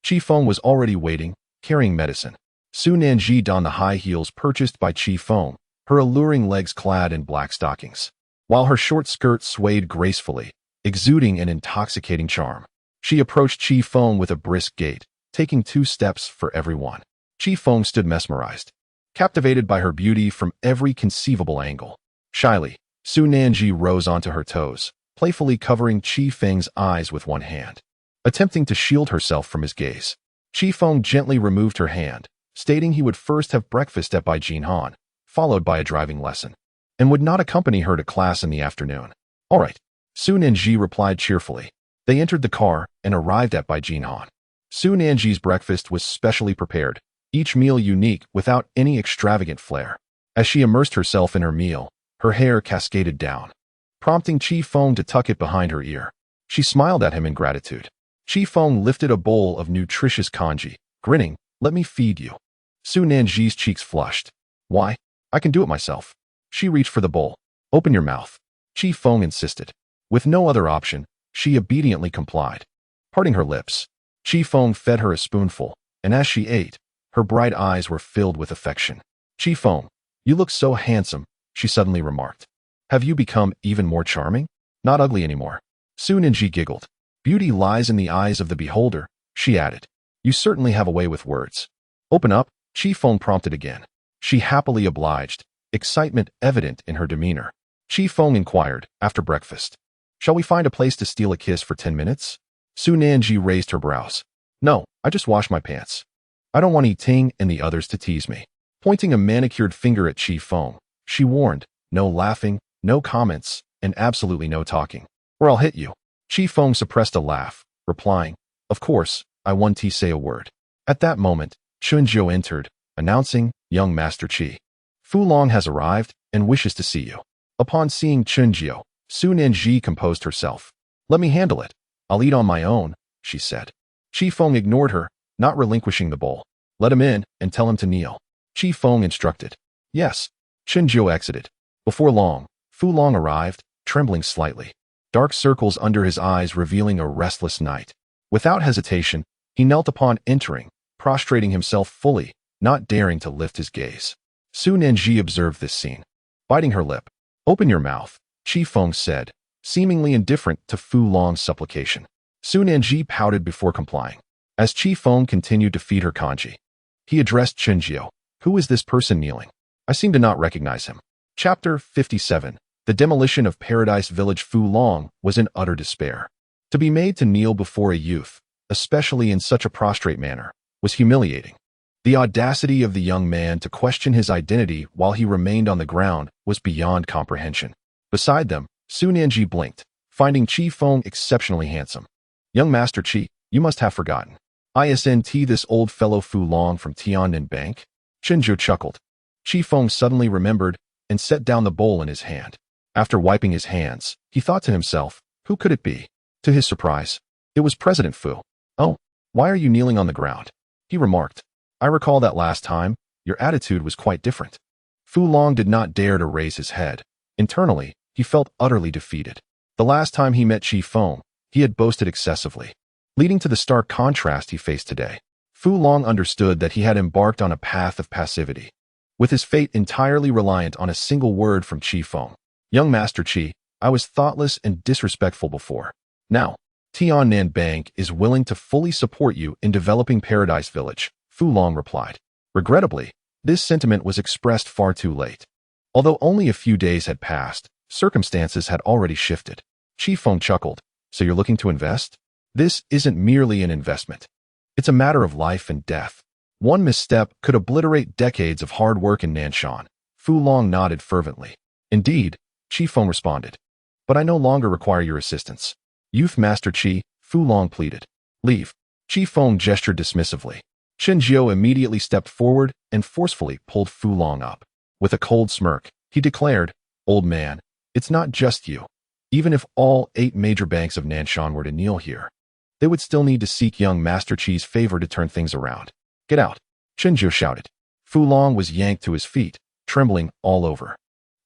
[SPEAKER 1] Feng was already waiting, carrying medicine. Su Nanji donned the high heels purchased by Feng, her alluring legs clad in black stockings, while her short skirt swayed gracefully, exuding an intoxicating charm. She approached Feng with a brisk gait, taking 2 steps for every one. Feng stood mesmerized, captivated by her beauty from every conceivable angle. Shyly, Su Nanji rose onto her toes, playfully covering Feng's eyes with one hand, attempting to shield herself from his gaze. Feng gently removed her hand, stating he would first have breakfast at Beijing Han, followed by a driving lesson, and would not accompany her to class in the afternoon. All right, Su Nanji replied cheerfully. They entered the car and arrived at Beijing Han. Su Nanji's breakfast was specially prepared, each meal unique without any extravagant flair. As she immersed herself in her meal, her hair cascaded down, prompting Feng to tuck it behind her ear. She smiled at him in gratitude. Feng lifted a bowl of nutritious congee, grinning, let me feed you. Su Nanji's cheeks flushed. Why? I can do it myself. She reached for the bowl. Open your mouth. Feng insisted. With no other option, she obediently complied. Parting her lips, Chi Feng fed her a spoonful, and as she ate, her bright eyes were filled with affection. Chi Feng, you look so handsome, she suddenly remarked. Have you become even more charming? Not ugly anymore. Su Ninji giggled. Beauty lies in the eyes of the beholder, she added. You certainly have a way with words. Open up, Chi Feng prompted again. She happily obliged, excitement evident in her demeanor. Chi Feng inquired, after breakfast. Shall we find a place to steal a kiss for 10 minutes? Su Nanji raised her brows. No, I just washed my pants. I don't want Yi Ting and the others to tease me. Pointing a manicured finger at Chi Feng, she warned, no laughing, no comments, and absolutely no talking, or I'll hit you. Chi Feng suppressed a laugh, replying, Of course, I won't say a word. At that moment, Chunjiu entered, announcing, Young Master Chi. Fu Long has arrived and wishes to see you. Upon seeing Chunjiu, Su Nanji composed herself. Let me handle it. I'll eat on my own, she said. Chi Feng ignored her, not relinquishing the bowl. Let him in and tell him to kneel. Chi Feng instructed. Yes. Chunjiu exited. Before long, Fu Long arrived, trembling slightly. Dark circles under his eyes revealing a restless night. Without hesitation, he knelt upon entering, prostrating himself fully, not daring to lift his gaze. Su Nanji observed this scene. Biting her lip. Open your mouth, Chi Feng said, seemingly indifferent to Fu Long's supplication. Su Nanji pouted before complying. As Chi Feng continued to feed her kanji, he addressed Chunjiu. Who is this person kneeling? I seem to not recognize him. Chapter 57. The demolition of Paradise Village. Fu Long was in utter despair. To be made to kneel before a youth, especially in such a prostrate manner, was humiliating. The audacity of the young man to question his identity while he remained on the ground was beyond comprehension. Beside them, Su Nanji blinked, finding Chi Feng exceptionally handsome. Young Master Chi, you must have forgotten. Isn't this old fellow Fu Long from Tiannan Bank? Chunjiu chuckled. Chi Feng suddenly remembered and set down the bowl in his hand. After wiping his hands, he thought to himself, who could it be? To his surprise, it was President Fu. Oh, why are you kneeling on the ground? He remarked. I recall that last time, your attitude was quite different. Fu Long did not dare to raise his head. Internally, he felt utterly defeated. The last time he met Chi Feng, he had boasted excessively, leading to the stark contrast he faced today. Fu Long understood that he had embarked on a path of passivity, with his fate entirely reliant on a single word from Chi Feng. Young Master Chi, I was thoughtless and disrespectful before. Now, Tiannan Bank is willing to fully support you in developing Paradise Village, Fu Long replied. Regrettably, this sentiment was expressed far too late. Although only a few days had passed, circumstances had already shifted. Chi Feng chuckled. So you're looking to invest? This isn't merely an investment. It's a matter of life and death. One misstep could obliterate decades of hard work in Nanshan. Fu Long nodded fervently. Indeed, Chi Feng responded. But I no longer require your assistance. Youth Master Chi, Fu Long pleaded. Leave. Chi Feng gestured dismissively. Chunjiu immediately stepped forward and forcefully pulled Fu Long up. With a cold smirk, he declared, Old man, it's not just you. Even if all 8 major banks of Nanshan were to kneel here, they would still need to seek young Master Chi's favor to turn things around. Get out, Chunjiu shouted. Fu Long was yanked to his feet, trembling all over.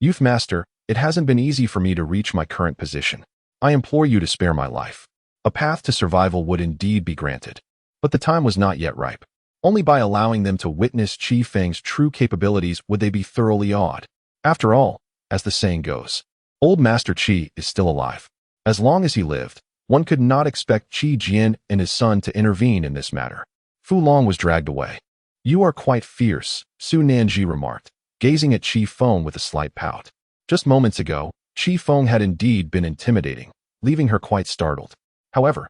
[SPEAKER 1] Youth Master, it hasn't been easy for me to reach my current position. I implore you to spare my life. A path to survival would indeed be granted. But the time was not yet ripe. Only by allowing them to witness Chi Feng's true capabilities would they be thoroughly awed. After all, as the saying goes, Old Master Chi is still alive. As long as he lived, one could not expect Chi Jian and his son to intervene in this matter. Fu Long was dragged away. You are quite fierce, Su Nanji remarked, gazing at Chi Feng with a slight pout. Just moments ago, Chi Feng had indeed been intimidating, leaving her quite startled. However,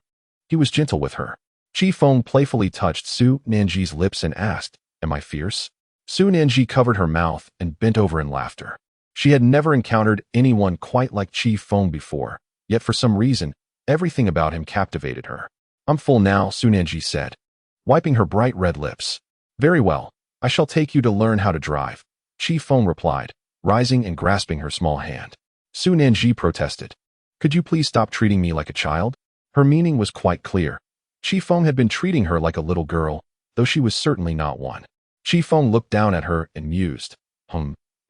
[SPEAKER 1] he was gentle with her. Chi Feng playfully touched Su Nanji's lips and asked, Am I fierce? Su Nanji covered her mouth and bent over in laughter. She had never encountered anyone quite like Chi Feng before, yet for some reason, everything about him captivated her. I'm full now, Su Nanji said, wiping her bright red lips. Very well, I shall take you to learn how to drive, Chi Feng replied, rising and grasping her small hand. Su Nanji protested. Could you please stop treating me like a child? Her meaning was quite clear. Chi Feng had been treating her like a little girl, though she was certainly not one. Chi Feng looked down at her and mused.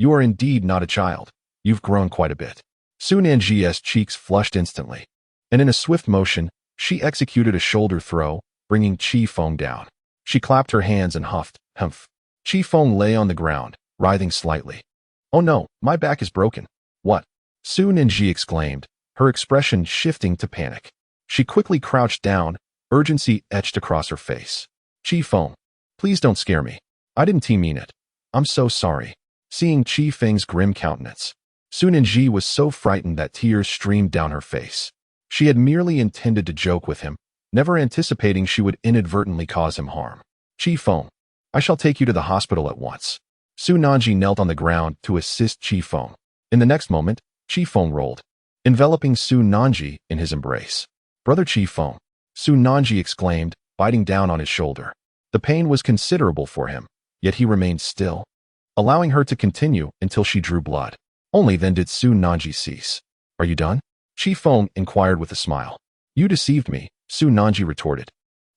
[SPEAKER 1] You are indeed not a child. You've grown quite a bit. Su Nanji's cheeks flushed instantly, and in a swift motion, She executed a shoulder throw, bringing Chi Feng down. She clapped her hands and huffed, humph. Chi Feng lay on the ground, writhing slightly. Oh no, my back is broken. What? Su Ninji exclaimed, her expression shifting to panic. She quickly crouched down, urgency etched across her face. Chi Feng, please don't scare me. I didn't mean it. I'm so sorry. Seeing Chi Feng's grim countenance, Su Ninji was so frightened that tears streamed down her face. She had merely intended to joke with him, never anticipating she would inadvertently cause him harm. Chi Feng, I shall take you to the hospital at once. Su Nanji knelt on the ground to assist Chi Feng. In the next moment, Chi Feng rolled, enveloping Su Nanji in his embrace. Brother Chi Feng, Su Nanji exclaimed, biting down on his shoulder. The pain was considerable for him, yet he remained still, allowing her to continue until she drew blood. Only then did Su Nanji cease. Are you done? Chi Feng inquired with a smile. You deceived me, Su Nanji retorted,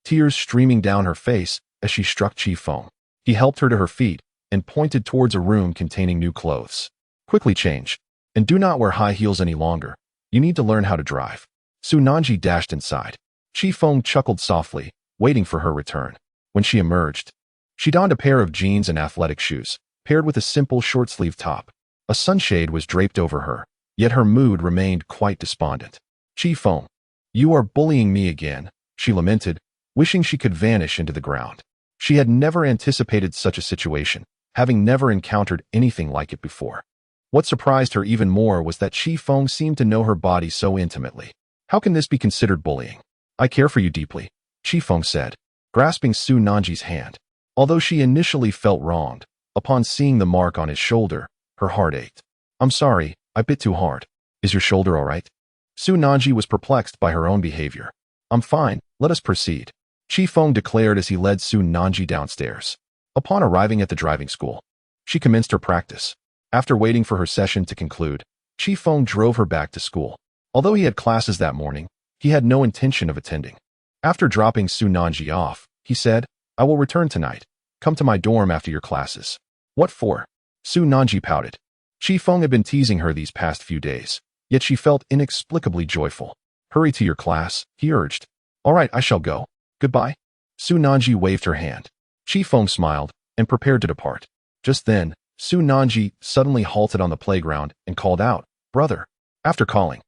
[SPEAKER 1] tears streaming down her face as she struck Chi Feng. He helped her to her feet and pointed towards a room containing new clothes. Quickly change, and do not wear high heels any longer. You need to learn how to drive. Su Nanji dashed inside. Chi Feng chuckled softly, waiting for her return. When she emerged, she donned a pair of jeans and athletic shoes, paired with a simple short-sleeved top. A sunshade was draped over her, yet her mood remained quite despondent. Chi Feng, you are bullying me again, she lamented, wishing she could vanish into the ground. She had never anticipated such a situation, having never encountered anything like it before. What surprised her even more was that Chi Feng seemed to know her body so intimately. How can this be considered bullying? I care for you deeply, Chi Feng said, grasping Su Nanji's hand. Although she initially felt wronged, upon seeing the mark on his shoulder, her heart ached. I'm sorry, I bit too hard. Is your shoulder all right? Su Nanji was perplexed by her own behavior. I'm fine, let us proceed, Chi Feng declared as he led Su Nanji downstairs. Upon arriving at the driving school, she commenced her practice. After waiting for her session to conclude, Chi Feng drove her back to school. Although he had classes that morning, he had no intention of attending. After dropping Su Nanji off, he said, I will return tonight. Come to my dorm after your classes. What for? Su Nanji pouted. Chi Feng had been teasing her these past few days, yet she felt inexplicably joyful. Hurry to your class, he urged. All right, I shall go. Goodbye. Su Nanji waved her hand. Chi Feng smiled and prepared to depart. Just then, Su Nanji suddenly halted on the playground and called out, Brother. After calling,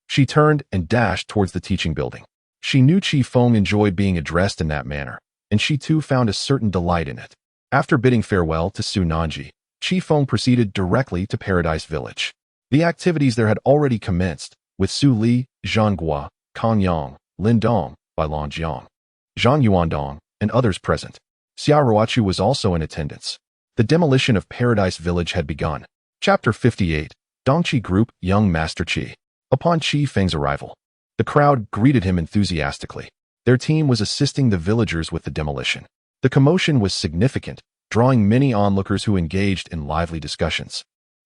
[SPEAKER 1] she turned and dashed towards the teaching building. She knew Chi Feng enjoyed being addressed in that manner, and she too found a certain delight in it. After bidding farewell to Su Nanji, Chi Feng proceeded directly to Paradise Village. The activities there had already commenced, with Su Li, Zhang Gua, Kang Yang, Lin Dong, Bai Long Jiang, Zhang Yuandong, and others present. Xia Ruochu was also in attendance. The demolition of Paradise Village had begun. Chapter 58, Dongqi Group, Young Master Qi. Upon Chi Feng's arrival, the crowd greeted him enthusiastically. Their team was assisting the villagers with the demolition. The commotion was significant, drawing many onlookers who engaged in lively discussions.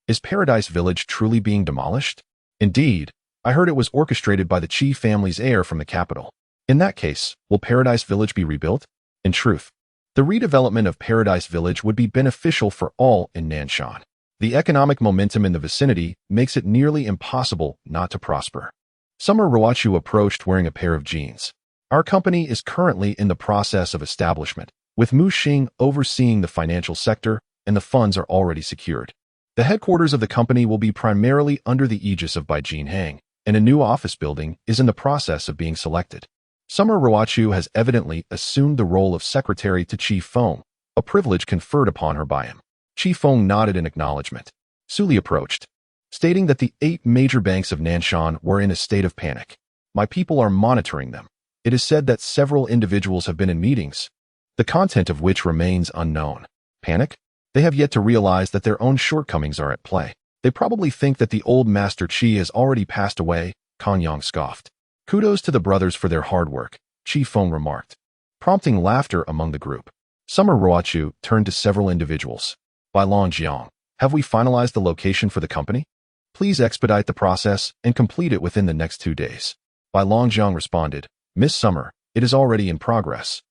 [SPEAKER 1] Is Paradise Village truly being demolished? Indeed, I heard it was orchestrated by the Qi family's heir from the capital. In that case, will Paradise Village be rebuilt? In truth, the redevelopment of Paradise Village would be beneficial for all in Nanshan. The economic momentum in the vicinity makes it nearly impossible not to prosper. Summer Ruochu approached wearing a pair of jeans. Our company is currently in the process of establishment, with Mu Xing overseeing the financial sector, and the funds are already secured. The headquarters of the company will be primarily under the aegis of Beijing Hang, and a new office building is in the process of being selected. Summer Ruochu has evidently assumed the role of secretary to Chi Feng, a privilege conferred upon her by him. Chi Feng nodded in acknowledgement. Su Li approached, stating that the 8 major banks of Nanshan were in a state of panic. My people are monitoring them. It is said that several individuals have been in meetings, the content of which remains unknown. Panic? They have yet to realize that their own shortcomings are at play. They probably think that the old Master Qi has already passed away, Kang Yang scoffed. Kudos to the brothers for their hard work, Chi Feng remarked, prompting laughter among the group. Summer Ruochu turned to several individuals. Bai Long Jiang, have we finalized the location for the company? Please expedite the process and complete it within the next 2 days. Bai Long Jiang responded, Miss Summer, it is already in progress,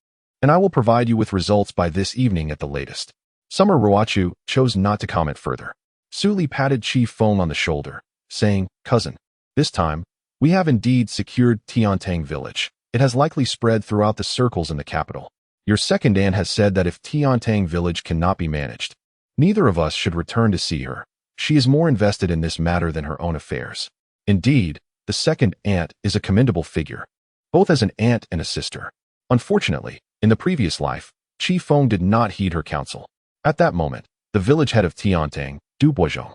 [SPEAKER 1] and I will provide you with results by this evening at the latest. Summer Ruochu chose not to comment further. Su Li patted Chi Feng on the shoulder, saying, Cousin, this time, we have indeed secured Tiantang Village. It has likely spread throughout the circles in the capital. Your second aunt has said that if Tiantang village cannot be managed, neither of us should return to see her. She is more invested in this matter than her own affairs. Indeed, the second aunt is a commendable figure, both as an aunt and a sister. Unfortunately, in the previous life, Qi Feng did not heed her counsel. At that moment, the village head of Tiantang, Du Boizhong,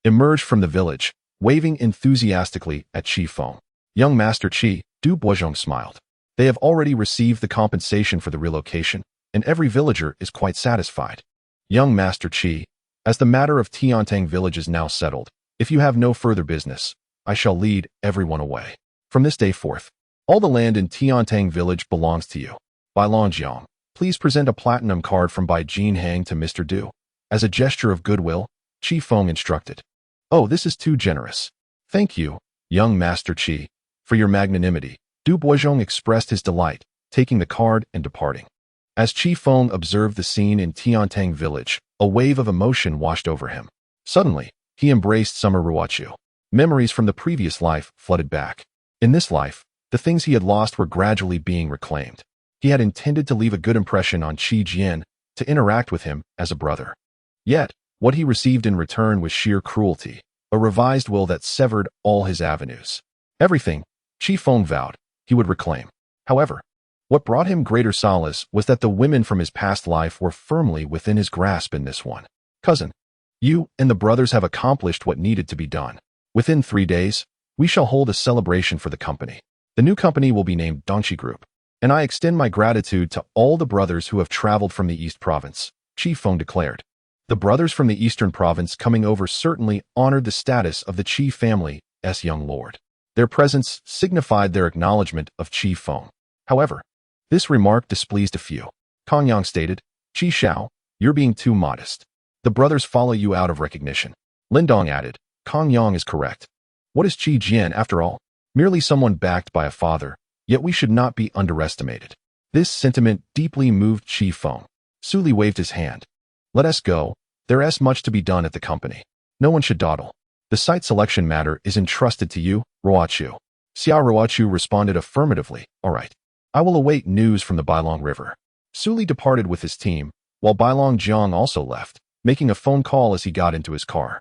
[SPEAKER 1] emerged from the village, waving enthusiastically at Qi Feng. Young Master Qi, Du Boizhong smiled. They have already received the compensation for the relocation, and every villager is quite satisfied. Young Master Qi, as the matter of Tiantang village is now settled, if you have no further business, I shall lead everyone away. From this day forth, all the land in Tiantang village belongs to you. Bai Longjiang, please present a platinum card from Bai Jinhang to Mr. Du. As a gesture of goodwill, Qi Feng instructed. Oh, this is too generous. Thank you, young Master Qi, for your magnanimity. Du Boizhong expressed his delight, taking the card and departing. As Qi Feng observed the scene in Tiantang village, a wave of emotion washed over him. Suddenly, he embraced Summer Ruochu. Memories from the previous life flooded back. In this life, the things he had lost were gradually being reclaimed. He had intended to leave a good impression on Qi Jian, to interact with him as a brother. Yet, what he received in return was sheer cruelty, a revised will that severed all his avenues. Everything, Qi Feng vowed, he would reclaim. However, what brought him greater solace was that the women from his past life were firmly within his grasp in this one. Cousin, you and the brothers have accomplished what needed to be done. Within 3 days, we shall hold a celebration for the company. The new company will be named Dongqi Group, and I extend my gratitude to all the brothers who have traveled from the East Province, Qi Feng declared. The brothers from the Eastern Province coming over certainly honored the status of the Qi family's young lord. Their presence signified their acknowledgement of Qi Feng. However, this remark displeased a few. Kong Yang stated, Qi Xiao, you're being too modest. The brothers follow you out of recognition. Lindong added, Kong Yang is correct. What is Qi Jian after all? Merely someone backed by a father, yet we should not be underestimated. This sentiment deeply moved Qi Feng. Su Li waved his hand. Let us go. There is much to be done at the company. No one should dawdle. The site selection matter is entrusted to you, Ruochu. Xiao Ruochu responded affirmatively. All right. I will await news from the Bailong River. Su Li departed with his team, while Bailong Jiang also left, making a phone call as he got into his car.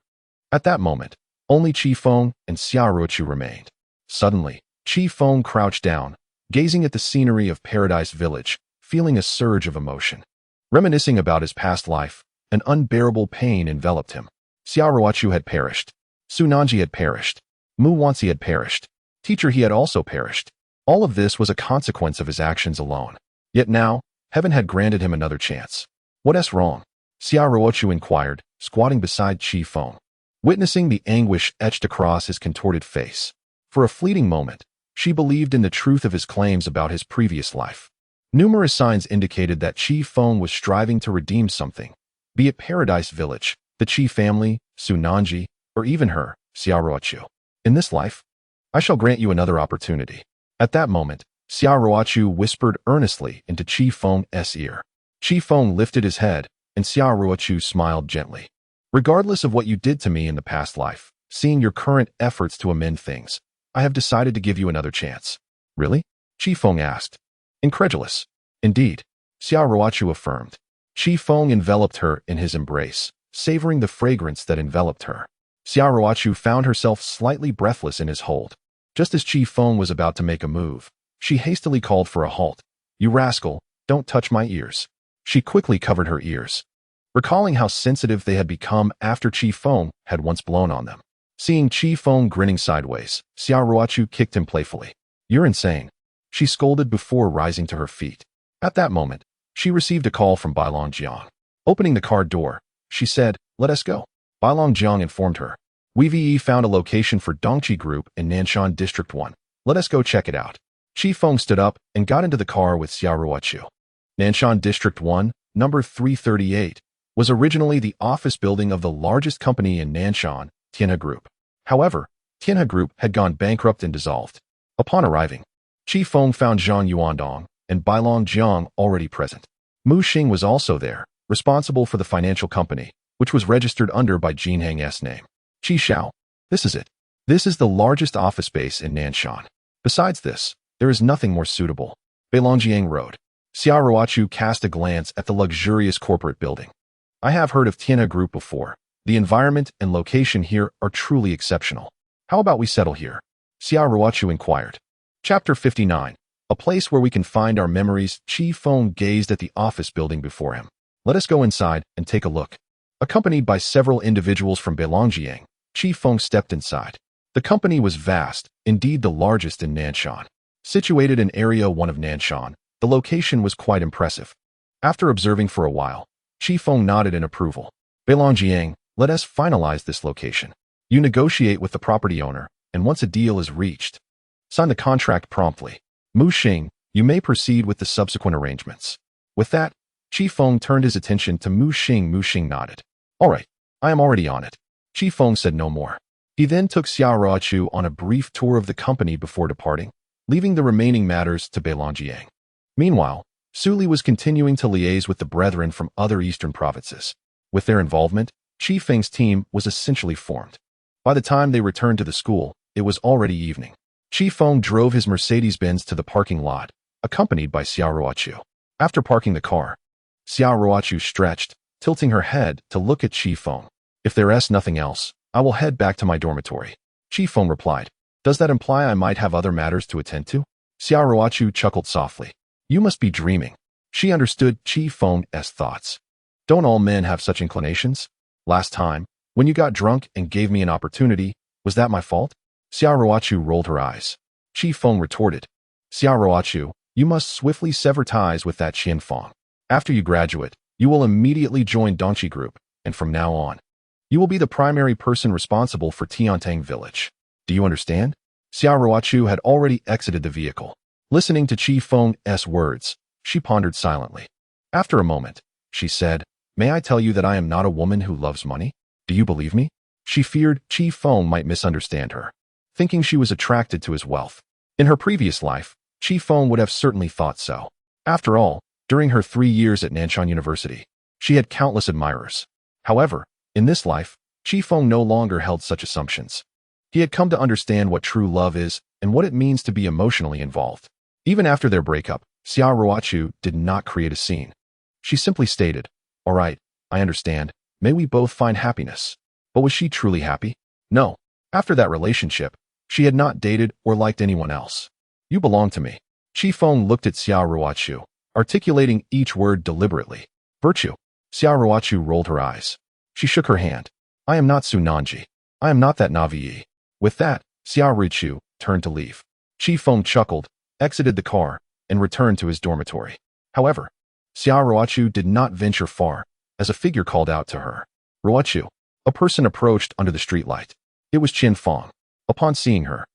[SPEAKER 1] At that moment, only Qi Feng and Xiao Ruochu remained. Suddenly, Qi Feng crouched down, gazing at the scenery of Paradise Village, feeling a surge of emotion. Reminiscing about his past life, an unbearable pain enveloped him. Xiao Ruochu had perished. Su Nanji had perished. Mu Wanzi had perished. Teacher He had also perished. All of this was a consequence of his actions alone. Yet now, heaven had granted him another chance. What is wrong? Xiao Ruochu inquired, squatting beside Qi Feng. Witnessing the anguish etched across his contorted face. For a fleeting moment, she believed in the truth of his claims about his previous life. Numerous signs indicated that Qi Feng was striving to redeem something, be it Paradise Village, the Qi family, Su Nanji, or even her, Xiao Ruochu. In this life, I shall grant you another opportunity. At that moment, Xiao Ruochu whispered earnestly into Qi Feng's ear. Qi Feng lifted his head, and Xiao Ruochu smiled gently. Regardless of what you did to me in the past life, seeing your current efforts to amend things, I have decided to give you another chance. Really? Qi Feng asked. Incredulous. Indeed, Xiao Ruochu affirmed. Qi Feng enveloped her in his embrace, savoring the fragrance that enveloped her. Xiao Ruochu found herself slightly breathless in his hold. Just as Qi Feng was about to make a move, she hastily called for a halt. You rascal, don't touch my ears. She quickly covered her ears, recalling how sensitive they had become after Qi Feng had once blown on them. Seeing Qi Feng grinning sideways, Xiao Ruochu kicked him playfully. You're insane, she scolded before rising to her feet. At that moment, she received a call from Bailong Jiang. Opening the car door, she said, let us go. Bailong Jiang informed her. We found a location for Dongqi Group in Nanshan District 1. Let us go check it out. Qi Feng stood up and got into the car with Xiao Ruochu. Nanshan District 1, number 338, was originally the office building of the largest company in Nanshan, Tianhe Group. However, Tianhe Group had gone bankrupt and dissolved. Upon arriving, Qi Feng found Zhang Yuandong and Bailong Jiang already present. Mu Xing was also there, responsible for the financial company, which was registered under Bai Jinhang's name. Qi Xiao, this is it. This is the largest office space in Nanshan. Besides this, There is nothing more suitable. Beilongjiang Road. Xia Ruochu cast a glance at the luxurious corporate building. I have heard of Tianhe Group before. The environment and location here are truly exceptional. How about we settle here? Xia Ruochu inquired. Chapter 59. A place where we can find our memories. Qi Feng gazed at the office building before him. Let us go inside and take a look. Accompanied by several individuals from Beilongjiang, Qi Feng stepped inside. The company was vast, indeed the largest in Nanshan. Situated in Area 1 of Nanshan, the location was quite impressive. After observing for a while, Qi Feng nodded in approval. Beilongjiang, let us finalize this location. You negotiate with the property owner, and once a deal is reached, sign the contract promptly. Mu Xing, you may proceed with the subsequent arrangements. With that, Qi Feng turned his attention to Mu Xing. Mu Xing nodded. All right, I am already on it. Qi Feng said no more. He then took Xia Ruochu on a brief tour of the company before departing, leaving the remaining matters to Beilongjiang. Meanwhile, Su Li was continuing to liaise with the brethren from other eastern provinces. With their involvement, Qi Feng's team was essentially formed. By the time they returned to the school, it was already evening. Qi Feng drove his Mercedes-Benz to the parking lot, accompanied by Xia Ruochu. After parking the car, Xia Ruochu stretched, tilting her head to look at Qi Feng. If there is nothing else, I will head back to my dormitory. Qi Feng replied. Does that imply I might have other matters to attend to? Xia Ruochu chuckled softly. You must be dreaming. She understood Qi Feng's thoughts. Don't all men have such inclinations? Last time, when you got drunk and gave me an opportunity, was that my fault? Xia Ruochu rolled her eyes. Qi Feng retorted. Xia Ruochu, you must swiftly sever ties with that Qian Feng. After you graduate, you will immediately join Dongqi Group, and from now on, you will be the primary person responsible for Tiantang Village. Do you understand? Xia Ruochu had already exited the vehicle. Listening to Qi Feng's words, she pondered silently. After a moment, she said, May I tell you that I am not a woman who loves money? Do you believe me? She feared Qi Feng might misunderstand her, thinking she was attracted to his wealth. In her previous life, Qi Feng would have certainly thought so. After all, during her 3 years at Nanshan University, she had countless admirers. However, in this life, Qi Feng no longer held such assumptions. He had come to understand what true love is and what it means to be emotionally involved. Even after their breakup, Xia Ruochu did not create a scene. She simply stated, All right, I understand. May we both find happiness. But was she truly happy? No. After that relationship, she had not dated or liked anyone else. You belong to me. Qi Feng looked at Xia Ruochu, articulating each word deliberately. Virtue. Xia Ruochu rolled her eyes. She shook her hand. I am not Su Nanji. I am not that Navi. With that, Xia Ruochu turned to leave. Qi Feng chuckled, exited the car, and returned to his dormitory. However, Xia Ruochu did not venture far, as a figure called out to her. Ruochu. A person approached under the streetlight. It was Qian Feng. Upon seeing her,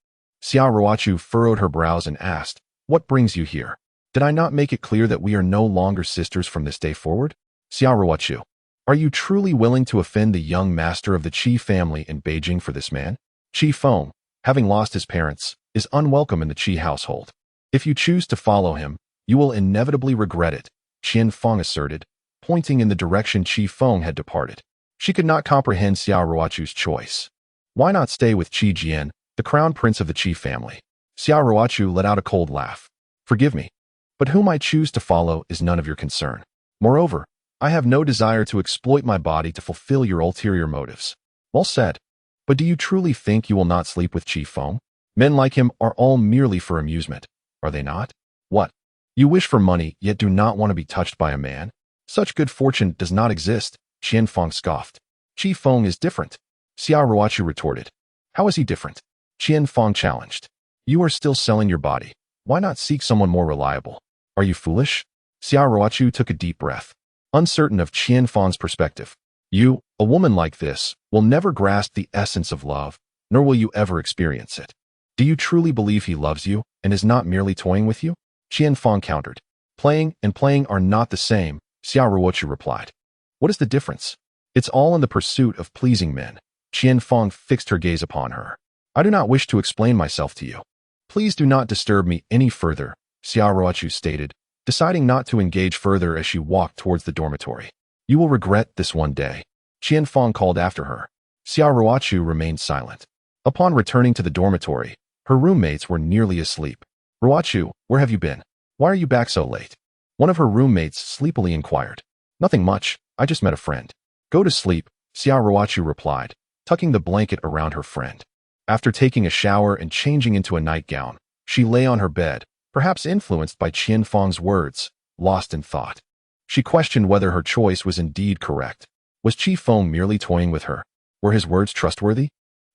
[SPEAKER 1] Xia Ruochu furrowed her brows and asked, What brings you here? Did I not make it clear that we are no longer sisters from this day forward? Xia Ruochu. Are you truly willing to offend the young master of the Qi family in Beijing for this man? Qi Feng, having lost his parents, is unwelcome in the Qi household. If you choose to follow him, you will inevitably regret it, Qian Feng asserted, pointing in the direction Qi Feng had departed. She could not comprehend Xia Ruochu's choice. Why not stay with Qi Jian, the crown prince of the Qi family? Xia Ruochu let out a cold laugh. Forgive me, but whom I choose to follow is none of your concern. Moreover, I have no desire to exploit my body to fulfill your ulterior motives. Well said. But do you truly think you will not sleep with Qi Feng? Men like him are all merely for amusement, are they not? What? You wish for money, yet do not want to be touched by a man? Such good fortune does not exist, Qian Feng scoffed. Qi Feng is different. Xia Ruochu retorted. How is he different? Qian Feng challenged. You are still selling your body. Why not seek someone more reliable? Are you foolish? Xia Ruochu took a deep breath, uncertain of Qian Feng's perspective. You, a woman like this, will never grasp the essence of love, nor will you ever experience it. Do you truly believe he loves you and is not merely toying with you? Qian Feng countered. Playing and playing are not the same, Xia Ruochu replied. What is the difference? It's all in the pursuit of pleasing men. Qian Feng fixed her gaze upon her. I do not wish to explain myself to you. Please do not disturb me any further, Xia Ruochu stated, deciding not to engage further as she walked towards the dormitory. You will regret this one day. Qian Feng called after her. Xia Ruochu remained silent. Upon returning to the dormitory, her roommates were nearly asleep. Ruochu, where have you been? Why are you back so late? One of her roommates sleepily inquired. Nothing much, I just met a friend. Go to sleep, Xiao Ruochu replied, tucking the blanket around her friend. After taking a shower and changing into a nightgown, she lay on her bed, perhaps influenced by Qian Feng's words, lost in thought. She questioned whether her choice was indeed correct. Was Qi Feng merely toying with her? Were his words trustworthy?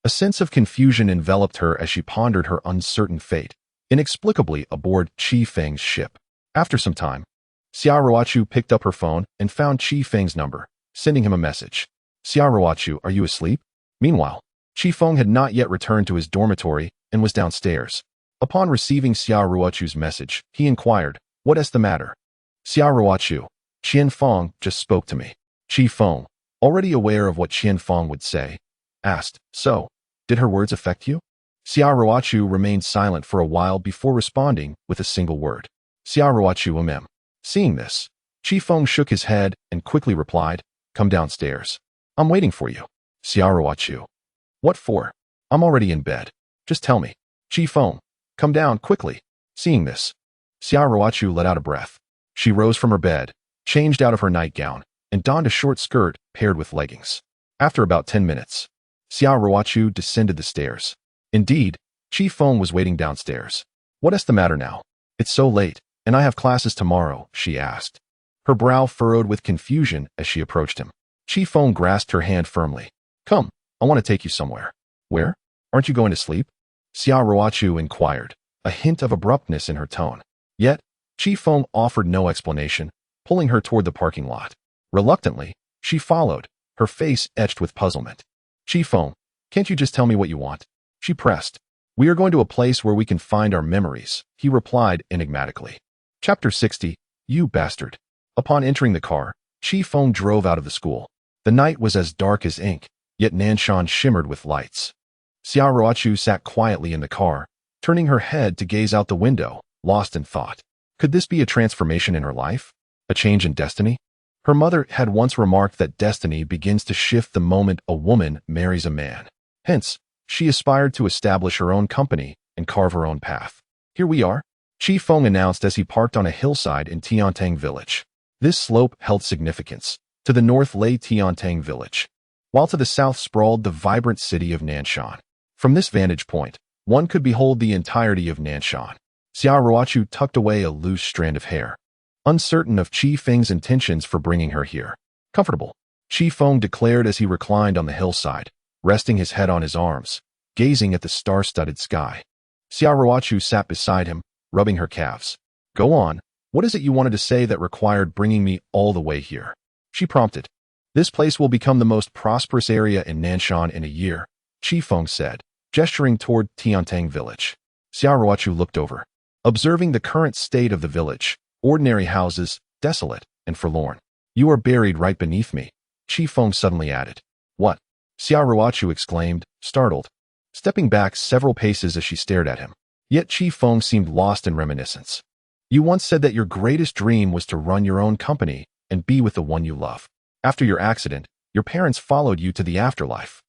[SPEAKER 1] A sense of confusion enveloped her as she pondered her uncertain fate, inexplicably aboard Qi Feng's ship. After some time, Xiao Ruochu picked up her phone and found Qi Feng's number, sending him a message. Xiao Ruochu, are you asleep? Meanwhile, Qi Feng had not yet returned to his dormitory and was downstairs. Upon receiving Xiao Ruochu's message, he inquired, what is the matter? Xiao Ruochu, Qian Feng just spoke to me. Qi Feng, already aware of what Qian Feng would say, asked, so, did her words affect you? Xiao Ruochu remained silent for a while before responding with a single word. Xiao Ruochu. Seeing this, Qi Feng shook his head and quickly replied, come downstairs. I'm waiting for you. Xiao Ruochu. What for? I'm already in bed. Just tell me. Qi Feng, come down quickly. Seeing this, Xiao Ruochu let out a breath. She rose from her bed, changed out of her nightgown, and donned a short skirt paired with leggings. After about 10 minutes, Xiao Ruochu descended the stairs. Indeed, Qi Feng was waiting downstairs. What is the matter now? It's so late, and I have classes tomorrow, she asked. Her brow furrowed with confusion as she approached him. Qi Feng grasped her hand firmly. Come, I want to take you somewhere. Where? Aren't you going to sleep? Xiao Ruochu inquired, a hint of abruptness in her tone. Yet, Qi Feng offered no explanation, pulling her toward the parking lot. Reluctantly, she followed, her face etched with puzzlement. Qi Feng, can't you just tell me what you want? She pressed. We are going to a place where we can find our memories, he replied enigmatically. Chapter 60, You Bastard. Upon entering the car, Qi Feng drove out of the school. The night was as dark as ink, yet Nanshan shimmered with lights. Xiao Ruochu sat quietly in the car, turning her head to gaze out the window, lost in thought. Could this be a transformation in her life? A change in destiny? Her mother had once remarked that destiny begins to shift the moment a woman marries a man. Hence, she aspired to establish her own company and carve her own path. Here we are, Qi Feng announced as he parked on a hillside in Tiantang village. This slope held significance. To the north lay Tiantang village, while to the south sprawled the vibrant city of Nanshan. From this vantage point, one could behold the entirety of Nanshan. Xiao Ruochu tucked away a loose strand of hair, uncertain of Qi Feng's intentions for bringing her here. Comfortable, Qi Feng declared as he reclined on the hillside, resting his head on his arms, gazing at the star-studded sky. Xiao Ruochu sat beside him, rubbing her calves. Go on, what is it you wanted to say that required bringing me all the way here? She prompted. This place will become the most prosperous area in Nanshan in a year, Qi Feng said, gesturing toward Tiantang village. Xiao Ruochu looked over, observing the current state of the village, ordinary houses, desolate and forlorn. You are buried right beneath me, Qi Feng suddenly added. What? Xiao Ruochu exclaimed, startled, stepping back several paces as she stared at him. Yet Qi Feng seemed lost in reminiscence. You once said that your greatest dream was to run your own company and be with the one you love. After your accident, your parents followed you to the afterlife.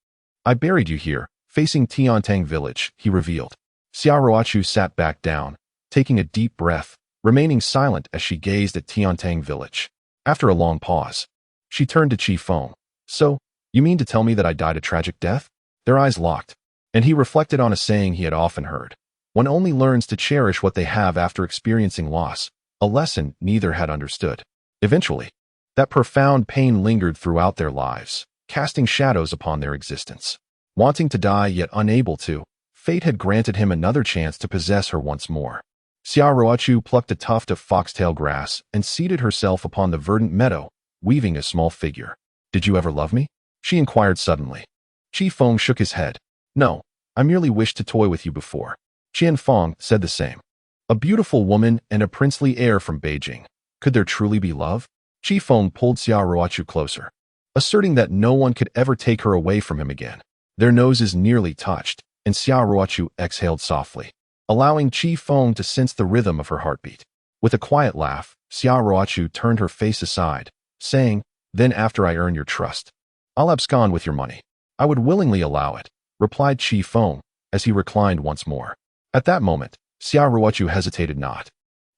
[SPEAKER 1] I buried you here, facing Tiantang village, he revealed. Xiao Ruochu sat back down, taking a deep breath, remaining silent as she gazed at Tiantang village. After a long pause, she turned to Qi Feng. So, you mean to tell me that I died a tragic death? Their eyes locked, and he reflected on a saying he had often heard. One only learns to cherish what they have after experiencing loss, a lesson neither had understood. Eventually, that profound pain lingered throughout their lives, casting shadows upon their existence. Wanting to die yet unable to, fate had granted him another chance to possess her once more. Xiao Ruochu plucked a tuft of foxtail grass and seated herself upon the verdant meadow, weaving a small figure. Did you ever love me? She inquired suddenly. Qi Feng shook his head. No, I merely wished to toy with you before. Qian Feng said the same. A beautiful woman and a princely heir from Beijing. Could there truly be love? Qi Feng pulled Xiao Ruochu closer, asserting that no one could ever take her away from him again. Their noses nearly touched, and Xiao Ruochu exhaled softly, allowing Qi Feng to sense the rhythm of her heartbeat. With a quiet laugh, Xiao Ruochu turned her face aside, saying, Then after I earn your trust, I'll abscond with your money. I would willingly allow it, replied Qi Feng, as he reclined once more. At that moment, Xia Ruochu hesitated not.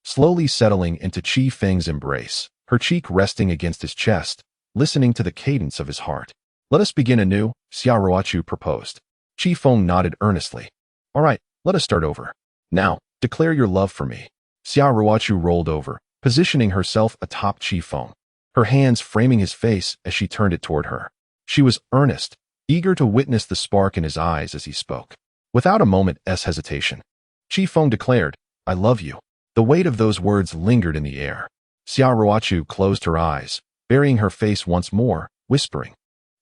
[SPEAKER 1] Slowly settling into Qi Feng's embrace, her cheek resting against his chest, listening to the cadence of his heart. Let us begin anew, Xia Ruochu proposed. Qi Feng nodded earnestly. All right, let us start over. Now, declare your love for me. Xia Ruochu rolled over, positioning herself atop Qi Feng, her hands framing his face as she turned it toward her. She was earnest, eager to witness the spark in his eyes as he spoke. Without a moment's hesitation, Qi Feng declared, I love you. The weight of those words lingered in the air. Xia Ruochu closed her eyes, burying her face once more, whispering,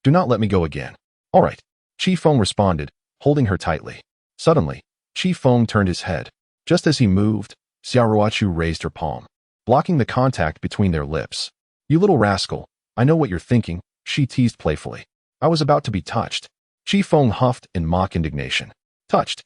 [SPEAKER 1] Do not let me go again. All right. Qi Feng responded, holding her tightly. Suddenly, Qi Feng turned his head. Just as he moved, Xia Ruochu raised her palm, blocking the contact between their lips. You little rascal, I know what you're thinking, she teased playfully. I was about to be touched. Qi Feng huffed in mock indignation. Touched?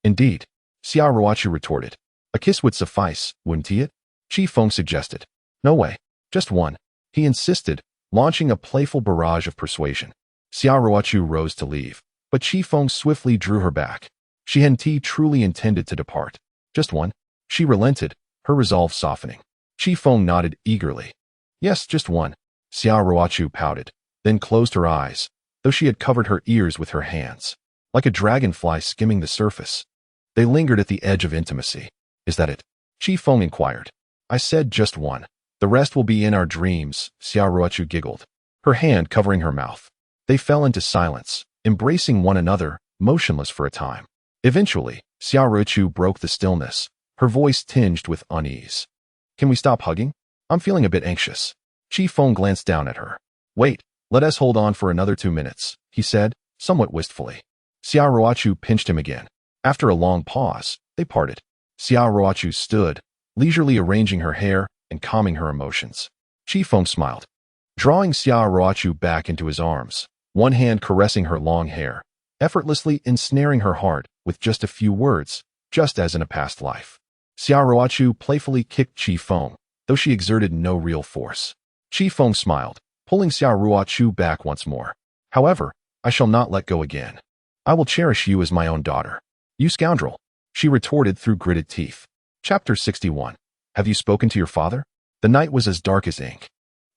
[SPEAKER 1] Indeed, Xia Ruochu retorted. A kiss would suffice, wouldn't it? Qi Feng suggested. No way, just one. He insisted, launching a playful barrage of persuasion. Xia Ruochu rose to leave, but Qi Feng swiftly drew her back. She hadn't truly intended to depart. Just one? She relented, her resolve softening. Qi Feng nodded eagerly. Yes, just one. Xia Ruochu pouted, then closed her eyes, though she had covered her ears with her hands, like a dragonfly skimming the surface. They lingered at the edge of intimacy. Is that it? Qi Feng inquired. I said just one. The rest will be in our dreams, Xia Ruochu giggled, her hand covering her mouth. They fell into silence, embracing one another, motionless for a time. Eventually, Xia Ruochu broke the stillness, her voice tinged with unease. Can we stop hugging? I'm feeling a bit anxious. Qi Feng glanced down at her. Wait, let us hold on for another 2 minutes, he said, somewhat wistfully. Xia Ruochu pinched him again. After a long pause, they parted. Xia Ruochu stood, leisurely arranging her hair and calming her emotions. Qi Feng smiled, drawing Xia Ruochu back into his arms, one hand caressing her long hair, effortlessly ensnaring her heart with just a few words, just as in a past life. Xia Ruochu playfully kicked Qi Feng, though she exerted no real force. Qi Feng smiled, pulling Xia Ruochu back once more. However, I shall not let go again. I will cherish you as my own daughter. You scoundrel, she retorted through gritted teeth. Chapter 61. Have you spoken to your father? The night was as dark as ink.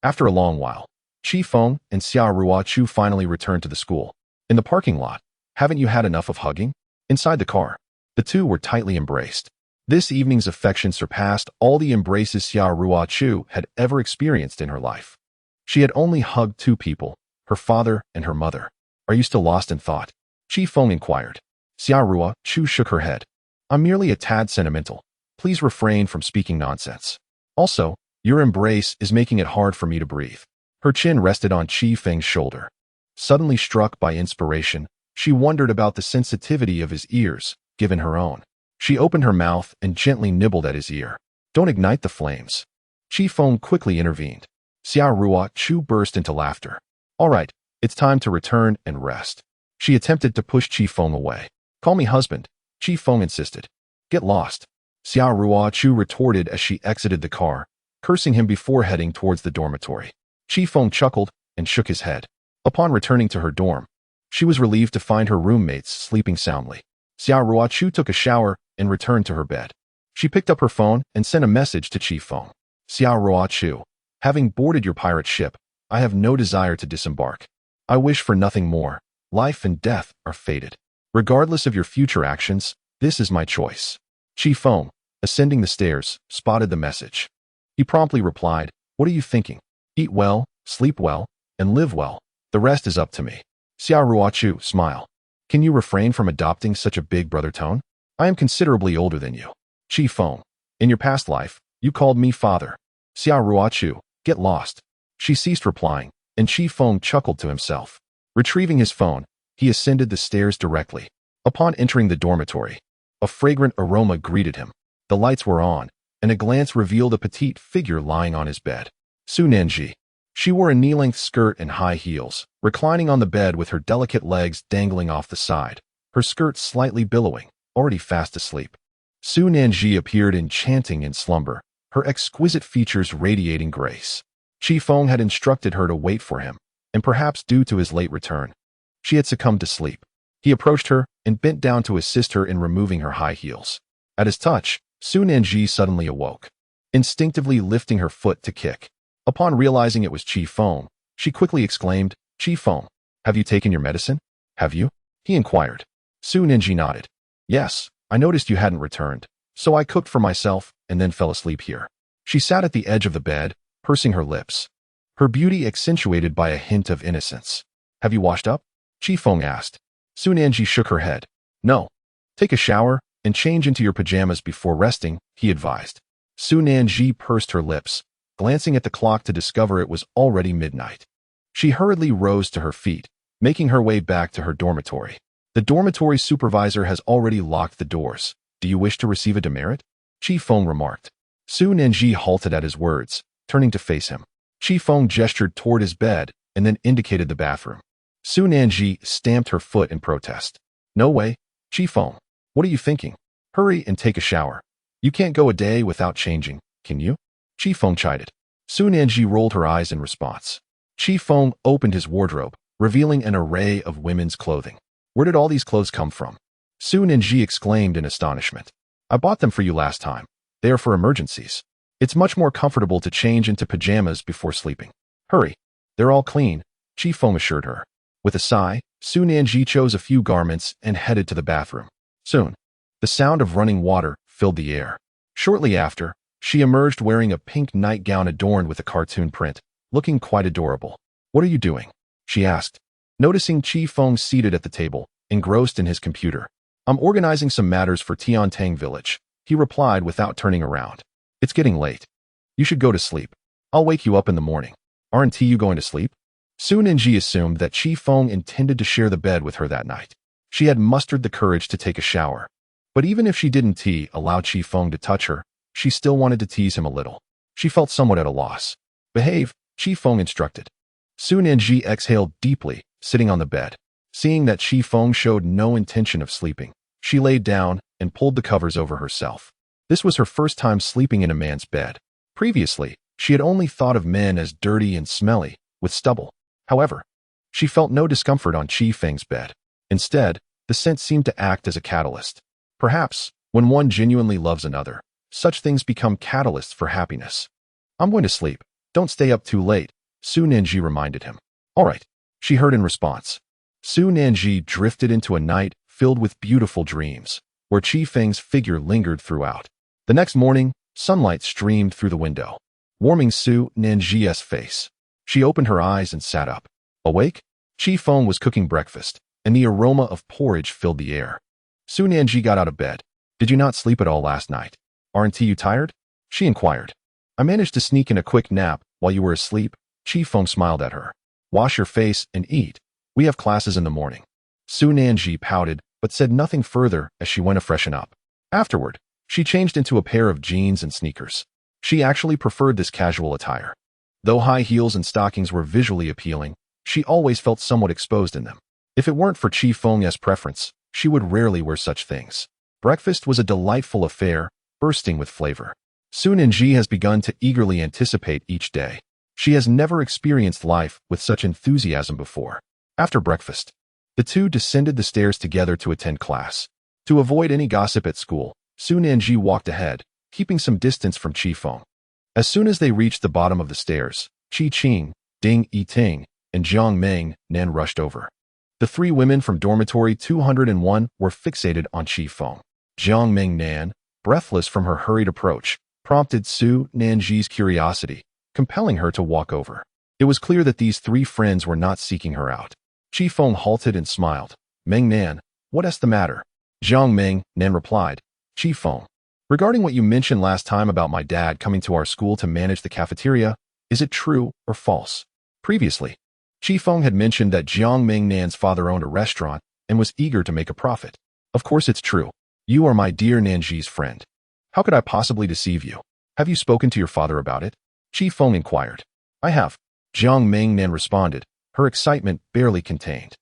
[SPEAKER 1] After a long while, Qi Feng and Xia Ruochu finally returned to the school. In the parking lot, haven't you had enough of hugging? Inside the car, the two were tightly embraced. This evening's affection surpassed all the embraces Xia Ruochu had ever experienced in her life. She had only hugged two people, her father and her mother. Are you still lost in thought? Qi Feng inquired. Xia Ruochu shook her head. I'm merely a tad sentimental. Please refrain from speaking nonsense. Also, your embrace is making it hard for me to breathe. Her chin rested on Qi Feng's shoulder. Suddenly struck by inspiration, she wondered about the sensitivity of his ears, given her own. She opened her mouth and gently nibbled at his ear. Don't ignite the flames. Qi Feng quickly intervened. Xia Ruochu burst into laughter. All right, it's time to return and rest. She attempted to push Qi Feng away. Call me husband, Qi Feng insisted. Get lost. Xia Ruochu retorted as she exited the car, cursing him before heading towards the dormitory. Qi Feng chuckled and shook his head. Upon returning to her dorm, she was relieved to find her roommates sleeping soundly. Xia Ruochu took a shower and returned to her bed. She picked up her phone and sent a message to Qi Feng. Xia Ruochu, having boarded your pirate ship, I have no desire to disembark. I wish for nothing more. Life and death are fated. Regardless of your future actions, this is my choice. Qi Feng, ascending the stairs, spotted the message. He promptly replied, What are you thinking? Eat well, sleep well, and live well. The rest is up to me. Xia Ruochu, smile. Can you refrain from adopting such a big brother tone? I am considerably older than you. Qi Feng, in your past life, you called me father. Xia Ruochu, get lost. She ceased replying, and Qi Feng chuckled to himself. Retrieving his phone, he ascended the stairs directly. Upon entering the dormitory, a fragrant aroma greeted him. The lights were on, and a glance revealed a petite figure lying on his bed. Su Nanji. She wore a knee-length skirt and high heels, reclining on the bed with her delicate legs dangling off the side, her skirt slightly billowing, already fast asleep. Su Nanji appeared enchanting in slumber, her exquisite features radiating grace. Qi Feng had instructed her to wait for him, and perhaps due to his late return, she had succumbed to sleep. He approached her and bent down to assist her in removing her high heels. At his touch, Su Nanji suddenly awoke, instinctively lifting her foot to kick. Upon realizing it was Feng, she quickly exclaimed, Feng, have you taken your medicine? Have you? He inquired. Su Nanji nodded. Yes, I noticed you hadn't returned, so I cooked for myself and then fell asleep here. She sat at the edge of the bed, pursing her lips, her beauty accentuated by a hint of innocence. Have you washed up? Feng asked. Su Nanji shook her head. No. Take a shower and change into your pajamas before resting, he advised. Su Nanji pursed her lips, glancing at the clock to discover it was already midnight. She hurriedly rose to her feet, making her way back to her dormitory. The dormitory supervisor has already locked the doors. Do you wish to receive a demerit? Feng remarked. Su Nanji halted at his words, turning to face him. Feng gestured toward his bed and then indicated the bathroom. Su Nanji stamped her foot in protest. No way, Feng. What are you thinking? Hurry and take a shower. You can't go a day without changing, can you? Feng chided. Su Nanji rolled her eyes in response. Feng opened his wardrobe, revealing an array of women's clothing. Where did all these clothes come from? Su Nanji exclaimed in astonishment. I bought them for you last time. They are for emergencies. It's much more comfortable to change into pajamas before sleeping. Hurry. They're all clean, Feng assured her. With a sigh, Su Nanji chose a few garments and headed to the bathroom. Soon, the sound of running water filled the air. Shortly after, she emerged wearing a pink nightgown adorned with a cartoon print, looking quite adorable. What are you doing? She asked, noticing Feng seated at the table, engrossed in his computer. I'm organizing some matters for Tiantang Village, he replied without turning around. It's getting late. You should go to sleep. I'll wake you up in the morning. Aren't you going to sleep? Su Nanji assumed that Feng intended to share the bed with her that night. She had mustered the courage to take a shower. But even if she didn't allow Feng to touch her, she still wanted to tease him a little. She felt somewhat at a loss. Behave, Feng instructed. Su Nanji exhaled deeply, sitting on the bed. Seeing that Feng showed no intention of sleeping, she laid down and pulled the covers over herself. This was her first time sleeping in a man's bed. Previously, she had only thought of men as dirty and smelly, with stubble. However, she felt no discomfort on Feng's bed. Instead, the scent seemed to act as a catalyst. Perhaps, when one genuinely loves another, such things become catalysts for happiness. I'm going to sleep. Don't stay up too late, Su Nanji reminded him. All right, she heard in response. Su Nanji drifted into a night filled with beautiful dreams, where Feng's figure lingered throughout. The next morning, sunlight streamed through the window, warming Su Nanji's face. She opened her eyes and sat up. Awake? Feng was cooking breakfast, and the aroma of porridge filled the air. Su Nanji got out of bed. Did you not sleep at all last night? Aren't you tired? She inquired. I managed to sneak in a quick nap while you were asleep. Feng smiled at her. Wash your face and eat. We have classes in the morning. Su Nanji pouted, but said nothing further as she went to freshen up. Afterward, she changed into a pair of jeans and sneakers. She actually preferred this casual attire. Though high heels and stockings were visually appealing, she always felt somewhat exposed in them. If it weren't for Feng's preference, she would rarely wear such things. Breakfast was a delightful affair, bursting with flavor. Su Nanji has begun to eagerly anticipate each day. She has never experienced life with such enthusiasm before. After breakfast, the two descended the stairs together to attend class. To avoid any gossip at school, Su Nanji walked ahead, keeping some distance from Feng. As soon as they reached the bottom of the stairs, Qi Qing, Ding Yiting, and Jiang Meng Nan rushed over. The three women from dormitory 201 were fixated on Feng. Jiang Meng Nan, breathless from her hurried approach, prompted Su Nanji's curiosity, compelling her to walk over. It was clear that these three friends were not seeking her out. Feng halted and smiled. Meng Nan, what's the matter? Jiang Meng Nan replied. Feng, regarding what you mentioned last time about my dad coming to our school to manage the cafeteria, is it true or false? Previously, Feng had mentioned that Jiang Meng Nan's father owned a restaurant and was eager to make a profit. Of course it's true. You are my dear Nanji's friend. How could I possibly deceive you? Have you spoken to your father about it? Feng inquired. I have. Jiang Meng Nan responded, her excitement barely contained.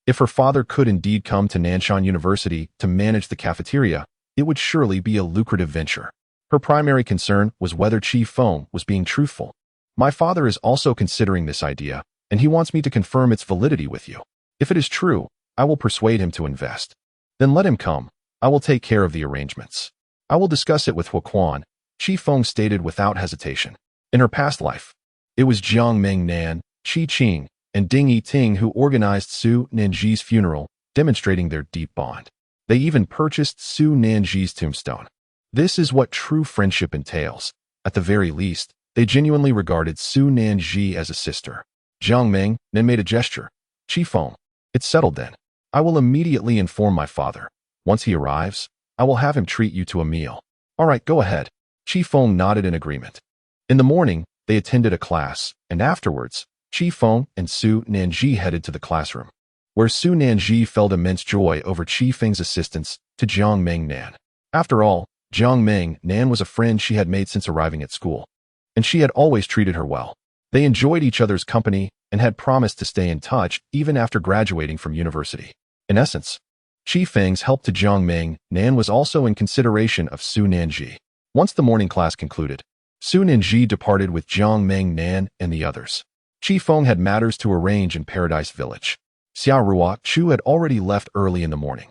[SPEAKER 1] If her father could indeed come to Nanshan University to manage the cafeteria, it would surely be a lucrative venture. Her primary concern was whether Feng was being truthful. My father is also considering this idea, and he wants me to confirm its validity with you. If it is true, I will persuade him to invest. Then let him come. I will take care of the arrangements. I will discuss it with Huaquan, Qi Feng stated without hesitation. In her past life, it was Jiang Ming Nan, Qi Qing, and Ding Yiting who organized Su Nanji's funeral, demonstrating their deep bond. They even purchased Su Nanji's tombstone. This is what true friendship entails. At the very least, they genuinely regarded Su Nanji as a sister. Jiang Ming then made a gesture. Qi Feng, it's settled then. I will immediately inform my father. Once he arrives, I will have him treat you to a meal. All right, go ahead. Qi Feng nodded in agreement. In the morning, they attended a class, and afterwards, Qi Feng and Su Nanji headed to the classroom, where Su Nanji felt immense joy over Qi Feng's assistance to Jiang Ming Nan. After all, Jiang Ming Nan was a friend she had made since arriving at school, and she had always treated her well. They enjoyed each other's company and had promised to stay in touch even after graduating from university. In essence, Qi Feng's help to Jiang Ming Nan was also in consideration of Su Nanji. Once the morning class concluded, Su Nanji departed with Jiang Ming Nan and the others. Qi Feng had matters to arrange in Paradise Village. Xiao Ruo Chu had already left early in the morning.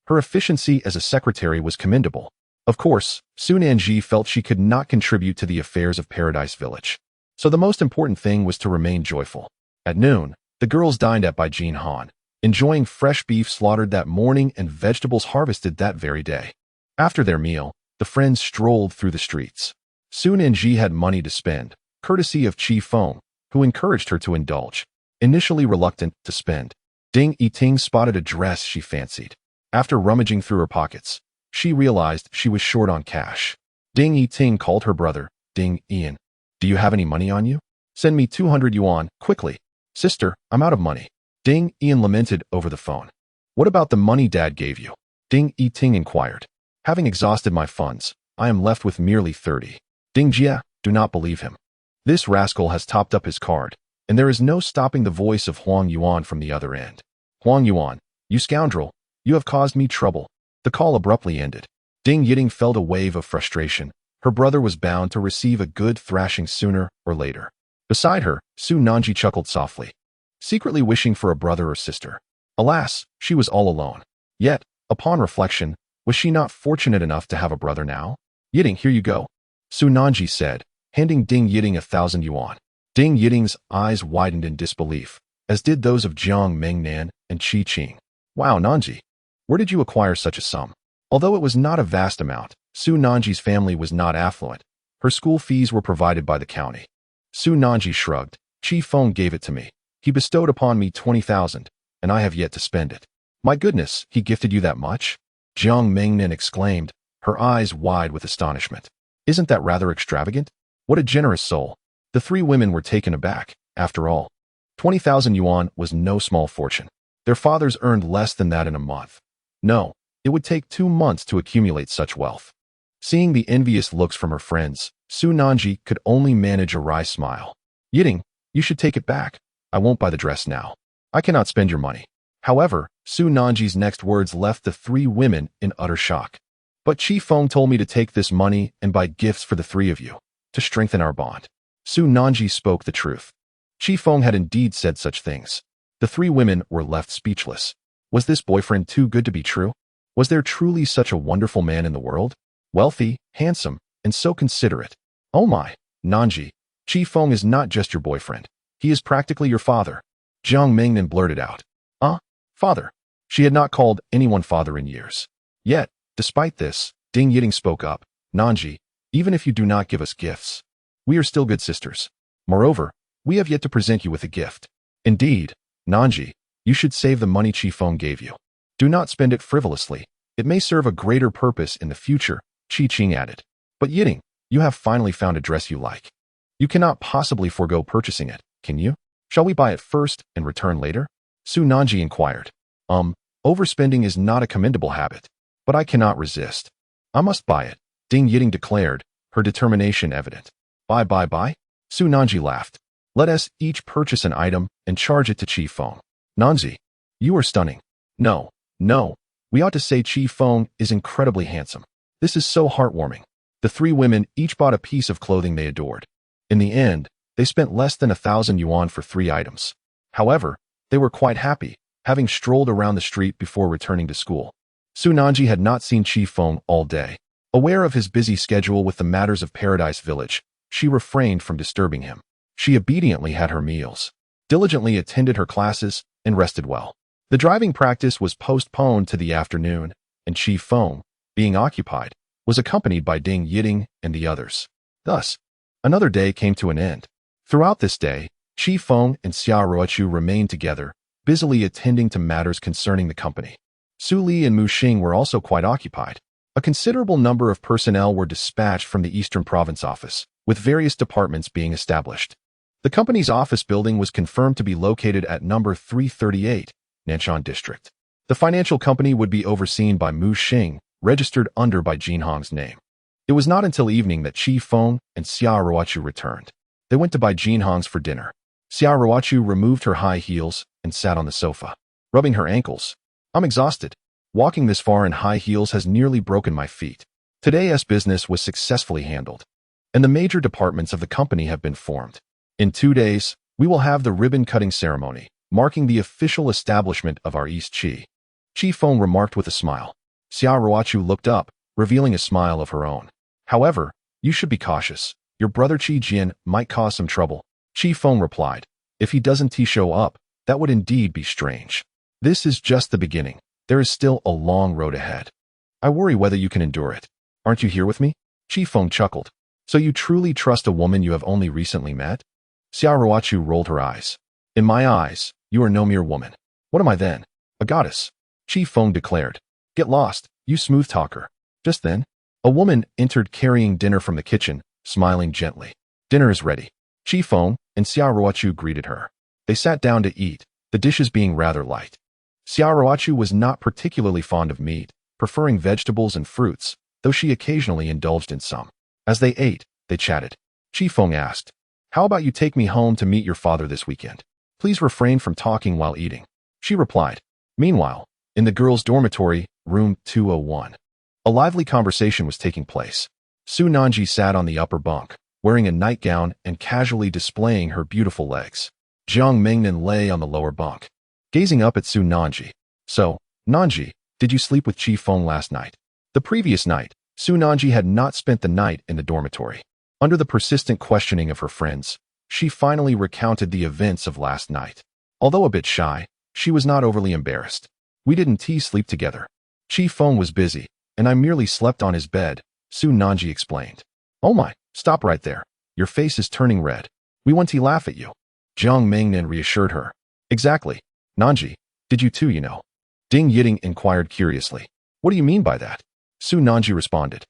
[SPEAKER 1] Her efficiency as a secretary was commendable. Of course, Su Nanji felt she could not contribute to the affairs of Paradise Village. So the most important thing was to remain joyful. At noon, the girls dined at Beijing Han, enjoying fresh beef slaughtered that morning and vegetables harvested that very day. After their meal, the friends strolled through the streets. Su Nanji had money to spend, courtesy of Qi Feng, who encouraged her to indulge. Initially reluctant to spend, Ding Yiting spotted a dress she fancied. After rummaging through her pockets, she realized she was short on cash. Ding Yiting called her brother, Ding Ian. Do you have any money on you? Send me 200 yuan, quickly. Sister, I'm out of money. Ding Ian lamented over the phone. What about the money Dad gave you? Ding Yiting inquired. Having exhausted my funds, I am left with merely 30. Ding Jia, do not believe him. This rascal has topped up his card, and there is no stopping the voice of Huang Yuan from the other end. Huang Yuan, you scoundrel, you have caused me trouble. The call abruptly ended. Ding Yiting felt a wave of frustration. Her brother was bound to receive a good thrashing sooner or later. Beside her, Su Nanji chuckled softly, secretly wishing for a brother or sister. Alas, she was all alone. Yet, upon reflection, was she not fortunate enough to have a brother now? Yiting, here you go. Su Nanji said, handing Ding Yiting 1,000 yuan. Ding Yiting's eyes widened in disbelief, as did those of Jiang Mingnan and Qi Qing. Wow, Nanji, where did you acquire such a sum? Although it was not a vast amount, Su Nanji's family was not affluent. Her school fees were provided by the county. Su Nanji shrugged. Qi Feng gave it to me. He bestowed upon me 20,000, and I have yet to spend it. My goodness, he gifted you that much? Jiang Mingnan exclaimed, her eyes wide with astonishment. Isn't that rather extravagant? What a generous soul. The three women were taken aback. After all, 20,000 yuan was no small fortune. Their fathers earned less than that in a month. No, it would take 2 months to accumulate such wealth. Seeing the envious looks from her friends, Su Nanji could only manage a wry smile. Yiting, you should take it back. I won't buy the dress now. I cannot spend your money. However, Su Nanji's next words left the three women in utter shock. But Qi Feng told me to take this money and buy gifts for the three of you, to strengthen our bond. Su Nanji spoke the truth. Qi Feng had indeed said such things. The three women were left speechless. Was this boyfriend too good to be true? Was there truly such a wonderful man in the world? Wealthy, handsome, and so considerate. Oh my, Nanji, Qi Feng is not just your boyfriend. He is practically your father. Jiang Mingnan blurted out. Father. She had not called anyone father in years. Yet, despite this, Ding Yiting spoke up. Nanji, even if you do not give us gifts, we are still good sisters. Moreover, we have yet to present you with a gift. Indeed, Nanji, you should save the money Qi Feng gave you. Do not spend it frivolously. It may serve a greater purpose in the future, Qi Qing added. But Yiting, you have finally found a dress you like. You cannot possibly forego purchasing it, can you? Shall we buy it first and return later? Su Nanji inquired. Overspending is not a commendable habit, but I cannot resist. I must buy it, Ding Yiting declared, her determination evident. Buy? Su Nanji laughed. Let us each purchase an item and charge it to Qi Feng. Nanji, you are stunning. No, we ought to say Qi Feng is incredibly handsome. This is so heartwarming. The three women each bought a piece of clothing they adored. In the end, they spent less than 1,000 yuan for 3 items. However, they were quite happy, having strolled around the street before returning to school. Su Nanji had not seen Qi Feng all day. Aware of his busy schedule with the matters of Paradise Village, she refrained from disturbing him. She obediently had her meals, diligently attended her classes, and rested well. The driving practice was postponed to the afternoon, and Feng, being occupied, was accompanied by Ding Yiting and the others. Thus, another day came to an end. Throughout this day, Feng and Xiaoruochu remained together, busily attending to matters concerning the company. Su Li and Mu Xing were also quite occupied. A considerable number of personnel were dispatched from the Eastern Province office, with various departments being established. The company's office building was confirmed to be located at number 338, Nanshan District. The financial company would be overseen by Mu Xing, registered under by Jin Hong's name. It was not until evening that Feng and Xiaoruochu returned. They went to buy Jin Hong's for dinner. Xiaoruochu removed her high heels and sat on the sofa, rubbing her ankles. "I'm exhausted. Walking this far in high heels has nearly broken my feet. Today's business was successfully handled, and the major departments of the company have been formed. In 2 days, we will have the ribbon-cutting ceremony, marking the official establishment of our East Qi." Feng remarked with a smile. Xiaoruochu looked up, revealing a smile of her own. "However, you should be cautious. Your brother Qi Jin might cause some trouble." Feng replied. "If he doesn't show up, that would indeed be strange. This is just the beginning. There is still a long road ahead. I worry whether you can endure it. Aren't you here with me?" Feng chuckled. "So you truly trust a woman you have only recently met?" Xiaoruochu rolled her eyes. "In my eyes, you are no mere woman. What am I then? A goddess," Feng declared. "Get lost, you smooth talker." Just then, a woman entered carrying dinner from the kitchen, smiling gently. "Dinner is ready." Feng and Xiaoruochu greeted her. They sat down to eat, the dishes being rather light. Xiaoruochu was not particularly fond of meat, preferring vegetables and fruits, though she occasionally indulged in some. As they ate, they chatted. Feng asked, "How about you take me home to meet your father this weekend? Please refrain from talking while eating." She replied. Meanwhile, in the girls' dormitory, room 201, a lively conversation was taking place. Su Nanji sat on the upper bunk, wearing a nightgown and casually displaying her beautiful legs. Jiang Mingnan lay on the lower bunk, gazing up at Su Nanji. "So, Nanji, did you sleep with Feng last night?" The previous night, Su Nanji had not spent the night in the dormitory. Under the persistent questioning of her friends, she finally recounted the events of last night. Although a bit shy, she was not overly embarrassed. "We didn't sleep together. Feng was busy, and I merely slept on his bed," Su Nanji explained. "Oh my, stop right there. Your face is turning red. We want to laugh at you," Jiang Mingnan reassured her. "Exactly. Nanji, did you too, you know?" Ding Yiting inquired curiously. "What do you mean by that?" Su Nanji responded,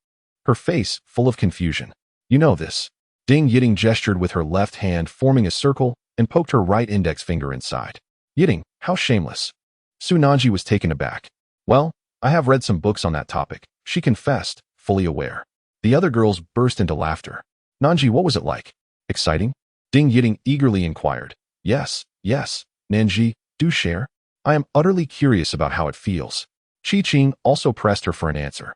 [SPEAKER 1] her face full of confusion. "You know this." Ding Yiting gestured with her left hand, forming a circle, and poked her right index finger inside. "Yiting, how shameless." Su Nanji was taken aback. "Well, I have read some books on that topic," she confessed, fully aware. The other girls burst into laughter. "Nanji, what was it like? Exciting?" Ding Yiting eagerly inquired. Yes, Nanji, do share. I am utterly curious about how it feels." Qi Qing also pressed her for an answer.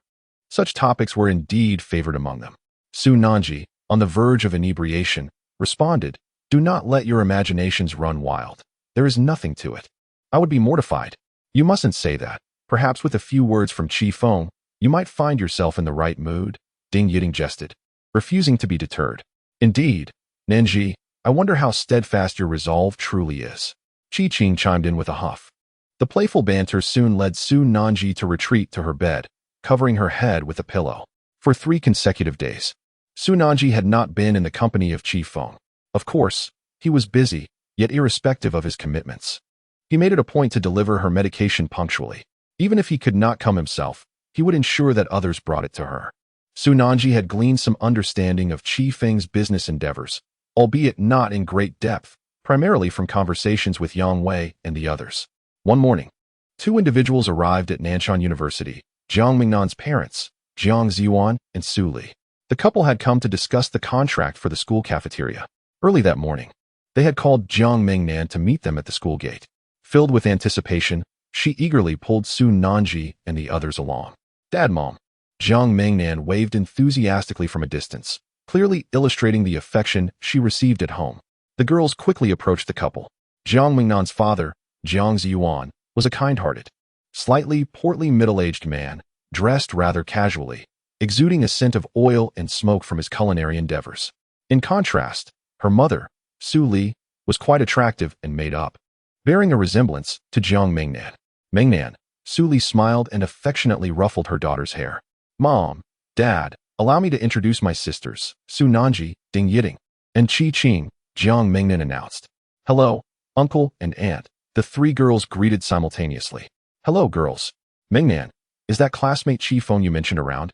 [SPEAKER 1] Such topics were indeed favored among them. Su Nanji, on the verge of inebriation, responded, "Do not let your imaginations run wild. There is nothing to it. I would be mortified." "You mustn't say that. Perhaps with a few words from Feng, you might find yourself in the right mood," Ding Yiting jested, refusing to be deterred. "Indeed, Nanji, I wonder how steadfast your resolve truly is," Qi Qing chimed in with a huff. The playful banter soon led Su Nanji to retreat to her bed, covering her head with a pillow. For 3 consecutive days, Su Nanji had not been in the company of Feng. Of course, he was busy, yet irrespective of his commitments, he made it a point to deliver her medication punctually. Even if he could not come himself, he would ensure that others brought it to her. Su Nanji had gleaned some understanding of Feng's business endeavors, albeit not in great depth, primarily from conversations with Yang Wei and the others. One morning, 2 individuals arrived at Nanshan University, Jiang Mingnan's parents, Jiang Ziyuan and Su Li. The couple had come to discuss the contract for the school cafeteria. Early that morning, they had called Jiang Mingnan to meet them at the school gate. Filled with anticipation, she eagerly pulled Su Nanji and the others along. "Dad, Mom." Jiang Mingnan waved enthusiastically from a distance, clearly illustrating the affection she received at home. The girls quickly approached the couple. Jiang Mingnan's father, Jiang Ziyuan, was a kind-hearted, slightly portly middle-aged man, dressed rather casually. exuding a scent of oil and smoke from his culinary endeavors. In contrast, her mother, Su Li, was quite attractive and made up, bearing a resemblance to Jiang Mingnan. Mingnan, Su Li smiled and affectionately ruffled her daughter's hair. Mom, Dad, allow me to introduce my sisters, Su Nanji, Ding Yiting, and Qi Qing, Jiang Mingnan announced. Hello, uncle and aunt. The three girls greeted simultaneously. Hello, girls. Mingnan, is that classmate Qi Feng you mentioned around?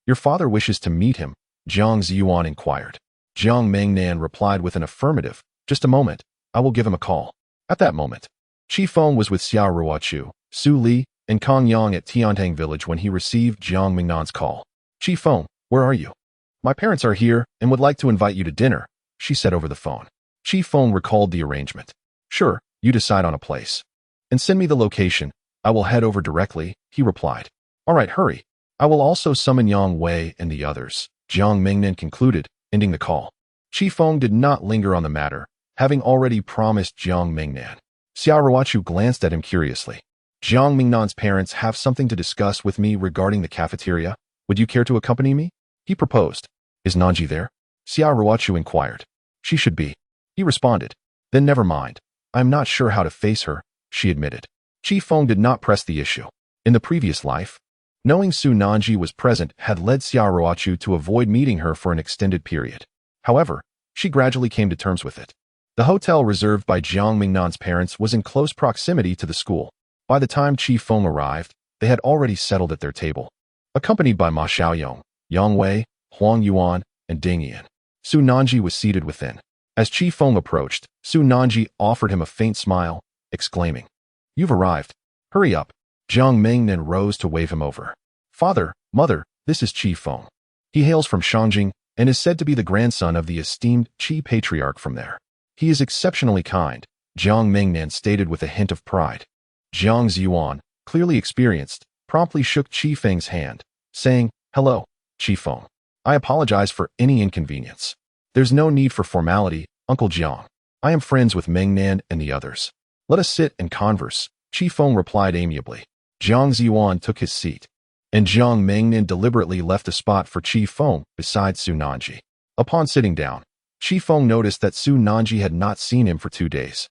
[SPEAKER 1] Your father wishes to meet him, Jiang Ziyuan inquired. Jiang Mingnan replied with an affirmative. Just a moment, I will give him a call. At that moment, Qi Feng was with Xiao Ruochu, Su Li, and Kong Yang at Tiantang village when he received Jiang Mingnan's call. Qi Feng, where are you? My parents are here and would like to invite you to dinner, she said over the phone. Qi Feng recalled the arrangement. Sure, you decide on a place. And send me the location. I will head over directly, he replied. All right, hurry. I will also summon Yang Wei and the others, Jiang Mingnan concluded, ending the call. Qi Feng did not linger on the matter, having already promised Jiang Mingnan. Xiao Ruochu glanced at him curiously. Jiang Mingnan's parents have something to discuss with me regarding the cafeteria. Would you care to accompany me? He proposed. Is Nanji there? Xiao Ruochu inquired. She should be. He responded. Then never mind. I am not sure how to face her, she admitted. Qi Feng did not press the issue. In the previous life, knowing Su Nanji was present had led Xiao Ruochu to avoid meeting her for an extended period. However, she gradually came to terms with it. The hotel reserved by Jiang Mingnan's parents was in close proximity to the school. By the time Qi Feng arrived, they had already settled at their table. Accompanied by Ma Xiaoyong, Yang Wei, Huang Yuan, and Ding Yan, Su Nanji was seated within. As Qi Feng approached, Su Nanji offered him a faint smile, exclaiming, You've arrived. Hurry up. Jiang Mingnan rose to wave him over. Father, mother, this is Qi Feng. He hails from Shangjing and is said to be the grandson of the esteemed Qi patriarch from there. He is exceptionally kind, Jiang Mingnan stated with a hint of pride. Jiang Ziyuan, clearly experienced, promptly shook Qi Feng's hand, saying, Hello, Qi Feng. I apologize for any inconvenience. There's no need for formality, Uncle Jiang. I am friends with Mingnan and the others. Let us sit and converse, Qi Feng replied amiably. Jiang Ziyuan took his seat, and Jiang Mingnan deliberately left a spot for Qi Feng beside Su Nanji. Upon sitting down, Qi Feng noticed that Su Nanji had not seen him for 2 days,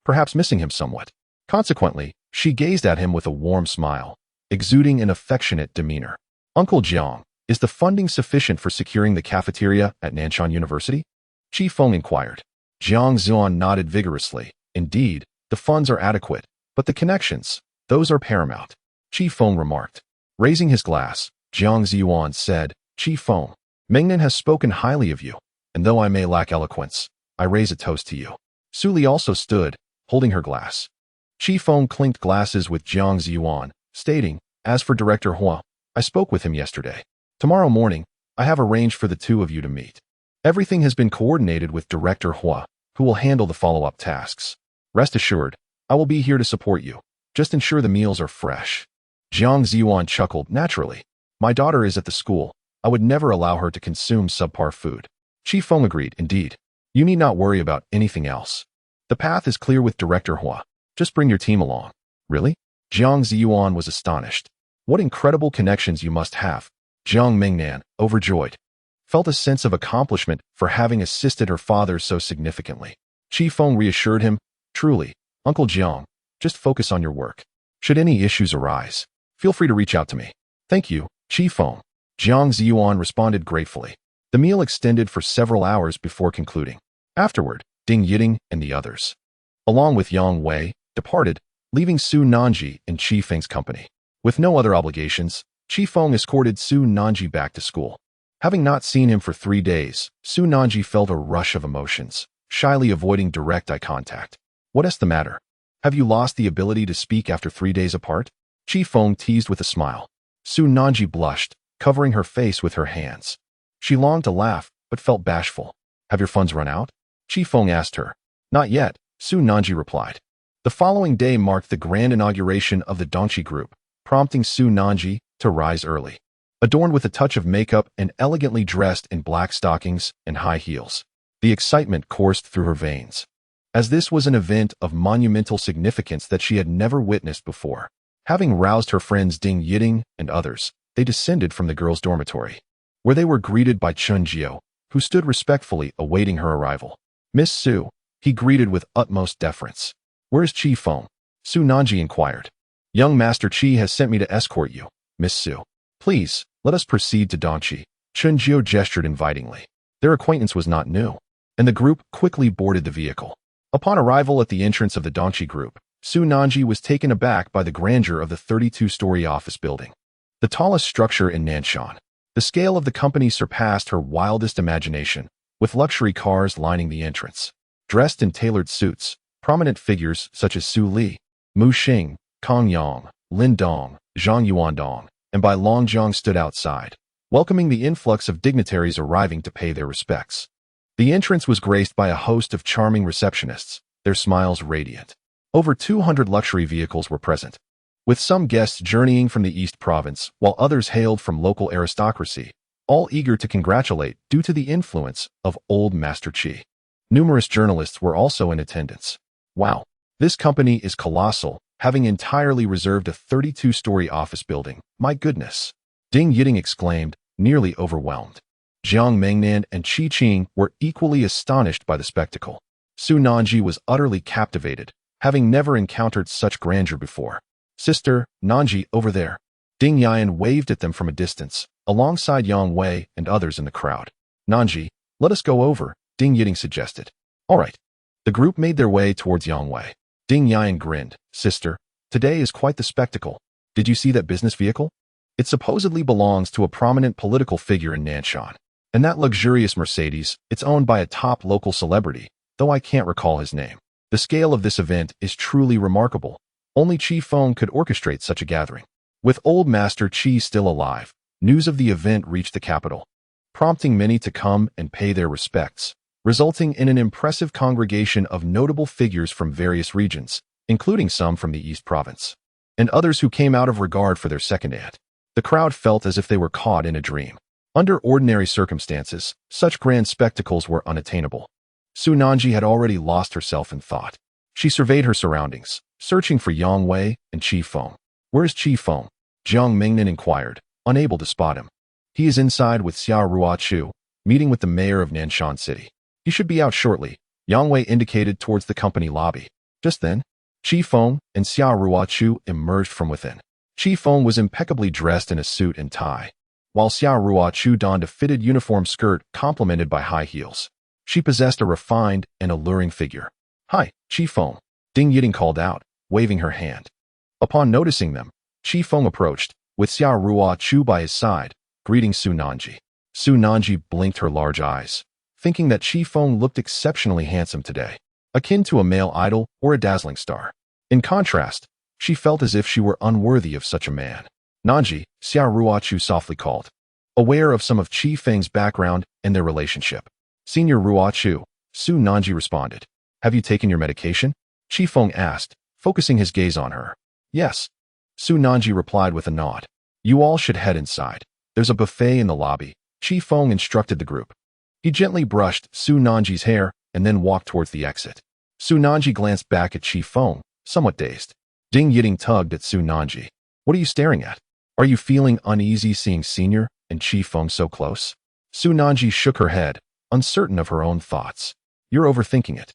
[SPEAKER 1] perhaps missing him somewhat. Consequently, she gazed at him with a warm smile, exuding an affectionate demeanor. Uncle Jiang, is the funding sufficient for securing the cafeteria at Nanshan University? Qi Feng inquired. Jiang Ziyuan nodded vigorously. Indeed, the funds are adequate, but the connections, those are paramount, Qi Feng remarked. Raising his glass, Jiang Ziyuan said, Qi Feng, Mingnan has spoken highly of you, and though I may lack eloquence, I raise a toast to you. Su Li also stood, holding her glass. Qi Feng clinked glasses with Jiang Ziyuan, stating, As for Director Hua, I spoke with him yesterday. Tomorrow morning, I have arranged for the two of you to meet. Everything has been coordinated with Director Hua, who will handle the follow-up tasks. Rest assured, I will be here to support you. Just ensure the meals are fresh. Jiang Ziyuan chuckled. Naturally. My daughter is at the school. I would never allow her to consume subpar food. Qi Feng agreed. Indeed. You need not worry about anything else. The path is clear with Director Hua. Just bring your team along. Really? Jiang Ziyuan was astonished. What incredible connections you must have. Jiang Mingnan, overjoyed, felt a sense of accomplishment for having assisted her father so significantly. Qi Feng reassured him, Truly, Uncle Jiang, just focus on your work. Should any issues arise, feel free to reach out to me. Thank you, Qi Feng. Jiang Ziyuan responded gratefully. The meal extended for several hours before concluding. Afterward, Ding Yiting and the others, along with Yang Wei, departed, leaving Su Nanji in Qi Feng's company. With no other obligations, Qi Feng escorted Su Nanji back to school. Having not seen him for 3 days, Su Nanji felt a rush of emotions, shyly avoiding direct eye contact. What is the matter? Have you lost the ability to speak after 3 days apart? Qi Feng teased with a smile. Su Nanji blushed, covering her face with her hands. She longed to laugh, but felt bashful. Have your funds run out? Qi Feng asked her. Not yet, Su Nanji replied. The following day marked the grand inauguration of the Dongqi group, prompting Su Nanji to rise early. Adorned with a touch of makeup and elegantly dressed in black stockings and high heels, the excitement coursed through her veins, as this was an event of monumental significance that she had never witnessed before. Having roused her friends Ding Yiting and others, they descended from the girls' dormitory, where they were greeted by Chun Jio, who stood respectfully awaiting her arrival. "Miss Su," he greeted with utmost deference. "Where's Chi Feng?" Su Nanji inquired. "Young Master Chi has sent me to escort you, Miss Su. Please, let us proceed to Dongqi." Chun Jio gestured invitingly. Their acquaintance was not new, and the group quickly boarded the vehicle. Upon arrival at the entrance of the Dongqi group, Su Nanji was taken aback by the grandeur of the 32-story office building, the tallest structure in Nanshan. The scale of the company surpassed her wildest imagination, with luxury cars lining the entrance. Dressed in tailored suits, prominent figures such as Su Li, Mu Xing, Kong Yang, Lin Dong, Zhang Yuandong, and Bai Longjiang stood outside, welcoming the influx of dignitaries arriving to pay their respects. The entrance was graced by a host of charming receptionists, their smiles radiant. Over 200 luxury vehicles were present, with some guests journeying from the East Province while others hailed from local aristocracy, all eager to congratulate due to the influence of old Master Chi. Numerous journalists were also in attendance. Wow, this company is colossal, having entirely reserved a 32-story office building. My goodness. Ding Yiding exclaimed, nearly overwhelmed. Jiang Mengnan and Qi Qing were equally astonished by the spectacle. Su Nanji was utterly captivated, having never encountered such grandeur before. "Sister, Nanji, over there." Ding Yan waved at them from a distance, alongside Yang Wei and others in the crowd. "Nanji, let us go over," Ding Yiding suggested. "All right." The group made their way towards Yang Wei. Ding Yan grinned. "Sister, today is quite the spectacle. Did you see that business vehicle? It supposedly belongs to a prominent political figure in Nanshan. And that luxurious Mercedes, it's owned by a top local celebrity, though I can't recall his name. The scale of this event is truly remarkable. Only Chi Feng could orchestrate such a gathering." With old Master Chi still alive, news of the event reached the capital, prompting many to come and pay their respects, resulting in an impressive congregation of notable figures from various regions, including some from the East Province, and others who came out of regard for their second aunt. The crowd felt as if they were caught in a dream. Under ordinary circumstances, such grand spectacles were unattainable. Su Nanji had already lost herself in thought. She surveyed her surroundings, searching for Yang Wei and Chi Feng. "Where's Chi Feng?" Jiang Mingnan inquired, unable to spot him. "He is inside with Xiao Ruochu, meeting with the mayor of Nanshan City. He should be out shortly," Yang Wei indicated towards the company lobby. Just then, Chi Feng and Xiao Ruochu emerged from within. Chi Feng was impeccably dressed in a suit and tie, while Xiao Ruochu donned a fitted uniform skirt complemented by high heels. She possessed a refined and alluring figure. "Hi, Chi Feng," Ding Yiding called out, waving her hand. Upon noticing them, Chi Feng approached, with Xiao Ruochu by his side, greeting Su Nanji. Su Nanji blinked her large eyes, thinking that Chi Feng looked exceptionally handsome today, akin to a male idol or a dazzling star. In contrast, she felt as if she were unworthy of such a man. "Nanji," Xiao Ruochu softly called, aware of some of Chi Feng's background and their relationship. "Senior Ruochu," Su Nanji responded. "Have you taken your medication?" Chi Feng asked, focusing his gaze on her. "Yes," Su Nanji replied with a nod. "You all should head inside. There's a buffet in the lobby," Chi Feng instructed the group. He gently brushed Su Nanji's hair and then walked towards the exit. Su Nanji glanced back at Chi Feng, somewhat dazed. Ding Yiding tugged at Su Nanji. "What are you staring at? Are you feeling uneasy seeing Senior and Chi Feng so close?" Su Nanji shook her head, uncertain of her own thoughts. "You're overthinking it.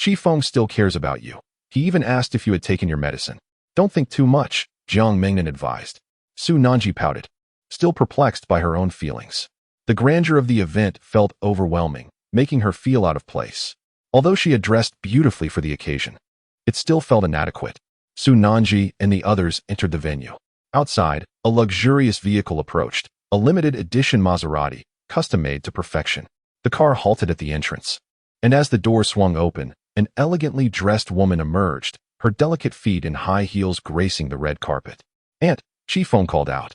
[SPEAKER 1] Chi Feng still cares about you. He even asked if you had taken your medicine." "Don't think too much," Jiang Mingnan advised. Su Nanji pouted, still perplexed by her own feelings. The grandeur of the event felt overwhelming, making her feel out of place. Although she had dressed beautifully for the occasion, it still felt inadequate. Su Nanji and the others entered the venue. Outside, a luxurious vehicle approached, a limited edition Maserati, custom-made to perfection. The car halted at the entrance, and as the door swung open, an elegantly dressed woman emerged, her delicate feet in high heels gracing the red carpet. "Aunt," Chi Feng called out,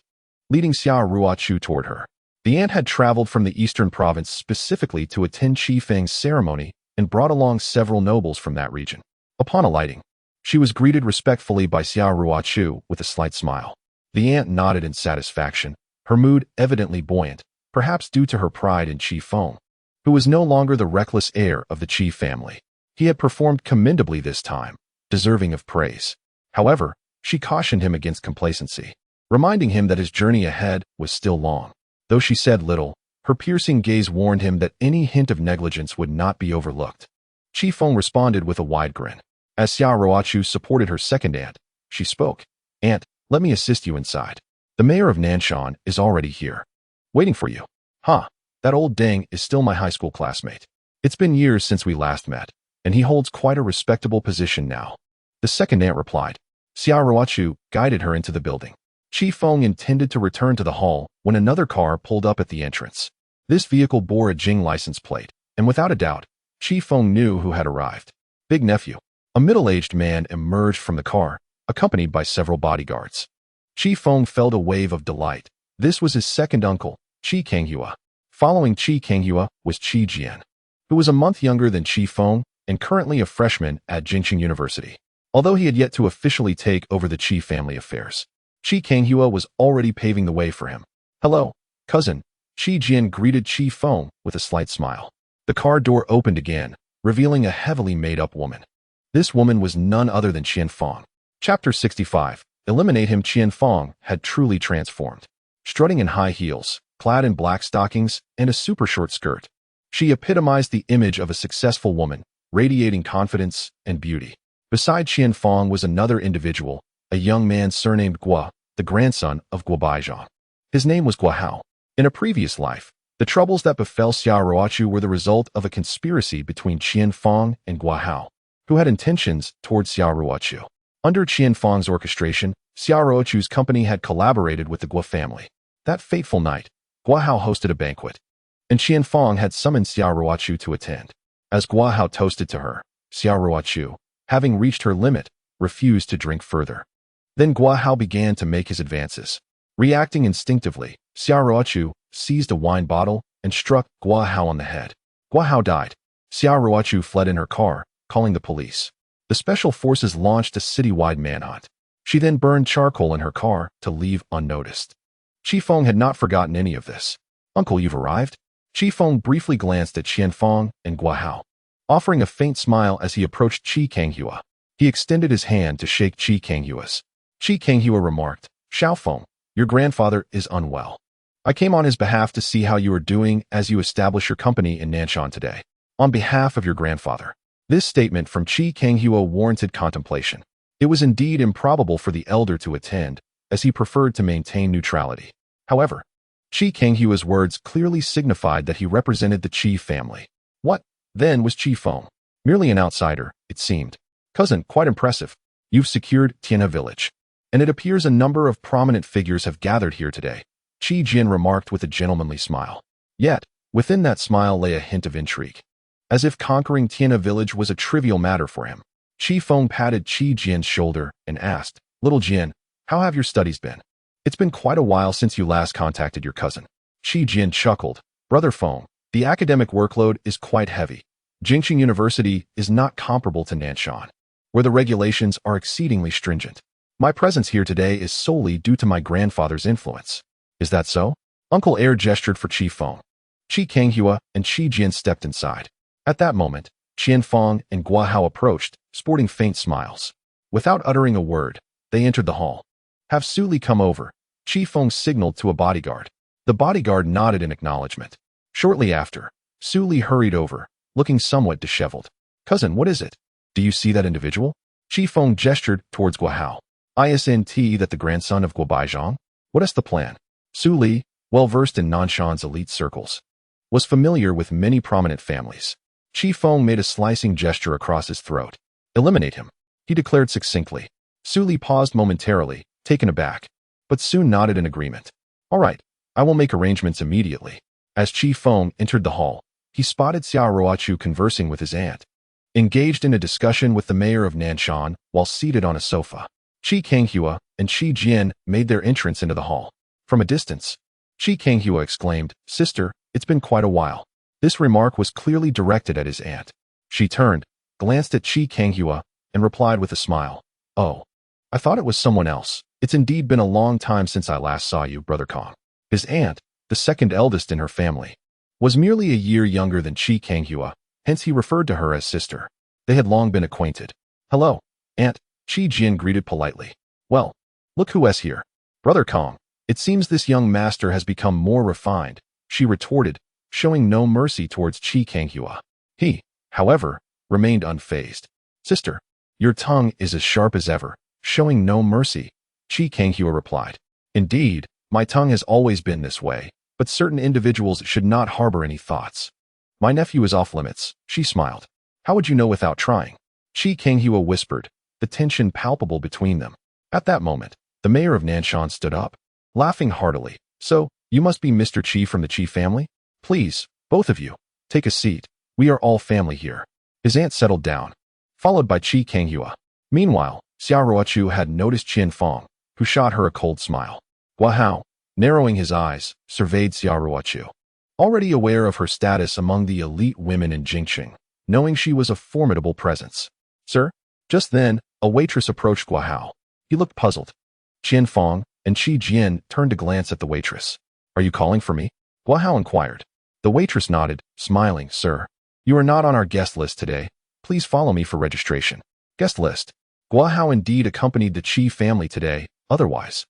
[SPEAKER 1] leading Xiao Ruochu toward her. The aunt had traveled from the eastern province specifically to attend Chi Feng's ceremony and brought along several nobles from that region. Upon alighting, she was greeted respectfully by Xiao Ruochu with a slight smile. The aunt nodded in satisfaction, her mood evidently buoyant, perhaps due to her pride in Chi Feng, who was no longer the reckless heir of the Chi family. He had performed commendably this time, deserving of praise. However, she cautioned him against complacency. reminding him that his journey ahead was still long. Though she said little, her piercing gaze warned him that any hint of negligence would not be overlooked. Feng responded with a wide grin. As Xiao Ruochu supported her second aunt, she spoke. "Aunt, let me assist you inside. The mayor of Nanshan is already here, waiting for you." "Huh, that old dang is still my high school classmate. It's been years since we last met, and he holds quite a respectable position now," the second aunt replied. Xiao Ruochu guided her into the building. Feng intended to return to the hall when another car pulled up at the entrance. This vehicle bore a Jing license plate, and without a doubt, Feng knew who had arrived. Big nephew. A middle-aged man emerged from the car, accompanied by several bodyguards. Feng felt a wave of delight. This was his second uncle, Qi Kanghua. Following Qi Kanghua was Qi Jian, who was a month younger than Feng and currently a freshman at Nanshan University. Although he had yet to officially take over the Qi family affairs, Qi Kanghua was already paving the way for him. "Hello, cousin," Qi Jian greeted Feng with a slight smile. The car door opened again, revealing a heavily made-up woman. This woman was none other than Feng. Chapter 65. Eliminate him. Feng had truly transformed. Strutting in high heels, clad in black stockings and a super short skirt, she epitomized the image of a successful woman, radiating confidence and beauty. Beside Feng was another individual, a young man surnamed Gua, the grandson of Gua Beijing. His name was Gua Hao. In a previous life, the troubles that befell Xiao Ruochu were the result of a conspiracy between Feng and Gua Hao, who had intentions towards Xiao Ruochu. Under Feng's orchestration, Xiao Ruochu's company had collaborated with the Gua family. That fateful night, Gua Hao hosted a banquet, and Feng had summoned Xiao Ruochu to attend. As Gua Hao toasted to her, Xiao Ruochu, having reached her limit, refused to drink further. Then Gua Hao began to make his advances. Reacting instinctively, Xiao Ruochu seized a wine bottle and struck Gua Hao on the head. Gua Hao died. Xiao Ruochu fled in her car, calling the police. The special forces launched a citywide manhunt. She then burned charcoal in her car to leave unnoticed. Feng had not forgotten any of this. "Uncle, you've arrived?" Feng briefly glanced at Feng and Gua Hao, offering a faint smile as he approached Qi Kanghua. He extended his hand to shake Qi Kanghua's. Qi Kanghua remarked, "Xiao Feng, your grandfather is unwell. I came on his behalf to see how you are doing as you establish your company in Nanshan today. On behalf of your grandfather." This statement from Qi Kanghua warranted contemplation. It was indeed improbable for the elder to attend, as he preferred to maintain neutrality. However, Qi Kanghua's words clearly signified that he represented the Qi family. What, then, was Feng? Merely an outsider, it seemed. "Cousin, quite impressive. You've secured Tianhe village, and it appears a number of prominent figures have gathered here today," Qi Jian remarked with a gentlemanly smile. Yet, within that smile lay a hint of intrigue. As if conquering Tianhe village was a trivial matter for him, Feng patted Qi Jian's shoulder and asked, "Little Jian, how have your studies been? It's been quite a while since you last contacted your cousin." Qi Jian chuckled. "Brother Feng, the academic workload is quite heavy. Nanshan University is not comparable to Nanshan, where the regulations are exceedingly stringent. My presence here today is solely due to my grandfather's influence." "Is that so?" Uncle Heir gestured for Feng. Qi Kanghua and Qi Jian stepped inside. At that moment, Feng and Gua Hao approached, sporting faint smiles. Without uttering a word, they entered the hall. "Have Su Li come over," Feng signaled to a bodyguard. The bodyguard nodded in acknowledgement. Shortly after, Su Li hurried over, looking somewhat disheveled. "Cousin, what is it? Do you see that individual?" Feng gestured towards Gua Hao. "Isn't that the grandson of Gua Beijing? What is the plan?" Su Li, well versed in Nanshan's elite circles, was familiar with many prominent families. Feng made a slicing gesture across his throat. "Eliminate him," he declared succinctly. Su Li paused momentarily, taken aback, but soon nodded in agreement. "All right, I will make arrangements immediately." As Feng entered the hall, he spotted Xiao Ruochu conversing with his aunt, engaged in a discussion with the mayor of Nanshan while seated on a sofa. Qi Kanghua and Qi Jian made their entrance into the hall. From a distance, Qi Kanghua exclaimed, "Sister, it's been quite a while." This remark was clearly directed at his aunt. She turned, glanced at Qi Kanghua, and replied with a smile, "Oh, I thought it was someone else. It's indeed been a long time since I last saw you, Brother Kong." His aunt, the second eldest in her family, was merely a year younger than Qi Kanghua, hence he referred to her as sister. They had long been acquainted. "Hello, Aunt," Qi Jian greeted politely. "Well, look who is here." Brother Kong, it seems this young master has become more refined, she retorted, showing no mercy towards Qi Kanghua. He, however, remained unfazed. Sister, your tongue is as sharp as ever, showing no mercy, Qi Kanghua replied. Indeed, my tongue has always been this way, but certain individuals should not harbor any thoughts. My nephew is off limits, she smiled. How would you know without trying? Qi Kanghua whispered, the tension palpable between them. At that moment, the mayor of Nanshan stood up, laughing heartily. So, you must be Mr. Qi from the Qi family? Please, both of you, take a seat. We are all family here. His aunt settled down, followed by Qi Kanghua. Meanwhile, Xiao Ruochu had noticed Qian Feng, who shot her a cold smile. Guahao, narrowing his eyes, surveyed Xiao Ruochu. Already aware of her status among the elite women in Jingqing, knowing she was a formidable presence. Sir? Just then, a waitress approached Guahao. He looked puzzled. Qian Feng and Qi Jian turned to glance at the waitress. Are you calling for me? Guahao inquired. The waitress nodded, smiling. Sir, you are not on our guest list today. Please follow me for registration. Guest list. Guahao indeed accompanied the Qi family today, otherwise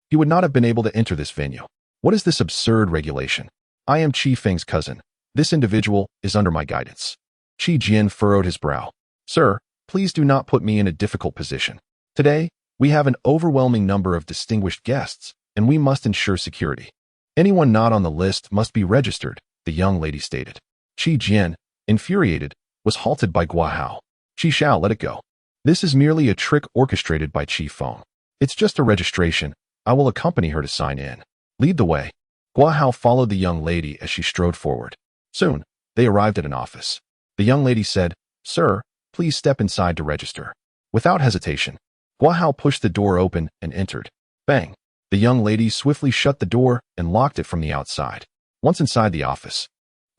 [SPEAKER 1] he would not have been able to enter this venue. What is this absurd regulation? I am Qi Feng's cousin. This individual is under my guidance. Qi Jian furrowed his brow. Sir, please do not put me in a difficult position. Today, we have an overwhelming number of distinguished guests, and we must ensure security. Anyone not on the list must be registered, the young lady stated. Qi Jian, infuriated, was halted by Guahao. Qi Xiao, let it go. This is merely a trick orchestrated by Qi Feng. It's just a registration. I will accompany her to sign in. Lead the way. Guahao followed the young lady as she strode forward. Soon, they arrived at an office. The young lady said, Sir, please step inside to register. Without hesitation, Guahao pushed the door open and entered. Bang! The young lady swiftly shut the door and locked it from the outside. Once inside the office,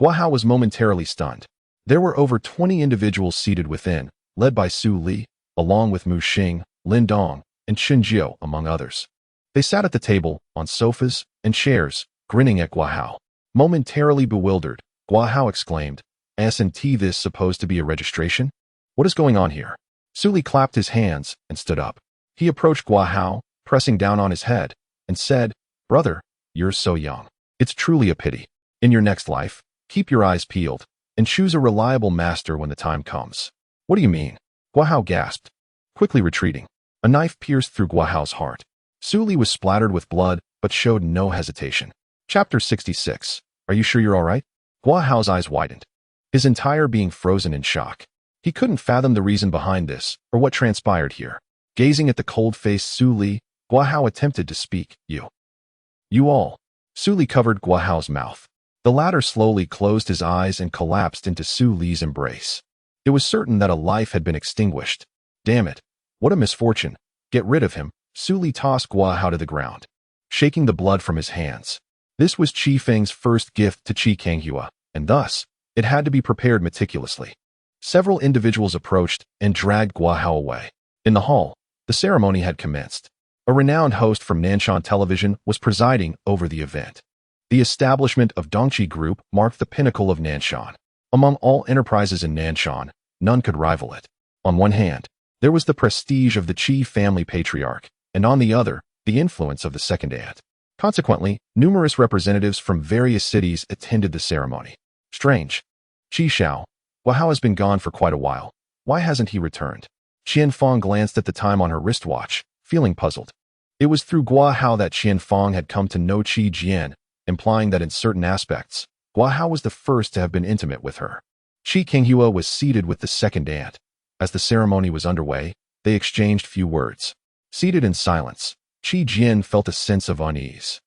[SPEAKER 1] Guahao was momentarily stunned. There were over 20 individuals seated within, led by Su Li, along with Mu Xing, Lin Dong, and Chen Jiu, among others. They sat at the table, on sofas and chairs, grinning at Guahao. Momentarily bewildered, Guahao exclaimed, "Isn't this supposed to be a registration? What is going on here?" Su Li clapped his hands and stood up. He approached Guahao, pressing down on his head, and said, "Brother, you're so young. It's truly a pity. In your next life, keep your eyes peeled, and choose a reliable master when the time comes." "What do you mean?" Guahao gasped, quickly retreating. A knife pierced through Guahao's heart. Su Li was splattered with blood, but showed no hesitation. Chapter 66. Are you sure you're all right? Guahao's eyes widened, his entire being frozen in shock. He couldn't fathom the reason behind this, or what transpired here. Gazing at the cold-faced Su Li, Guahao attempted to speak. You all. Su Li covered Guahao's mouth. The latter slowly closed his eyes and collapsed into Su Li's embrace. It was certain that a life had been extinguished. Damn it. What a misfortune. Get rid of him. Su Li tossed Guahao to the ground, shaking the blood from his hands. This was Qi Feng's first gift to Qi Kanghua, and thus, it had to be prepared meticulously. Several individuals approached and dragged Guahao away. In the hall, the ceremony had commenced. A renowned host from Nanshan Television was presiding over the event. The establishment of Dongqi Group marked the pinnacle of Nanshan. Among all enterprises in Nanshan, none could rival it. On one hand, there was the prestige of the Qi family patriarch, and on the other, the influence of the second aunt. Consequently, numerous representatives from various cities attended the ceremony. Strange. Qi Xiao, Guahao has been gone for quite a while. Why hasn't he returned? Qian Feng glanced at the time on her wristwatch, feeling puzzled. It was through Guahao that Qian Feng had come to know Qi Jian, implying that in certain aspects, Guahao was the first to have been intimate with her. Qi Kanghua was seated with the second aunt. As the ceremony was underway, they exchanged few words. Seated in silence, Qi Jian felt a sense of unease.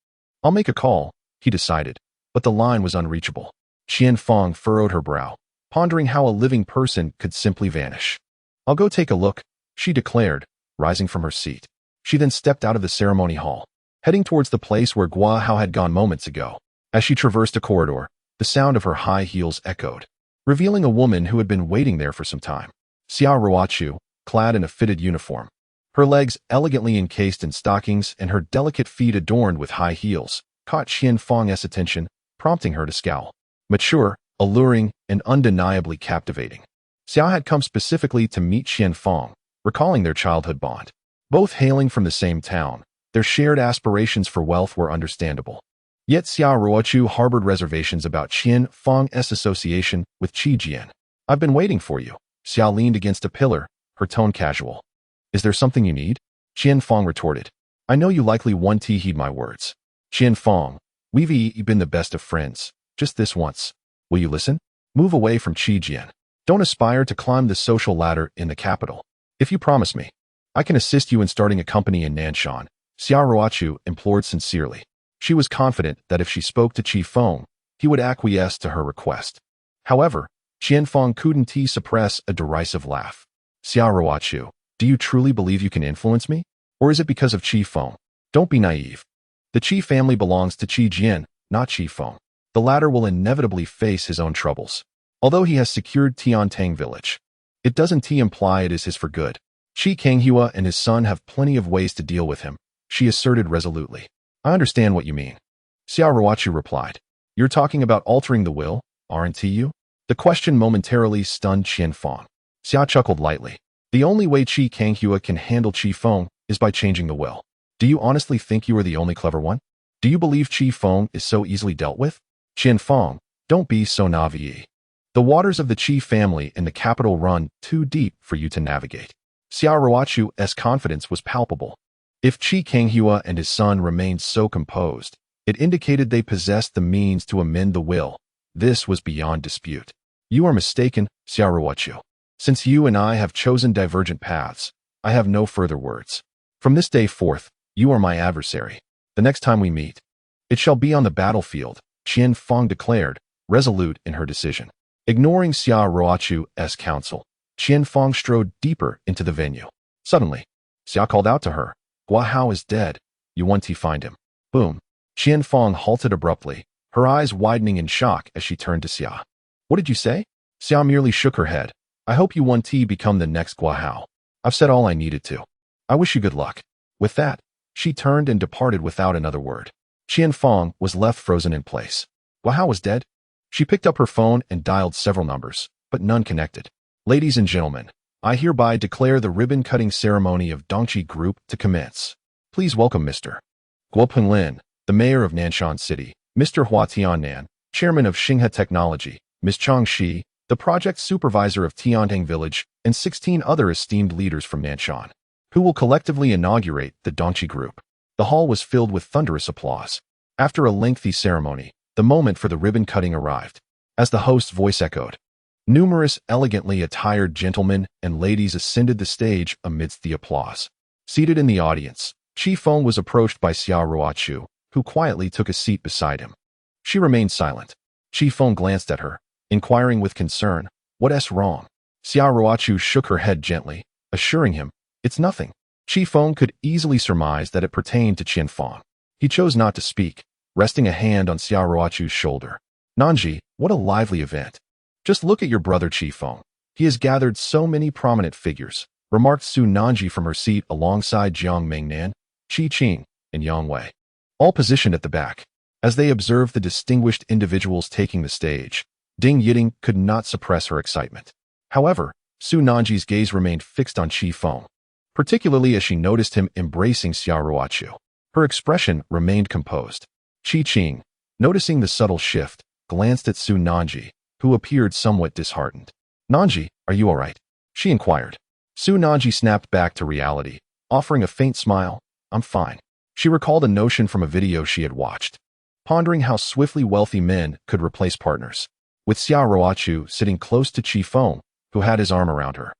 [SPEAKER 1] I'll make a call, he decided, but the line was unreachable. Qian Feng furrowed her brow, pondering how a living person could simply vanish. I'll go take a look, she declared, rising from her seat. She then stepped out of the ceremony hall, heading towards the place where Guahao had gone moments ago. As she traversed a corridor, the sound of her high heels echoed, revealing a woman who had been waiting there for some time. Xiao Ruochu, clad in a fitted uniform, her legs elegantly encased in stockings and her delicate feet adorned with high heels, caught Qian Feng's attention, prompting her to scowl. Mature, alluring, and undeniably captivating. Xiao had come specifically to meet Qian Feng, recalling their childhood bond. Both hailing from the same town, Their shared aspirations for wealth were understandable. Yet Xia Ruochu harbored reservations about Qian Feng's association with Qi Jian. "I've been waiting for you." Xia leaned against a pillar, her tone casual. "Is there something you need?" Qian Feng retorted. "I know you likely won't heed my words." "Qian Feng, we've been the best of friends. Just this once. Will you listen? Move away from Qi Jian. Don't aspire to climb the social ladder in the capital. If you promise me, I can assist you in starting a company in Nanshan." Xia Ruochu implored sincerely. She was confident that if she spoke to Qi Feng, he would acquiesce to her request. However, Qian Feng couldn't suppress a derisive laugh. "Xia Ruochu, do you truly believe you can influence me? Or is it because of Qi Feng? Don't be naive. The Qi family belongs to Qi Jian, not Qi Feng. The latter will inevitably face his own troubles. Although he has secured Tiantang village, it doesn't imply it is his for good. Qi Kanghua and his son have plenty of ways to deal with him," she asserted resolutely. "I understand what you mean," Xia Ruochu replied. "You're talking about altering the will, aren't you?" The question momentarily stunned Qian Feng. Xia chuckled lightly. "The only way Qi Kanghua can handle Qi Feng is by changing the will. Do you honestly think you are the only clever one? Do you believe Qi Feng is so easily dealt with? Qian Feng, don't be so naive. The waters of the Qi family in the capital run too deep for you to navigate." Xia Ruochu's confidence was palpable. If Qi Kanghua and his son remained so composed, it indicated they possessed the means to amend the will. This was beyond dispute. "You are mistaken, Xia Ruochu. Since you and I have chosen divergent paths, I have no further words. From this day forth, you are my adversary. The next time we meet, it shall be on the battlefield," Qian Feng declared, resolute in her decision. Ignoring Xia Ruochu's counsel, Qian Feng strode deeper into the venue. Suddenly, Xia called out to her, "Gua Hao is dead. You want to find him." Boom. Qian Feng halted abruptly, her eyes widening in shock as she turned to Xia. "What did you say?" Xia merely shook her head. "I hope you want to become the next Gua Hao. I've said all I needed to. I wish you good luck." With that, she turned and departed without another word. Qian Feng was left frozen in place. Gua Hao was dead? She picked up her phone and dialed several numbers, but none connected. "Ladies and gentlemen, I hereby declare the ribbon-cutting ceremony of Dongqi Group to commence. Please welcome Mr. Guo Penglin, the mayor of Nanshan City, Mr. Hua Tiannan, chairman of Xinghe Technology, Ms. Chang Shi, the project supervisor of Tiantang Village, and 16 other esteemed leaders from Nanshan, who will collectively inaugurate the Dongqi Group." The hall was filled with thunderous applause. After a lengthy ceremony, the moment for the ribbon-cutting arrived. As the host's voice echoed, numerous elegantly attired gentlemen and ladies ascended the stage amidst the applause. Seated in the audience, Qi Feng was approached by Xia Ruochu, who quietly took a seat beside him. She remained silent. Qi Feng glanced at her, inquiring with concern, "What's wrong?" Xia Ruochu shook her head gently, assuring him, "It's nothing." Qi Feng could easily surmise that it pertained to Qian Feng. He chose not to speak, resting a hand on Xia Ruochu's shoulder. "Nanji, what a lively event. Just look at your brother Qi Feng. He has gathered so many prominent figures," remarked Su Nanji from her seat alongside Jiang Mingnan, Qi Qing, and Yang Wei, all positioned at the back. As they observed the distinguished individuals taking the stage, Ding Yiting could not suppress her excitement. However, Su Nanji's gaze remained fixed on Qi Feng, particularly as she noticed him embracing Xia Ruochu. Her expression remained composed. Qi Qing, noticing the subtle shift, glanced at Su Nanji, who appeared somewhat disheartened. "Nanji, are you all right?" she inquired. Su Nanji snapped back to reality, offering a faint smile. "I'm fine." She recalled a notion from a video she had watched, pondering how swiftly wealthy men could replace partners. With Xia Ruochu sitting close to Qi Feng, who had his arm around her,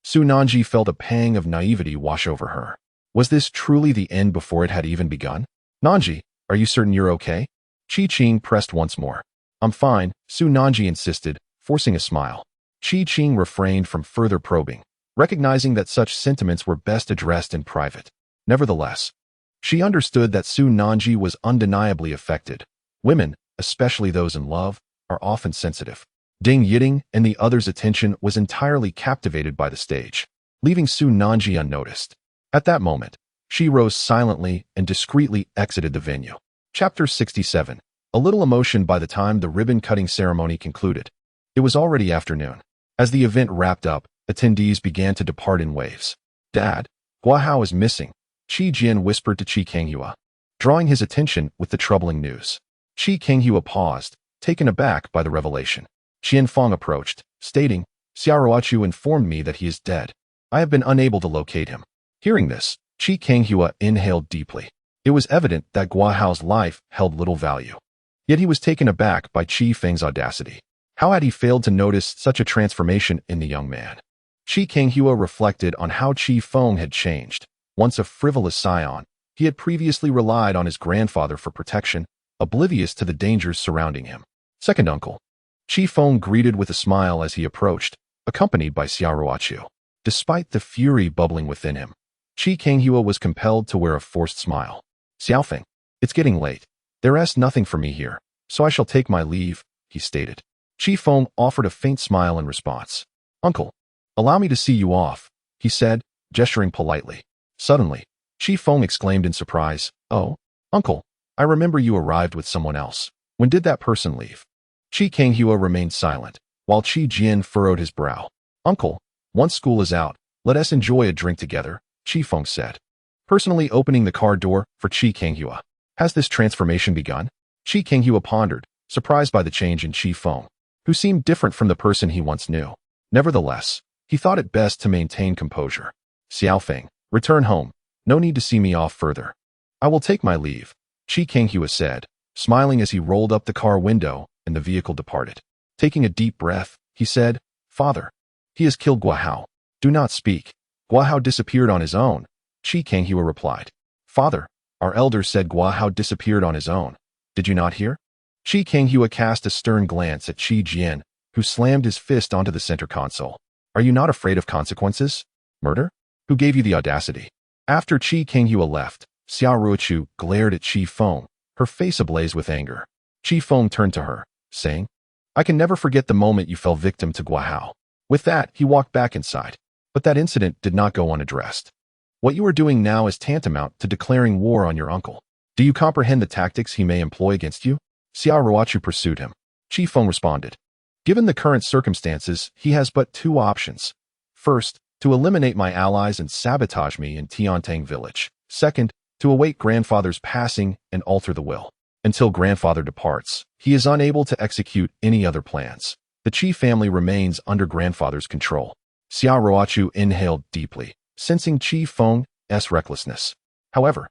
[SPEAKER 1] Su Nanji felt a pang of naivety wash over her. Was this truly the end before it had even begun? "Nanji, are you certain you're okay?" Qi Qing pressed once more. "I'm fine," Su Nanji insisted, forcing a smile. Qi Qing refrained from further probing, recognizing that such sentiments were best addressed in private. Nevertheless, she understood that Su Nanji was undeniably affected. Women, especially those in love, are often sensitive. Ding Yiting and the others' attention was entirely captivated by the stage, leaving Su Nanji unnoticed. At that moment, she rose silently and discreetly exited the venue. Chapter 67. A little emotion by the time the ribbon-cutting ceremony concluded. It was already afternoon. As the event wrapped up, attendees began to depart in waves. "Dad, Gua Hao is missing," Qi Jian whispered to Qi Kanghua, drawing his attention with the troubling news. Qi Kanghua paused, taken aback by the revelation. Qian Feng approached, stating, Xiaoruochu informed me that he is dead. I have been unable to locate him. Hearing this, Qi Kanghua inhaled deeply. It was evident that Guahao's life held little value. Yet he was taken aback by Qi Feng's audacity. How had he failed to notice such a transformation in the young man? Qi Kanghua reflected on how Qi Feng had changed. Once a frivolous Scion, he had previously relied on his grandfather for protection, oblivious to the dangers surrounding him. Second uncle. Qi Feng greeted with a smile as he approached, accompanied by Xiaoruochu. Despite the fury bubbling within him, Qi Kanghua was compelled to wear a forced smile. Xiaofeng, it's getting late. There is nothing for me here, so I shall take my leave, he stated. Qi Feng offered a faint smile in response. Uncle, allow me to see you off, he said, gesturing politely. Suddenly, Qi Feng exclaimed in surprise, Oh, uncle, I remember you arrived with someone else. When did that person leave? Qi Kanghua remained silent, while Qi Jian furrowed his brow. Uncle, once school is out, let us enjoy a drink together, Qi Feng said, personally opening the car door for Qi Kanghua. Has this transformation begun? Qi Kanghua pondered, surprised by the change in Qi Feng, who seemed different from the person he once knew. Nevertheless, he thought it best to maintain composure. Xiaofeng, return home. No need to see me off further. I will take my leave, Qi Kanghua said, smiling as he rolled up the car window and the vehicle departed. Taking a deep breath, he said, Father, he has killed Guahao. Do not speak. Guahao disappeared on his own, Qi Kanghua replied. Father, our elders said Guahao disappeared on his own. Did you not hear? Qi Kanghua cast a stern glance at Qi Jian, who slammed his fist onto the center console. Are you not afraid of consequences? Murder? Who gave you the audacity? After Qi Kanghua left, Xiaoruochu glared at Qi Feng, her face ablaze with anger. Qi Feng turned to her, saying, I can never forget the moment you fell victim to Guahao. With that, he walked back inside. But that incident did not go unaddressed. What you are doing now is tantamount to declaring war on your uncle. Do you comprehend the tactics he may employ against you? Xiaoruochu pursued him. Qi Feng responded. Given the current circumstances, he has but two options. First, to eliminate my allies and sabotage me in Tiantang village. Second, to await grandfather's passing and alter the will. Until grandfather departs, he is unable to execute any other plans. The Qi family remains under grandfather's control. Xiaoruochu inhaled deeply, sensing Qi Feng's recklessness. However,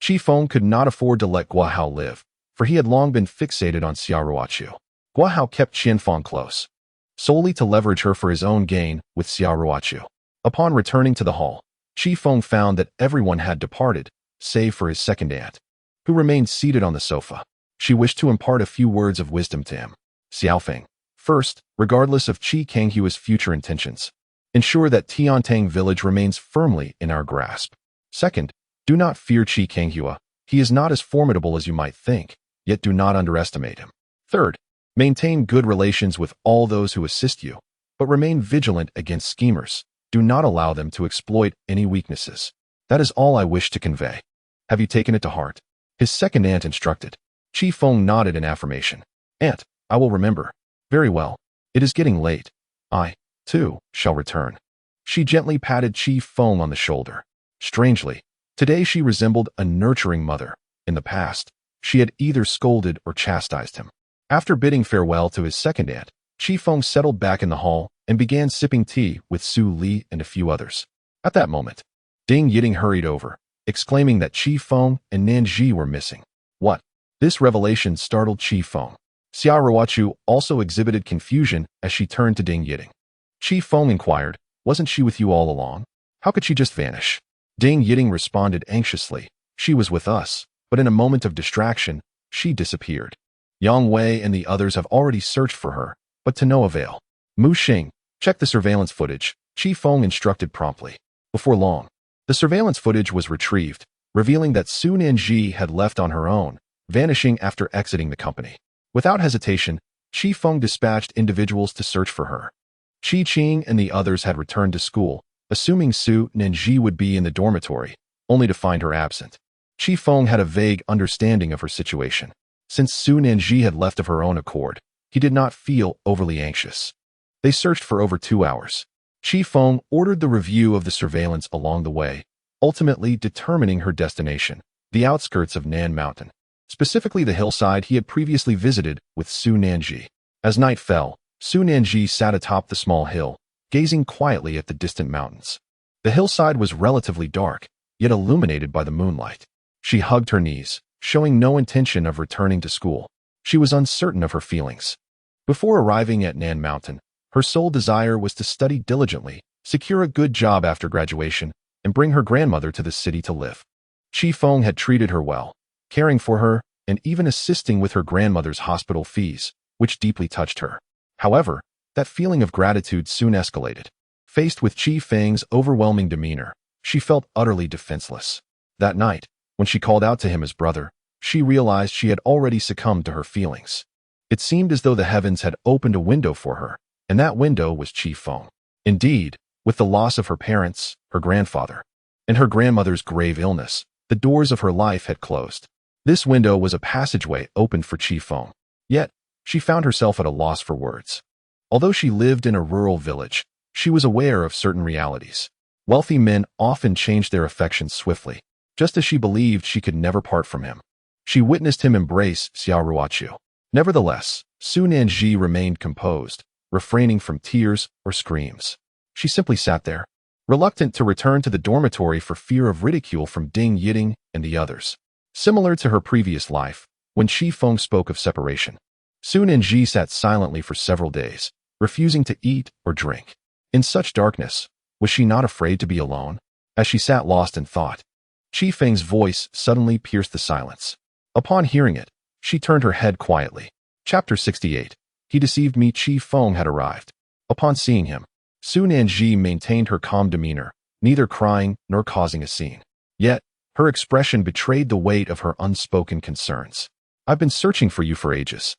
[SPEAKER 1] Qi Feng could not afford to let Guahao live, for he had long been fixated on Xiaoruochu. Guahao kept Qian Feng close, solely to leverage her for his own gain with Xiaoruochu. Upon returning to the hall, Qi Feng found that everyone had departed, save for his second aunt, who remained seated on the sofa. She wished to impart a few words of wisdom to him. Xiaofeng, first, regardless of Qi Kanghua's future intentions, ensure that Tiantang village remains firmly in our grasp. Second, do not fear Qi Kanghua. He is not as formidable as you might think, yet do not underestimate him. Third, maintain good relations with all those who assist you, but remain vigilant against schemers. Do not allow them to exploit any weaknesses. That is all I wish to convey. Have you taken it to heart? His second aunt instructed. Qi Feng nodded in affirmation. Aunt, I will remember. Very well. It is getting late. I, too, shall return. She gently patted Qi Feng on the shoulder. Strangely, today she resembled a nurturing mother. In the past, she had either scolded or chastised him. After bidding farewell to his second aunt, Qi Feng settled back in the hall and began sipping tea with Su Li and a few others. At that moment, Ding Yiting hurried over, exclaiming that Qi Feng and Nanji were missing. What? This revelation startled Qi Feng. Xiaoruochu also exhibited confusion as she turned to Ding Yiting. Qi Feng inquired, wasn't she with you all along? How could she just vanish? Ding Yiting responded anxiously, she was with us, but in a moment of distraction, she disappeared. Yang Wei and the others have already searched for her, but to no avail. Mu Xing, check the surveillance footage, Qi Feng instructed promptly. Before long, the surveillance footage was retrieved, revealing that Su Nanji had left on her own, vanishing after exiting the company. Without hesitation, Qi Feng dispatched individuals to search for her. Qi Qing and the others had returned to school, assuming Su Nanji would be in the dormitory, only to find her absent. Qi Feng had a vague understanding of her situation. Since Su Nanji had left of her own accord, he did not feel overly anxious. They searched for over 2 hours. Qi Feng ordered the review of the surveillance along the way, ultimately determining her destination, the outskirts of Nan Mountain, specifically the hillside he had previously visited with Su Nanji. As night fell, Su Nanji sat atop the small hill, gazing quietly at the distant mountains. The hillside was relatively dark, yet illuminated by the moonlight. She hugged her knees, showing no intention of returning to school. She was uncertain of her feelings. Before arriving at Nan Mountain, her sole desire was to study diligently, secure a good job after graduation, and bring her grandmother to the city to live. Feng had treated her well, caring for her, and even assisting with her grandmother's hospital fees, which deeply touched her. However, that feeling of gratitude soon escalated. Faced with Feng's overwhelming demeanor, she felt utterly defenseless. That night, when she called out to him as brother, she realized she had already succumbed to her feelings. It seemed as though the heavens had opened a window for her, and that window was Feng. Indeed, with the loss of her parents, her grandfather, and her grandmother's grave illness, the doors of her life had closed. This window was a passageway opened for Feng. Yet, she found herself at a loss for words. Although she lived in a rural village, she was aware of certain realities. Wealthy men often changed their affections swiftly, just as she believed she could never part from him. She witnessed him embrace Xiao Ruochu. Nevertheless, Su Nanji remained composed, refraining from tears or screams. She simply sat there, reluctant to return to the dormitory for fear of ridicule from Ding Yiding and the others. Similar to her previous life, when Feng spoke of separation, Su Nanji sat silently for several days, refusing to eat or drink. In such darkness, was she not afraid to be alone? As she sat lost in thought, Feng's voice suddenly pierced the silence. Upon hearing it, she turned her head quietly. Chapter 68. He deceived me. Feng had arrived. Upon seeing him, Su Nanji maintained her calm demeanor, neither crying nor causing a scene. Yet, her expression betrayed the weight of her unspoken concerns. I've been searching for you for ages.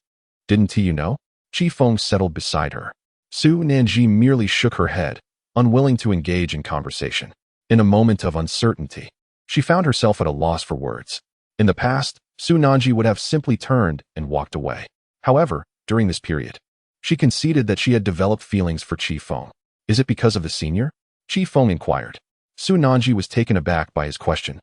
[SPEAKER 1] Didn't you know? Feng settled beside her. Su Nanji merely shook her head, unwilling to engage in conversation. In a moment of uncertainty, she found herself at a loss for words. In the past, Su Nanji would have simply turned and walked away. However, during this period, she conceded that she had developed feelings for Feng. Is it because of the senior? Feng inquired. Su Nanji was taken aback by his question,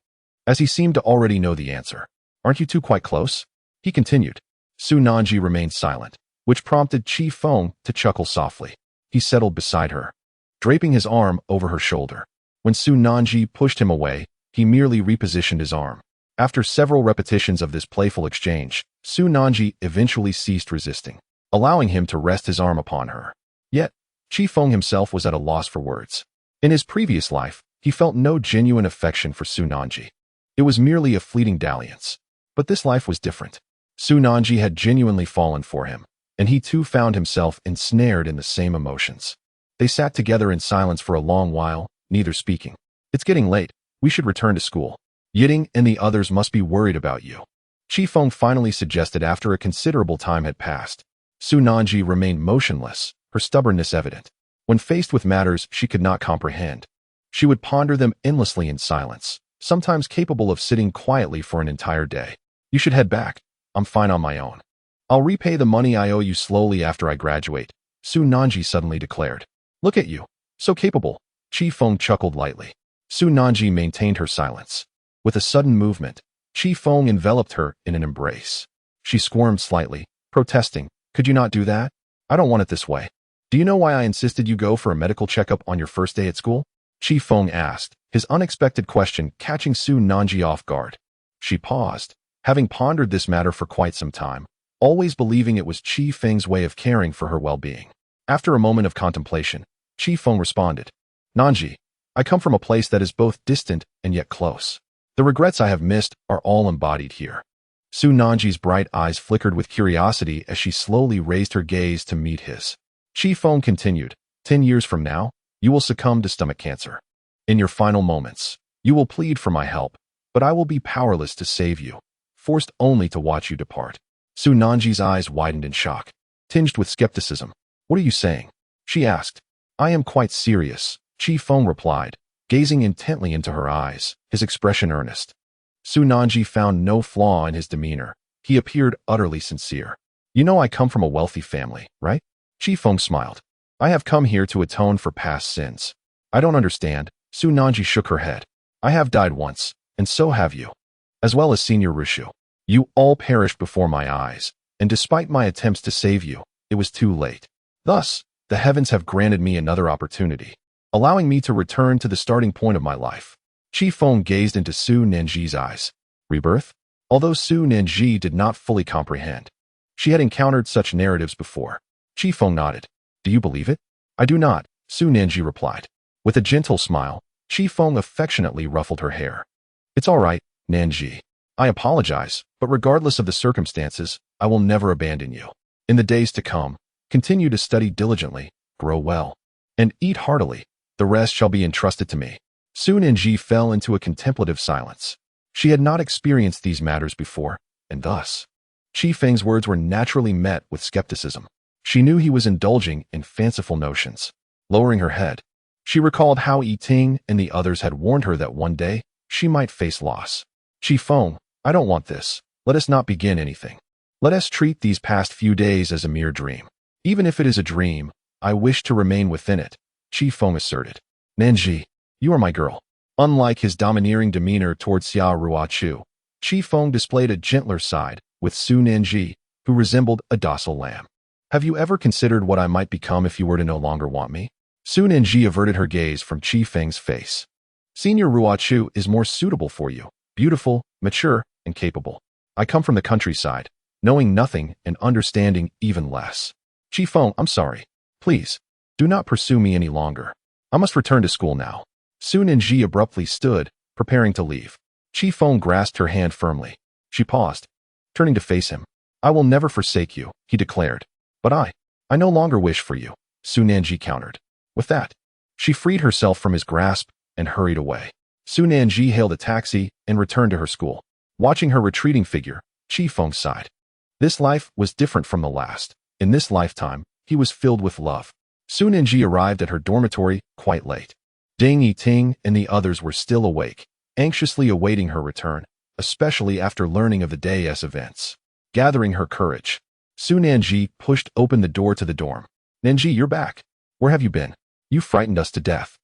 [SPEAKER 1] as he seemed to already know the answer. Aren't you two quite close? He continued. Su Nanji remained silent, which prompted Feng to chuckle softly. He settled beside her, draping his arm over her shoulder. When Su Nanji pushed him away, he merely repositioned his arm. After several repetitions of this playful exchange, Su Nanji eventually ceased resisting, allowing him to rest his arm upon her. Yet, Feng himself was at a loss for words. In his previous life, he felt no genuine affection for Su Nanji. It was merely a fleeting dalliance. But this life was different. Su Nanji had genuinely fallen for him, and he too found himself ensnared in the same emotions. They sat together in silence for a long while, neither speaking. It's getting late. We should return to school. Yiding and the others must be worried about you. Feng finally suggested after a considerable time had passed. Su Nanji remained motionless, her stubbornness evident. When faced with matters she could not comprehend, she would ponder them endlessly in silence, sometimes capable of sitting quietly for an entire day. You should head back. I'm fine on my own. I'll repay the money I owe you slowly after I graduate, Su Nanji suddenly declared. Look at you. So capable. Feng chuckled lightly. Su Nanji maintained her silence. With a sudden movement, Feng enveloped her in an embrace. She squirmed slightly, protesting, Could you not do that? I don't want it this way. Do you know why I insisted you go for a medical checkup on your first day at school? Feng asked, his unexpected question catching Su Nanji off guard. She paused, having pondered this matter for quite some time, always believing it was Feng's way of caring for her well-being. After a moment of contemplation, Feng responded, Nanji, I come from a place that is both distant and yet close. The regrets I have missed are all embodied here. Su Nanji's bright eyes flickered with curiosity as she slowly raised her gaze to meet his. Feng continued, 10 years from now, you will succumb to stomach cancer. In your final moments, you will plead for my help, but I will be powerless to save you, forced only to watch you depart. Su Nanji's eyes widened in shock, tinged with skepticism. What are you saying? She asked. I am quite serious, Feng replied, gazing intently into her eyes, his expression earnest. Su Nanji found no flaw in his demeanor. He appeared utterly sincere. You know I come from a wealthy family, right? Feng smiled. I have come here to atone for past sins. I don't understand. Su Nanji shook her head. I have died once, and so have you, as well as Senior Rushu. You all perished before my eyes, and despite my attempts to save you, it was too late. Thus, the heavens have granted me another opportunity, allowing me to return to the starting point of my life. Qi Feng gazed into Su Nanji's eyes. Rebirth? Although Su Nanji did not fully comprehend, she had encountered such narratives before. Qi Feng nodded. Do you believe it? I do not, Su Nanji replied. With a gentle smile, Qi Feng affectionately ruffled her hair. It's all right, Nanji. I apologize, but regardless of the circumstances, I will never abandon you. In the days to come, continue to study diligently, grow well, and eat heartily. The rest shall be entrusted to me. Su Nanji fell into a contemplative silence. She had not experienced these matters before, and thus, Qi Feng's words were naturally met with skepticism. She knew he was indulging in fanciful notions. Lowering her head, she recalled how Yi Ting and the others had warned her that one day she might face loss. Qi Feng, I don't want this. Let us not begin anything. Let us treat these past few days as a mere dream. Even if it is a dream, I wish to remain within it, Qi Feng asserted. Nanji, you are my girl. Unlike his domineering demeanor towards Xia Ruochu, Qi Feng displayed a gentler side with Su Nanji, who resembled a docile lamb. Have you ever considered what I might become if you were to no longer want me? Su Nanji averted her gaze from Qi Feng's face. Senior Ruochu is more suitable for you, beautiful, mature, and capable. I come from the countryside, knowing nothing and understanding even less. Qi Feng, I'm sorry. Please, do not pursue me any longer. I must return to school now. Su Nanji abruptly stood, preparing to leave. Qi Feng grasped her hand firmly. She paused, turning to face him. I will never forsake you, he declared. But I no longer wish for you, Su Nanji countered. With that, she freed herself from his grasp and hurried away. Su Nanji hailed a taxi and returned to her school. Watching her retreating figure, Qi Feng sighed. This life was different from the last. In this lifetime, he was filled with love. Su Nanji arrived at her dormitory quite late. Ding Yi Ting and the others were still awake, anxiously awaiting her return, especially after learning of the day's events. Gathering her courage, Su Nanji pushed open the door to the dorm. Nanji, you're back. Where have you been? You frightened us to death.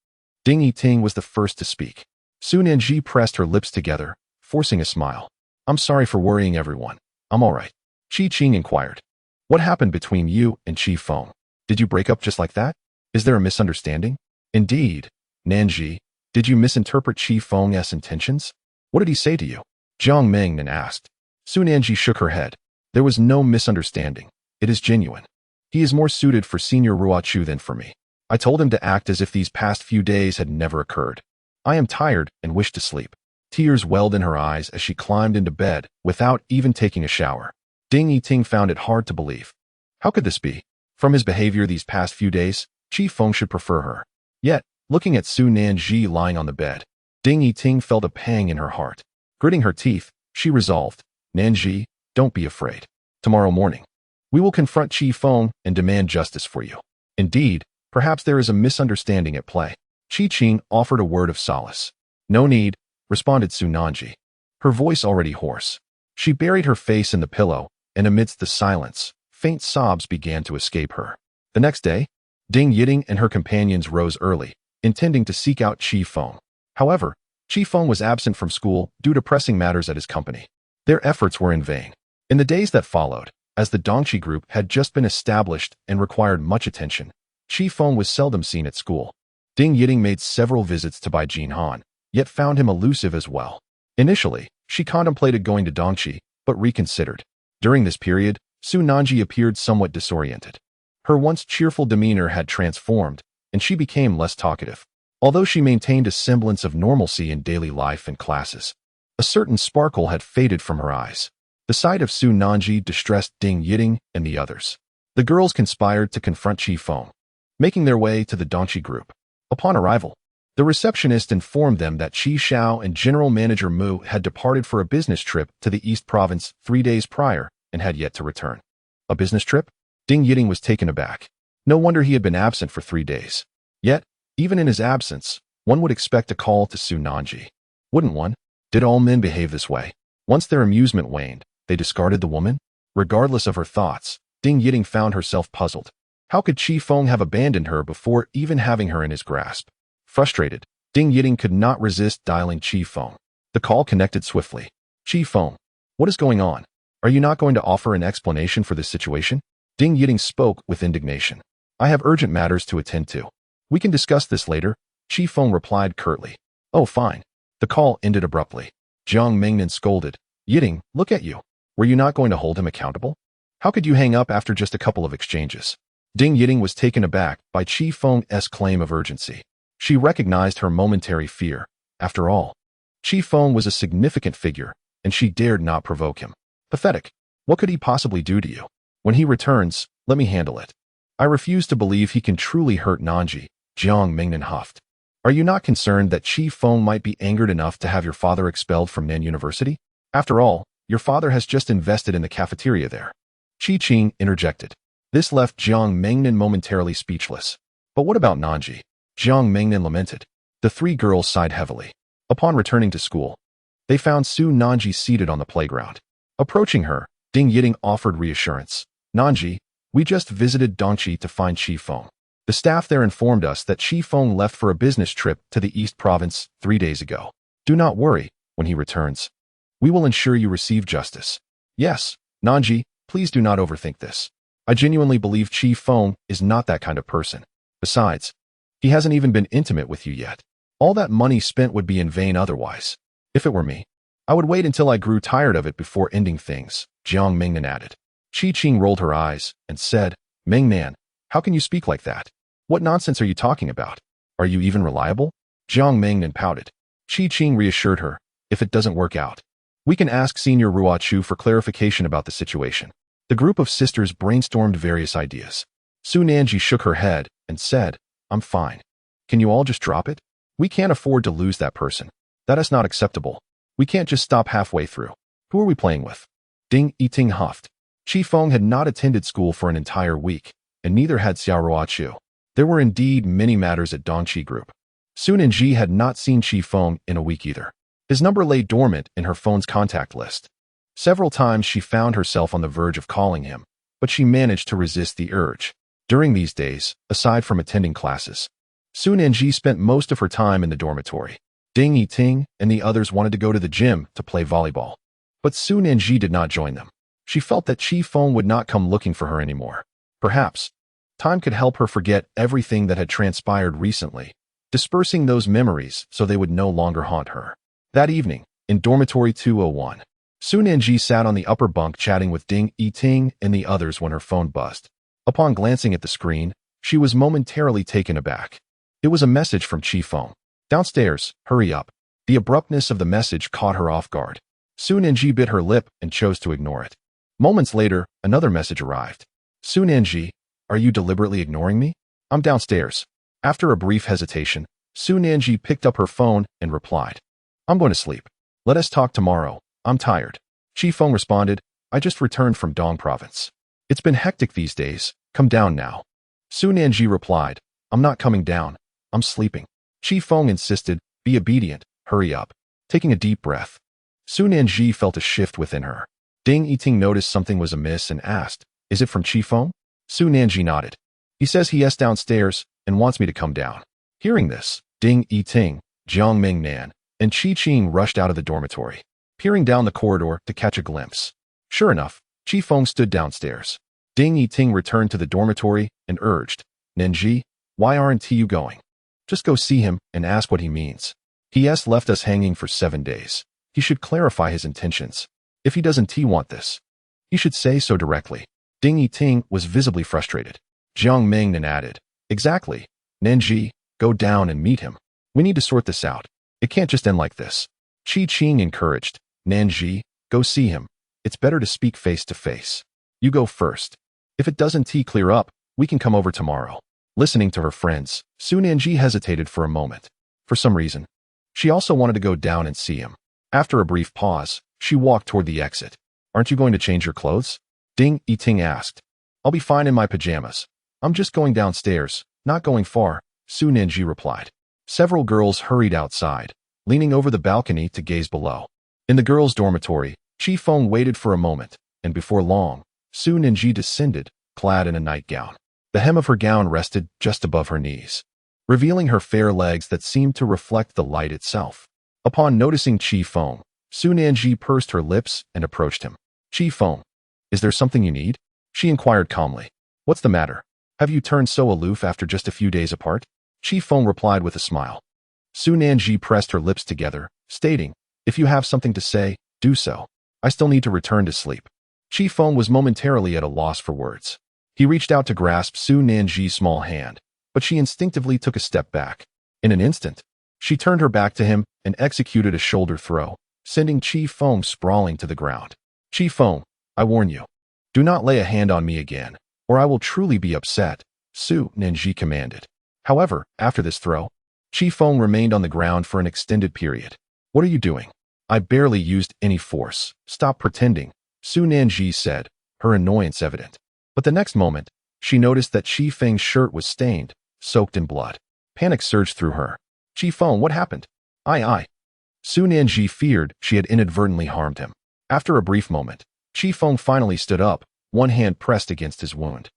[SPEAKER 1] Ding Yi Ting was the first to speak. Su Nanji pressed her lips together, forcing a smile. I'm sorry for worrying everyone. I'm all right. Qi Qing inquired. What happened between you and Qi Feng? Did you break up just like that? Is there a misunderstanding? Indeed. Nanji, did you misinterpret Qi Feng's intentions? What did he say to you? Jiang Mingnan asked. Su Nanji shook her head. There was no misunderstanding. It is genuine. He is more suited for Senior Ruochu than for me. I told him to act as if these past few days had never occurred. I am tired and wish to sleep. Tears welled in her eyes as she climbed into bed without even taking a shower. Ding Yi Ting found it hard to believe. How could this be? From his behavior these past few days, Qi Feng should prefer her. Yet, looking at Su Nanji lying on the bed, Ding Yi Ting felt a pang in her heart. Gritting her teeth, she resolved, Nanji, don't be afraid. Tomorrow morning, we will confront Qi Feng and demand justice for you. Indeed, perhaps there is a misunderstanding at play. Qi Qing offered a word of solace. No need, responded Su Nanji, her voice already hoarse. She buried her face in the pillow, and amidst the silence, faint sobs began to escape her. The next day, Ding Yiting and her companions rose early, intending to seek out Qi Feng. However, Qi Feng was absent from school due to pressing matters at his company. Their efforts were in vain. In the days that followed, as the Dongqi group had just been established and required much attention, Qi Feng was seldom seen at school. Ding Yiting made several visits to Bai Jinhan, yet found him elusive as well. Initially, she contemplated going to Dongqi, but reconsidered. During this period, Su Nanji appeared somewhat disoriented. Her once cheerful demeanor had transformed, and she became less talkative. Although she maintained a semblance of normalcy in daily life and classes, a certain sparkle had faded from her eyes. The sight of Su Nanji distressed Ding Yiting and the others. The girls conspired to confront Qi Feng, making their way to the Dongqi group. Upon arrival, the receptionist informed them that Qi Xiao and General Manager Mu had departed for a business trip to the East Province 3 days prior and had yet to return. A business trip? Ding Yiting was taken aback. No wonder he had been absent for 3 days. Yet, even in his absence, one would expect a call to Su Nanji. Wouldn't one? Did all men behave this way? Once their amusement waned, they discarded the woman? Regardless of her thoughts, Ding Yiting found herself puzzled. How could Qi Feng have abandoned her before even having her in his grasp? Frustrated, Ding Yiting could not resist dialing Feng. The call connected swiftly. Feng, what is going on? Are you not going to offer an explanation for this situation? Ding Yiting spoke with indignation. I have urgent matters to attend to. We can discuss this later, Feng replied curtly. Oh, fine. The call ended abruptly. Jiang Mingnan scolded. Yiting, look at you. Were you not going to hold him accountable? How could you hang up after just a couple of exchanges? Ding Yiting was taken aback by Feng's claim of urgency. She recognized her momentary fear. After all, Feng was a significant figure, and she dared not provoke him. Pathetic. What could he possibly do to you? When he returns, let me handle it. I refuse to believe he can truly hurt Nanji, Jiang Mingnan huffed. Are you not concerned that Feng might be angered enough to have your father expelled from Nanshan University? After all, your father has just invested in the cafeteria there. Qing interjected. This left Jiang Mingnan momentarily speechless. But what about Nanji? Jiang Mingnan lamented. The three girls sighed heavily. Upon returning to school, they found Su Nanji seated on the playground. Approaching her, Ding Yiting offered reassurance. Nanji, we just visited Dongqi to find Feng. The staff there informed us that Feng left for a business trip to the East Province 3 days ago. Do not worry, when he returns, we will ensure you receive justice. Yes, Nanji, please do not overthink this. I genuinely believe Feng is not that kind of person. Besides, he hasn't even been intimate with you yet. All that money spent would be in vain otherwise. If it were me, I would wait until I grew tired of it before ending things, Jiang Mingnan added. Qing rolled her eyes and said, Mingnan, how can you speak like that? What nonsense are you talking about? Are you even reliable? Jiang Mingnan pouted. Qing reassured her, if it doesn't work out, we can ask Senior Ruochu for clarification about the situation. The group of sisters brainstormed various ideas. Su Nanji shook her head and said, I'm fine. Can you all just drop it? We can't afford to lose that person. That is not acceptable. We can't just stop halfway through. Who are we playing with? Ding Yiting huffed. Feng had not attended school for an entire week, and neither had Xiao Ruochu. There were indeed many matters at Dongqi Group. Su Nanji had not seen Feng in a week either. His number lay dormant in her phone's contact list. Several times she found herself on the verge of calling him, but she managed to resist the urge. During these days, aside from attending classes, Su Nanji spent most of her time in the dormitory. Ding Yiting and the others wanted to go to the gym to play volleyball, but Su Nanji did not join them. She felt that Feng would not come looking for her anymore. Perhaps time could help her forget everything that had transpired recently, dispersing those memories so they would no longer haunt her. That evening, in dormitory 201, Su Nanji sat on the upper bunk chatting with Ding Yiting and the others when her phone buzzed. Upon glancing at the screen, she was momentarily taken aback. It was a message from Feng. Downstairs, hurry up. The abruptness of the message caught her off guard. Su Nanji bit her lip and chose to ignore it. Moments later, another message arrived. Su Nanji, are you deliberately ignoring me? I'm downstairs. After a brief hesitation, Su Nanji picked up her phone and replied. I'm going to sleep. Let us talk tomorrow. I'm tired. Feng responded, I just returned from Dong Province. It's been hectic these days. Come down now. Su Nanji replied, I'm not coming down. I'm sleeping. Feng insisted, be obedient. Hurry up. Taking a deep breath, Su Nanji felt a shift within her. Ding Yiting noticed something was amiss and asked, is it from Feng? Su Nanji nodded. He says he is downstairs and wants me to come down. Hearing this, Ding Yiting, Jiang Mingnan, and Qing rushed out of the dormitory, peering down the corridor to catch a glimpse. Sure enough, Feng stood downstairs. Ding Yiting returned to the dormitory and urged, Nanji, why aren't you going? Just go see him and ask what he means. He has left us hanging for 7 days. He should clarify his intentions. If he doesn't want this, he should say so directly. Ding Yiting was visibly frustrated. Jiang Mingnan added, exactly. Nanji, go down and meet him. We need to sort this out. It can't just end like this. Qing encouraged, Nanji, go see him. It's better to speak face to face. You go first. If it doesn't clear up, we can come over tomorrow. Listening to her friends, Su Nanji hesitated for a moment. For some reason, she also wanted to go down and see him. After a brief pause, she walked toward the exit. Aren't you going to change your clothes? Ding Yiting asked. I'll be fine in my pajamas. I'm just going downstairs, not going far, Su Nanji replied. Several girls hurried outside, leaning over the balcony to gaze below. In the girls' dormitory, Feng waited for a moment, and before long, Su Nanji descended, clad in a nightgown. The hem of her gown rested just above her knees. revealing her fair legs that seemed to reflect the light itself. Upon noticing Feng, Su Nanji pursed her lips and approached him. Feng, is there something you need? She inquired calmly. What's the matter? Have you turned so aloof after just a few days apart? Feng replied with a smile. Su Nanji pressed her lips together, stating, if you have something to say, do so. I still need to return to sleep. Feng was momentarily at a loss for words. He reached out to grasp Su Nanji's small hand, but she instinctively took a step back. In an instant, she turned her back to him and executed a shoulder throw, sending Feng sprawling to the ground. Feng, I warn you, do not lay a hand on me again, or I will truly be upset, Su Nanji commanded. However, after this throw, Feng remained on the ground for an extended period. What are you doing? I barely used any force. Stop pretending, Su Nanji said, her annoyance evident. But the next moment, she noticed that Feng's shirt was stained, soaked in blood. Panic surged through her. Feng, what happened? I. Su Nanji feared she had inadvertently harmed him. After a brief moment, Feng finally stood up, one hand pressed against his wound.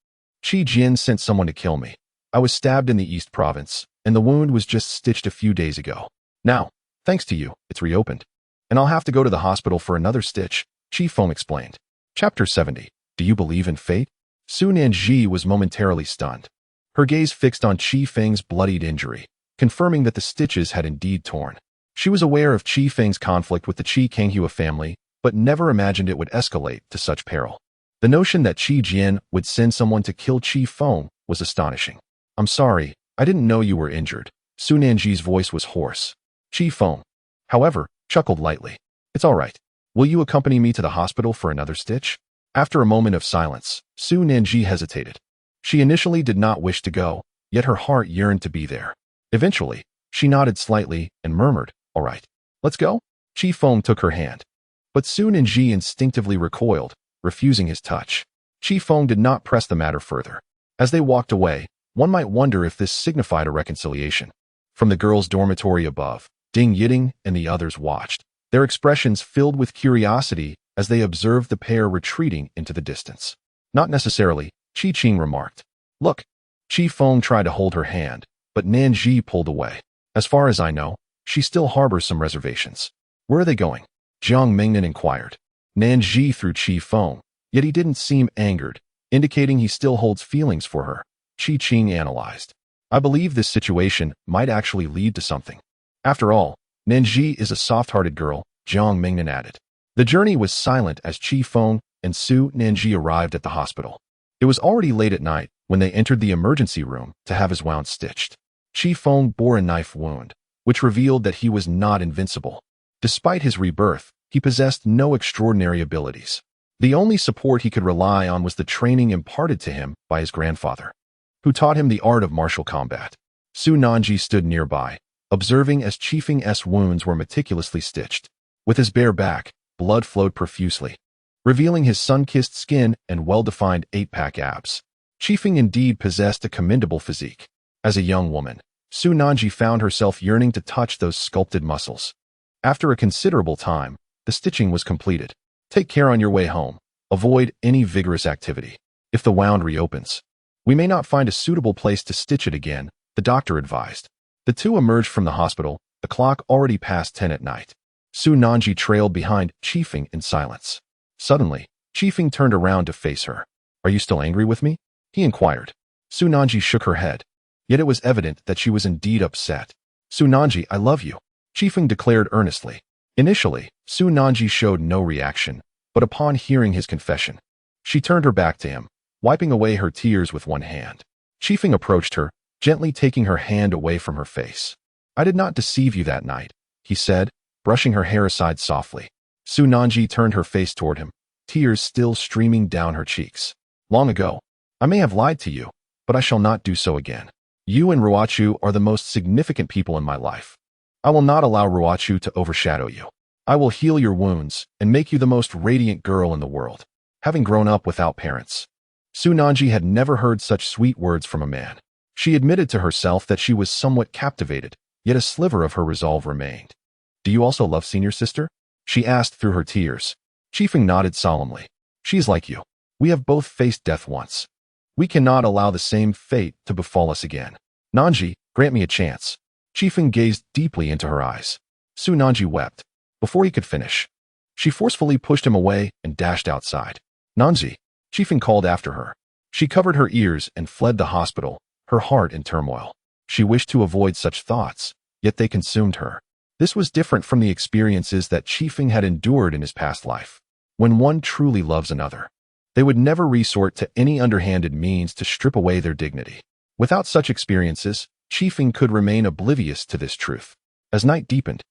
[SPEAKER 1] Jin sent someone to kill me. I was stabbed in the East Province, and the wound was just stitched a few days ago. Now, thanks to you, it's reopened. And I'll have to go to the hospital for another stitch, Feng explained. Chapter 70. Do you believe in fate? Su Nanji was momentarily stunned. Her gaze fixed on Feng's bloodied injury, confirming that the stitches had indeed torn. She was aware of Feng's conflict with the Kanghua family, but never imagined it would escalate to such peril. The notion that Jin would send someone to kill Feng was astonishing. I'm sorry, I didn't know you were injured. Su Nanji's voice was hoarse. Feng, however, chuckled lightly. It's all right. Will you accompany me to the hospital for another stitch? After a moment of silence, Su Nanji hesitated. She initially did not wish to go, yet her heart yearned to be there. Eventually, she nodded slightly and murmured, all right, let's go? Feng took her hand. But Su Nanji instinctively recoiled, refusing his touch. Feng did not press the matter further. As they walked away, one might wonder if this signified a reconciliation. From the girls' dormitory above, Ding Yiding and the others watched, their expressions filled with curiosity as they observed the pair retreating into the distance. Not necessarily, Qing remarked. Look. Feng tried to hold her hand, but Nanji pulled away. As far as I know, she still harbors some reservations. Where are they going? Jiang Mingnan inquired. Nanji through Feng, yet he didn't seem angered, indicating he still holds feelings for her. Qing analyzed. I believe this situation might actually lead to something. After all, Nanji is a soft-hearted girl, Jiang Mingnan added. The journey was silent as Feng and Su Nanji arrived at the hospital. It was already late at night when they entered the emergency room to have his wound stitched. Feng bore a knife wound, which revealed that he was not invincible. Despite his rebirth, he possessed no extraordinary abilities. The only support he could rely on was the training imparted to him by his grandfather, who taught him the art of martial combat. Su Nanji stood nearby, observing as Feng's wounds were meticulously stitched. With his bare back, blood flowed profusely, revealing his sun-kissed skin and well-defined 8-pack abs. Feng indeed possessed a commendable physique. As a young woman, Su Nanji found herself yearning to touch those sculpted muscles. After a considerable time, the stitching was completed. Take care on your way home. Avoid any vigorous activity. If the wound reopens, we may not find a suitable place to stitch it again, the doctor advised. The two emerged from the hospital, the clock already past 10 at night. Su Nanji trailed behind Feng in silence. Suddenly, Feng turned around to face her. Are you still angry with me? He inquired. Su Nanji shook her head. Yet it was evident that she was indeed upset. Su Nanji, I love you, Feng declared earnestly. Initially, Su Nanji showed no reaction, but upon hearing his confession, she turned her back to him, wiping away her tears with one hand. Feng approached her, gently taking her hand away from her face. I did not deceive you that night, he said, brushing her hair aside softly. Su Nanji turned her face toward him, tears still streaming down her cheeks. Long ago, I may have lied to you, but I shall not do so again. You and Ruochu are the most significant people in my life. I will not allow Ruochu to overshadow you. I will heal your wounds and make you the most radiant girl in the world. Having grown up without parents, Su Nanji had never heard such sweet words from a man. She admitted to herself that she was somewhat captivated, yet a sliver of her resolve remained. Do you also love senior sister? She asked through her tears. Feng nodded solemnly. She is like you. We have both faced death once. We cannot allow the same fate to befall us again. Nanji, Grant me a chance. Chi Feng gazed deeply into her eyes. Su Nanji wept. Before he could finish, she forcefully pushed him away and dashed outside. Nanji, Chi Feng called after her. She covered her ears and fled the hospital, her heart in turmoil. She wished to avoid such thoughts, yet they consumed her. This was different from the experiences that Chi Feng had endured in his past life. When one truly loves another, they would never resort to any underhanded means to strip away their dignity. Without such experiences, Chi Feng could remain oblivious to this truth. As night deepened,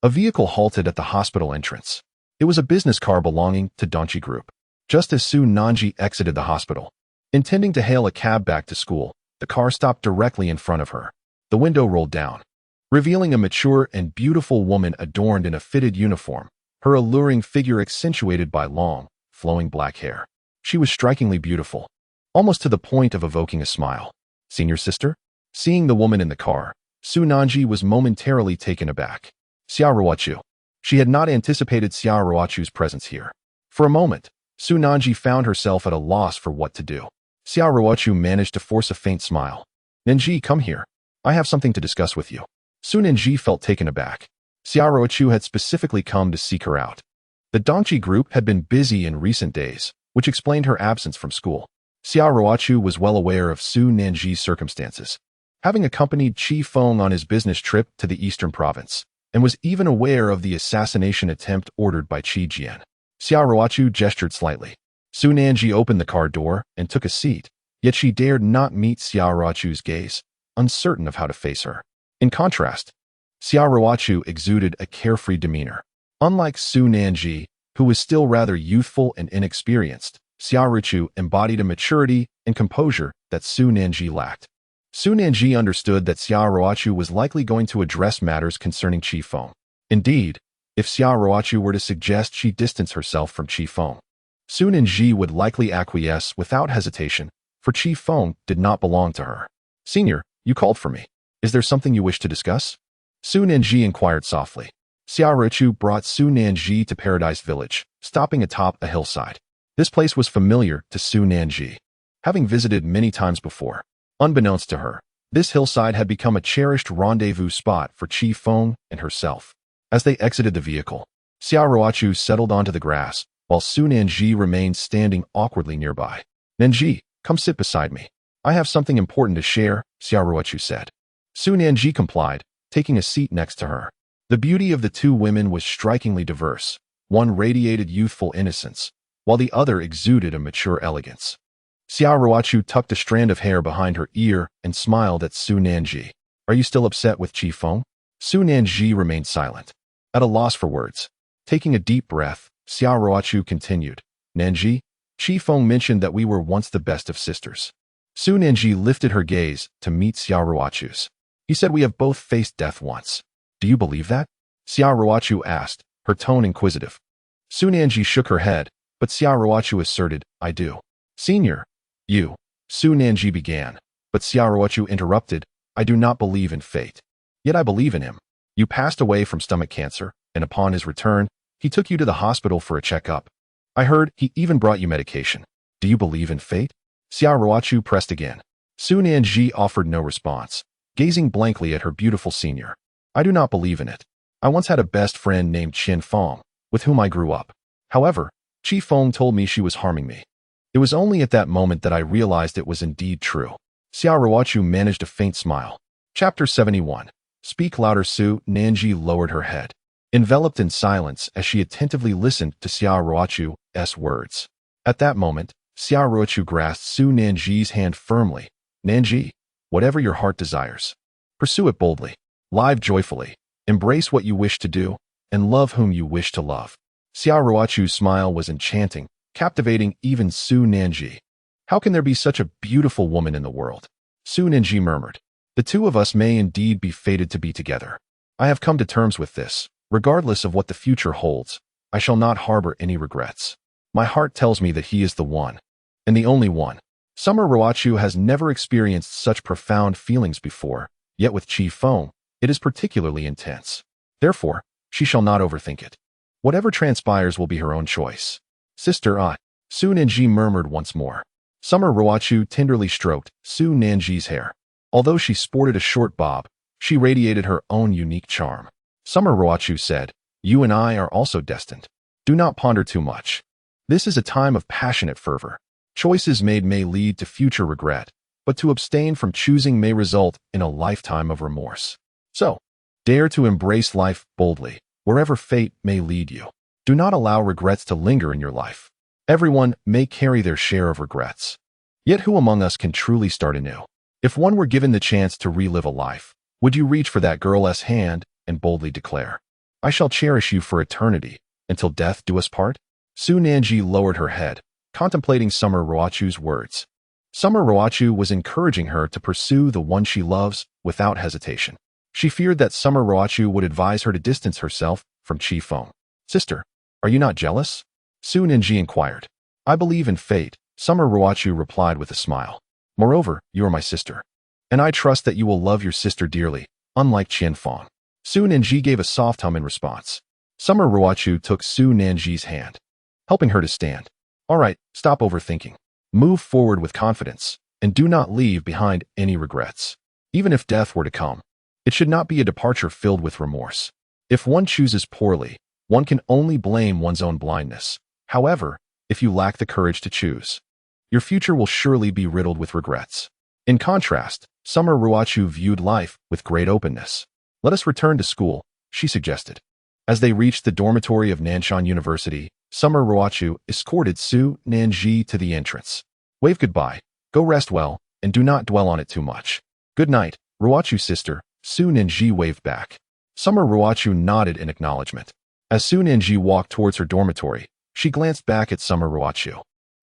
[SPEAKER 1] a vehicle halted at the hospital entrance. It was a business car belonging to Donchi Group. Just as Su Nanji exited the hospital, intending to hail a cab back to school, the car stopped directly in front of her. The window rolled down, revealing a mature and beautiful woman adorned in a fitted uniform, her alluring figure accentuated by long, flowing black hair. She was strikingly beautiful, almost to the point of evoking a smile. Senior sister? Seeing the woman in the car, Su Nanji was momentarily taken aback. Xiao Ruochu. She had not anticipated Xiao Ruochu's presence here. For a moment, Su Nanji found herself at a loss for what to do. Xiao Ruochu managed to force a faint smile. Nanji, come here. I have something to discuss with you. Su Nanji felt taken aback. Xiao Ruochu had specifically come to seek her out. The Donchi Group had been busy in recent days, which explained her absence from school. Xiao Ruochu was well aware of Su Nanji's circumstances, having accompanied Qi Feng on his business trip to the eastern province, and was even aware of the assassination attempt ordered by Qi Jian. Xiao Ruochu gestured slightly. Su Nanji opened the car door and took a seat, yet she dared not meet Xiao Ruochu's gaze, uncertain of how to face her. In contrast, Xiao Ruochu exuded a carefree demeanor. Unlike Su Nanji, who was still rather youthful and inexperienced, Xiao Ruochu embodied a maturity and composure that Su Nanji lacked. Su Nanji understood that Xiao Ruochu was likely going to address matters concerning Qi Feng. Indeed, if Xiao Ruochu were to suggest she distance herself from Qi Feng, Su Nanji would likely acquiesce without hesitation, for Qi Feng did not belong to her. Senior, you called for me. Is there something you wish to discuss? Su Nanji inquired softly. Xiao Ruochu brought Su Nanji to Paradise Village, stopping atop a hillside. This place was familiar to Su Nanji, having visited many times before. Unbeknownst to her, this hillside had become a cherished rendezvous spot for Qi Feng and herself. As they exited the vehicle, Xiao Ruochu settled onto the grass, while Su Nanji remained standing awkwardly nearby. Nanji, come sit beside me. I have something important to share, Xiao Ruochu said. Su Nanji complied, taking a seat next to her. The beauty of the two women was strikingly diverse. One radiated youthful innocence, while the other exuded a mature elegance. Xiao Ruochu tucked a strand of hair behind her ear and smiled at Su Nanji. Are you still upset with Qi Feng? Su Nanji remained silent, at a loss for words. Taking a deep breath, Xiao Ruochu continued. Nanji, Qi Feng mentioned that we were once the best of sisters. Su Nanji lifted her gaze to meet Xiao Ruochu's. He said we have both faced death once. Do you believe that? Xiao Ruochu asked, her tone inquisitive. Su Nanji shook her head, but Xiao Ruochu asserted, I do. Senior, you, Su Nanji began, but Xiao Ruochu interrupted, I do not believe in fate. Yet I believe in him. You passed away from stomach cancer, and upon his return, he took you to the hospital for a checkup. I heard he even brought you medication. Do you believe in fate? Xiao Ruochu pressed again. Su Nanji offered no response, gazing blankly at her beautiful senior. I do not believe in it. I once had a best friend named Qin Feng, with whom I grew up. However, Qi Feng told me she was harming me. It was only at that moment that I realized it was indeed true. Xiao Ruochu managed a faint smile. Chapter 71. Speak louder. Su Nanji lowered her head, enveloped in silence as she attentively listened to Xiao Ruochu's words. At that moment, Xiao Ruochu grasped Su Nanji's hand firmly. Nanji, whatever your heart desires, pursue it boldly, live joyfully, embrace what you wish to do, and love whom you wish to love. Xiao Ruochu's smile was enchanting, captivating even Su Nanji. How can there be such a beautiful woman in the world? Su Nanji murmured. The two of us may indeed be fated to be together. I have come to terms with this. Regardless of what the future holds, I shall not harbor any regrets. My heart tells me that he is the one, and the only one. Summer Ruochu has never experienced such profound feelings before, yet with Qi Feng, it is particularly intense. Therefore, she shall not overthink it. Whatever transpires will be her own choice. Sister, Su Nanji murmured once more. Summer Ruochu tenderly stroked Su Nanji's hair. Although she sported a short bob, she radiated her own unique charm. Summer Roachu said, "You and I are also destined. Do not ponder too much. This is a time of passionate fervor. Choices made may lead to future regret, but to abstain from choosing may result in a lifetime of remorse. So, dare to embrace life boldly, wherever fate may lead you. Do not allow regrets to linger in your life. Everyone may carry their share of regrets. Yet who among us can truly start anew? If one were given the chance to relive a life, would you reach for that girl's hand and boldly declare, 'I shall cherish you for eternity, until death do us part'?" Su Nanji lowered her head, contemplating Summer Roachu's words. Summer Roachu was encouraging her to pursue the one she loves without hesitation. She feared that Summer Roachu would advise her to distance herself from Feng. "Sister, are you not jealous?" Su Nanji inquired. "I believe in fate," Summer Roachu replied with a smile. "Moreover, you are my sister, and I trust that you will love your sister dearly, unlike Feng." Su Nanji gave a soft hum in response. Summer Roachu took Su Nanji's hand, helping her to stand. "All right, stop overthinking. Move forward with confidence, and do not leave behind any regrets. Even if death were to come, it should not be a departure filled with remorse. If one chooses poorly, one can only blame one's own blindness. However, if you lack the courage to choose, your future will surely be riddled with regrets." In contrast, Summer Roachu viewed life with great openness. "Let us return to school," she suggested. As they reached the dormitory of Nanshan University, Summer Roachu escorted Su Nanji to the entrance. "Wave goodbye, go rest well, and do not dwell on it too much." "Good night, Roachu sister," Su Nanji waved back. Summer Roachu nodded in acknowledgement. As Su Nanji walked towards her dormitory, she glanced back at Summer Roachu.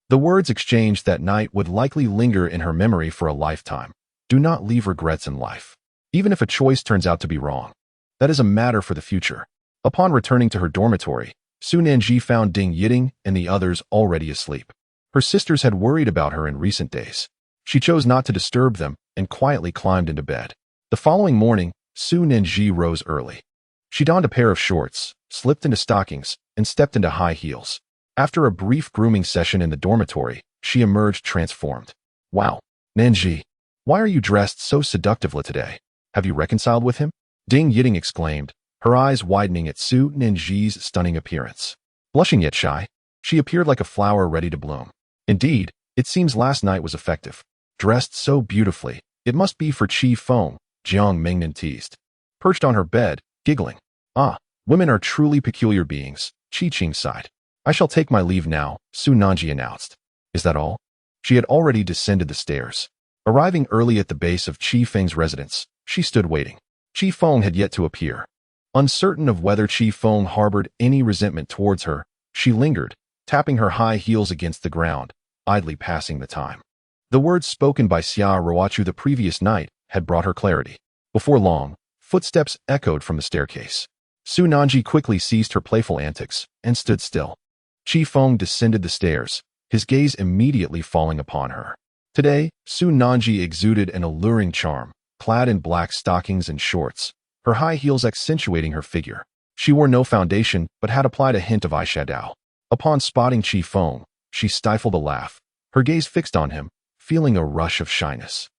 [SPEAKER 1] The words exchanged that night would likely linger in her memory for a lifetime. Do not leave regrets in life, even if a choice turns out to be wrong. That is a matter for the future. Upon returning to her dormitory, Su Nanji found Ding Yiting and the others already asleep. Her sisters had worried about her in recent days. She chose not to disturb them and quietly climbed into bed. The following morning, Su Nanji rose early. She donned a pair of shorts, slipped into stockings, and stepped into high heels. After a brief grooming session in the dormitory, she emerged transformed. "Wow, Nanji, why are you dressed so seductively today? Have you reconciled with him?" Ding Yiting exclaimed, her eyes widening at Su Nanji's stunning appearance. Blushing yet shy, she appeared like a flower ready to bloom. "Indeed, it seems last night was effective. Dressed so beautifully, it must be for Feng," Jiang Mingnan teased. Perched on her bed, giggling. "Ah, women are truly peculiar beings," Qing sighed. "I shall take my leave now," Su Nanji announced. "Is that all?" She had already descended the stairs. Arriving early at the base of Feng's residence, she stood waiting. Feng had yet to appear. Uncertain of whether Feng harbored any resentment towards her, she lingered, tapping her high heels against the ground, idly passing the time. The words spoken by Xia Roachu the previous night had brought her clarity. Before long, footsteps echoed from the staircase. Su Nanji quickly ceased her playful antics and stood still. Feng descended the stairs, his gaze immediately falling upon her. Today, Su Nanji exuded an alluring charm, clad in black stockings and shorts, her high heels accentuating her figure. She wore no foundation but had applied a hint of eyeshadow. Upon spotting Feng, she stifled a laugh, her gaze fixed on him, feeling a rush of shyness.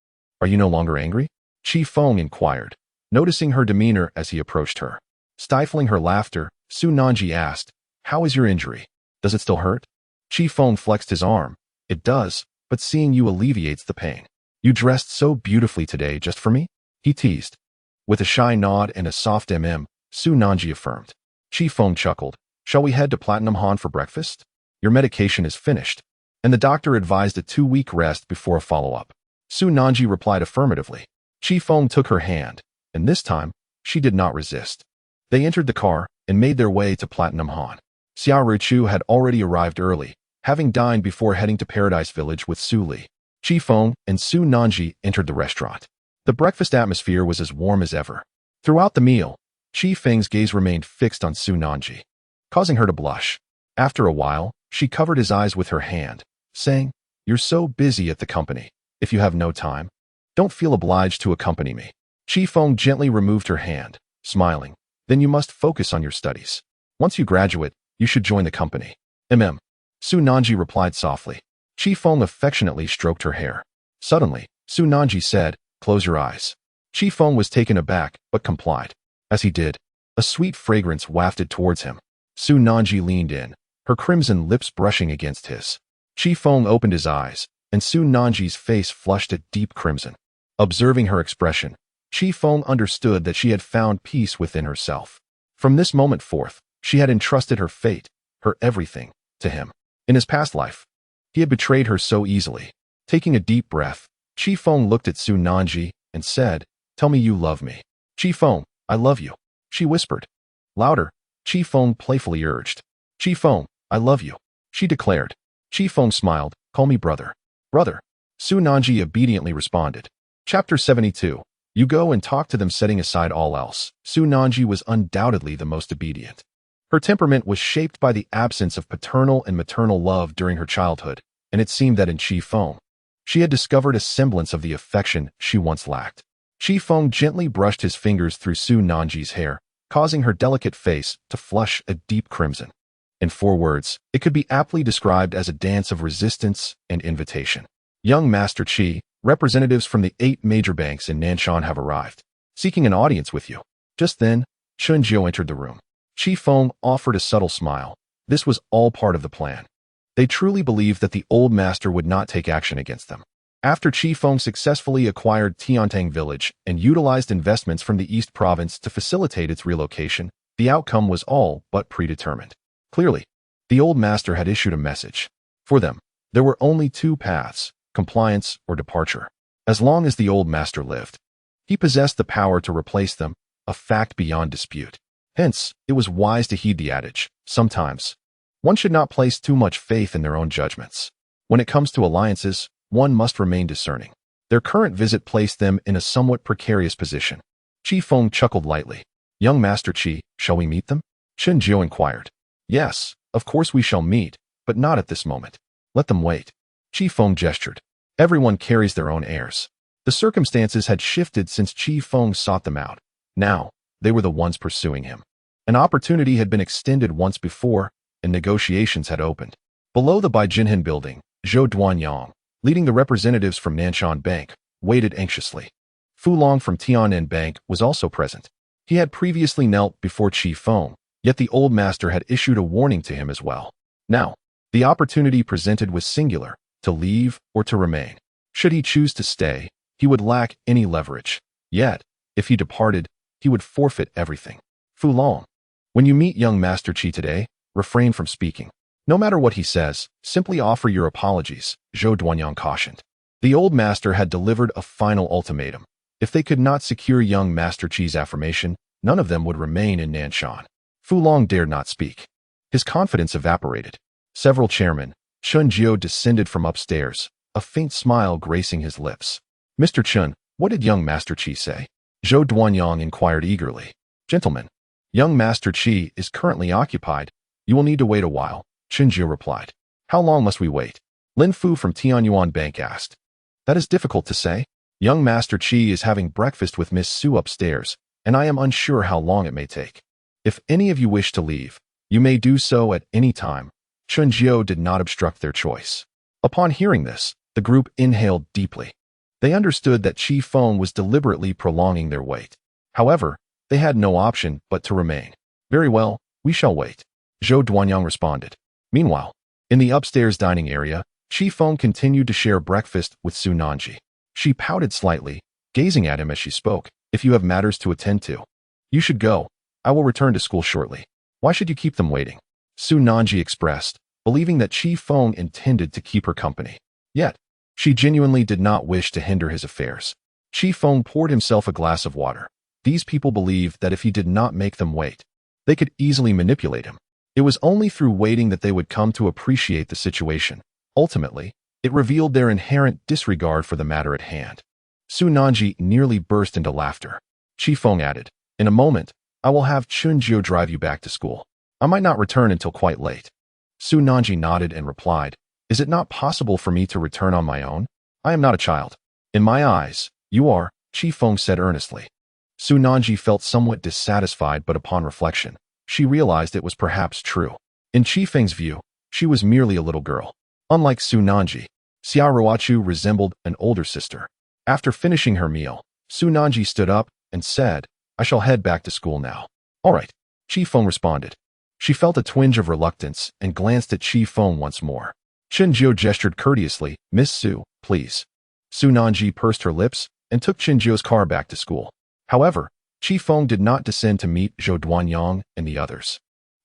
[SPEAKER 1] "Are you no longer angry?" Feng inquired, noticing her demeanor as he approached her. Stifling her laughter, Su Nanji asked, "How is your injury? Does it still hurt?" Feng flexed his arm. "It does, but seeing you alleviates the pain." "You dressed so beautifully today just for me?" he teased. With a shy nod and a soft Su Nanji affirmed. Feng chuckled. "Shall we head to Platinum Han for breakfast? Your medication is finished, and the doctor advised a 2-week rest before a follow-up." Su Nanji replied affirmatively. Feng took her hand, and this time, she did not resist. They entered the car and made their way to Platinum Han. Xia Ruchu had already arrived early, having dined before heading to Paradise Village with Su Li. Feng and Su Nanji entered the restaurant. The breakfast atmosphere was as warm as ever. Throughout the meal, Feng's gaze remained fixed on Su Nanji, causing her to blush. After a while, she covered his eyes with her hand, saying, "You're so busy at the company. If you have no time, don't feel obliged to accompany me." Feng gently removed her hand, smiling. "Then you must focus on your studies. Once you graduate, you should join the company." Su Nanji replied softly. Feng affectionately stroked her hair. Suddenly, Su Nanji said, Close your eyes. Chi Feng was taken aback, but complied. As he did, a sweet fragrance wafted towards him. Su Nanji leaned in, her crimson lips brushing against his. Chi Feng opened his eyes, and Su Nanji's face flushed a deep crimson. Observing her expression, Chi Feng understood that she had found peace within herself. From this moment forth, she had entrusted her fate, her everything, to him. In his past life, he had betrayed her so easily. Taking a deep breath, Chi Feng looked at Su Nanji and said, "Tell me you love me." "Chi Feng, I love you," she whispered. Louder, Chi Feng playfully urged. "Chi Feng, I love you," she declared. Chi Feng smiled. "Call me brother." "Brother." Su Nanji obediently responded. Chapter 72. You go and talk to them, setting aside all else. Su Nanji was undoubtedly the most obedient. Her temperament was shaped by the absence of paternal and maternal love during her childhood, and it seemed that in Chi Feng, she had discovered a semblance of the affection she once lacked. Chi Feng gently brushed his fingers through Su Nanji's hair, causing her delicate face to flush a deep crimson. In 4 words, it could be aptly described as a dance of resistance and invitation. Young Master Chi, representatives from the 8 major banks in Nanshan have arrived, seeking an audience with you. Just then, Chun Jiu entered the room. Chi Feng offered a subtle smile. This was all part of the plan. They truly believed that the old master would not take action against them. After Chi Feng successfully acquired Tiantang village and utilized investments from the East Province to facilitate its relocation, the outcome was all but predetermined. Clearly, the old master had issued a message. For them, there were only 2 paths: compliance or departure. As long as the old master lived, he possessed the power to replace them, a fact beyond dispute. Hence, it was wise to heed the adage, sometimes one should not place too much faith in their own judgments. When it comes to alliances, one must remain discerning. Their current visit placed them in a somewhat precarious position. Chi Feng chuckled lightly. "Young Master Chi, shall we meet them?" Chun Jiu inquired. "Yes, of course we shall meet, but not at this moment. Let them wait." Chi Feng gestured. Everyone carries their own heirs. The circumstances had shifted since Chi Feng sought them out. Now, they were the ones pursuing him. An opportunity had been extended once before, and negotiations had opened. Below the Beijing building, Zhou Duanyang, leading the representatives from Nanshan Bank, waited anxiously. Fu Long from Tianan Bank was also present. He had previously knelt before Chi Feng, yet the old master had issued a warning to him as well. Now, the opportunity presented was singular, to leave or to remain. Should he choose to stay, he would lack any leverage. Yet, if he departed, he would forfeit everything. Fu Long, when you meet young Master Chi today, refrain from speaking. No matter what he says, simply offer your apologies, Zhou Duanyang cautioned. The old master had delivered a final ultimatum. If they could not secure young Master Chi's affirmation, none of them would remain in Nanshan. Fu Long dared not speak. His confidence evaporated. Several chairmen, Chun Jiu descended from upstairs, a faint smile gracing his lips. "Mr. Chun, what did young Master Chi say?" Zhou Duanyang inquired eagerly. "Gentlemen, young Master Chi is currently occupied. You will need to wait a while," Chun Jiu replied. "How long must we wait?" Lin Fu from Tianyuan Bank asked. "That is difficult to say. Young Master Chi is having breakfast with Miss Su upstairs, and I am unsure how long it may take. If any of you wish to leave, you may do so at any time." Chun Jiu did not obstruct their choice. Upon hearing this, the group inhaled deeply. They understood that Chi Feng was deliberately prolonging their wait. However, they had no option but to remain. "Very well, we shall wait," Zhou Duanyang responded. Meanwhile, in the upstairs dining area, Chi Feng continued to share breakfast with Su Nanji. She pouted slightly, gazing at him as she spoke. "If you have matters to attend to, you should go. I will return to school shortly. Why should you keep them waiting?" Su Nanji expressed, believing that Chi Feng intended to keep her company. Yet, she genuinely did not wish to hinder his affairs. Chi Feng poured himself a glass of water. These people believed that if he did not make them wait, they could easily manipulate him. It was only through waiting that they would come to appreciate the situation. Ultimately, it revealed their inherent disregard for the matter at hand. Su Nanji nearly burst into laughter. Chi Feng added, "In a moment, I will have Chun Jiu drive you back to school. I might not return until quite late." Su Nanji nodded and replied, "Is it not possible for me to return on my own? I am not a child." "In my eyes, you are," Chi Feng said earnestly. Su Nanji felt somewhat dissatisfied, but upon reflection, she realized it was perhaps true. In Chi Feng's view, she was merely a little girl. Unlike Su Nanji, Xiao Ruochu resembled an older sister. After finishing her meal, Su Nanji stood up and said, I shall head back to school now. All right, Chi Feng responded. She felt a twinge of reluctance and glanced at Chi Feng once more. Chen Jiu gestured courteously, Miss Su, please. Su Nanji pursed her lips and took Chen Jiu's car back to school. However, Chi Feng did not descend to meet Zhou Duanyang and the others.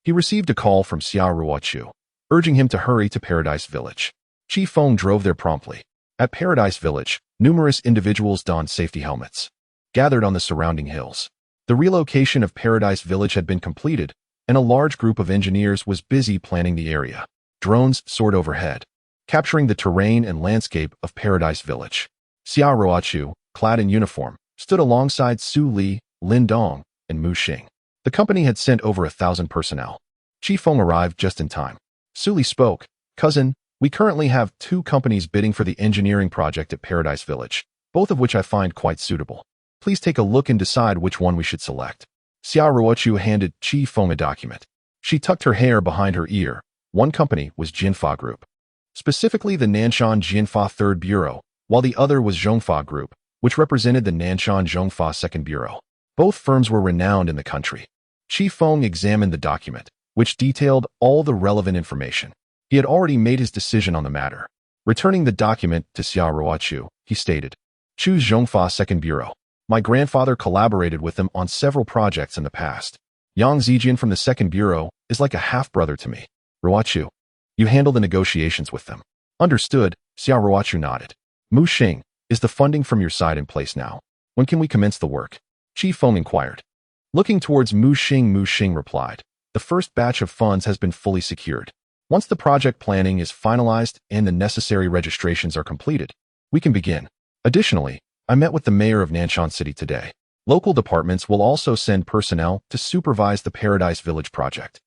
[SPEAKER 1] He received a call from Xia Ruochu, urging him to hurry to Paradise Village. Chi Feng drove there promptly. At Paradise Village, numerous individuals donned safety helmets, gathered on the surrounding hills. The relocation of Paradise Village had been completed, and a large group of engineers was busy planning the area. Drones soared overhead, capturing the terrain and landscape of Paradise Village. Xia Ruochu, clad in uniform, stood alongside Su Li, Lin Dong, and Mu Xing. The company had sent over 1,000 personnel. Chi Feng arrived just in time. Su Li spoke, Cousin, we currently have 2 companies bidding for the engineering project at Paradise Village, both of which I find quite suitable. Please take a look and decide which one we should select. Xia Ruochu handed Chi Feng a document. She tucked her hair behind her ear. One company was Jinfa Group, specifically the Nanshan Jinfa 3rd Bureau, while the other was Zhongfa Group, which represented the Nanshan Zhongfa 2nd Bureau. Both firms were renowned in the country. Chi Feng examined the document, which detailed all the relevant information. He had already made his decision on the matter. Returning the document to Xia Ruochu, he stated, Choose Zhongfa 2nd Bureau. My grandfather collaborated with them on several projects in the past. Yang Zijian from the 2nd Bureau is like a half-brother to me. Ruochu, you handle the negotiations with them. Understood, Xia Ruochu nodded. Mu Xing, is the funding from your side in place now? When can we commence the work? Chi Feng inquired. Looking towards Mu Xing replied, the first batch of funds has been fully secured. Once the project planning is finalized and the necessary registrations are completed, we can begin. Additionally, I met with the mayor of Nanshan City today. Local departments will also send personnel to supervise the Paradise Village project,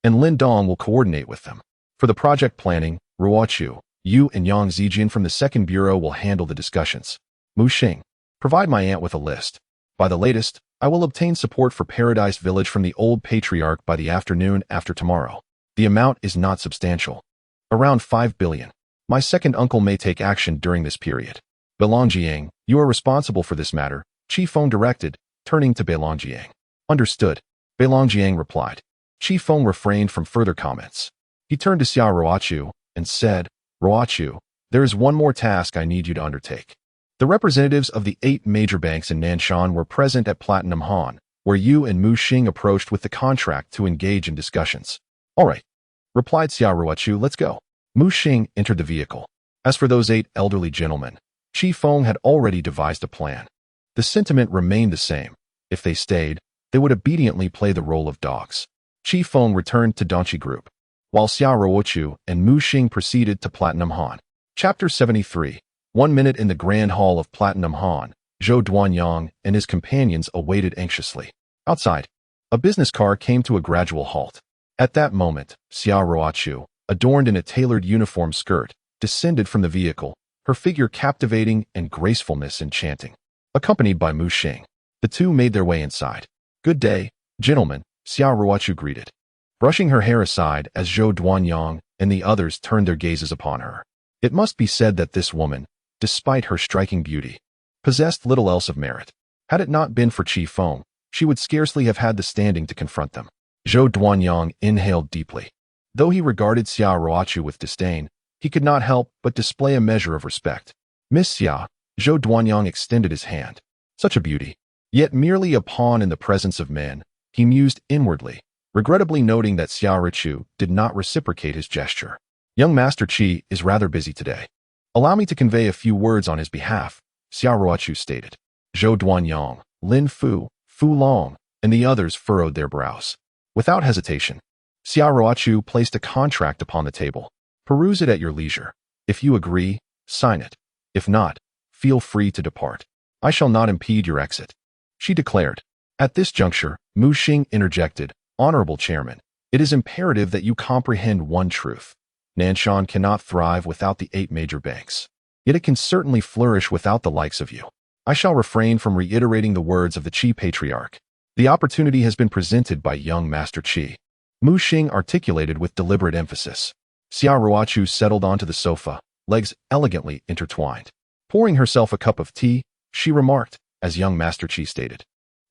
[SPEAKER 1] and Lin Dong will coordinate with them. For the project planning, Ruochu, you and Yang Zijian from the 2nd Bureau will handle the discussions. Mu Xing, provide my aunt with a list. By the latest, I will obtain support for Paradise Village from the old patriarch by the afternoon after tomorrow. The amount is not substantial. Around 5 billion. My second uncle may take action during this period. Beilongjiang, you are responsible for this matter, Chi Feng directed, turning to Beilongjiang. Understood, Beilongjiang replied. Chi Feng refrained from further comments. He turned to Xia Ruochu and said, Ruochu, there is one more task I need you to undertake. The representatives of the 8 major banks in Nanshan were present at Platinum Han, where you and Mu Xing approached with the contract to engage in discussions. All right, replied Xia Ruochu, let's go. Mu Xing entered the vehicle. As for those 8 elderly gentlemen, Chi Feng had already devised a plan. The sentiment remained the same. If they stayed, they would obediently play the role of dogs. Chi Feng returned to Donchi Group, while Xia Ruochu and Mu Xing proceeded to Platinum Han. Chapter 73. 1 minute in the Grand Hall of Platinum Han, Zhou Duanyang and his companions awaited anxiously. Outside, a business car came to a gradual halt. At that moment, Xia Ruochu, adorned in a tailored uniform skirt, descended from the vehicle, her figure captivating and gracefulness enchanting. Accompanied by Mu Xing, the two made their way inside. Good day, gentlemen, Xia Ruochu greeted, brushing her hair aside as Zhou Duanyang and the others turned their gazes upon her. It must be said that this woman, despite her striking beauty, possessed little else of merit. Had it not been for Chi Feng, she would scarcely have had the standing to confront them. Zhou Duanyang inhaled deeply. Though he regarded Xia Ruochu with disdain, he could not help but display a measure of respect. Miss Xia, Zhou Duanyang extended his hand. Such a beauty. Yet merely a pawn in the presence of men, he mused inwardly, regrettably noting that Xia Ruochu did not reciprocate his gesture. Young Master Qi is rather busy today. Allow me to convey a few words on his behalf, Xia Ruochu stated. Zhou Duanyang, Lin Fu, Fu Long, and the others furrowed their brows. Without hesitation, Xia Ruochu placed a contract upon the table. Peruse it at your leisure. If you agree, sign it. If not, feel free to depart. I shall not impede your exit, she declared. At this juncture, Mu Xing interjected, Honorable Chairman, it is imperative that you comprehend one truth. Nanshan cannot thrive without the 8 major banks. Yet it can certainly flourish without the likes of you. I shall refrain from reiterating the words of the Qi Patriarch. The opportunity has been presented by young Master Qi. Mu Xing articulated with deliberate emphasis. Xia Ruochu settled onto the sofa, legs elegantly intertwined. Pouring herself a cup of tea, she remarked, as young Master Qi stated,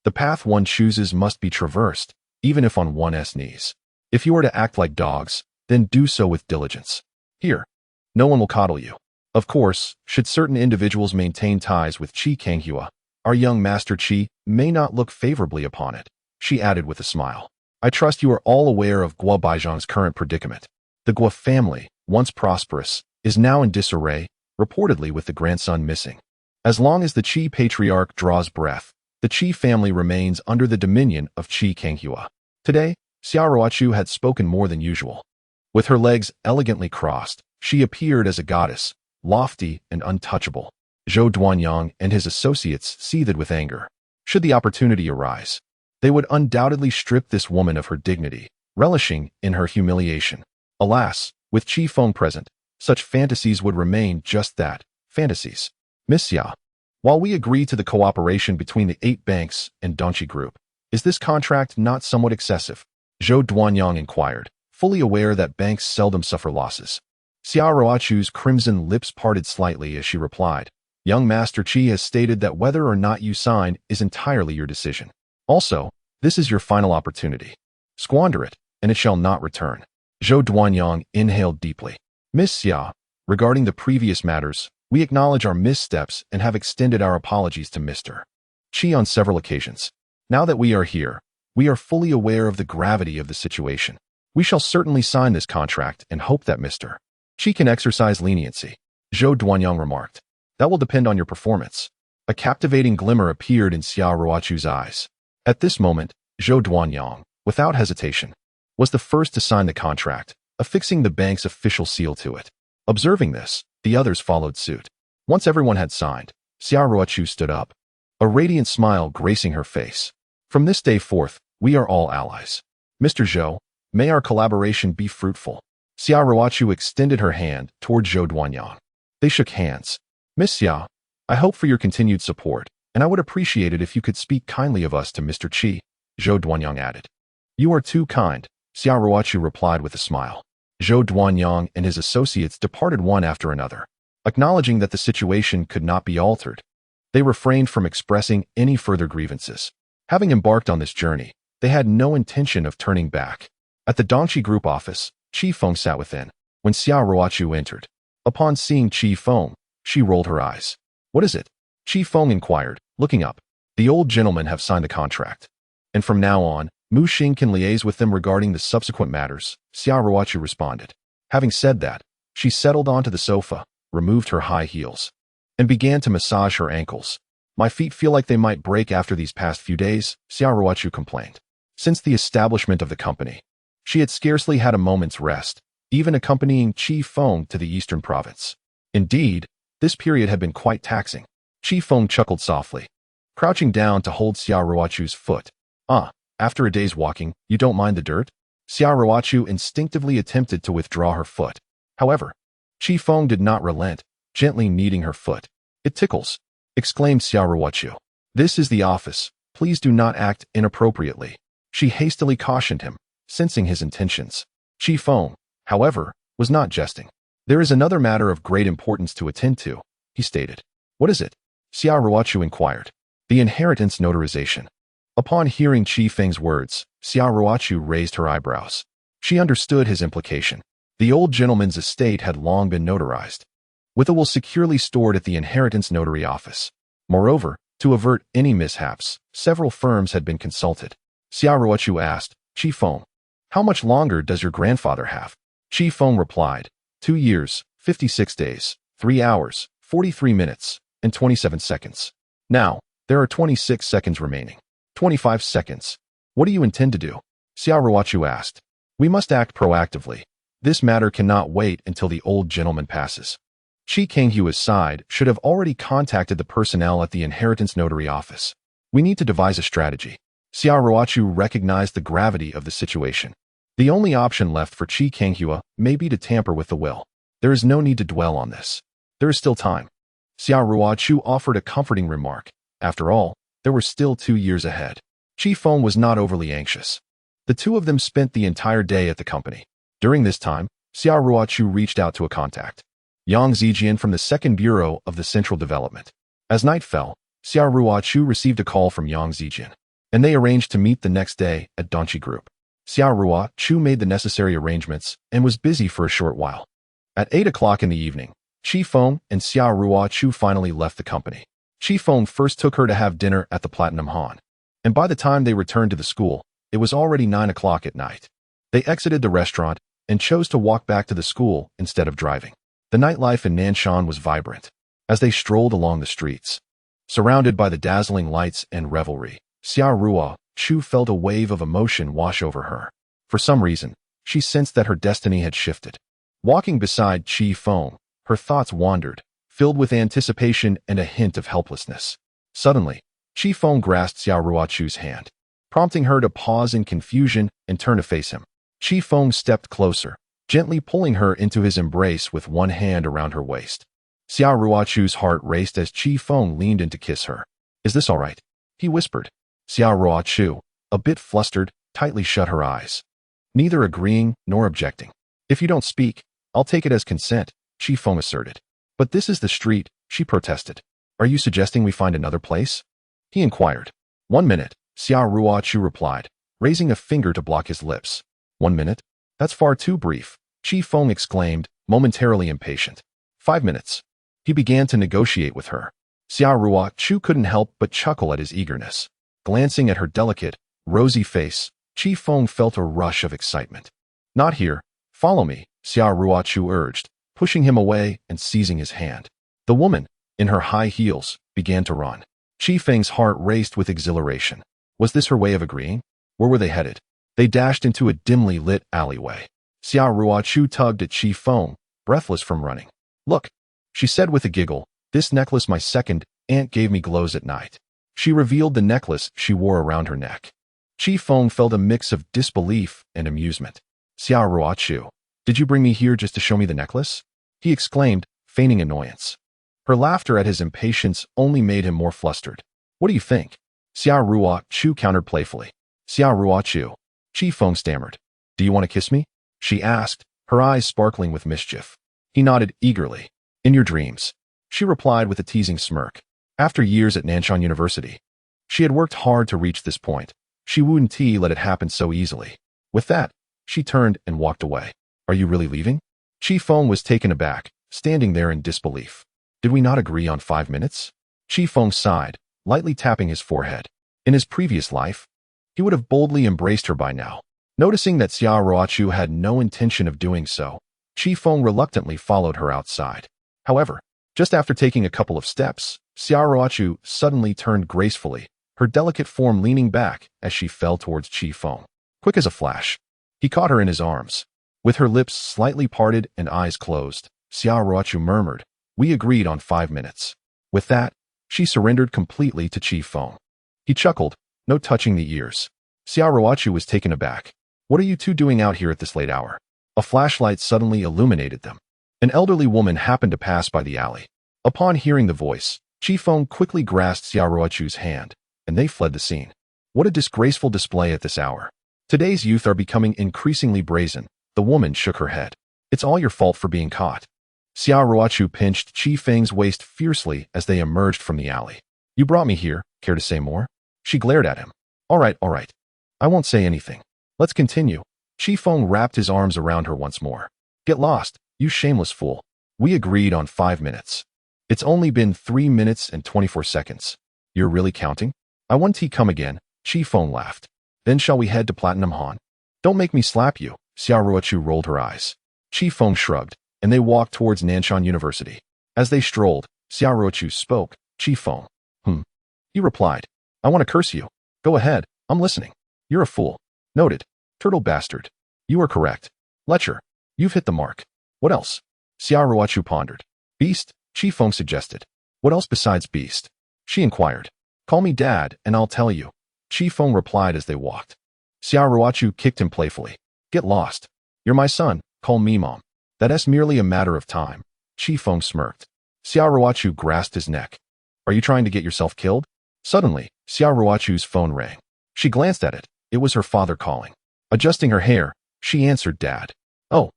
[SPEAKER 1] "The path one chooses must be traversed, even if on one's knees. If you are to act like dogs, then do so with diligence. Here, no one will coddle you." Of course, should certain individuals maintain ties with Qi Kanghua, our young Master Qi may not look favorably upon it, she added with a smile. "I trust you are all aware of Guo Baizhang's current predicament. The Guo family, once prosperous, is now in disarray, reportedly with the grandson missing. As long as the Qi patriarch draws breath, the Qi family remains under the dominion of Qi Kanghua." Today, Xia Ruochu had spoken more than usual. With her legs elegantly crossed, she appeared as a goddess, lofty and untouchable. Zhou Duanyang and his associates seethed with anger. Should the opportunity arise, they would undoubtedly strip this woman of her dignity, relishing in her humiliation. Alas, with Qi Feng present, such fantasies would remain just that, fantasies. "Miss Xia, while we agree to the cooperation between the 8 banks and Dongqi Group, is this contract not somewhat excessive?" Zhou Duanyang inquired, fully aware that banks seldom suffer losses. Xia Ruochu's crimson lips parted slightly as she replied, "Young Master Qi has stated that whether or not you sign is entirely your decision. Also, this is your final opportunity. Squander it, and it shall not return." Zhou Duanyang inhaled deeply. "Miss Xia, regarding the previous matters, we acknowledge our missteps and have extended our apologies to Mr. Qi on several occasions. Now that we are here, we are fully aware of the gravity of the situation. We shall certainly sign this contract and hope that Mr. Qi can exercise leniency." Zhou Duanyang remarked. "That will depend on your performance." A captivating glimmer appeared in Xia Ruochu's eyes. At this moment, Zhou Duanyang, without hesitation, was the first to sign the contract, affixing the bank's official seal to it. Observing this, the others followed suit. Once everyone had signed, Xia Ruochu stood up, a radiant smile gracing her face. "From this day forth, we are all allies. Mr. Zhou, may our collaboration be fruitful." Xia Ruochu extended her hand toward Zhou Duanyang. They shook hands. "Miss Xia, I hope for your continued support, and I would appreciate it if you could speak kindly of us to Mr. Qi," Zhou Duanyang added. "You are too kind," Xia Ruochu replied with a smile. Zhou Duanyang and his associates departed one after another. Acknowledging that the situation could not be altered, they refrained from expressing any further grievances. Having embarked on this journey, they had no intention of turning back. At the Dongqi Group office, Qi Feng sat within. When Xia Ruochu entered, upon seeing Qi Feng, she rolled her eyes. "What is it?" Qi Feng inquired, looking up. "The old gentlemen have signed the contract, and from now on, Mu Xing can liaise with them regarding the subsequent matters," Xia Ruochu responded. Having said that, she settled onto the sofa, removed her high heels, and began to massage her ankles. "My feet feel like they might break after these past few days," Xia Ruochu complained. Since the establishment of the company, she had scarcely had a moment's rest, even accompanying Qi Feng to the eastern province. Indeed, this period had been quite taxing. Qi Feng chuckled softly, crouching down to hold Xia Ruochu's foot. After a day's walking, you don't mind the dirt?" Xia Ruochu instinctively attempted to withdraw her foot. However, Qi Feng did not relent, gently kneading her foot. "It tickles," exclaimed Xia Ruochu. "This is the office. Please do not act inappropriately," she hastily cautioned him, sensing his intentions. Qi Feng, however, was not jesting. "There is another matter of great importance to attend to," he stated. "What is it?" Xia Ruochu inquired. "The inheritance notarization." Upon hearing Qi Feng's words, Xia Ruochu raised her eyebrows. She understood his implication. The old gentleman's estate had long been notarized, with a will securely stored at the inheritance notary office. Moreover, to avert any mishaps, several firms had been consulted. Xia Ruochu asked, "Qi Feng, how much longer does your grandfather have?" Qi Feng replied, 2 years, 56 days, 3 hours, 43 minutes, and 27 seconds. Now, there are 26 seconds remaining. 25 seconds. What do you intend to do?" Xia Ruochu asked. "We must act proactively. This matter cannot wait until the old gentleman passes." Qi Kanghua's side should have already contacted the personnel at the inheritance notary office. "We need to devise a strategy." Xia Ruochu recognized the gravity of the situation. The only option left for Qi Kanghua may be to tamper with the will. There is no need to dwell on this. There is still time. Xia Ruochu offered a comforting remark. After all, there were still 2 years ahead. Qi Feng was not overly anxious. The two of them spent the entire day at the company. During this time, Xia Ruochu reached out to a contact. Yang Zijian from the 2nd Bureau of the Central Development. As night fell, Xia Ruochu received a call from Yang Zijian, and they arranged to meet the next day at Donchi Group. Xia Ruochu made the necessary arrangements and was busy for a short while. At 8 o'clock in the evening, Qi Feng and Xia Ruochu finally left the company. Qi Feng first took her to have dinner at the Platinum Han, and by the time they returned to the school, it was already 9 o'clock at night. They exited the restaurant and chose to walk back to the school instead of driving. The nightlife in Nanshan was vibrant. As they strolled along the streets, surrounded by the dazzling lights and revelry, Xia Ruochu felt a wave of emotion wash over her. For some reason, she sensed that her destiny had shifted. Walking beside Qi Feng, her thoughts wandered, filled with anticipation and a hint of helplessness. Suddenly, Qi Feng grasped Xia Ruochu's hand, prompting her to pause in confusion and turn to face him. Qi Feng stepped closer, gently pulling her into his embrace with one hand around her waist. Xia Ruochu's heart raced as Qi Feng leaned in to kiss her. "Is this all right?" he whispered. Xia Ruochu, a bit flustered, tightly shut her eyes, neither agreeing nor objecting. "If you don't speak, I'll take it as consent," Qi Feng asserted. "But this is the street," she protested. "Are you suggesting we find another place?" he inquired. "1 minute," Xia Ruochu replied, raising a finger to block his lips. "1 minute? That's far too brief," Qi Feng exclaimed, momentarily impatient. 5 minutes. He began to negotiate with her. Xia Ruochu couldn't help but chuckle at his eagerness. Glancing at her delicate, rosy face, Qi Feng felt a rush of excitement. "Not here. Follow me," Xia Ruochu urged, pushing him away and seizing his hand. The woman, in her high heels, began to run. Qi Feng's heart raced with exhilaration. Was this her way of agreeing? Where were they headed? They dashed into a dimly lit alleyway. Xia Ruochu tugged at Qi Feng, breathless from running. "Look," she said with a giggle, "this necklace my second aunt gave me glows at night." She revealed the necklace she wore around her neck. Qi Feng felt a mix of disbelief and amusement. "Xia Ruochu, did you bring me here just to show me the necklace?" he exclaimed, feigning annoyance. Her laughter at his impatience only made him more flustered. "What do you think?" Xia Ruochu countered playfully. "Xia Ruochu," Qi Feng stammered. "Do you want to kiss me?" she asked, her eyes sparkling with mischief. He nodded eagerly. "In your dreams," she replied with a teasing smirk. After years at Nanshan University, she had worked hard to reach this point. She wouldn't let it happen so easily. With that, she turned and walked away. "Are you really leaving?" Qi Feng was taken aback, standing there in disbelief. "Did we not agree on 5 minutes?" Qi Feng sighed, lightly tapping his forehead. In his previous life, he would have boldly embraced her by now. Noticing that Xia Ruochu had no intention of doing so, Qi Feng reluctantly followed her outside. However, just after taking a couple of steps, Xia Ruochu suddenly turned gracefully, her delicate form leaning back as she fell towards Qi Feng. Quick as a flash, he caught her in his arms. With her lips slightly parted and eyes closed, Xia Ruochu murmured, "We agreed on 5 minutes." With that, she surrendered completely to Qi Feng. He chuckled, no touching the ears. Xia Ruochu was taken aback. "What are you two doing out here at this late hour?" A flashlight suddenly illuminated them. An elderly woman happened to pass by the alley. Upon hearing the voice, Qi Feng quickly grasped Xia Ruochu's hand, and they fled the scene. What a disgraceful display at this hour. Today's youth are becoming increasingly brazen. The woman shook her head. "It's all your fault for being caught." Xia Ruochu pinched Qi Feng's waist fiercely as they emerged from the alley. "You brought me here. Care to say more?" She glared at him. All right. I won't say anything. Let's continue." Qi Feng wrapped his arms around her once more. "Get lost, you shameless fool. We agreed on 5 minutes. It's only been 3 minutes and 24 seconds. You're really counting?" "I want to come again," Qi Feng laughed. "Then shall we head to Platinum Han?" "Don't make me slap you." Xia Ruochu rolled her eyes. Qi Feng shrugged, and they walked towards Nanshan University. As they strolled, Xia Ruochu spoke. "Qi Feng." He replied. "I want to curse you." "Go ahead, I'm listening." "You're a fool." "Noted. Turtle bastard." "You are correct." "Lecher. You've hit the mark." "What else?" Xia Ruochu pondered. "Beast," Qi Feng suggested. "What else besides beast?" she inquired. "Call me Dad, and I'll tell you," Qi Feng replied as they walked. Xia Ruochu kicked him playfully. "Get lost. You're my son, call me Mom. That's merely a matter of time." Qi Feng smirked. Xia Ruochu grasped his neck. "Are you trying to get yourself killed?" Suddenly, Xia Ruochu's phone rang. She glanced at it. It was her father calling. Adjusting her hair, she answered, "Dad." "Oh,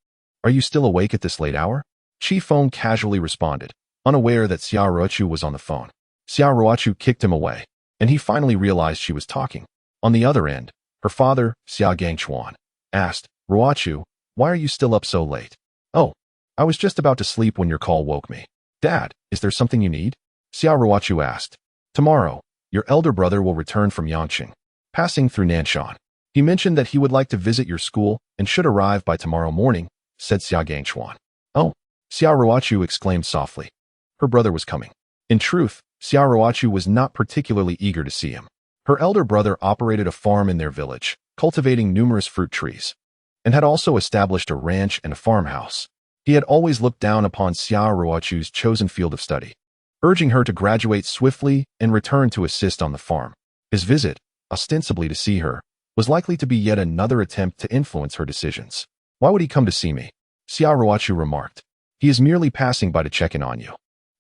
[SPEAKER 1] are you still awake at this late hour?" Chi Feng casually responded, unaware that Xia Ruochu was on the phone. Xia Ruochu kicked him away, and he finally realized she was talking. On the other end, her father, Xia Gangchuan, asked, Ruochu, why are you still up so late? Oh, I was just about to sleep when your call woke me. Dad, is there something you need? Xia Ruochu asked. Tomorrow, your elder brother will return from Yangqing, passing through Nanshan. He mentioned that he would like to visit your school and should arrive by tomorrow morning, said Xia Gangchuan. Oh, Xia Ruochu exclaimed softly. Her brother was coming. In truth, Xia Ruochu was not particularly eager to see him. Her elder brother operated a farm in their village, cultivating numerous fruit trees, and had also established a ranch and a farmhouse. He had always looked down upon Xia Ruochu's chosen field of study, urging her to graduate swiftly and return to assist on the farm. His visit, ostensibly to see her, was likely to be yet another attempt to influence her decisions. Why would he come to see me? Xia Ruochu remarked. He is merely passing by to check in on you.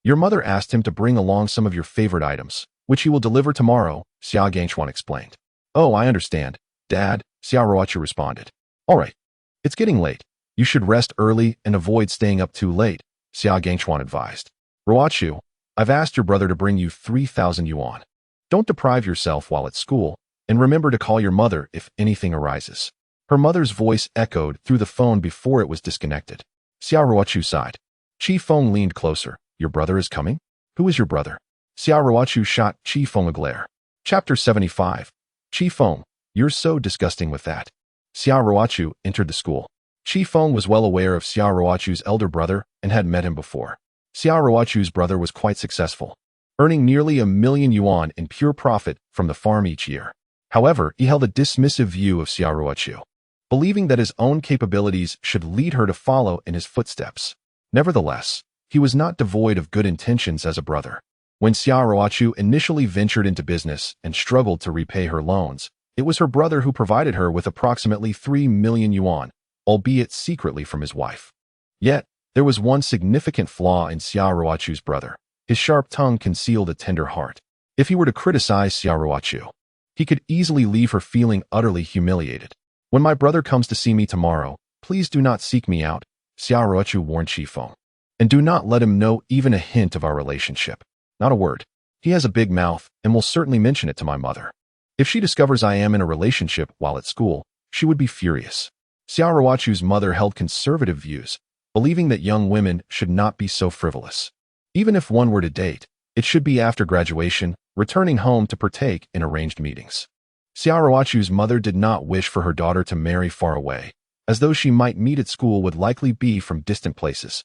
[SPEAKER 1] Your mother asked him to bring along some of your favorite items, which he will deliver tomorrow, Xia Gangchuan explained. Oh, I understand, Dad, Xia Ruochu responded. All right. It's getting late. You should rest early and avoid staying up too late, Xia Gangchuan advised. Ruochu, I've asked your brother to bring you 3,000 yuan. Don't deprive yourself while at school, and remember to call your mother if anything arises. Her mother's voice echoed through the phone before it was disconnected. Xia Ruochu sighed. Chi Feng leaned closer. Your brother is coming? Who is your brother? Xia Ruochu shot Chi Feng a glare. Chapter 75. Chi Feng, you're so disgusting with that. Xia Ruochu entered the school. Chi Feng was well aware of Xia Ruochu's elder brother and had met him before. Xia Ruochu's brother was quite successful, earning nearly 1,000,000 yuan in pure profit from the farm each year. However, he held a dismissive view of Xia Ruochu, believing that his own capabilities should lead her to follow in his footsteps. Nevertheless, he was not devoid of good intentions as a brother. When Xia Ruochu initially ventured into business and struggled to repay her loans, it was her brother who provided her with approximately 3,000,000 yuan, albeit secretly from his wife. Yet, there was one significant flaw in Xia Ruochu's brother. His sharp tongue concealed a tender heart. If he were to criticize Xia Ruochu, he could easily leave her feeling utterly humiliated. When my brother comes to see me tomorrow, please do not seek me out, Xia Ruochu warned Chi Feng. And do not let him know even a hint of our relationship. Not a word. He has a big mouth and will certainly mention it to my mother. If she discovers I am in a relationship while at school, she would be furious. Xia Ruochu's mother held conservative views, believing that young women should not be so frivolous. Even if one were to date, it should be after graduation, returning home to partake in arranged meetings. Xia Ruochu's mother did not wish for her daughter to marry far away, as those she might meet at school would likely be from distant places.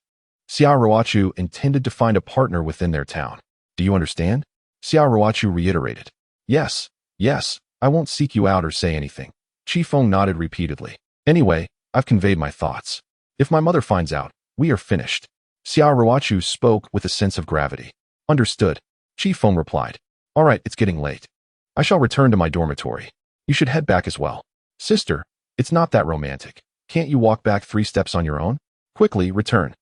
[SPEAKER 1] Xia Ruochu intended to find a partner within their town. Do you understand? Xia Ruochu reiterated. Yes, I won't seek you out or say anything. Chi Feng nodded repeatedly. Anyway, I've conveyed my thoughts. If my mother finds out, we are finished. Xia Ruochu spoke with a sense of gravity. Understood. Chi Feng replied. All right, it's getting late. I shall return to my dormitory. You should head back as well. Sister, it's not that romantic. Can't you walk back 3 steps on your own? Quickly, return.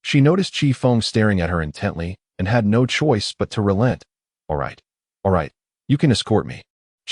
[SPEAKER 1] She noticed Chi Feng staring at her intently and had no choice but to relent. All right, you can escort me.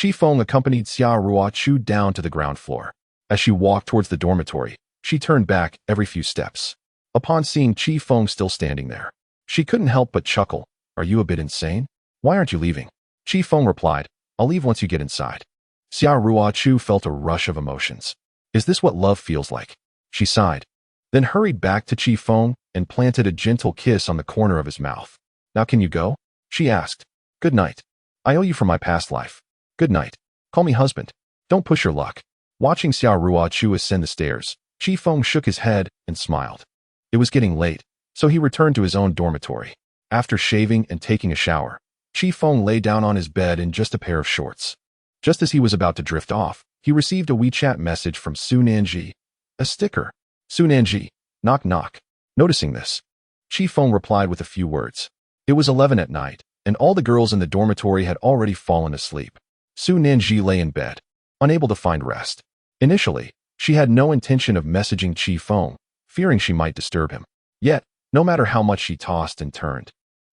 [SPEAKER 1] Chi Feng accompanied Xia Ruochu down to the ground floor. As she walked towards the dormitory, she turned back every few steps. Upon seeing Chi Feng still standing there, she couldn't help but chuckle. Are you a bit insane? Why aren't you leaving? Chi Feng replied, I'll leave once you get inside. Xia Ruochu felt a rush of emotions. Is this what love feels like? She sighed, then hurried back to Chi Feng and planted a gentle kiss on the corner of his mouth. Now can you go? She asked. Good night. I owe you for my past life. Good night. Call me husband. Don't push your luck. Watching Xia Ruochu ascend the stairs, Chi Feng shook his head and smiled. It was getting late, so he returned to his own dormitory. After shaving and taking a shower, Chi Feng lay down on his bed in just a pair of shorts. Just as he was about to drift off, he received a WeChat message from Su Nanji. A sticker. Su Nanji, knock knock. Noticing this, Chi Feng replied with a few words. It was 11 at night, and all the girls in the dormitory had already fallen asleep. Su Nanji lay in bed, unable to find rest. Initially, she had no intention of messaging Chi Feng, fearing she might disturb him. Yet, no matter how much she tossed and turned,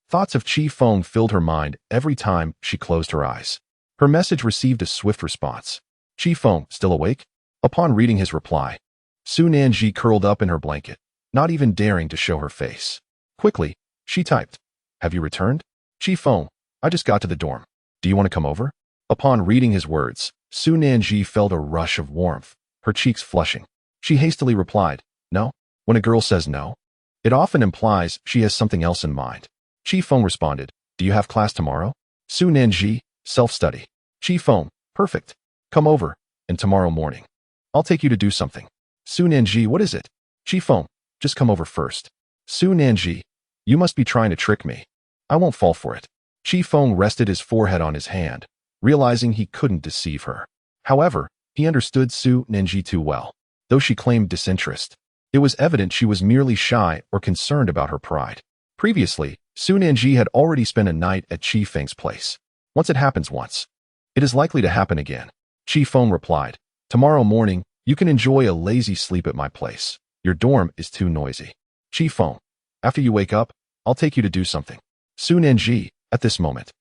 [SPEAKER 1] thoughts of Chi Feng filled her mind every time she closed her eyes. Her message received a swift response. Chi Feng, still awake? Upon reading his reply, Su Nanji curled up in her blanket, not even daring to show her face. Quickly, she typed, "Have you returned? Feng, I just got to the dorm. Do you want to come over?" Upon reading his words, Su Nanji felt a rush of warmth, her cheeks flushing. She hastily replied, "No." When a girl says no, it often implies she has something else in mind. Feng responded, "Do you have class tomorrow?" Su Nanji, self-study. Feng, "Perfect. Come over, and tomorrow morning, I'll take you to do something." Su Nanji, "What is it?" Feng, "Just come over first." Su Nanji, "You must be trying to trick me. I won't fall for it." Feng rested his forehead on his hand, realizing he couldn't deceive her. However, he understood Su Nanji too well. Though she claimed disinterest, it was evident she was merely shy or concerned about her pride. Previously, Su Nanji had already spent a night at Feng's place. Once it happens once, it is likely to happen again. Feng replied, "Tomorrow morning, you can enjoy a lazy sleep at my place. Your dorm is too noisy." Feng, "After you wake up, I'll take you to do something." Su Nanji, at this moment,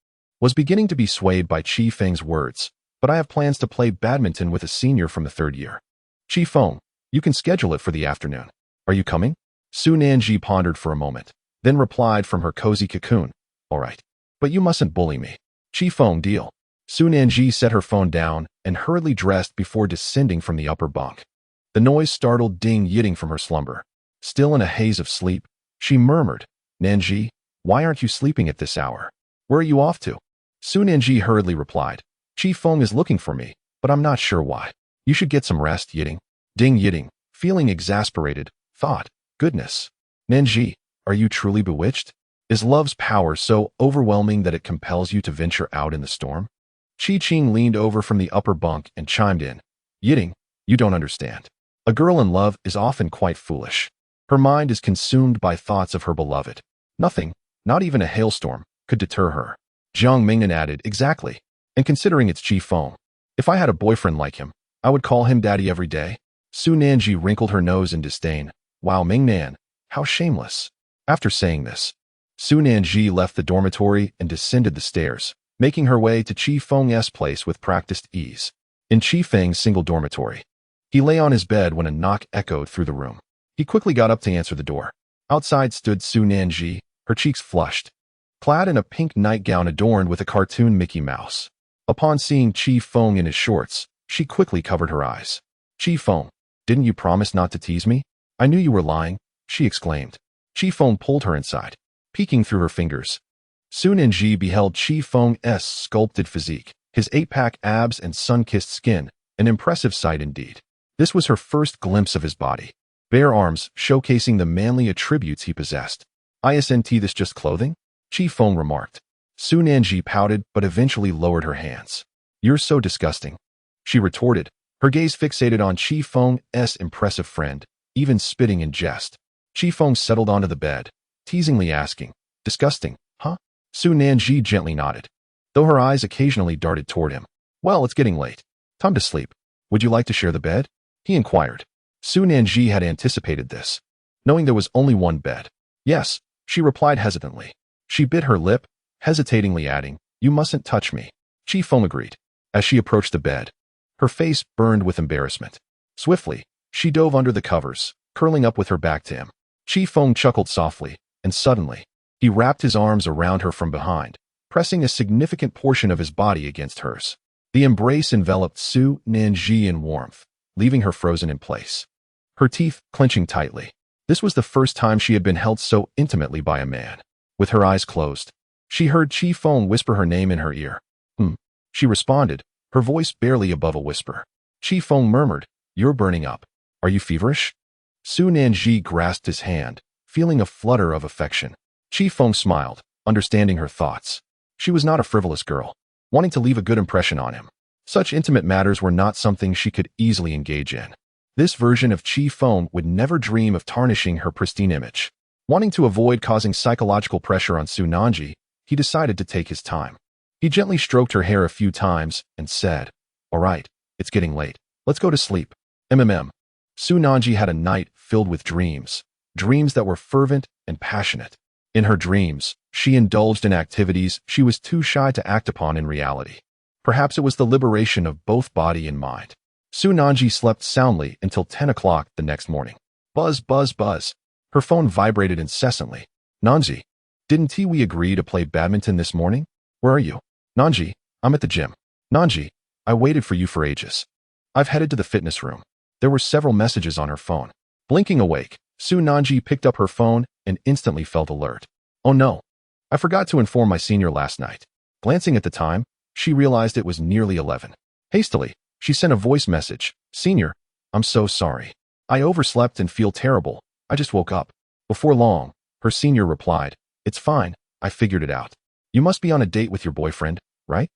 [SPEAKER 1] was beginning to be swayed by Feng's words, "But I have plans to play badminton with a senior from the 3rd year." Feng, "You can schedule it for the afternoon. Are you coming?" Su Nanji pondered for a moment, then replied from her cozy cocoon, "All right. But you mustn't bully me." Feng, "Deal." Su Nanji set her phone down and hurriedly dressed before descending from the upper bunk. The noise startled Ding Yiding from her slumber. Still in a haze of sleep, she murmured, "Nanji, why aren't you sleeping at this hour? Where are you off to?" Su Nanji hurriedly replied, Feng is looking for me, but I'm not sure why. You should get some rest, Yiding." Ding Yiding, feeling exasperated, thought, "Goodness. Nanji, are you truly bewitched? Is love's power so overwhelming that it compels you to venture out in the storm?" Chi Ching leaned over from the upper bunk and chimed in, "Yiding, you don't understand. A girl in love is often quite foolish. Her mind is consumed by thoughts of her beloved. Nothing, not even a hailstorm, could deter her." Jiang Mingnan added, "Exactly. And considering it's Feng, if I had a boyfriend like him, I would call him daddy every day." Su Nanji wrinkled her nose in disdain. "Wow, Mingnan, how shameless." After saying this, Su Nanji left the dormitory and descended the stairs, making her way to Feng's place with practiced ease. In Feng's single dormitory, he lay on his bed when a knock echoed through the room. He quickly got up to answer the door. Outside stood Su Nanji, her cheeks flushed, clad in a pink nightgown adorned with a cartoon Mickey Mouse. Upon seeing Feng in his shorts, she quickly covered her eyes. Feng, didn't you promise not to tease me? I knew you were lying," she exclaimed. Feng pulled her inside, peeking through her fingers. Su Nanji beheld Feng's sculpted physique, his 8-pack abs and sun-kissed skin, an impressive sight indeed. This was her first glimpse of his body. Bare arms showcasing the manly attributes he possessed. "Isn't this just clothing?" Feng remarked. Su Nanji pouted but eventually lowered her hands. "You're so disgusting," she retorted, her gaze fixated on Feng's impressive friend, even spitting in jest. Feng settled onto the bed, teasingly asking, "Disgusting, huh?" Su Nanji gently nodded, though her eyes occasionally darted toward him. "Well, it's getting late. Time to sleep. Would you like to share the bed?" he inquired. Su Nanji had anticipated this, knowing there was only one bed. "Yes," she replied hesitantly. She bit her lip, hesitatingly adding, "You mustn't touch me." Feng agreed. As she approached the bed, her face burned with embarrassment. Swiftly, she dove under the covers, curling up with her back to him. Feng chuckled softly, and suddenly, he wrapped his arms around her from behind, pressing a significant portion of his body against hers. The embrace enveloped Su Nanji in warmth, leaving her frozen in place, her teeth clenching tightly. This was the first time she had been held so intimately by a man. With her eyes closed, she heard Feng whisper her name in her ear. She responded, her voice barely above a whisper. Feng murmured, "You're burning up. Are you feverish?" Su Nanji grasped his hand, feeling a flutter of affection. Feng smiled, understanding her thoughts. She was not a frivolous girl, wanting to leave a good impression on him. Such intimate matters were not something she could easily engage in. This version of Feng would never dream of tarnishing her pristine image. Wanting to avoid causing psychological pressure on Su Nanji, he decided to take his time. He gently stroked her hair a few times and said, "All right, it's getting late. Let's go to sleep." Su Nanji had a night filled with dreams that were fervent and passionate. In her dreams, she indulged in activities she was too shy to act upon in reality. Perhaps it was the liberation of both body and mind. Su Nanji slept soundly until 10 o'clock the next morning. Buzz, buzz, buzz. Her phone vibrated incessantly. Nanji, didn't we agree to play badminton this morning? Where are you? Nanji, I'm at the gym. Nanji, I waited for you for ages. I've headed to the fitness room. There were several messages on her phone. Blinking awake, Su Nanji picked up her phone and instantly felt alert. Oh no, I forgot to inform my senior last night. Glancing at the time, she realized it was nearly 11. Hastily, she sent a voice message. Senior, I'm so sorry. I overslept and feel terrible. I just woke up. Before long, her senior replied, It's fine, I figured it out. You must be on a date with your boyfriend, right?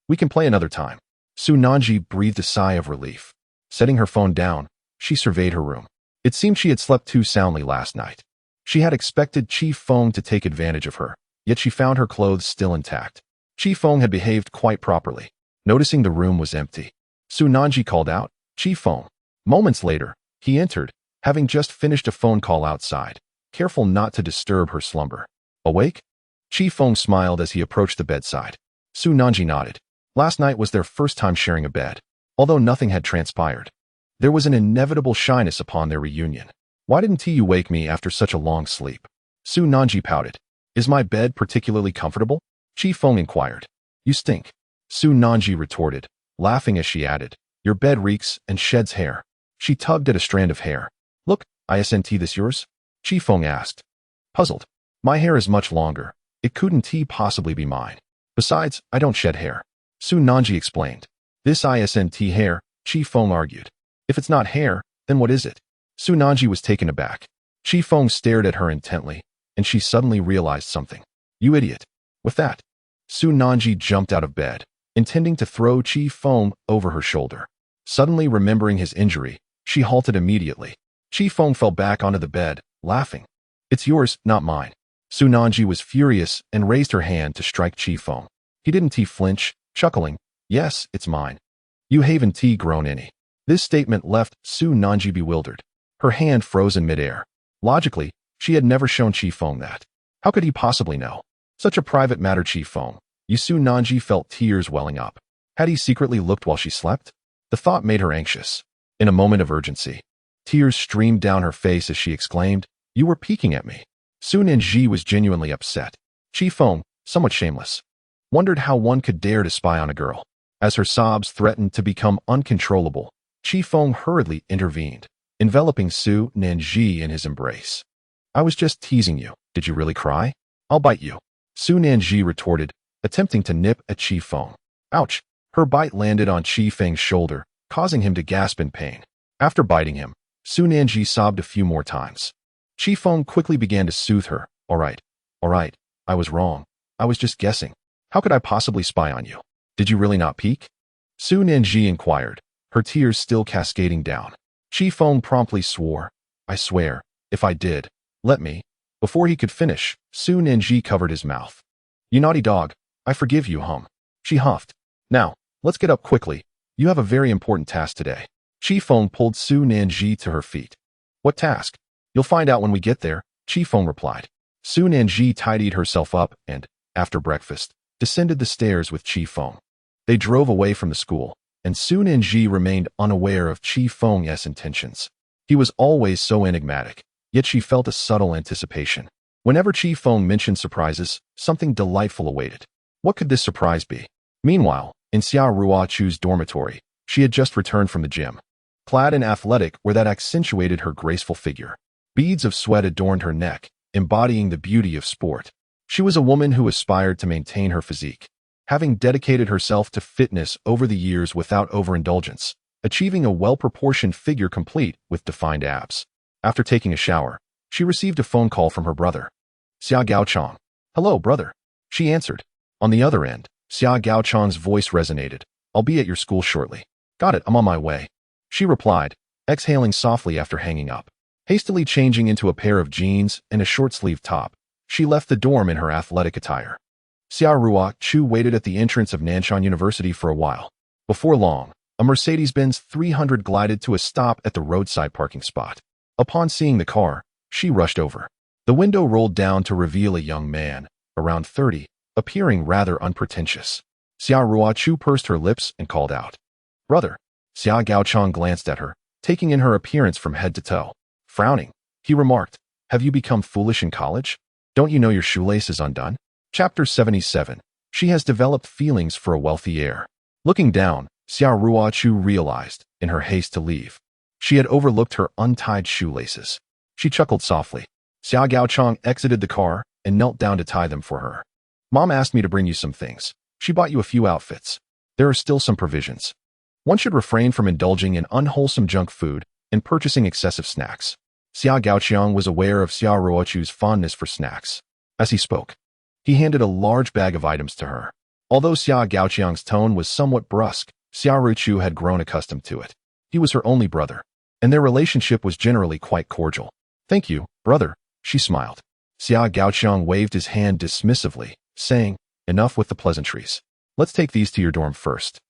[SPEAKER 1] We can play another time. Su Nanji breathed a sigh of relief. Setting her phone down, she surveyed her room. It seemed she had slept too soundly last night. She had expected Chi Feng to take advantage of her, yet she found her clothes still intact. Chi Feng had behaved quite properly. Noticing the room was empty, Su Nanji called out, Chi Feng. Moments later, he entered, having just finished a phone call outside, careful not to disturb her slumber. Awake? Chi Feng smiled as he approached the bedside. Su Nanji nodded. Last night was their first time sharing a bed. Although nothing had transpired, there was an inevitable shyness upon their reunion. Why didn't you wake me after such a long sleep? Su Nanji pouted. Is my bed particularly comfortable? Chi Feng inquired. You stink. Su Nanji retorted, laughing as she added, Your bed reeks and sheds hair. She tugged at a strand of hair. Look, isn't this yours? Chi Feng asked. Puzzled. My hair is much longer. It couldn't possibly be mine. Besides, I don't shed hair. Su Nanji explained. This isn't hair, Chi Feng argued. If it's not hair, then what is it? Su Nanji was taken aback. Chi Feng stared at her intently, and she suddenly realized something. You idiot. With that, Su Nanji jumped out of bed, intending to throw Chi Feng over her shoulder. Suddenly remembering his injury, she halted immediately. Chi Feng fell back onto the bed, laughing. It's yours, not mine. Su Nanji was furious and raised her hand to strike Chi Feng. He didn't flinch, chuckling. Yes, it's mine. You haven't grown any. This statement left Su Nanji bewildered. Her hand froze in midair. Logically, she had never shown Chi Feng that. How could he possibly know? Such a private matter, Chi Feng. Su Nanji felt tears welling up. Had he secretly looked while she slept? The thought made her anxious. In a moment of urgency, tears streamed down her face as she exclaimed, You were peeking at me. Su Nanji was genuinely upset. Chi Feng, somewhat shameless, wondered how one could dare to spy on a girl. As her sobs threatened to become uncontrollable, Chi Feng hurriedly intervened, enveloping Su Nanji in his embrace. I was just teasing you. Did you really cry? I'll bite you. Su Nanji retorted, attempting to nip at Chi Feng. Ouch! Her bite landed on Chi Feng's shoulder, causing him to gasp in pain. After biting him, Su Nanji sobbed a few more times. Chi Feng quickly began to soothe her. All right, I was wrong. I was just guessing. How could I possibly spy on you? Did you really not peek? Su Nanji inquired, her tears still cascading down. Chi Feng promptly swore. I swear, if I did, let me. Before he could finish, Su Nanji covered his mouth. You naughty dog, I forgive you, She huffed. Now, let's get up quickly. You have a very important task today. Chi Feng pulled Su Nanji to her feet. What task? You'll find out when we get there, Chi Feng replied. Su Nanji tidied herself up and, after breakfast, descended the stairs with Chi Feng. They drove away from the school, and Su Nanji remained unaware of Chi Feng's intentions. He was always so enigmatic, yet she felt a subtle anticipation. Whenever Chi Feng mentioned surprises, something delightful awaited. What could this surprise be? Meanwhile, in Xia Ruochu's dormitory, she had just returned from the gym. Clad in athletic wear that accentuated her graceful figure. Beads of sweat adorned her neck, embodying the beauty of sport. She was a woman who aspired to maintain her physique, having dedicated herself to fitness over the years without overindulgence, achieving a well-proportioned figure complete with defined abs. After taking a shower, she received a phone call from her brother. Xia Gaochang. Hello, brother. She answered. On the other end, Xia Gaochang's voice resonated. I'll be at your school shortly. Got it, I'm on my way. She replied, exhaling softly after hanging up. Hastily changing into a pair of jeans and a short-sleeved top, she left the dorm in her athletic attire. Xia Ruochu waited at the entrance of Nanshan University for a while. Before long, a Mercedes-Benz 300 glided to a stop at the roadside parking spot. Upon seeing the car, she rushed over. The window rolled down to reveal a young man, around 30, appearing rather unpretentious. Xia Ruochu pursed her lips and called out, Brother. Xia Gaochang glanced at her, taking in her appearance from head to toe. Frowning, he remarked, Have you become foolish in college? Don't you know your shoelace is undone? Chapter 77. She has developed feelings for a wealthy heir. Looking down, Xiao Ruochu realized, in her haste to leave, she had overlooked her untied shoelaces. She chuckled softly. Xiao Gaochang exited the car and knelt down to tie them for her. Mom asked me to bring you some things. She bought you a few outfits. There are still some provisions. One should refrain from indulging in unwholesome junk food and purchasing excessive snacks. Xiao Gaoqiang was aware of Xiao Ruochu's fondness for snacks. As he spoke, he handed a large bag of items to her. Although Xiao Gaoqiang's tone was somewhat brusque, Xiao Ruochu had grown accustomed to it. He was her only brother, and their relationship was generally quite cordial. Thank you, brother, she smiled. Xiao Gaoqiang waved his hand dismissively, saying, enough with the pleasantries. Let's take these to your dorm first.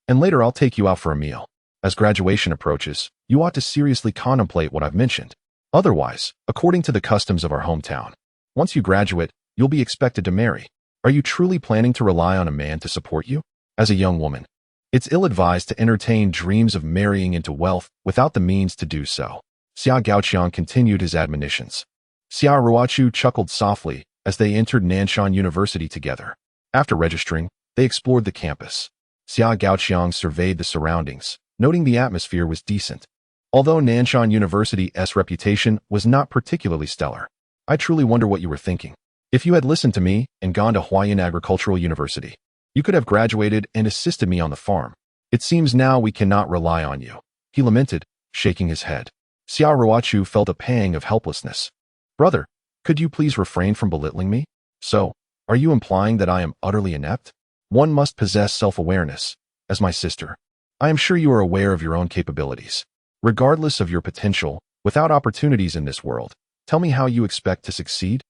[SPEAKER 1] And later I'll take you out for a meal. As graduation approaches, you ought to seriously contemplate what I've mentioned. Otherwise, according to the customs of our hometown, once you graduate, you'll be expected to marry. Are you truly planning to rely on a man to support you? As a young woman, it's ill-advised to entertain dreams of marrying into wealth without the means to do so. Xiao Gaoqiang continued his admonitions. Xiao Ruochu chuckled softly as they entered Nanshan University together. After registering, they explored the campus. Xiao Gaoqiang surveyed the surroundings, noting the atmosphere was decent. Although Nanshan University's reputation was not particularly stellar, I truly wonder what you were thinking. If you had listened to me and gone to Huayan Agricultural University, you could have graduated and assisted me on the farm. It seems now we cannot rely on you, he lamented, shaking his head. Xiao Ruochu felt a pang of helplessness. Brother, could you please refrain from belittling me? So, are you implying that I am utterly inept? One must possess self-awareness. As my sister, I am sure you are aware of your own capabilities. Regardless of your potential, without opportunities in this world, tell me how you expect to succeed?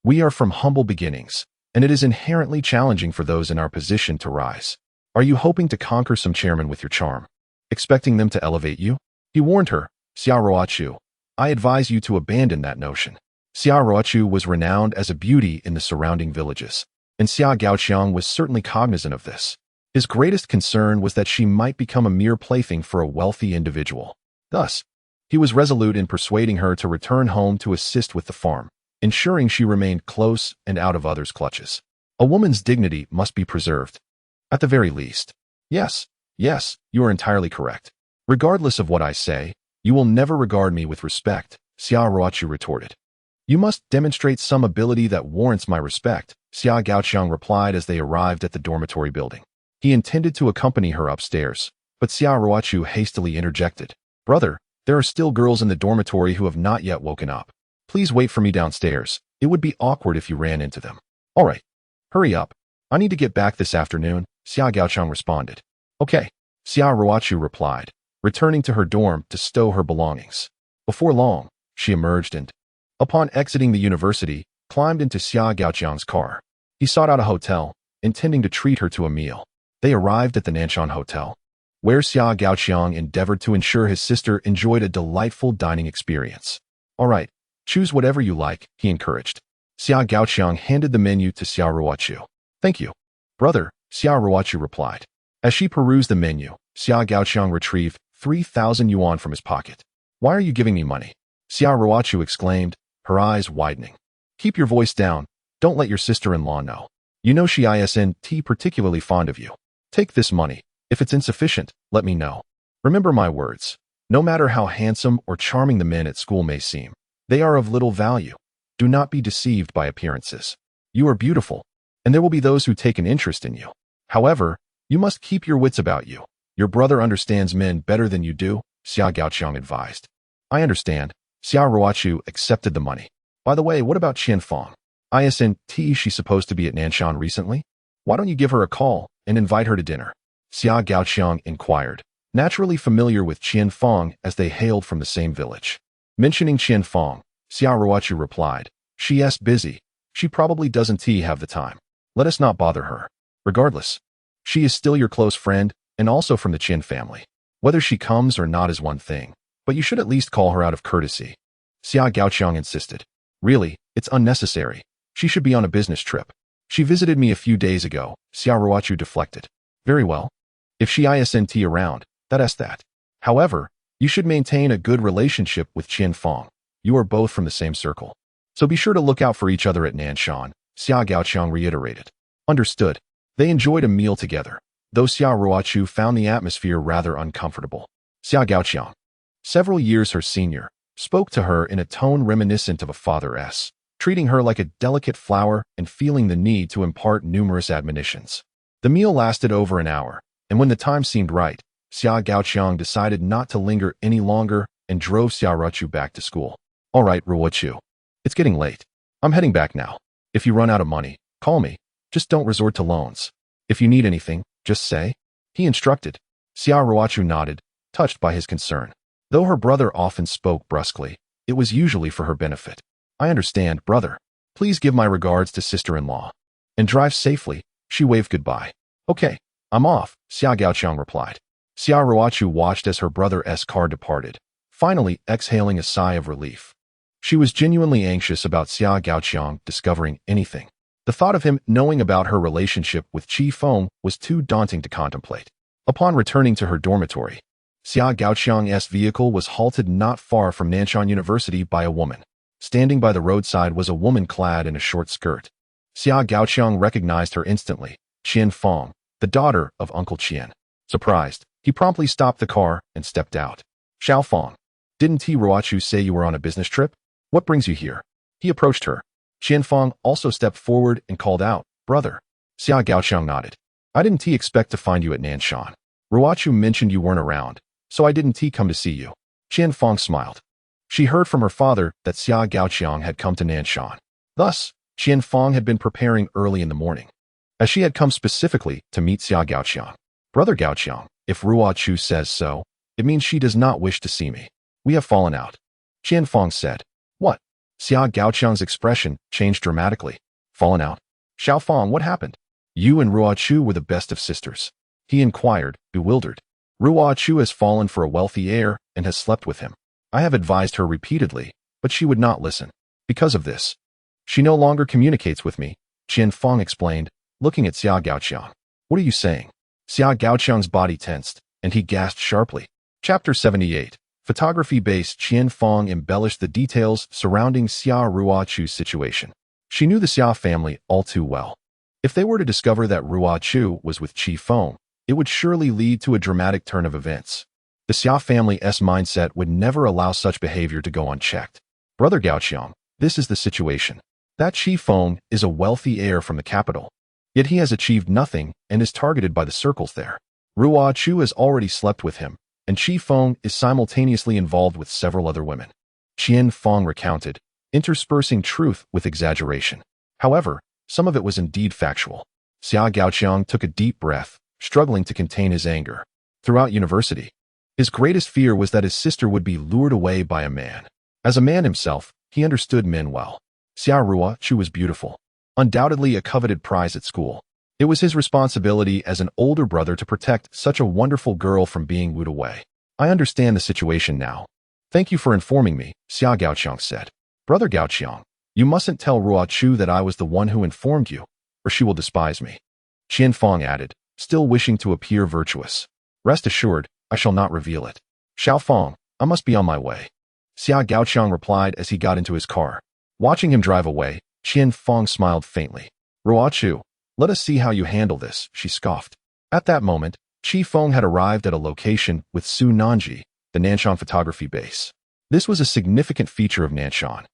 [SPEAKER 1] We are from humble beginnings, and it is inherently challenging for those in our position to rise. Are you hoping to conquer some chairman with your charm, expecting them to elevate you? He warned her, Xiao Ruochu, I advise you to abandon that notion. Xiao Ruochu was renowned as a beauty in the surrounding villages, and Xiao Gaoqiang was certainly cognizant of this. His greatest concern was that she might become a mere plaything for a wealthy individual. Thus, he was resolute in persuading her to return home to assist with the farm, ensuring she remained close and out of others' clutches. A woman's dignity must be preserved. At the very least. Yes, you are entirely correct. Regardless of what I say, you will never regard me with respect, Xiao Ruochu retorted. You must demonstrate some ability that warrants my respect, Xiao Gaoqiang replied as they arrived at the dormitory building. He intended to accompany her upstairs, but Xiao Ruochu hastily interjected. Brother, there are still girls in the dormitory who have not yet woken up. Please wait for me downstairs. It would be awkward if you ran into them. All right. Hurry up. I need to get back this afternoon, Xiao Gaoqiang responded. Okay, Xiao Ruochu replied, returning to her dorm to stow her belongings. Before long, she emerged and, upon exiting the university, climbed into Xiao Gaoqiang's car. He sought out a hotel, intending to treat her to a meal. They arrived at the Nanshan Hotel, where Xiao Gaoqiang endeavored to ensure his sister enjoyed a delightful dining experience. All right, choose whatever you like, he encouraged. Xiao Gaoqiang handed the menu to Xiao Ruochu. Thank you, brother, Xiao Ruochu replied. As she perused the menu, Xiao Gaoqiang retrieved 3,000 yuan from his pocket. Why are you giving me money? Xiao Ruochu exclaimed, her eyes widening. Keep your voice down. Don't let your sister-in-law know. You know she isn't particularly fond of you. Take this money. If it's insufficient, let me know. Remember my words. No matter how handsome or charming the men at school may seem, they are of little value. Do not be deceived by appearances. You are beautiful, and there will be those who take an interest in you. However, you must keep your wits about you. Your brother understands men better than you do, Xiao Gaoqiang advised. I understand. Xiao Ruochu accepted the money. By the way, what about Feng? Isn't she supposed to be at Nanshan recently? Why don't you give her a call and invite her to dinner? Xiao Gaoqiang inquired, naturally familiar with Feng as they hailed from the same village. Mentioning Feng, Xiao Ruochu replied, She's busy. She probably doesn't have the time. Let us not bother her. Regardless, she is still your close friend and also from the Qin family. Whether she comes or not is one thing, but you should at least call her out of courtesy. Xiao Gaoqiang insisted. Really, it's unnecessary. She should be on a business trip. She visited me a few days ago, Xiao Ruochu deflected. Very well. If she isn't around, that's that. However, you should maintain a good relationship with Feng. You are both from the same circle. So be sure to look out for each other at Nanshan, Xia Gaoqiang reiterated. Understood. They enjoyed a meal together, though Xia Ruochu found the atmosphere rather uncomfortable. Xia Gaoqiang, several years her senior, spoke to her in a tone reminiscent of a father's, treating her like a delicate flower and feeling the need to impart numerous admonitions. The meal lasted over an hour, and when the time seemed right, Xia Gaoqiang decided not to linger any longer and drove Xia Ruochu back to school. All right, Ruochu. It's getting late. I'm heading back now. If you run out of money, call me. Just don't resort to loans. If you need anything, just say, he instructed. Xia Ruochu nodded, touched by his concern. Though her brother often spoke brusquely, it was usually for her benefit. I understand, brother. Please give my regards to sister-in-law. And drive safely. She waved goodbye. Okay, I'm off, Xia Gaoqiang replied. Xia Ruochu watched as her brother's car departed, finally exhaling a sigh of relief. She was genuinely anxious about Xia Gaoqiang discovering anything. The thought of him knowing about her relationship with Feng was too daunting to contemplate. Upon returning to her dormitory, Xia Gaoqiang's vehicle was halted not far from Nanshan University by a woman. Standing by the roadside was a woman clad in a short skirt. Xia Gaoqiang recognized her instantly, Feng, the daughter of Uncle Qian. Surprised, he promptly stopped the car and stepped out. Xiao Feng, didn't Ruochu say you were on a business trip? What brings you here? He approached her. Feng also stepped forward and called out, brother. Xia Gaoqiang nodded. I didn't expect to find you at Nanshan. Ruochu mentioned you weren't around, so I didn't come to see you. Feng smiled. She heard from her father that Xia Gaoqiang had come to Nanshan. Thus, Feng had been preparing early in the morning, as she had come specifically to meet Xia Gaoqiang. Brother Gaoqiang, if Ruochu says so, it means she does not wish to see me. We have fallen out. Feng said. What? Xia Gaoqiang's expression changed dramatically. Fallen out? Xiao Feng, what happened? You and Ruochu were the best of sisters. He inquired, bewildered. Ruochu has fallen for a wealthy heir and has slept with him. I have advised her repeatedly, but she would not listen. Because of this, she no longer communicates with me, Feng explained, looking at Xia Gaoqiang. What are you saying? Xia Gaoqiang's body tensed, and he gasped sharply. Chapter 78. Photography-based Feng embellished the details surrounding Xia Ruochu's situation. She knew the Xia family all too well. If they were to discover that Ruochu was with Feng, it would surely lead to a dramatic turn of events. The Xia family's mindset would never allow such behavior to go unchecked. Brother Gaoqiang, this is the situation. That Feng is a wealthy heir from the capital. Yet he has achieved nothing and is targeted by the circles there. Ruochu has already slept with him, and Feng is simultaneously involved with several other women. Feng recounted, interspersing truth with exaggeration. However, some of it was indeed factual. Xia Gaoqiang took a deep breath, struggling to contain his anger. Throughout university, his greatest fear was that his sister would be lured away by a man. As a man himself, he understood men well. Xia Ruochu was beautiful, undoubtedly a coveted prize at school. It was his responsibility as an older brother to protect such a wonderful girl from being wooed away. I understand the situation now. Thank you for informing me, Xia Gaoqiang said. Brother Gaoqiang, you mustn't tell Ruochu that I was the one who informed you, or she will despise me. Feng added, still wishing to appear virtuous. Rest assured, I shall not reveal it. Xiao Feng, I must be on my way. Xia Gaoqiang replied as he got into his car. Watching him drive away, Feng smiled faintly. Ruochu, let us see how you handle this, she scoffed. At that moment, Feng had arrived at a location with Su Nanji, the Nanshan photography base. This was a significant feature of Nanshan.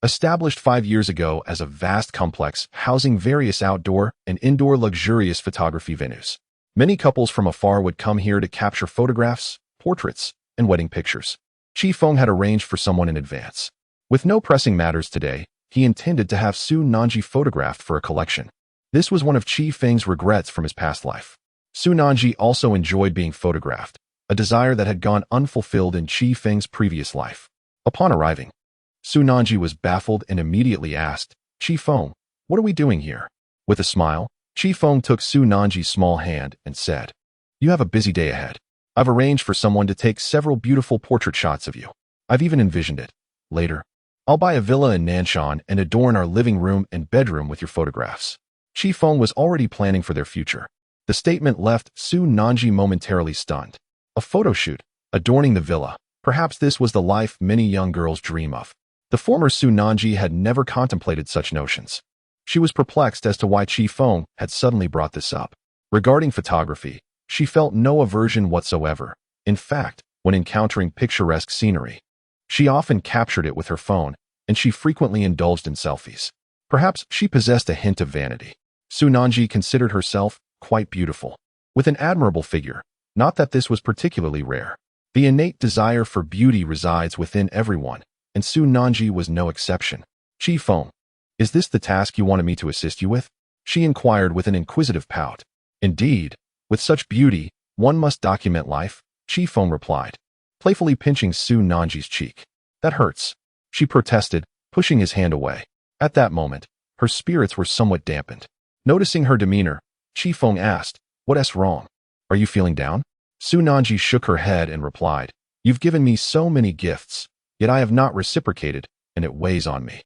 [SPEAKER 1] Established 5 years ago as a vast complex housing various outdoor and indoor luxurious photography venues. Many couples from afar would come here to capture photographs, portraits, and wedding pictures. Feng had arranged for someone in advance. With no pressing matters today, he intended to have Su Nanji photographed for a collection. This was one of Feng's regrets from his past life. Su Nanji also enjoyed being photographed, a desire that had gone unfulfilled in Feng's previous life. Upon arriving, Su Nanji was baffled and immediately asked, Feng, what are we doing here? With a smile, Feng took Su Nanji's small hand and said, you have a busy day ahead. I've arranged for someone to take several beautiful portrait shots of you. I've even envisioned it. Later, I'll buy a villa in Nanshan and adorn our living room and bedroom with your photographs. Feng was already planning for their future. The statement left Su Nanji momentarily stunned. A photo shoot, adorning the villa. Perhaps this was the life many young girls dream of. The former Su Nanji had never contemplated such notions. She was perplexed as to why Feng had suddenly brought this up. Regarding photography, she felt no aversion whatsoever. In fact, when encountering picturesque scenery, she often captured it with her phone, and she frequently indulged in selfies. Perhaps she possessed a hint of vanity. Su Nanji considered herself quite beautiful, with an admirable figure. Not that this was particularly rare. The innate desire for beauty resides within everyone, and Su Nanji was no exception. Feng, is this the task you wanted me to assist you with? She inquired with an inquisitive pout. Indeed, with such beauty, one must document life, Feng replied, playfully pinching Su Nanji's cheek. That hurts, she protested, pushing his hand away. At that moment, her spirits were somewhat dampened. Noticing her demeanor, Feng asked, "What's wrong? Are you feeling down?" Su Nanji shook her head and replied, "You've given me so many gifts, yet I have not reciprocated, and it weighs on me."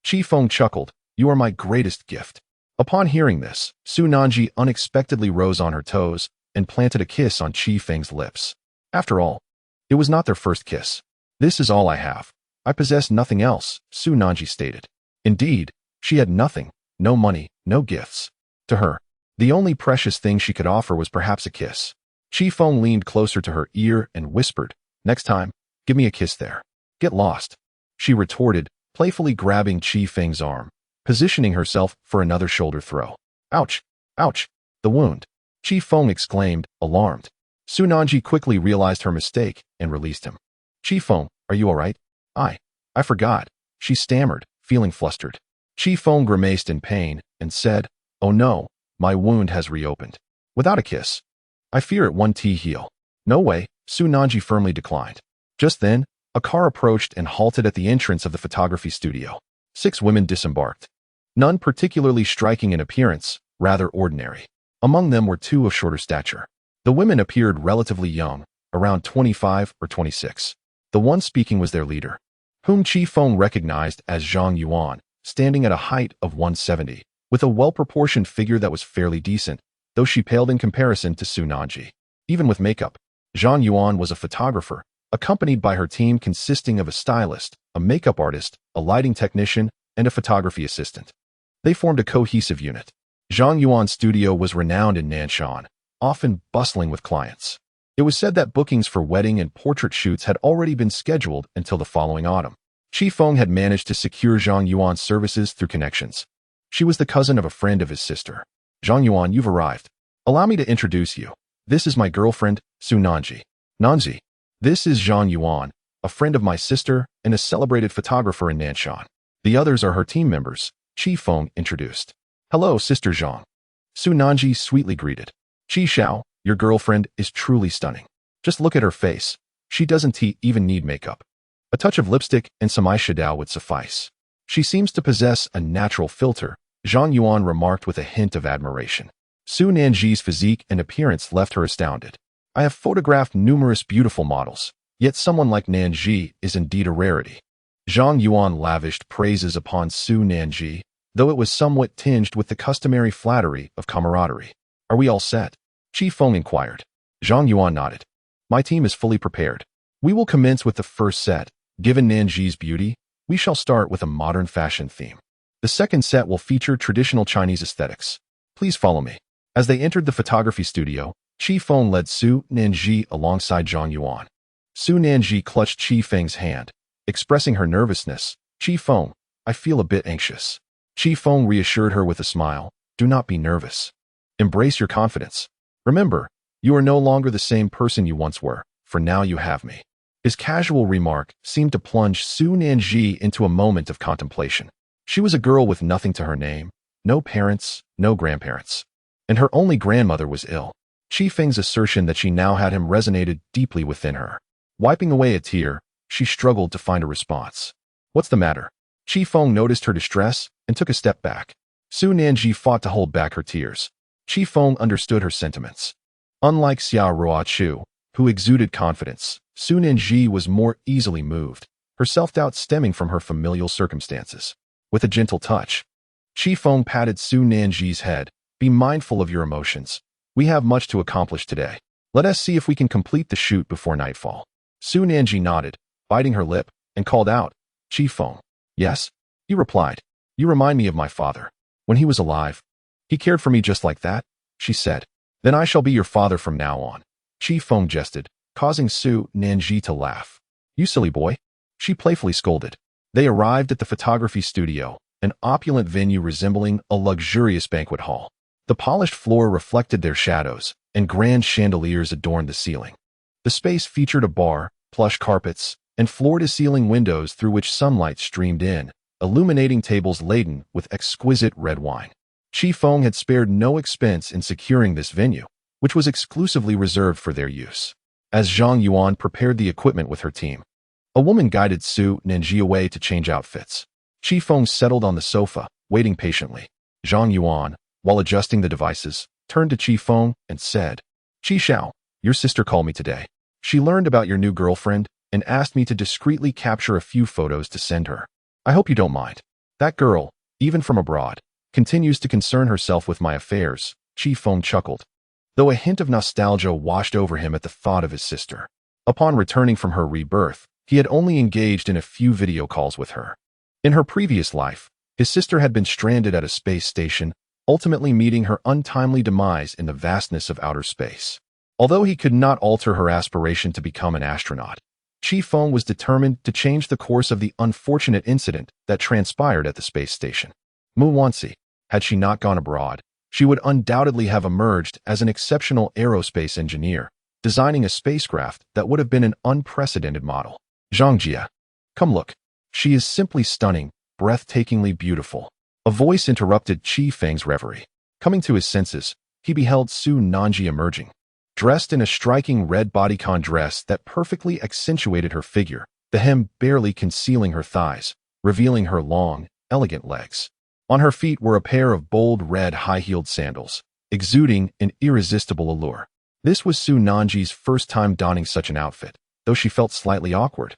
[SPEAKER 1] Feng chuckled, "You are my greatest gift." Upon hearing this, Su Nanji unexpectedly rose on her toes and planted a kiss on Feng's lips. After all, it was not their first kiss. "This is all I have. I possess nothing else," Su Nanji stated. Indeed, she had nothing, no money, no gifts. To her, the only precious thing she could offer was perhaps a kiss. Feng leaned closer to her ear and whispered, "Next time, give me a kiss there." "Get lost," she retorted, playfully grabbing Feng's arm, positioning herself for another shoulder throw. "Ouch! Ouch! The wound!" Feng exclaimed, alarmed. Su Nanji quickly realized her mistake and released him. "Feng, are you all right?" I forgot," she stammered, feeling flustered. Feng grimaced in pain and said, "Oh no, my wound has reopened. Without a kiss. I fear it won't heal." "No way," Su Nanji firmly declined. Just then, a car approached and halted at the entrance of the photography studio. 6 women disembarked. None particularly striking in appearance, rather ordinary. Among them were 2 of shorter stature. The women appeared relatively young, around 25 or 26. The one speaking was their leader, whom Feng recognized as Zhang Yuan, standing at a height of 170, with a well-proportioned figure that was fairly decent, though she paled in comparison to Su Nanji. Even with makeup, Zhang Yuan was a photographer, accompanied by her team consisting of a stylist, a makeup artist, a lighting technician, and a photography assistant. They formed a cohesive unit. Zhang Yuan's studio was renowned in Nanshan, often bustling with clients. It was said that bookings for wedding and portrait shoots had already been scheduled until the following autumn. Feng had managed to secure Zhang Yuan's services through connections. She was the cousin of a friend of his sister. "Zhang Yuan, you've arrived. Allow me to introduce you. This is my girlfriend, Su Nanji." "Nanji. This is Zhang Yuan, a friend of my sister and a celebrated photographer in Nanshan. The others are her team members," Feng introduced. "Hello, Sister Zhang." Su Nanji sweetly greeted. "Xiao, your girlfriend is truly stunning. Just look at her face. She doesn't even need makeup. A touch of lipstick and some eyeshadow would suffice. She seems to possess a natural filter," Zhang Yuan remarked with a hint of admiration. Su Nanji's physique and appearance left her astounded. "I have photographed numerous beautiful models, yet someone like Nanji is indeed a rarity." Zhang Yuan lavished praises upon Su Nanji, though it was somewhat tinged with the customary flattery of camaraderie. "Are we all set?" Feng inquired. Zhang Yuan nodded. "My team is fully prepared. We will commence with the first set. Given Nanji's beauty, we shall start with a modern fashion theme. The second set will feature traditional Chinese aesthetics. Please follow me." As they entered the photography studio, Feng led Su Nanji alongside Zhang Yuan. Su Nanji clutched Feng's hand, expressing her nervousness. "Feng, I feel a bit anxious." Feng reassured her with a smile. "Do not be nervous. Embrace your confidence. Remember, you are no longer the same person you once were, for now you have me." His casual remark seemed to plunge Su Nanji into a moment of contemplation. She was a girl with nothing to her name, no parents, no grandparents, and her only grandmother was ill. Feng's assertion that she now had him resonated deeply within her. Wiping away a tear, she struggled to find a response. "What's the matter?" Feng noticed her distress and took a step back. Su Nanji fought to hold back her tears. Feng understood her sentiments. Unlike Xiao Ruochu, who exuded confidence, Su Nanji was more easily moved, her self-doubt stemming from her familial circumstances. With a gentle touch, Feng patted Su Nanji's head. "Be mindful of your emotions. We have much to accomplish today. Let us see if we can complete the shoot before nightfall." Su Nanji nodded, biting her lip, and called out, "Feng." Yes, he replied. You remind me of my father. When he was alive, he cared for me just like that, she said. Then I shall be your father from now on. Feng jested, causing Su Nanji to laugh. You silly boy, she playfully scolded. They arrived at the photography studio, an opulent venue resembling a luxurious banquet hall. The polished floor reflected their shadows, and grand chandeliers adorned the ceiling. The space featured a bar, plush carpets, and floor-to-ceiling windows through which sunlight streamed in, illuminating tables laden with exquisite red wine. Feng had spared no expense in securing this venue, which was exclusively reserved for their use. As Zhang Yuan prepared the equipment with her team, a woman guided Su Nanji away to change outfits. Feng settled on the sofa, waiting patiently. Zhang Yuan, while adjusting the devices, turned to Feng and said, Xiao, your sister called me today. She learned about your new girlfriend and asked me to discreetly capture a few photos to send her. I hope you don't mind. That girl, even from abroad, continues to concern herself with my affairs, Feng chuckled, though a hint of nostalgia washed over him at the thought of his sister. Upon returning from her rebirth, he had only engaged in a few video calls with her. In her previous life, his sister had been stranded at a space station, ultimately meeting her untimely demise in the vastness of outer space. Although he could not alter her aspiration to become an astronaut, Feng was determined to change the course of the unfortunate incident that transpired at the space station. Muwansi, had she not gone abroad, she would undoubtedly have emerged as an exceptional aerospace engineer, designing a spacecraft that would have been an unprecedented model. Zhangjia, come look. She is simply stunning, breathtakingly beautiful. A voice interrupted Feng's reverie. Coming to his senses, he beheld Su Nanji emerging. Dressed in a striking red bodycon dress that perfectly accentuated her figure, the hem barely concealing her thighs, revealing her long, elegant legs. On her feet were a pair of bold red high-heeled sandals, exuding an irresistible allure. This was Su Nanji's first time donning such an outfit, though she felt slightly awkward.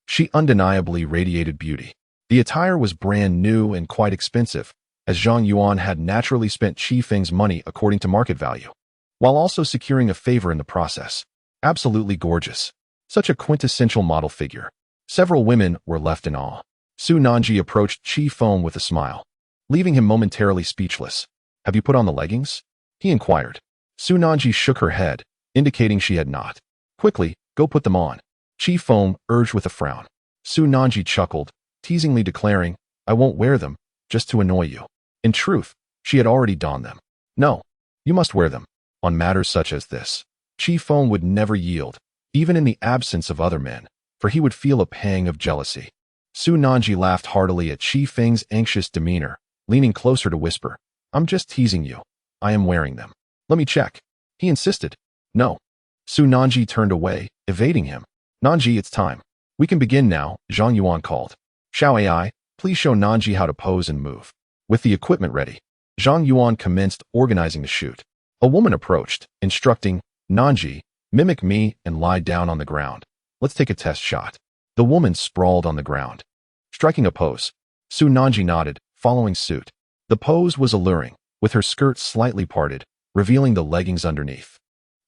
[SPEAKER 1] She undeniably radiated beauty. The attire was brand new and quite expensive, as Zhang Yuan had naturally spent Feng's money according to market value, while also securing a favor in the process. Absolutely gorgeous. Such a quintessential model figure. Several women were left in awe. Su Nanji approached Feng with a smile, leaving him momentarily speechless. Have you put on the leggings? He inquired. Su Nanji shook her head, indicating she had not. Quickly, go put them on. Feng urged with a frown. Su Nanji chuckled, teasingly declaring, I won't wear them, just to annoy you. In truth, she had already donned them. No, you must wear them. On matters such as this, Feng would never yield, even in the absence of other men, for he would feel a pang of jealousy. Su Nanji laughed heartily at Feng's anxious demeanor, leaning closer to whisper, I'm just teasing you. I am wearing them. Let me check. He insisted. No. Su Nanji turned away, evading him. Nanji, it's time. We can begin now, Zhang Yuan called. Xiao AI, please show Nanji how to pose and move. With the equipment ready, Zhang Yuan commenced organizing the shoot. A woman approached, instructing, Nanji, mimic me and lie down on the ground. Let's take a test shot. The woman sprawled on the ground, striking a pose. Su Nanji nodded, following suit. The pose was alluring, with her skirt slightly parted, revealing the leggings underneath.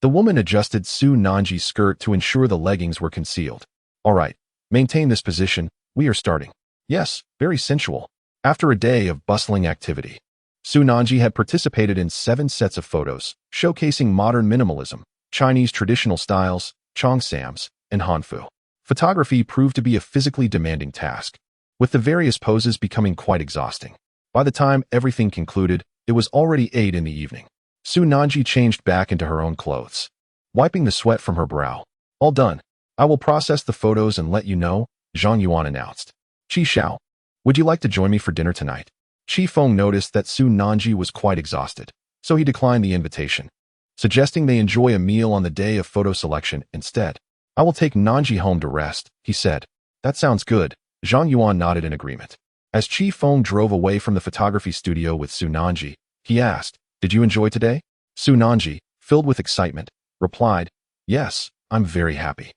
[SPEAKER 1] The woman adjusted Su Nanji's skirt to ensure the leggings were concealed. All right, maintain this position, we are starting. Yes, very sensual. After a day of bustling activity, Su Nanji had participated in 7 sets of photos, showcasing modern minimalism, Chinese traditional styles, Cheongsams, and Hanfu. Photography proved to be a physically demanding task, with the various poses becoming quite exhausting. By the time everything concluded, it was already 8 in the evening. Su Nanji changed back into her own clothes, wiping the sweat from her brow. All done. I will process the photos and let you know, Zhang Yuan announced. Xiao, would you like to join me for dinner tonight? Feng noticed that Su Nanji was quite exhausted, so he declined the invitation, suggesting they enjoy a meal on the day of photo selection instead. I will take Nanji home to rest, he said. That sounds good. Zhang Yuan nodded in agreement. As Feng drove away from the photography studio with Su Nanji, he asked, Did you enjoy today? Su Nanji, filled with excitement, replied, Yes, I'm very happy.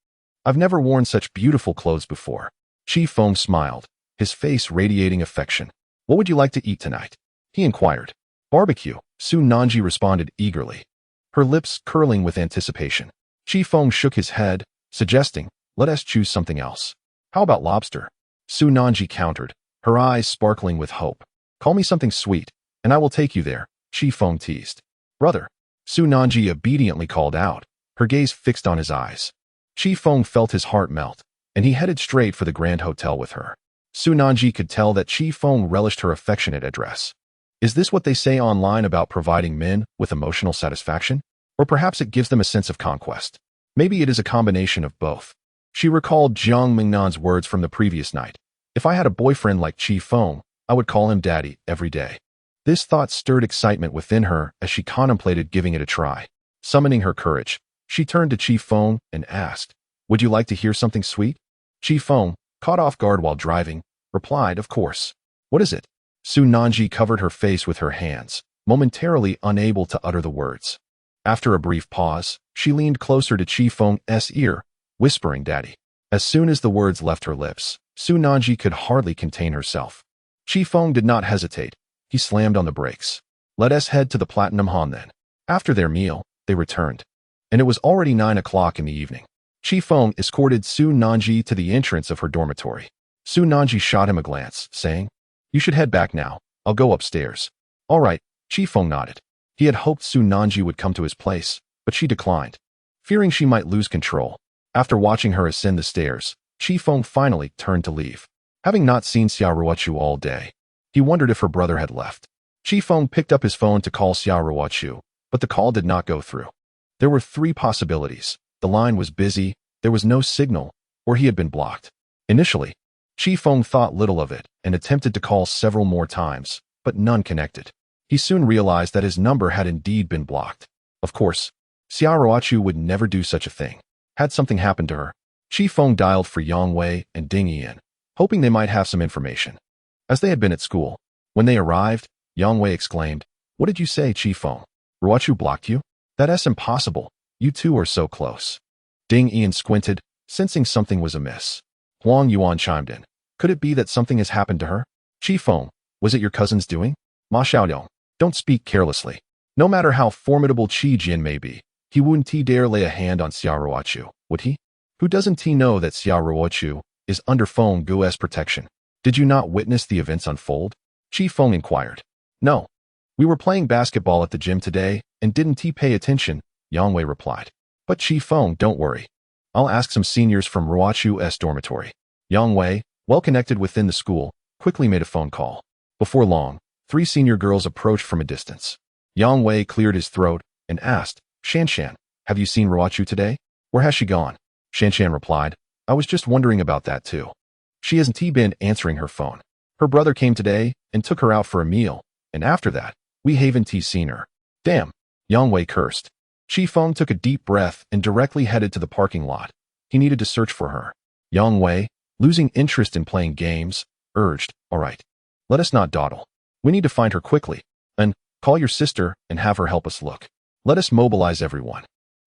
[SPEAKER 1] I've never worn such beautiful clothes before. Feng smiled, his face radiating affection. What would you like to eat tonight? He inquired. Barbecue, Su Nanji responded eagerly, her lips curling with anticipation. Feng shook his head, suggesting, Let us choose something else. How about lobster? Su Nanji countered, her eyes sparkling with hope. Call me something sweet, and I will take you there, Feng teased. Brother, Su Nanji obediently called out, her gaze fixed on his eyes. Feng felt his heart melt, and he headed straight for the Grand Hotel with her. Su Nanji could tell that Feng relished her affectionate address. Is this what they say online about providing men with emotional satisfaction? Or perhaps it gives them a sense of conquest. Maybe it is a combination of both. She recalled Jiang Mingnan's words from the previous night. If I had a boyfriend like Feng, I would call him daddy every day. This thought stirred excitement within her as she contemplated giving it a try. Summoning her courage, she turned to Feng and asked, would you like to hear something sweet? Feng, caught off guard while driving, replied, of course. What is it? Su Nanji covered her face with her hands, momentarily unable to utter the words. After a brief pause, she leaned closer to Feng's ear, whispering daddy. As soon as the words left her lips, Su Nanji could hardly contain herself. Feng did not hesitate. He slammed on the brakes. Let us head to the Platinum Han then. After their meal, they returned. And it was already 9 o'clock in the evening. Feng escorted Su Nanji to the entrance of her dormitory. Su Nanji shot him a glance, saying, you should head back now. I'll go upstairs. All right, Feng nodded. He had hoped Su Nanji would come to his place, but she declined, fearing she might lose control. After watching her ascend the stairs, Feng finally turned to leave. Having not seen Xia Ruochu all day, he wondered if her brother had left. Feng picked up his phone to call Xia Ruochu, but the call did not go through. There were 3 possibilities. The line was busy, there was no signal, or he had been blocked. Initially, Feng thought little of it and attempted to call several more times, but none connected. He soon realized that his number had indeed been blocked. Of course, Xia Ruochu would never do such a thing. Had something happened to her, Feng dialed for Yang Wei and Ding Yan, hoping they might have some information. As they had been at school, when they arrived, Yang Wei exclaimed, what did you say, Feng? Ruochu blocked you? That's impossible. You two are so close. Ding Yan squinted, sensing something was amiss. Huang Yuan chimed in. Could it be that something has happened to her? Feng, was it your cousin's doing? Ma Xiaoliang, don't speak carelessly. No matter how formidable Qi Jin may be, he wouldn't dare lay a hand on Xia Ruochu, would he? Who doesn't know that Xia Ruochu is under Feng Gu's protection? Did you not witness the events unfold? Feng inquired. No. We were playing basketball at the gym today and didn't pay attention, Yang Wei replied. But Feng, don't worry. I'll ask some seniors from Ruochu's dormitory. Yang Wei, well connected within the school, quickly made a phone call. Before long, 3 senior girls approached from a distance. Yang Wei cleared his throat and asked, Shanshan, have you seen Ruochu today? Where has she gone? Shanshan replied, I was just wondering about that too. She hasn't been answering her phone. Her brother came today and took her out for a meal, and after that, we haven't seen her. Damn, Yang Wei cursed. Feng took a deep breath and directly headed to the parking lot. He needed to search for her. Yang Wei, losing interest in playing games, urged, all right, let us not dawdle. We need to find her quickly. And call your sister and have her help us look. Let us mobilize everyone.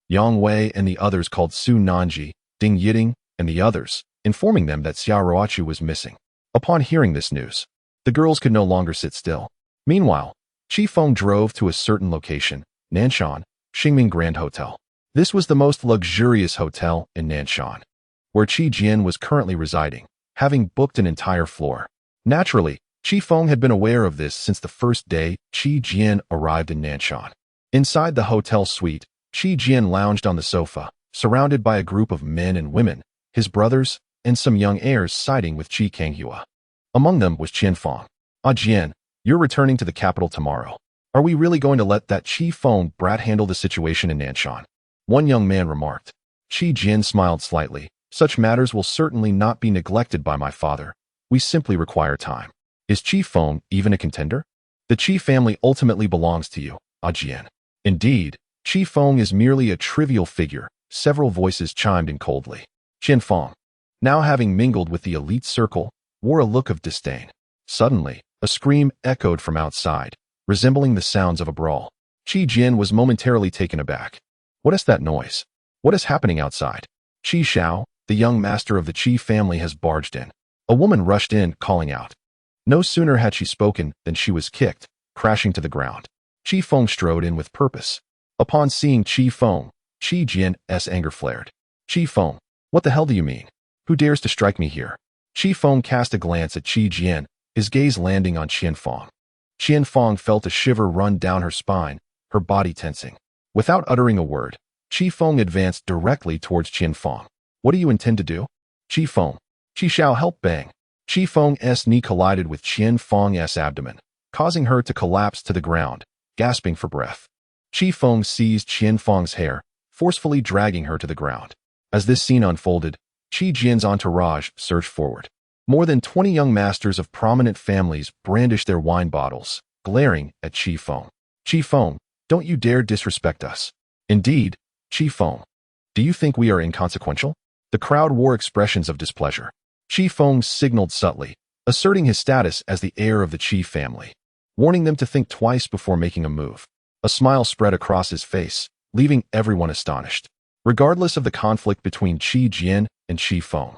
[SPEAKER 1] Yang Wei and the others called Su Nanji, Ding Yiding, and the others, informing them that Xia Ruochu was missing. Upon hearing this news, the girls could no longer sit still. Meanwhile, Feng drove to a certain location, Nanshan, Xingming Grand Hotel. This was the most luxurious hotel in Nanshan, where Qi Jian was currently residing, having booked an entire floor. Naturally, Feng had been aware of this since the first day Qi Jian arrived in Nanshan. Inside the hotel suite, Qi Jian lounged on the sofa, surrounded by a group of men and women, his brothers, and some young heirs siding with Qi Kanghua. Among them was Feng. Ah Jian, you're returning to the capital tomorrow. Are we really going to let that Feng brat handle the situation in Nanshan? One young man remarked. Qi Jian smiled slightly. Such matters will certainly not be neglected by my father. We simply require time. Is Feng even a contender? The Qi family ultimately belongs to you, Ah Jian. Indeed, Feng is merely a trivial figure, several voices chimed in coldly. Feng, now having mingled with the elite circle, wore a look of disdain. Suddenly, a scream echoed from outside, resembling the sounds of a brawl. Qi Jian was momentarily taken aback. What is that noise? What is happening outside? Qi Xiao, the young master of the Qi family, has barged in. A woman rushed in, calling out. No sooner had she spoken than she was kicked, crashing to the ground. Feng strode in with purpose. Upon seeing Feng, Qi Jian's anger flared. Feng, what the hell do you mean? Who dares to strike me here? Feng cast a glance at Qi Jian, his gaze landing on Qianfeng. Qianfeng felt a shiver run down her spine, her body tensing. Without uttering a word, Qifeng advanced directly towards Qianfeng. What do you intend to do? Qifeng. Qi shall help bang. Qifeng's knee collided with Qianfeng's abdomen, causing her to collapse to the ground, gasping for breath. Qifeng seized Qianfeng's hair, forcefully dragging her to the ground. As this scene unfolded, Qi Jian's entourage surged forward. More than 20 young masters of prominent families brandished their wine bottles, glaring at Qifeng. Qifeng, don't you dare disrespect us. Indeed, Qifeng. Do you think we are inconsequential? The crowd wore expressions of displeasure. Qifeng signaled subtly, asserting his status as the heir of the Qi family, warning them to think twice before making a move. A smile spread across his face, leaving everyone astonished. Regardless of the conflict between Qi Jian and Qifeng,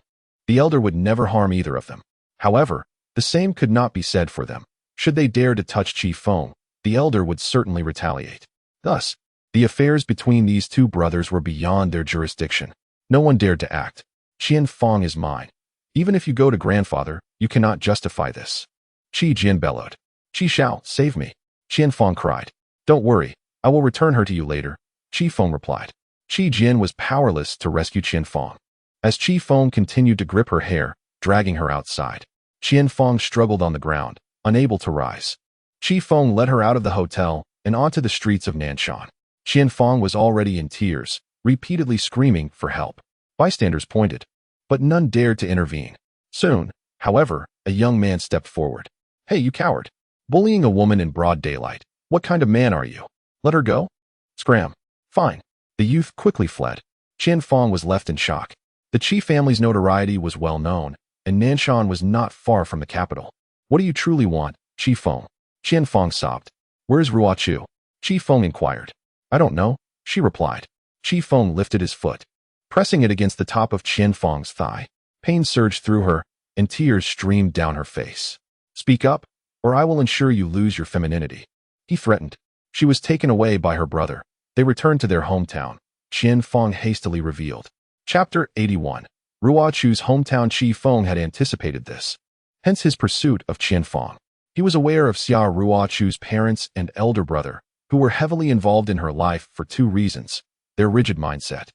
[SPEAKER 1] the elder would never harm either of them. However, the same could not be said for them. Should they dare to touch Qifeng, the elder would certainly retaliate. Thus, the affairs between these two brothers were beyond their jurisdiction. No one dared to act. Qianfeng is mine. Even if you go to grandfather, you cannot justify this. Qi Jian bellowed. Qi Shao, save me. Qianfeng cried. Don't worry, I will return her to you later, Qifeng replied. Qi Jian was powerless to rescue Qianfeng. As Qifeng continued to grip her hair, dragging her outside, Qianfeng struggled on the ground, unable to rise. Qifeng led her out of the hotel and onto the streets of Nanshan. Qianfeng was already in tears, repeatedly screaming for help. Bystanders pointed, but none dared to intervene. Soon, however, a young man stepped forward. Hey, you coward! Bullying a woman in broad daylight. What kind of man are you? Let her go? Scram. Fine. The youth quickly fled. Qianfeng was left in shock. The Qi family's notoriety was well known, and Nanshan was not far from the capital. What do you truly want, Qifeng? Qianfeng sobbed. Where's Ruochu? Qifeng inquired. I don't know, she replied. Qifeng lifted his foot, pressing it against the top of Qianfeng's thigh. Pain surged through her, and tears streamed down her face. Speak up, or I will ensure you lose your femininity. He threatened. She was taken away by her brother. They returned to their hometown. Qianfeng hastily revealed. Chapter 81. Ruochu's hometown. Qifeng had anticipated this, hence his pursuit of Qianfeng. He was aware of Xia Ruochu's parents and elder brother, who were heavily involved in her life for two reasons: their rigid mindset,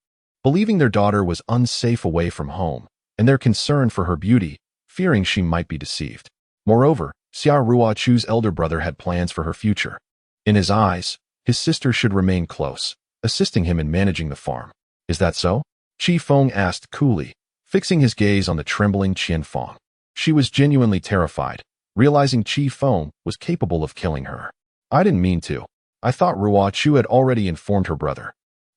[SPEAKER 1] believing their daughter was unsafe away from home, and their concern for her beauty, fearing she might be deceived. Moreover, Xia Ruochu's elder brother had plans for her future. In his eyes, his sister should remain close, assisting him in managing the farm. Is that so? Qifeng asked coolly, fixing his gaze on the trembling Qianfeng. She was genuinely terrified, realizing Qifeng was capable of killing her. I didn't mean to. I thought Ruochu had already informed her brother.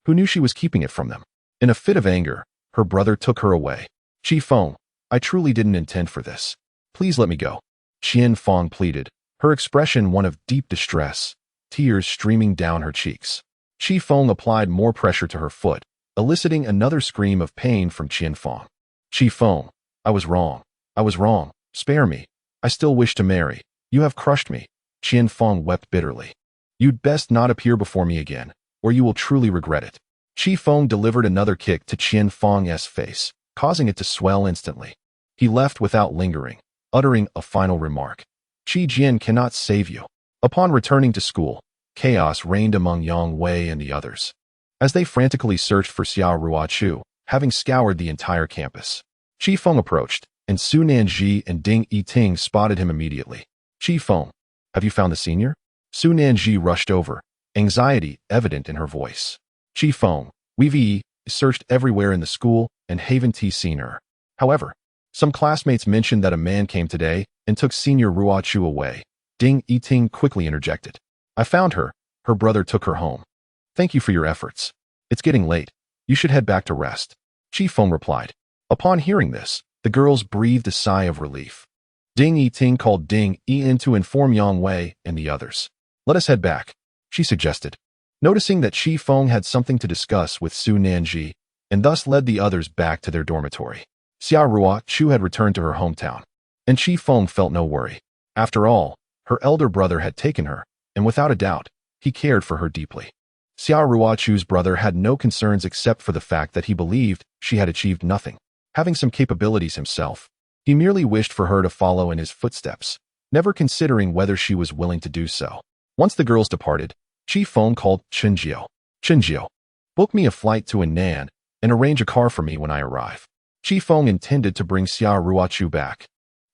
[SPEAKER 1] Who knew she was keeping it from them? In a fit of anger, her brother took her away. Qifeng, I truly didn't intend for this. Please let me go. Qianfeng pleaded, her expression one of deep distress, tears streaming down her cheeks. Qifeng applied more pressure to her foot, eliciting another scream of pain from Qianfeng. Qifeng, I was wrong. I was wrong. Spare me. I still wish to marry. You have crushed me. Qianfeng wept bitterly. You'd best not appear before me again, or you will truly regret it. Qifeng delivered another kick to Qianfeng's face, causing it to swell instantly. He left without lingering, uttering a final remark. Qi Jian cannot save you. Upon returning to school, chaos reigned among Yang Wei and the others, as they frantically searched for Xia Ruochu, having scoured the entire campus. Qifeng approached, and Su Nanji and Ding Yiting spotted him immediately. Qifeng, have you found the senior? Su Nanji rushed over, anxiety evident in her voice. Qifeng, we've searched everywhere in the school and haven't seen her. However, some classmates mentioned that a man came today and took senior Ruochu away. Ding Yiting quickly interjected. I found her. Her brother took her home. Thank you for your efforts. It's getting late. You should head back to rest. Qifeng replied. Upon hearing this, the girls breathed a sigh of relief. Ding Yiting called Ding Yin to inform Yang Wei and the others. Let us head back, she suggested, noticing that Qifeng had something to discuss with Su Nanji, and thus led the others back to their dormitory. Xia Ruochu had returned to her hometown, and Qifeng felt no worry. After all, her elder brother had taken her, and without a doubt, he cared for her deeply. Xia Ruochu's brother had no concerns except for the fact that he believed she had achieved nothing. Having some capabilities himself, he merely wished for her to follow in his footsteps, never considering whether she was willing to do so. Once the girls departed, Feng called Chenjiao. Chenjiao, book me a flight to Henan and arrange a car for me when I arrive. Feng intended to bring Xia Ruochu back.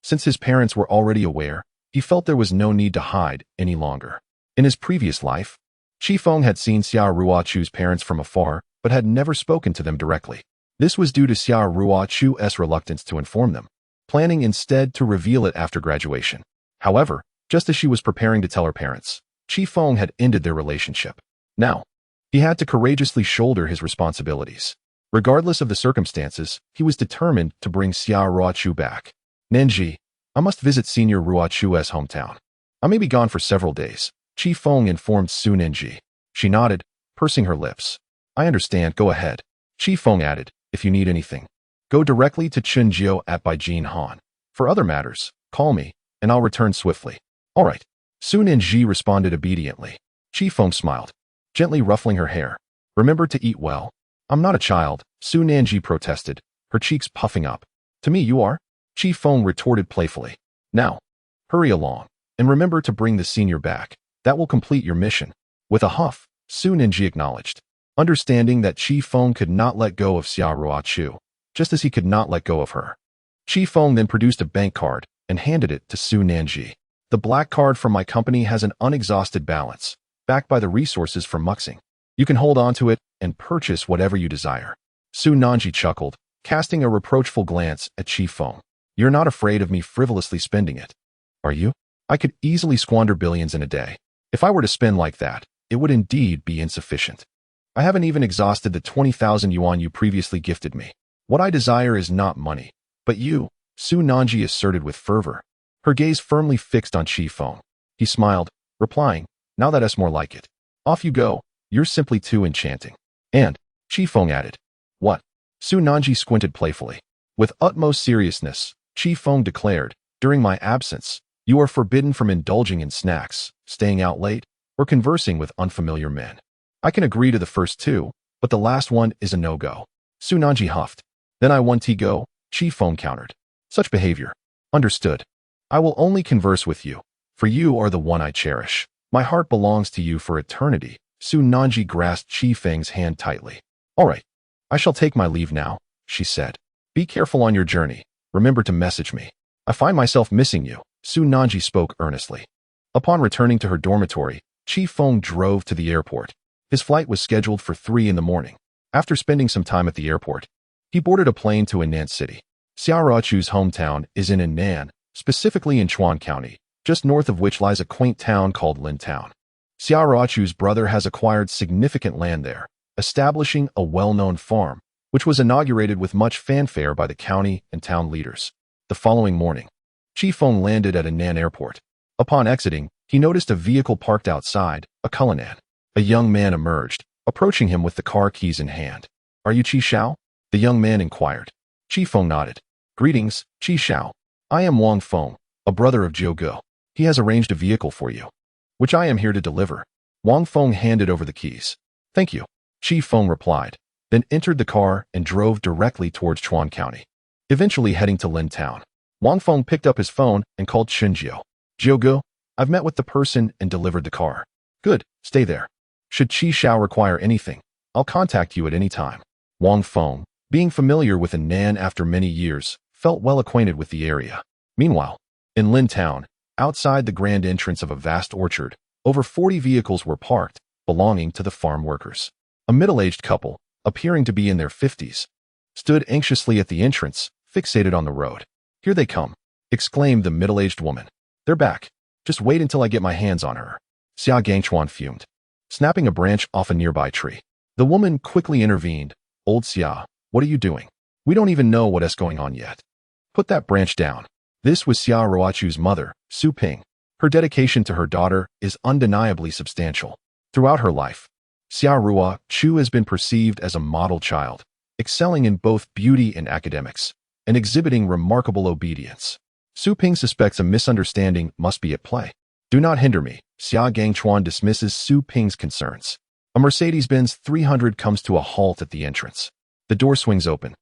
[SPEAKER 1] Since his parents were already aware, he felt there was no need to hide any longer. In his previous life, Feng had seen Xia Ruochu's parents from afar, but had never spoken to them directly. This was due to Xia Ruochu's reluctance to inform them, planning instead to reveal it after graduation. However, just as she was preparing to tell her parents, Feng had ended their relationship. Now, he had to courageously shoulder his responsibilities. Regardless of the circumstances, he was determined to bring Xia Ruochu back. Nanji, I must visit Senior Ruochu's hometown. I may be gone for several days, Feng informed Su Nanji. She nodded, pursing her lips. I understand, go ahead. Feng added, if you need anything, go directly to Chenjiao at Beijing Han. For other matters, call me, and I'll return swiftly. All right. Su Nanji responded obediently. Feng smiled, gently ruffling her hair. Remember to eat well. I'm not a child, Su Nanji protested, her cheeks puffing up. To me you are, Feng retorted playfully. Now, hurry along, and remember to bring the senior back. That will complete your mission. With a huff, Su Nanji acknowledged, understanding that Feng could not let go of Xia Ruochu, just as he could not let go of her. Feng then produced a bank card and handed it to Su Nanji. The black card from my company has an unexhausted balance, backed by the resources from Muxing. You can hold on to it and purchase whatever you desire. Su Nanji chuckled, casting a reproachful glance at Feng. You're not afraid of me frivolously spending it, are you? I could easily squander billions in a day. If I were to spend like that, it would indeed be insufficient. I haven't even exhausted the 20,000 yuan you previously gifted me. What I desire is not money, but you, Su Nanji asserted with fervor, her gaze firmly fixed on Feng. He smiled, replying, now that's more like it. Off you go, you're simply too enchanting. And, Feng added, what? Su Nanji squinted playfully. With utmost seriousness, Feng declared, during my absence, you are forbidden from indulging in snacks, staying out late, or conversing with unfamiliar men. I can agree to the first two, but the last one is a no-go. Su Nanji huffed. Then I want to go, Feng countered. Such behavior. Understood. I will only converse with you, for you are the one I cherish. My heart belongs to you for eternity. Su Nanji grasped Feng's hand tightly. All right. I shall take my leave now, she said. Be careful on your journey. Remember to message me. I find myself missing you, Su Nanji spoke earnestly. Upon returning to her dormitory, Feng drove to the airport. His flight was scheduled for 3 in the morning. After spending some time at the airport, he boarded a plane to Henan City. Xia Ruochu's hometown is in Henan, specifically in Chuan County, just north of which lies a quaint town called Lin Town. Xia Ruochu's brother has acquired significant land there, establishing a well-known farm, which was inaugurated with much fanfare by the county and town leaders. The following morning, Feng landed at Henan Airport. Upon exiting, he noticed a vehicle parked outside, a Cullinan. A young man emerged, approaching him with the car keys in hand. Are you Qi Xiao? The young man inquired. Feng nodded. Greetings, Qi Xiao. I am Wang Feng, a brother of Zhou Ge. He has arranged a vehicle for you, which I am here to deliver. Wang Feng handed over the keys. Thank you, Feng replied, then entered the car and drove directly towards Chuan County. Eventually heading to Lin Town, Wang Feng picked up his phone and called Chenjiao. Zhou Ge, I've met with the person and delivered the car. Good, stay there. Should Qi Xiao require anything, I'll contact you at any time. Wang Feng, being familiar with Henan after many years, felt well acquainted with the area. Meanwhile, in Lin Town, outside the grand entrance of a vast orchard, over 40 vehicles were parked, belonging to the farm workers. A middle-aged couple, appearing to be in their 50s, stood anxiously at the entrance, fixated on the road. Here they come, exclaimed the middle-aged woman. They're back. Just wait until I get my hands on her. Xia Gangchuan fumed, snapping a branch off a nearby tree. The woman quickly intervened. Old Xia, what are you doing? We don't even know what's going on yet. Put that branch down. This was Xia Ruochu's mother, Su Ping. Her dedication to her daughter is undeniably substantial. Throughout her life, Xia Ruochu has been perceived as a model child, excelling in both beauty and academics, and exhibiting remarkable obedience. Su Ping suspects a misunderstanding must be at play. Do not hinder me, Xia Gangchuan dismisses Su Ping's concerns. A Mercedes-Benz 300 comes to a halt at the entrance. The door swings open,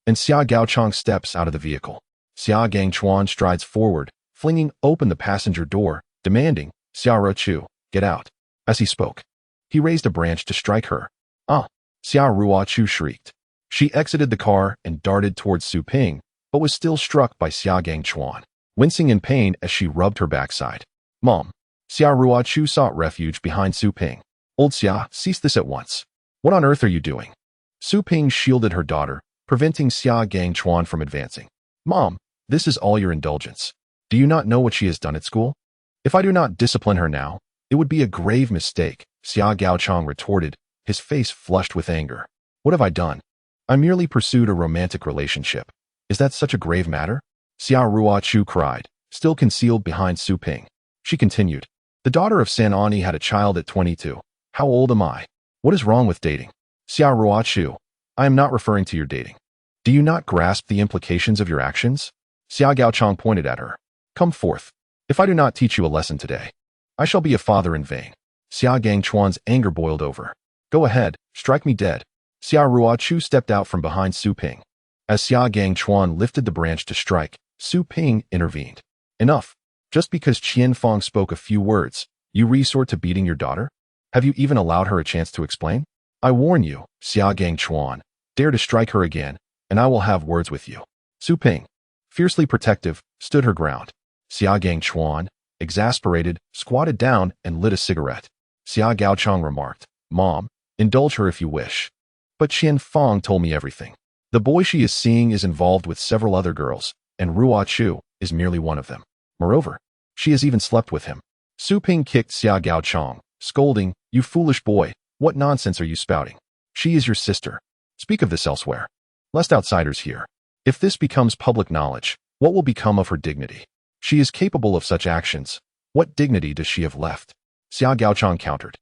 [SPEAKER 1] and Xia Gaochang steps out of the vehicle. Xia Gangchuan strides forward, flinging open the passenger door, demanding, Xia Ruochu, get out. As he spoke, he raised a branch to strike her. Ah! Xia Ruochu shrieked. She exited the car and darted towards Su Ping, but was still struck by Xia Gangchuan, wincing in pain as she rubbed her backside. Mom! Xia Ruochu sought refuge behind Su Ping. Old Xia, cease this at once. What on earth are you doing? Su Ping shielded her daughter, preventing Xia Gangchuan from advancing. Mom, this is all your indulgence. Do you not know what she has done at school? If I do not discipline her now, it would be a grave mistake, Xia Gaochang retorted, his face flushed with anger. What have I done? I merely pursued a romantic relationship. Is that such a grave matter? Xia Ruochu cried, still concealed behind Su Ping. She continued, the daughter of San Ani had a child at 22. How old am I? What is wrong with dating? Xia Ruochu, I am not referring to your dating. Do you not grasp the implications of your actions? Xia Gaochang pointed at her. Come forth. If I do not teach you a lesson today, I shall be a father in vain. Xia Gangchuan's anger boiled over. Go ahead, strike me dead. Xia Ruochu stepped out from behind Su Ping. As Xia Gangchuan lifted the branch to strike, Su Ping intervened. Enough. Just because Qian Feng spoke a few words, you resort to beating your daughter? Have you even allowed her a chance to explain? I warn you, Xia Gangchuan, dare to strike her again, and I will have words with you. Su Ping, fiercely protective, stood her ground. Xia Gangchuan, exasperated, squatted down and lit a cigarette. Xia Gaochang remarked, Mom, indulge her if you wish. But Qian Feng told me everything. The boy she is seeing is involved with several other girls, and Ruochu is merely one of them. Moreover, she has even slept with him. Su Ping kicked Xia Gaochang, scolding, you foolish boy, what nonsense are you spouting? She is your sister. Speak of this elsewhere, lest outsiders hear. If this becomes public knowledge, what will become of her dignity? She is capable of such actions. What dignity does she have left? Xia Gaochang countered.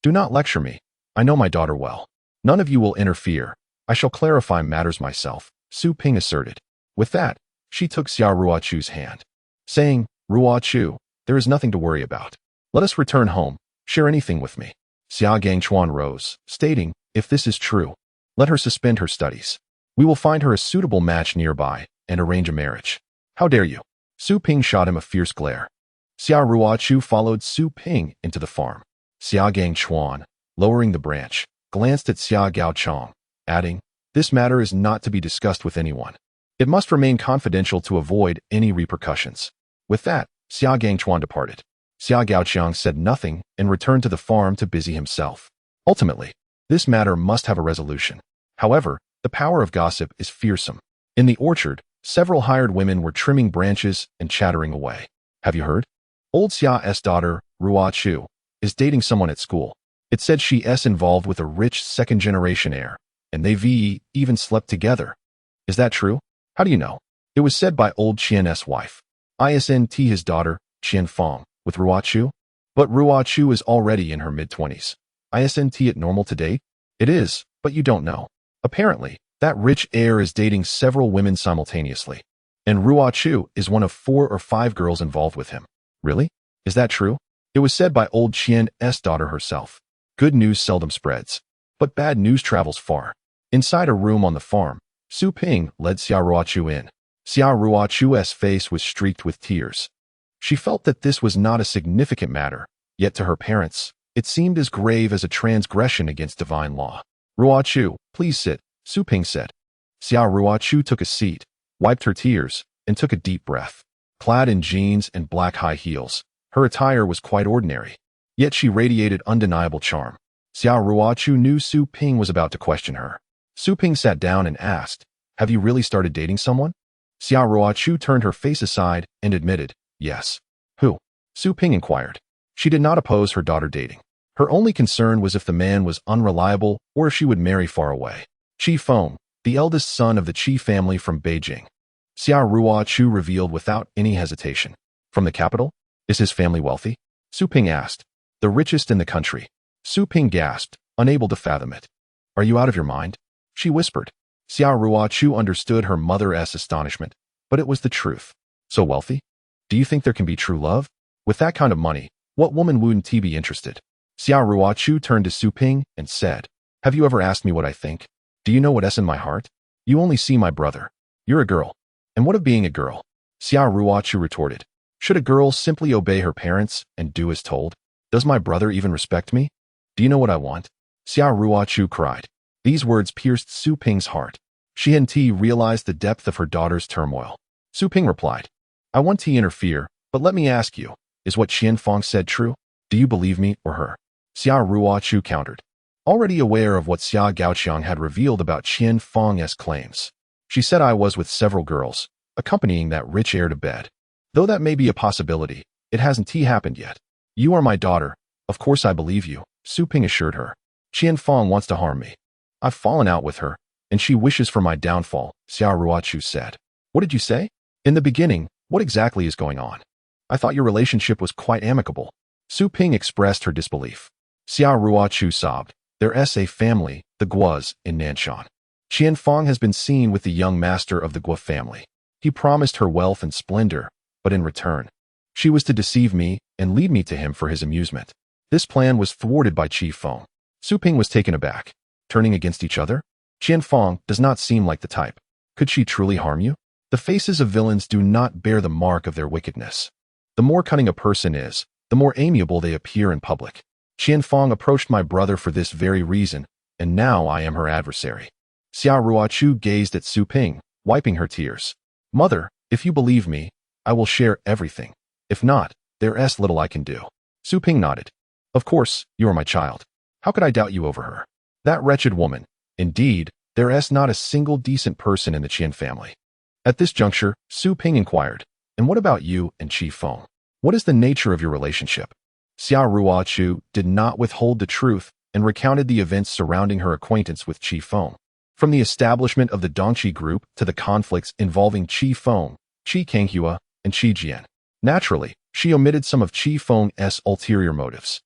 [SPEAKER 1] Do not lecture me. I know my daughter well. None of you will interfere. I shall clarify matters myself, Su Ping asserted. With that, she took Xia Ruochu's hand, saying, Ruochu, there is nothing to worry about. Let us return home. Share anything with me. Xia Gangchuan rose, stating, if this is true, let her suspend her studies. We will find her a suitable match nearby and arrange a marriage. How dare you? Su Ping shot him a fierce glare. Xia Ruochu followed Su Ping into the farm. Xia Gangchuan, lowering the branch, glanced at Xia Gaochang, adding, this matter is not to be discussed with anyone. It must remain confidential to avoid any repercussions. With that, Xia Gangchuan departed. Xia Gaochang said nothing and returned to the farm to busy himself. Ultimately, this matter must have a resolution. However, the power of gossip is fearsome. In the orchard, several hired women were trimming branches and chattering away. Have you heard? Old Xia's daughter, Ruochu, is dating someone at school. It said she's involved with a rich second-generation heir, and they even slept together. Is that true? How do you know? It was said by old Qian's wife. Isn't his daughter, Qian Feng, with Ruochu? But Ruochu is already in her mid-20s. Isn't it normal to date? It is, but you don't know. Apparently, that rich heir is dating several women simultaneously, and Ruochu is one of 4 or 5 girls involved with him. Really? Is that true? It was said by old Qian's daughter herself. Good news seldom spreads, but bad news travels far. Inside a room on the farm, Su Ping led Xia Ruochu in. Xia Ruochu's face was streaked with tears. She felt that this was not a significant matter, yet to her parents, it seemed as grave as a transgression against divine law. Ruochu, please sit, Su Ping said. Xia Ruochu took a seat, wiped her tears, and took a deep breath. Clad in jeans and black high heels, her attire was quite ordinary, yet she radiated undeniable charm. Xia Ruochu knew Su Ping was about to question her. Su Ping sat down and asked, have you really started dating someone? Xia Ruochu turned her face aside and admitted, yes. Who? Su Ping inquired. She did not oppose her daughter dating. Her only concern was if the man was unreliable or if she would marry far away. Qi Feng, the eldest son of the Qi family from Beijing. Xia Ruochu revealed without any hesitation. From the capital? Is his family wealthy? Su Ping asked. The richest in the country. Su Ping gasped, unable to fathom it. Are you out of your mind? She whispered. Xia Ruochu understood her mother's astonishment, but it was the truth. So wealthy? Do you think there can be true love? With that kind of money, what woman wouldn't be interested? Xia Ruochu turned to Su Ping and said, have you ever asked me what I think? Do you know what's in my heart? You only see my brother. You're a girl. And what of being a girl? Xia Ruochu retorted. Should a girl simply obey her parents and do as told? Does my brother even respect me? Do you know what I want? Xia Ruochu cried. These words pierced Su Ping's heart. She and Ti realized the depth of her daughter's turmoil. Su Ping replied, I want to interfere, but let me ask you, is what Feng said true? Do you believe me or her? Xia Ruochu countered. Already aware of what Xia Gaoqiang had revealed about Feng's claims, she said I was with several girls, accompanying that rich heir to bed. Though that may be a possibility, it hasn't happened yet. You are my daughter. Of course I believe you, Su Ping assured her. Feng wants to harm me. I've fallen out with her, and she wishes for my downfall, Xia Ruochu said. What did you say? In the beginning, what exactly is going on? I thought your relationship was quite amicable. Su Ping expressed her disbelief. Xia Ruochu sobbed. There's a family, the Guos, in Nanshan. Feng has been seen with the young master of the Guo family. He promised her wealth and splendor, but in return, she was to deceive me and lead me to him for his amusement. This plan was thwarted by Feng. Su Ping was taken aback. Turning against each other? Feng does not seem like the type. Could she truly harm you? The faces of villains do not bear the mark of their wickedness. The more cunning a person is, the more amiable they appear in public. Feng approached my brother for this very reason, and now I am her adversary. Xia Ruochu gazed at Su Ping, wiping her tears. Mother, if you believe me, I will share everything. If not, there's little I can do. Su Ping nodded. Of course, you are my child. How could I doubt you over her? That wretched woman. Indeed, there's not a single decent person in the Qian family. At this juncture, Su Ping inquired, and what about you and Feng? What is the nature of your relationship? Xia Ruochu did not withhold the truth and recounted the events surrounding her acquaintance with Feng. From the establishment of the Dongqi group to the conflicts involving Feng, Kanghua, and Jian. Naturally, she omitted some of Feng's ulterior motives.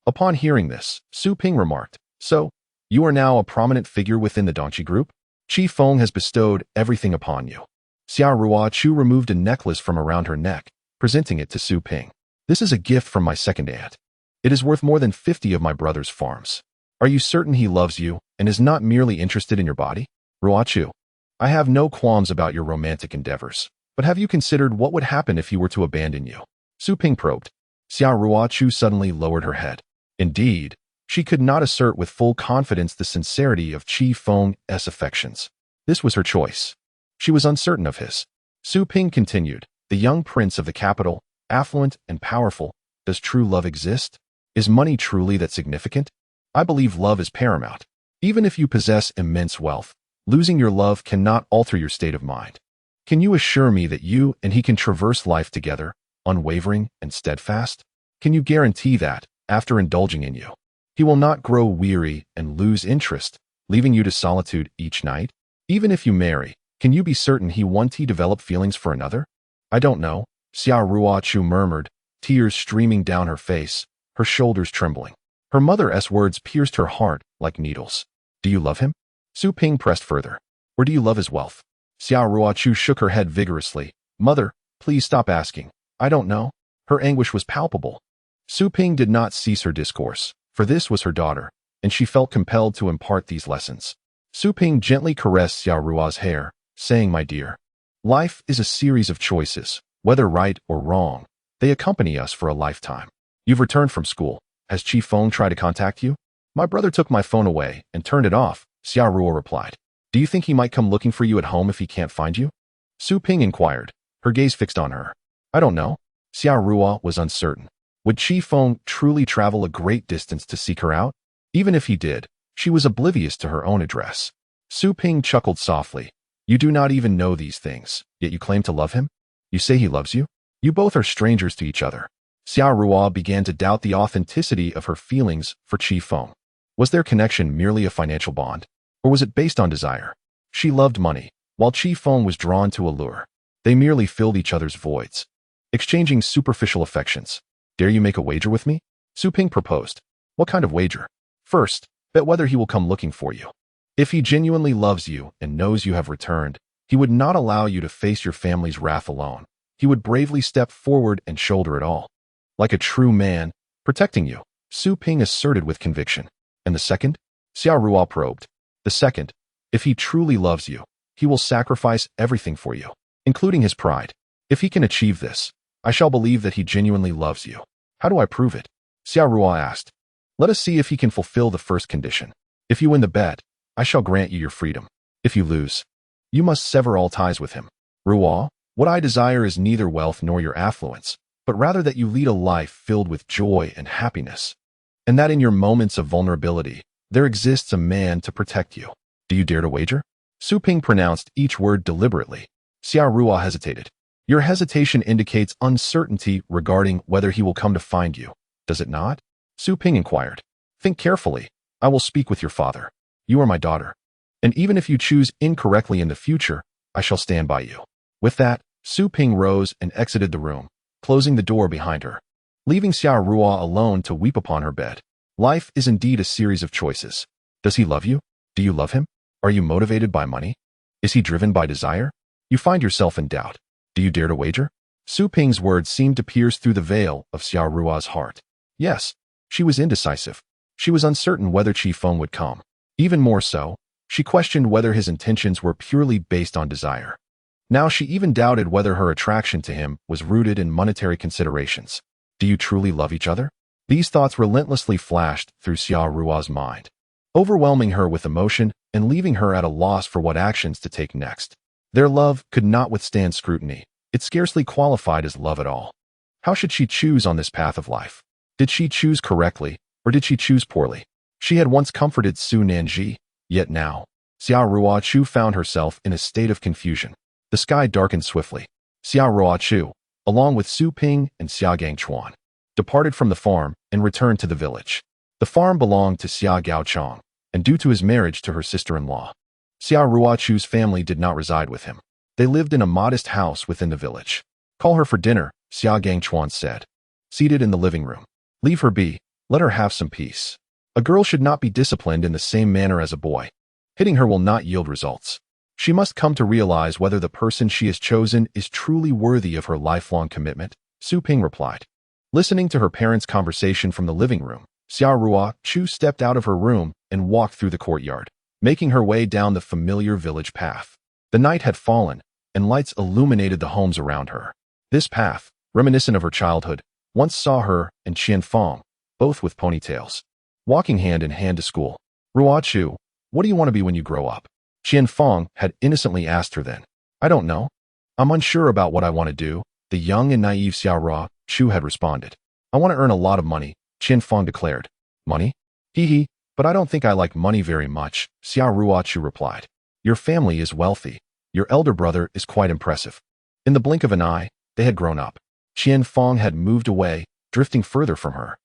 [SPEAKER 1] Upon hearing this, Su Ping remarked, So, you are now a prominent figure within the Dongqi group? Feng has bestowed everything upon you. Xia Ruochu removed a necklace from around her neck, presenting it to Su Ping. This is a gift from my second aunt. It is worth more than 50 of my brother's farms. Are you certain he loves you and is not merely interested in your body? Ruochu, I have no qualms about your romantic endeavors, but have you considered what would happen if he were to abandon you? Su Ping probed. Xia Ruochu suddenly lowered her head. Indeed, she could not assert with full confidence the sincerity of Feng's affections. This was her choice. She was uncertain of his. Su Ping continued, the young prince of the capital, affluent and powerful, does true love exist? Is money truly that significant? I believe love is paramount. Even if you possess immense wealth, losing your love cannot alter your state of mind. Can you assure me that you and he can traverse life together, unwavering and steadfast? Can you guarantee that, after indulging in you, he will not grow weary and lose interest, leaving you to solitude each night? Even if you marry, can you be certain he won't develop feelings for another? I don't know, Xia Ruochu murmured, tears streaming down her face, her shoulders trembling. Her mother's words pierced her heart like needles. Do you love him? Su Ping pressed further. Or do you love his wealth? Xia Ruochu shook her head vigorously. Mother, please stop asking. I don't know. Her anguish was palpable. Su Ping did not cease her discourse, for this was her daughter, and she felt compelled to impart these lessons. Su Ping gently caressed Xia Ruo's hair, saying, My dear, life is a series of choices, whether right or wrong. They accompany us for a lifetime. You've returned from school. Has Feng tried to contact you? My brother took my phone away and turned it off, Xia Ruo replied. Do you think he might come looking for you at home if he can't find you? Su Ping inquired, her gaze fixed on her. I don't know. Xia Ruo was uncertain. Would Feng truly travel a great distance to seek her out? Even if he did, she was oblivious to her own address. Su Ping chuckled softly. You do not even know these things, yet you claim to love him? You say he loves you? You both are strangers to each other. Xia Ruo began to doubt the authenticity of her feelings for Feng. Was their connection merely a financial bond? Or was it based on desire? She loved money, while Feng was drawn to allure. They merely filled each other's voids, exchanging superficial affections. Dare you make a wager with me? Su Ping proposed. What kind of wager? First, bet whether he will come looking for you. If he genuinely loves you and knows you have returned, he would not allow you to face your family's wrath alone. He would bravely step forward and shoulder it all. Like a true man, protecting you, Su Ping asserted with conviction. And the second? Xia Ruo probed. The second, if he truly loves you, he will sacrifice everything for you, including his pride. If he can achieve this, I shall believe that he genuinely loves you. How do I prove it? Xiao Rua asked. Let us see if he can fulfill the first condition. If you win the bet, I shall grant you your freedom. If you lose, you must sever all ties with him. Rua, what I desire is neither wealth nor your affluence, but rather that you lead a life filled with joy and happiness, and that in your moments of vulnerability, there exists a man to protect you. Do you dare to wager? Su Ping pronounced each word deliberately. Xiao Rua hesitated. Your hesitation indicates uncertainty regarding whether he will come to find you, does it not? Su Ping inquired. Think carefully. I will speak with your father. You are my daughter. And even if you choose incorrectly in the future, I shall stand by you. With that, Su Ping rose and exited the room, closing the door behind her, leaving Xiao Rua alone to weep upon her bed. Life is indeed a series of choices. Does he love you? Do you love him? Are you motivated by money? Is he driven by desire? You find yourself in doubt. Do you dare to wager? Su Ping's words seemed to pierce through the veil of Xiao Rua's heart. Yes, she was indecisive. She was uncertain whether Feng would come. Even more so, she questioned whether his intentions were purely based on desire. Now she even doubted whether her attraction to him was rooted in monetary considerations. Do you truly love each other? These thoughts relentlessly flashed through Xiao Rua's mind, overwhelming her with emotion and leaving her at a loss for what actions to take next. Their love could not withstand scrutiny. It scarcely qualified as love at all. How should she choose on this path of life? Did she choose correctly, or did she choose poorly? She had once comforted Su Nanji, yet now, Xiao Rua Chu found herself in a state of confusion. The sky darkened swiftly. Xiao Rua Chu, along with Su Ping and Xia Gangchuan, departed from the farm and returned to the village. The farm belonged to Xia Gaochong, and due to his marriage to her sister-in-law, Xiao Rua Chu's family did not reside with him. They lived in a modest house within the village. Call her for dinner, Xia Gangchuan said, seated in the living room. Leave her be, let her have some peace. A girl should not be disciplined in the same manner as a boy. Hitting her will not yield results. She must come to realize whether the person she has chosen is truly worthy of her lifelong commitment, Su Ping replied. Listening to her parents' conversation from the living room, Xiao Rua Chu stepped out of her room and walked through the courtyard, making her way down the familiar village path. The night had fallen, and lights illuminated the homes around her. This path, reminiscent of her childhood, once saw her and Qian Feng, both with ponytails, walking hand in hand to school. Rua Chu, what do you want to be when you grow up? Qian Feng had innocently asked her then. I don't know. I'm unsure about what I want to do, the young and naive Xiao Rua Chu had responded. I want to earn a lot of money, Qian Feng declared. Money? Hee, but I don't think I like money very much, Xiao Rua Chu replied. Your family is wealthy. Your elder brother is quite impressive. In the blink of an eye, they had grown up. Qian Feng had moved away, drifting further from her.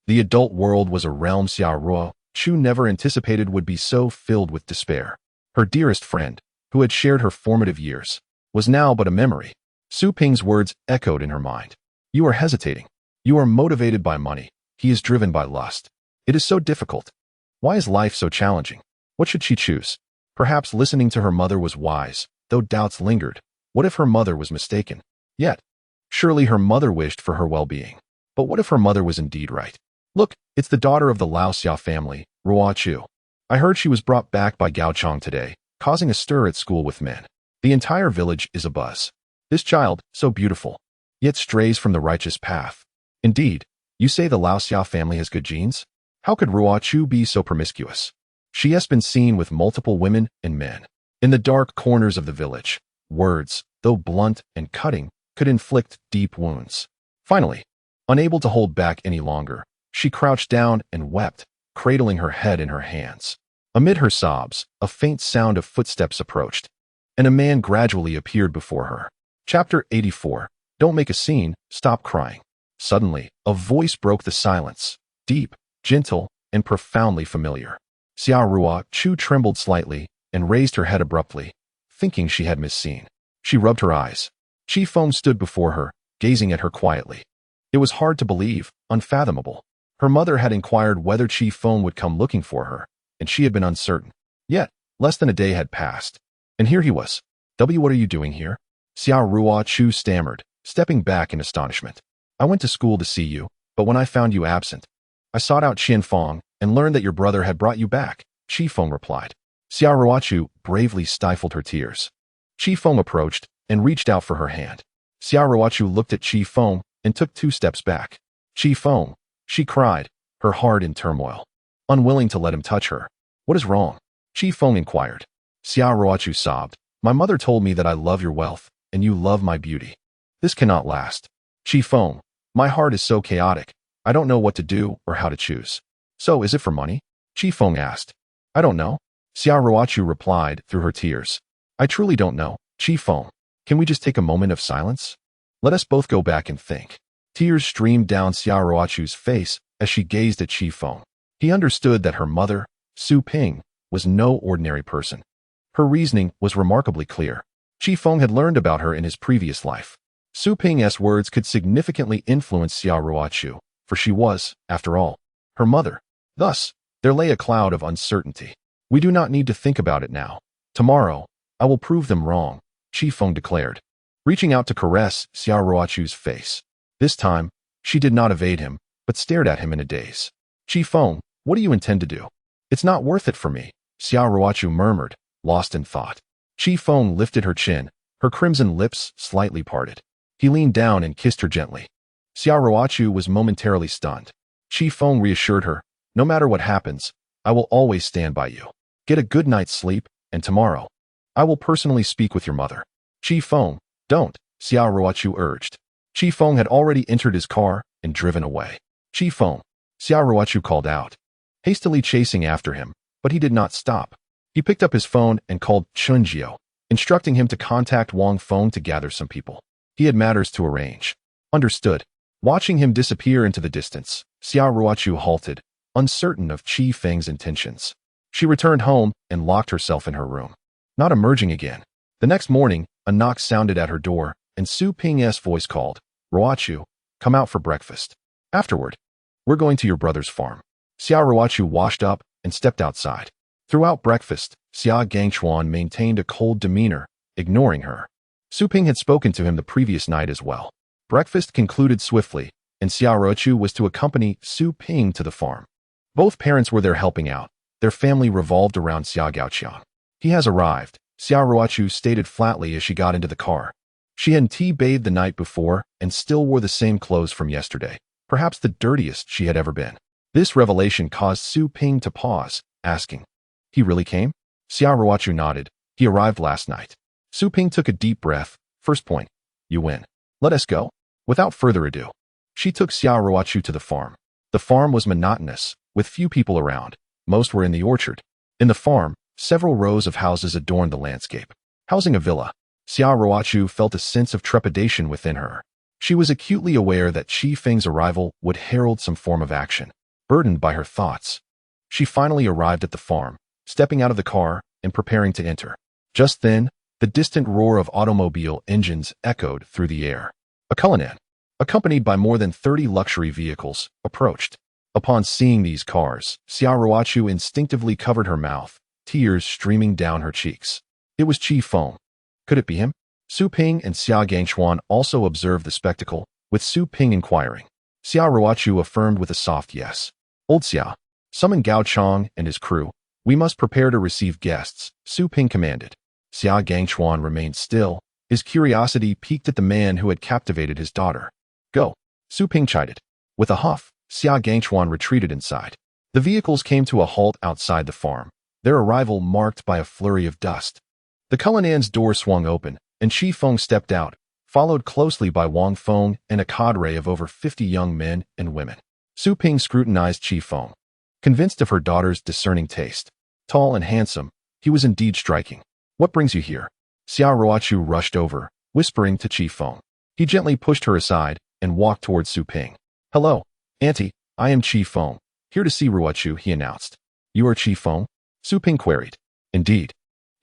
[SPEAKER 1] The adult world was a realm Xiao Rua Chu never anticipated would be so filled with despair. Her dearest friend, who had shared her formative years, was now but a memory. Su Ping's words echoed in her mind. You are hesitating. You are motivated by money. He is driven by lust. It is so difficult. Why is life so challenging? What should she choose? Perhaps listening to her mother was wise, though doubts lingered. What if her mother was mistaken? Yet, surely her mother wished for her well-being. But what if her mother was indeed right? Look, it's the daughter of the Lao Xia family, Rua Chu. I heard she was brought back by Gaochong today, causing a stir at school with men. The entire village is abuzz. This child, so beautiful, yet strays from the righteous path. Indeed, you say the Lao Xia family has good genes? How could Rua Chu be so promiscuous? She has been seen with multiple women and men. In the dark corners of the village, words, though blunt and cutting, could inflict deep wounds. Finally, unable to hold back any longer, she crouched down and wept, cradling her head in her hands. Amid her sobs, a faint sound of footsteps approached, and a man gradually appeared before her. Chapter 84. Don't make a scene, stop crying. Suddenly, a voice broke the silence, deep, gentle, and profoundly familiar. Xiao Rua Chu trembled slightly and raised her head abruptly, thinking she had misseen. She rubbed her eyes. Feng stood before her, gazing at her quietly. It was hard to believe, unfathomable. Her mother had inquired whether Feng would come looking for her, and she had been uncertain. Yet, less than a day had passed, and here he was. What are you doing here? Xiao Rua Chu stammered, stepping back in astonishment. I went to school to see you, but when I found you absent, I sought out Qian Feng and learned that your brother had brought you back, Feng replied. Xiao Rua Chu bravely stifled her tears. Feng approached and reached out for her hand. Xiao Ruochu looked at Qi Feng and took 2 steps back. Qi Feng, she cried, her heart in turmoil, unwilling to let him touch her. What is wrong? Qi Feng inquired. Xiao Ruochu sobbed. My mother told me that I love your wealth, and you love my beauty. This cannot last. Qi Feng, my heart is so chaotic, I don't know what to do or how to choose. So is it for money? Qi Feng asked. I don't know. Xiao Ruochu replied through her tears. I truly don't know. Qi Feng, can we just take a moment of silence? Let us both go back and think. Tears streamed down Xiao Ruochu's face as she gazed at Qi Feng. He understood that her mother, Su Ping, was no ordinary person. Her reasoning was remarkably clear. Qi Feng had learned about her in his previous life. Su Ping's words could significantly influence Xiao Ruochu, for she was, after all, her mother. Thus, there lay a cloud of uncertainty. We do not need to think about it now. Tomorrow, I will prove them wrong, Qi Feng declared, reaching out to caress Xiao Ruochu's face. This time, she did not evade him, but stared at him in a daze. Qi Feng, what do you intend to do? It's not worth it for me, Xiao Ruochu murmured, lost in thought. Qi Feng lifted her chin, her crimson lips slightly parted. He leaned down and kissed her gently. Xiao Ruochu was momentarily stunned. Qi Feng reassured her, no matter what happens, I will always stand by you. Get a good night's sleep, and tomorrow, I will personally speak with your mother. Qi Feng, don't, Xiao Ruochu urged. Qi Feng had already entered his car and driven away. Qi Feng, Xiao Ruochu called out, hastily chasing after him, but he did not stop. He picked up his phone and called Chunjiu, instructing him to contact Wang Feng to gather some people. He had matters to arrange. Understood. Watching him disappear into the distance, Xiao Ruochu halted, uncertain of Qi Feng's intentions. She returned home and locked herself in her room, not emerging again. The next morning, a knock sounded at her door, and Su Ping's voice called, Ruochu, come out for breakfast. Afterward, we're going to your brother's farm. Xiao Ruochu washed up and stepped outside. Throughout breakfast, Xia Gangchuan maintained a cold demeanor, ignoring her. Su Ping had spoken to him the previous night as well. Breakfast concluded swiftly, and Xiao Ruochu was to accompany Su Ping to the farm. Both parents were there helping out. Their family revolved around Xia Gaoqiang. He has arrived, Xiao Ruochu stated flatly as she got into the car. She had tea-bathed the night before and still wore the same clothes from yesterday, perhaps the dirtiest she had ever been. This revelation caused Su Ping to pause, asking, he really came? Xiao Ruochu nodded. He arrived last night. Su Ping took a deep breath. First point. You win. Let us go. Without further ado, she took Xiao Ruochu to the farm. The farm was monotonous, with few people around. Most were in the orchard. In the farm, several rows of houses adorned the landscape. Housing a villa, Xiao Ruochu felt a sense of trepidation within her. She was acutely aware that Qi Feng's arrival would herald some form of action. Burdened by her thoughts, she finally arrived at the farm, stepping out of the car and preparing to enter. Just then, the distant roar of automobile engines echoed through the air. A Cullinan, accompanied by more than 30 luxury vehicles, approached. Upon seeing these cars, Xiao Ruochu instinctively covered her mouth, tears streaming down her cheeks. It was Qi Feng. Could it be him? Su Ping and Xia Gangchuan also observed the spectacle, with Su Ping inquiring. Xiao Ruochu affirmed with a soft yes. Old Xia, summon Gao Chong and his crew. We must prepare to receive guests, Su Ping commanded. Xia Gangchuan remained still, his curiosity piqued at the man who had captivated his daughter. Go, Su Ping chided. With a huff, Xia Gangchuan retreated inside. The vehicles came to a halt outside the farm, their arrival marked by a flurry of dust. The Cullinan's door swung open, and Qi Feng stepped out, followed closely by Wang Feng and a cadre of over 50 young men and women. Su Ping scrutinized Qi Feng, convinced of her daughter's discerning taste. Tall and handsome, he was indeed striking. What brings you here? Xiao Ruochu rushed over, whispering to Qi Feng. He gently pushed her aside and walked towards Su Ping. Hello, Auntie, I am Qi Feng, here to see Ruochu, he announced. You are Qi Feng? Su Ping queried. Indeed.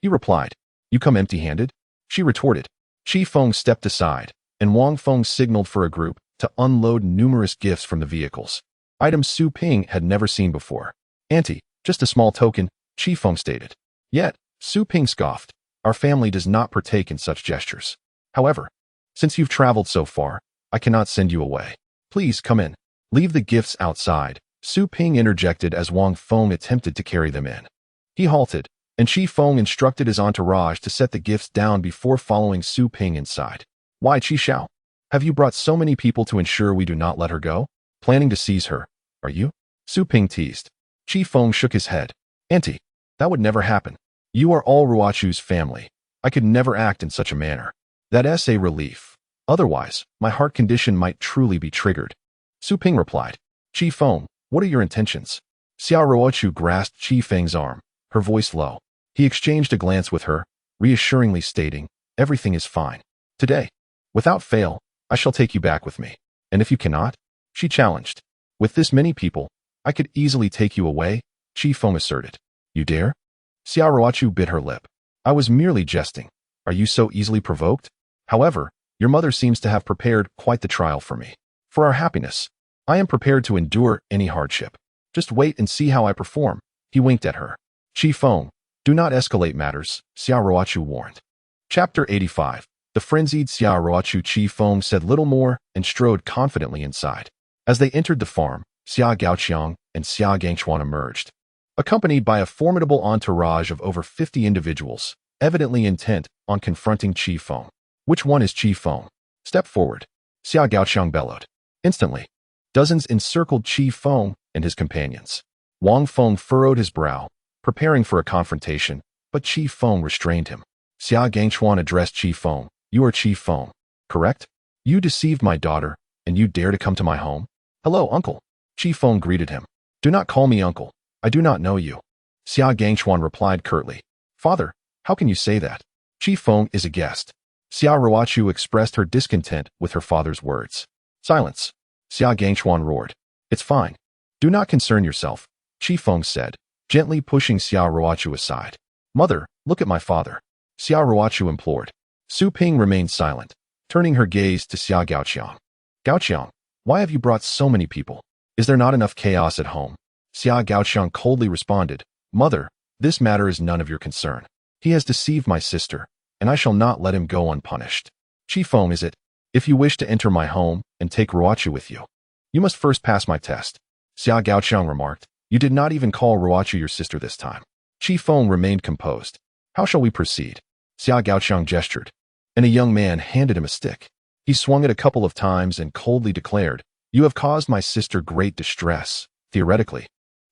[SPEAKER 1] He replied. You come empty-handed? She retorted. Qi Feng stepped aside, and Wang Feng signaled for a group to unload numerous gifts from the vehicles. Items Su Ping had never seen before. Auntie, just a small token, Qi Feng stated. Yet, Su Ping scoffed. Our family does not partake in such gestures. However, since you've traveled so far, I cannot send you away. Please come in. Leave the gifts outside, Su Ping interjected as Wang Feng attempted to carry them in. He halted, and Qi Feng instructed his entourage to set the gifts down before following Su Ping inside. Why, Qi Xiao? Have you brought so many people to ensure we do not let her go? Planning to seize her, are you? Su Ping teased. Qi Feng shook his head. Auntie, that would never happen. You are all Ruochu's family. I could never act in such a manner. That's a relief. Otherwise, my heart condition might truly be triggered. Su Ping replied. Qi Feng, what are your intentions? Xiao Ruochu grasped Qi Feng's arm, her voice low. He exchanged a glance with her, reassuringly stating, everything is fine. Today, without fail, I shall take you back with me. And if you cannot? She challenged. With this many people, I could easily take you away, Qi Feng asserted. You dare? Xiao Ruochu bit her lip. I was merely jesting. Are you so easily provoked? However, your mother seems to have prepared quite the trial for me. For our happiness, I am prepared to endure any hardship. Just wait and see how I perform. He winked at her. Qi Feng, do not escalate matters, Xiao Ruochu warned. Chapter 85. The frenzied Xiao Ruochu. Qi Feng said little more and strode confidently inside. As they entered the farm, Xia Gaoqiang and Xia Gangchuan emerged, accompanied by a formidable entourage of over 50 individuals, evidently intent on confronting Qi Feng. Which one is Qi Feng? Step forward, Xia Gaoqiang bellowed. Instantly, dozens encircled Qi Feng and his companions. Wang Feng furrowed his brow, preparing for a confrontation, but Qi Feng restrained him. Xia Gangchuan addressed Qi Feng. You are Qi Feng, correct? You deceived my daughter, and you dare to come to my home? Hello, uncle. Qi Feng greeted him. Do not call me uncle. I do not know you. Xia Gangchuan replied curtly. Father, how can you say that? Qi Feng is a guest. Xiao Ruochu expressed her discontent with her father's words. Silence. Xia Gangchuan roared. It's fine. Do not concern yourself, Qi Feng said, gently pushing Xiao Ruochu aside. Mother, look at my father. Xiao Ruochu implored. Su Ping remained silent, turning her gaze to Xia Gaoqiang. Gaoqiang, why have you brought so many people? Is there not enough chaos at home? Xia Gaoqiang coldly responded, Mother, this matter is none of your concern. He has deceived my sister, and I shall not let him go unpunished. Qi Feng is it? If you wish to enter my home and take Ruochu with you, you must first pass my test. Xia Gaoqiang remarked. You did not even call Ruochu your sister this time. Qi Feng remained composed. How shall we proceed? Xia Gaoqiang gestured, and a young man handed him a stick. He swung it a couple of times and coldly declared, You have caused my sister great distress. Theoretically,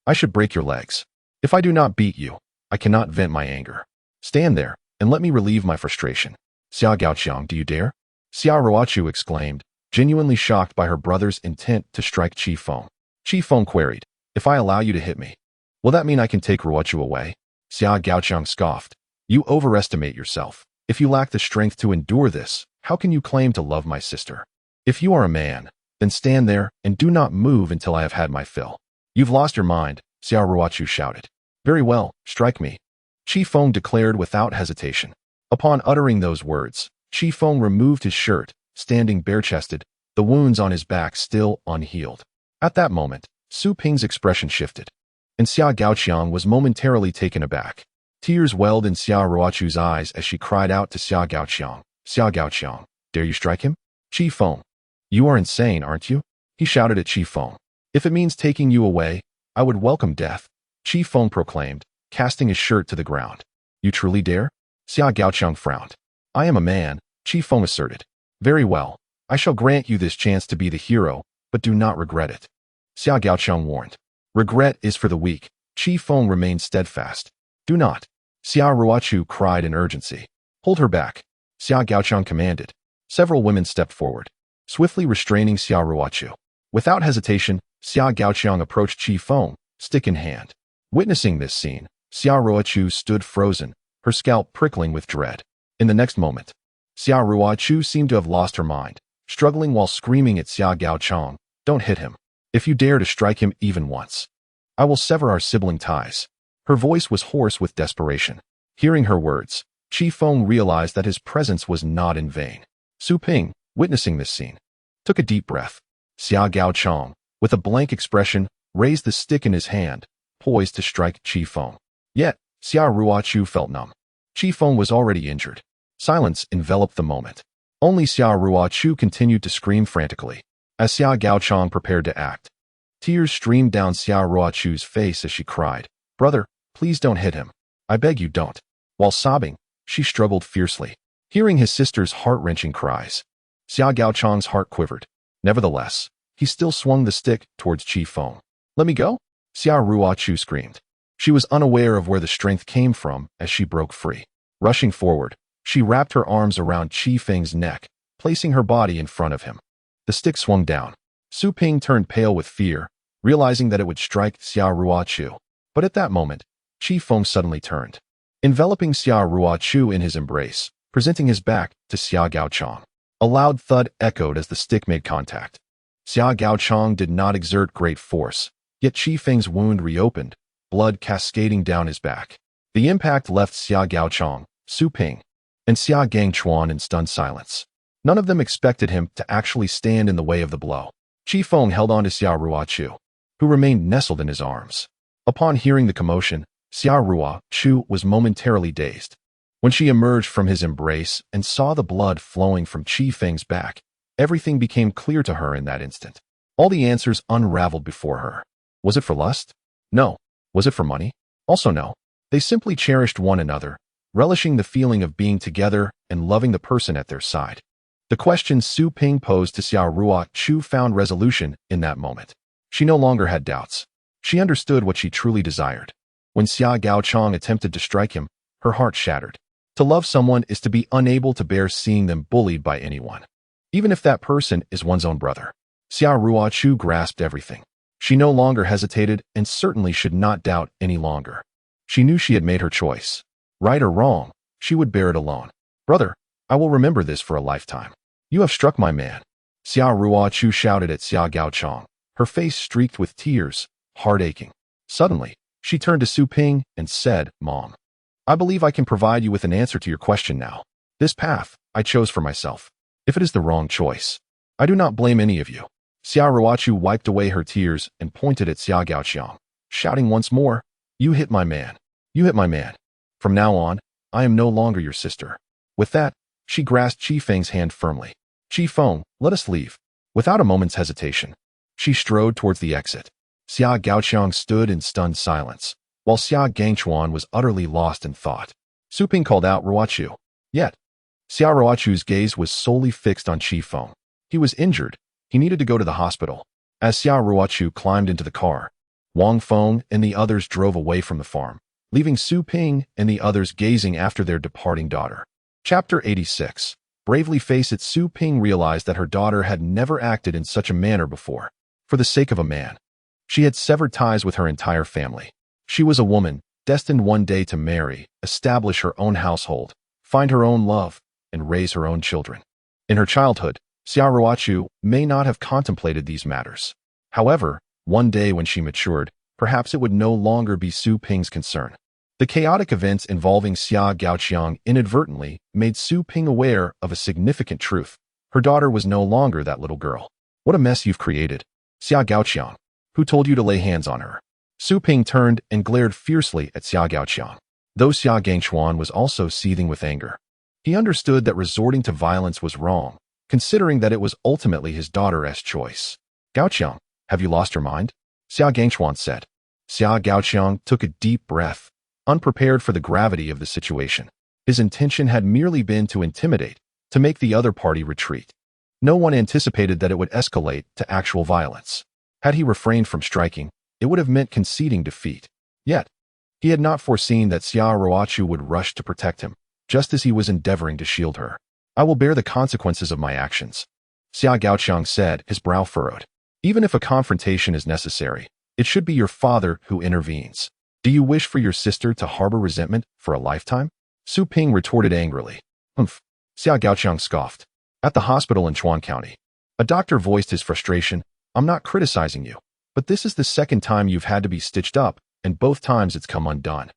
[SPEAKER 1] I should break your legs. If I do not beat you, I cannot vent my anger. Stand there and let me relieve my frustration. Xia Gaoqiang, do you dare? Xiao Ruochu exclaimed, genuinely shocked by her brother's intent to strike Qi Feng. Qi Feng queried, If I allow you to hit me, will that mean I can take Ruochu away? Xia Gaoqiang scoffed. You overestimate yourself. If you lack the strength to endure this, how can you claim to love my sister? If you are a man, then stand there and do not move until I have had my fill. You've lost your mind, Xiao Ruochu shouted. Very well, strike me. Qi Feng declared without hesitation. Upon uttering those words, Qi Feng removed his shirt, standing bare-chested, the wounds on his back still unhealed. At that moment, Su Ping's expression shifted, and Xia Gaoqiang was momentarily taken aback. Tears welled in Xiao Ruochu's eyes as she cried out to Xia Gaoqiang, dare you strike him? Qi Feng, you are insane, aren't you? He shouted at Qi Feng. If it means taking you away, I would welcome death, Qi Feng proclaimed, casting his shirt to the ground. You truly dare? Xia Gaoqiang frowned. I am a man, Qi Feng asserted. Very well, I shall grant you this chance to be the hero, but do not regret it. Xia Gaoqiang warned. Regret is for the weak. Qi Feng remained steadfast. Do not. Xiao Ruochu cried in urgency. Hold her back, Xia Gaoqiang commanded. Several women stepped forward, swiftly restraining Xiao Ruochu. Without hesitation, Xia Gaoqiang approached Qi Feng, stick in hand. Witnessing this scene, Xiao Ruochu stood frozen, her scalp prickling with dread. In the next moment, Xiao Ruochu seemed to have lost her mind, struggling while screaming at Xia Gaoqiang, Don't hit him. If you dare to strike him even once, I will sever our sibling ties. Her voice was hoarse with desperation. Hearing her words, Qi Feng realized that his presence was not in vain. Su Ping, witnessing this scene, took a deep breath. Xia Gaoqiang, with a blank expression, raised the stick in his hand, poised to strike Qi Feng. Yet, Xiao Ruochu felt numb. Qi Feng was already injured. Silence enveloped the moment. Only Xiao Ruochu continued to scream frantically. As Xia Gaoqiang prepared to act, tears streamed down Xiao Ruochu's face as she cried, Brother, please don't hit him. I beg you don't. While sobbing, she struggled fiercely. Hearing his sister's heart-wrenching cries, Xia Gaochang's heart quivered. Nevertheless, he still swung the stick towards Feng. Let me go? Xia Ruochu screamed. She was unaware of where the strength came from as she broke free. Rushing forward, she wrapped her arms around Feng's neck, placing her body in front of him. The stick swung down. Su Ping turned pale with fear, realizing that it would strike Xia Ruochu. But at that moment, Feng suddenly turned, enveloping Xia Ruochu in his embrace, presenting his back to Xia Gaochang. A loud thud echoed as the stick made contact. Xia Gaochang did not exert great force, yet Feng's wound reopened, blood cascading down his back. The impact left Xia Gaochang, Su Ping, and Xia Gangchuan in stunned silence. None of them expected him to actually stand in the way of the blow. Feng held on to Xia Ruochu, who remained nestled in his arms. Upon hearing the commotion, Xia Ruochu was momentarily dazed. When she emerged from his embrace and saw the blood flowing from Feng's back, everything became clear to her in that instant. All the answers unraveled before her. Was it for lust? No. Was it for money? Also no. They simply cherished one another, relishing the feeling of being together and loving the person at their side. The question Su Ping posed to Xia Ruochu found resolution in that moment. She no longer had doubts. She understood what she truly desired. When Xia Gaochang attempted to strike him, her heart shattered. To love someone is to be unable to bear seeing them bullied by anyone, even if that person is one's own brother. Xia Ruochu grasped everything. She no longer hesitated and certainly should not doubt any longer. She knew she had made her choice. Right or wrong, she would bear it alone. Brother, I will remember this for a lifetime. You have struck my man. Xia Ruochu shouted at Xia Gaochang, her face streaked with tears, heart aching. Suddenly, she turned to Su Ping and said, Mom, I believe I can provide you with an answer to your question now. This path, I chose for myself. If it is the wrong choice, I do not blame any of you. Xia Ruochu wiped away her tears and pointed at Xia Gaochang, shouting once more, You hit my man. You hit my man. From now on, I am no longer your sister. With that, she grasped Feng's hand firmly. Feng, let us leave. Without a moment's hesitation, she strode towards the exit. Xia Gaochang stood in stunned silence, while Xia Gangchuan was utterly lost in thought. Su Ping called out Ruochu. Yet, Xia Ruochu's gaze was solely fixed on Feng. He was injured. He needed to go to the hospital. As Xia Ruochu climbed into the car, Wang Feng and the others drove away from the farm, leaving Su Ping and the others gazing after their departing daughter. Chapter 86. Bravely face it, Su Ping realized that her daughter had never acted in such a manner before. For the sake of a man, she had severed ties with her entire family. She was a woman, destined one day to marry, establish her own household, find her own love, and raise her own children. In her childhood, Xia Ruochu may not have contemplated these matters. However, one day when she matured, perhaps it would no longer be Su Ping's concern. The chaotic events involving Xia Gaochang inadvertently made Su Ping aware of a significant truth. Her daughter was no longer that little girl. What a mess you've created. Xia Gaochang, who told you to lay hands on her? Su Ping turned and glared fiercely at Xia Gaochang. Though Xia Gangchuan was also seething with anger, he understood that resorting to violence was wrong, considering that it was ultimately his daughter's choice. Gaochang, have you lost your mind? Xia Gangchuan said. Xia Gaochang took a deep breath, unprepared for the gravity of the situation. His intention had merely been to intimidate, to make the other party retreat. No one anticipated that it would escalate to actual violence. Had he refrained from striking, it would have meant conceding defeat. Yet, he had not foreseen that Xia Ruochu would rush to protect him, just as he was endeavoring to shield her. I will bear the consequences of my actions, Xia Gaochang said, his brow furrowed. Even if a confrontation is necessary, it should be your father who intervenes. Do you wish for your sister to harbor resentment for a lifetime? Su Ping retorted angrily. Humph. Xia Gaochang scoffed. At the hospital in Chuan County, a doctor voiced his frustration. I'm not criticizing you, but this is the second time you've had to be stitched up, and both times it's come undone.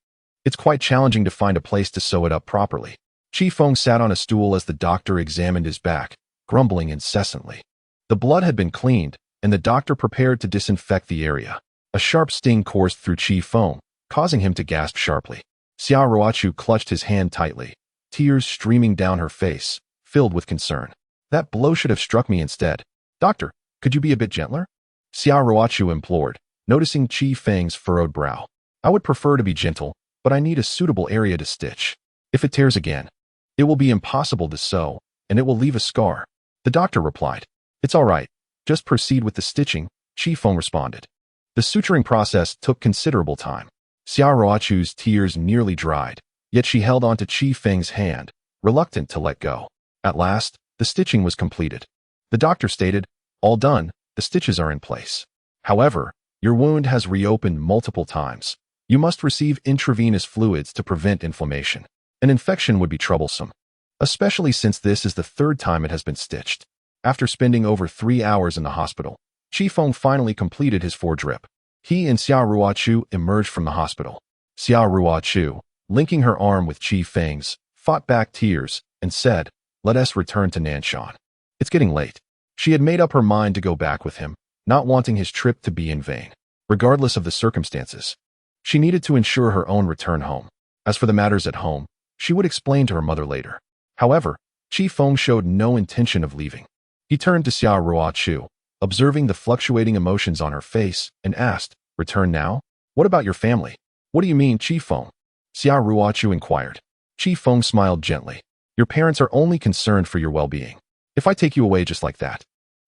[SPEAKER 1] It's quite challenging to find a place to sew it up properly. Feng sat on a stool as the doctor examined his back, grumbling incessantly. The blood had been cleaned, and the doctor prepared to disinfect the area. A sharp sting coursed through Feng, causing him to gasp sharply. Xia Ruochu clutched his hand tightly, tears streaming down her face, filled with concern. That blow should have struck me instead. Doctor, could you be a bit gentler? Xia Ruochu implored, noticing Feng's furrowed brow. I would prefer to be gentle, but I need a suitable area to stitch. If it tears again, it will be impossible to sew, and it will leave a scar. The doctor replied. It's all right. Just proceed with the stitching, Feng responded. The suturing process took considerable time. Xiao Ruochu's tears nearly dried, yet she held onto Feng's hand, reluctant to let go. At last, the stitching was completed. The doctor stated, all done, the stitches are in place. However, your wound has reopened multiple times. You must receive intravenous fluids to prevent inflammation. An infection would be troublesome, especially since this is the third time it has been stitched. After spending over 3 hours in the hospital, Feng finally completed his 4-drip. He and Xiao Ruochu emerged from the hospital. Xiao Ruochu, linking her arm with Feng's, fought back tears and said, let us return to Nanshan. It's getting late. She had made up her mind to go back with him, not wanting his trip to be in vain. Regardless of the circumstances, she needed to ensure her own return home. As for the matters at home, she would explain to her mother later. However, Feng showed no intention of leaving. He turned to Xiao Ruochu, observing the fluctuating emotions on her face, and asked, return now? What about your family? What do you mean, Feng? Xiao Ruochu inquired. Feng smiled gently. Your parents are only concerned for your well-being. If I take you away just like that,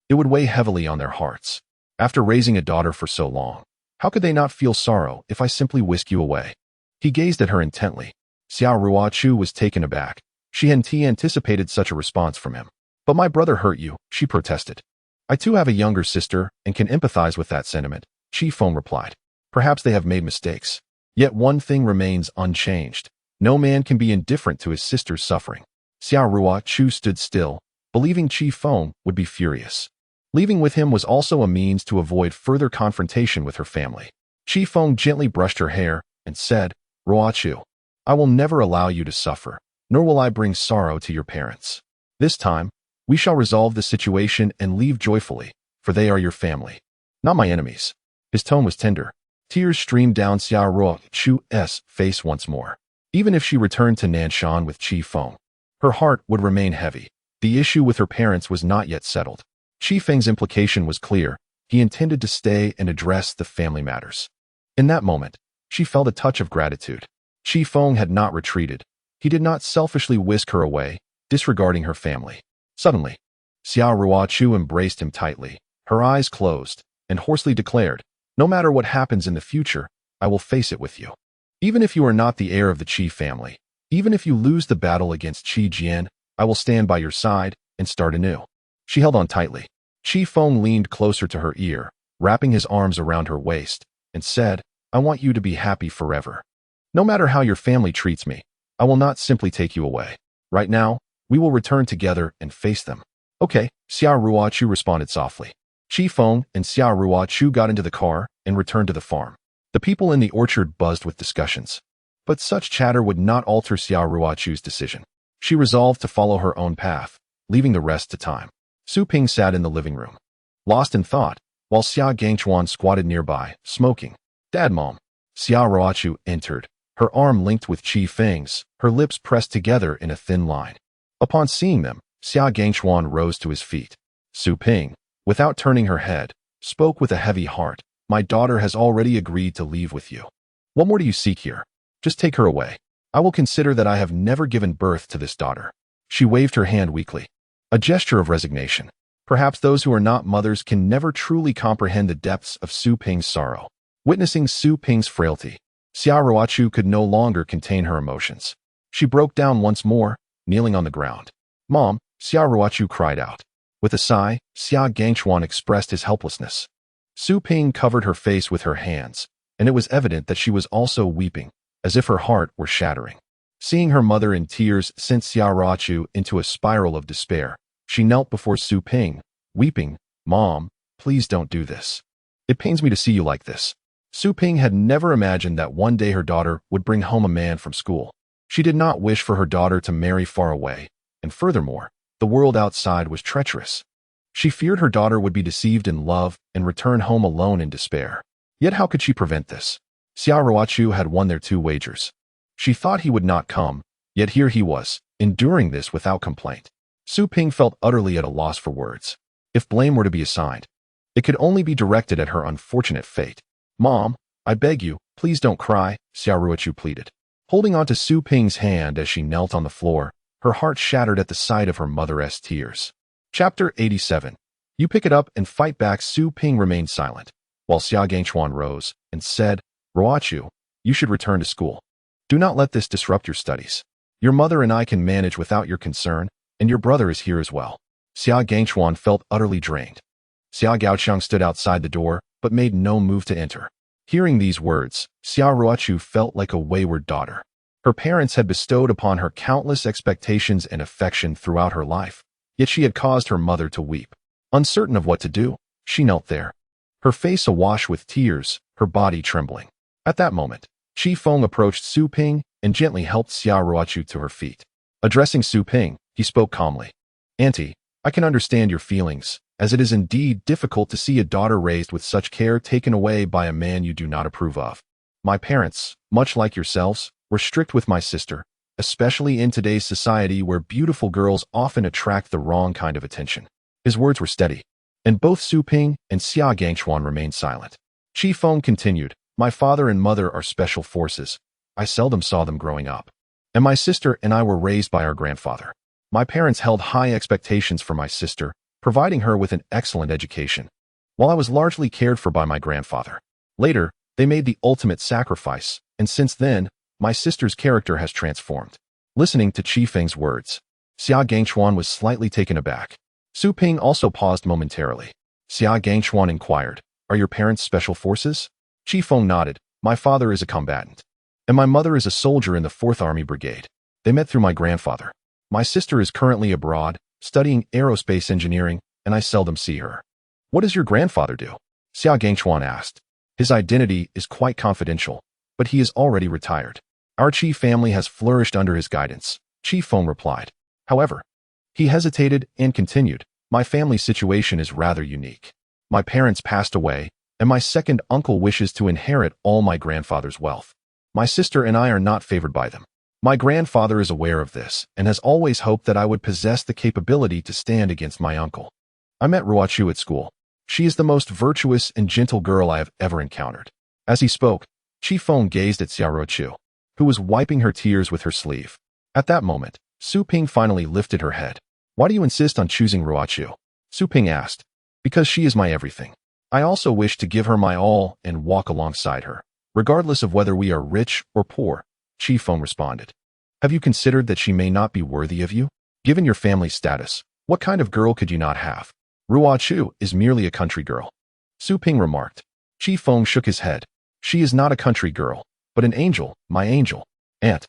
[SPEAKER 1] it would weigh heavily on their hearts. After raising a daughter for so long, how could they not feel sorrow if I simply whisk you away? He gazed at her intently. Xiao Ruochu was taken aback. She hadn't anticipated such a response from him. But my brother hurt you, she protested. I too have a younger sister and can empathize with that sentiment, Feng replied. Perhaps they have made mistakes. Yet one thing remains unchanged. No man can be indifferent to his sister's suffering. Xiao Ruochu stood still, believing Feng would be furious. Leaving with him was also a means to avoid further confrontation with her family. Feng gently brushed her hair and said, Ruochu, I will never allow you to suffer, nor will I bring sorrow to your parents. This time, we shall resolve the situation and leave joyfully, for they are your family, not my enemies. His tone was tender. Tears streamed down Xiao Ruochu's face once more. Even if she returned to Nanshan with Feng, her heart would remain heavy. The issue with her parents was not yet settled. Feng's implication was clear. He intended to stay and address the family matters. In that moment, she felt a touch of gratitude. Feng had not retreated. He did not selfishly whisk her away, disregarding her family. Suddenly, Xiao Ruochu embraced him tightly, her eyes closed, and hoarsely declared, no matter what happens in the future, I will face it with you. Even if you are not the heir of the Qi family, even if you lose the battle against Qi Jian, I will stand by your side and start anew. She held on tightly. Feng leaned closer to her ear, wrapping his arms around her waist, and said, I want you to be happy forever. No matter how your family treats me, I will not simply take you away. Right now, we will return together and face them. Okay, Xiao Ruochu responded softly. Feng and Xiao Ruochu got into the car and returned to the farm. The people in the orchard buzzed with discussions. But such chatter would not alter Xiao Ruochu's decision. She resolved to follow her own path, leaving the rest to time. Su Ping sat in the living room, lost in thought, while Xia Gangchuan squatted nearby, smoking. Dad, Mom. Xiao Ruochu entered, her arm linked with Feng's, her lips pressed together in a thin line. Upon seeing them, Xia Gangchuan rose to his feet. Su Ping, without turning her head, spoke with a heavy heart. My daughter has already agreed to leave with you. What more do you seek here? Just take her away. I will consider that I have never given birth to this daughter. She waved her hand weakly. A gesture of resignation. Perhaps those who are not mothers can never truly comprehend the depths of Su Ping's sorrow. Witnessing Su Ping's frailty, Xiao Ruochu could no longer contain her emotions. She broke down once more, kneeling on the ground. Mom, Xiao Ruochu cried out. With a sigh, Xia Gangchuan expressed his helplessness. Su Ping covered her face with her hands, and it was evident that she was also weeping, as if her heart were shattering. Seeing her mother in tears sent Xiao Ruochu into a spiral of despair. She knelt before Su Ping, weeping, Mom, please don't do this. It pains me to see you like this. Su Ping had never imagined that one day her daughter would bring home a man from school. She did not wish for her daughter to marry far away, and furthermore, the world outside was treacherous. She feared her daughter would be deceived in love and return home alone in despair. Yet how could she prevent this? Xiao Ruochu had won their 2 wagers. She thought he would not come, yet here he was, enduring this without complaint. Su Ping felt utterly at a loss for words. If blame were to be assigned, it could only be directed at her unfortunate fate. Mom, I beg you, please don't cry, Xiao Ruochu pleaded. Holding onto Su Ping's hand as she knelt on the floor, her heart shattered at the sight of her mother's tears. Chapter 87. You pick it up and fight back. Su Ping remained silent, while Xia Gangchuan rose and said, Ruochu, you should return to school. Do not let this disrupt your studies. Your mother and I can manage without your concern, and your brother is here as well. Xia Gangchuan felt utterly drained. Xia Gaoqiang stood outside the door, but made no move to enter. Hearing these words, Xia Ruochu felt like a wayward daughter. Her parents had bestowed upon her countless expectations and affection throughout her life, yet she had caused her mother to weep. Uncertain of what to do, she knelt there, her face awash with tears, her body trembling. At that moment, Feng approached Su Ping and gently helped Xia Ruochu to her feet. Addressing Su Ping, he spoke calmly. Auntie, I can understand your feelings, as it is indeed difficult to see a daughter raised with such care taken away by a man you do not approve of. My parents, much like yourselves, were strict with my sister, especially in today's society where beautiful girls often attract the wrong kind of attention. His words were steady, and both Su Ping and Xia Gangchuan remained silent. Feng continued, My father and mother are special forces. I seldom saw them growing up. And my sister and I were raised by our grandfather. My parents held high expectations for my sister, providing her with an excellent education, while I was largely cared for by my grandfather. Later, they made the ultimate sacrifice, and since then, my sister's character has transformed. Listening to Feng's words, Xia Gangchuan was slightly taken aback. Su Ping also paused momentarily. Xia Gangchuan inquired, Are your parents special forces? Feng nodded, My father is a combatant, and my mother is a soldier in the 4th Army Brigade. They met through my grandfather. My sister is currently abroad, studying aerospace engineering, and I seldom see her. What does your grandfather do? Xia Gangchuan asked. His identity is quite confidential, but he is already retired. Our Qi family has flourished under his guidance, Feng replied. However, he hesitated and continued, My family's situation is rather unique. My parents passed away, and my second uncle wishes to inherit all my grandfather's wealth. My sister and I are not favored by them. My grandfather is aware of this and has always hoped that I would possess the capability to stand against my uncle. I met Ruochu at school. She is the most virtuous and gentle girl I have ever encountered. As he spoke, Feng gazed at Xia Ruochu, who was wiping her tears with her sleeve. At that moment, Su Ping finally lifted her head. Why do you insist on choosing Ruochu? Su Ping asked. Because she is my everything. I also wish to give her my all and walk alongside her, regardless of whether we are rich or poor, Feng responded. Have you considered that she may not be worthy of you? Given your family's status, what kind of girl could you not have? Ruochu is merely a country girl. Su Ping remarked. Feng shook his head. She is not a country girl, but an angel, my angel. Aunt,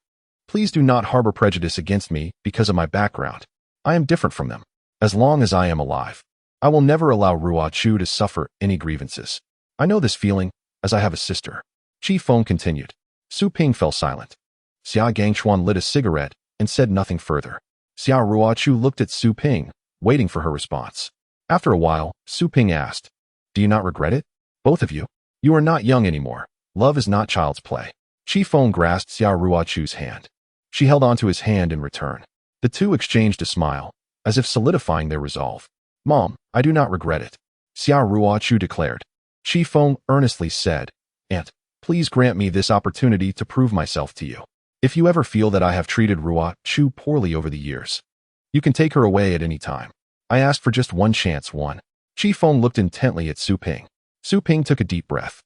[SPEAKER 1] please do not harbor prejudice against me because of my background. I am different from them. As long as I am alive, I will never allow Ruochu to suffer any grievances. I know this feeling, as I have a sister. Feng continued. Su Ping fell silent. Xia Gangchuan lit a cigarette and said nothing further. Xia Ruochu looked at Su Ping, waiting for her response. After a while, Su Ping asked, Do you not regret it? Both of you? You are not young anymore. Love is not child's play. Feng grasped Xia Ruochu's hand. She held onto his hand in return. The two exchanged a smile, as if solidifying their resolve. Mom, I do not regret it, Xia Ruochu declared. Feng earnestly said, Aunt, please grant me this opportunity to prove myself to you. If you ever feel that I have treated Ruochu poorly over the years, you can take her away at any time. I ask for just one chance, one. Feng looked intently at Su Ping. Su Ping took a deep breath.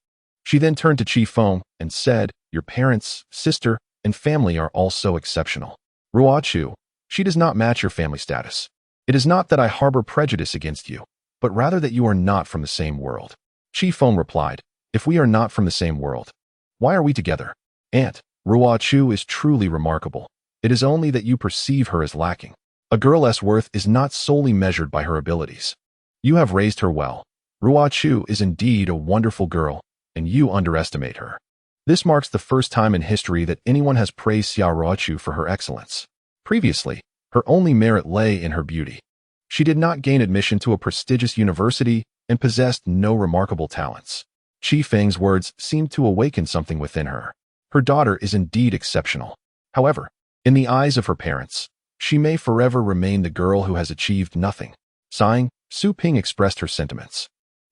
[SPEAKER 1] She then turned to Feng and said, Your parents, sister, and family are all so exceptional. Ruochu, she does not match your family status. It is not that I harbor prejudice against you, but rather that you are not from the same world. Feng replied, If we are not from the same world, why are we together? Aunt, Ruochu is truly remarkable. It is only that you perceive her as lacking. A girl's worth is not solely measured by her abilities. You have raised her well. Ruochu is indeed a wonderful girl, and you underestimate her. This marks the first time in history that anyone has praised Xia Ruochu for her excellence. Previously, her only merit lay in her beauty. She did not gain admission to a prestigious university and possessed no remarkable talents. Feng's words seemed to awaken something within her. Her daughter is indeed exceptional. However, in the eyes of her parents, she may forever remain the girl who has achieved nothing. Sighing, Su Ping expressed her sentiments.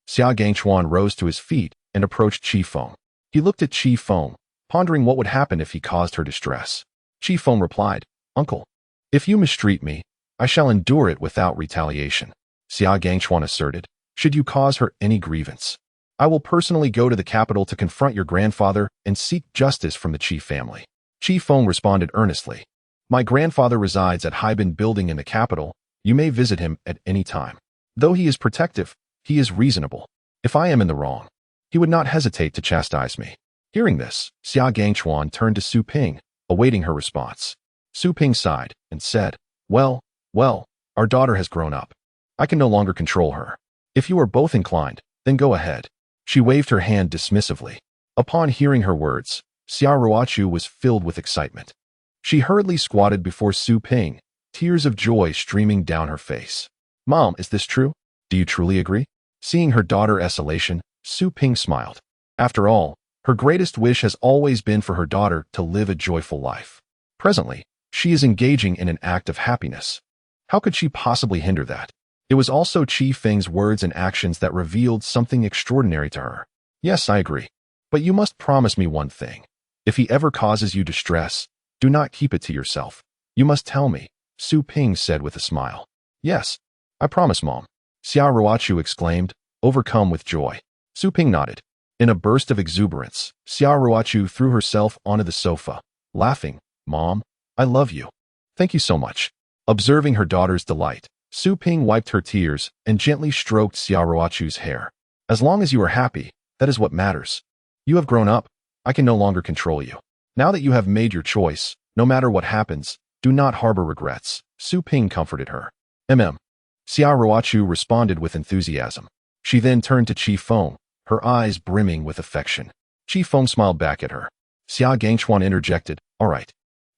[SPEAKER 1] Xia Gangchuan rose to his feet and approached Feng. He looked at Feng, pondering what would happen if he caused her distress. Feng replied, Uncle, if you mistreat me, I shall endure it without retaliation. Xia Gangchuan asserted. Should you cause her any grievance, I will personally go to the capital to confront your grandfather and seek justice from the Qi family. Qi Feng responded earnestly. My grandfather resides at Haibin Building in the capital. You may visit him at any time. Though he is protective, he is reasonable. If I am in the wrong, he would not hesitate to chastise me. Hearing this, Xia Gangchuan turned to Su Ping, awaiting her response. Su Ping sighed and said, Well, our daughter has grown up. I can no longer control her. If you are both inclined, then go ahead. She waved her hand dismissively. Upon hearing her words, Xia Ruochu was filled with excitement. She hurriedly squatted before Su Ping, tears of joy streaming down her face. Mom, is this true? Do you truly agree? Seeing her daughter's elation, Su Ping smiled. After all, her greatest wish has always been for her daughter to live a joyful life. Presently, she is engaging in an act of happiness. How could she possibly hinder that? It was also Qi Feng's words and actions that revealed something extraordinary to her. Yes, I agree. But you must promise me one thing. If he ever causes you distress, do not keep it to yourself. You must tell me, Su Ping said with a smile. Yes, I promise, Mom. Xia Ruochu exclaimed, overcome with joy. Su Ping nodded. In a burst of exuberance, Xia Ruochu threw herself onto the sofa, laughing. Mom, I love you. Thank you so much. Observing her daughter's delight, Su Ping wiped her tears and gently stroked Xia Ruochu's hair. As long as you are happy, that is what matters. You have grown up. I can no longer control you. Now that you have made your choice, no matter what happens, do not harbor regrets. Su Ping comforted her. Xia Ruochu responded with enthusiasm. She then turned to Qi Feng, her eyes brimming with affection. Qi Feng smiled back at her. Xia Gangchuan interjected, All right.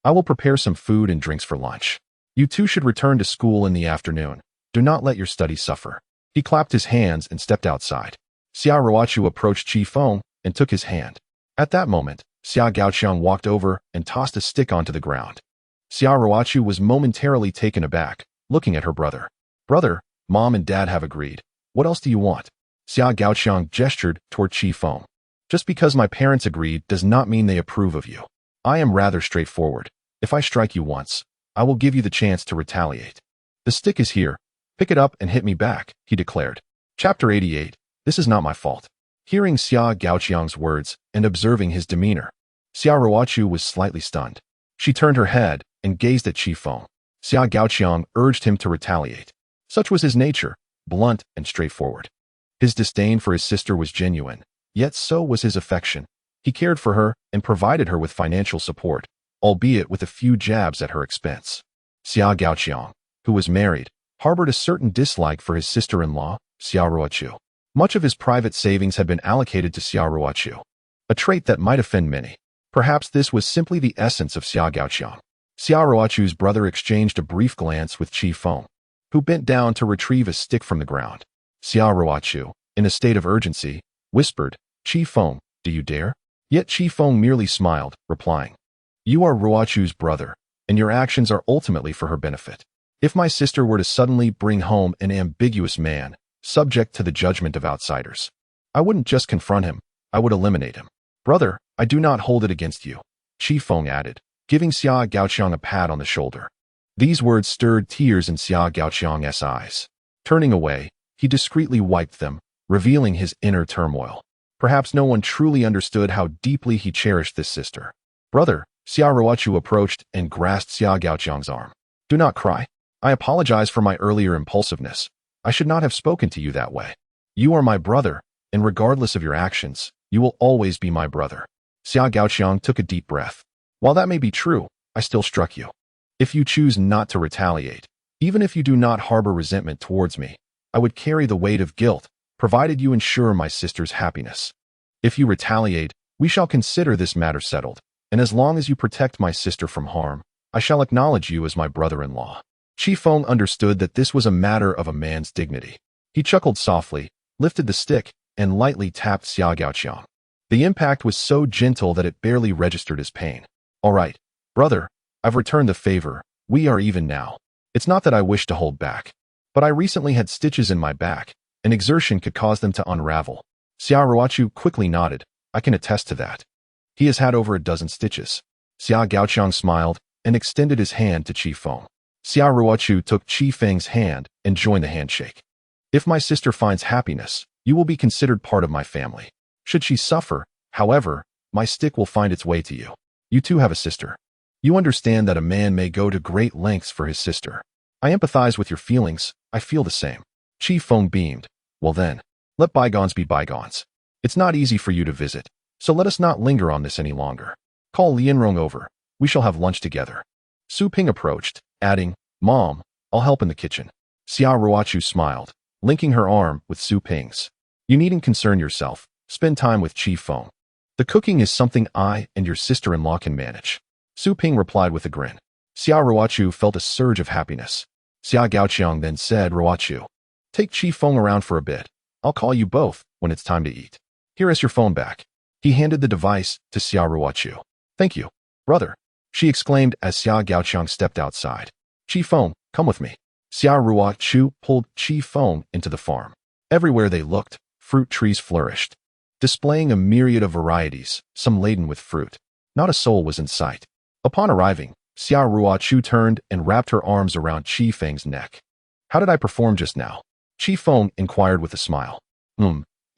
[SPEAKER 1] I will prepare some food and drinks for lunch. You two should return to school in the afternoon. Do not let your studies suffer. He clapped his hands and stepped outside. Xia Ruochu approached Qi Feng and took his hand. At that moment, Xia Gaoqiang walked over and tossed a stick onto the ground. Xia Ruochu was momentarily taken aback, looking at her brother. Brother, Mom and Dad have agreed. What else do you want? Xia Gaoqiang gestured toward Qi Feng. Just because my parents agreed does not mean they approve of you. I am rather straightforward. If I strike you once, I will give you the chance to retaliate. The stick is here. Pick it up and hit me back, he declared. Chapter 88. This is not my fault. Hearing Xia Gaoqiang's words and observing his demeanor, Xia Ruochu was slightly stunned. She turned her head and gazed at Qi Feng. Xia Gaoqiang urged him to retaliate. Such was his nature, blunt and straightforward. His disdain for his sister was genuine, yet so was his affection. He cared for her and provided her with financial support, albeit with a few jabs at her expense. Xia Gaoqiang, who was married, harbored a certain dislike for his sister-in-law, Xia Ruochu. Much of his private savings had been allocated to Xia Ruochu, a trait that might offend many. Perhaps this was simply the essence of Xia Gaoqiang. Xia Ruochu's brother exchanged a brief glance with Qi Feng, who bent down to retrieve a stick from the ground. Xia Ruochu, in a state of urgency, whispered, Qi Feng, do you dare? Yet Qi Feng merely smiled, replying, You are Ruochu's brother, and your actions are ultimately for her benefit. If my sister were to suddenly bring home an ambiguous man, subject to the judgment of outsiders, I wouldn't just confront him, I would eliminate him. Brother, I do not hold it against you, Qi Feng added, giving Xia Gaoqiang a pat on the shoulder. These words stirred tears in Xia Gaoqiang's eyes. Turning away, he discreetly wiped them, revealing his inner turmoil. Perhaps no one truly understood how deeply he cherished this sister. Brother, Xia Ruochu approached and grasped Xia Gaoqiang's arm. Do not cry. I apologize for my earlier impulsiveness. I should not have spoken to you that way. You are my brother, and regardless of your actions, you will always be my brother. Xia Gaoqiang took a deep breath. While that may be true, I still struck you. If you choose not to retaliate, even if you do not harbor resentment towards me, I would carry the weight of guilt, provided you ensure my sister's happiness. If you retaliate, we shall consider this matter settled, and as long as you protect my sister from harm, I shall acknowledge you as my brother-in-law. Qi Feng understood that this was a matter of a man's dignity. He chuckled softly, lifted the stick, and lightly tapped Xia Gaoqiang. The impact was so gentle that it barely registered as pain. All right, brother, I've returned the favor. We are even now. It's not that I wish to hold back, but I recently had stitches in my back, and exertion could cause them to unravel. Xia Ruochu quickly nodded. I can attest to that. He has had over a dozen stitches. Xia Gaoqiang smiled and extended his hand to Qi Feng. Xia Ruochu took Qi Feng's hand and joined the handshake. If my sister finds happiness, you will be considered part of my family. Should she suffer, however, my stick will find its way to you. You too have a sister. You understand that a man may go to great lengths for his sister. I empathize with your feelings. I feel the same. Chi Feng beamed. Well then, let bygones be bygones. It's not easy for you to visit, so let us not linger on this any longer. Call Lianrong over. We shall have lunch together. Su Ping approached, adding, Mom, I'll help in the kitchen. Xia Ruochu smiled, linking her arm with Su Ping's. You needn't concern yourself. Spend time with Chi Feng. The cooking is something I and your sister-in-law can manage. Su Ping replied with a grin. Xia Ruochu felt a surge of happiness. Xia Gaoqiang then said, Ruochu, take Chi Feng around for a bit. I'll call you both when it's time to eat. Here is your phone back. He handed the device to Xia Ruochu. Thank you, brother, she exclaimed as Xia Gaoqiang stepped outside. Chi Feng, come with me. Xia Ruochu pulled Chi Feng into the farm. Everywhere they looked, fruit trees flourished, displaying a myriad of varieties, some laden with fruit. Not a soul was in sight. Upon arriving, Xia Ruochu turned and wrapped her arms around Chi Feng's neck. How did I perform just now? Chi Feng inquired with a smile.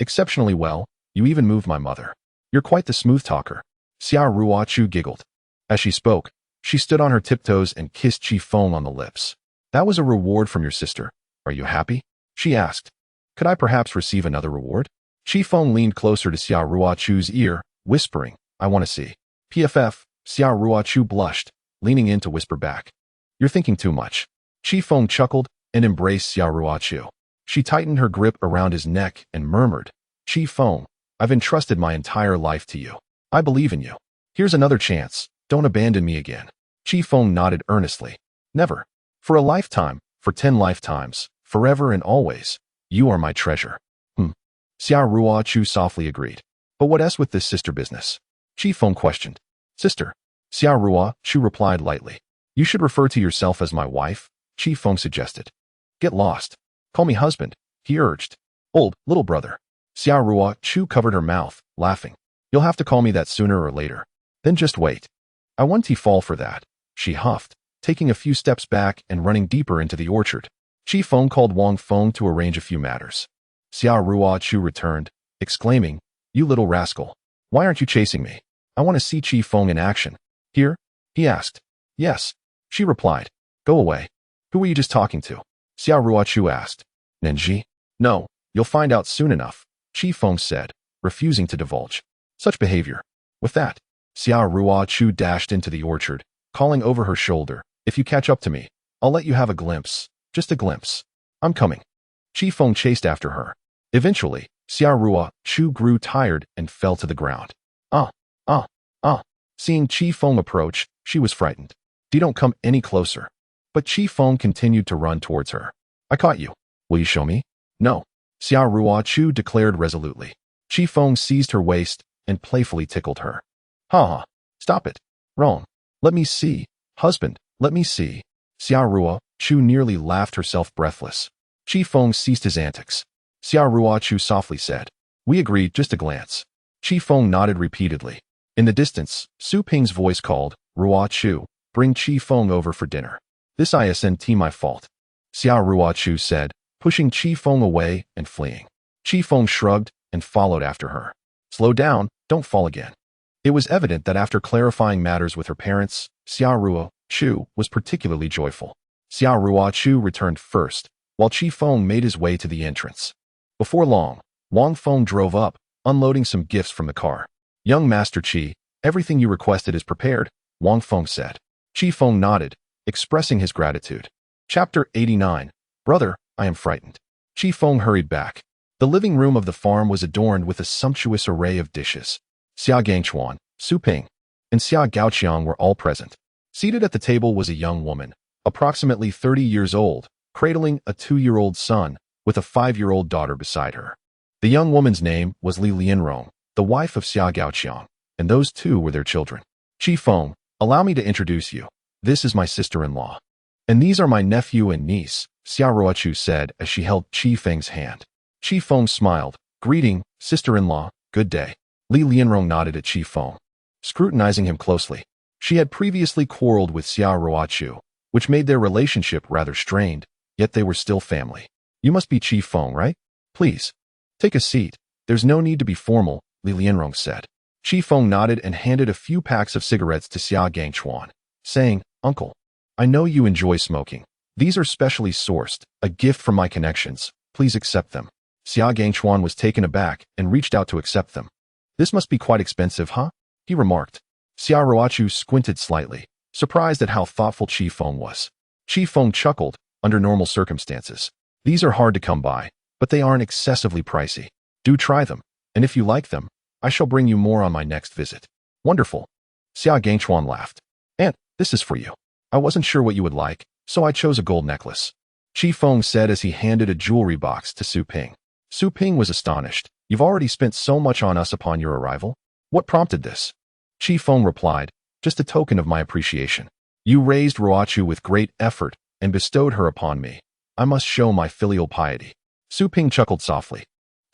[SPEAKER 1] Exceptionally well. You even moved my mother. You're quite the smooth talker. Xia Ruochu giggled. As she spoke, she stood on her tiptoes and kissed Chi Feng on the lips. That was a reward from your sister. Are you happy? She asked. Could I perhaps receive another reward? Chi Feng leaned closer to Xia Ruochu's ear, whispering, I want to see. PFF, Xia Ruochu blushed, leaning in to whisper back. You're thinking too much. Chi Feng chuckled and embraced Xia Ruochu. She tightened her grip around his neck and murmured, Chi Feng, I've entrusted my entire life to you. I believe in you. Here's another chance. Don't abandon me again. Chi Feng nodded earnestly. Never. For a lifetime, for 10 lifetimes, forever and always. You are my treasure. Xia Ruochu softly agreed. But what else with this sister business? Chi Feng questioned. Sister. Xia Ruochu replied lightly. You should refer to yourself as my wife, Chi Feng suggested. Get lost. Call me husband, he urged. Old, little brother. Xia Ruochu covered her mouth, laughing. You'll have to call me that sooner or later. Then just wait. I want to fall for that, she huffed, taking a few steps back and running deeper into the orchard. Chi Feng called Wang Feng to arrange a few matters. Xia Ruochu returned, exclaiming, You little rascal. Why aren't you chasing me? I want to see Chi Feng in action. Here? He asked. Yes, she replied. Go away. Who were you just talking to? Xia Ruochu asked. Nenji? No, you'll find out soon enough, Chi Feng said, refusing to divulge. Such behavior. With that, Xia Ruochu dashed into the orchard, calling over her shoulder, If you catch up to me, I'll let you have a glimpse, just a glimpse. I'm coming. Chi Feng chased after her. Eventually, Xia Ruochu grew tired and fell to the ground. Seeing Chi Feng approach, she was frightened. Don't come any closer. But Chi Feng continued to run towards her. I caught you. Will you show me? No. Xia Ruochu declared resolutely. Chi Feng seized her waist and playfully tickled her. Ha! Stop it. Wrong. Let me see. Husband, let me see. Xia Ruochu nearly laughed herself breathless. Chi Feng ceased his antics. Xia Ruochu softly said, We agreed, just a glance. Chi Feng nodded repeatedly. In the distance, Su Ping's voice called, Ruochu, bring Chi Feng over for dinner. This isn't my fault. Xia Ruochu said, pushing Chi Feng away and fleeing. Chi Feng shrugged and followed after her. Slow down, don't fall again. It was evident that after clarifying matters with her parents, Xia Ruochu was particularly joyful. Xia Ruochu returned first, while Chi Feng made his way to the entrance. Before long, Wang Feng drove up, unloading some gifts from the car. Young Master Chi, everything you requested is prepared, Wang Feng said. Chi Feng nodded, expressing his gratitude. Chapter 89. Brother, I am frightened. Chi Feng hurried back. The living room of the farm was adorned with a sumptuous array of dishes. Xia Gangchuan, Su Ping, and Xia Gaoqiang were all present. Seated at the table was a young woman, approximately 30 years old, cradling a 2-year-old son, with a 5-year-old daughter beside her. The young woman's name was Li Lianrong, the wife of Xia Gaoqiang, and those two were their children. Chi Feng, allow me to introduce you. This is my sister-in-law. And these are my nephew and niece, Xia Ruochu said as she held Chi Feng's hand. Chi Feng smiled. Greeting, sister-in-law, good day. Li Lianrong nodded at Chi Feng, scrutinizing him closely. She had previously quarreled with Xia Ruochu, which made their relationship rather strained, yet they were still family. You must be Chief Feng, right? Please, take a seat. There's no need to be formal, Li Lianrong said. Chief Feng nodded and handed a few packs of cigarettes to Xia Gangchuan, saying, Uncle, I know you enjoy smoking. These are specially sourced, a gift from my connections. Please accept them. Xia Gangchuan was taken aback and reached out to accept them. This must be quite expensive, huh? He remarked. Xia Ruochu squinted slightly, surprised at how thoughtful Chief Feng was. Chief Feng chuckled. Under normal circumstances, these are hard to come by, but they aren't excessively pricey. Do try them, and if you like them, I shall bring you more on my next visit. Wonderful. Xia Gangchuan laughed. Aunt, this is for you. I wasn't sure what you would like, so I chose a gold necklace. Chief Feng said as he handed a jewelry box to Su Ping. Su Ping was astonished. You've already spent so much on us upon your arrival? What prompted this? Chief Feng replied, just a token of my appreciation. You raised Ruochu with great effort and bestowed her upon me. I must show my filial piety. Su Ping chuckled softly.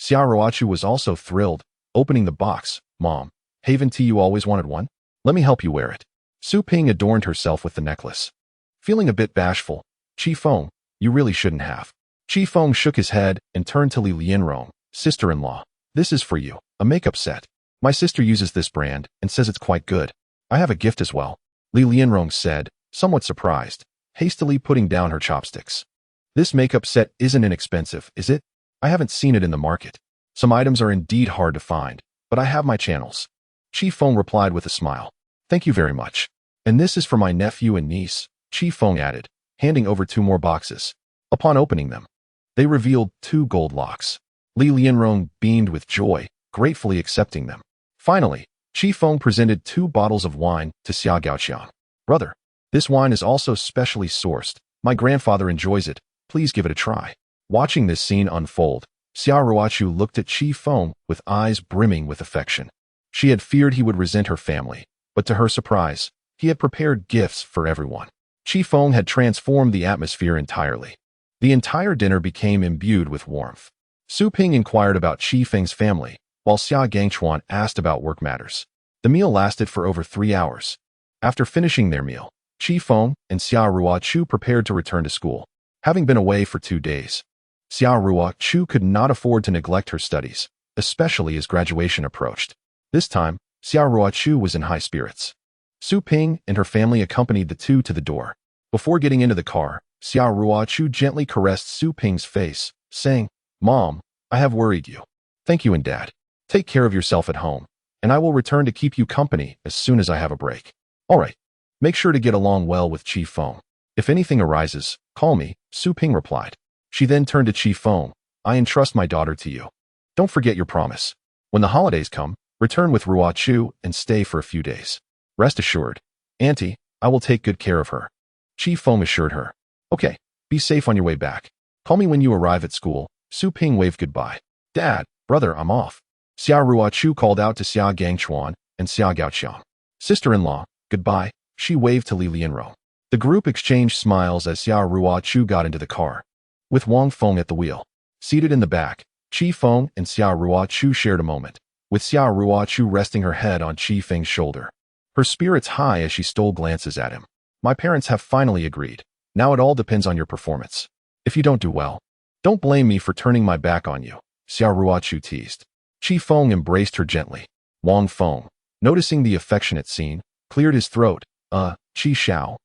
[SPEAKER 1] Xia Ruochu was also thrilled, opening the box. Mom, haven't you always wanted one? Let me help you wear it. Su Ping adorned herself with the necklace. Feeling a bit bashful, Chief Feng, you really shouldn't have. Chief Feng shook his head and turned to Li Lianrong, sister-in-law. This is for you, a makeup set. My sister uses this brand and says it's quite good. I have a gift as well. Li Lianrong said, somewhat surprised, hastily putting down her chopsticks. This makeup set isn't inexpensive, is it? I haven't seen it in the market. Some items are indeed hard to find, but I have my channels. Chief Feng replied with a smile. Thank you very much. And this is for my nephew and niece, Chief Feng added, handing over 2 more boxes. Upon opening them, they revealed 2 gold locks. Li Lianrong beamed with joy, gratefully accepting them. Finally, Chief Feng presented 2 bottles of wine to Xia Gaoqian. Brother, this wine is also specially sourced. My grandfather enjoys it. Please give it a try. Watching this scene unfold, Xia Ruochu looked at Chief Feng with eyes brimming with affection. She had feared he would resent her family, but to her surprise, he had prepared gifts for everyone. Chief Feng had transformed the atmosphere entirely. The entire dinner became imbued with warmth. Su Ping inquired about Chief Feng's family, while Xia Gangchuan asked about work matters. The meal lasted for over 3 hours. After finishing their meal, Chief Feng and Xia Ruochu prepared to return to school, having been away for 2 days. Xia Ruochu could not afford to neglect her studies, especially as graduation approached. This time, Xia Ruochu was in high spirits. Su Ping and her family accompanied the two to the door. Before getting into the car, Xia Ruochu gently caressed Su Ping's face, saying, Mom, I have worried you. Thank you and Dad. Take care of yourself at home, and I will return to keep you company as soon as I have a break. All right. Make sure to get along well with Chief Feng. If anything arises, call me, Su Ping replied. She then turned to Chief Feng. I entrust my daughter to you. Don't forget your promise. When the holidays come, return with Ruochu and stay for a few days. Rest assured, Auntie, I will take good care of her. Chief Feng assured her. Okay, be safe on your way back. Call me when you arrive at school. Su Ping waved goodbye. Dad, brother, I'm off. Xia Ruochu called out to Xia Gangchuan and Xia Gaoqian. Sister-in-law, goodbye. She waved to Li Lianrong. The group exchanged smiles as Xia Ruochu got into the car, with Wang Feng at the wheel. Seated in the back, Chief Feng and Xia Ruochu shared a moment, with Xia Ruochu resting her head on Chief Feng's shoulder. Her spirits high as she stole glances at him. My parents have finally agreed. Now it all depends on your performance. If you don't do well, don't blame me for turning my back on you, Xia Ruochu teased. Chief Feng embraced her gently. Wang Feng, noticing the affectionate scene, cleared his throat. Chi Xiao.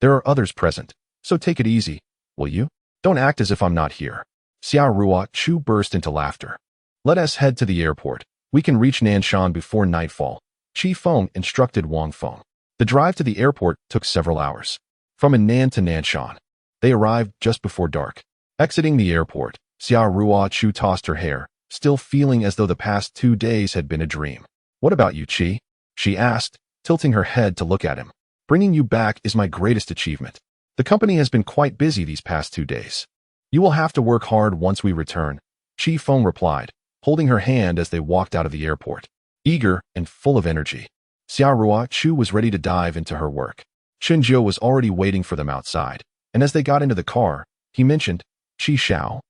[SPEAKER 1] There are others present, so take it easy, will you? Don't act as if I'm not here. Xia Ruochu burst into laughter. Let us head to the airport. We can reach Nanshan before nightfall. Chief Feng instructed Wang Feng. The drive to the airport took several hours. From Nan to Nanshan, they arrived just before dark. Exiting the airport, Xia Ruochu tossed her hair, still feeling as though the past 2 days had been a dream. What about you, Chi? She asked, tilting her head to look at him. Bringing you back is my greatest achievement. The company has been quite busy these past 2 days. You will have to work hard once we return, Chief Feng replied, holding her hand as they walked out of the airport. Eager and full of energy, Xia Ruochu was ready to dive into her work. Shinjo was already waiting for them outside, and as they got into the car, he mentioned, Chi Xiao.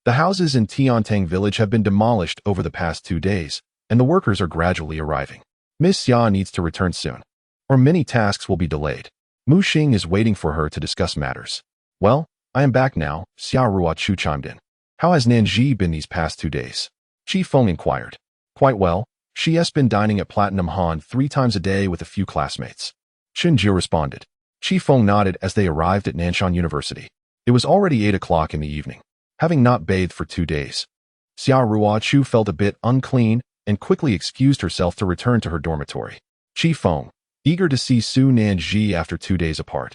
[SPEAKER 1] The houses in Tiantang village have been demolished over the past 2 days, and the workers are gradually arriving. Miss Xia needs to return soon, or many tasks will be delayed. Mu Xing is waiting for her to discuss matters. Well, I am back now, Xia Ruochu chimed in. How has Nanji been these past 2 days? Chi Feng inquired. Quite well. She has been dining at Platinum Han 3 times a day with a few classmates. Shinjiu responded. Chi Feng nodded as they arrived at Nanshan University. It was already 8 o'clock in the evening. Having not bathed for 2 days, Xia Ruochu felt a bit unclean and quickly excused herself to return to her dormitory. Chi Feng, eager to see Su Nanji after 2 days apart,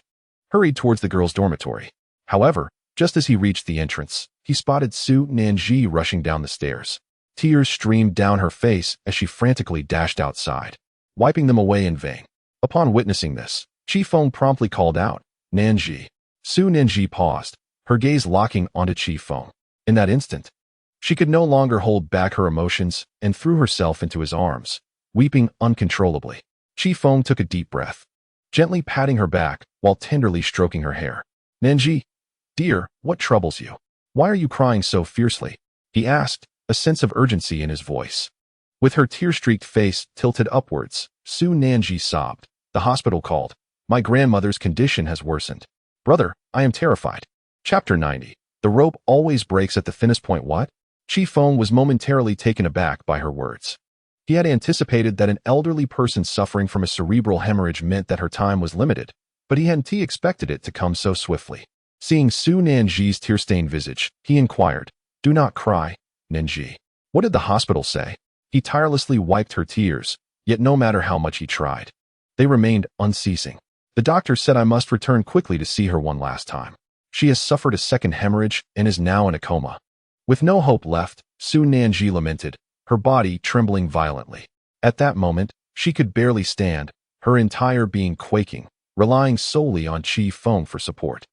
[SPEAKER 1] hurried towards the girls' dormitory. However, just as he reached the entrance, he spotted Su Nanji rushing down the stairs. Tears streamed down her face as she frantically dashed outside, wiping them away in vain. Upon witnessing this, Chi Feng promptly called out, "Nanji." Su Nanji paused, her gaze locking onto Chi Feng. In that instant, she could no longer hold back her emotions and threw herself into his arms, weeping uncontrollably. Chi Feng took a deep breath, gently patting her back while tenderly stroking her hair. "Nanji, dear, what troubles you? Why are you crying so fiercely?" he asked, a sense of urgency in his voice. With her tear-streaked face tilted upwards, Su Nanji sobbed. "The hospital called. My grandmother's condition has worsened. Brother, I am terrified." Chapter 90. The rope always breaks at the thinnest point. What? Chi Feng was momentarily taken aback by her words. He had anticipated that an elderly person suffering from a cerebral hemorrhage meant that her time was limited, but he hadn't expected it to come so swiftly. Seeing Su Nanji's tear-stained visage, he inquired, "Do not cry, Nanji. What did the hospital say?" He tirelessly wiped her tears, yet no matter how much he tried, they remained unceasing. "The doctor said I must return quickly to see her one last time. She has suffered a second hemorrhage and is now in a coma." With no hope left, Su Nanji lamented, her body trembling violently. At that moment, she could barely stand, her entire being quaking, relying solely on Chi Feng for support.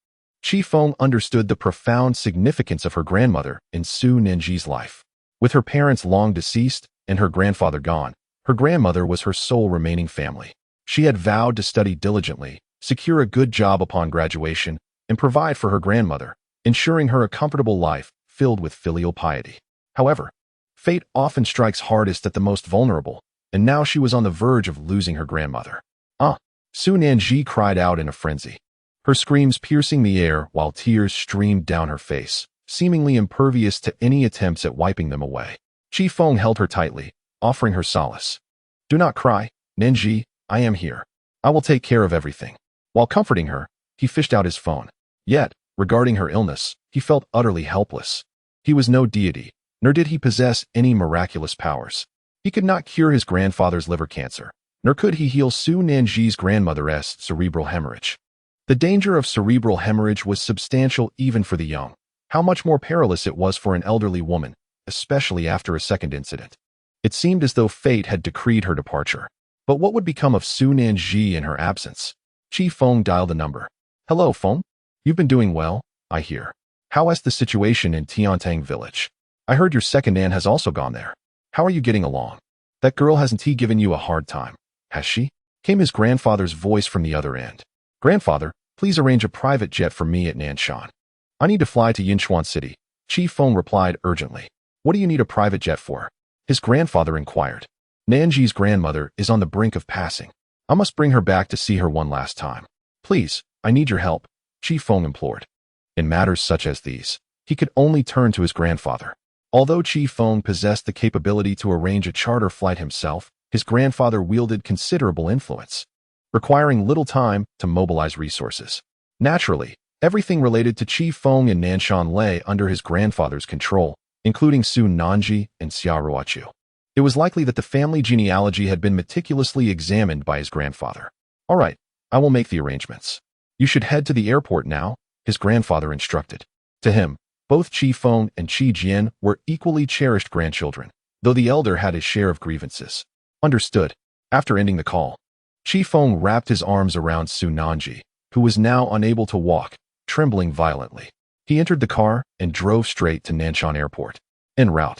[SPEAKER 1] Chi Feng understood the profound significance of her grandmother in Su Nanji's life. With her parents long deceased and her grandfather gone, her grandmother was her sole remaining family. She had vowed to study diligently, secure a good job upon graduation, and provide for her grandmother, ensuring her a comfortable life filled with filial piety. However, fate often strikes hardest at the most vulnerable, and now she was on the verge of losing her grandmother. "Ah!" Su Nanji cried out in a frenzy, her screams piercing the air while tears streamed down her face, seemingly impervious to any attempts at wiping them away. Chi Feng held her tightly, offering her solace. "Do not cry, Nanji, I am here. I will take care of everything." While comforting her, he fished out his phone. Yet, regarding her illness, he felt utterly helpless. He was no deity, nor did he possess any miraculous powers. He could not cure his grandfather's liver cancer, nor could he heal Su Nanji's grandmother's cerebral hemorrhage. The danger of cerebral hemorrhage was substantial even for the young. How much more perilous it was for an elderly woman, especially after a second incident. It seemed as though fate had decreed her departure. But what would become of Su Nanji in her absence? Chi Feng dialed the number. "Hello, Feng? You've been doing well, I hear. How is the situation in Tiantang village? I heard your second aunt has also gone there. How are you getting along? That girl hasn't given you a hard time, has she?" Came his grandfather's voice from the other end. "Grandfather, please arrange a private jet for me at Nanshan. I need to fly to Yinchuan City," Chi Feng replied urgently. "What do you need a private jet for?" his grandfather inquired. "Nanji's grandmother is on the brink of passing. I must bring her back to see her one last time. Please, I need your help," Chi Feng implored. In matters such as these, he could only turn to his grandfather. Although Chi Feng possessed the capability to arrange a charter flight himself, his grandfather wielded considerable influence, requiring little time to mobilize resources. Naturally, everything related to Chi Feng and Nanshan lay under his grandfather's control, including Su Nanji and Xia Ruochu. It was likely that the family genealogy had been meticulously examined by his grandfather. "All right, I will make the arrangements. You should head to the airport now," his grandfather instructed. To him, both Chi Feng and Chi Jian were equally cherished grandchildren, though the elder had his share of grievances. "Understood." After ending the call, Chi Feng wrapped his arms around Su Nanji, who was now unable to walk, trembling violently. He entered the car and drove straight to Nanshan Airport. En route,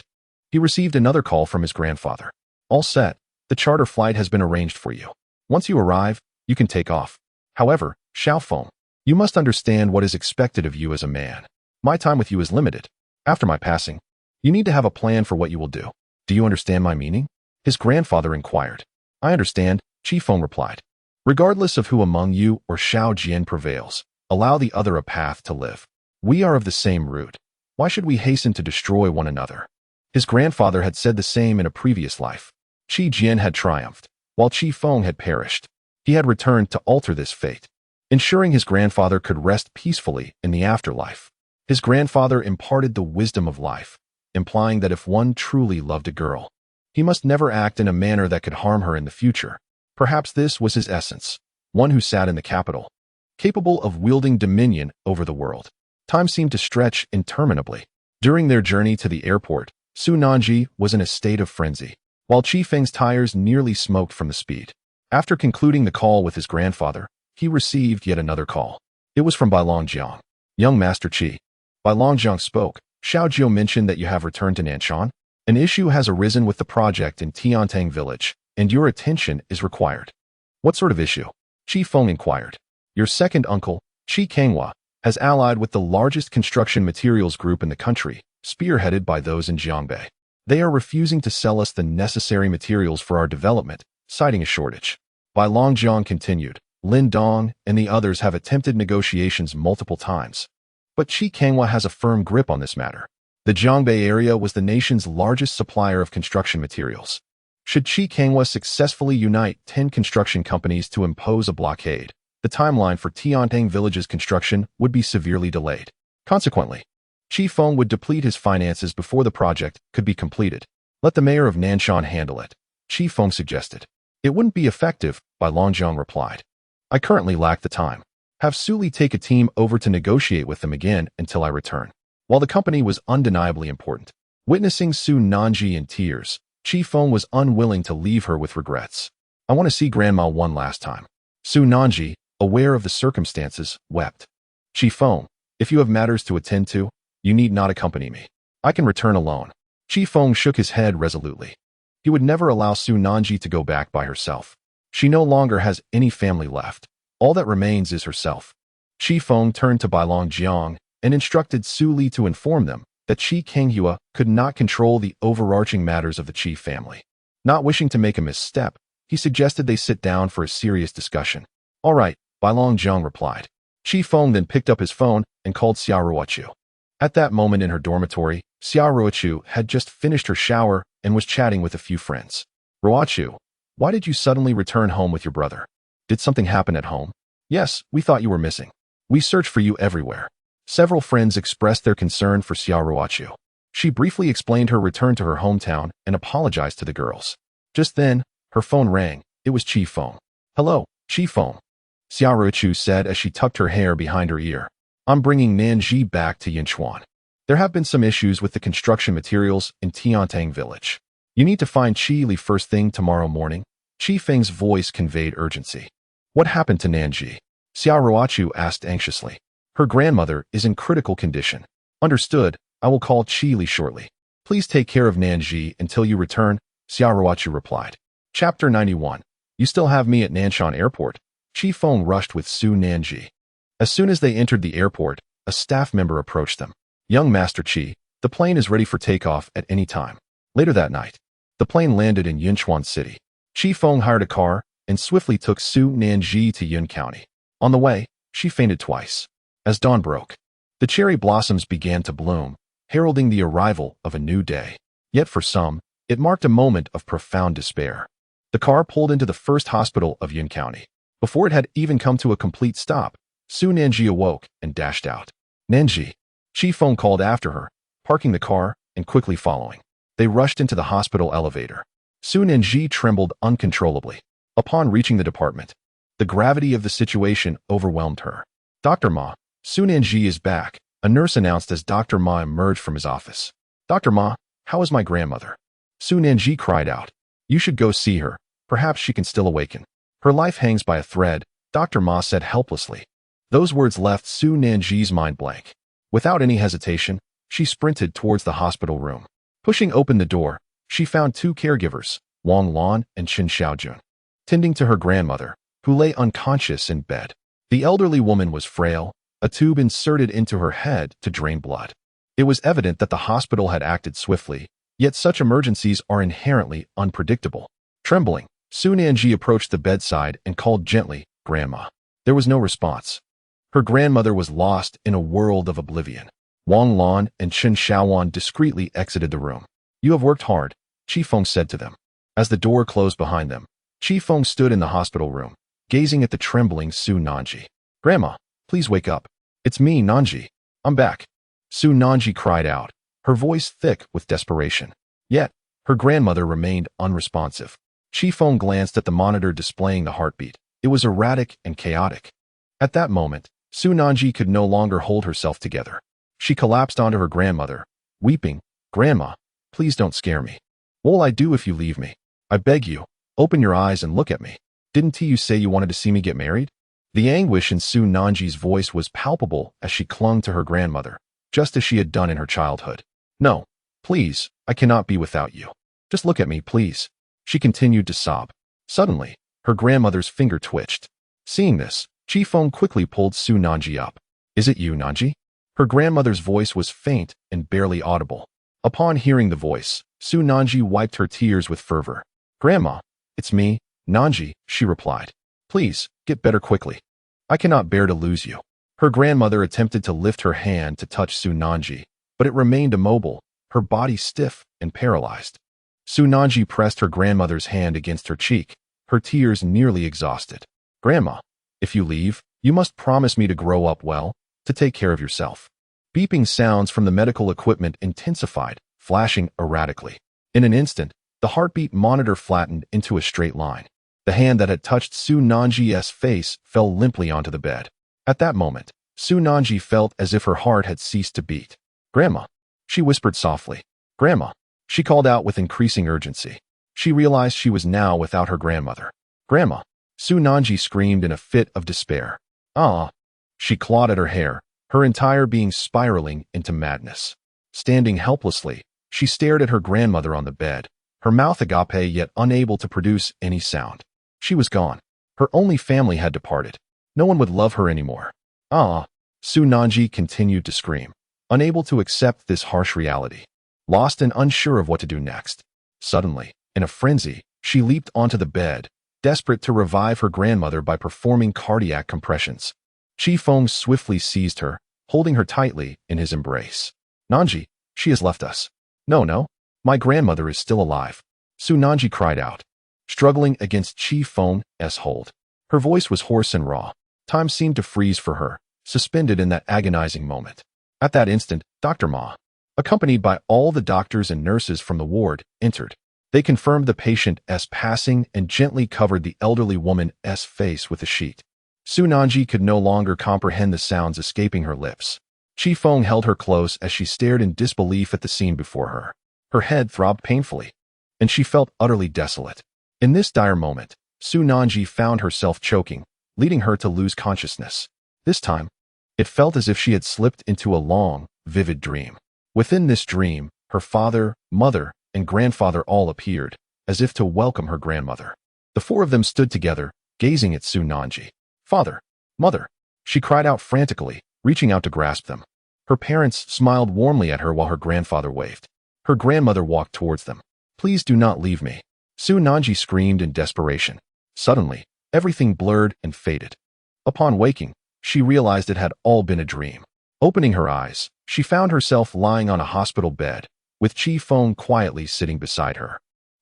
[SPEAKER 1] he received another call from his grandfather. "All set. The charter flight has been arranged for you. Once you arrive, you can take off. However, Xiao Feng, you must understand what is expected of you as a man. My time with you is limited. After my passing, you need to have a plan for what you will do. Do you understand my meaning?" his grandfather inquired. "I understand," Chi Feng replied. "Regardless of who among you or Xiao Jian prevails, allow the other a path to live. We are of the same root. Why should we hasten to destroy one another? His grandfather had said the same in a previous life. Qi Jian had triumphed, while Qi Feng had perished. He had returned to alter this fate, ensuring his grandfather could rest peacefully in the afterlife. His grandfather imparted the wisdom of life, implying that if one truly loved a girl, he must never act in a manner that could harm her in the future. Perhaps this was his essence, one who sat in the capital, capable of wielding dominion over the world. Time seemed to stretch interminably. During their journey to the airport, Su Nanji was in a state of frenzy, while Qi Feng's tires nearly smoked from the speed. After concluding the call with his grandfather, he received yet another call. It was from Bai Longjiang. Young Master Qi. Bai Longjiang spoke. Xiaojiu mentioned that you have returned to Nanshan. An issue has arisen with the project in Tiantang village, and your attention is required. What sort of issue? Qi Feng inquired. Your second uncle, Qi Kanghua, has allied with the largest construction materials group in the country, spearheaded by those in Jiangbei. They are refusing to sell us the necessary materials for our development, citing a shortage. Bai Longjiang continued. Lin Dong and the others have attempted negotiations multiple times, but Qi Kanghua has a firm grip on this matter. The Jiangbei area was the nation's largest supplier of construction materials. Should Qi Kanghua successfully unite 10 construction companies to impose a blockade, the timeline for Tiantang village's construction would be severely delayed. Consequently, Qi Feng would deplete his finances before the project could be completed. Let the mayor of Nanshan handle it, Qi Feng suggested. It wouldn't be effective, Bai Longjiang replied. I currently lack the time. Have Suli take a team over to negotiate with them again until I return. While the company was undeniably important, witnessing Su Nanji in tears, Qi Feng was unwilling to leave her with regrets. I want to see Grandma one last time. Su Nanji, aware of the circumstances, wept. Qi Feng, if you have matters to attend to, you need not accompany me. I can return alone. Qi Feng shook his head resolutely. He would never allow Su Nanji to go back by herself. She no longer has any family left. All that remains is herself. Qi Feng turned to Bai Longjiang and instructed Su Li to inform them that Qi Kanghua could not control the overarching matters of the Qi family. Not wishing to make a misstep, he suggested they sit down for a serious discussion. All right, Bai Longjiang replied. Qi Feng then picked up his phone and called Xia Ruochu. At that moment in her dormitory, Xia Ruochu had just finished her shower and was chatting with a few friends. Ruochu, why did you suddenly return home with your brother? Did something happen at home? Yes, we thought you were missing. We searched for you everywhere. Several friends expressed their concern for Xia Ruochu. She briefly explained her return to her hometown and apologized to the girls. Just then, her phone rang. It was Qi Feng. Hello, Qi Feng. Xia Ruochu said as she tucked her hair behind her ear. I'm bringing Nanji back to Yinchuan. There have been some issues with the construction materials in Tiantang village. You need to find Qi Li first thing tomorrow morning. Qi Feng's voice conveyed urgency. What happened to Nanji? Xia Ruochu asked anxiously. Her grandmother is in critical condition. Understood, I will call Qi Li shortly. Please take care of Nanji until you return, Xia Ruochu replied. Chapter 91. You still have me at Nanshan Airport. Qi Feng rushed with Su Nanji. As soon as they entered the airport, a staff member approached them. Young Master Qi, the plane is ready for takeoff at any time. Later that night, the plane landed in Yinchuan City. Qi Feng hired a car and swiftly took Su Nanji to Yun County. On the way, she fainted twice. As dawn broke, the cherry blossoms began to bloom, heralding the arrival of a new day. Yet for some, it marked a moment of profound despair. The car pulled into the first hospital of Yun County. Before it had even come to a complete stop, Su Nanji awoke and dashed out. Nanji, Qi Feng called after her, parking the car and quickly following. They rushed into the hospital elevator. Su Nanji trembled uncontrollably. Upon reaching the department, the gravity of the situation overwhelmed her. Dr. Ma, Su Nanji is back, a nurse announced as Dr. Ma emerged from his office. Dr. Ma, how is my grandmother? Su Nanji cried out. You should go see her. Perhaps she can still awaken. Her life hangs by a thread, Dr. Ma said helplessly. Those words left Su Nanji's mind blank. Without any hesitation, she sprinted towards the hospital room. Pushing open the door, she found two caregivers, Wang Lan and Qin Xiaojun, tending to her grandmother, who lay unconscious in bed. The elderly woman was frail, a tube inserted into her head to drain blood. It was evident that the hospital had acted swiftly, yet such emergencies are inherently unpredictable. Trembling, Su Nanji approached the bedside and called gently, Grandma. There was no response. Her grandmother was lost in a world of oblivion. Wang Lan and Chen Xiaowan discreetly exited the room. You have worked hard, Qi Feng said to them. As the door closed behind them, Qi Feng stood in the hospital room, gazing at the trembling Su Nanji. Grandma, please wake up. It's me, Nanji. I'm back. Su Nanji cried out, her voice thick with desperation. Yet, her grandmother remained unresponsive. Qi Feng glanced at the monitor displaying the heartbeat. It was erratic and chaotic. At that moment, Su Nanji could no longer hold herself together. She collapsed onto her grandmother, weeping, Grandma, please don't scare me. What'll I do if you leave me? I beg you, open your eyes and look at me. Didn't you say you wanted to see me get married? The anguish in Su Nanji's voice was palpable as she clung to her grandmother, just as she had done in her childhood. No, please, I cannot be without you. Just look at me, please. She continued to sob. Suddenly, her grandmother's finger twitched. Seeing this, Qi Feng quickly pulled Su Nanji up. Is it you, Nanji? Her grandmother's voice was faint and barely audible. Upon hearing the voice, Su Nanji wiped her tears with fervor. Grandma, it's me, Nanji, she replied. Please, get better quickly. I cannot bear to lose you. Her grandmother attempted to lift her hand to touch Su Nanji, but it remained immobile, her body stiff and paralyzed. Su Nanji pressed her grandmother's hand against her cheek, her tears nearly exhausted. Grandma, if you leave, you must promise me to grow up well, to take care of yourself. Beeping sounds from the medical equipment intensified, flashing erratically. In an instant, the heartbeat monitor flattened into a straight line. The hand that had touched Su Nanji's face fell limply onto the bed. At that moment, Su Nanji felt as if her heart had ceased to beat. Grandma, she whispered softly. Grandma, she called out with increasing urgency. She realized she was now without her grandmother. Grandma, Su Nanji screamed in a fit of despair. Ah! She clawed at her hair, her entire being spiraling into madness. Standing helplessly, she stared at her grandmother on the bed, her mouth agape yet unable to produce any sound. She was gone. Her only family had departed. No one would love her anymore. Ah! Su Nanji continued to scream, unable to accept this harsh reality. Lost and unsure of what to do next. Suddenly, in a frenzy, she leaped onto the bed, desperate to revive her grandmother by performing cardiac compressions. Qi Feng swiftly seized her, holding her tightly in his embrace. Nanji, she has left us. No, my grandmother is still alive. Su Nanji cried out, struggling against Qi Feng's hold. Her voice was hoarse and raw. Time seemed to freeze for her, suspended in that agonizing moment. At that instant, Dr. Ma, accompanied by all the doctors and nurses from the ward, entered. They confirmed the patient's passing and gently covered the elderly woman's face with a sheet. Su Nanji could no longer comprehend the sounds escaping her lips. Qi Feng held her close as she stared in disbelief at the scene before her. Her head throbbed painfully, and she felt utterly desolate. In this dire moment, Su Nanji found herself choking, leading her to lose consciousness. This time, it felt as if she had slipped into a long, vivid dream. Within this dream, her father, mother, and grandfather all appeared, as if to welcome her grandmother. The four of them stood together, gazing at Su Nanji. Father, mother, she cried out frantically, reaching out to grasp them. Her parents smiled warmly at her while her grandfather waved. Her grandmother walked towards them. Please do not leave me. Su Nanji screamed in desperation. Suddenly, everything blurred and faded. Upon waking, she realized it had all been a dream. Opening her eyes, she found herself lying on a hospital bed, with Qi Feng quietly sitting beside her.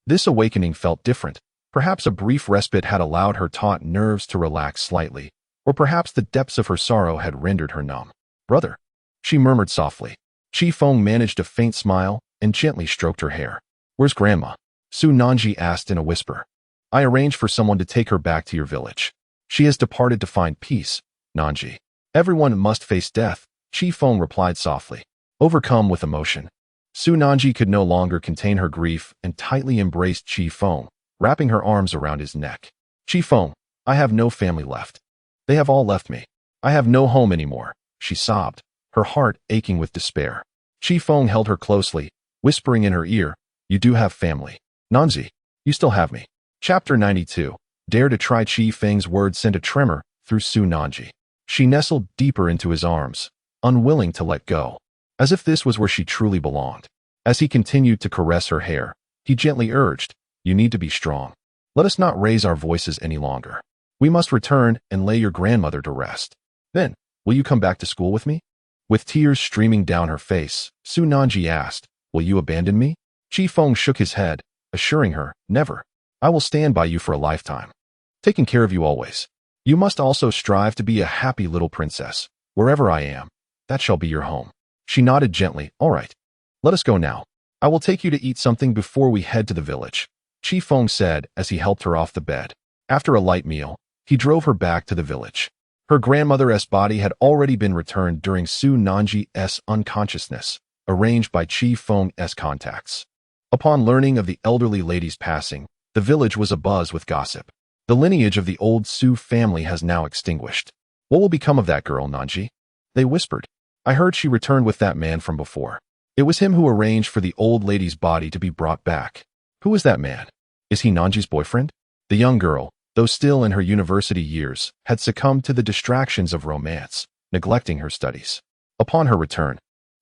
[SPEAKER 1] This awakening felt different. Perhaps a brief respite had allowed her taut nerves to relax slightly, or perhaps the depths of her sorrow had rendered her numb. Brother, she murmured softly. Qi Feng managed a faint smile and gently stroked her hair. Where's Grandma? Su Nanji asked in a whisper. I arranged for someone to take her back to your village. She has departed to find peace, Nanji. Everyone must face death, Qi Feng replied softly. Overcome with emotion, Su Nanji could no longer contain her grief and tightly embraced Qi Feng, wrapping her arms around his neck. Qi Feng, I have no family left. They have all left me. I have no home anymore, she sobbed, her heart aching with despair. Qi Feng held her closely, whispering in her ear, You do have family. Nanji, you still have me. Chapter 92. Dare to try. Qi Feng's words sent a tremor through Su Nanji. She nestled deeper into his arms, unwilling to let go, as if this was where she truly belonged. As he continued to caress her hair, he gently urged, You need to be strong. Let us not raise our voices any longer. We must return and lay your grandmother to rest. Then, will you come back to school with me? With tears streaming down her face, Su Nanji asked, "Will you abandon me?" Feng shook his head, assuring her, "Never. I will stand by you for a lifetime, taking care of you always. You must also strive to be a happy little princess. Wherever I am, that shall be your home." She nodded gently. "All right. Let us go now. I will take you to eat something before we head to the village," Feng said as he helped her off the bed. After a light meal, he drove her back to the village. Her grandmother's body had already been returned during Su Nanji's unconsciousness, arranged by Feng's contacts. Upon learning of the elderly lady's passing, the village was abuzz with gossip. The lineage of the old Su family has now extinguished. "What will become of that girl, Nanji?" they whispered. "I heard she returned with that man from before. It was him who arranged for the old lady's body to be brought back. Who is that man? Is he Nanji's boyfriend?" The young girl, though still in her university years, had succumbed to the distractions of romance, neglecting her studies. Upon her return,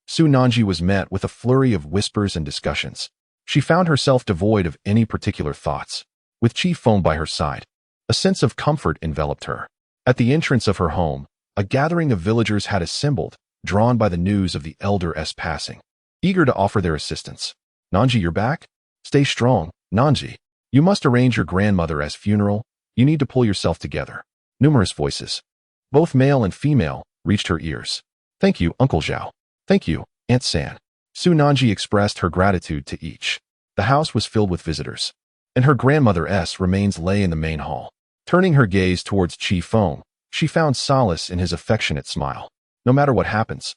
[SPEAKER 1] Su Nanji was met with a flurry of whispers and discussions. She found herself devoid of any particular thoughts. With Feng by her side, a sense of comfort enveloped her. At the entrance of her home, a gathering of villagers had assembled, drawn by the news of the elder's passing, eager to offer their assistance. "Nanji, you're back? Stay strong, Nanji. You must arrange your grandmother's funeral. You need to pull yourself together." Numerous voices, both male and female, reached her ears. "Thank you, Uncle Zhao. Thank you, Aunt San." Su Nanji expressed her gratitude to each. The house was filled with visitors, and her grandmother's remains lay in the main hall. Turning her gaze towards Feng, she found solace in his affectionate smile. "No matter what happens,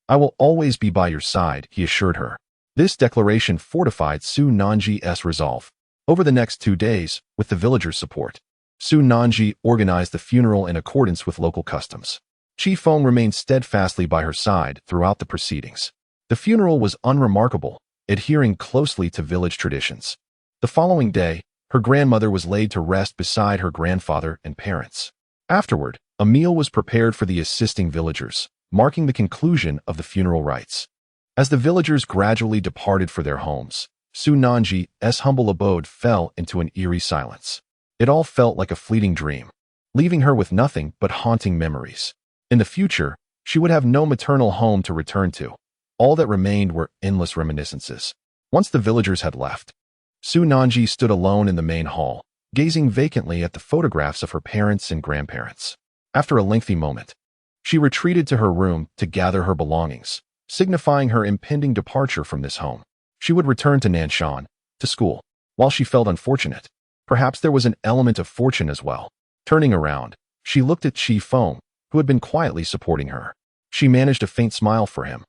[SPEAKER 1] I will always be by your side," he assured her. This declaration fortified Su Nanji's resolve. Over the next 2 days, with the villagers' support, Su Nanji organized the funeral in accordance with local customs. Feng remained steadfastly by her side throughout the proceedings. The funeral was unremarkable, adhering closely to village traditions. The following day, her grandmother was laid to rest beside her grandfather and parents. Afterward, a meal was prepared for the assisting villagers, marking the conclusion of the funeral rites. As the villagers gradually departed for their homes, Su Nanji's humble abode fell into an eerie silence. It all felt like a fleeting dream, leaving her with nothing but haunting memories. In the future, she would have no maternal home to return to. All that remained were endless reminiscences. Once the villagers had left, Su Nanji stood alone in the main hall, gazing vacantly at the photographs of her parents and grandparents. After a lengthy moment, she retreated to her room to gather her belongings, signifying her impending departure from this home. She would return to Nanshan, to school. While she felt unfortunate, perhaps there was an element of fortune as well. Turning around, she looked at Feng, who had been quietly supporting her. She managed a faint smile for him,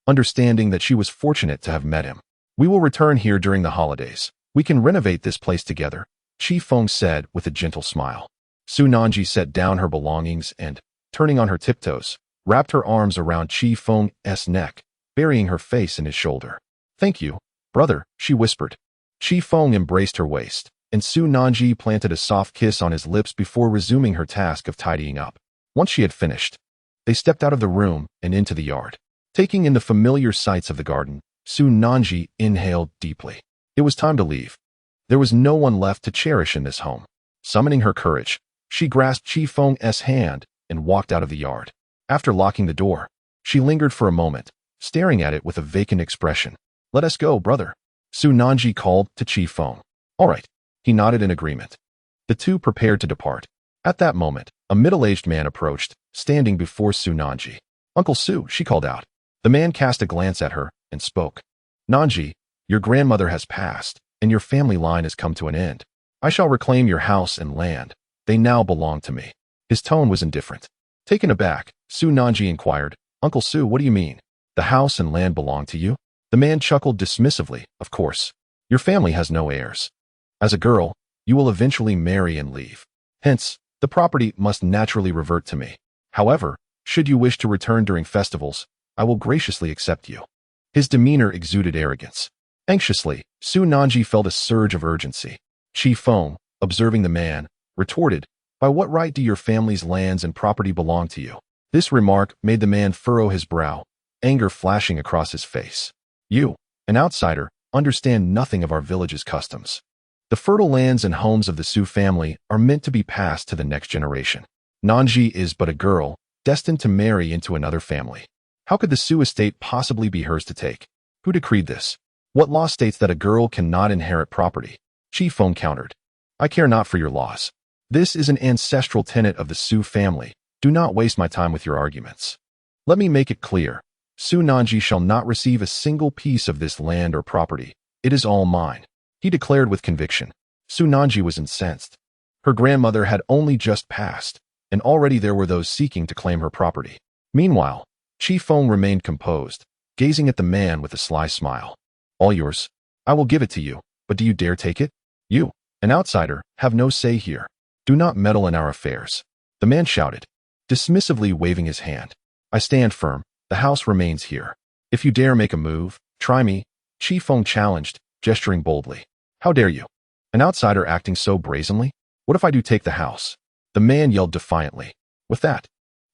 [SPEAKER 1] understanding that she was fortunate to have met him. "We will return here during the holidays. We can renovate this place together," Feng said with a gentle smile. Su Nanji set down her belongings and, turning on her tiptoes, wrapped her arms around Feng's neck, burying her face in his shoulder. "Thank you, brother," she whispered. Feng embraced her waist, and Su Nanji planted a soft kiss on his lips before resuming her task of tidying up. Once she had finished, they stepped out of the room and into the yard. Taking in the familiar sights of the garden, Su Nanji inhaled deeply. It was time to leave. There was no one left to cherish in this home. Summoning her courage, she grasped Feng's hand and walked out of the yard. After locking the door, she lingered for a moment, staring at it with a vacant expression. "Let us go, brother," Su Nanji called to Feng. "All right," he nodded in agreement. The two prepared to depart. At that moment, a middle-aged man approached, standing before Su Nanji. "Uncle Su," she called out. The man cast a glance at her and spoke. "Nanji, your grandmother has passed, and your family line has come to an end. I shall reclaim your house and land. They now belong to me." His tone was indifferent. Taken aback, Su Nanji inquired, "Uncle Su, what do you mean? The house and land belong to you?" The man chuckled dismissively. "Of course. Your family has no heirs. As a girl, you will eventually marry and leave. Hence, the property must naturally revert to me. However, should you wish to return during festivals, I will graciously accept you." His demeanor exuded arrogance. Anxiously, Su Nanji felt a surge of urgency. Feng, observing the man, retorted, "By what right do your family's lands and property belong to you?" This remark made the man furrow his brow, anger flashing across his face. "You, an outsider, understand nothing of our village's customs. The fertile lands and homes of the Su family are meant to be passed to the next generation. Nanji is but a girl, destined to marry into another family. How could the Su estate possibly be hers to take? Who decreed this? What law states that a girl cannot inherit property? Feng countered. I care not for your laws. This is an ancestral tenet of the Su family. Do not waste my time with your arguments. Let me make it clear. Su Nanji shall not receive a single piece of this land or property. It is all mine, he declared with conviction. Su Nanji was incensed. Her grandmother had only just passed, and already there were those seeking to claim her property. Meanwhile, Feng remained composed, gazing at the man with a sly smile. All yours. I will give it to you, but do you dare take it? You, an outsider, have no say here. Do not meddle in our affairs. The man shouted, dismissively waving his hand. I stand firm. The house remains here. If you dare make a move, try me, Feng challenged, gesturing boldly. How dare you? An outsider acting so brazenly? What if I do take the house? The man yelled defiantly. With that,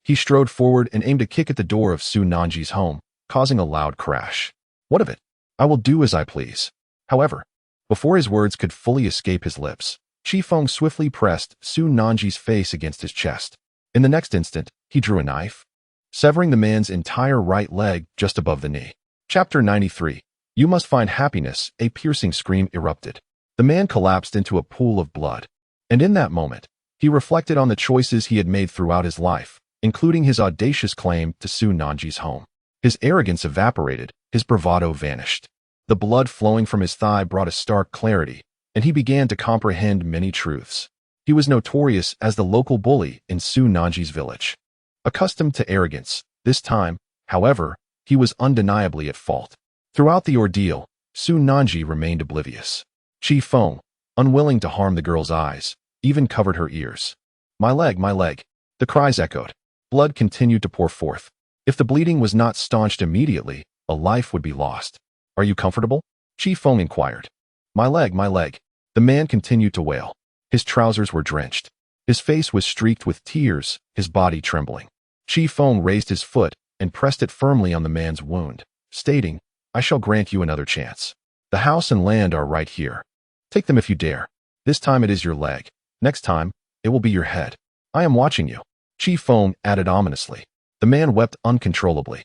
[SPEAKER 1] he strode forward and aimed a kick at the door of Su Nanji's home, causing a loud crash. What of it? I will do as I please. However, before his words could fully escape his lips, Feng swiftly pressed Su Nanji's face against his chest. In the next instant, he drew a knife, severing the man's entire right leg just above the knee. Chapter 93. You must find happiness, a piercing scream erupted. The man collapsed into a pool of blood. And in that moment, he reflected on the choices he had made throughout his life, including his audacious claim to Su Nanji's home. His arrogance evaporated, his bravado vanished. The blood flowing from his thigh brought a stark clarity, and he began to comprehend many truths. He was notorious as the local bully in Su Nanji's village. Accustomed to arrogance, this time, however, he was undeniably at fault. Throughout the ordeal, Su Nanji remained oblivious. Feng, unwilling to harm the girl's eyes, even covered her ears. My leg, my leg. The cries echoed. Blood continued to pour forth. If the bleeding was not staunched immediately, a life would be lost. Are you comfortable? Feng inquired. My leg, my leg. The man continued to wail. His trousers were drenched. His face was streaked with tears, his body trembling. Feng raised his foot and pressed it firmly on the man's wound, stating, I shall grant you another chance. The house and land are right here. Take them if you dare. This time it is your leg. Next time, it will be your head. I am watching you. Feng added ominously. The man wept uncontrollably.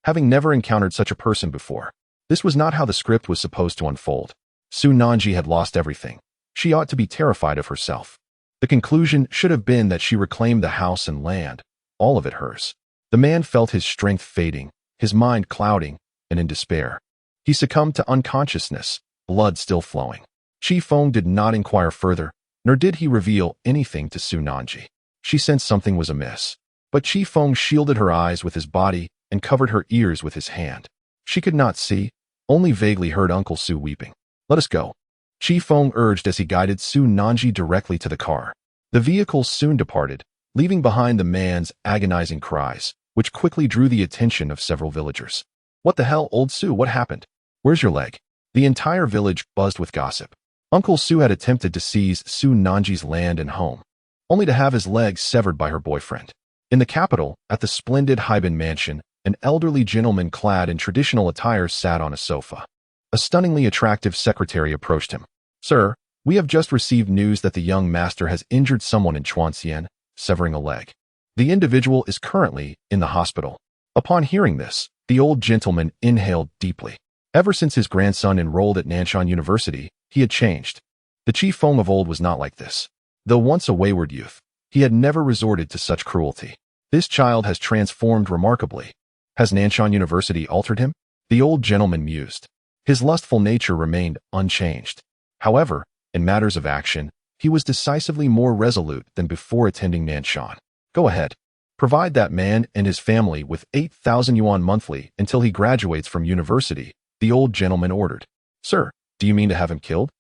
[SPEAKER 1] Having never encountered such a person before, this was not how the script was supposed to unfold. Su Nanji had lost everything. She ought to be terrified of herself. The conclusion should have been that she reclaimed the house and land, all of it hers. The man felt his strength fading, his mind clouding, and in despair. He succumbed to unconsciousness, blood still flowing. Feng did not inquire further, nor did he reveal anything to Su Nanji. She sensed something was amiss, but Feng shielded her eyes with his body and covered her ears with his hand. She could not see, only vaguely heard Uncle Su weeping. Let us go. Feng urged as he guided Su Nanji directly to the car. The vehicle soon departed, leaving behind the man's agonizing cries, which quickly drew the attention of several villagers. What the hell, old Su, what happened? Where's your leg? The entire village buzzed with gossip. Uncle Su had attempted to seize Su Nanji's land and home, only to have his legs severed by her boyfriend. In the capital, at the splendid Heibin mansion, an elderly gentleman clad in traditional attire sat on a sofa. A stunningly attractive secretary approached him. Sir, we have just received news that the young master has injured someone in Chuanxian, severing a leg. The individual is currently in the hospital. Upon hearing this, the old gentleman inhaled deeply. Ever since his grandson enrolled at Nanshan University, he had changed. The Feng of old was not like this. Though once a wayward youth, he had never resorted to such cruelty. This child has transformed remarkably. Has Nanshan University altered him? The old gentleman mused. His lustful nature remained unchanged. However, in matters of action, he was decisively more resolute than before attending Nanshan. Go ahead. Provide that man and his family with 8,000 yuan monthly until he graduates from university, the old gentleman ordered. Sir, do you mean to have him killed?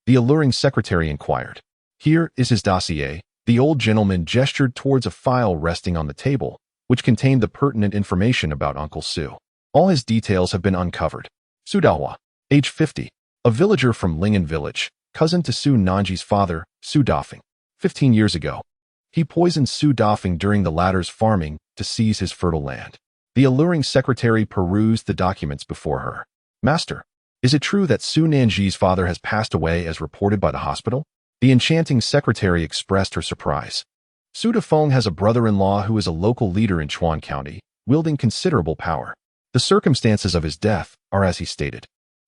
[SPEAKER 1] The alluring secretary inquired. Here is his dossier. The old gentleman gestured towards a file resting on the table, which contained the pertinent information about Uncle Su. All his details have been uncovered. Su Dahua, age 50, a villager from Ling'an village, cousin to Su Nanji's father, Su Dafeng. 15 years ago, he poisoned Su Dafeng during the latter's farming to seize his fertile land. The alluring secretary perused the documents before her. Master, is it true that Su Nanji's father has passed away as reported by the hospital? The enchanting secretary expressed her surprise. Su Dafeng has a brother-in-law who is a local leader in Chuan County, wielding considerable power. The circumstances of his death are as he stated.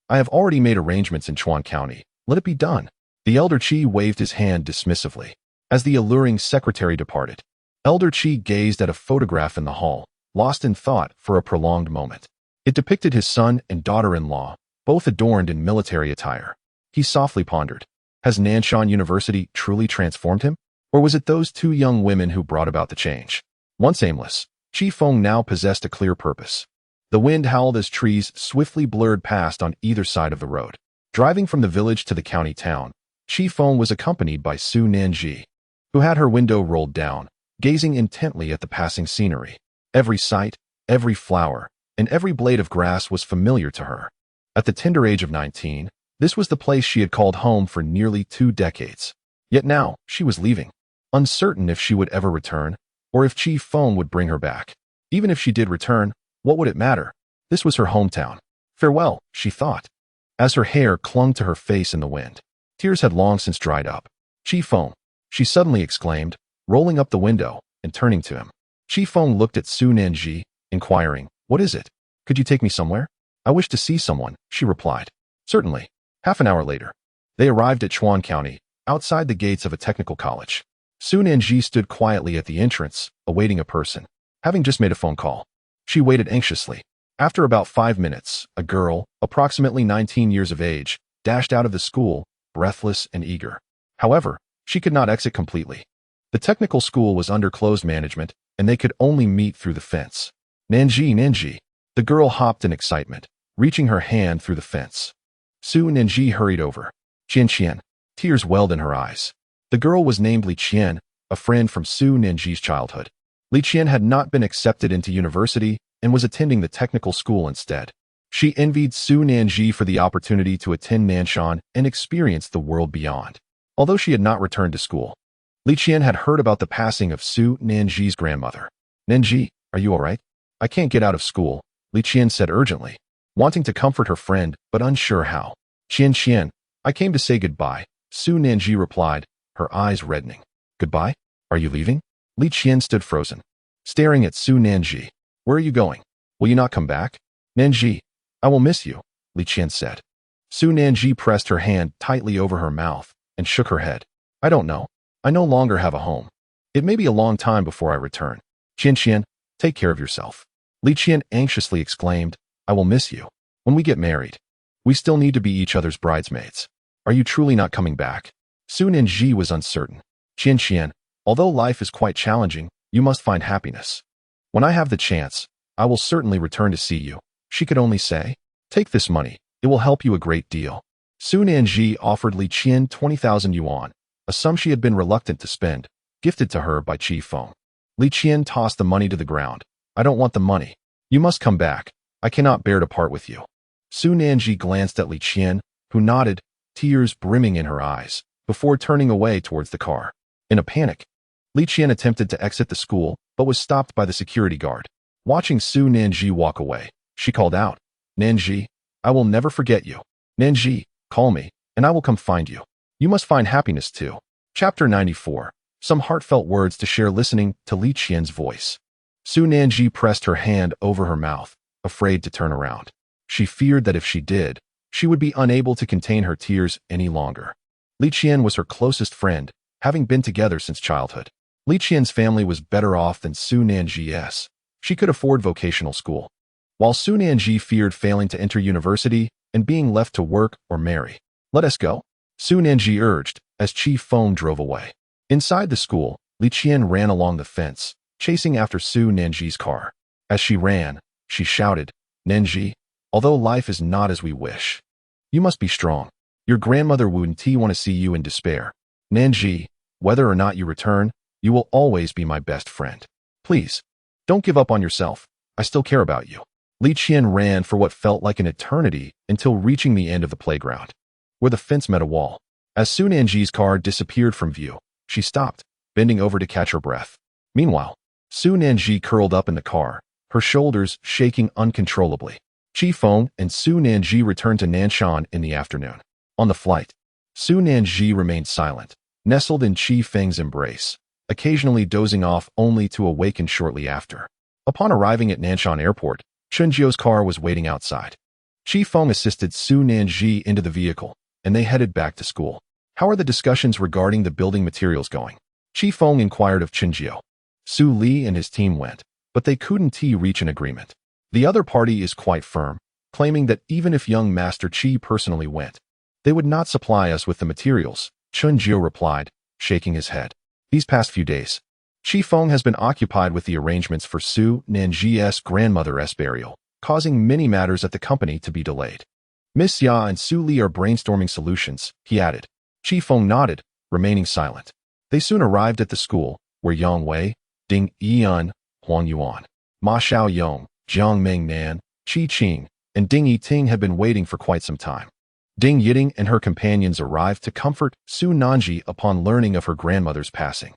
[SPEAKER 1] I have already made arrangements in Chuan County. Let it be done. The elder Qi waved his hand dismissively. As the alluring secretary departed, Elder Qi gazed at a photograph in the hall, lost in thought for a prolonged moment. It depicted his son and daughter-in-law, both adorned in military attire. He softly pondered, has Nanshan University truly transformed him? Or was it those two young women who brought about the change? Once aimless, Feng now possessed a clear purpose. The wind howled as trees swiftly blurred past on either side of the road. Driving from the village to the county town, Feng was accompanied by Su Nanji, who had her window rolled down, gazing intently at the passing scenery. Every sight, every flower, and every blade of grass was familiar to her. At the tender age of 19, this was the place she had called home for nearly 2 decades. Yet now, she was leaving, uncertain if she would ever return, or if Feng would bring her back. Even if she did return, what would it matter? This was her hometown. Farewell, she thought. As her hair clung to her face in the wind, tears had long since dried up. Feng, she suddenly exclaimed, rolling up the window and turning to him. Feng looked at Su Nanji, inquiring, what is it? Could you take me somewhere? I wish to see someone, she replied. Certainly. Half an hour later, they arrived at Chuan County, outside the gates of a technical college. Su Nanji stood quietly at the entrance, awaiting a person, having just made a phone call. She waited anxiously. After about 5 minutes, a girl, approximately 19 years of age, dashed out of the school, breathless and eager. However, she could not exit completely. The technical school was under closed management, and they could only meet through the fence. Nanji. The girl hopped in excitement, reaching her hand through the fence. Su Nanji hurried over. Qian. Tears welled in her eyes. The girl was named Li Qian, a friend from Su Nanji's childhood. Li Qian had not been accepted into university and was attending the technical school instead. She envied Su Nanji for the opportunity to attend Nanshan and experience the world beyond. Although she had not returned to school, Li Qian had heard about the passing of Su Nanji's grandmother. Nanji, are you all right? I can't get out of school, Li Qian said urgently, wanting to comfort her friend but unsure how. Qian, I came to say goodbye, Su Nanji replied, her eyes reddening. Goodbye? Are you leaving? Li Qian stood frozen, staring at Su Nanji. Where are you going? Will you not come back? Nanji, I will miss you, Li Qian said. Su Nanji pressed her hand tightly over her mouth and shook her head. I don't know. I no longer have a home. It may be a long time before I return. Qian, take care of yourself. Li Qian anxiously exclaimed, I will miss you. When we get married, we still need to be each other's bridesmaids. Are you truly not coming back? Su Nanji was uncertain. Qian, although life is quite challenging, you must find happiness. When I have the chance, I will certainly return to see you, she could only say. Take this money. It will help you a great deal. Su Nanji offered Li Qian 20,000 yuan, a sum she had been reluctant to spend, gifted to her by Feng. Li Qian tossed the money to the ground. I don't want the money. You must come back. I cannot bear to part with you. Su Nanji glanced at Li Qian, who nodded, tears brimming in her eyes, before turning away towards the car. In a panic, Li Qian attempted to exit the school, but was stopped by the security guard. Watching Su Nanji walk away, she called out, Nanji, I will never forget you. Nanji, call me, and I will come find you. You must find happiness too. Chapter 94. Some heartfelt words to share listening to Li Qian's voice. Su Nanji pressed her hand over her mouth, afraid to turn around. She feared that if she did, she would be unable to contain her tears any longer. Li Qian was her closest friend, having been together since childhood. Li Qian's family was better off than Su Nanji's. She could afford vocational school, while Su Nanji feared failing to enter university and being left to work or marry. Let us go, Su Nanji urged, as Feng drove away. Inside the school, Li Qian ran along the fence, chasing after Su Nanji's car. As she ran, she shouted, Nanji, although life is not as we wish, you must be strong. Your grandmother wouldn't want to see you in despair. Nanji, whether or not you return, you will always be my best friend. Please, don't give up on yourself. I still care about you. Li Qian ran for what felt like an eternity until reaching the end of the playground, where the fence met a wall. As Su Nanji's car disappeared from view, she stopped, bending over to catch her breath. Meanwhile, Su Nanji curled up in the car, her shoulders shaking uncontrollably. Feng and Su Nanji returned to Nanshan in the afternoon. On the flight, Su Nanji remained silent, nestled in Feng's embrace, occasionally dozing off only to awaken shortly after. Upon arriving at Nanshan Airport, Chunjio's car was waiting outside. Qi Feng assisted Su Nanji into the vehicle, and they headed back to school. How are the discussions regarding the building materials going? Qi Feng inquired of Chunjio. Su Li and his team went, but they couldn't reach an agreement. The other party is quite firm, claiming that even if young Master Qi personally went, they would not supply us with the materials, Chunjio replied, shaking his head. These past few days, Qi Feng has been occupied with the arrangements for Su Nanji's grandmother's burial, causing many matters at the company to be delayed. Miss Ya and Su Li are brainstorming solutions, he added. Qi Feng nodded, remaining silent. They soon arrived at the school, where Yang Wei, Ding Yiyun, Huang Yuan, Ma Xiaoyong, Jiang Mingnan, Qi Qing, and Ding Yiting had been waiting for quite some time. Ding Yiting and her companions arrived to comfort Su Nanji upon learning of her grandmother's passing.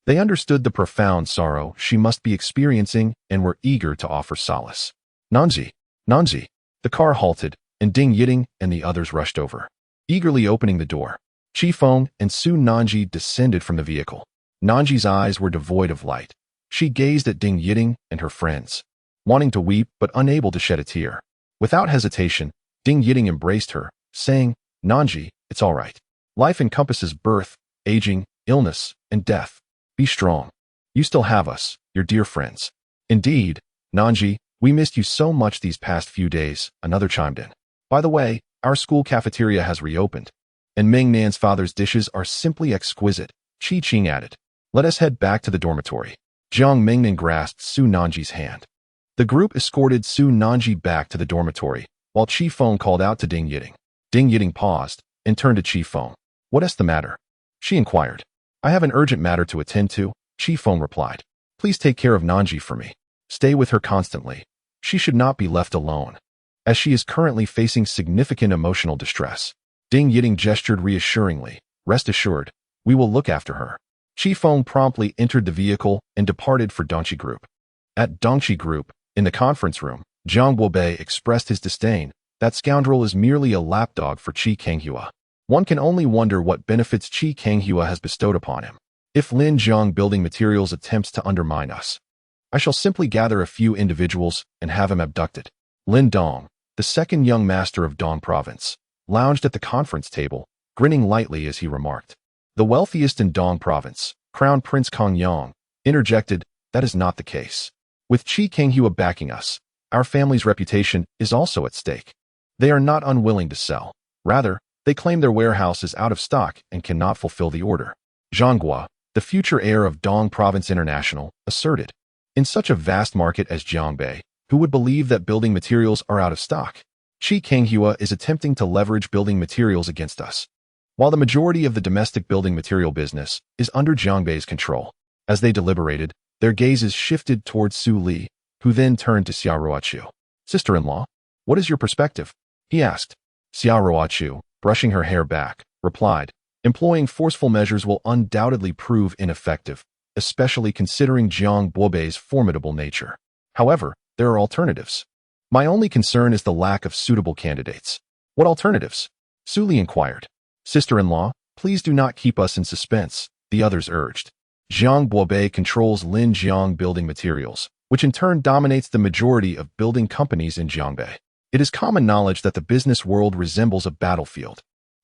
[SPEAKER 1] They understood the profound sorrow she must be experiencing and were eager to offer solace. Nanji, Nanji. The car halted, and Ding Yiting and the others rushed over, eagerly opening the door. Qi Feng and Su Nanji descended from the vehicle. Nanji's eyes were devoid of light. She gazed at Ding Yiting and her friends, wanting to weep but unable to shed a tear. Without hesitation, Ding Yiting embraced her, saying, Nanji, it's all right. Life encompasses birth, aging, illness, and death. Be strong. You still have us, your dear friends. Indeed, Nanji, we missed you so much these past few days, another chimed in. By the way, our school cafeteria has reopened, and Ming Nan's father's dishes are simply exquisite, Qi Qing added. Let us head back to the dormitory. Jiang Mingnan grasped Su Nanji's hand. The group escorted Su Nanji back to the dormitory, while Qi Feng called out to Ding Yiting. Ding Yiting paused, and turned to Qi Feng. What is the matter? She inquired. I have an urgent matter to attend to, Qi Feng replied. Please take care of Nanji for me. Stay with her constantly. She should not be left alone, as she is currently facing significant emotional distress. Ding Yiting gestured reassuringly. Rest assured, we will look after her. Qi Feng promptly entered the vehicle and departed for Dongqi Group. At Dongqi Group, in the conference room, Zhang Guobei expressed his disdain. That scoundrel is merely a lapdog for Qi Kanghua. One can only wonder what benefits Qi Kanghua has bestowed upon him. If Lin Zhang Building Materials attempts to undermine us, I shall simply gather a few individuals and have him abducted. Lin Dong, the second young master of Dong Province, lounged at the conference table, grinning lightly as he remarked. The wealthiest in Dong Province, Crown Prince Kong Yang, interjected, that is not the case. With Qi Kanghua backing us, our family's reputation is also at stake. They are not unwilling to sell. Rather, they claim their warehouse is out of stock and cannot fulfill the order. Zhang Gua, the future heir of Dong Province International, asserted. In such a vast market as Jiangbei, who would believe that building materials are out of stock? Qi Kanghua is attempting to leverage building materials against us, while the majority of the domestic building material business is under Jiangbei's control. As they deliberated, their gazes shifted towards Su Li, who then turned to Xia Ruochu. Sister-in-law, what is your perspective? He asked. Xia Ruochu, brushing her hair back, replied, employing forceful measures will undoubtedly prove ineffective, especially considering Jiang Guobei's formidable nature. However, there are alternatives. My only concern is the lack of suitable candidates. What alternatives? Su Li inquired. Sister-in-law, please do not keep us in suspense, the others urged. Jiang Guobei controls Lin Jiang Building Materials, which in turn dominates the majority of building companies in Jiangbei. It is common knowledge that the business world resembles a battlefield.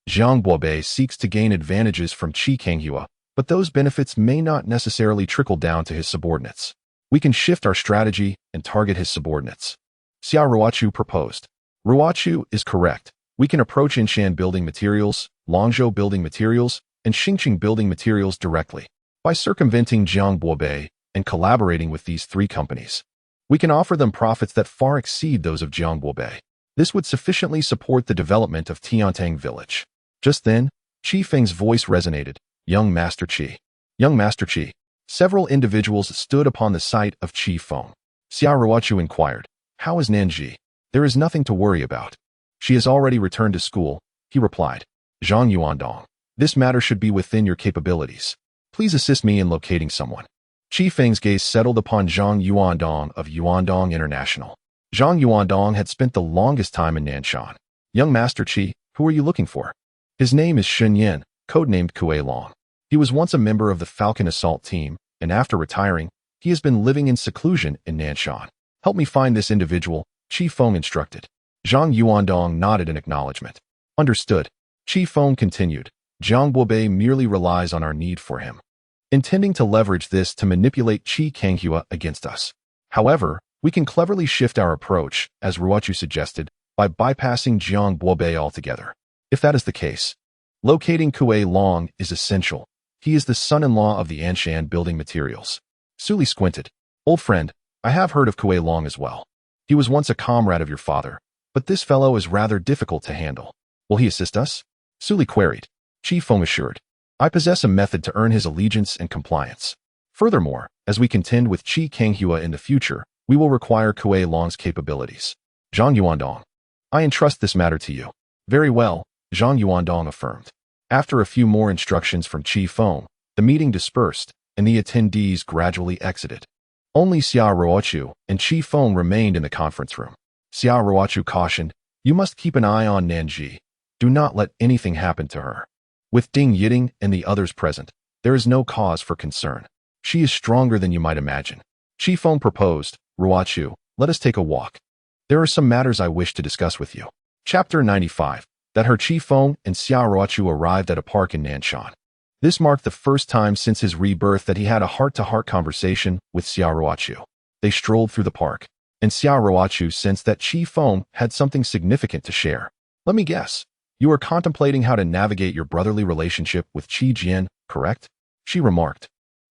[SPEAKER 1] Jiang Guobei seeks to gain advantages from Qi Kanghua, but those benefits may not necessarily trickle down to his subordinates. We can shift our strategy and target his subordinates. Xia Ruochu proposed. Ruochu is correct. We can approach Inshan Building Materials, Longzhou Building Materials, and Xingqing Building Materials directly. By circumventing Jiang Guobei and collaborating with these three companies, we can offer them profits that far exceed those of Jiang Guobei. This would sufficiently support the development of Tiantang Village. Just then, Qi Feng's voice resonated. Young Master Qi. Young Master Qi. Several individuals stood upon the sight of Qi Feng. Xia Ruochu inquired, how is Nanji? There is nothing to worry about. She has already returned to school, he replied. Zhang Yuandong. This matter should be within your capabilities. Please assist me in locating someone. Qi Feng's gaze settled upon Zhang Yuandong of Yuandong International. Zhang Yuandong had spent the longest time in Nanshan. Young Master Qi, who are you looking for? His name is Shun Yin, codenamed Kue Long. He was once a member of the Falcon Assault Team, and after retiring, He has been living in seclusion in Nanshan. Help me find this individual, Qi Feng instructed. Zhang Yuandong nodded in acknowledgement. Understood. Qi Feng continued. Jiang Guobei merely relies on our need for him, intending to leverage this to manipulate Qi Kanghua against us. However, we can cleverly shift our approach, as Ruochu suggested, by bypassing Jiang Guobei altogether. If that is the case, locating Kuei Long is essential. He is the son-in-law of the Anshan building materials. Suli squinted. Old friend, I have heard of Kuei Long as well. He was once a comrade of your father, but this fellow is rather difficult to handle. Will he assist us? Suli queried. Qi Feng assured. I possess a method to earn his allegiance and compliance. Furthermore, as we contend with Qi Kanghua in the future, we will require Kuei Long's capabilities. Zhang Yuandong. I entrust this matter to you. Very well, Zhang Yuandong affirmed. After a few more instructions from Qi Feng, the meeting dispersed, and the attendees gradually exited. Only Xia Ruochu and Qi Feng remained in the conference room. Xia Ruochu cautioned, you must keep an eye on Nanji. Do not let anything happen to her. With Ding Yiting and the others present, there is no cause for concern. She is stronger than you might imagine. Qi Feng proposed, Ruochu, let us take a walk. There are some matters I wish to discuss with you. Chapter 95. That her Qi Feng and Xia Ruochu arrived at a park in Nanshan. This marked the first time since his rebirth that he had a heart-to-heart conversation with Xia Ruochu. They strolled through the park, and Xia Ruochu sensed that Qi Feng had something significant to share. Let me guess. You are contemplating how to navigate your brotherly relationship with Qi Jian, correct? She remarked,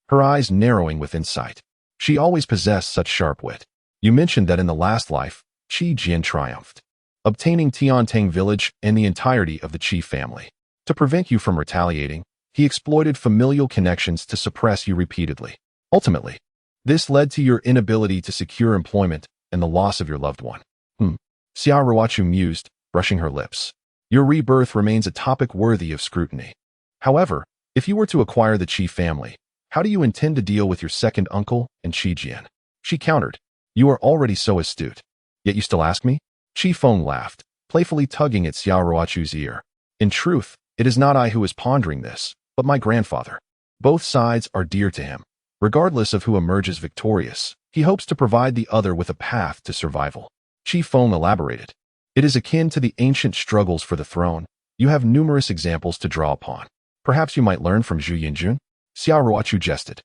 [SPEAKER 1] her eyes narrowing with insight. She always possessed such sharp wit. You mentioned that in the last life, Qi Jian triumphed, obtaining Tiantang village and the entirety of the Qi family. To prevent you from retaliating, he exploited familial connections to suppress you repeatedly. Ultimately, this led to your inability to secure employment and the loss of your loved one. Xia Ruochu mused, brushing her lips. Your rebirth remains a topic worthy of scrutiny. However, if you were to acquire the Qi family, how do you intend to deal with your second uncle and Qi Jian? She countered. You are already so astute. Yet you still ask me? Qi Feng laughed, playfully tugging at Xia Ruochu's ear. In truth, it is not I who is pondering this, but my grandfather. Both sides are dear to him. Regardless of who emerges victorious, he hopes to provide the other with a path to survival. Qi Feng elaborated. It is akin to the ancient struggles for the throne. You have numerous examples to draw upon. Perhaps you might learn from Zhu Yinjun? Xia Ruochu jested.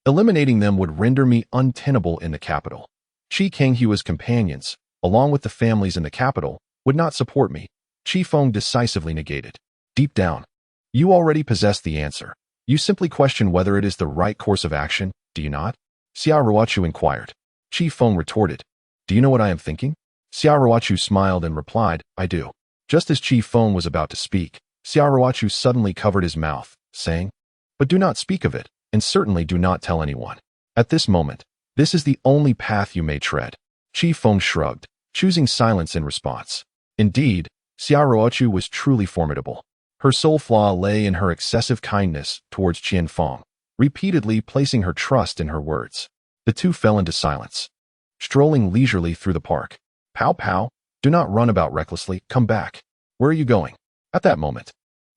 [SPEAKER 1] Eliminating them would render me untenable in the capital. Qi Kanghua's companions, along with the families in the capital, would not support me. Qi Feng decisively negated. Deep down, you already possess the answer. You simply question whether it is the right course of action, do you not? Xia Ruochu inquired. Qi Feng retorted. Do you know what I am thinking? Xia Ruochu smiled and replied, I do. Just as Qi Feng was about to speak, Xia Ruochu suddenly covered his mouth, saying, but do not speak of it, and certainly do not tell anyone. At this moment, this is the only path you may tread. Qi Feng shrugged, choosing silence in response. Indeed, Xia Ruochu was truly formidable. Her sole flaw lay in her excessive kindness towards Qian Feng, repeatedly placing her trust in her words. The two fell into silence, strolling leisurely through the park. Pow pow, do not run about recklessly, come back. Where are you going? At that moment,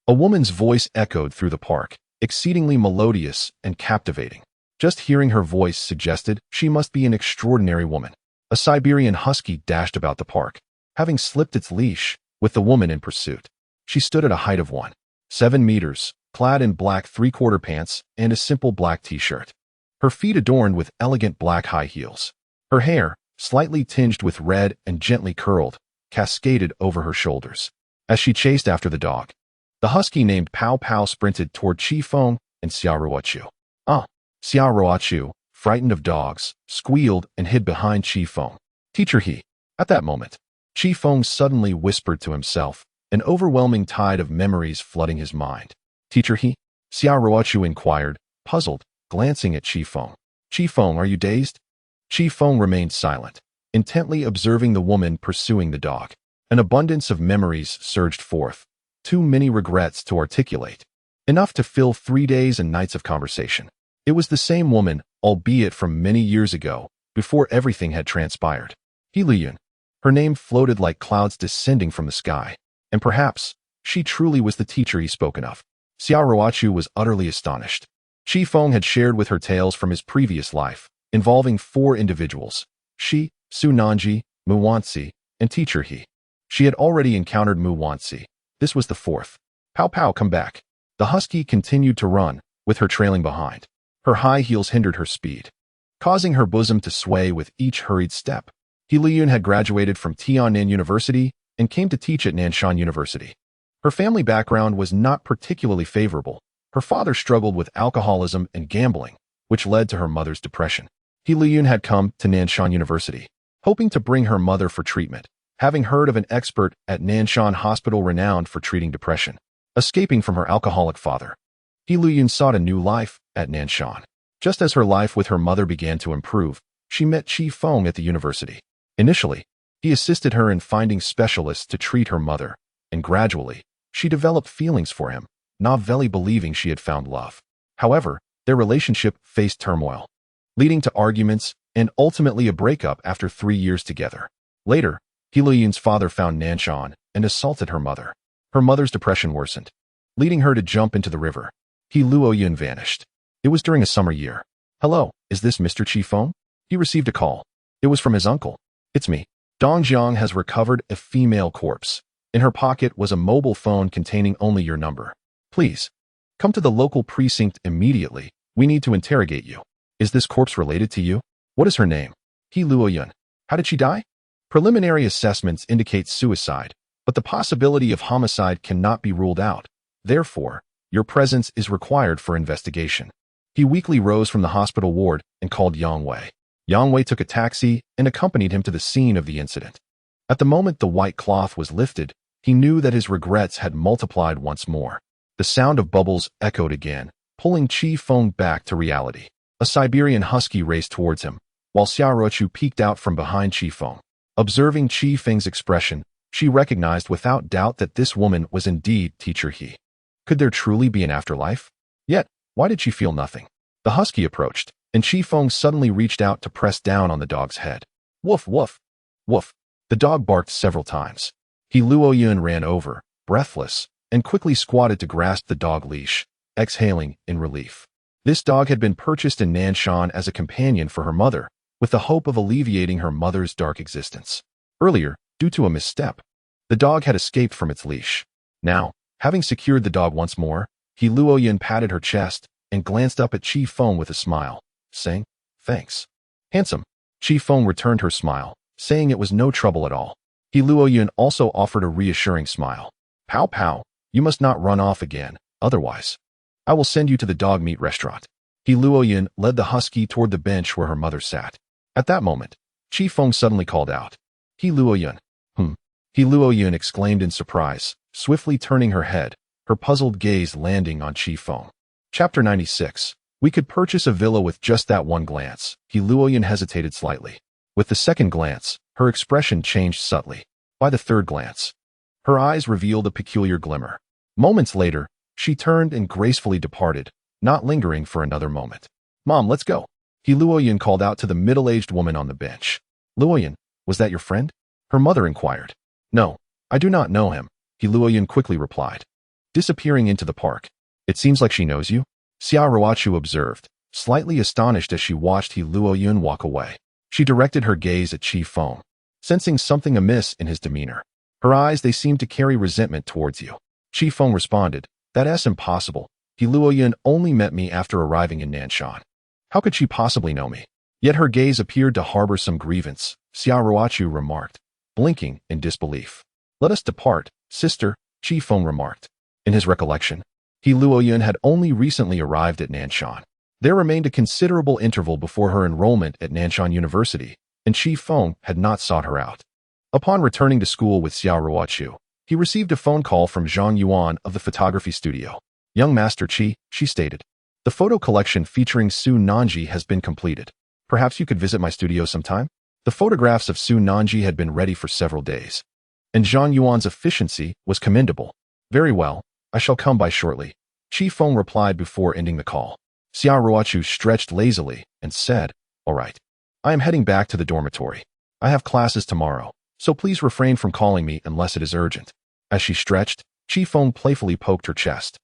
[SPEAKER 1] a woman's voice echoed through the park, exceedingly melodious and captivating. Just hearing her voice suggested she must be an extraordinary woman. A Siberian husky dashed about the park, having slipped its leash, with the woman in pursuit. She stood at a height of 1.7 meters, clad in black three-quarter pants and a simple black t-shirt. Her feet adorned with elegant black high heels. Her hair, slightly tinged with red and gently curled, cascaded over her shoulders. As she chased after the dog, the husky named Pow Pow sprinted toward Qi Feng and Xia Ruochu. Xia Ruochu, frightened of dogs, squealed and hid behind Qi Feng. Teacher he. At that moment, Qi Feng suddenly whispered to himself, an overwhelming tide of memories flooding his mind. Teacher he? Xia Ruochu inquired, puzzled, glancing at Qi Feng. Qi Feng, are you dazed? Qi Feng remained silent, intently observing the woman pursuing the dog. An abundance of memories surged forth, too many regrets to articulate. Enough to fill 3 days and nights of conversation. It was the same woman, albeit from many years ago, before everything had transpired. He Liyun. Her name floated like clouds descending from the sky. And perhaps, she truly was the teacher he spoken of. Xia Ruochu was utterly astonished. Qi Feng had shared with her tales from his previous life, involving 4 individuals: she, Su Nanji, Mu Wansi, and teacher He. She had already encountered Mu Wansi. This was the 4th. Pow pow, come back. The husky continued to run, with her trailing behind. Her high heels hindered her speed, causing her bosom to sway with each hurried step. He Liyun had graduated from Tiannan University and came to teach at Nanshan University. Her family background was not particularly favorable. Her father struggled with alcoholism and gambling, which led to her mother's depression. He Liyun had come to Nanshan University, hoping to bring her mother for treatment, having heard of an expert at Nanshan Hospital renowned for treating depression. Escaping from her alcoholic father, He Liyun sought a new life at Nanshan. Just as her life with her mother began to improve, she met Feng at the university. Initially, he assisted her in finding specialists to treat her mother, and gradually, she developed feelings for him, not really believing she had found love. However, their relationship faced turmoil, leading to arguments and ultimately a breakup after 3 years together. Later, He Liyun's father found Nanshan and assaulted her mother. Her mother's depression worsened, leading her to jump into the river. He Luoyun vanished. It was during a summer year. "Hello, is this Mr. Feng?" He received a call. It was from his uncle. "It's me. Dongjiang has recovered a female corpse. In her pocket was a mobile phone containing only your number. Please, come to the local precinct immediately. We need to interrogate you. Is this corpse related to you? What is her name?" He Luoyun. "How did she die?" Preliminary assessments indicate suicide, but the possibility of homicide cannot be ruled out. Therefore, your presence is required for investigation. He weakly rose from the hospital ward and called Yang Wei. Yang Wei took a taxi and accompanied him to the scene of the incident. At the moment the white cloth was lifted, he knew that his regrets had multiplied once more. The sound of bubbles echoed again, pulling Feng back to reality. A Siberian husky raced towards him, while Xiaoruochu peeked out from behind Feng. Observing Feng's expression, she recognized without doubt that this woman was indeed teacher He. Could there truly be an afterlife? Yet, why did she feel nothing? The husky approached, and Feng suddenly reached out to press down on the dog's head. Woof, woof, woof. The dog barked several times. He Luoyun ran over, breathless, and quickly squatted to grasp the dog leash, exhaling in relief. This dog had been purchased in Nanshan as a companion for her mother, with the hope of alleviating her mother's dark existence. Earlier, due to a misstep, the dog had escaped from its leash. Now, having secured the dog once more, He Luoyun patted her chest and glanced up at Feng with a smile, saying, "Thanks. Handsome." Feng returned her smile, saying it was no trouble at all. He Luoyun also offered a reassuring smile. "Pow pow, you must not run off again, otherwise I will send you to the dog meat restaurant." He Luoyun led the husky toward the bench where her mother sat. At that moment, Feng suddenly called out, "He Luoyun." He Luoyun exclaimed in surprise, swiftly turning her head, her puzzled gaze landing on Feng. Chapter 96. We could purchase a villa with just that one glance. He Luoyun hesitated slightly. With the second glance, her expression changed subtly. By the third glance, her eyes revealed a peculiar glimmer. Moments later, she turned and gracefully departed, not lingering for another moment. "Mom, let's go." He Luoyun called out to the middle-aged woman on the bench. "Luoyun, was that your friend?" Her mother inquired. "No, I do not know him," He Luoyun quickly replied, disappearing into the park. "It seems like she knows you," Xiaoruochu observed, slightly astonished as she watched He Luoyun walk away. She directed her gaze at Feng, sensing something amiss in his demeanor. Her eyes, they seemed to carry resentment towards you. Feng responded, "That's impossible. He Luoyun only met me after arriving in Nanshan. How could she possibly know me?" Yet her gaze appeared to harbor some grievance, Xiaoruochu remarked, blinking in disbelief. "Let us depart, sister," Feng remarked. In his recollection, He Luoyun had only recently arrived at Nanshan. There remained a considerable interval before her enrollment at Nanshan University, and Feng had not sought her out. Upon returning to school with Xiaoruochu, he received a phone call from Zhang Yuan of the photography studio. "Young Master Qi," she stated, "the photo collection featuring Su Nanji has been completed. Perhaps you could visit my studio sometime?" The photographs of Su Nanji had been ready for several days, and Zhang Yuan's efficiency was commendable. "Very well, I shall come by shortly," Feng replied before ending the call. Xiaoruochu stretched lazily and said, "All right. I am heading back to the dormitory. I have classes tomorrow, so please refrain from calling me unless it is urgent." As she stretched, Feng playfully poked her chest.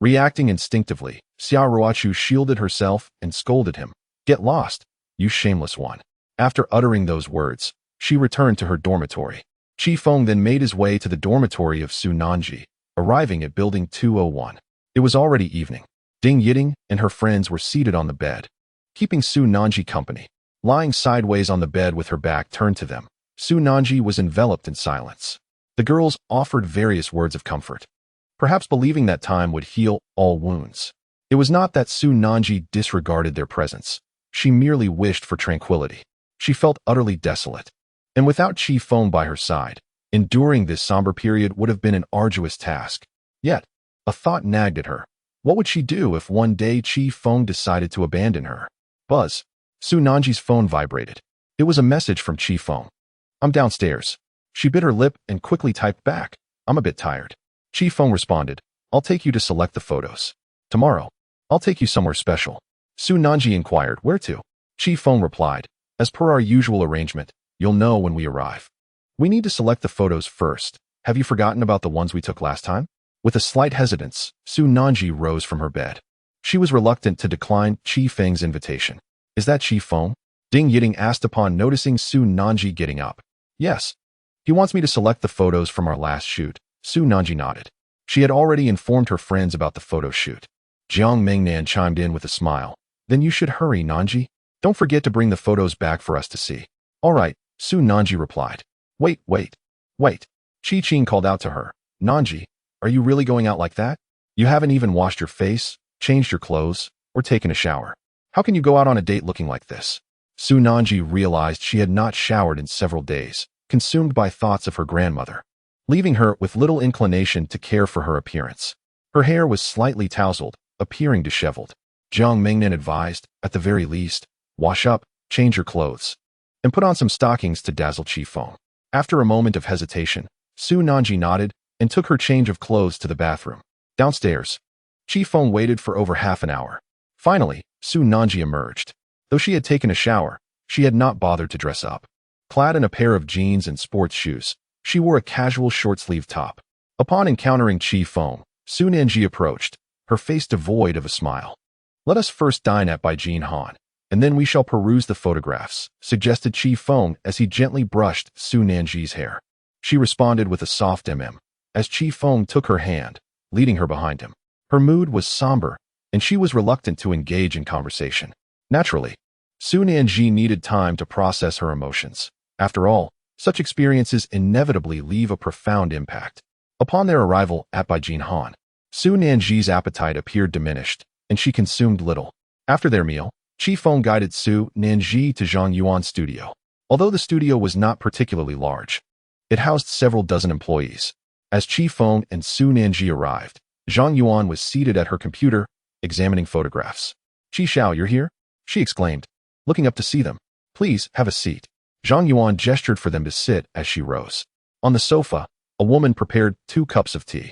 [SPEAKER 1] Reacting instinctively, Xiaoruochu shielded herself and scolded him. "Get lost. You shameless one. After uttering those words, she returned to her dormitory. Feng then made his way to the dormitory of Su Nanji, arriving at building 201. It was already evening. Ding Yiting and her friends were seated on the bed, keeping Su Nanji company. Lying sideways on the bed with her back turned to them, Su Nanji was enveloped in silence. The girls offered various words of comfort, perhaps believing that time would heal all wounds. It was not that Su Nanji disregarded their presence. She merely wished for tranquility. She felt utterly desolate. And without Feng by her side, enduring this somber period would have been an arduous task. Yet, a thought nagged at her. What would she do if one day Feng decided to abandon her? Buzz. Su Nanji's phone vibrated. It was a message from Feng. I'm downstairs. She bit her lip and quickly typed back. I'm a bit tired. Feng responded. I'll take you to select the photos. Tomorrow, I'll take you somewhere special. Su Nanji inquired, where to? Feng replied, as per our usual arrangement, you'll know when we arrive. We need to select the photos first. Have you forgotten about the ones we took last time? With a slight hesitance, Su Nanji rose from her bed. She was reluctant to decline Feng's invitation. Is that Feng? Ding Yiting asked upon noticing Su Nanji getting up. Yes. He wants me to select the photos from our last shoot. Su Nanji nodded. She had already informed her friends about the photo shoot. Jiang Mengnan chimed in with a smile. Then you should hurry, Nanji. Don't forget to bring the photos back for us to see. All right, Su Nanji replied. Wait. Chi Qing called out to her. Nanji, are you really going out like that? You haven't even washed your face, changed your clothes, or taken a shower. How can you go out on a date looking like this? Su Nanji realized she had not showered in several days, consumed by thoughts of her grandmother, leaving her with little inclination to care for her appearance. Her hair was slightly tousled, appearing disheveled. Jiang Mingnan advised, at the very least, wash up, change your clothes, and put on some stockings to dazzle Feng. After a moment of hesitation, Su Nanji nodded and took her change of clothes to the bathroom. Downstairs, Feng waited for over half an hour. Finally, Su Nanji emerged. Though she had taken a shower, she had not bothered to dress up. Clad in a pair of jeans and sports shoes, she wore a casual short-sleeved top. Upon encountering Feng, Su Nanji approached, her face devoid of a smile. Let us first dine at Beijing Han, and then we shall peruse the photographs, suggested Feng as he gently brushed Su Nanji's hair. She responded with a soft as Feng took her hand, leading her behind him. Her mood was somber, and she was reluctant to engage in conversation. Naturally, Su Nanji needed time to process her emotions. After all, such experiences inevitably leave a profound impact. Upon their arrival at Beijing Han, Su Nanji's appetite appeared diminished, and she consumed little. After their meal, Feng guided Su Nanji to Zhang Yuan's studio. Although the studio was not particularly large, it housed several dozen employees. As Feng and Su Nanji arrived, Zhang Yuan was seated at her computer, examining photographs. Xiao, you're here? She exclaimed, looking up to see them. Please, have a seat. Zhang Yuan gestured for them to sit as she rose. On the sofa, a woman prepared 2 cups of tea.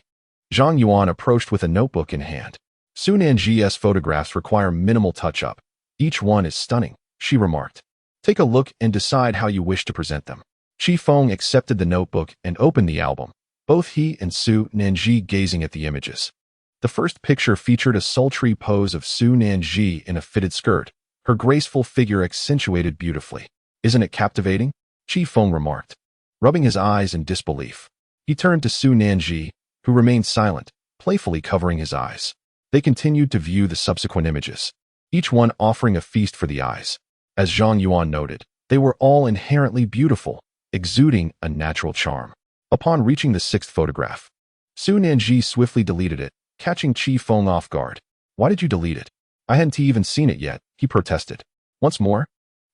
[SPEAKER 1] Zhang Yuan approached with a notebook in hand. Su Nanji's photographs require minimal touch-up. Each one is stunning, she remarked. Take a look and decide how you wish to present them. Feng accepted the notebook and opened the album, both he and Su Nanji gazing at the images. The first picture featured a sultry pose of Su Nanji in a fitted skirt, her graceful figure accentuated beautifully. Isn't it captivating? Feng remarked, rubbing his eyes in disbelief. He turned to Su Nanji, who remained silent, playfully covering his eyes. They continued to view the subsequent images, each one offering a feast for the eyes. As Zhang Yuan noted, they were all inherently beautiful, exuding a natural charm. Upon reaching the 6th photograph, Su Nanji swiftly deleted it, catching Feng off guard. Why did you delete it? I hadn't even seen it yet, he protested. Once more?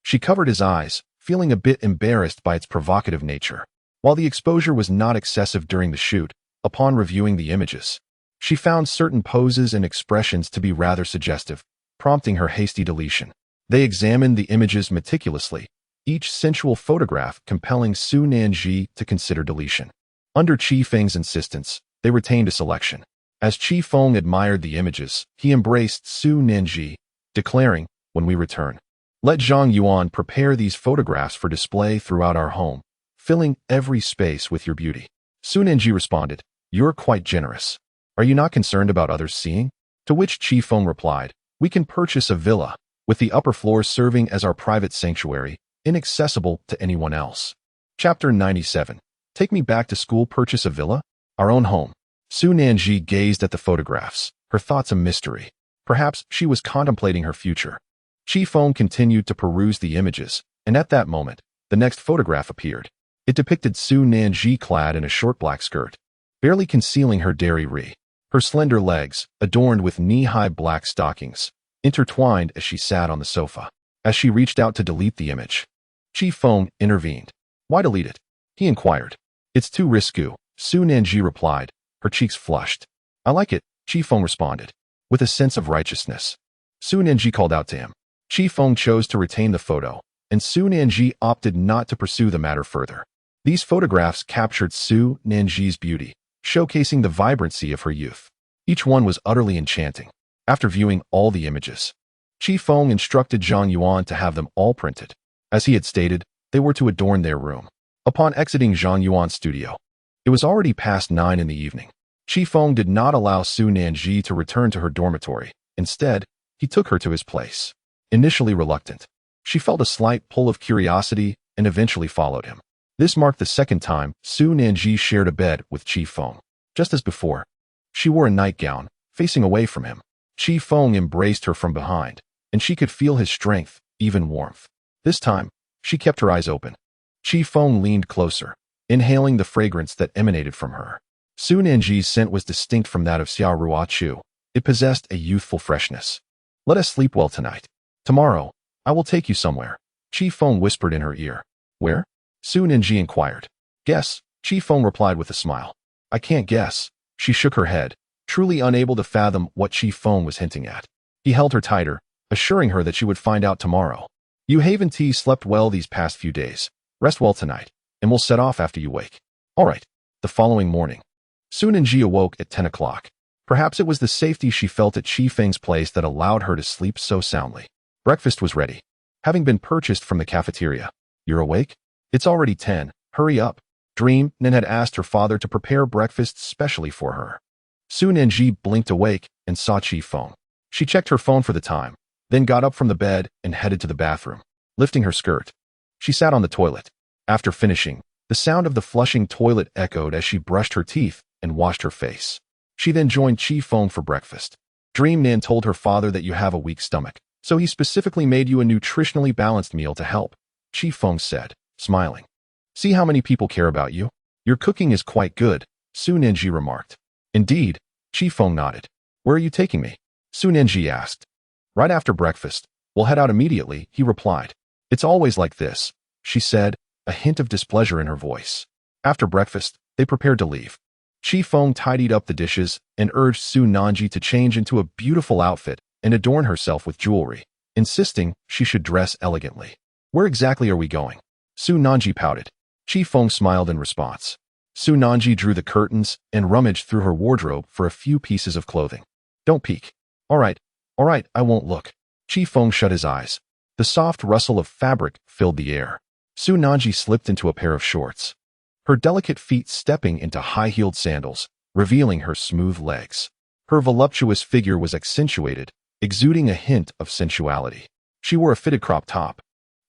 [SPEAKER 1] She covered his eyes, feeling a bit embarrassed by its provocative nature. While the exposure was not excessive during the shoot, upon reviewing the images, she found certain poses and expressions to be rather suggestive, prompting her hasty deletion. They examined the images meticulously, each sensual photograph compelling Su Nanji to consider deletion. Under Feng's insistence, they retained a selection. As Feng admired the images, he embraced Su Nanji, declaring, when we return, let Zhang Yuan prepare these photographs for display throughout our home, filling every space with your beauty. Su Nanji responded, you're quite generous. Are you not concerned about others seeing? To which Feng replied, we can purchase a villa, with the upper floors serving as our private sanctuary, inaccessible to anyone else. Chapter 97. Take me back to school. Purchase a villa? Our own home. Su Nanji gazed at the photographs, her thoughts a mystery. Perhaps she was contemplating her future. Feng continued to peruse the images, and at that moment, the next photograph appeared. It depicted Su Nanji clad in a short black skirt, barely concealing her dairy. Her slender legs, adorned with knee-high black stockings, intertwined as she sat on the sofa. As she reached out to delete the image, Feng intervened. Why delete it? He inquired. It's too risky, Su Nanji replied, her cheeks flushed. I like it, Feng responded, with a sense of righteousness. Su Nanji called out to him. Feng chose to retain the photo, and Su Nanji opted not to pursue the matter further. These photographs captured Su Nanji's beauty, showcasing the vibrancy of her youth. Each one was utterly enchanting. After viewing all the images, Feng instructed Zhang Yuan to have them all printed. As he had stated, they were to adorn their room. Upon exiting Zhang Yuan's studio, it was already past 9 in the evening. Feng did not allow Su Nanji to return to her dormitory. Instead, he took her to his place. Initially reluctant, she felt a slight pull of curiosity and eventually followed him. This marked the second time Su Nanji shared a bed with Feng. Just as before, she wore a nightgown, facing away from him. Feng embraced her from behind, and she could feel his strength, even warmth. This time, she kept her eyes open. Feng leaned closer, inhaling the fragrance that emanated from her. Su Nanji's scent was distinct from that of Xiao Ruochu. It possessed a youthful freshness. Let us sleep well tonight. Tomorrow, I will take you somewhere, Feng whispered in her ear. Where? Su Nanji inquired. Guess, Feng replied with a smile. I can't guess. She shook her head, truly unable to fathom what Feng was hinting at. He held her tighter, assuring her that she would find out tomorrow. You haven't slept well these past few days. Rest well tonight, and we'll set off after you wake. All right. The following morning, Su Nanji awoke at 10 o'clock. Perhaps it was the safety she felt at Feng's place that allowed her to sleep so soundly. Breakfast was ready, having been purchased from the cafeteria. You're awake? It's already 10. Hurry up. Dream Nen had asked her father to prepare breakfast specially for her. Su Nanji blinked awake and saw Feng. She checked her phone for the time, then got up from the bed and headed to the bathroom. Lifting her skirt, she sat on the toilet. After finishing, the sound of the flushing toilet echoed as she brushed her teeth and washed her face. She then joined Feng for breakfast. Dream Nan told her father that you have a weak stomach, so he specifically made you a nutritionally balanced meal to help, Feng said, smiling. See how many people care about you? Your cooking is quite good, Su Nanji remarked. Indeed, Feng nodded. Where are you taking me? Su Nanji asked. Right after breakfast. We'll head out immediately, he replied. It's always like this, she said, a hint of displeasure in her voice. After breakfast, they prepared to leave. Feng tidied up the dishes and urged Su Nanji to change into a beautiful outfit and adorn herself with jewelry, insisting she should dress elegantly. Where exactly are we going? Su Nanji pouted. Feng smiled in response. Su Nanji drew the curtains and rummaged through her wardrobe for a few pieces of clothing. Don't peek. All right, I won't look. Feng shut his eyes. The soft rustle of fabric filled the air. Su Nanji slipped into a pair of shorts, her delicate feet stepping into high-heeled sandals, revealing her smooth legs. Her voluptuous figure was accentuated, exuding a hint of sensuality. She wore a fitted crop top,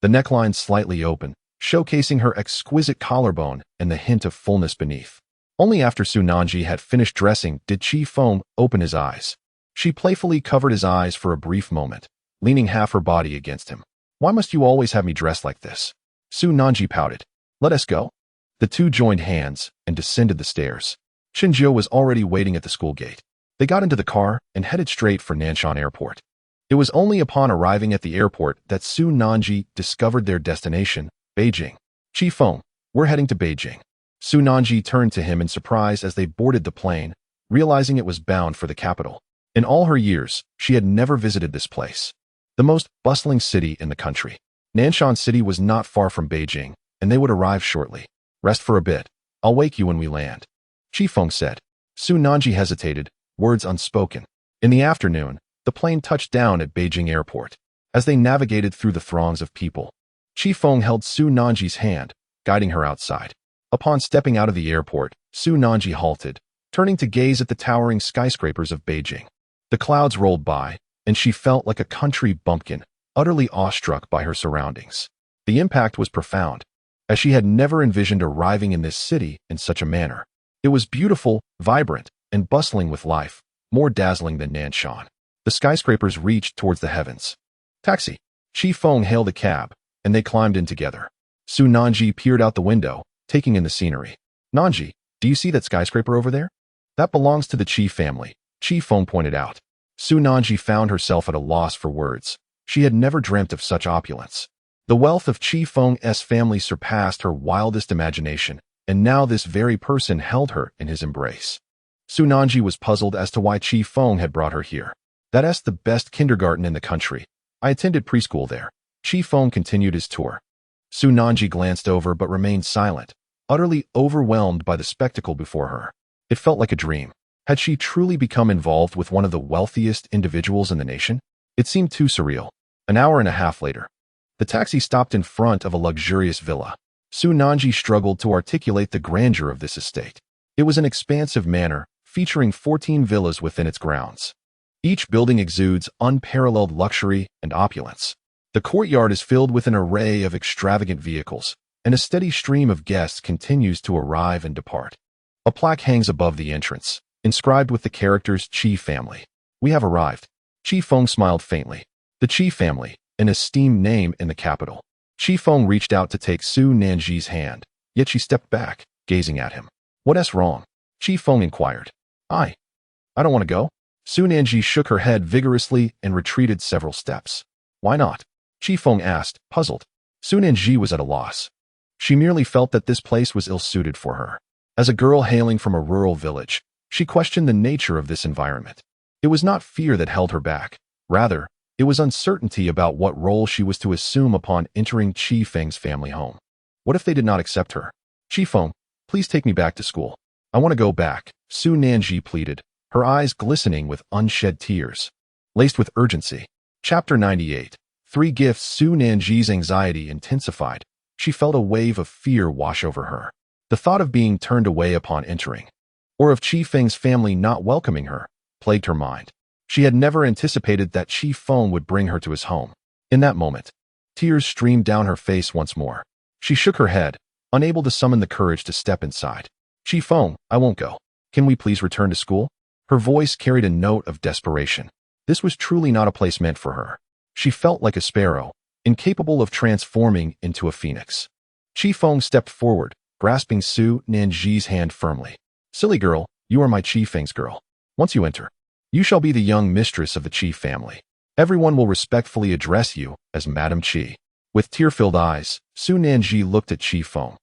[SPEAKER 1] the neckline slightly open, showcasing her exquisite collarbone and the hint of fullness beneath. Only after Su Nanji had finished dressing did Feng open his eyes. She playfully covered his eyes for a brief moment, leaning half her body against him. Why must you always have me dressed like this? Su Nanji pouted. Let us go. The two joined hands and descended the stairs. Shinjiu was already waiting at the school gate. They got into the car and headed straight for Nanshan Airport. It was only upon arriving at the airport that Su Nanji discovered their destination, Beijing. Feng, we're heading to Beijing. Su Nanji turned to him in surprise as they boarded the plane, realizing it was bound for the capital. In all her years, she had never visited this place, the most bustling city in the country. Nanshan City was not far from Beijing, and they would arrive shortly. Rest for a bit. I'll wake you when we land, Feng said. Su Nanji hesitated, words unspoken. In the afternoon, the plane touched down at Beijing Airport. As they navigated through the throngs of people, Feng held Su Nanji's hand, guiding her outside. Upon stepping out of the airport, Su Nanji halted, turning to gaze at the towering skyscrapers of Beijing. The clouds rolled by, and she felt like a country bumpkin, utterly awestruck by her surroundings. The impact was profound, as she had never envisioned arriving in this city in such a manner. It was beautiful, vibrant, and bustling with life, more dazzling than Nanshan. The skyscrapers reached towards the heavens. Taxi. Feng hailed a cab, and they climbed in together. Su Nanji peered out the window, taking in the scenery. Nanji, do you see that skyscraper over there? That belongs to the Qi family, Feng pointed out. Su Nanji found herself at a loss for words. She had never dreamt of such opulence. The wealth of Feng's family surpassed her wildest imagination, and now this very person held her in his embrace. Su Nanji was puzzled as to why Feng had brought her here. That's the best kindergarten in the country. I attended preschool there. Feng continued his tour. Su Nanji glanced over but remained silent, utterly overwhelmed by the spectacle before her. It felt like a dream. Had she truly become involved with one of the wealthiest individuals in the nation? It seemed too surreal. An hour and a half later, the taxi stopped in front of a luxurious villa. Su Nanji struggled to articulate the grandeur of this estate. It was an expansive manor, featuring 14 villas within its grounds. Each building exudes unparalleled luxury and opulence. The courtyard is filled with an array of extravagant vehicles, and a steady stream of guests continues to arrive and depart. A plaque hangs above the entrance, inscribed with the characters Qi family. We have arrived. Feng smiled faintly. The Qi family, an esteemed name in the capital. Feng reached out to take Su Nanji's hand, yet she stepped back, gazing at him. What's wrong? Feng inquired. I don't want to go. Su Nanji shook her head vigorously and retreated several steps. Why not? Feng asked, puzzled. Su Nanji was at a loss. She merely felt that this place was ill-suited for her. As a girl hailing from a rural village, she questioned the nature of this environment. It was not fear that held her back. Rather, it was uncertainty about what role she was to assume upon entering Feng's family home. What if they did not accept her? Feng, please take me back to school. I want to go back, Su Nanji pleaded, her eyes glistening with unshed tears. Laced with urgency. Chapter 98. 3 gifts. Su Nanji's anxiety intensified. She felt a wave of fear wash over her. The thought of being turned away upon entering, or of Feng's family not welcoming her, plagued her mind. She had never anticipated that Feng would bring her to his home. In that moment, tears streamed down her face once more. She shook her head, unable to summon the courage to step inside. Feng, I won't go. Can we please return to school? Her voice carried a note of desperation. This was truly not a place meant for her. She felt like a sparrow, incapable of transforming into a phoenix. Feng stepped forward, grasping Su Nanji's hand firmly. Silly girl, you are my Feng's girl. Once you enter, you shall be the young mistress of the Qi family. Everyone will respectfully address you as Madam Qi. With tear-filled eyes, Su Nanji looked at Feng.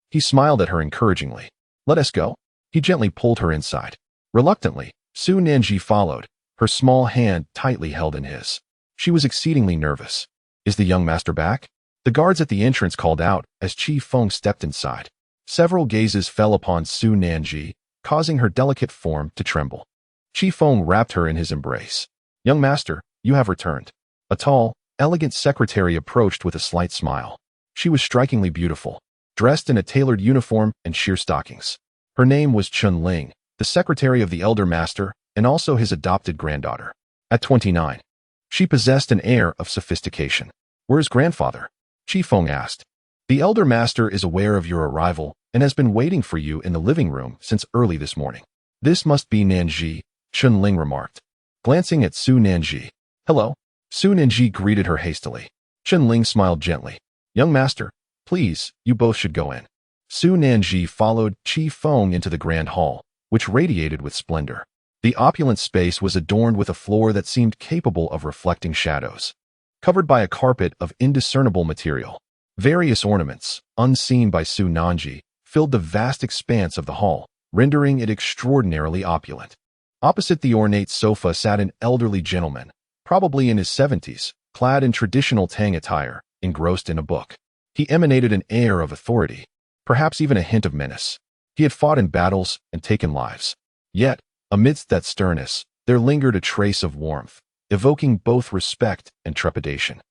[SPEAKER 1] He smiled at her encouragingly. Let us go. He gently pulled her inside. Reluctantly, Su Nanji followed, her small hand tightly held in his. She was exceedingly nervous. Is the young master back? The guards at the entrance called out as Feng stepped inside. Several gazes fell upon Su Nanji, causing her delicate form to tremble. Feng wrapped her in his embrace. Young master, you have returned. A tall, elegant secretary approached with a slight smile. She was strikingly beautiful, dressed in a tailored uniform and sheer stockings. Her name was Chunling, the secretary of the elder master and also his adopted granddaughter. At 29, she possessed an air of sophistication. Where's grandfather? Feng asked. The elder master is aware of your arrival and has been waiting for you in the living room since early this morning. This must be Nanji, Chunling remarked, glancing at Su Nanji. Hello. Su Nanji greeted her hastily. Chunling smiled gently. Young master, please, you both should go in. Su Nanji followed Feng into the grand hall, which radiated with splendor. The opulent space was adorned with a floor that seemed capable of reflecting shadows. Covered by a carpet of indiscernible material, various ornaments, unseen by Su Nanji, filled the vast expanse of the hall, rendering it extraordinarily opulent. Opposite the ornate sofa sat an elderly gentleman, probably in his 70s, clad in traditional Tang attire, engrossed in a book. He emanated an air of authority, perhaps even a hint of menace. He had fought in battles and taken lives. Yet, amidst that sternness, there lingered a trace of warmth, evoking both respect and trepidation.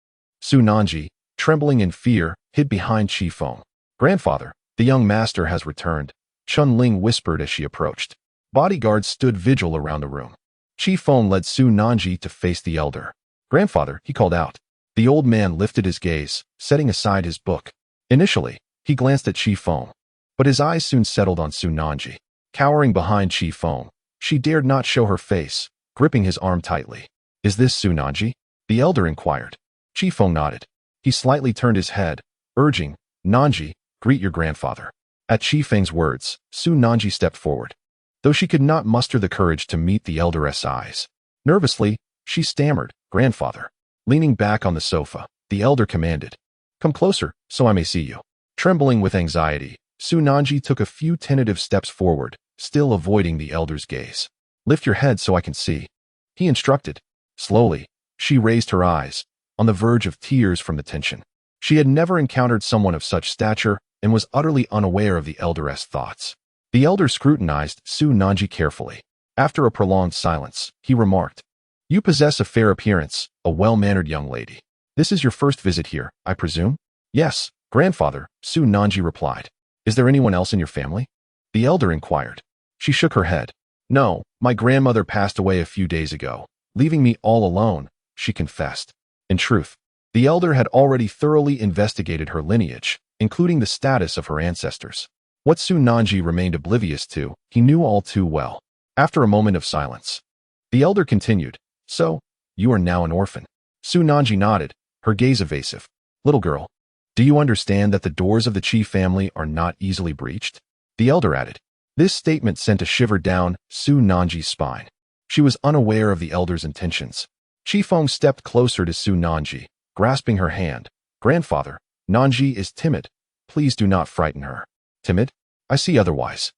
[SPEAKER 1] Su Nanji, trembling in fear, hid behind Feng. Grandfather, the young master has returned, Chunling whispered as she approached. Bodyguards stood vigil around the room. Feng led Su Nanji to face the elder. Grandfather, he called out. The old man lifted his gaze, setting aside his book. Initially, he glanced at Feng, but his eyes soon settled on Su Nanji. Cowering behind Feng, she dared not show her face, gripping his arm tightly. "Is this Su Nanji?" the elder inquired. Feng nodded. He slightly turned his head, urging, "Nanji, greet your grandfather." At Feng's words, Su Nanji stepped forward, though she could not muster the courage to meet the elder's eyes. Nervously, she stammered, "Grandfather." Leaning back on the sofa, the elder commanded, "Come closer, so I may see you." Trembling with anxiety, Su Nanji took a few tentative steps forward, still avoiding the elder's gaze. "Lift your head so I can see," he instructed. Slowly, she raised her eyes, on the verge of tears from the tension. She had never encountered someone of such stature and was utterly unaware of the elder's thoughts. The elder scrutinized Su Nanji carefully. After a prolonged silence, he remarked, "You possess a fair appearance, a well-mannered young lady. This is your first visit here, I presume?" "Yes, grandfather," Su Nanji replied. "Is there anyone else in your family?" the elder inquired. She shook her head. "No, my grandmother passed away a few days ago, leaving me all alone," she confessed. In truth, the elder had already thoroughly investigated her lineage, including the status of her ancestors. What Su Nanji remained oblivious to, he knew all too well. After a moment of silence, the elder continued, "So, you are now an orphan." Su Nanji nodded, her gaze evasive. "Little girl, do you understand that the doors of the Qi family are not easily breached?" the elder added. This statement sent a shiver down Su Nanji's spine. She was unaware of the elder's intentions. Feng stepped closer to Su Nanji, grasping her hand. "Grandfather, Nanji is timid. Please do not frighten her." "Timid? I see otherwise.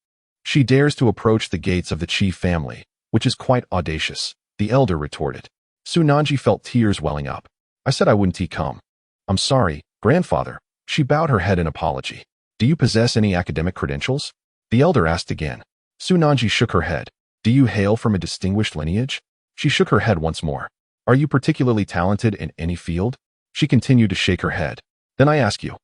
[SPEAKER 1] She dares to approach the gates of the Qi family, which is quite audacious," the elder retorted. Su Nanji felt tears welling up. "I said I wouldn't come." "I'm sorry, grandfather." She bowed her head in apology. "Do you possess any academic credentials?" the elder asked again. Su Nanji shook her head. "Do you hail from a distinguished lineage?" She shook her head once more. "Are you particularly talented in any field?" She continued to shake her head. "Then I ask you,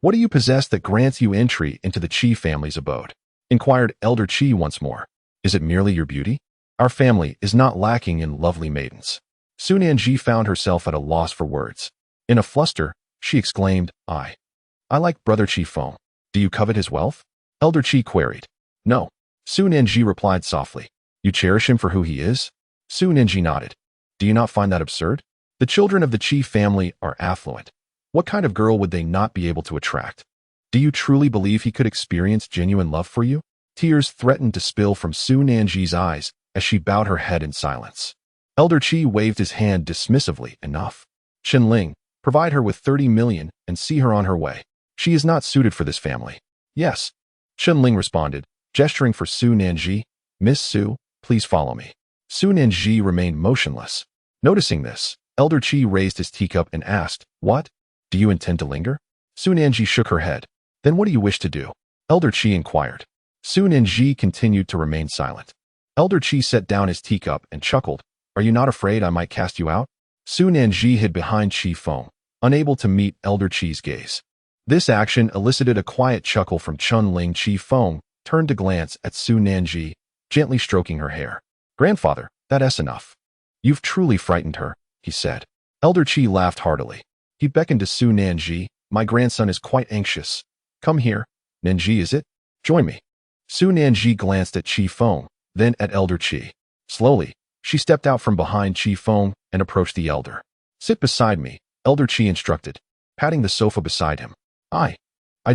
[SPEAKER 1] what do you possess that grants you entry into the Qi family's abode?" inquired Elder Qi once more. "Is it merely your beauty?" "Our family is not lacking in lovely maidens." Su Nanji found herself at a loss for words. In a fluster, she exclaimed, I like Brother Feng. Do you covet his wealth?" Elder Qi queried. "No." Su Nanji replied softly. "You cherish him for who he is?" Su Nanji nodded. "Do you not find that absurd? The children of the Qi family are affluent. What kind of girl would they not be able to attract? Do you truly believe he could experience genuine love for you?" Tears threatened to spill from Su Nanji's eyes as she bowed her head in silence. Elder Qi waved his hand dismissively. "Enough. Ling, provide her with 30 million and see her on her way. She is not suited for this family." "Yes," Ling responded, gesturing for Su Nanji. "Miss Su, please follow me." Su Nanji remained motionless. Noticing this, Elder Qi raised his teacup and asked, "What? Do you intend to linger?" Su Nanji shook her head. "Then what do you wish to do?" Elder Qi inquired. Su Nanji continued to remain silent. Elder Qi set down his teacup and chuckled. "Are you not afraid I might cast you out?" Su Nanji hid behind Feng, unable to meet Elder Qi's gaze. This action elicited a quiet chuckle from Ling. Feng turned to glance at Su Nanji, gently stroking her hair. "Grandfather, that's enough. You've truly frightened her," he said. Elder Qi laughed heartily. He beckoned to Su Nanji. "My grandson is quite anxious. Come here. Nanji, is it? Join me." Su Nanji glanced at Feng, then at Elder Qi. Slowly, she stepped out from behind Feng and approached the elder. "Sit beside me," Elder Qi instructed, patting the sofa beside him. I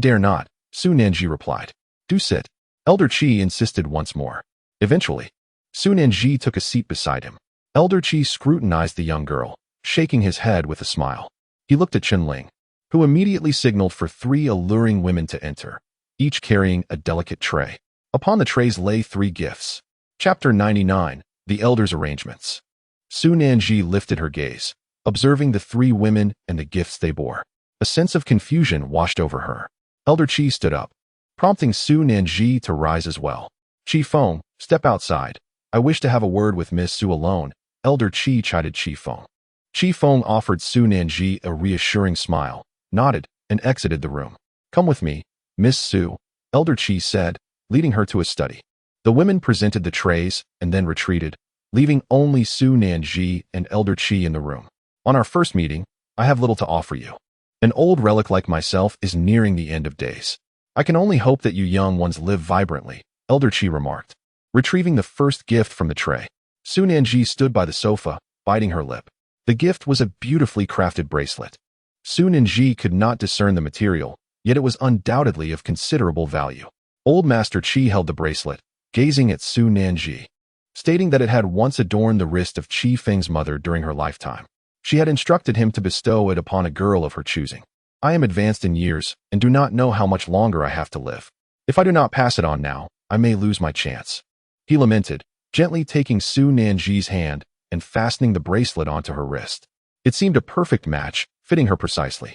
[SPEAKER 1] dare not," Su Nanji replied. "Do sit." Elder Qi insisted once more. Eventually, Su Nanji took a seat beside him. Elder Qi scrutinized the young girl, shaking his head with a smile. He looked at Ling, who immediately signaled for 3 alluring women to enter, each carrying a delicate tray. Upon the trays lay 3 gifts. Chapter 99, The Elder's Arrangements. Su Nanji lifted her gaze, observing the 3 women and the gifts they bore. A sense of confusion washed over her. Elder Qi stood up, prompting Su Nanji to rise as well. Feng, step outside. I wish to have a word with Miss Su alone," Elder Qi chided Feng. Feng offered Su Nanji a reassuring smile, nodded, and exited the room. "Come with me, Miss Su," Elder Qi said, leading her to a study. The women presented the trays and then retreated, leaving only Su Nanji and Elder Qi in the room. "On our first meeting, I have little to offer you. An old relic like myself is nearing the end of days. I can only hope that you young ones live vibrantly, Elder Qi remarked. Retrieving the first gift from the tray, Su Nanji stood by the sofa, biting her lip. The gift was a beautifully crafted bracelet. Su Nanji could not discern the material, yet it was undoubtedly of considerable value. Old Master Qi held the bracelet, gazing at Su Nanji, stating that it had once adorned the wrist of Qi Feng's mother during her lifetime. She had instructed him to bestow it upon a girl of her choosing. I am advanced in years and do not know how much longer I have to live. If I do not pass it on now, I may lose my chance. He lamented, gently taking Su Nanji's hand and fastening the bracelet onto her wrist. It seemed a perfect match, fitting her precisely.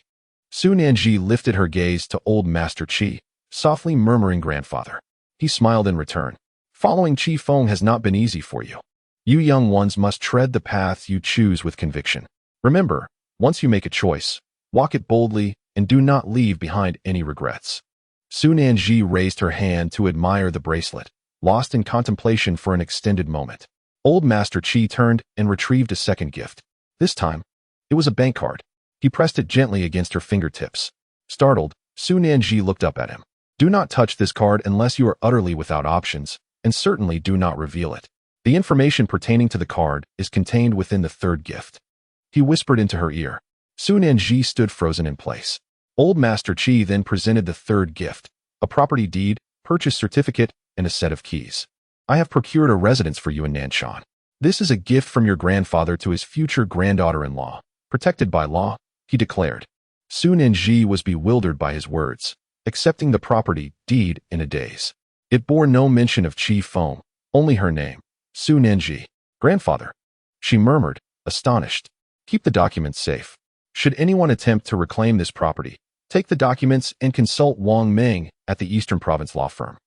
[SPEAKER 1] Su Nanji lifted her gaze to old Master Qi, softly murmuring grandfather. He smiled in return. Following Qi Feng has not been easy for you. You young ones must tread the path you choose with conviction. Remember, once you make a choice, walk it boldly and do not leave behind any regrets. Su Nanji raised her hand to admire the bracelet, lost in contemplation for an extended moment. Old Master Qi turned and retrieved a second gift. This time, it was a bank card. He pressed it gently against her fingertips. Startled, Su Nanji looked up at him. Do not touch this card unless you are utterly without options, and certainly do not reveal it. The information pertaining to the card is contained within the third gift. He whispered into her ear. Su Nanji stood frozen in place. Old Master Qi then presented the third gift, a property deed, purchase certificate, and a set of keys. I have procured a residence for you in Nanshan. This is a gift from your grandfather to his future granddaughter-in-law. Protected by law, he declared. Su Nanji was bewildered by his words, accepting the property deed in a daze. It bore no mention of Qi Feng, only her name, Su Nanji. Grandfather, she murmured, astonished. Keep the documents safe. Should anyone attempt to reclaim this property, take the documents and consult Wang Meng at the Eastern Province law firm.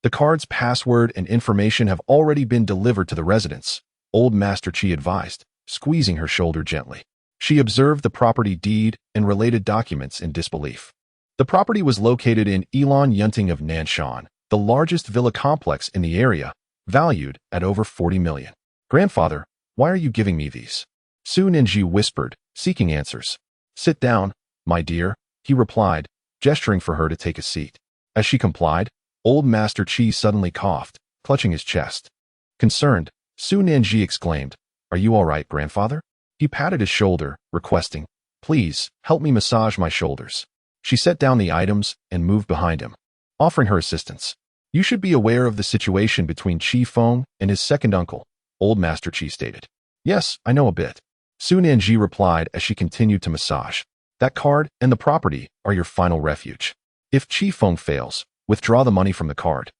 [SPEAKER 1] The card's password and information have already been delivered to the residence, Old Master Qi advised, squeezing her shoulder gently. She observed the property deed and related documents in disbelief. The property was located in Ilan Yunting of Nanshan, the largest villa complex in the area, valued at over 40 million. Grandfather, why are you giving me these? Su Nanji whispered, seeking answers. Sit down, my dear, he replied, gesturing for her to take a seat. As she complied, Old Master Qi suddenly coughed, clutching his chest. Concerned, Su Nanji exclaimed, Are you all right, grandfather? He patted his shoulder, requesting, Please, help me massage my shoulders. She set down the items and moved behind him, offering her assistance. You should be aware of the situation between Qi Feng and his second uncle, Old Master Qi stated. Yes, I know a bit. Su Nanji replied as she continued to massage. That card and the property are your final refuge. If Qi Feng fails, withdraw the money from the card.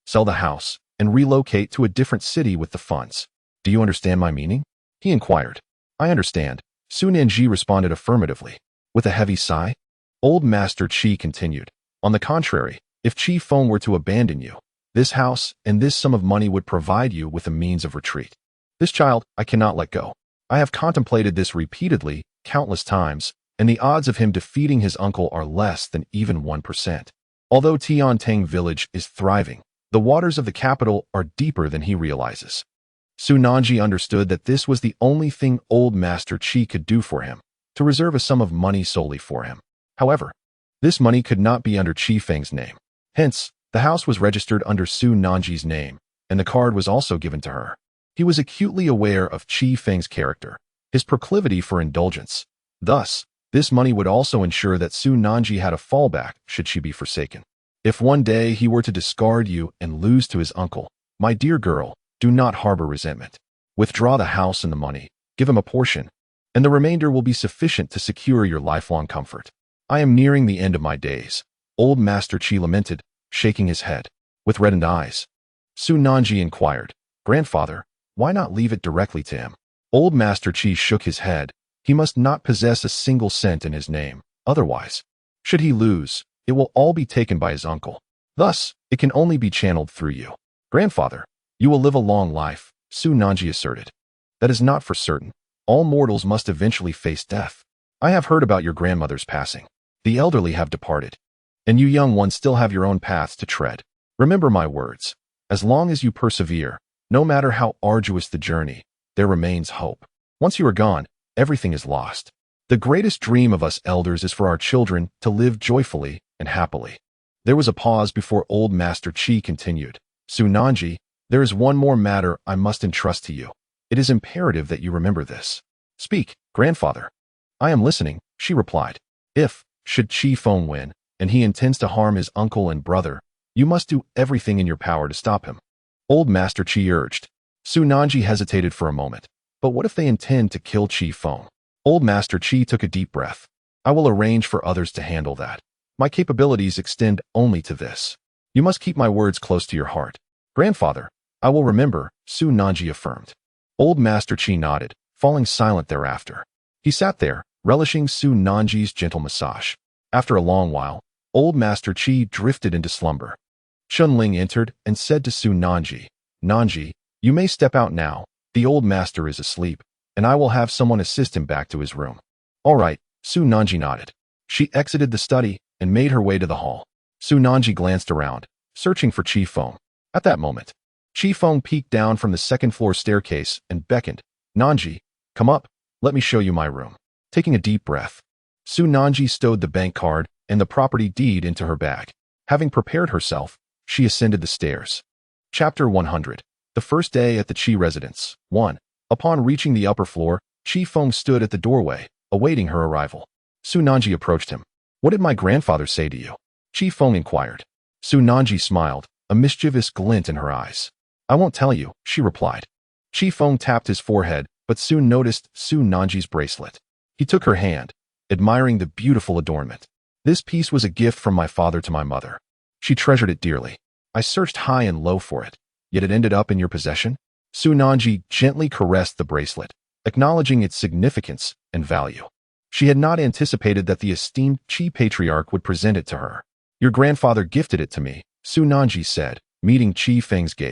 [SPEAKER 1] Sell the house and relocate to a different city with the funds. Do you understand my meaning? He inquired. I understand. Su Nanji responded affirmatively. With a heavy sigh, Old Master Qi continued. On the contrary, if Qi Feng were to abandon you, this house and this sum of money would provide you with a means of retreat. This child I cannot let go. I have contemplated this repeatedly, countless times, and the odds of him defeating his uncle are less than even 1%. Although Tiantang village is thriving, the waters of the capital are deeper than he realizes. Su Nanji understood that this was the only thing Old Master Qi could do for him, to reserve a sum of money solely for him. However, this money could not be under Qi Feng's name. Hence, the house was registered under Su Nanji's name, and the card was also given to her. He was acutely aware of Qi Feng's character, his proclivity for indulgence. Thus, this money would also ensure that Su Nanji had a fallback should she be forsaken. If one day he were to discard you and lose to his uncle, my dear girl, do not harbor resentment. Withdraw the house and the money, give him a portion, and the remainder will be sufficient to secure your lifelong comfort. I am nearing the end of my days, Old Master Qi lamented, shaking his head. With reddened eyes, Su Nanji inquired, Grandfather, why not leave it directly to him? Old Master Qi shook his head. He must not possess a single cent in his name. Otherwise, should he lose, it will all be taken by his uncle. Thus, it can only be channeled through you. Grandfather, you will live a long life, Su Nanji asserted. That is not for certain. All mortals must eventually face death. I have heard about your grandmother's passing. The elderly have departed, and you young ones still have your own paths to tread. Remember my words. As long as you persevere, no matter how arduous the journey, there remains hope. Once you are gone, everything is lost. The greatest dream of us elders is for our children to live joyfully and happily. There was a pause before old Master Qi continued. Su Nanji, there is one more matter I must entrust to you. It is imperative that you remember this. Speak, grandfather. I am listening, she replied. If, should Qi Feng win, and he intends to harm his uncle and brother, you must do everything in your power to stop him. Old Master Qi urged. Su Nanji hesitated for a moment. But what if they intend to kill Qi Feng? Old Master Qi took a deep breath. I will arrange for others to handle that. My capabilities extend only to this. You must keep my words close to your heart. Grandfather, I will remember, Su Nanji affirmed. Old Master Qi nodded, falling silent thereafter. He sat there, relishing Su Nanji's gentle massage. After a long while, Old Master Qi drifted into slumber. Chunling entered and said to Su Nanji, Nanji, you may step out now. The old master is asleep, and I will have someone assist him back to his room. All right, Su Nanji nodded. She exited the study and made her way to the hall. Su Nanji glanced around, searching for Qi Feng. At that moment, Qi Feng peeked down from the second-floor staircase and beckoned. Nanji, come up, let me show you my room. Taking a deep breath, Su Nanji stowed the bank card and the property deed into her bag. Having prepared herself, she ascended the stairs. Chapter 100. The first day at the Qi residence. 1. Upon reaching the upper floor, Qi Feng stood at the doorway, awaiting her arrival. Su Nanji approached him. What did my grandfather say to you? Qi Feng inquired. Su Nanji smiled, a mischievous glint in her eyes. I won't tell you, she replied. Qi Feng tapped his forehead, but soon noticed Su Nanji's bracelet. He took her hand, admiring the beautiful adornment. This piece was a gift from my father to my mother. She treasured it dearly. I searched high and low for it, yet it ended up in your possession? Su Nanji gently caressed the bracelet, acknowledging its significance and value. She had not anticipated that the esteemed Qi patriarch would present it to her. Your grandfather gifted it to me, Su Nanji said, meeting Qi Feng's gaze.